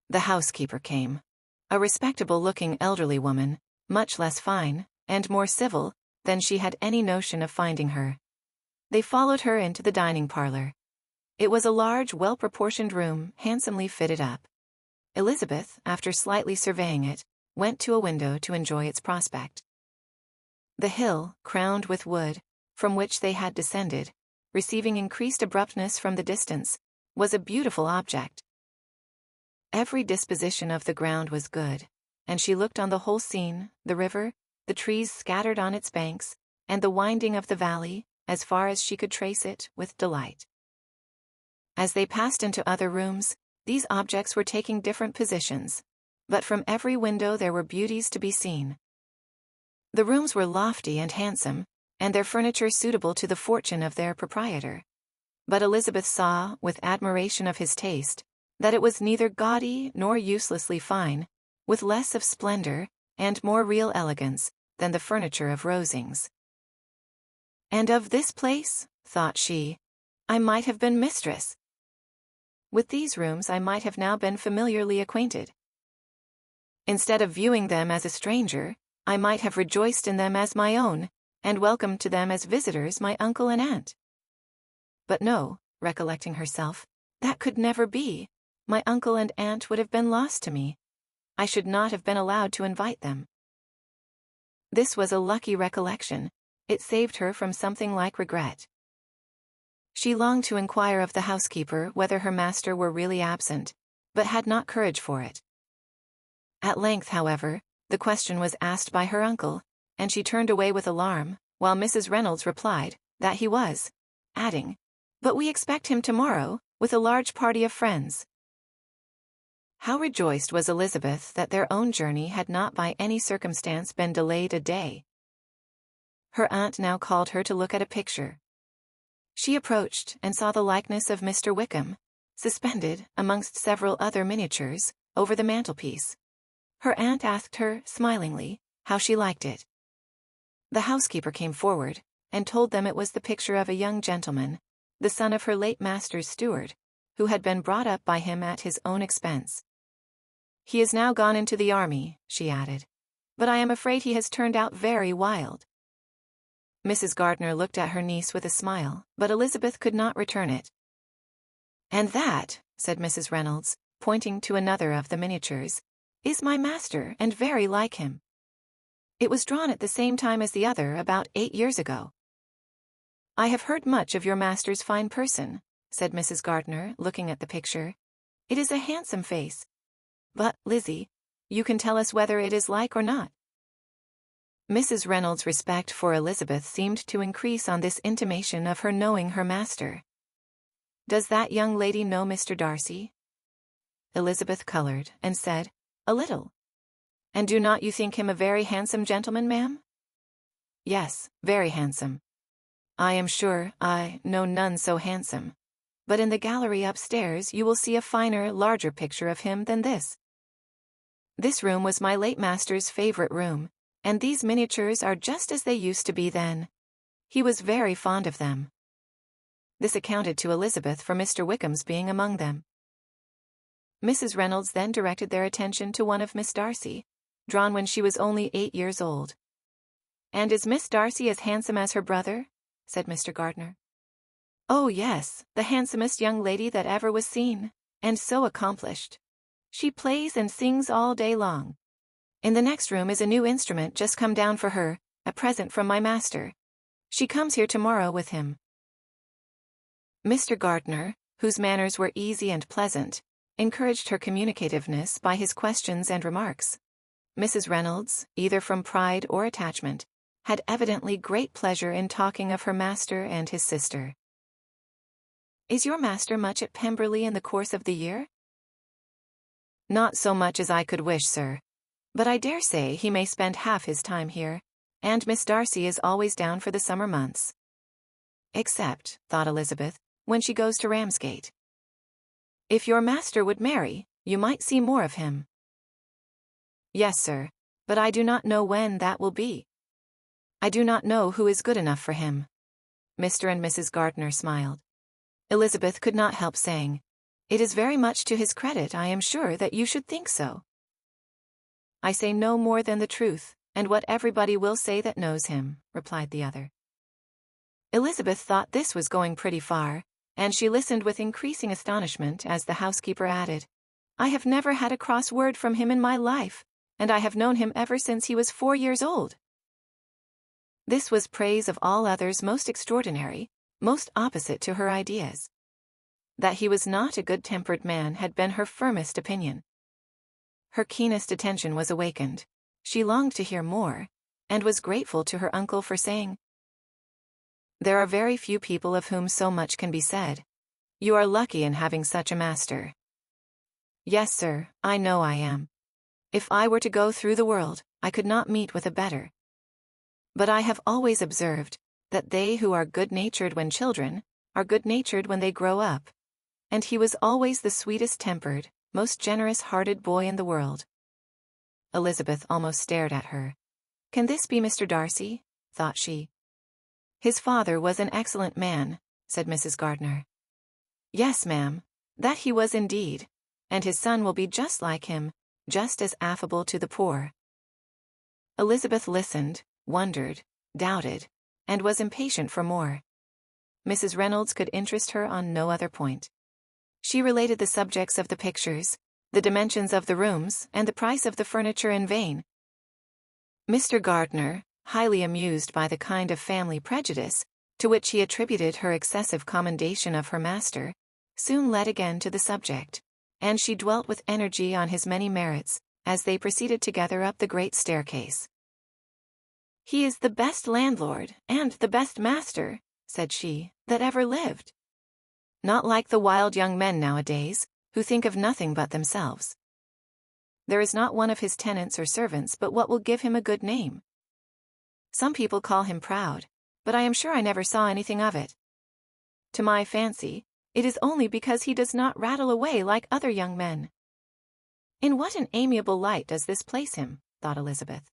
The housekeeper came. A respectable-looking elderly woman, much less fine, and more civil, than she had any notion of finding her. They followed her into the dining parlor. It was a large, well-proportioned room, handsomely fitted up. Elizabeth, after slightly surveying it, went to a window to enjoy its prospect. The hill, crowned with wood, from which they had descended, receiving increased abruptness from the distance, was a beautiful object. Every disposition of the ground was good, and she looked on the whole scene, the river, the trees scattered on its banks, and the winding of the valley, as far as she could trace it, with delight. As they passed into other rooms, these objects were taking different positions, but from every window there were beauties to be seen. The rooms were lofty and handsome, and their furniture suitable to the fortune of their proprietor. But Elizabeth saw, with admiration of his taste, that it was neither gaudy nor uselessly fine, with less of splendor, and more real elegance, than the furniture of Rosings. And of this place, thought she, I might have been mistress. With these rooms I might have now been familiarly acquainted. Instead of viewing them as a stranger, I might have rejoiced in them as my own, and welcomed to them as visitors my uncle and aunt. But no, recollecting herself, that could never be. My uncle and aunt would have been lost to me. I should not have been allowed to invite them. This was a lucky recollection. It saved her from something like regret. She longed to inquire of the housekeeper whether her master were really absent, but had not courage for it. At length, however, the question was asked by her uncle, and she turned away with alarm, while Mrs. Reynolds replied that he was, adding, "But we expect him tomorrow, with a large party of friends." How rejoiced was Elizabeth that their own journey had not by any circumstance been delayed a day. Her aunt now called her to look at a picture. She approached and saw the likeness of Mr. Wickham, suspended, amongst several other miniatures, over the mantelpiece. Her aunt asked her, smilingly, how she liked it. The housekeeper came forward, and told them it was the picture of a young gentleman, the son of her late master's steward, who had been brought up by him at his own expense. He is now gone into the army, she added, but I am afraid he has turned out very wild. Mrs. Gardiner looked at her niece with a smile, but Elizabeth could not return it. And that, said Mrs. Reynolds, pointing to another of the miniatures, is my master, and very like him. It was drawn at the same time as the other about 8 years ago. I have heard much of your master's fine person, said Mrs. Gardiner, looking at the picture. It is a handsome face. But, Lizzie, you can tell us whether it is like or not. Mrs. Reynolds' respect for Elizabeth seemed to increase on this intimation of her knowing her master. Does that young lady know Mr. Darcy? Elizabeth colored, and said, A little. And do not you think him a very handsome gentleman, ma'am? Yes, very handsome. I am sure I know none so handsome. But in the gallery upstairs you will see a finer, larger picture of him than this. This room was my late master's favorite room, and these miniatures are just as they used to be then. He was very fond of them. This accounted to Elizabeth for Mr. Wickham's being among them. Mrs. Reynolds then directed their attention to one of Miss Darcy, drawn when she was only 8 years old. And is Miss Darcy as handsome as her brother? Said Mr. Gardiner. Oh yes, the handsomest young lady that ever was seen, and so accomplished. She plays and sings all day long. In the next room is a new instrument just come down for her, a present from my master. She comes here tomorrow with him. Mr. Gardiner, whose manners were easy and pleasant, encouraged her communicativeness by his questions and remarks. Mrs. Reynolds, either from pride or attachment, had evidently great pleasure in talking of her master and his sister. Is your master much at Pemberley in the course of the year? Not so much as I could wish, sir. But I dare say he may spend half his time here, and Miss Darcy is always down for the summer months. Except, thought Elizabeth, when she goes to Ramsgate. If your master would marry, you might see more of him. Yes, sir, but I do not know when that will be. I do not know who is good enough for him. Mr. and Mrs. Gardiner smiled. Elizabeth could not help saying, "It is very much to his credit, I am sure, that you should think so." "I say no more than the truth, and what everybody will say that knows him," replied the other. Elizabeth thought this was going pretty far, and she listened with increasing astonishment as the housekeeper added, "I have never had a cross word from him in my life, and I have known him ever since he was 4 years old." This was praise of all others most extraordinary, most opposite to her ideas. That he was not a good-tempered man had been her firmest opinion. Her keenest attention was awakened. She longed to hear more, and was grateful to her uncle for saying, "There are very few people of whom so much can be said. You are lucky in having such a master." "Yes, sir, I know I am. If I were to go through the world, I could not meet with a better. But I have always observed that they who are good-natured when children are good-natured when they grow up, and he was always the sweetest-tempered, most generous-hearted boy in the world." Elizabeth almost stared at her. "Can this be Mr. Darcy?" thought she. "His father was an excellent man," said Mrs. Gardiner. "Yes, ma'am, that he was indeed, and his son will be just like him, just as affable to the poor." Elizabeth listened, wondered, doubted, and was impatient for more. Mrs. Reynolds could interest her on no other point. She related the subjects of the pictures, the dimensions of the rooms, and the price of the furniture in vain. Mr. Gardiner, highly amused by the kind of family prejudice to which he attributed her excessive commendation of her master, soon led again to the subject, and she dwelt with energy on his many merits as they proceeded together up the great staircase. "He is the best landlord, and the best master," said she, "that ever lived. Not like the wild young men nowadays, who think of nothing but themselves. There is not one of his tenants or servants but what will give him a good name. Some people call him proud, but I am sure I never saw anything of it. To my fancy, it is only because he does not rattle away like other young men." "In what an amiable light does this place him," thought Elizabeth.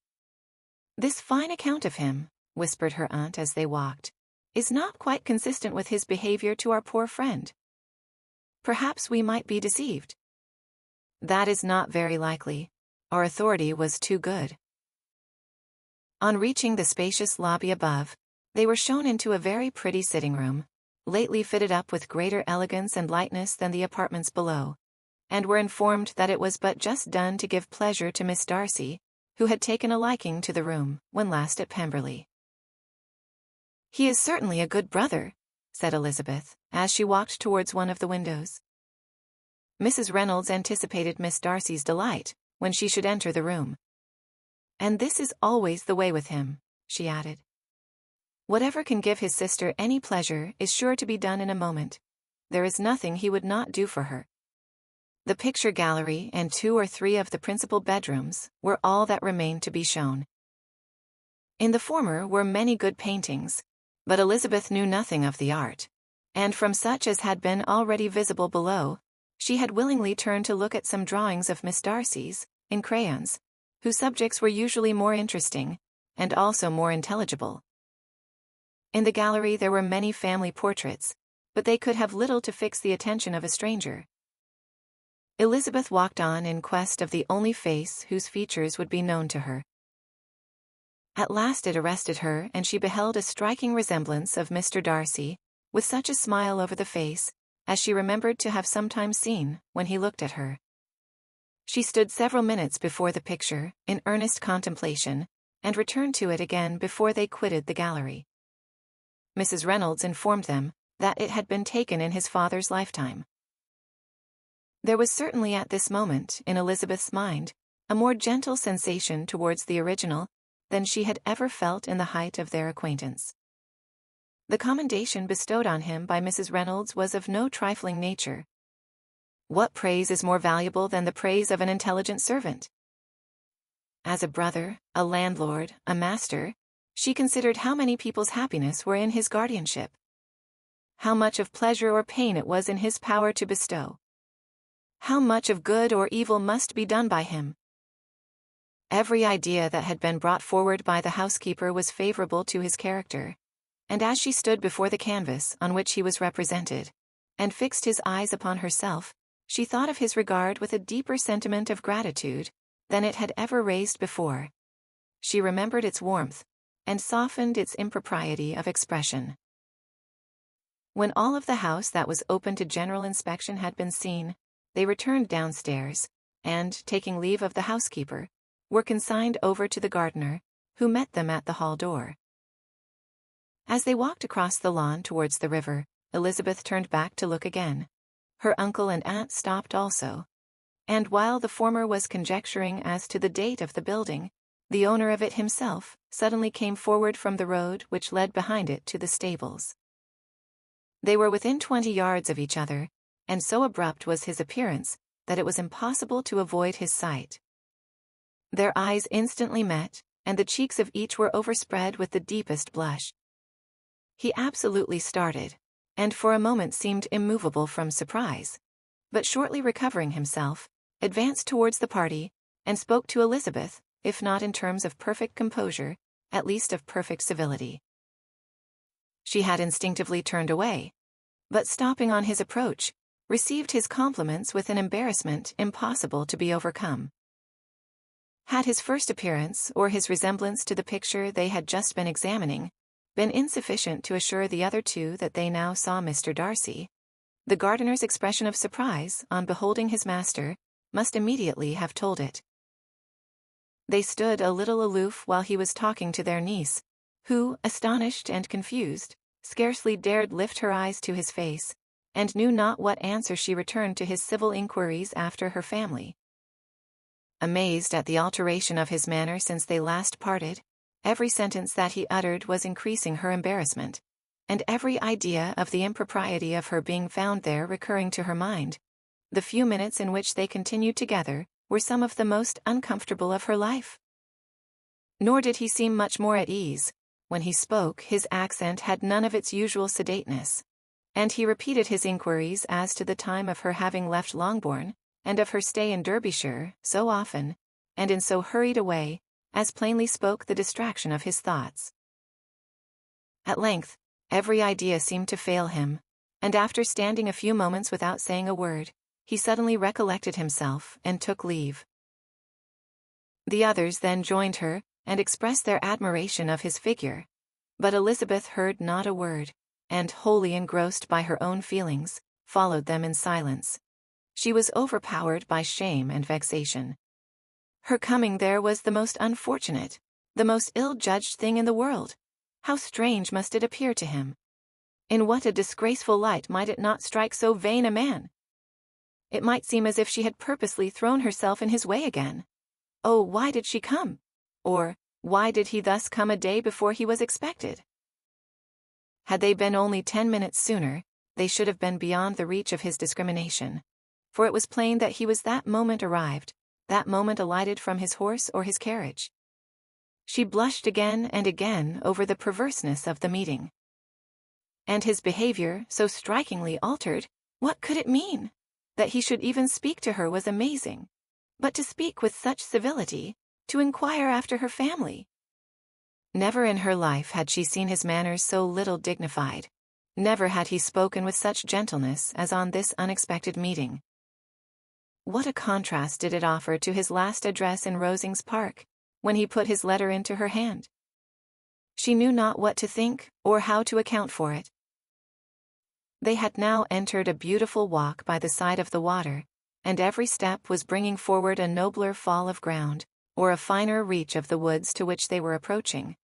"This fine account of him," whispered her aunt as they walked, "is not quite consistent with his behavior to our poor friend. Perhaps we might be deceived." "That is not very likely. Our authority was too good." On reaching the spacious lobby above, they were shown into a very pretty sitting-room, lately fitted up with greater elegance and lightness than the apartments below, and were informed that it was but just done to give pleasure to Miss Darcy, who had taken a liking to the room when last at Pemberley. "He is certainly a good brother," said Elizabeth, as she walked towards one of the windows. Mrs. Reynolds anticipated Miss Darcy's delight when she should enter the room. "And this is always the way with him," she added. "Whatever can give his sister any pleasure is sure to be done in a moment. There is nothing he would not do for her." The picture gallery and 2 or 3 of the principal bedrooms were all that remained to be shown. In the former were many good paintings, but Elizabeth knew nothing of the art, and from such as had been already visible below, she had willingly turned to look at some drawings of Miss Darcy's, in crayons, whose subjects were usually more interesting, and also more intelligible. In the gallery there were many family portraits, but they could have little to fix the attention of a stranger. Elizabeth walked on in quest of the only face whose features would be known to her. At last it arrested her, and she beheld a striking resemblance of Mr. Darcy, with such a smile over the face, as she remembered to have sometimes seen when he looked at her. She stood several minutes before the picture, in earnest contemplation, and returned to it again before they quitted the gallery. Mrs. Reynolds informed them that it had been taken in his father's lifetime. There was certainly at this moment, in Elizabeth's mind, a more gentle sensation towards the original than she had ever felt in the height of their acquaintance. The commendation bestowed on him by Mrs. Reynolds was of no trifling nature. What praise is more valuable than the praise of an intelligent servant? As a brother, a landlord, a master, She considered how many people's happiness were in his guardianship. How much of pleasure or pain it was in his power to bestow. How much of good or evil must be done by him. Every idea that had been brought forward by the housekeeper was favorable to his character, and as she stood before the canvas on which he was represented, and fixed his eyes upon herself, she thought of his regard with a deeper sentiment of gratitude than it had ever raised before. She remembered its warmth, and softened its impropriety of expression. When all of the house that was open to general inspection had been seen, they returned downstairs, and, taking leave of the housekeeper, were consigned over to the gardener, who met them at the hall door. As they walked across the lawn towards the river, Elizabeth turned back to look again. Her uncle and aunt stopped also. And while the former was conjecturing as to the date of the building, the owner of it himself suddenly came forward from the road which led behind it to the stables. They were within 20 yards of each other, and so abrupt was his appearance that it was impossible to avoid his sight. Their eyes instantly met, and the cheeks of each were overspread with the deepest blush. He absolutely started, and for a moment seemed immovable from surprise, but shortly recovering himself, advanced towards the party, and spoke to Elizabeth, if not in terms of perfect composure, at least of perfect civility. She had instinctively turned away, but stopping on his approach, received his compliments with an embarrassment impossible to be overcome. Had his first appearance, or his resemblance to the picture they had just been examining, been insufficient to assure the other two that they now saw Mr. Darcy, the gardener's expression of surprise on beholding his master must immediately have told it. They stood a little aloof while he was talking to their niece, who, astonished and confused, scarcely dared lift her eyes to his face, and knew not what answer she returned to his civil inquiries after her family. Amazed at the alteration of his manner since they last parted, every sentence that he uttered was increasing her embarrassment, and every idea of the impropriety of her being found there recurring to her mind, the few minutes in which they continued together were some of the most uncomfortable of her life. Nor did he seem much more at ease. When he spoke, his accent had none of its usual sedateness, and he repeated his inquiries as to the time of her having left Longbourn, and of her stay in Derbyshire, so often, and in so hurried a way, as plainly spoke the distraction of his thoughts. At length, every idea seemed to fail him, and after standing a few moments without saying a word, he suddenly recollected himself and took leave. The others then joined her, and expressed their admiration of his figure, but Elizabeth heard not a word, and, wholly engrossed by her own feelings, followed them in silence. She was overpowered by shame and vexation. Her coming there was the most unfortunate, the most ill-judged thing in the world. How strange must it appear to him! In what a disgraceful light might it not strike so vain a man! It might seem as if she had purposely thrown herself in his way again. Oh, why did she come? Or, why did he thus come a day before he was expected? Had they been only 10 minutes sooner, they should have been beyond the reach of his discrimination, for it was plain that he was that moment arrived, that moment alighted from his horse or his carriage. She blushed again and again over the perverseness of the meeting. And his behavior, so strikingly altered, what could it mean? That he should even speak to her was amazing. But to speak with such civility, to inquire after her family. Never in her life had she seen his manners so little dignified. Never had he spoken with such gentleness as on this unexpected meeting. What a contrast did it offer to his last address in Rosings Park, when he put his letter into her hand. She knew not what to think, or how to account for it. They had now entered a beautiful walk by the side of the water, and every step was bringing forward a nobler fall of ground, or a finer reach of the woods to which they were approaching.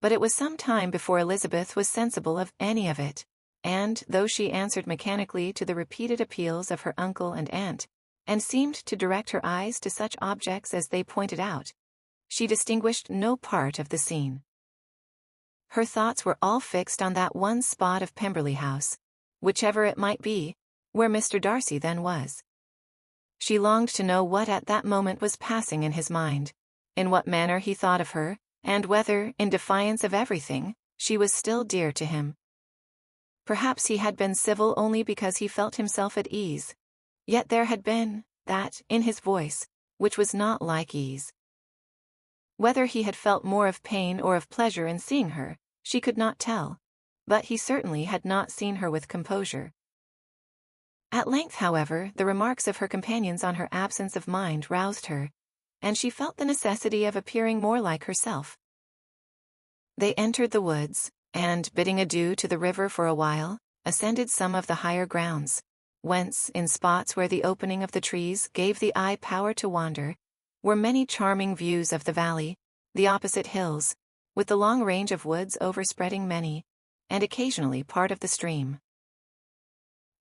But it was some time before Elizabeth was sensible of any of it, and, though she answered mechanically to the repeated appeals of her uncle and aunt, and seemed to direct her eyes to such objects as they pointed out, she distinguished no part of the scene. Her thoughts were all fixed on that one spot of Pemberley House, whichever it might be, where Mr. Darcy then was. She longed to know what at that moment was passing in his mind, in what manner he thought of her, and whether, in defiance of everything, she was still dear to him. Perhaps he had been civil only because he felt himself at ease, yet there had been that in his voice which was not like ease. Whether he had felt more of pain or of pleasure in seeing her, she could not tell, but he certainly had not seen her with composure. At length, however, the remarks of her companions on her absence of mind roused her, and she felt the necessity of appearing more like herself. They entered the woods, and, bidding adieu to the river for a while, ascended some of the higher grounds, whence, in spots where the opening of the trees gave the eye power to wander, were many charming views of the valley, the opposite hills, with the long range of woods overspreading many, and occasionally part of the stream.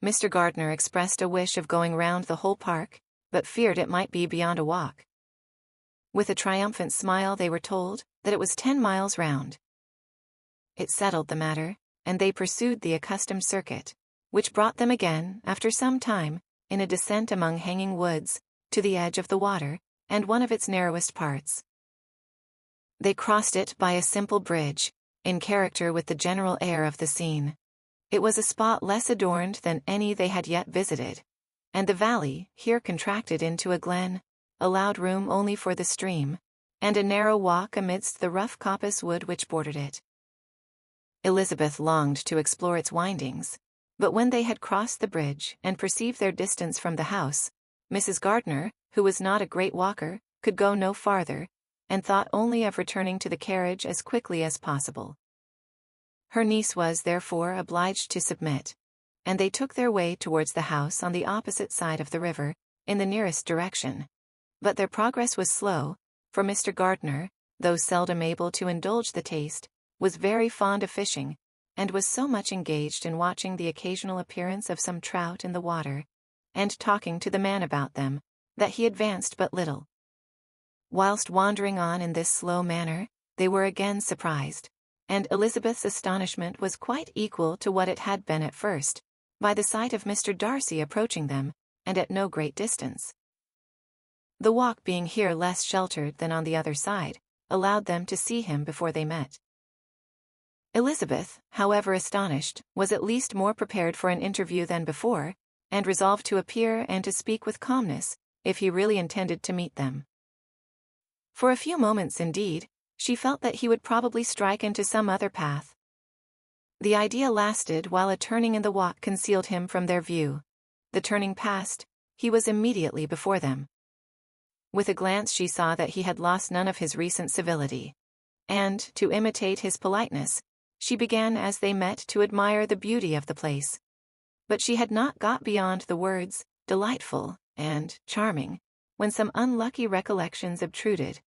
Mr. Gardiner expressed a wish of going round the whole park, but feared it might be beyond a walk. With a triumphant smile they were told that it was 10 miles round. It settled the matter, and they pursued the accustomed circuit, which brought them again, after some time, in a descent among hanging woods, to the edge of the water, and one of its narrowest parts. They crossed it by a simple bridge, in character with the general air of the scene. It was a spot less adorned than any they had yet visited, and the valley, here contracted into a glen, allowed room only for the stream, and a narrow walk amidst the rough coppice wood which bordered it. Elizabeth longed to explore its windings, but when they had crossed the bridge and perceived their distance from the house, Mrs. Gardiner, who was not a great walker, could go no farther, and thought only of returning to the carriage as quickly as possible. Her niece was, therefore, obliged to submit, and they took their way towards the house on the opposite side of the river, in the nearest direction. But their progress was slow, for Mr. Gardiner, though seldom able to indulge the taste, was very fond of fishing, and was so much engaged in watching the occasional appearance of some trout in the water, and talking to the man about them, that he advanced but little. Whilst wandering on in this slow manner, they were again surprised, and Elizabeth's astonishment was quite equal to what it had been at first, by the sight of Mr. Darcy approaching them, and at no great distance. The walk being here less sheltered than on the other side, allowed them to see him before they met. Elizabeth, however astonished, was at least more prepared for an interview than before, and resolved to appear and to speak with calmness, if he really intended to meet them. For a few moments, indeed, she felt that he would probably strike into some other path. The idea lasted while a turning in the walk concealed him from their view. The turning past, he was immediately before them. With a glance she saw that he had lost none of his recent civility, and, to imitate his politeness, she began as they met to admire the beauty of the place. But she had not got beyond the words, delightful, and charming, when some unlucky recollections obtruded,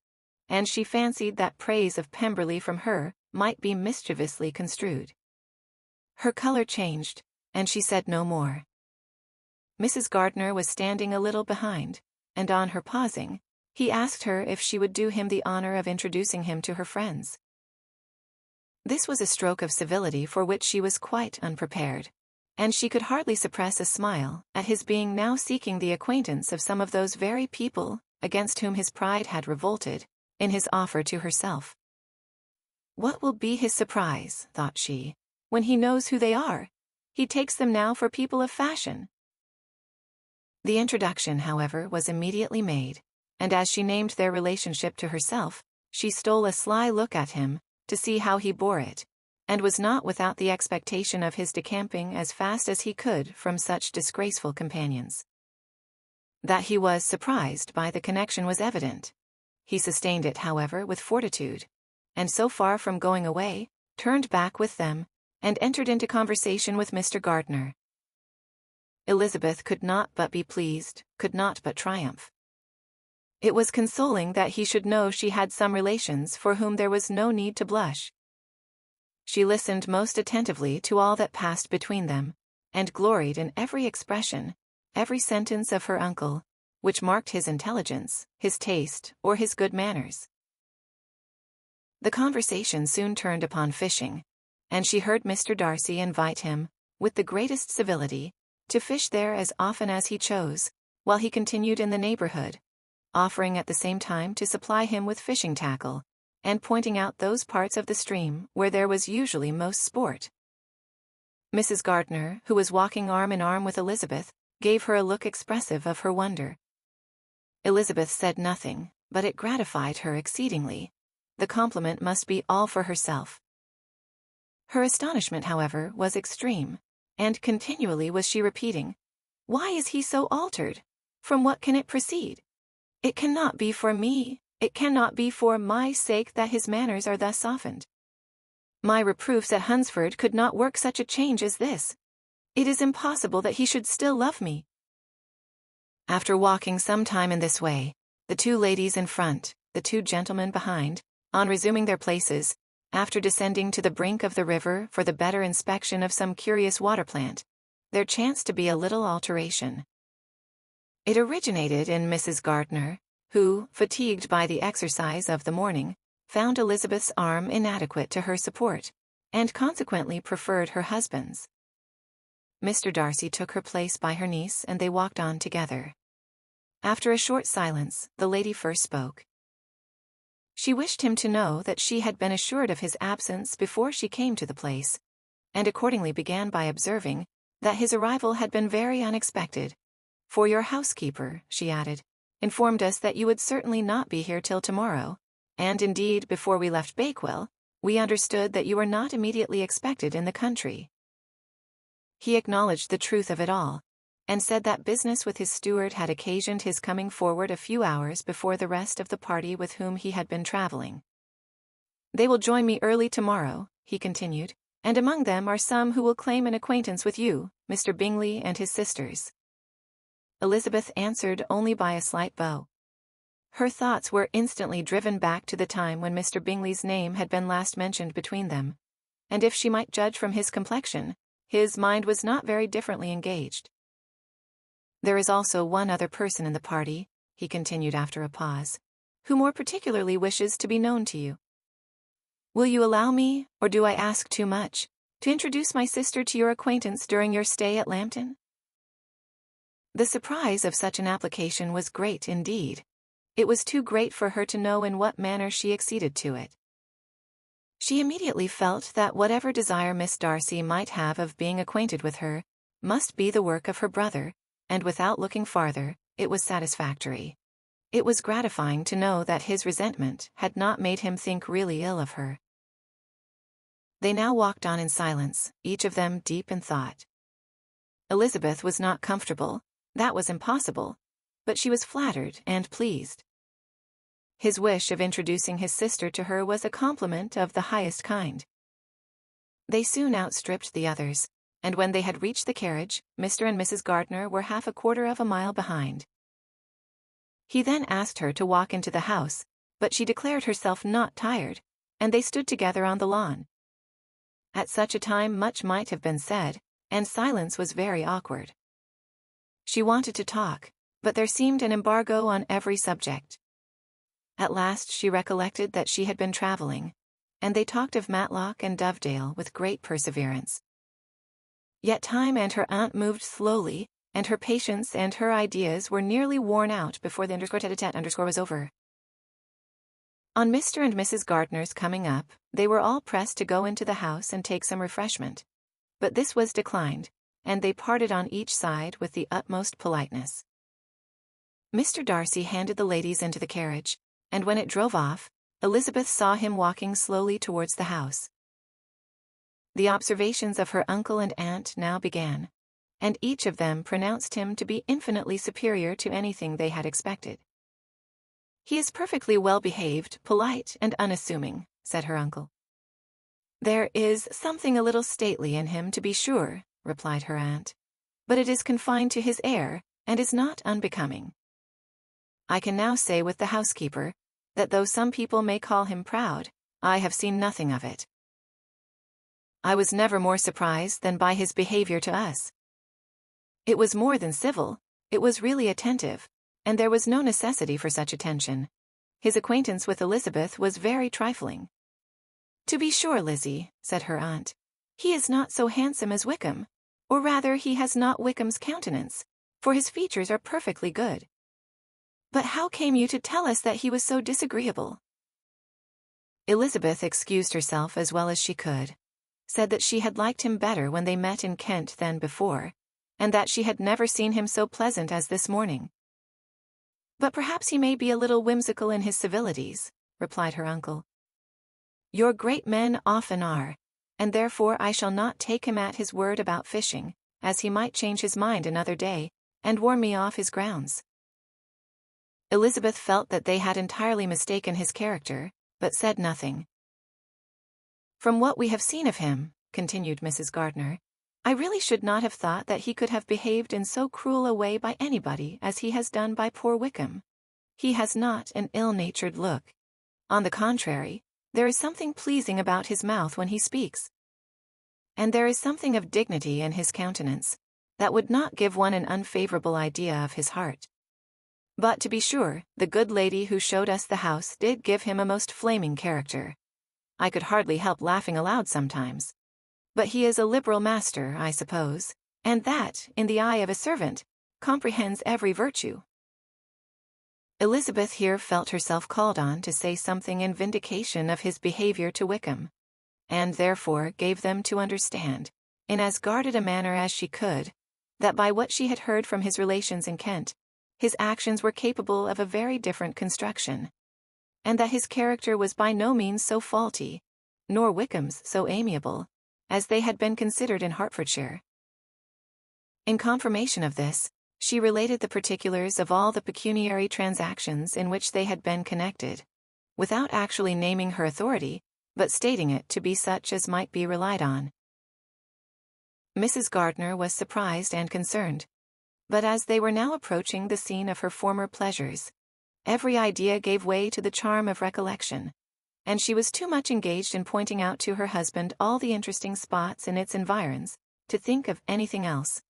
and she fancied that praise of Pemberley from her might be mischievously construed. Her color changed, and she said no more. Mrs. Gardiner was standing a little behind, and on her pausing, he asked her if she would do him the honor of introducing him to her friends. This was a stroke of civility for which she was quite unprepared, and she could hardly suppress a smile at his being now seeking the acquaintance of some of those very people against whom his pride had revolted, in his offer to herself. What will be his surprise, thought she, when he knows who they are? He takes them now for people of fashion. The introduction, however, was immediately made, and as she named their relationship to herself, she stole a sly look at him, to see how he bore it, and was not without the expectation of his decamping as fast as he could from such disgraceful companions. That he was surprised by the connection was evident. He sustained it, however, with fortitude, and so far from going away, turned back with them, and entered into conversation with Mr. Gardiner. Elizabeth could not but be pleased, could not but triumph. It was consoling that he should know she had some relations for whom there was no need to blush. She listened most attentively to all that passed between them, and gloried in every expression, every sentence of her uncle, which marked his intelligence, his taste, or his good manners. The conversation soon turned upon fishing, and she heard Mr. Darcy invite him, with the greatest civility, to fish there as often as he chose, while he continued in the neighborhood, offering at the same time to supply him with fishing tackle, and pointing out those parts of the stream where there was usually most sport. Mrs. Gardner, who was walking arm in arm with Elizabeth, gave her a look expressive of her wonder. Elizabeth said nothing, but it gratified her exceedingly. The compliment must be all for herself. Her astonishment, however, was extreme, and continually was she repeating, "Why is he so altered? From what can it proceed? It cannot be for me, it cannot be for my sake that his manners are thus softened. My reproofs at Hunsford could not work such a change as this. It is impossible that he should still love me." After walking some time in this way, the two ladies in front, the two gentlemen behind, on resuming their places, after descending to the brink of the river for the better inspection of some curious water plant, there chanced to be a little alteration. It originated in Mrs. Gardner, who, fatigued by the exercise of the morning, found Elizabeth's arm inadequate to her support, and consequently preferred her husband's. Mr. Darcy took her place by her niece and they walked on together. After a short silence, the lady first spoke. She wished him to know that she had been assured of his absence before she came to the place, and accordingly began by observing that his arrival had been very unexpected. "For your housekeeper," she added, "informed us that you would certainly not be here till tomorrow, and indeed before we left Bakewell, we understood that you were not immediately expected in the country." He acknowledged the truth of it all, and said that business with his steward had occasioned his coming forward a few hours before the rest of the party with whom he had been traveling. "They will join me early tomorrow," he continued, "and among them are some who will claim an acquaintance with you, Mr. Bingley and his sisters." Elizabeth answered only by a slight bow. Her thoughts were instantly driven back to the time when Mr. Bingley's name had been last mentioned between them, and if she might judge from his complexion, his mind was not very differently engaged. "There is also one other person in the party," he continued after a pause, "who more particularly wishes to be known to you. Will you allow me, or do I ask too much, to introduce my sister to your acquaintance during your stay at Lambton?" The surprise of such an application was great indeed. It was too great for her to know in what manner she acceded to it. She immediately felt that whatever desire Miss Darcy might have of being acquainted with her must be the work of her brother, and without looking farther, it was satisfactory. It was gratifying to know that his resentment had not made him think really ill of her. They now walked on in silence, each of them deep in thought. Elizabeth was not comfortable, that was impossible, but she was flattered and pleased. His wish of introducing his sister to her was a compliment of the highest kind. They soon outstripped the others, and when they had reached the carriage, Mr. and Mrs. Gardner were half a quarter of a mile behind. He then asked her to walk into the house, but she declared herself not tired, and they stood together on the lawn. At such a time much might have been said, and silence was very awkward. She wanted to talk, but there seemed an embargo on every subject. At last she recollected that she had been traveling, and they talked of Matlock and Dovedale with great perseverance. Yet time and her aunt moved slowly, and her patience and her ideas were nearly worn out before the _tete-a-tete_ was over. On Mr. and Mrs. Gardner's coming up, they were all pressed to go into the house and take some refreshment, but this was declined, and they parted on each side with the utmost politeness. Mr. Darcy handed the ladies into the carriage, and when it drove off, Elizabeth saw him walking slowly towards the house. The observations of her uncle and aunt now began, and each of them pronounced him to be infinitely superior to anything they had expected. "He is perfectly well behaved, polite, and unassuming," said her uncle. "There is something a little stately in him, to be sure," replied her aunt, "but it is confined to his air, and is not unbecoming. I can now say with the housekeeper, that though some people may call him proud, I have seen nothing of it. I was never more surprised than by his behavior to us. It was more than civil, it was really attentive, and there was no necessity for such attention. His acquaintance with Elizabeth was very trifling." "To be sure, Lizzie," said her aunt, "he is not so handsome as Wickham, or rather he has not Wickham's countenance, for his features are perfectly good. But how came you to tell us that he was so disagreeable?" Elizabeth excused herself as well as she could, said that she had liked him better when they met in Kent than before, and that she had never seen him so pleasant as this morning. "But perhaps he may be a little whimsical in his civilities," replied her uncle. "Your great men often are, and therefore I shall not take him at his word about fishing, as he might change his mind another day, and warn me off his grounds." Elizabeth felt that they had entirely mistaken his character, but said nothing. "From what we have seen of him," continued Mrs. Gardiner, "I really should not have thought that he could have behaved in so cruel a way by anybody as he has done by poor Wickham. He has not an ill-natured look. On the contrary, there is something pleasing about his mouth when he speaks. And there is something of dignity in his countenance, that would not give one an unfavorable idea of his heart. But to be sure, the good lady who showed us the house did give him a most flaming character. I could hardly help laughing aloud sometimes. But he is a liberal master, I suppose, and that, in the eye of a servant, comprehends every virtue." Elizabeth here felt herself called on to say something in vindication of his behavior to Wickham, and therefore gave them to understand, in as guarded a manner as she could, that by what she had heard from his relations in Kent, his actions were capable of a very different construction, and that his character was by no means so faulty, nor Wickham's so amiable, as they had been considered in Hertfordshire. In confirmation of this, she related the particulars of all the pecuniary transactions in which they had been connected, without actually naming her authority, but stating it to be such as might be relied on. Mrs. Gardiner was surprised and concerned, but as they were now approaching the scene of her former pleasures, every idea gave way to the charm of recollection, and she was too much engaged in pointing out to her husband all the interesting spots in its environs, to think of anything else.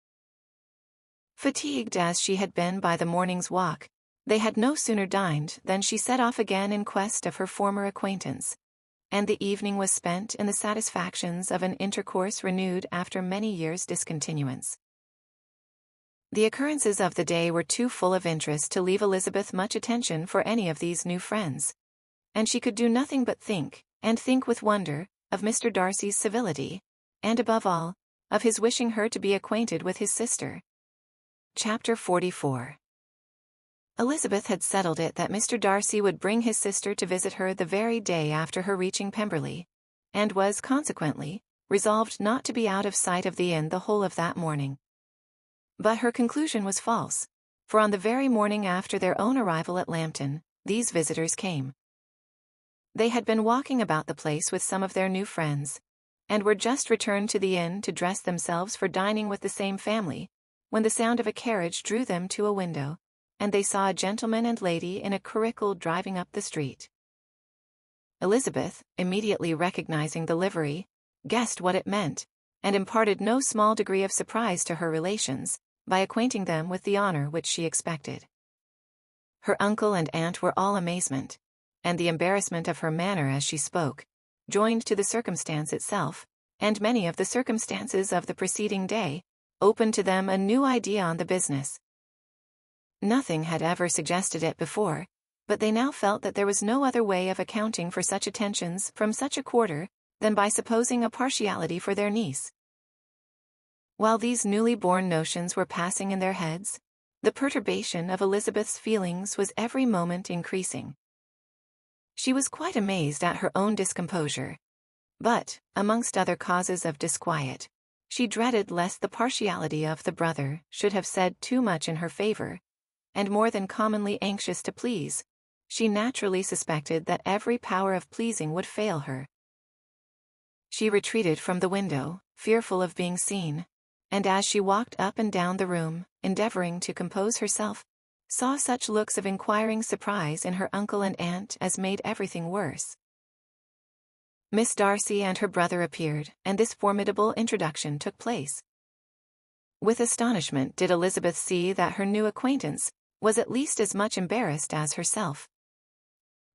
Fatigued as she had been by the morning's walk, they had no sooner dined than she set off again in quest of her former acquaintance, and the evening was spent in the satisfactions of an intercourse renewed after many years' discontinuance. The occurrences of the day were too full of interest to leave Elizabeth much attention for any of these new friends, and she could do nothing but think, and think with wonder, of Mr. Darcy's civility, and above all, of his wishing her to be acquainted with his sister. Chapter 44. Elizabeth had settled it that Mr. Darcy would bring his sister to visit her the very day after her reaching Pemberley, and was, consequently, resolved not to be out of sight of the inn the whole of that morning. But her conclusion was false, for on the very morning after their own arrival at Lambton, these visitors came. They had been walking about the place with some of their new friends, and were just returned to the inn to dress themselves for dining with the same family, when the sound of a carriage drew them to a window, and they saw a gentleman and lady in a curricle driving up the street. Elizabeth, immediately recognizing the livery, guessed what it meant, and imparted no small degree of surprise to her relations, by acquainting them with the honor which she expected. Her uncle and aunt were all amazement, and the embarrassment of her manner as she spoke, joined to the circumstance itself, and many of the circumstances of the preceding day, opened to them a new idea on the business. Nothing had ever suggested it before, but they now felt that there was no other way of accounting for such attentions from such a quarter than by supposing a partiality for their niece. While these newly born notions were passing in their heads, the perturbation of Elizabeth's feelings was every moment increasing. She was quite amazed at her own discomposure, but, amongst other causes of disquiet, she dreaded lest the partiality of the brother should have said too much in her favor, and more than commonly anxious to please, she naturally suspected that every power of pleasing would fail her. She retreated from the window, fearful of being seen, and as she walked up and down the room, endeavoring to compose herself, saw such looks of inquiring surprise in her uncle and aunt as made everything worse. Miss Darcy and her brother appeared, and this formidable introduction took place. With astonishment did Elizabeth see that her new acquaintance was at least as much embarrassed as herself.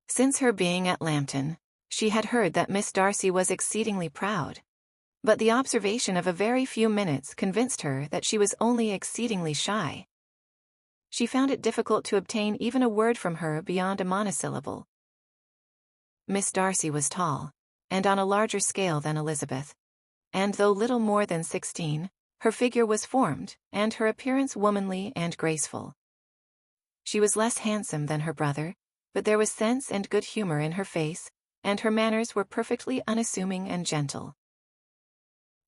Since her being at Lambton, she had heard that Miss Darcy was exceedingly proud, but the observation of a very few minutes convinced her that she was only exceedingly shy. She found it difficult to obtain even a word from her beyond a monosyllable. Miss Darcy was tall, and on a larger scale than Elizabeth, and though little more than 16, her figure was formed, and her appearance womanly and graceful. She was less handsome than her brother, but there was sense and good humor in her face, and her manners were perfectly unassuming and gentle.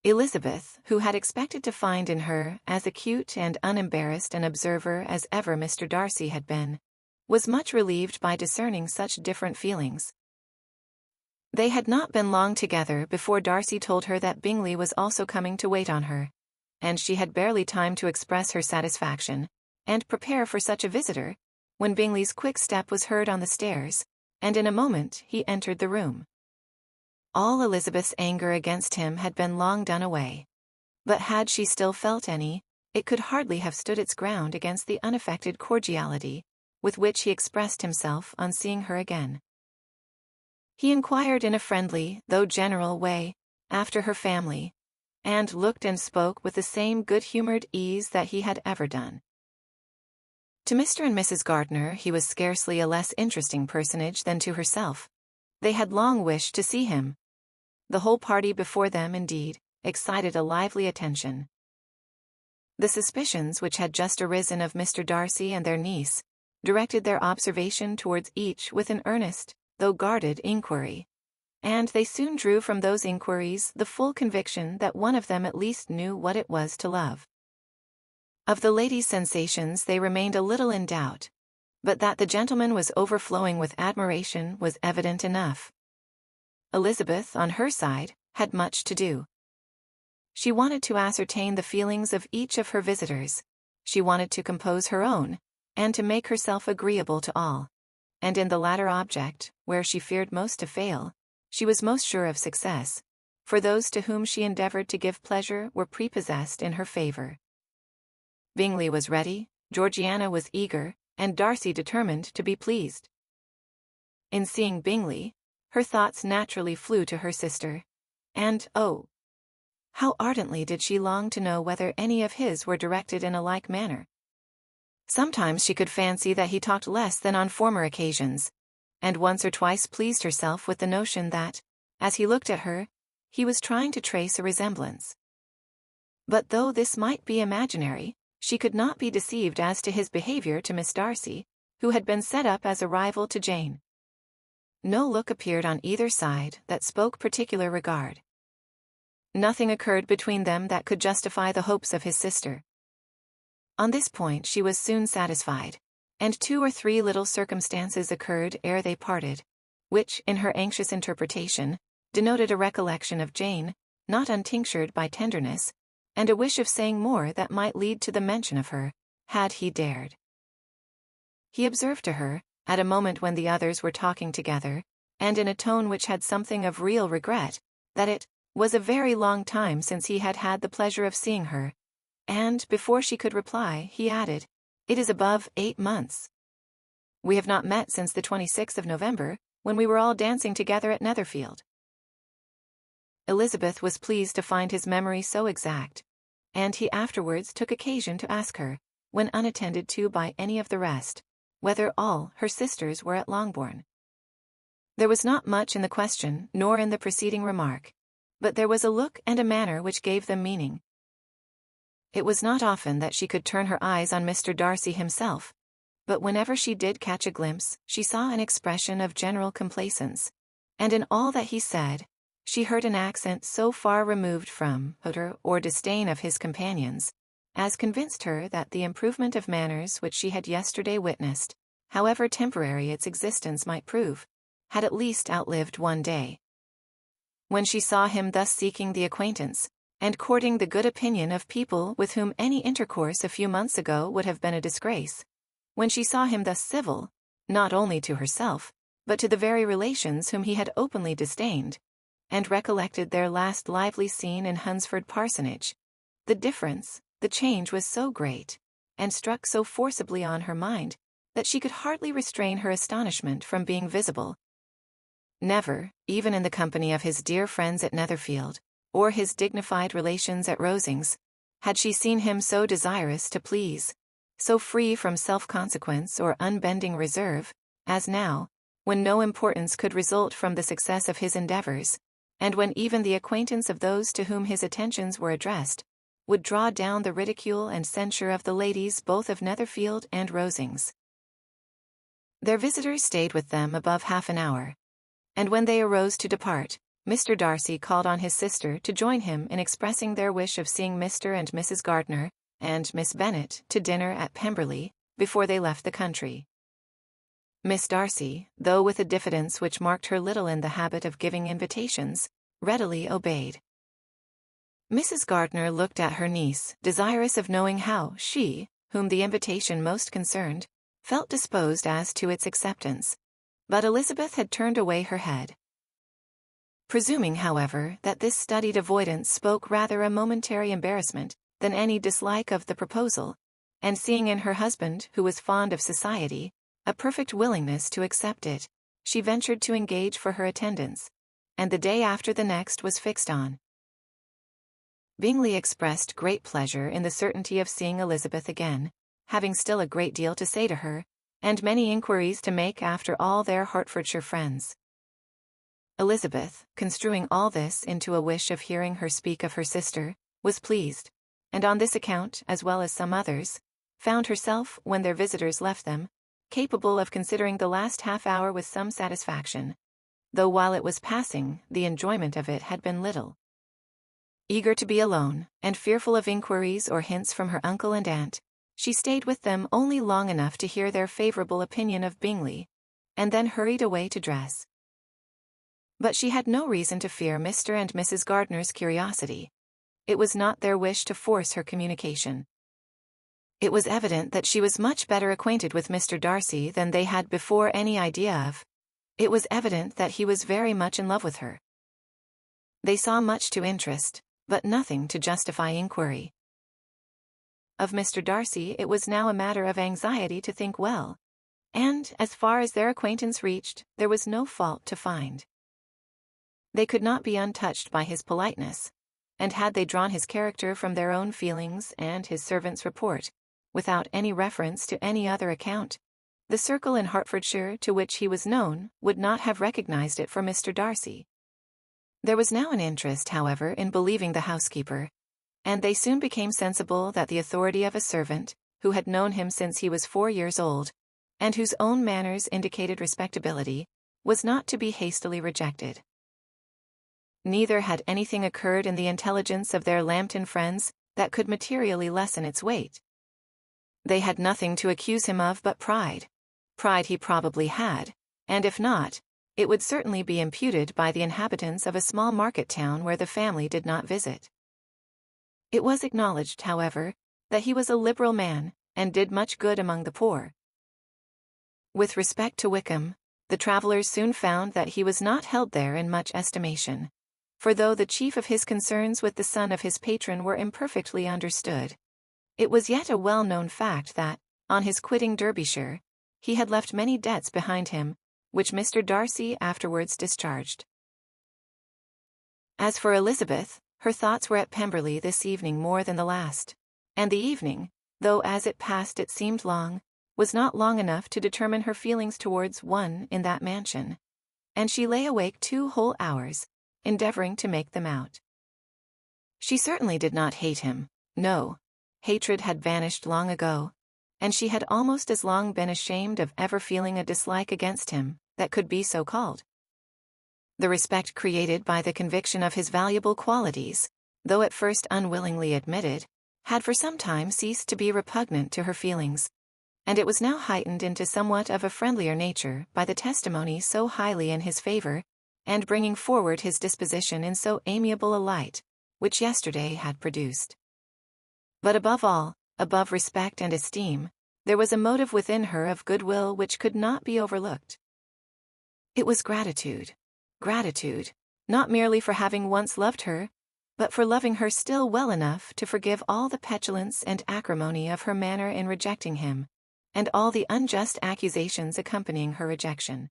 Elizabeth, who had expected to find in her as acute and unembarrassed an observer as ever Mr. Darcy had been, was much relieved by discerning such different feelings. They had not been long together before Darcy told her that Bingley was also coming to wait on her, and she had barely time to express her satisfaction and prepare for such a visitor, when Bingley's quick step was heard on the stairs, and in a moment he entered the room. All Elizabeth's anger against him had been long done away, but had she still felt any, it could hardly have stood its ground against the unaffected cordiality with which he expressed himself on seeing her again. He inquired in a friendly, though general way, after her family, and looked and spoke with the same good-humored ease that he had ever done. To Mr. and Mrs. Gardiner he was scarcely a less interesting personage than to herself. They had long wished to see him. The whole party before them, indeed, excited a lively attention. The suspicions which had just arisen of Mr. Darcy and their niece directed their observation towards each with an earnest, though guarded, inquiry, and they soon drew from those inquiries the full conviction that one of them at least knew what it was to love. Of the lady's sensations they remained a little in doubt, but that the gentleman was overflowing with admiration was evident enough. Elizabeth, on her side, had much to do. She wanted to ascertain the feelings of each of her visitors, she wanted to compose her own, and to make herself agreeable to all, and in the latter object, where she feared most to fail, she was most sure of success, for those to whom she endeavored to give pleasure were prepossessed in her favor. Bingley was ready, Georgiana was eager, and Darcy determined to be pleased. In seeing Bingley, her thoughts naturally flew to her sister, and, oh, how ardently did she long to know whether any of his were directed in a like manner. Sometimes she could fancy that he talked less than on former occasions, and once or twice pleased herself with the notion that, as he looked at her, he was trying to trace a resemblance. But though this might be imaginary, she could not be deceived as to his behavior to Miss Darcy, who had been set up as a rival to Jane. No look appeared on either side that spoke particular regard. Nothing occurred between them that could justify the hopes of his sister. On this point she was soon satisfied, and 2 or 3 little circumstances occurred ere they parted, which, in her anxious interpretation, denoted a recollection of Jane, not untinctured by tenderness, and a wish of saying more that might lead to the mention of her, had he dared. He observed to her, at a moment when the others were talking together, and in a tone which had something of real regret, that it was a very long time since he had had the pleasure of seeing her, and, before she could reply, he added, "It is above 8 months. We have not met since the 26th of November, when we were all dancing together at Netherfield." Elizabeth was pleased to find his memory so exact, and he afterwards took occasion to ask her, when unattended to by any of the rest, whether all her sisters were at Longbourn. There was not much in the question, nor in the preceding remark, but there was a look and a manner which gave them meaning. It was not often that she could turn her eyes on Mr. Darcy himself, but whenever she did catch a glimpse, she saw an expression of general complacence, and in all that he said, she heard an accent so far removed from utter or disdain of his companions, as convinced her that the improvement of manners which she had yesterday witnessed, however temporary its existence might prove, had at least outlived one day. When she saw him thus seeking the acquaintance, and courting the good opinion of people with whom any intercourse a few months ago would have been a disgrace, when she saw him thus civil, not only to herself, but to the very relations whom he had openly disdained, and recollected their last lively scene in Hunsford Parsonage, the difference, the change was so great, and struck so forcibly on her mind, that she could hardly restrain her astonishment from being visible. Never, even in the company of his dear friends at Netherfield, or his dignified relations at Rosings, had she seen him so desirous to please, so free from self-consequence or unbending reserve, as now, when no importance could result from the success of his endeavors, and when even the acquaintance of those to whom his attentions were addressed would draw down the ridicule and censure of the ladies both of Netherfield and Rosings. Their visitors stayed with them above half an hour, and when they arose to depart, Mr. Darcy called on his sister to join him in expressing their wish of seeing Mr. and Mrs. Gardiner and Miss Bennet to dinner at Pemberley before they left the country. Miss Darcy, though with a diffidence which marked her little in the habit of giving invitations, readily obeyed. Mrs. Gardiner looked at her niece, desirous of knowing how she, whom the invitation most concerned, felt disposed as to its acceptance, but Elizabeth had turned away her head. Presuming, however, that this studied avoidance spoke rather a momentary embarrassment than any dislike of the proposal, and seeing in her husband, who was fond of society, a perfect willingness to accept it, she ventured to engage for her attendance, and the day after the next was fixed on. Bingley expressed great pleasure in the certainty of seeing Elizabeth again, having still a great deal to say to her, and many inquiries to make after all their Hertfordshire friends. Elizabeth, construing all this into a wish of hearing her speak of her sister, was pleased, and on this account, as well as some others, found herself, when their visitors left them, capable of considering the last half-hour with some satisfaction, though while it was passing, the enjoyment of it had been little. Eager to be alone, and fearful of inquiries or hints from her uncle and aunt, she stayed with them only long enough to hear their favourable opinion of Bingley, and then hurried away to dress. But she had no reason to fear Mr. and Mrs. Gardiner's curiosity. It was not their wish to force her communication. It was evident that she was much better acquainted with Mr. Darcy than they had before any idea of. It was evident that he was very much in love with her. They saw much to interest, but nothing to justify inquiry. Of Mr. Darcy it was now a matter of anxiety to think well, and, as far as their acquaintance reached, there was no fault to find. They could not be untouched by his politeness, and had they drawn his character from their own feelings and his servant's report, without any reference to any other account, the circle in Hertfordshire to which he was known would not have recognized it for Mr. Darcy. There was now an interest, however, in believing the housekeeper, and they soon became sensible that the authority of a servant, who had known him since he was 4 years old, and whose own manners indicated respectability, was not to be hastily rejected. Neither had anything occurred in the intelligence of their Lambton friends that could materially lessen its weight. They had nothing to accuse him of but pride. Pride he probably had, and if not, it would certainly be imputed by the inhabitants of a small market town where the family did not visit. It was acknowledged, however, that he was a liberal man, and did much good among the poor. With respect to Wickham, the travellers soon found that he was not held there in much estimation, for though the chief of his concerns with the son of his patron were imperfectly understood, it was yet a well-known fact that, on his quitting Derbyshire, he had left many debts behind him, which Mr. Darcy afterwards discharged. As for Elizabeth, her thoughts were at Pemberley this evening more than the last, and the evening, though as it passed it seemed long, was not long enough to determine her feelings towards one in that mansion, and she lay awake 2 whole hours, endeavoring to make them out. She certainly did not hate him, no, hatred had vanished long ago, and she had almost as long been ashamed of ever feeling a dislike against him that could be so called. The respect created by the conviction of his valuable qualities, though at first unwillingly admitted, had for some time ceased to be repugnant to her feelings, and it was now heightened into somewhat of a friendlier nature by the testimony so highly in his favour, and bringing forward his disposition in so amiable a light, which yesterday had produced. But above all, above respect and esteem, there was a motive within her of goodwill which could not be overlooked. It was gratitude, not merely for having once loved her, but for loving her still well enough to forgive all the petulance and acrimony of her manner in rejecting him, and all the unjust accusations accompanying her rejection.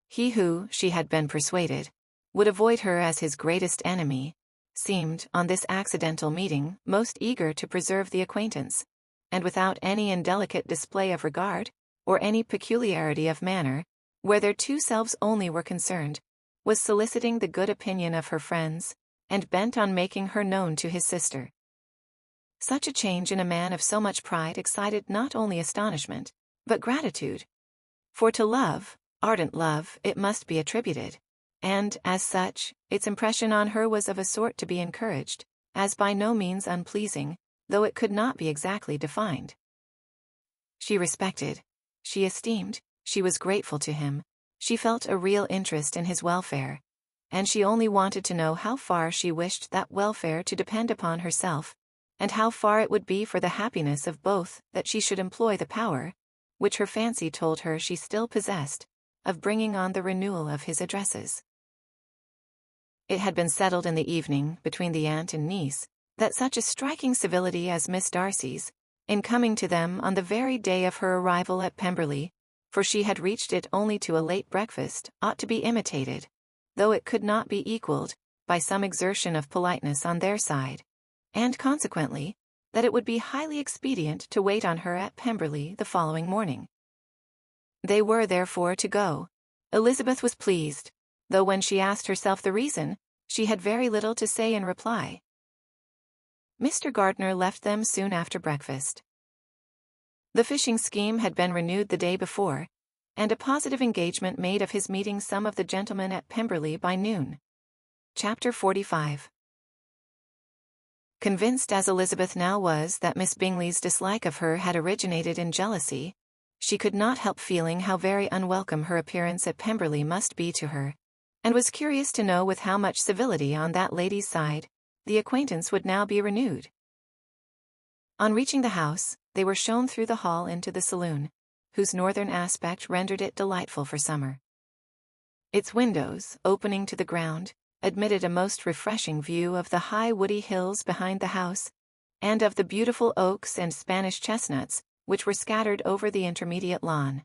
He who, she had been persuaded, would avoid her as his greatest enemy, seemed, on this accidental meeting, most eager to preserve the acquaintance, and without any indelicate display of regard, or any peculiarity of manner, where their two selves only were concerned, was soliciting the good opinion of her friends, and bent on making her known to his sister. Such a change in a man of so much pride excited not only astonishment, but gratitude. For to love, ardent love, it must be attributed, and, as such, its impression on her was of a sort to be encouraged, as by no means unpleasing, though it could not be exactly defined. She respected, she esteemed, she was grateful to him, she felt a real interest in his welfare, and she only wanted to know how far she wished that welfare to depend upon herself, and how far it would be for the happiness of both that she should employ the power, which her fancy told her she still possessed, of bringing on the renewal of his addresses. It had been settled in the evening, between the aunt and niece, that such a striking civility as Miss Darcy's, in coming to them on the very day of her arrival at Pemberley, for she had reached it only to a late breakfast, ought to be imitated, though it could not be equalled, by some exertion of politeness on their side, and consequently, that it would be highly expedient to wait on her at Pemberley the following morning. They were therefore to go. Elizabeth was pleased, though when she asked herself the reason, she had very little to say in reply. Mr. Gardiner left them soon after breakfast. The fishing scheme had been renewed the day before, and a positive engagement made of his meeting some of the gentlemen at Pemberley by noon. Chapter 45. Convinced as Elizabeth now was that Miss Bingley's dislike of her had originated in jealousy, she could not help feeling how very unwelcome her appearance at Pemberley must be to her, and was curious to know with how much civility on that lady's side the acquaintance would now be renewed. On reaching the house, they were shown through the hall into the saloon, whose northern aspect rendered it delightful for summer. Its windows, opening to the ground, admitted a most refreshing view of the high woody hills behind the house, and of the beautiful oaks and Spanish chestnuts, which were scattered over the intermediate lawn.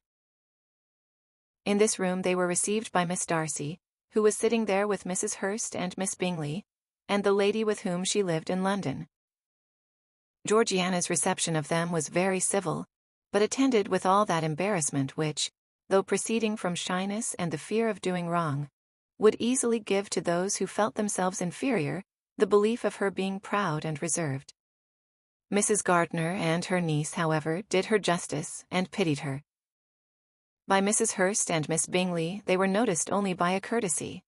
In this room they were received by Miss Darcy, who was sitting there with Mrs. Hurst and Miss Bingley, and the lady with whom she lived in London. Georgiana's reception of them was very civil, but attended with all that embarrassment which, though proceeding from shyness and the fear of doing wrong, would easily give to those who felt themselves inferior the belief of her being proud and reserved. Mrs. Gardiner and her niece, however, did her justice and pitied her. By Mrs. Hurst and Miss Bingley they were noticed only by a courtesy,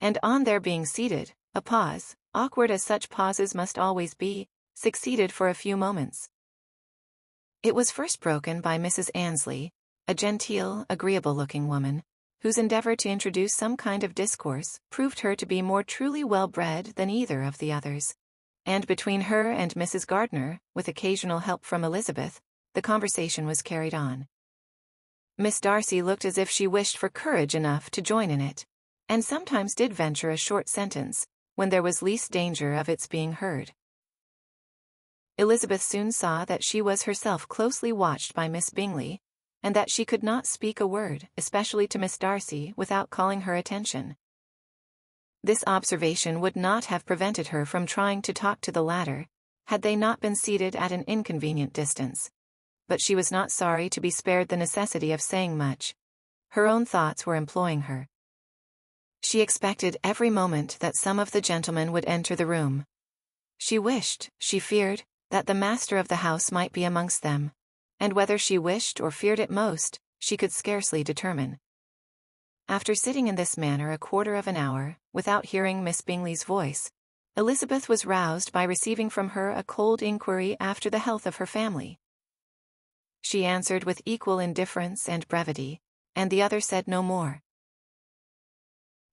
and on their being seated, a pause, awkward as such pauses must always be, succeeded for a few moments. It was first broken by Mrs. Annesley, a genteel, agreeable-looking woman, whose endeavour to introduce some kind of discourse proved her to be more truly well-bred than either of the others, and between her and Mrs. Gardiner, with occasional help from Elizabeth, the conversation was carried on. Miss Darcy looked as if she wished for courage enough to join in it, and sometimes did venture a short sentence, when there was least danger of its being heard. Elizabeth soon saw that she was herself closely watched by Miss Bingley, and that she could not speak a word, especially to Miss Darcy, without calling her attention. This observation would not have prevented her from trying to talk to the latter, had they not been seated at an inconvenient distance, but she was not sorry to be spared the necessity of saying much. Her own thoughts were employing her. She expected every moment that some of the gentlemen would enter the room. She wished, she feared, that the master of the house might be amongst them, and whether she wished or feared it most, she could scarcely determine. After sitting in this manner a quarter of an hour, without hearing Miss Bingley's voice, Elizabeth was roused by receiving from her a cold inquiry after the health of her family. She answered with equal indifference and brevity, and the other said no more.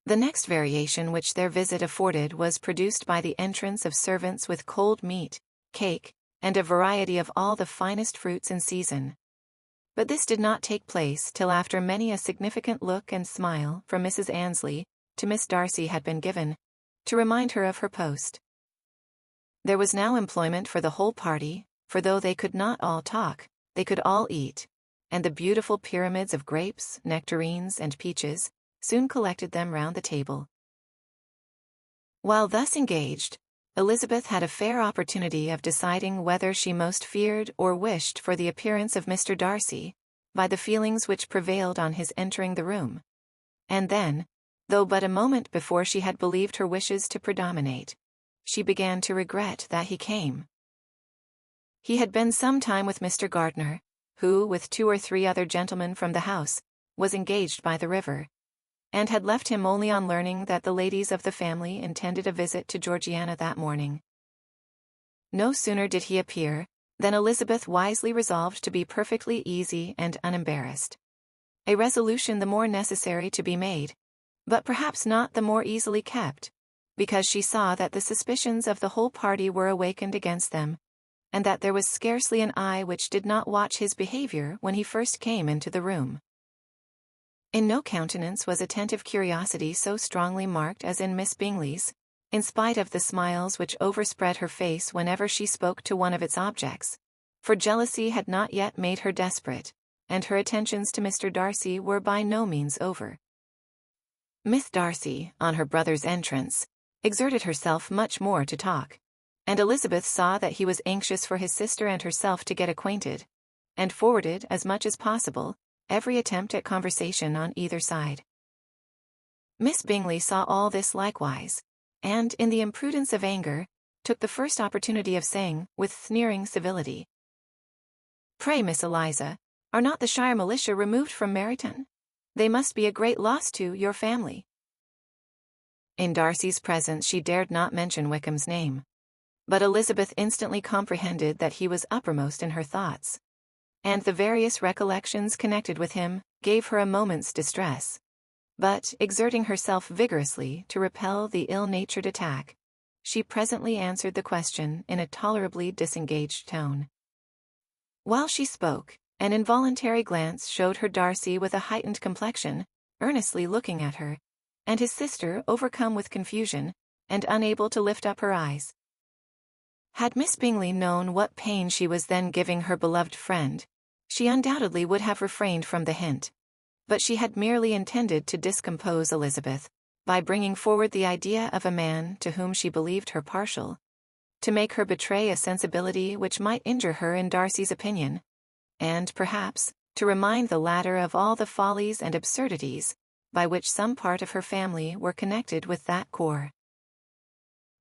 The next variation which their visit afforded was produced by the entrance of servants with cold meat, cake, and a variety of all the finest fruits in season. But this did not take place till after many a significant look and smile from Mrs. Annesley to Miss Darcy had been given, to remind her of her post. There was now employment for the whole party, for though they could not all talk, they could all eat, and the beautiful pyramids of grapes, nectarines, and peaches soon collected them round the table. While thus engaged, Elizabeth had a fair opportunity of deciding whether she most feared or wished for the appearance of Mr. Darcy, by the feelings which prevailed on his entering the room. And then, though but a moment before she had believed her wishes to predominate, she began to regret that he came. He had been some time with Mr. Gardiner, who, with 2 or 3 other gentlemen from the house, was engaged by the river, and had left him only on learning that the ladies of the family intended a visit to Georgiana that morning. No sooner did he appear, than Elizabeth wisely resolved to be perfectly easy and unembarrassed. A resolution the more necessary to be made, but perhaps not the more easily kept, because she saw that the suspicions of the whole party were awakened against them, and that there was scarcely an eye which did not watch his behavior when he first came into the room. In no countenance was attentive curiosity so strongly marked as in Miss Bingley's, in spite of the smiles which overspread her face whenever she spoke to one of its objects, for jealousy had not yet made her desperate, and her attentions to Mr. Darcy were by no means over. Miss Darcy, on her brother's entrance, exerted herself much more to talk, and Elizabeth saw that he was anxious for his sister and herself to get acquainted, and forwarded, as much as possible, every attempt at conversation on either side. Miss Bingley saw all this likewise, and, in the imprudence of anger, took the first opportunity of saying, with sneering civility, "Pray, Miss Eliza, are not the Shire militia removed from Meryton? They must be a great loss to your family." In Darcy's presence she dared not mention Wickham's name, but Elizabeth instantly comprehended that he was uppermost in her thoughts, and the various recollections connected with him gave her a moment's distress. But, exerting herself vigorously to repel the ill-natured attack, she presently answered the question in a tolerably disengaged tone. While she spoke, an involuntary glance showed her Darcy with a heightened complexion, earnestly looking at her, and his sister overcome with confusion, and unable to lift up her eyes. Had Miss Bingley known what pain she was then giving her beloved friend, she undoubtedly would have refrained from the hint. But she had merely intended to discompose Elizabeth, by bringing forward the idea of a man to whom she believed her partial, to make her betray a sensibility which might injure her in Darcy's opinion, and, perhaps, to remind the latter of all the follies and absurdities by which some part of her family were connected with that corps.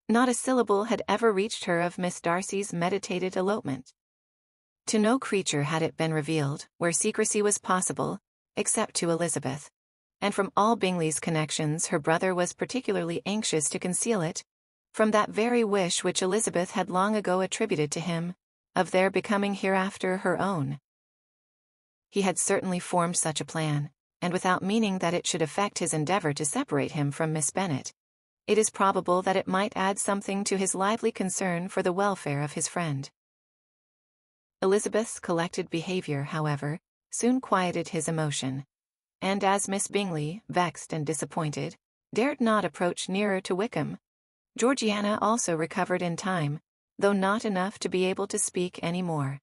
Not a syllable had ever reached her of Miss Darcy's meditated elopement. To no creature had it been revealed, where secrecy was possible, except to Elizabeth, and from all Bingley's connections her brother was particularly anxious to conceal it, from that very wish which Elizabeth had long ago attributed to him, of their becoming hereafter her own. He had certainly formed such a plan, and without meaning that it should affect his endeavour to separate him from Miss Bennet. It is probable that it might add something to his lively concern for the welfare of his friend. Elizabeth's collected behaviour, however, soon quieted his emotion, and as Miss Bingley, vexed and disappointed, dared not approach nearer to Wickham, Georgiana also recovered in time, though not enough to be able to speak any more.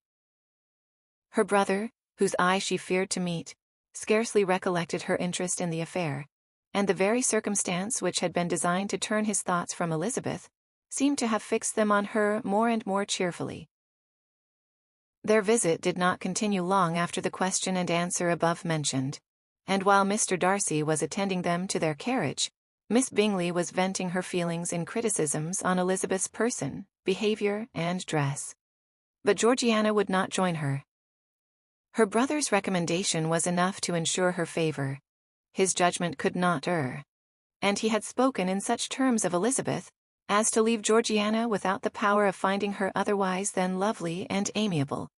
Her brother, whose eye she feared to meet, scarcely recollected her interest in the affair, and the very circumstance which had been designed to turn his thoughts from Elizabeth seemed to have fixed them on her more and more cheerfully. Their visit did not continue long after the question and answer above mentioned, and while Mr. Darcy was attending them to their carriage, Miss Bingley was venting her feelings in criticisms on Elizabeth's person, behaviour, and dress. But Georgiana would not join her. Her brother's recommendation was enough to ensure her favour. His judgment could not err, and he had spoken in such terms of Elizabeth as to leave Georgiana without the power of finding her otherwise than lovely and amiable.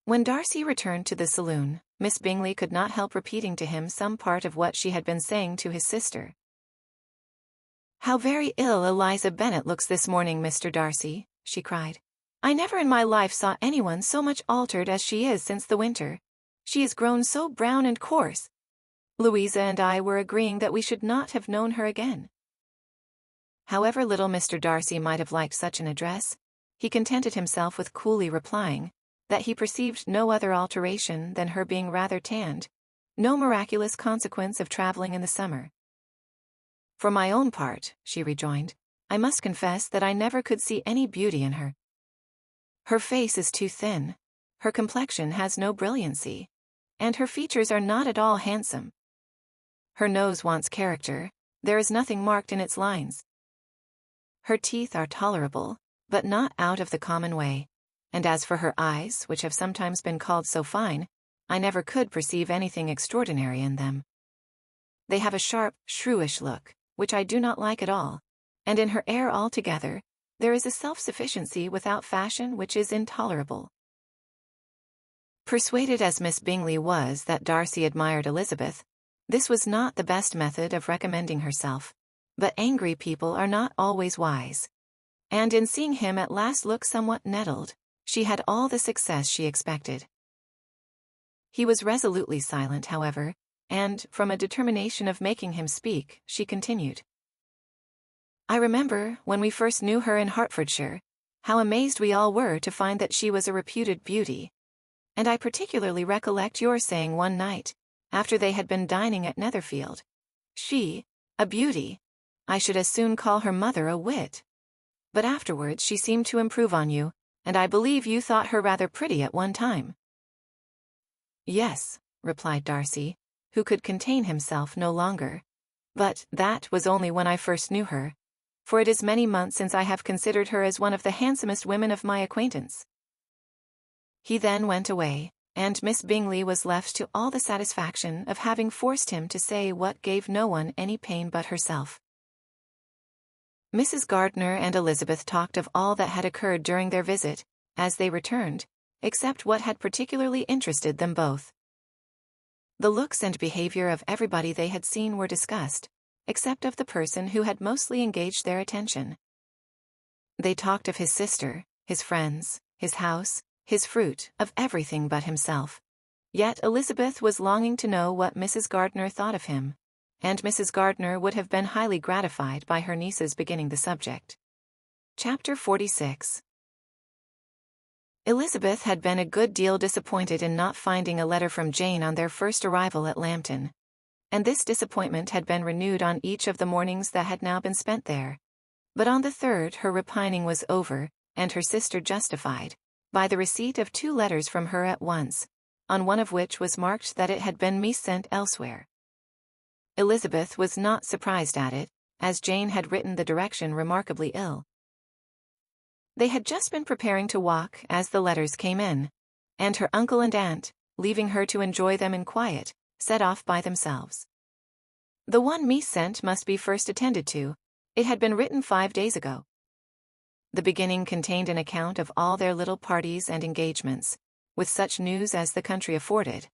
When Darcy returned to the saloon, Miss Bingley could not help repeating to him some part of what she had been saying to his sister. "How very ill Eliza Bennet looks this morning, Mr. Darcy," she cried. "I never in my life saw anyone so much altered as she is since the winter. She has grown so brown and coarse. Louisa and I were agreeing that we should not have known her again." However little Mr. Darcy might have liked such an address, he contented himself with coolly replying that he perceived no other alteration than her being rather tanned, no miraculous consequence of travelling in the summer. "For my own part," she rejoined, "I must confess that I never could see any beauty in her. Her face is too thin, her complexion has no brilliancy, and her features are not at all handsome. Her nose wants character, there is nothing marked in its lines. Her teeth are tolerable, but not out of the common way, and as for her eyes, which have sometimes been called so fine, I never could perceive anything extraordinary in them. They have a sharp, shrewish look, which I do not like at all, and in her air altogether, there is a self-sufficiency without fashion which is intolerable. Persuaded as Miss Bingley was that Darcy admired Elizabeth, this was not the best method of recommending herself, but angry people are not always wise, and in seeing him at last look somewhat nettled, she had all the success she expected. He was resolutely silent, however, and, from a determination of making him speak, she continued. I remember, when we first knew her in Hertfordshire, how amazed we all were to find that she was a reputed beauty, and I particularly recollect your saying one night, after they had been dining at Netherfield, she, a beauty, I should as soon call her mother a wit. But afterwards she seemed to improve on you, and I believe you thought her rather pretty at one time. Yes, replied Darcy, who could contain himself no longer. But that was only when I first knew her, for it is many months since I have considered her as one of the handsomest women of my acquaintance. He then went away, and Miss Bingley was left to all the satisfaction of having forced him to say what gave no one any pain but herself. Mrs. Gardiner and Elizabeth talked of all that had occurred during their visit, as they returned, except what had particularly interested them both. The looks and behavior of everybody they had seen were discussed, except of the person who had mostly engaged their attention. They talked of his sister, his friends, his house, his fruit, of everything but himself. Yet Elizabeth was longing to know what Mrs. Gardiner thought of him, and Mrs. Gardiner would have been highly gratified by her niece's beginning the subject. Chapter 46. Elizabeth had been a good deal disappointed in not finding a letter from Jane on their first arrival at Lambton, and this disappointment had been renewed on each of the mornings that had now been spent there. But on the third her repining was over, and her sister justified, by the receipt of 2 letters from her at once, on one of which was marked that it had been mis-sent elsewhere. Elizabeth was not surprised at it, as Jane had written the direction remarkably ill. They had just been preparing to walk as the letters came in, and her uncle and aunt, leaving her to enjoy them in quiet, set off by themselves. The one mis-sent must be first attended to. It had been written 5 days ago. The beginning contained an account of all their little parties and engagements, with such news as the country afforded,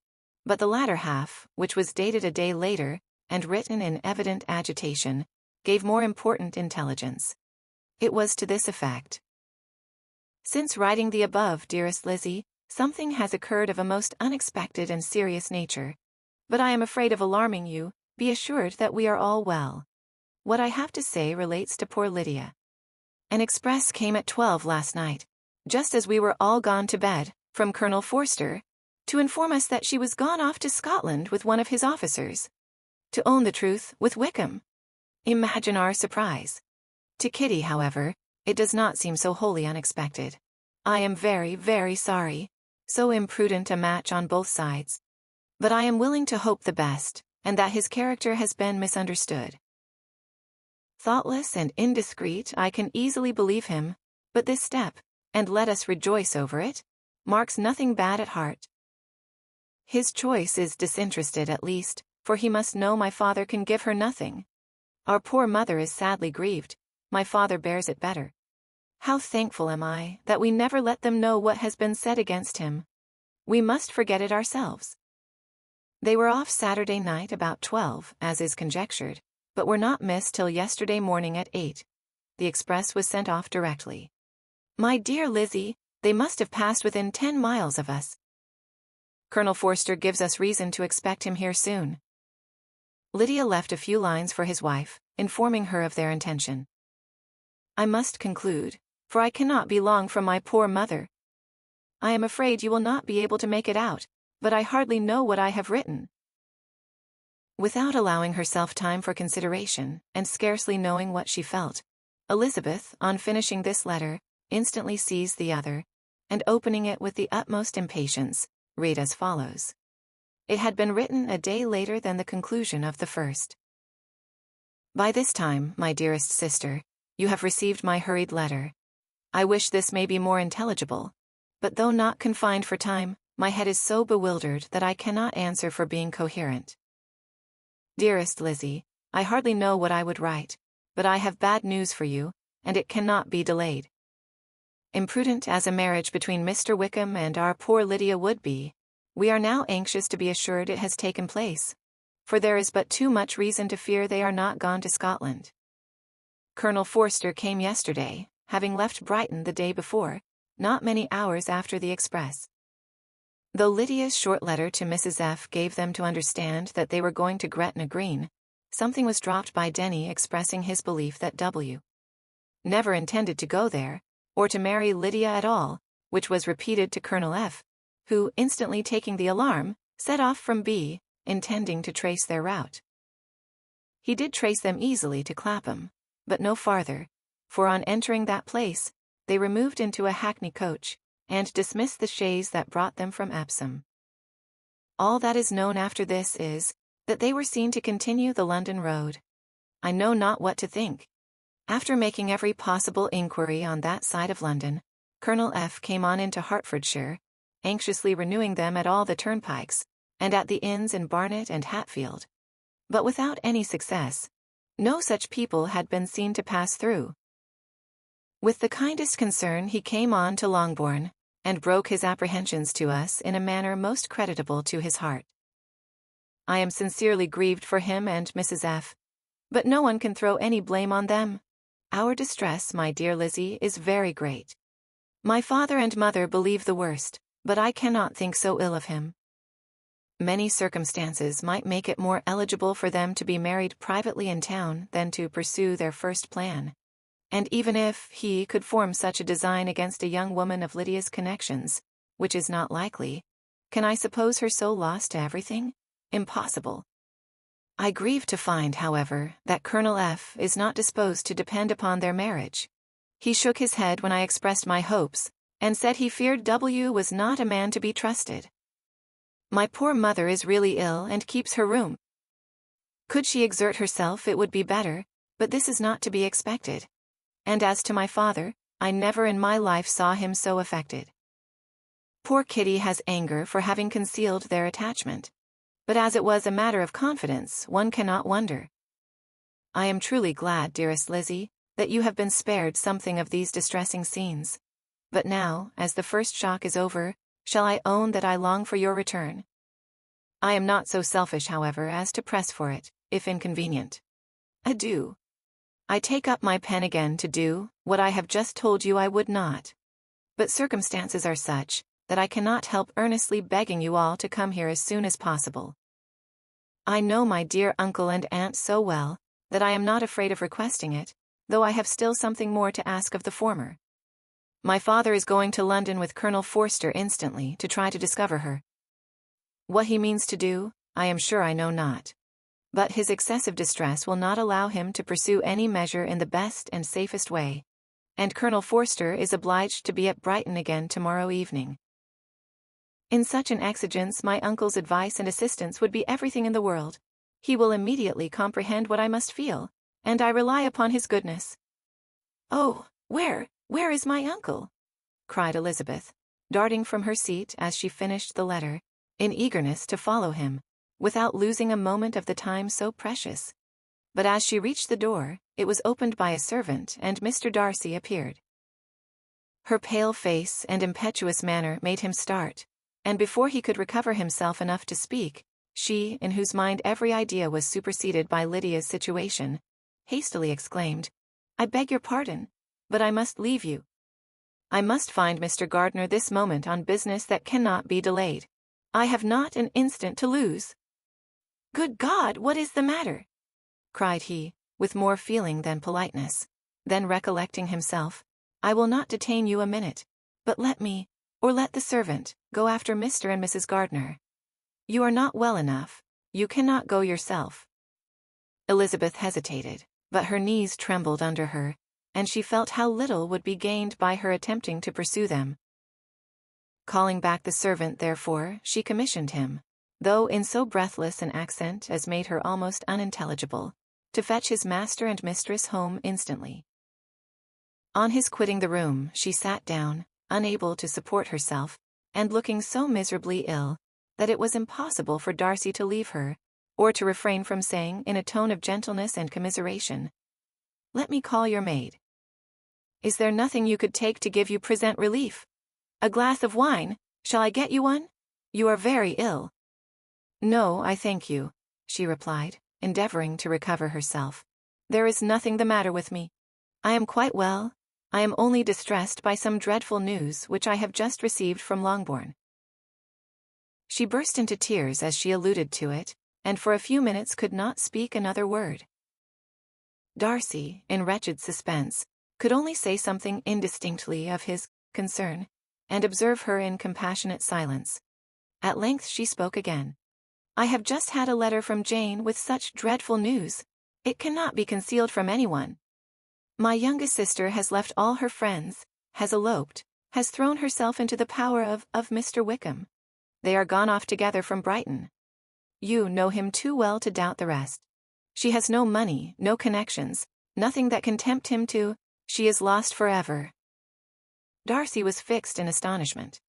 but the latter half, which was dated a day later, and written in evident agitation, gave more important intelligence. It was to this effect. Since writing the above, dearest Lizzie, something has occurred of a most unexpected and serious nature, but I am afraid of alarming you. Be assured that we are all well. What I have to say relates to poor Lydia. An express came at 12 last night, just as we were all gone to bed, from Colonel Forster, to inform us that she was gone off to Scotland with one of his officers. To own the truth, with Wickham. Imagine our surprise. To Kitty, however, it does not seem so wholly unexpected. I am very, very sorry. So imprudent a match on both sides. But I am willing to hope the best, and that his character has been misunderstood. Thoughtless and indiscreet, I can easily believe him, but this step, and let us rejoice over it, marks nothing bad at heart. His choice is disinterested at least, for he must know my father can give her nothing. Our poor mother is sadly grieved, my father bears it better. How thankful am I that we never let them know what has been said against him. We must forget it ourselves. They were off Saturday night about 12, as is conjectured, but were not missed till yesterday morning at 8. The express was sent off directly. My dear Lizzie, they must have passed within 10 miles of us. Colonel Forster gives us reason to expect him here soon. Lydia left a few lines for his wife, informing her of their intention. I must conclude, for I cannot be long from my poor mother. I am afraid you will not be able to make it out, but I hardly know what I have written. Without allowing herself time for consideration, and scarcely knowing what she felt, Elizabeth, on finishing this letter, instantly seized the other, and opening it with the utmost impatience, read as follows. It had been written a day later than the conclusion of the first. By this time, my dearest sister, you have received my hurried letter. I wish this may be more intelligible, but though not confined for time, my head is so bewildered that I cannot answer for being coherent. Dearest Lizzie, I hardly know what I would write, but I have bad news for you, and it cannot be delayed. Imprudent as a marriage between Mr. Wickham and our poor Lydia would be, we are now anxious to be assured it has taken place, for there is but too much reason to fear they are not gone to Scotland. Colonel Forster came yesterday, having left Brighton the day before, not many hours after the express. Though Lydia's short letter to Mrs. F. gave them to understand that they were going to Gretna Green, something was dropped by Denny expressing his belief that W. never intended to go there, or to marry Lydia at all, which was repeated to Colonel F., who, instantly taking the alarm, set off from B., intending to trace their route. He did trace them easily to Clapham, but no farther, for on entering that place, they removed into a hackney coach, and dismissed the chaise that brought them from Epsom. All that is known after this is, that they were seen to continue the London road. I know not what to think. After making every possible inquiry on that side of London, Colonel F. came on into Hertfordshire, anxiously renewing them at all the turnpikes, and at the inns in Barnet and Hatfield. But without any success. No such people had been seen to pass through. With the kindest concern he came on to Longbourn, and broke his apprehensions to us in a manner most creditable to his heart. I am sincerely grieved for him and Mrs. F., but no one can throw any blame on them. Our distress, my dear Lizzie, is very great. My father and mother believe the worst, but I cannot think so ill of him. Many circumstances might make it more eligible for them to be married privately in town than to pursue their first plan. And even if he could form such a design against a young woman of Lydia's connections, which is not likely, can I suppose her so lost to everything? Impossible. I grieve to find, however, that Colonel F. is not disposed to depend upon their marriage. He shook his head when I expressed my hopes, and said he feared W. was not a man to be trusted. My poor mother is really ill and keeps her room. Could she exert herself it would be better, but this is not to be expected. And as to my father, I never in my life saw him so affected. Poor Kitty has anger for having concealed their attachment. But as it was a matter of confidence, one cannot wonder. I am truly glad, dearest Lizzie, that you have been spared something of these distressing scenes. But now, as the first shock is over, shall I own that I long for your return? I am not so selfish, however, as to press for it, if inconvenient. Adieu. I take up my pen again to do what I have just told you I would not. But circumstances are such that I cannot help earnestly begging you all to come here as soon as possible. I know my dear uncle and aunt so well, that I am not afraid of requesting it, though I have still something more to ask of the former. My father is going to London with Colonel Forster instantly to try to discover her. What he means to do, I am sure I know not. But his excessive distress will not allow him to pursue any measure in the best and safest way, and Colonel Forster is obliged to be at Brighton again tomorrow evening. In such an exigence my uncle's advice and assistance would be everything in the world. He will immediately comprehend what I must feel, and I rely upon his goodness. Oh, where is my uncle? Cried Elizabeth, darting from her seat as she finished the letter, in eagerness to follow him, without losing a moment of the time so precious. But as she reached the door, it was opened by a servant and Mr. Darcy appeared. Her pale face and impetuous manner made him start, and before he could recover himself enough to speak, she, in whose mind every idea was superseded by Lydia's situation, hastily exclaimed, I beg your pardon, but I must leave you. I must find Mr. Gardiner this moment on business that cannot be delayed. I have not an instant to lose. Good God, what is the matter? Cried he, with more feeling than politeness. Then recollecting himself, I will not detain you a minute, but let me, or let the servant, go after Mr. and Mrs. Gardiner. You are not well enough, you cannot go yourself. Elizabeth hesitated, but her knees trembled under her, and she felt how little would be gained by her attempting to pursue them. Calling back the servant, therefore, she commissioned him, though in so breathless an accent as made her almost unintelligible, to fetch his master and mistress home instantly. On his quitting the room, she sat down, unable to support herself, and looking so miserably ill, that it was impossible for Darcy to leave her, or to refrain from saying in a tone of gentleness and commiseration, "Let me call your maid. Is there nothing you could take to give you present relief? A glass of wine, shall I get you one? You are very ill." "No, I thank you," she replied, endeavoring to recover herself. "There is nothing the matter with me. I am quite well. I am only distressed by some dreadful news which I have just received from Longbourn." She burst into tears as she alluded to it, and for a few minutes could not speak another word. Darcy, in wretched suspense, could only say something indistinctly of his concern, and observe her in compassionate silence. At length she spoke again. "I have just had a letter from Jane with such dreadful news. It cannot be concealed from anyone. My youngest sister has left all her friends, has eloped, has thrown herself into the power of Mr. Wickham. They are gone off together from Brighton. You know him too well to doubt the rest. She has no money, no connections, nothing that can tempt him to. She is lost forever." Darcy was fixed in astonishment.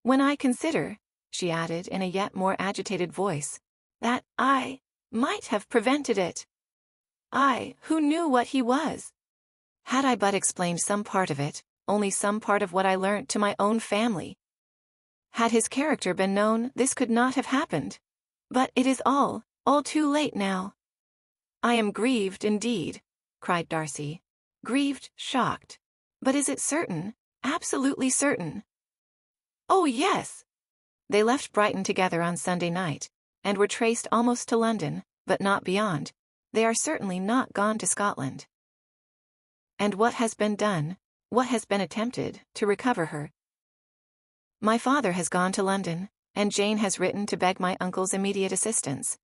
"When I consider," she added in a yet more agitated voice, "that I might have prevented it. I, who knew what he was. Had I but explained some part of it, only some part of what I learnt to my own family. Had his character been known, this could not have happened. But it is all too late now. I am grieved indeed," cried Darcy. "Grieved, shocked. But is it certain, absolutely certain?" "Oh, yes." They left Brighton together on Sunday night, and were traced almost to London, but not beyond. They are certainly not gone to Scotland. "And what has been done, what has been attempted, to recover her?" "My father has gone to London, and Jane has written to beg my uncle's immediate assistance.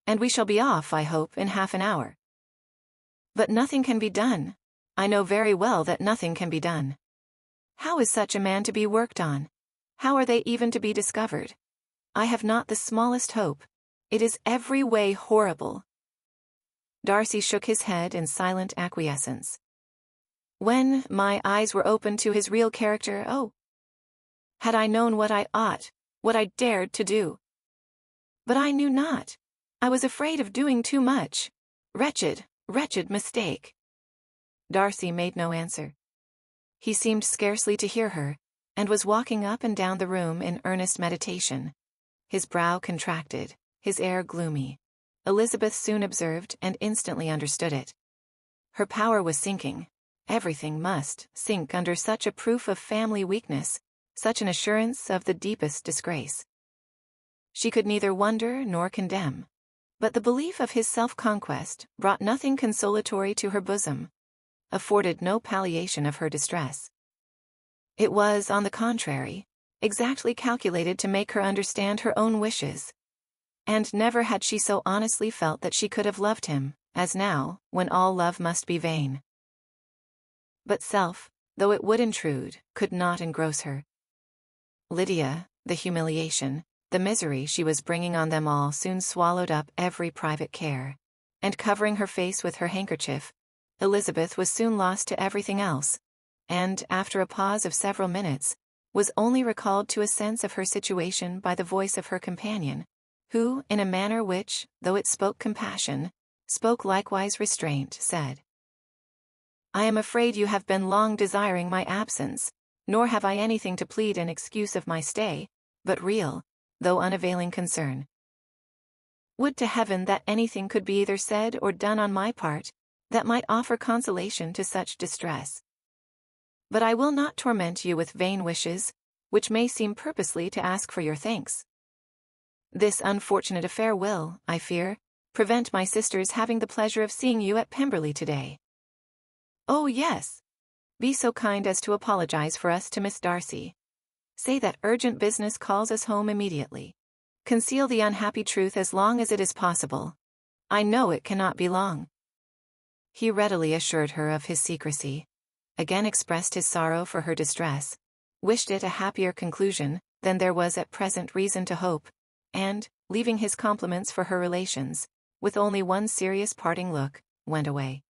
And we shall be off, I hope, in half an hour." "But nothing can be done. I know very well that nothing can be done. How is such a man to be worked on? How are they even to be discovered? I have not the smallest hope. It is every way horrible." Darcy shook his head in silent acquiescence. "When my eyes were opened to his real character, oh! Had I known what I ought, what I dared to do. But I knew not. I was afraid of doing too much. Wretched, wretched mistake." Darcy made no answer. He seemed scarcely to hear her, and was walking up and down the room in earnest meditation. His brow contracted, his air gloomy. Elizabeth soon observed and instantly understood it. Her power was sinking. Everything must sink under such a proof of family weakness, such an assurance of the deepest disgrace. She could neither wonder nor condemn. But the belief of his self-conquest brought nothing consolatory to her bosom, afforded no palliation of her distress. It was, on the contrary, exactly calculated to make her understand her own wishes. And never had she so honestly felt that she could have loved him, as now, when all love must be vain. But self, though it would intrude, could not engross her. Lydia, the humiliation, the misery she was bringing on them all soon swallowed up every private care, and covering her face with her handkerchief, Elizabeth was soon lost to everything else, and, after a pause of several minutes, was only recalled to a sense of her situation by the voice of her companion, who, in a manner which, though it spoke compassion, spoke likewise restraint, said, "I am afraid you have been long desiring my absence, nor have I anything to plead in excuse of my stay, but real, though unavailing concern. Would to heaven that anything could be either said or done on my part, that might offer consolation to such distress. But I will not torment you with vain wishes, which may seem purposely to ask for your thanks. This unfortunate affair will, I fear, prevent my sister's having the pleasure of seeing you at Pemberley today. Oh, yes. Be so kind as to apologize for us to Miss Darcy. Say that urgent business calls us home immediately. Conceal the unhappy truth as long as it is possible. I know it cannot be long." He readily assured her of his secrecy, again expressed his sorrow for her distress, wished it a happier conclusion than there was at present reason to hope, and, leaving his compliments for her relations, with only one serious parting look, went away.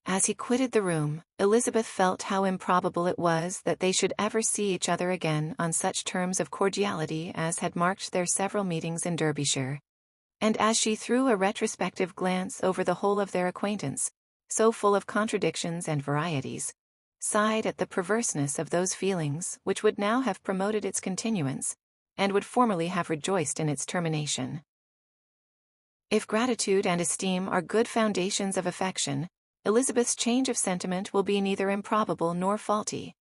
As he quitted the room, Elizabeth felt how improbable it was that they should ever see each other again on such terms of cordiality as had marked their several meetings in Derbyshire. And as she threw a retrospective glance over the whole of their acquaintance, so full of contradictions and varieties, sighed at the perverseness of those feelings which would now have promoted its continuance, and would formerly have rejoiced in its termination. If gratitude and esteem are good foundations of affection, Elizabeth's change of sentiment will be neither improbable nor faulty.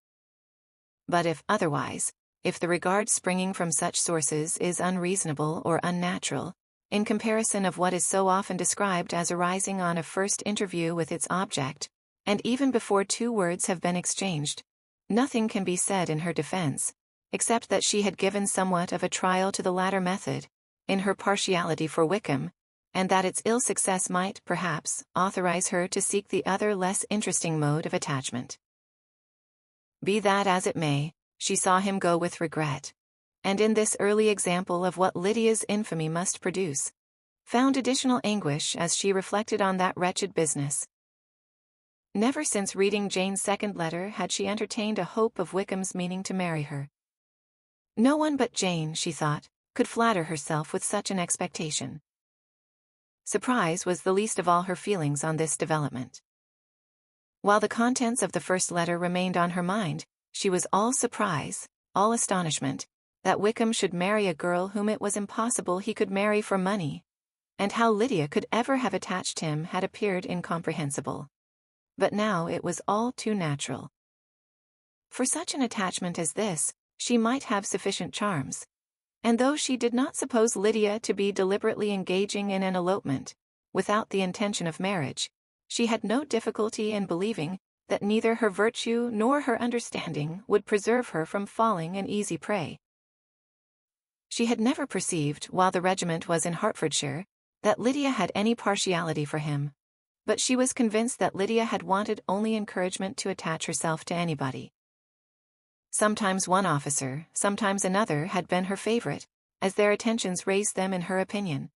But if otherwise, if the regard springing from such sources is unreasonable or unnatural, in comparison of what is so often described as arising on a first interview with its object, and even before two words have been exchanged, nothing can be said in her defense, except that she had given somewhat of a trial to the latter method, in her partiality for Wickham, and that its ill success might, perhaps, authorize her to seek the other less interesting mode of attachment. Be that as it may, she saw him go with regret, and in this early example of what Lydia's infamy must produce, found additional anguish as she reflected on that wretched business. Never since reading Jane's second letter had she entertained a hope of Wickham's meaning to marry her. No one but Jane, she thought, could flatter herself with such an expectation. Surprise was the least of all her feelings on this development. While the contents of the first letter remained on her mind, she was all surprise, all astonishment, that Wickham should marry a girl whom it was impossible he could marry for money, and how Lydia could ever have attached him had appeared incomprehensible. But now it was all too natural. For such an attachment as this, she might have sufficient charms. And though she did not suppose Lydia to be deliberately engaging in an elopement, without the intention of marriage, she had no difficulty in believing that neither her virtue nor her understanding would preserve her from falling an easy prey. She had never perceived, while the regiment was in Hertfordshire, that Lydia had any partiality for him, but she was convinced that Lydia had wanted only encouragement to attach herself to anybody. Sometimes one officer, sometimes another had been her favorite, as their attentions raised them in her opinion.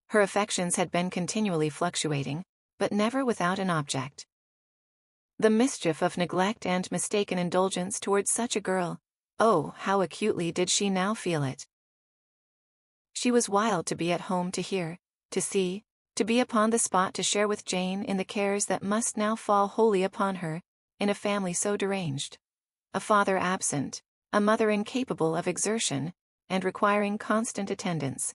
Her affections had been continually fluctuating, but never without an object. The mischief of neglect and mistaken indulgence towards such a girl, oh, how acutely did she now feel it! She was wild to be at home to hear, to see, to be upon the spot to share with Jane in the cares that must now fall wholly upon her, in a family so deranged. A father absent, a mother incapable of exertion, and requiring constant attendance.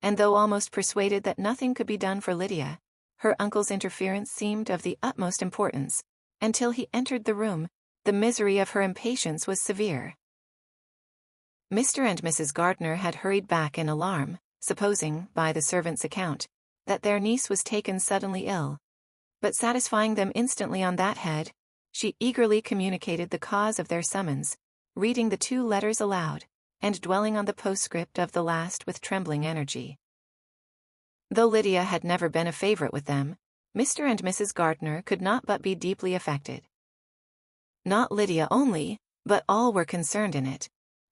And though almost persuaded that nothing could be done for Lydia, her uncle's interference seemed of the utmost importance. Until he entered the room, the misery of her impatience was severe. Mr. and Mrs. Gardiner had hurried back in alarm, supposing, by the servant's account, that their niece was taken suddenly ill. But satisfying them instantly on that head, she eagerly communicated the cause of their summons, reading the two letters aloud, and dwelling on the postscript of the last with trembling energy. Though Lydia had never been a favorite with them, Mr. and Mrs. Gardiner could not but be deeply affected. Not Lydia only, but all were concerned in it,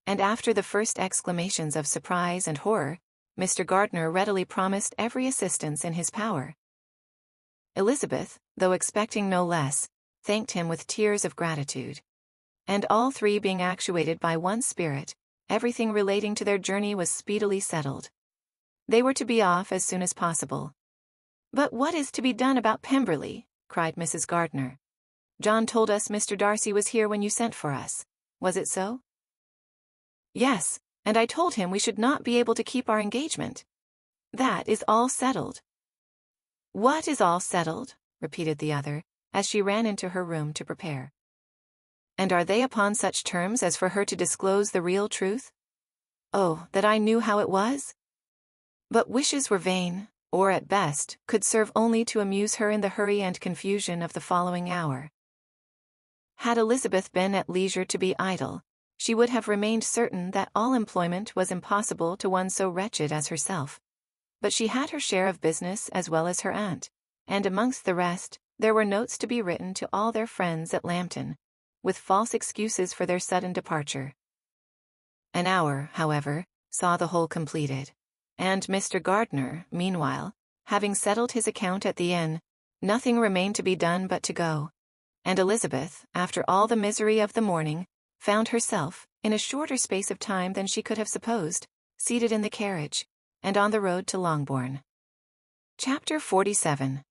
and after the first exclamations of surprise and horror, Mr. Gardiner readily promised every assistance in his power. Elizabeth, though expecting no less, thanked him with tears of gratitude. And all three being actuated by one spirit, everything relating to their journey was speedily settled. They were to be off as soon as possible. "But what is to be done about Pemberley?" cried Mrs. Gardiner. "John told us Mr. Darcy was here when you sent for us. Was it so?" "Yes, and I told him we should not be able to keep our engagement. That is all settled." "What is all settled?" repeated the other, as she ran into her room to prepare. "And are they upon such terms as for her to disclose the real truth? Oh, that I knew how it was!" But wishes were vain, or at best, could serve only to amuse her in the hurry and confusion of the following hour. Had Elizabeth been at leisure to be idle, she would have remained certain that all employment was impossible to one so wretched as herself. But she had her share of business as well as her aunt, and amongst the rest, there were notes to be written to all their friends at Lambton, with false excuses for their sudden departure. An hour, however, saw the whole completed. And Mr. Gardner, meanwhile, having settled his account at the inn, nothing remained to be done but to go. And Elizabeth, after all the misery of the morning, found herself, in a shorter space of time than she could have supposed, seated in the carriage, and on the road to Longbourn. Chapter 47.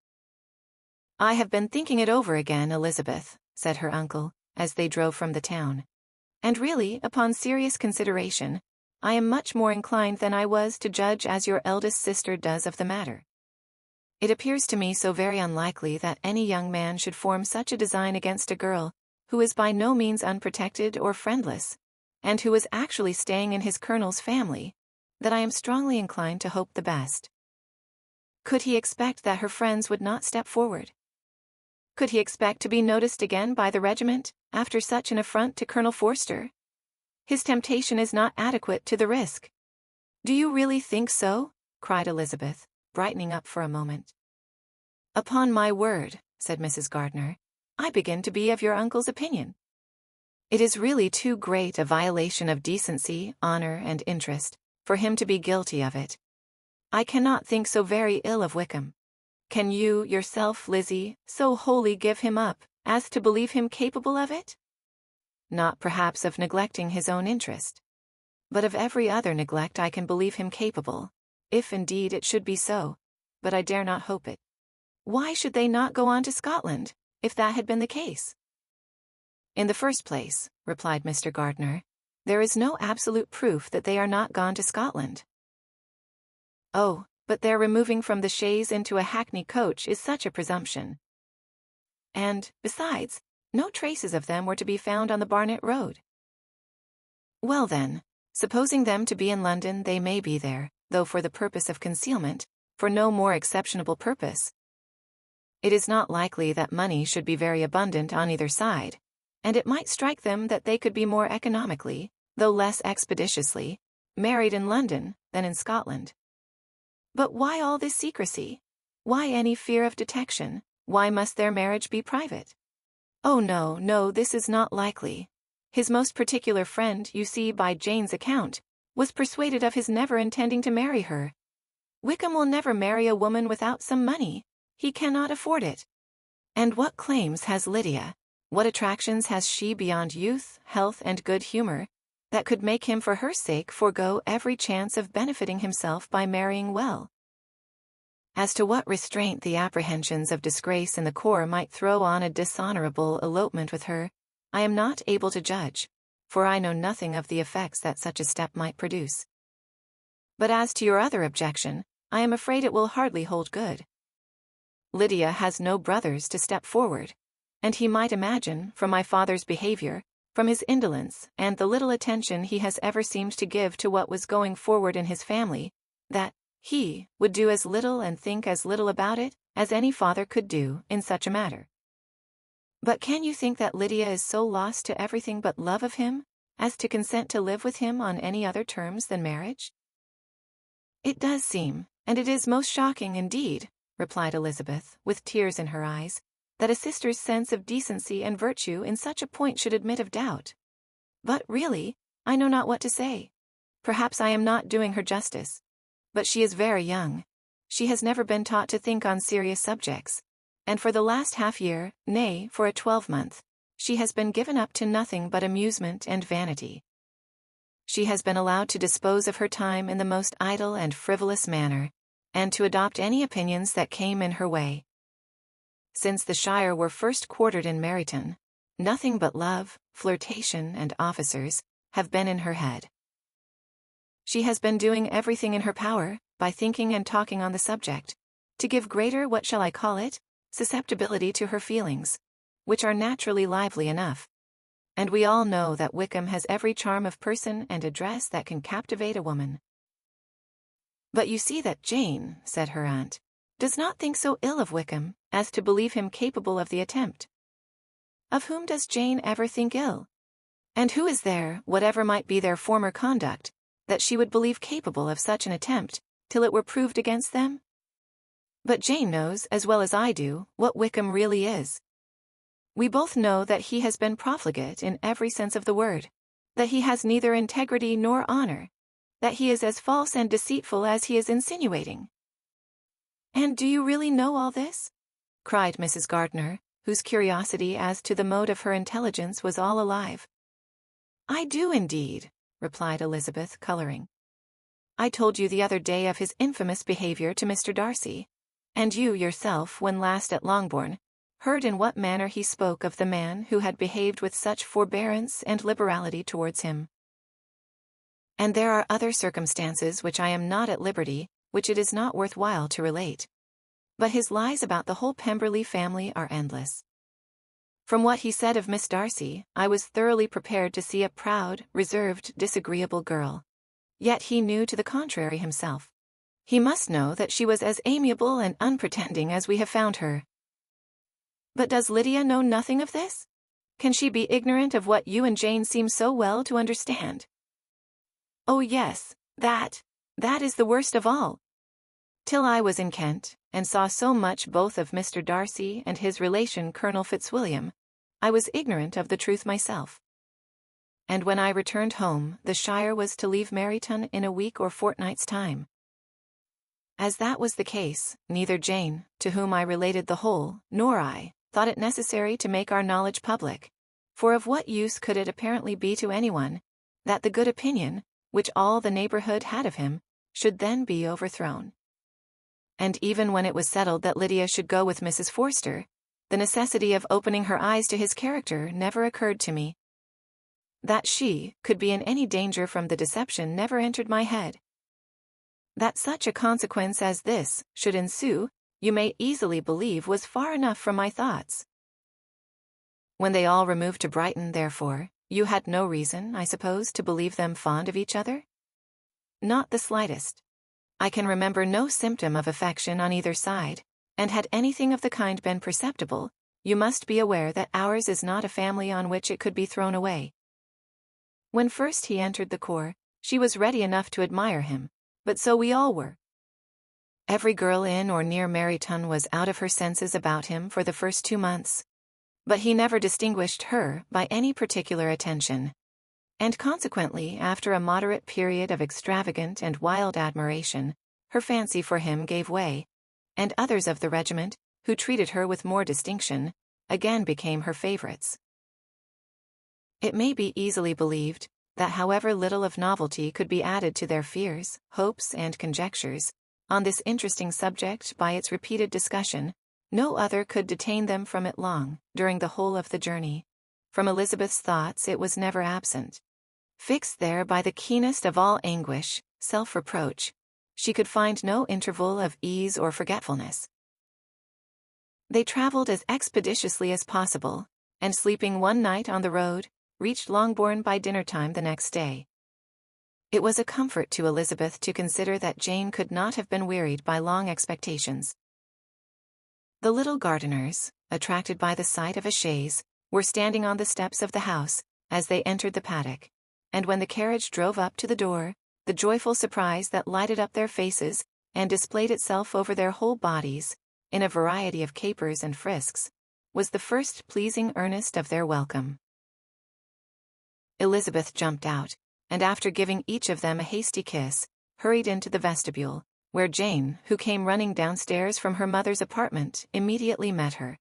"I have been thinking it over again, Elizabeth," said her uncle, as they drove from the town. "And really, upon serious consideration, I am much more inclined than I was to judge as your eldest sister does of the matter. It appears to me so very unlikely that any young man should form such a design against a girl who is by no means unprotected or friendless, and who is actually staying in his colonel's family, that I am strongly inclined to hope the best. Could he expect that her friends would not step forward? Could he expect to be noticed again by the regiment, after such an affront to Colonel Forster? His temptation is not adequate to the risk." "Do you really think so?" cried Elizabeth, brightening up for a moment. "Upon my word," said Mrs. Gardner, "I begin to be of your uncle's opinion. It is really too great a violation of decency, honor, and interest, for him to be guilty of it. I cannot think so very ill of Wickham. Can you, yourself, Lizzie, so wholly give him up, as to believe him capable of it? Not perhaps of neglecting his own interest, but of every other neglect I can believe him capable, if indeed it should be so, but I dare not hope it. Why should they not go on to Scotland, if that had been the case?" "In the first place," replied Mr. Gardner, "there is no absolute proof that they are not gone to Scotland." "Oh, but their removing from the chaise into a hackney coach is such a presumption. And, besides, no traces of them were to be found on the Barnet road." "Well then, supposing them to be in London, they may be there, though for the purpose of concealment, for no more exceptionable purpose. It is not likely that money should be very abundant on either side, and it might strike them that they could be more economically, though less expeditiously, married in London than in Scotland. But why all this secrecy? Why any fear of detection? Why must their marriage be private? Oh no, no, this is not likely. His most particular friend, you see by Jane's account, was persuaded of his never intending to marry her. Wickham will never marry a woman without some money. He cannot afford it. And what claims has Lydia, what attractions has she beyond youth, health, and good humor, that could make him for her sake forego every chance of benefiting himself by marrying well? As to what restraint the apprehensions of disgrace in the corps might throw on a dishonorable elopement with her, I am not able to judge, for I know nothing of the effects that such a step might produce. But as to your other objection, I am afraid it will hardly hold good. Lydia has no brothers to step forward, and he might imagine, from my father's behavior, from his indolence, and the little attention he has ever seemed to give to what was going forward in his family, that he would do as little and think as little about it as any father could do in such a matter. But can you think that Lydia is so lost to everything but love of him, as to consent to live with him on any other terms than marriage?" "It does seem, and it is most shocking indeed," replied Elizabeth, with tears in her eyes, "that a sister's sense of decency and virtue in such a point should admit of doubt. But really, I know not what to say. Perhaps I am not doing her justice. But she is very young. She has never been taught to think on serious subjects, and for the last half-year, nay, for a 12-month, she has been given up to nothing but amusement and vanity. She has been allowed to dispose of her time in the most idle and frivolous manner, and to adopt any opinions that came in her way. Since the Shire were first quartered in Meryton, nothing but love, flirtation, and officers have been in her head. She has been doing everything in her power, by thinking and talking on the subject, to give greater, what shall I call it, susceptibility to her feelings, which are naturally lively enough. And we all know that Wickham has every charm of person and address that can captivate a woman." "But you see that Jane," said her aunt, "does not think so ill of Wickham as to believe him capable of the attempt." "Of whom does Jane ever think ill? And who is there, whatever might be their former conduct, that she would believe capable of such an attempt, till it were proved against them? But Jane knows, as well as I do, what Wickham really is. We both know that he has been profligate in every sense of the word, that he has neither integrity nor honor, that he is as false and deceitful as he is insinuating." "And do you really know all this?" cried Mrs. Gardiner, whose curiosity as to the mode of her intelligence was all alive. "I do indeed," replied Elizabeth, coloring. "I told you the other day of his infamous behavior to Mr. Darcy, and you yourself, when last at Longbourn, heard in what manner he spoke of the man who had behaved with such forbearance and liberality towards him. And there are other circumstances which I am not at liberty, which it is not worth while to relate. But his lies about the whole Pemberley family are endless. From what he said of Miss Darcy, I was thoroughly prepared to see a proud, reserved, disagreeable girl. Yet he knew to the contrary himself. He must know that she was as amiable and unpretending as we have found her. But does Lydia know nothing of this? Can she be ignorant of what you and Jane seem so well to understand?" "Oh yes, that is the worst of all. Till I was in Kent, and saw so much both of Mr. Darcy and his relation Colonel Fitzwilliam, I was ignorant of the truth myself. And when I returned home, the Shire was to leave Meryton in a week or fortnight's time. As that was the case, neither Jane, to whom I related the whole, nor I, thought it necessary to make our knowledge public, for of what use could it apparently be to anyone, that the good opinion, which all the neighbourhood had of him, should then be overthrown? And even when it was settled that Lydia should go with Mrs. Forster, the necessity of opening her eyes to his character never occurred to me. That she could be in any danger from the deception never entered my head. That such a consequence as this should ensue, you may easily believe was far enough from my thoughts. When they all removed to Brighton, therefore, you had no reason, I suppose, to believe them fond of each other?" "Not the slightest. I can remember no symptom of affection on either side, and had anything of the kind been perceptible, you must be aware that ours is not a family on which it could be thrown away. When first he entered the corps, she was ready enough to admire him, but so we all were. Every girl in or near Meryton was out of her senses about him for the first 2 months. But he never distinguished her by any particular attention. And consequently, after a moderate period of extravagant and wild admiration, her fancy for him gave way, and others of the regiment, who treated her with more distinction, again became her favourites. It may be easily believed that however little of novelty could be added to their fears, hopes, and conjectures, on this interesting subject by its repeated discussion, no other could detain them from it long, during the whole of the journey. From Elizabeth's thoughts it was never absent. Fixed there by the keenest of all anguish, self-reproach, she could find no interval of ease or forgetfulness. They travelled as expeditiously as possible, and sleeping one night on the road, reached Longbourn by dinner-time the next day. It was a comfort to Elizabeth to consider that Jane could not have been wearied by long expectations. The little Gardiners, attracted by the sight of a chaise, were standing on the steps of the house, as they entered the paddock, and when the carriage drove up to the door, the joyful surprise that lighted up their faces, and displayed itself over their whole bodies, in a variety of capers and frisks, was the first pleasing earnest of their welcome. Elizabeth jumped out, and after giving each of them a hasty kiss, hurried into the vestibule, where Jane, who came running downstairs from her mother's apartment, immediately met her.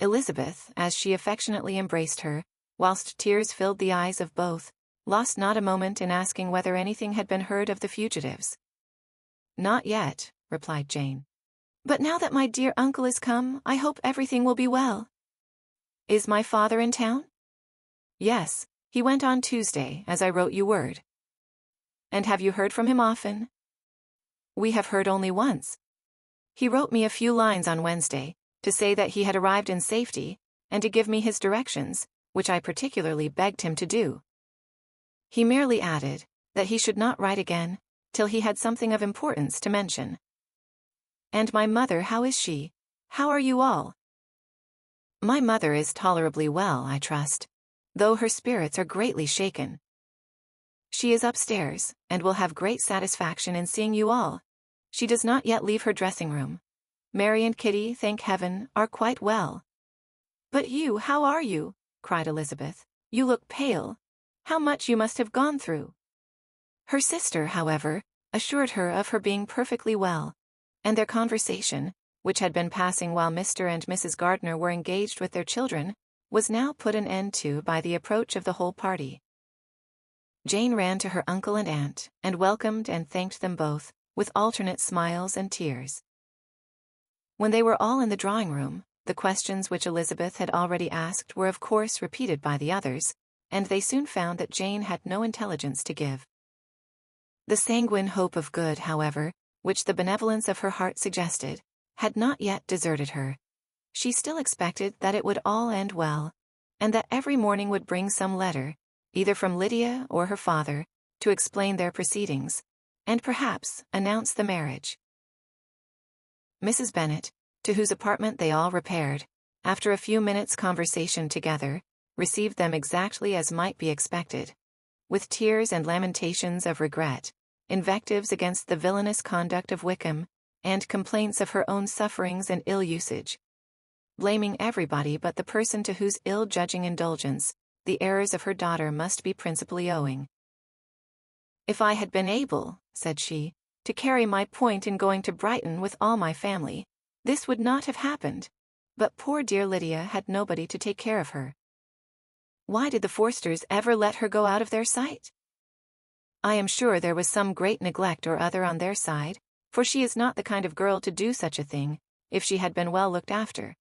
Elizabeth, as she affectionately embraced her, whilst tears filled the eyes of both, lost not a moment in asking whether anything had been heard of the fugitives. "Not yet," replied Jane. "But now that my dear uncle is come, I hope everything will be well." "Is my father in town?" "Yes, he went on Tuesday, as I wrote you word." "And have you heard from him often?" "We have heard only once. He wrote me a few lines on Wednesday, to say that he had arrived in safety, and to give me his directions, which I particularly begged him to do. He merely added, that he should not write again, till he had something of importance to mention." "And my mother, how is she? How are you all?" "My mother is tolerably well, I trust, though her spirits are greatly shaken. She is upstairs, and will have great satisfaction in seeing you all. She does not yet leave her dressing-room. Mary and Kitty, thank heaven, are quite well." "But you, how are you?" cried Elizabeth. "You look pale. How much you must have gone through." Her sister, however, assured her of her being perfectly well, and their conversation, which had been passing while Mr. and Mrs. Gardiner were engaged with their children, was now put an end to by the approach of the whole party. Jane ran to her uncle and aunt, and welcomed and thanked them both, with alternate smiles and tears. When they were all in the drawing-room, the questions which Elizabeth had already asked were of course repeated by the others, and they soon found that Jane had no intelligence to give. The sanguine hope of good, however, which the benevolence of her heart suggested, had not yet deserted her. She still expected that it would all end well, and that every morning would bring some letter, either from Lydia or her father, to explain their proceedings, and perhaps announce the marriage. Mrs. Bennet, to whose apartment they all repaired, after a few minutes' conversation together, received them exactly as might be expected, with tears and lamentations of regret, invectives against the villainous conduct of Wickham, and complaints of her own sufferings and ill-usage, blaming everybody but the person to whose ill-judging indulgence the errors of her daughter must be principally owing. "If I had been able," said she, "to carry my point in going to Brighton with all my family, this would not have happened, but poor dear Lydia had nobody to take care of her. Why did the Forsters ever let her go out of their sight? I am sure there was some great neglect or other on their side, for she is not the kind of girl to do such a thing, if she had been well looked after.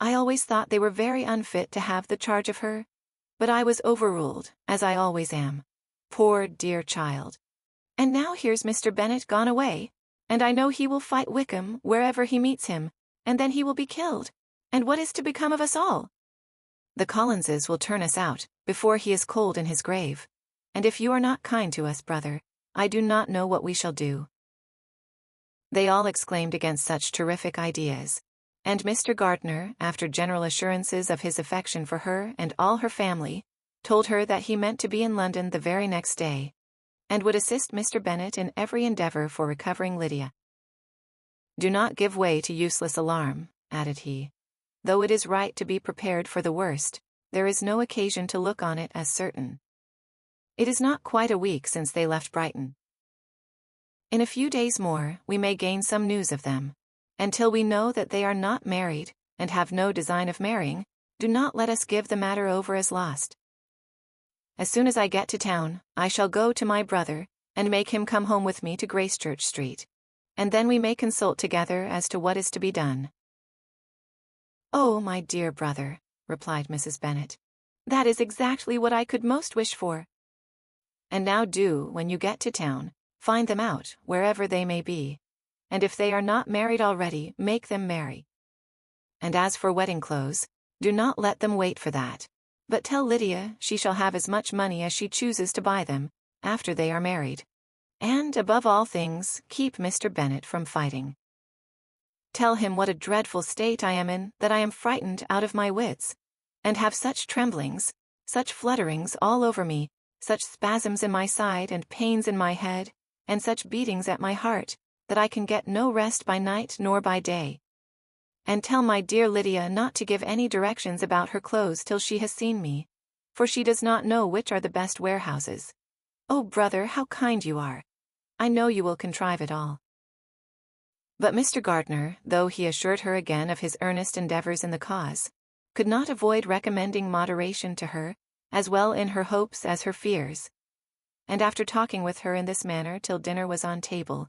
I always thought they were very unfit to have the charge of her, but I was overruled, as I always am. Poor dear child. And now here's Mr. Bennet gone away, and I know he will fight Wickham wherever he meets him, and then he will be killed, and what is to become of us all? The Collinses will turn us out, before he is cold in his grave, and if you are not kind to us, brother, I do not know what we shall do." They all exclaimed against such terrific ideas, and Mr. Gardiner, after general assurances of his affection for her and all her family, told her that he meant to be in London the very next day, and would assist Mr. Bennet in every endeavour for recovering Lydia. "Do not give way to useless alarm," added he. "Though it is right to be prepared for the worst, there is no occasion to look on it as certain. It is not quite a week since they left Brighton. In a few days more we may gain some news of them, and till we know that they are not married, and have no design of marrying, do not let us give the matter over as lost. As soon as I get to town, I shall go to my brother, and make him come home with me to Gracechurch Street, and then we may consult together as to what is to be done." "Oh, my dear brother," replied Mrs. Bennet, "that is exactly what I could most wish for. And now do, when you get to town, find them out, wherever they may be, and if they are not married already, make them marry. And as for wedding clothes, do not let them wait for that, but tell Lydia she shall have as much money as she chooses to buy them, after they are married. And, above all things, keep Mr. Bennet from fighting. Tell him what a dreadful state I am in, that I am frightened out of my wits, and have such tremblings, such flutterings all over me, such spasms in my side and pains in my head, and such beatings at my heart, that I can get no rest by night nor by day. And tell my dear Lydia not to give any directions about her clothes till she has seen me, for she does not know which are the best warehouses. Oh, brother, how kind you are! I know you will contrive it all." But Mr. Gardiner, though he assured her again of his earnest endeavours in the cause, could not avoid recommending moderation to her, as well in her hopes as her fears. And after talking with her in this manner till dinner was on table,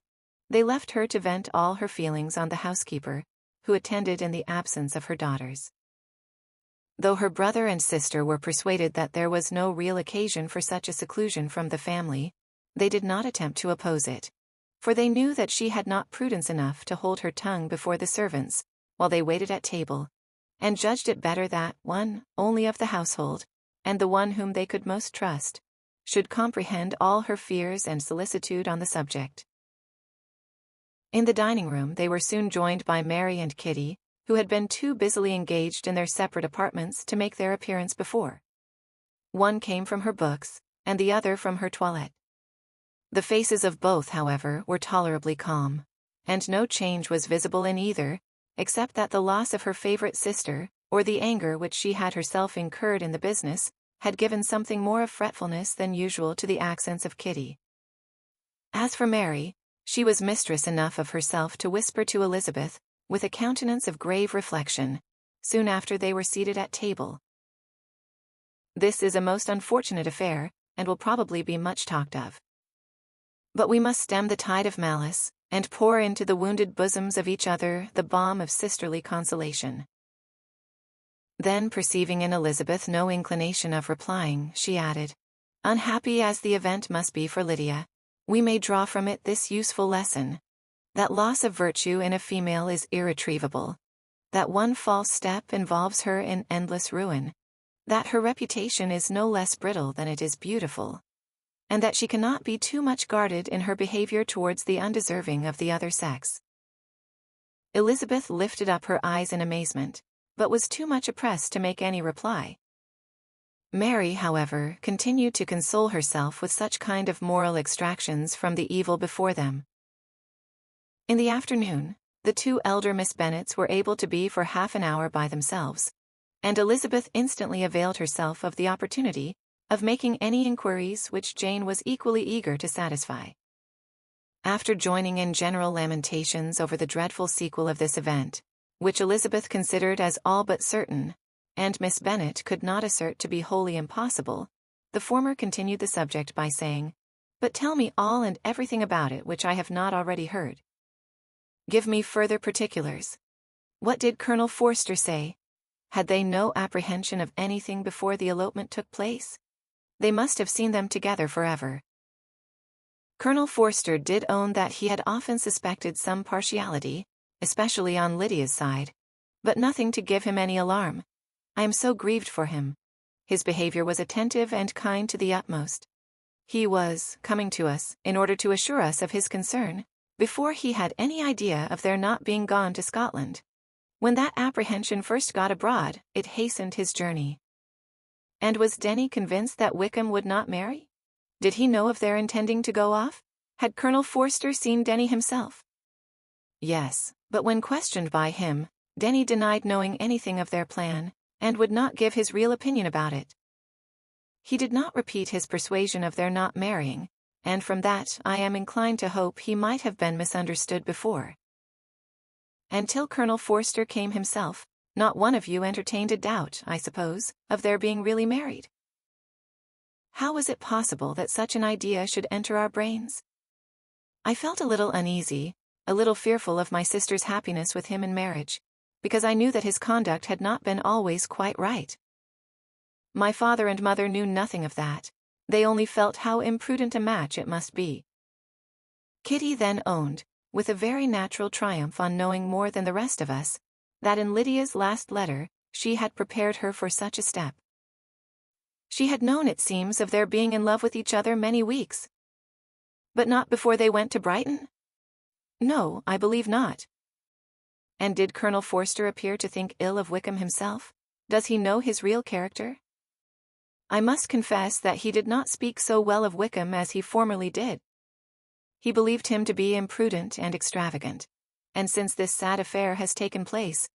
they left her to vent all her feelings on the housekeeper, who attended in the absence of her daughters. Though her brother and sister were persuaded that there was no real occasion for such a seclusion from the family, they did not attempt to oppose it, for they knew that she had not prudence enough to hold her tongue before the servants, while they waited at table, and judged it better that one only of the household, and the one whom they could most trust, should comprehend all her fears and solicitude on the subject. In the dining-room they were soon joined by Mary and Kitty, who had been too busily engaged in their separate apartments to make their appearance before. One came from her books, and the other from her toilette. The faces of both, however, were tolerably calm, and no change was visible in either, except that the loss of her favourite sister, or the anger which she had herself incurred in the business, had given something more of fretfulness than usual to the accents of Kitty. As for Mary, she was mistress enough of herself to whisper to Elizabeth, with a countenance of grave reflection, soon after they were seated at table. "This is a most unfortunate affair, and will probably be much talked of. But we must stem the tide of malice, and pour into the wounded bosoms of each other the balm of sisterly consolation." Then, perceiving in Elizabeth no inclination of replying, she added, "Unhappy as the event must be for Lydia, we may draw from it this useful lesson: that loss of virtue in a female is irretrievable, that one false step involves her in endless ruin, that her reputation is no less brittle than it is beautiful, and that she cannot be too much guarded in her behavior towards the undeserving of the other sex." Elizabeth lifted up her eyes in amazement, but was too much oppressed to make any reply. Mary, however, continued to console herself with such kind of moral extractions from the evil before them. In the afternoon, the two elder Miss Bennets were able to be for half an hour by themselves, and Elizabeth instantly availed herself of the opportunity of making any inquiries which Jane was equally eager to satisfy. After joining in general lamentations over the dreadful sequel of this event, which Elizabeth considered as all but certain, and Miss Bennet could not assert to be wholly impossible, the former continued the subject by saying, "But tell me all and everything about it which I have not already heard. Give me further particulars. What did Colonel Forster say? Had they no apprehension of anything before the elopement took place? They must have seen them together forever." Colonel Forster did own that he had often suspected some partiality, especially on Lydia's side, but nothing to give him any alarm. "I am so grieved for him. His behavior was attentive and kind to the utmost. He was coming to us in order to assure us of his concern, before he had any idea of their not being gone to Scotland. When that apprehension first got abroad, it hastened his journey." And was Denny convinced that Wickham would not marry? Did he know of their intending to go off? Had Colonel Forster seen Denny himself? Yes, but when questioned by him, Denny denied knowing anything of their plan, and would not give his real opinion about it. He did not repeat his persuasion of their not marrying, and from that I am inclined to hope he might have been misunderstood before. And till Colonel Forster came himself, not one of you entertained a doubt, I suppose, of their being really married? How was it possible that such an idea should enter our brains? I felt a little uneasy, a little fearful of my sister's happiness with him in marriage, because I knew that his conduct had not been always quite right. My father and mother knew nothing of that. They only felt how imprudent a match it must be. Kitty then owned, with a very natural triumph on knowing more than the rest of us, that in Lydia's last letter she had prepared her for such a step. She had known, it seems, of their being in love with each other many weeks. But not before they went to Brighton? No, I believe not. And did Colonel Forster appear to think ill of Wickham himself? Does he know his real character? I must confess that he did not speak so well of Wickham as he formerly did. He believed him to be imprudent and extravagant, and since this sad affair has taken place,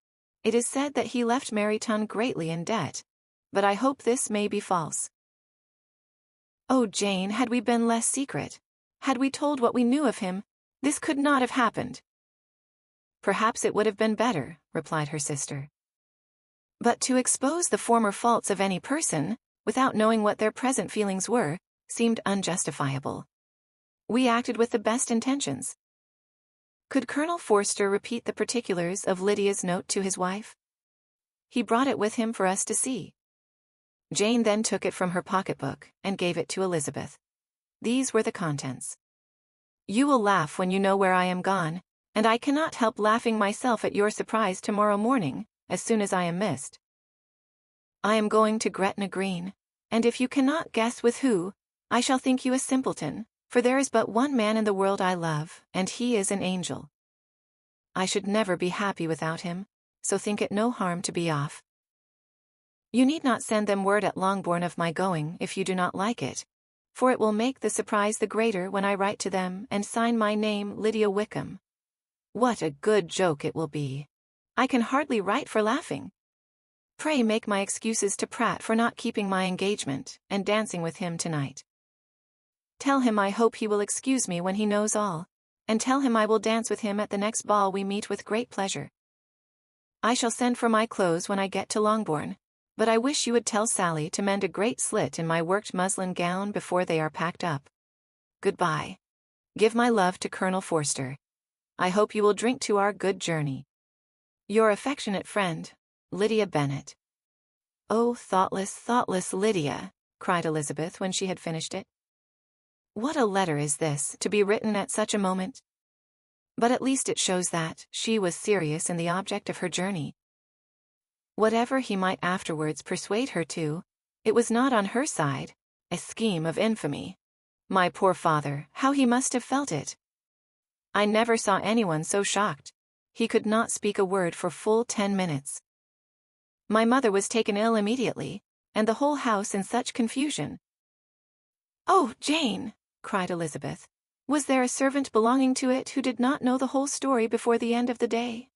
it is said that he left Meryton greatly in debt, but I hope this may be false. Oh, Jane, had we been less secret, had we told what we knew of him, this could not have happened. Perhaps it would have been better, replied her sister. But to expose the former faults of any person, without knowing what their present feelings were, seemed unjustifiable. We acted with the best intentions. Could Colonel Forster repeat the particulars of Lydia's note to his wife? He brought it with him for us to see. Jane then took it from her pocketbook and gave it to Elizabeth. These were the contents. "You will laugh when you know where I am gone, and I cannot help laughing myself at your surprise tomorrow morning, as soon as I am missed. I am going to Gretna Green, and if you cannot guess with who, I shall think you a simpleton, for there is but one man in the world I love, and he is an angel. I should never be happy without him, so think it no harm to be off. You need not send them word at Longbourn of my going if you do not like it, for it will make the surprise the greater when I write to them and sign my name Lydia Wickham. What a good joke it will be! I can hardly write for laughing. Pray make my excuses to Pratt for not keeping my engagement and dancing with him tonight. Tell him I hope he will excuse me when he knows all, and tell him I will dance with him at the next ball we meet with great pleasure. I shall send for my clothes when I get to Longbourn, but I wish you would tell Sally to mend a great slit in my worked muslin gown before they are packed up. Goodbye. Give my love to Colonel Forster. I hope you will drink to our good journey. Your affectionate friend, Lydia Bennet. Oh, thoughtless Lydia, cried Elizabeth when she had finished it. What a letter is this, to be written at such a moment? But at least it shows that she was serious in the object of her journey. Whatever he might afterwards persuade her to, it was not on her side a scheme of infamy. My poor father, how he must have felt it! I never saw anyone so shocked. He could not speak a word for full 10 minutes. My mother was taken ill immediately, and the whole house in such confusion. Oh, Jane, cried Elizabeth, was there a servant belonging to it who did not know the whole story before the end of the day?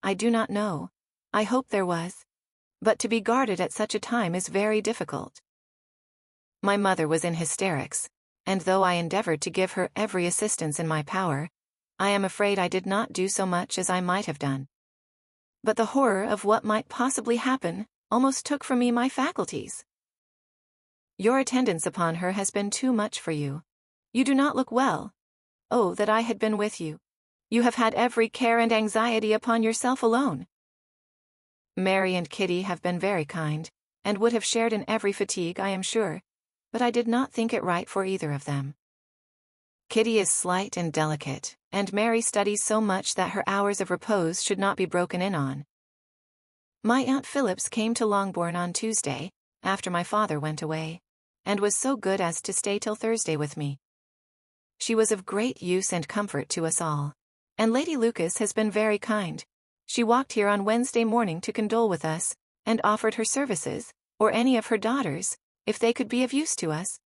I do not know. I hope there was. But to be guarded at such a time is very difficult. My mother was in hysterics, and though I endeavored to give her every assistance in my power, I am afraid I did not do so much as I might have done. But the horror of what might possibly happen almost took from me my faculties. Your attendance upon her has been too much for you. You do not look well. Oh, that I had been with you. You have had every care and anxiety upon yourself alone. Mary and Kitty have been very kind, and would have shared in every fatigue, I am sure, but I did not think it right for either of them. Kitty is slight and delicate, and Mary studies so much that her hours of repose should not be broken in on. My Aunt Phillips came to Longbourn on Tuesday, after my father went away, and was so good as to stay till Thursday with me. She was of great use and comfort to us all, and Lady Lucas has been very kind. She walked here on Wednesday morning to condole with us, and offered her services, or any of her daughters, if they could be of use to us.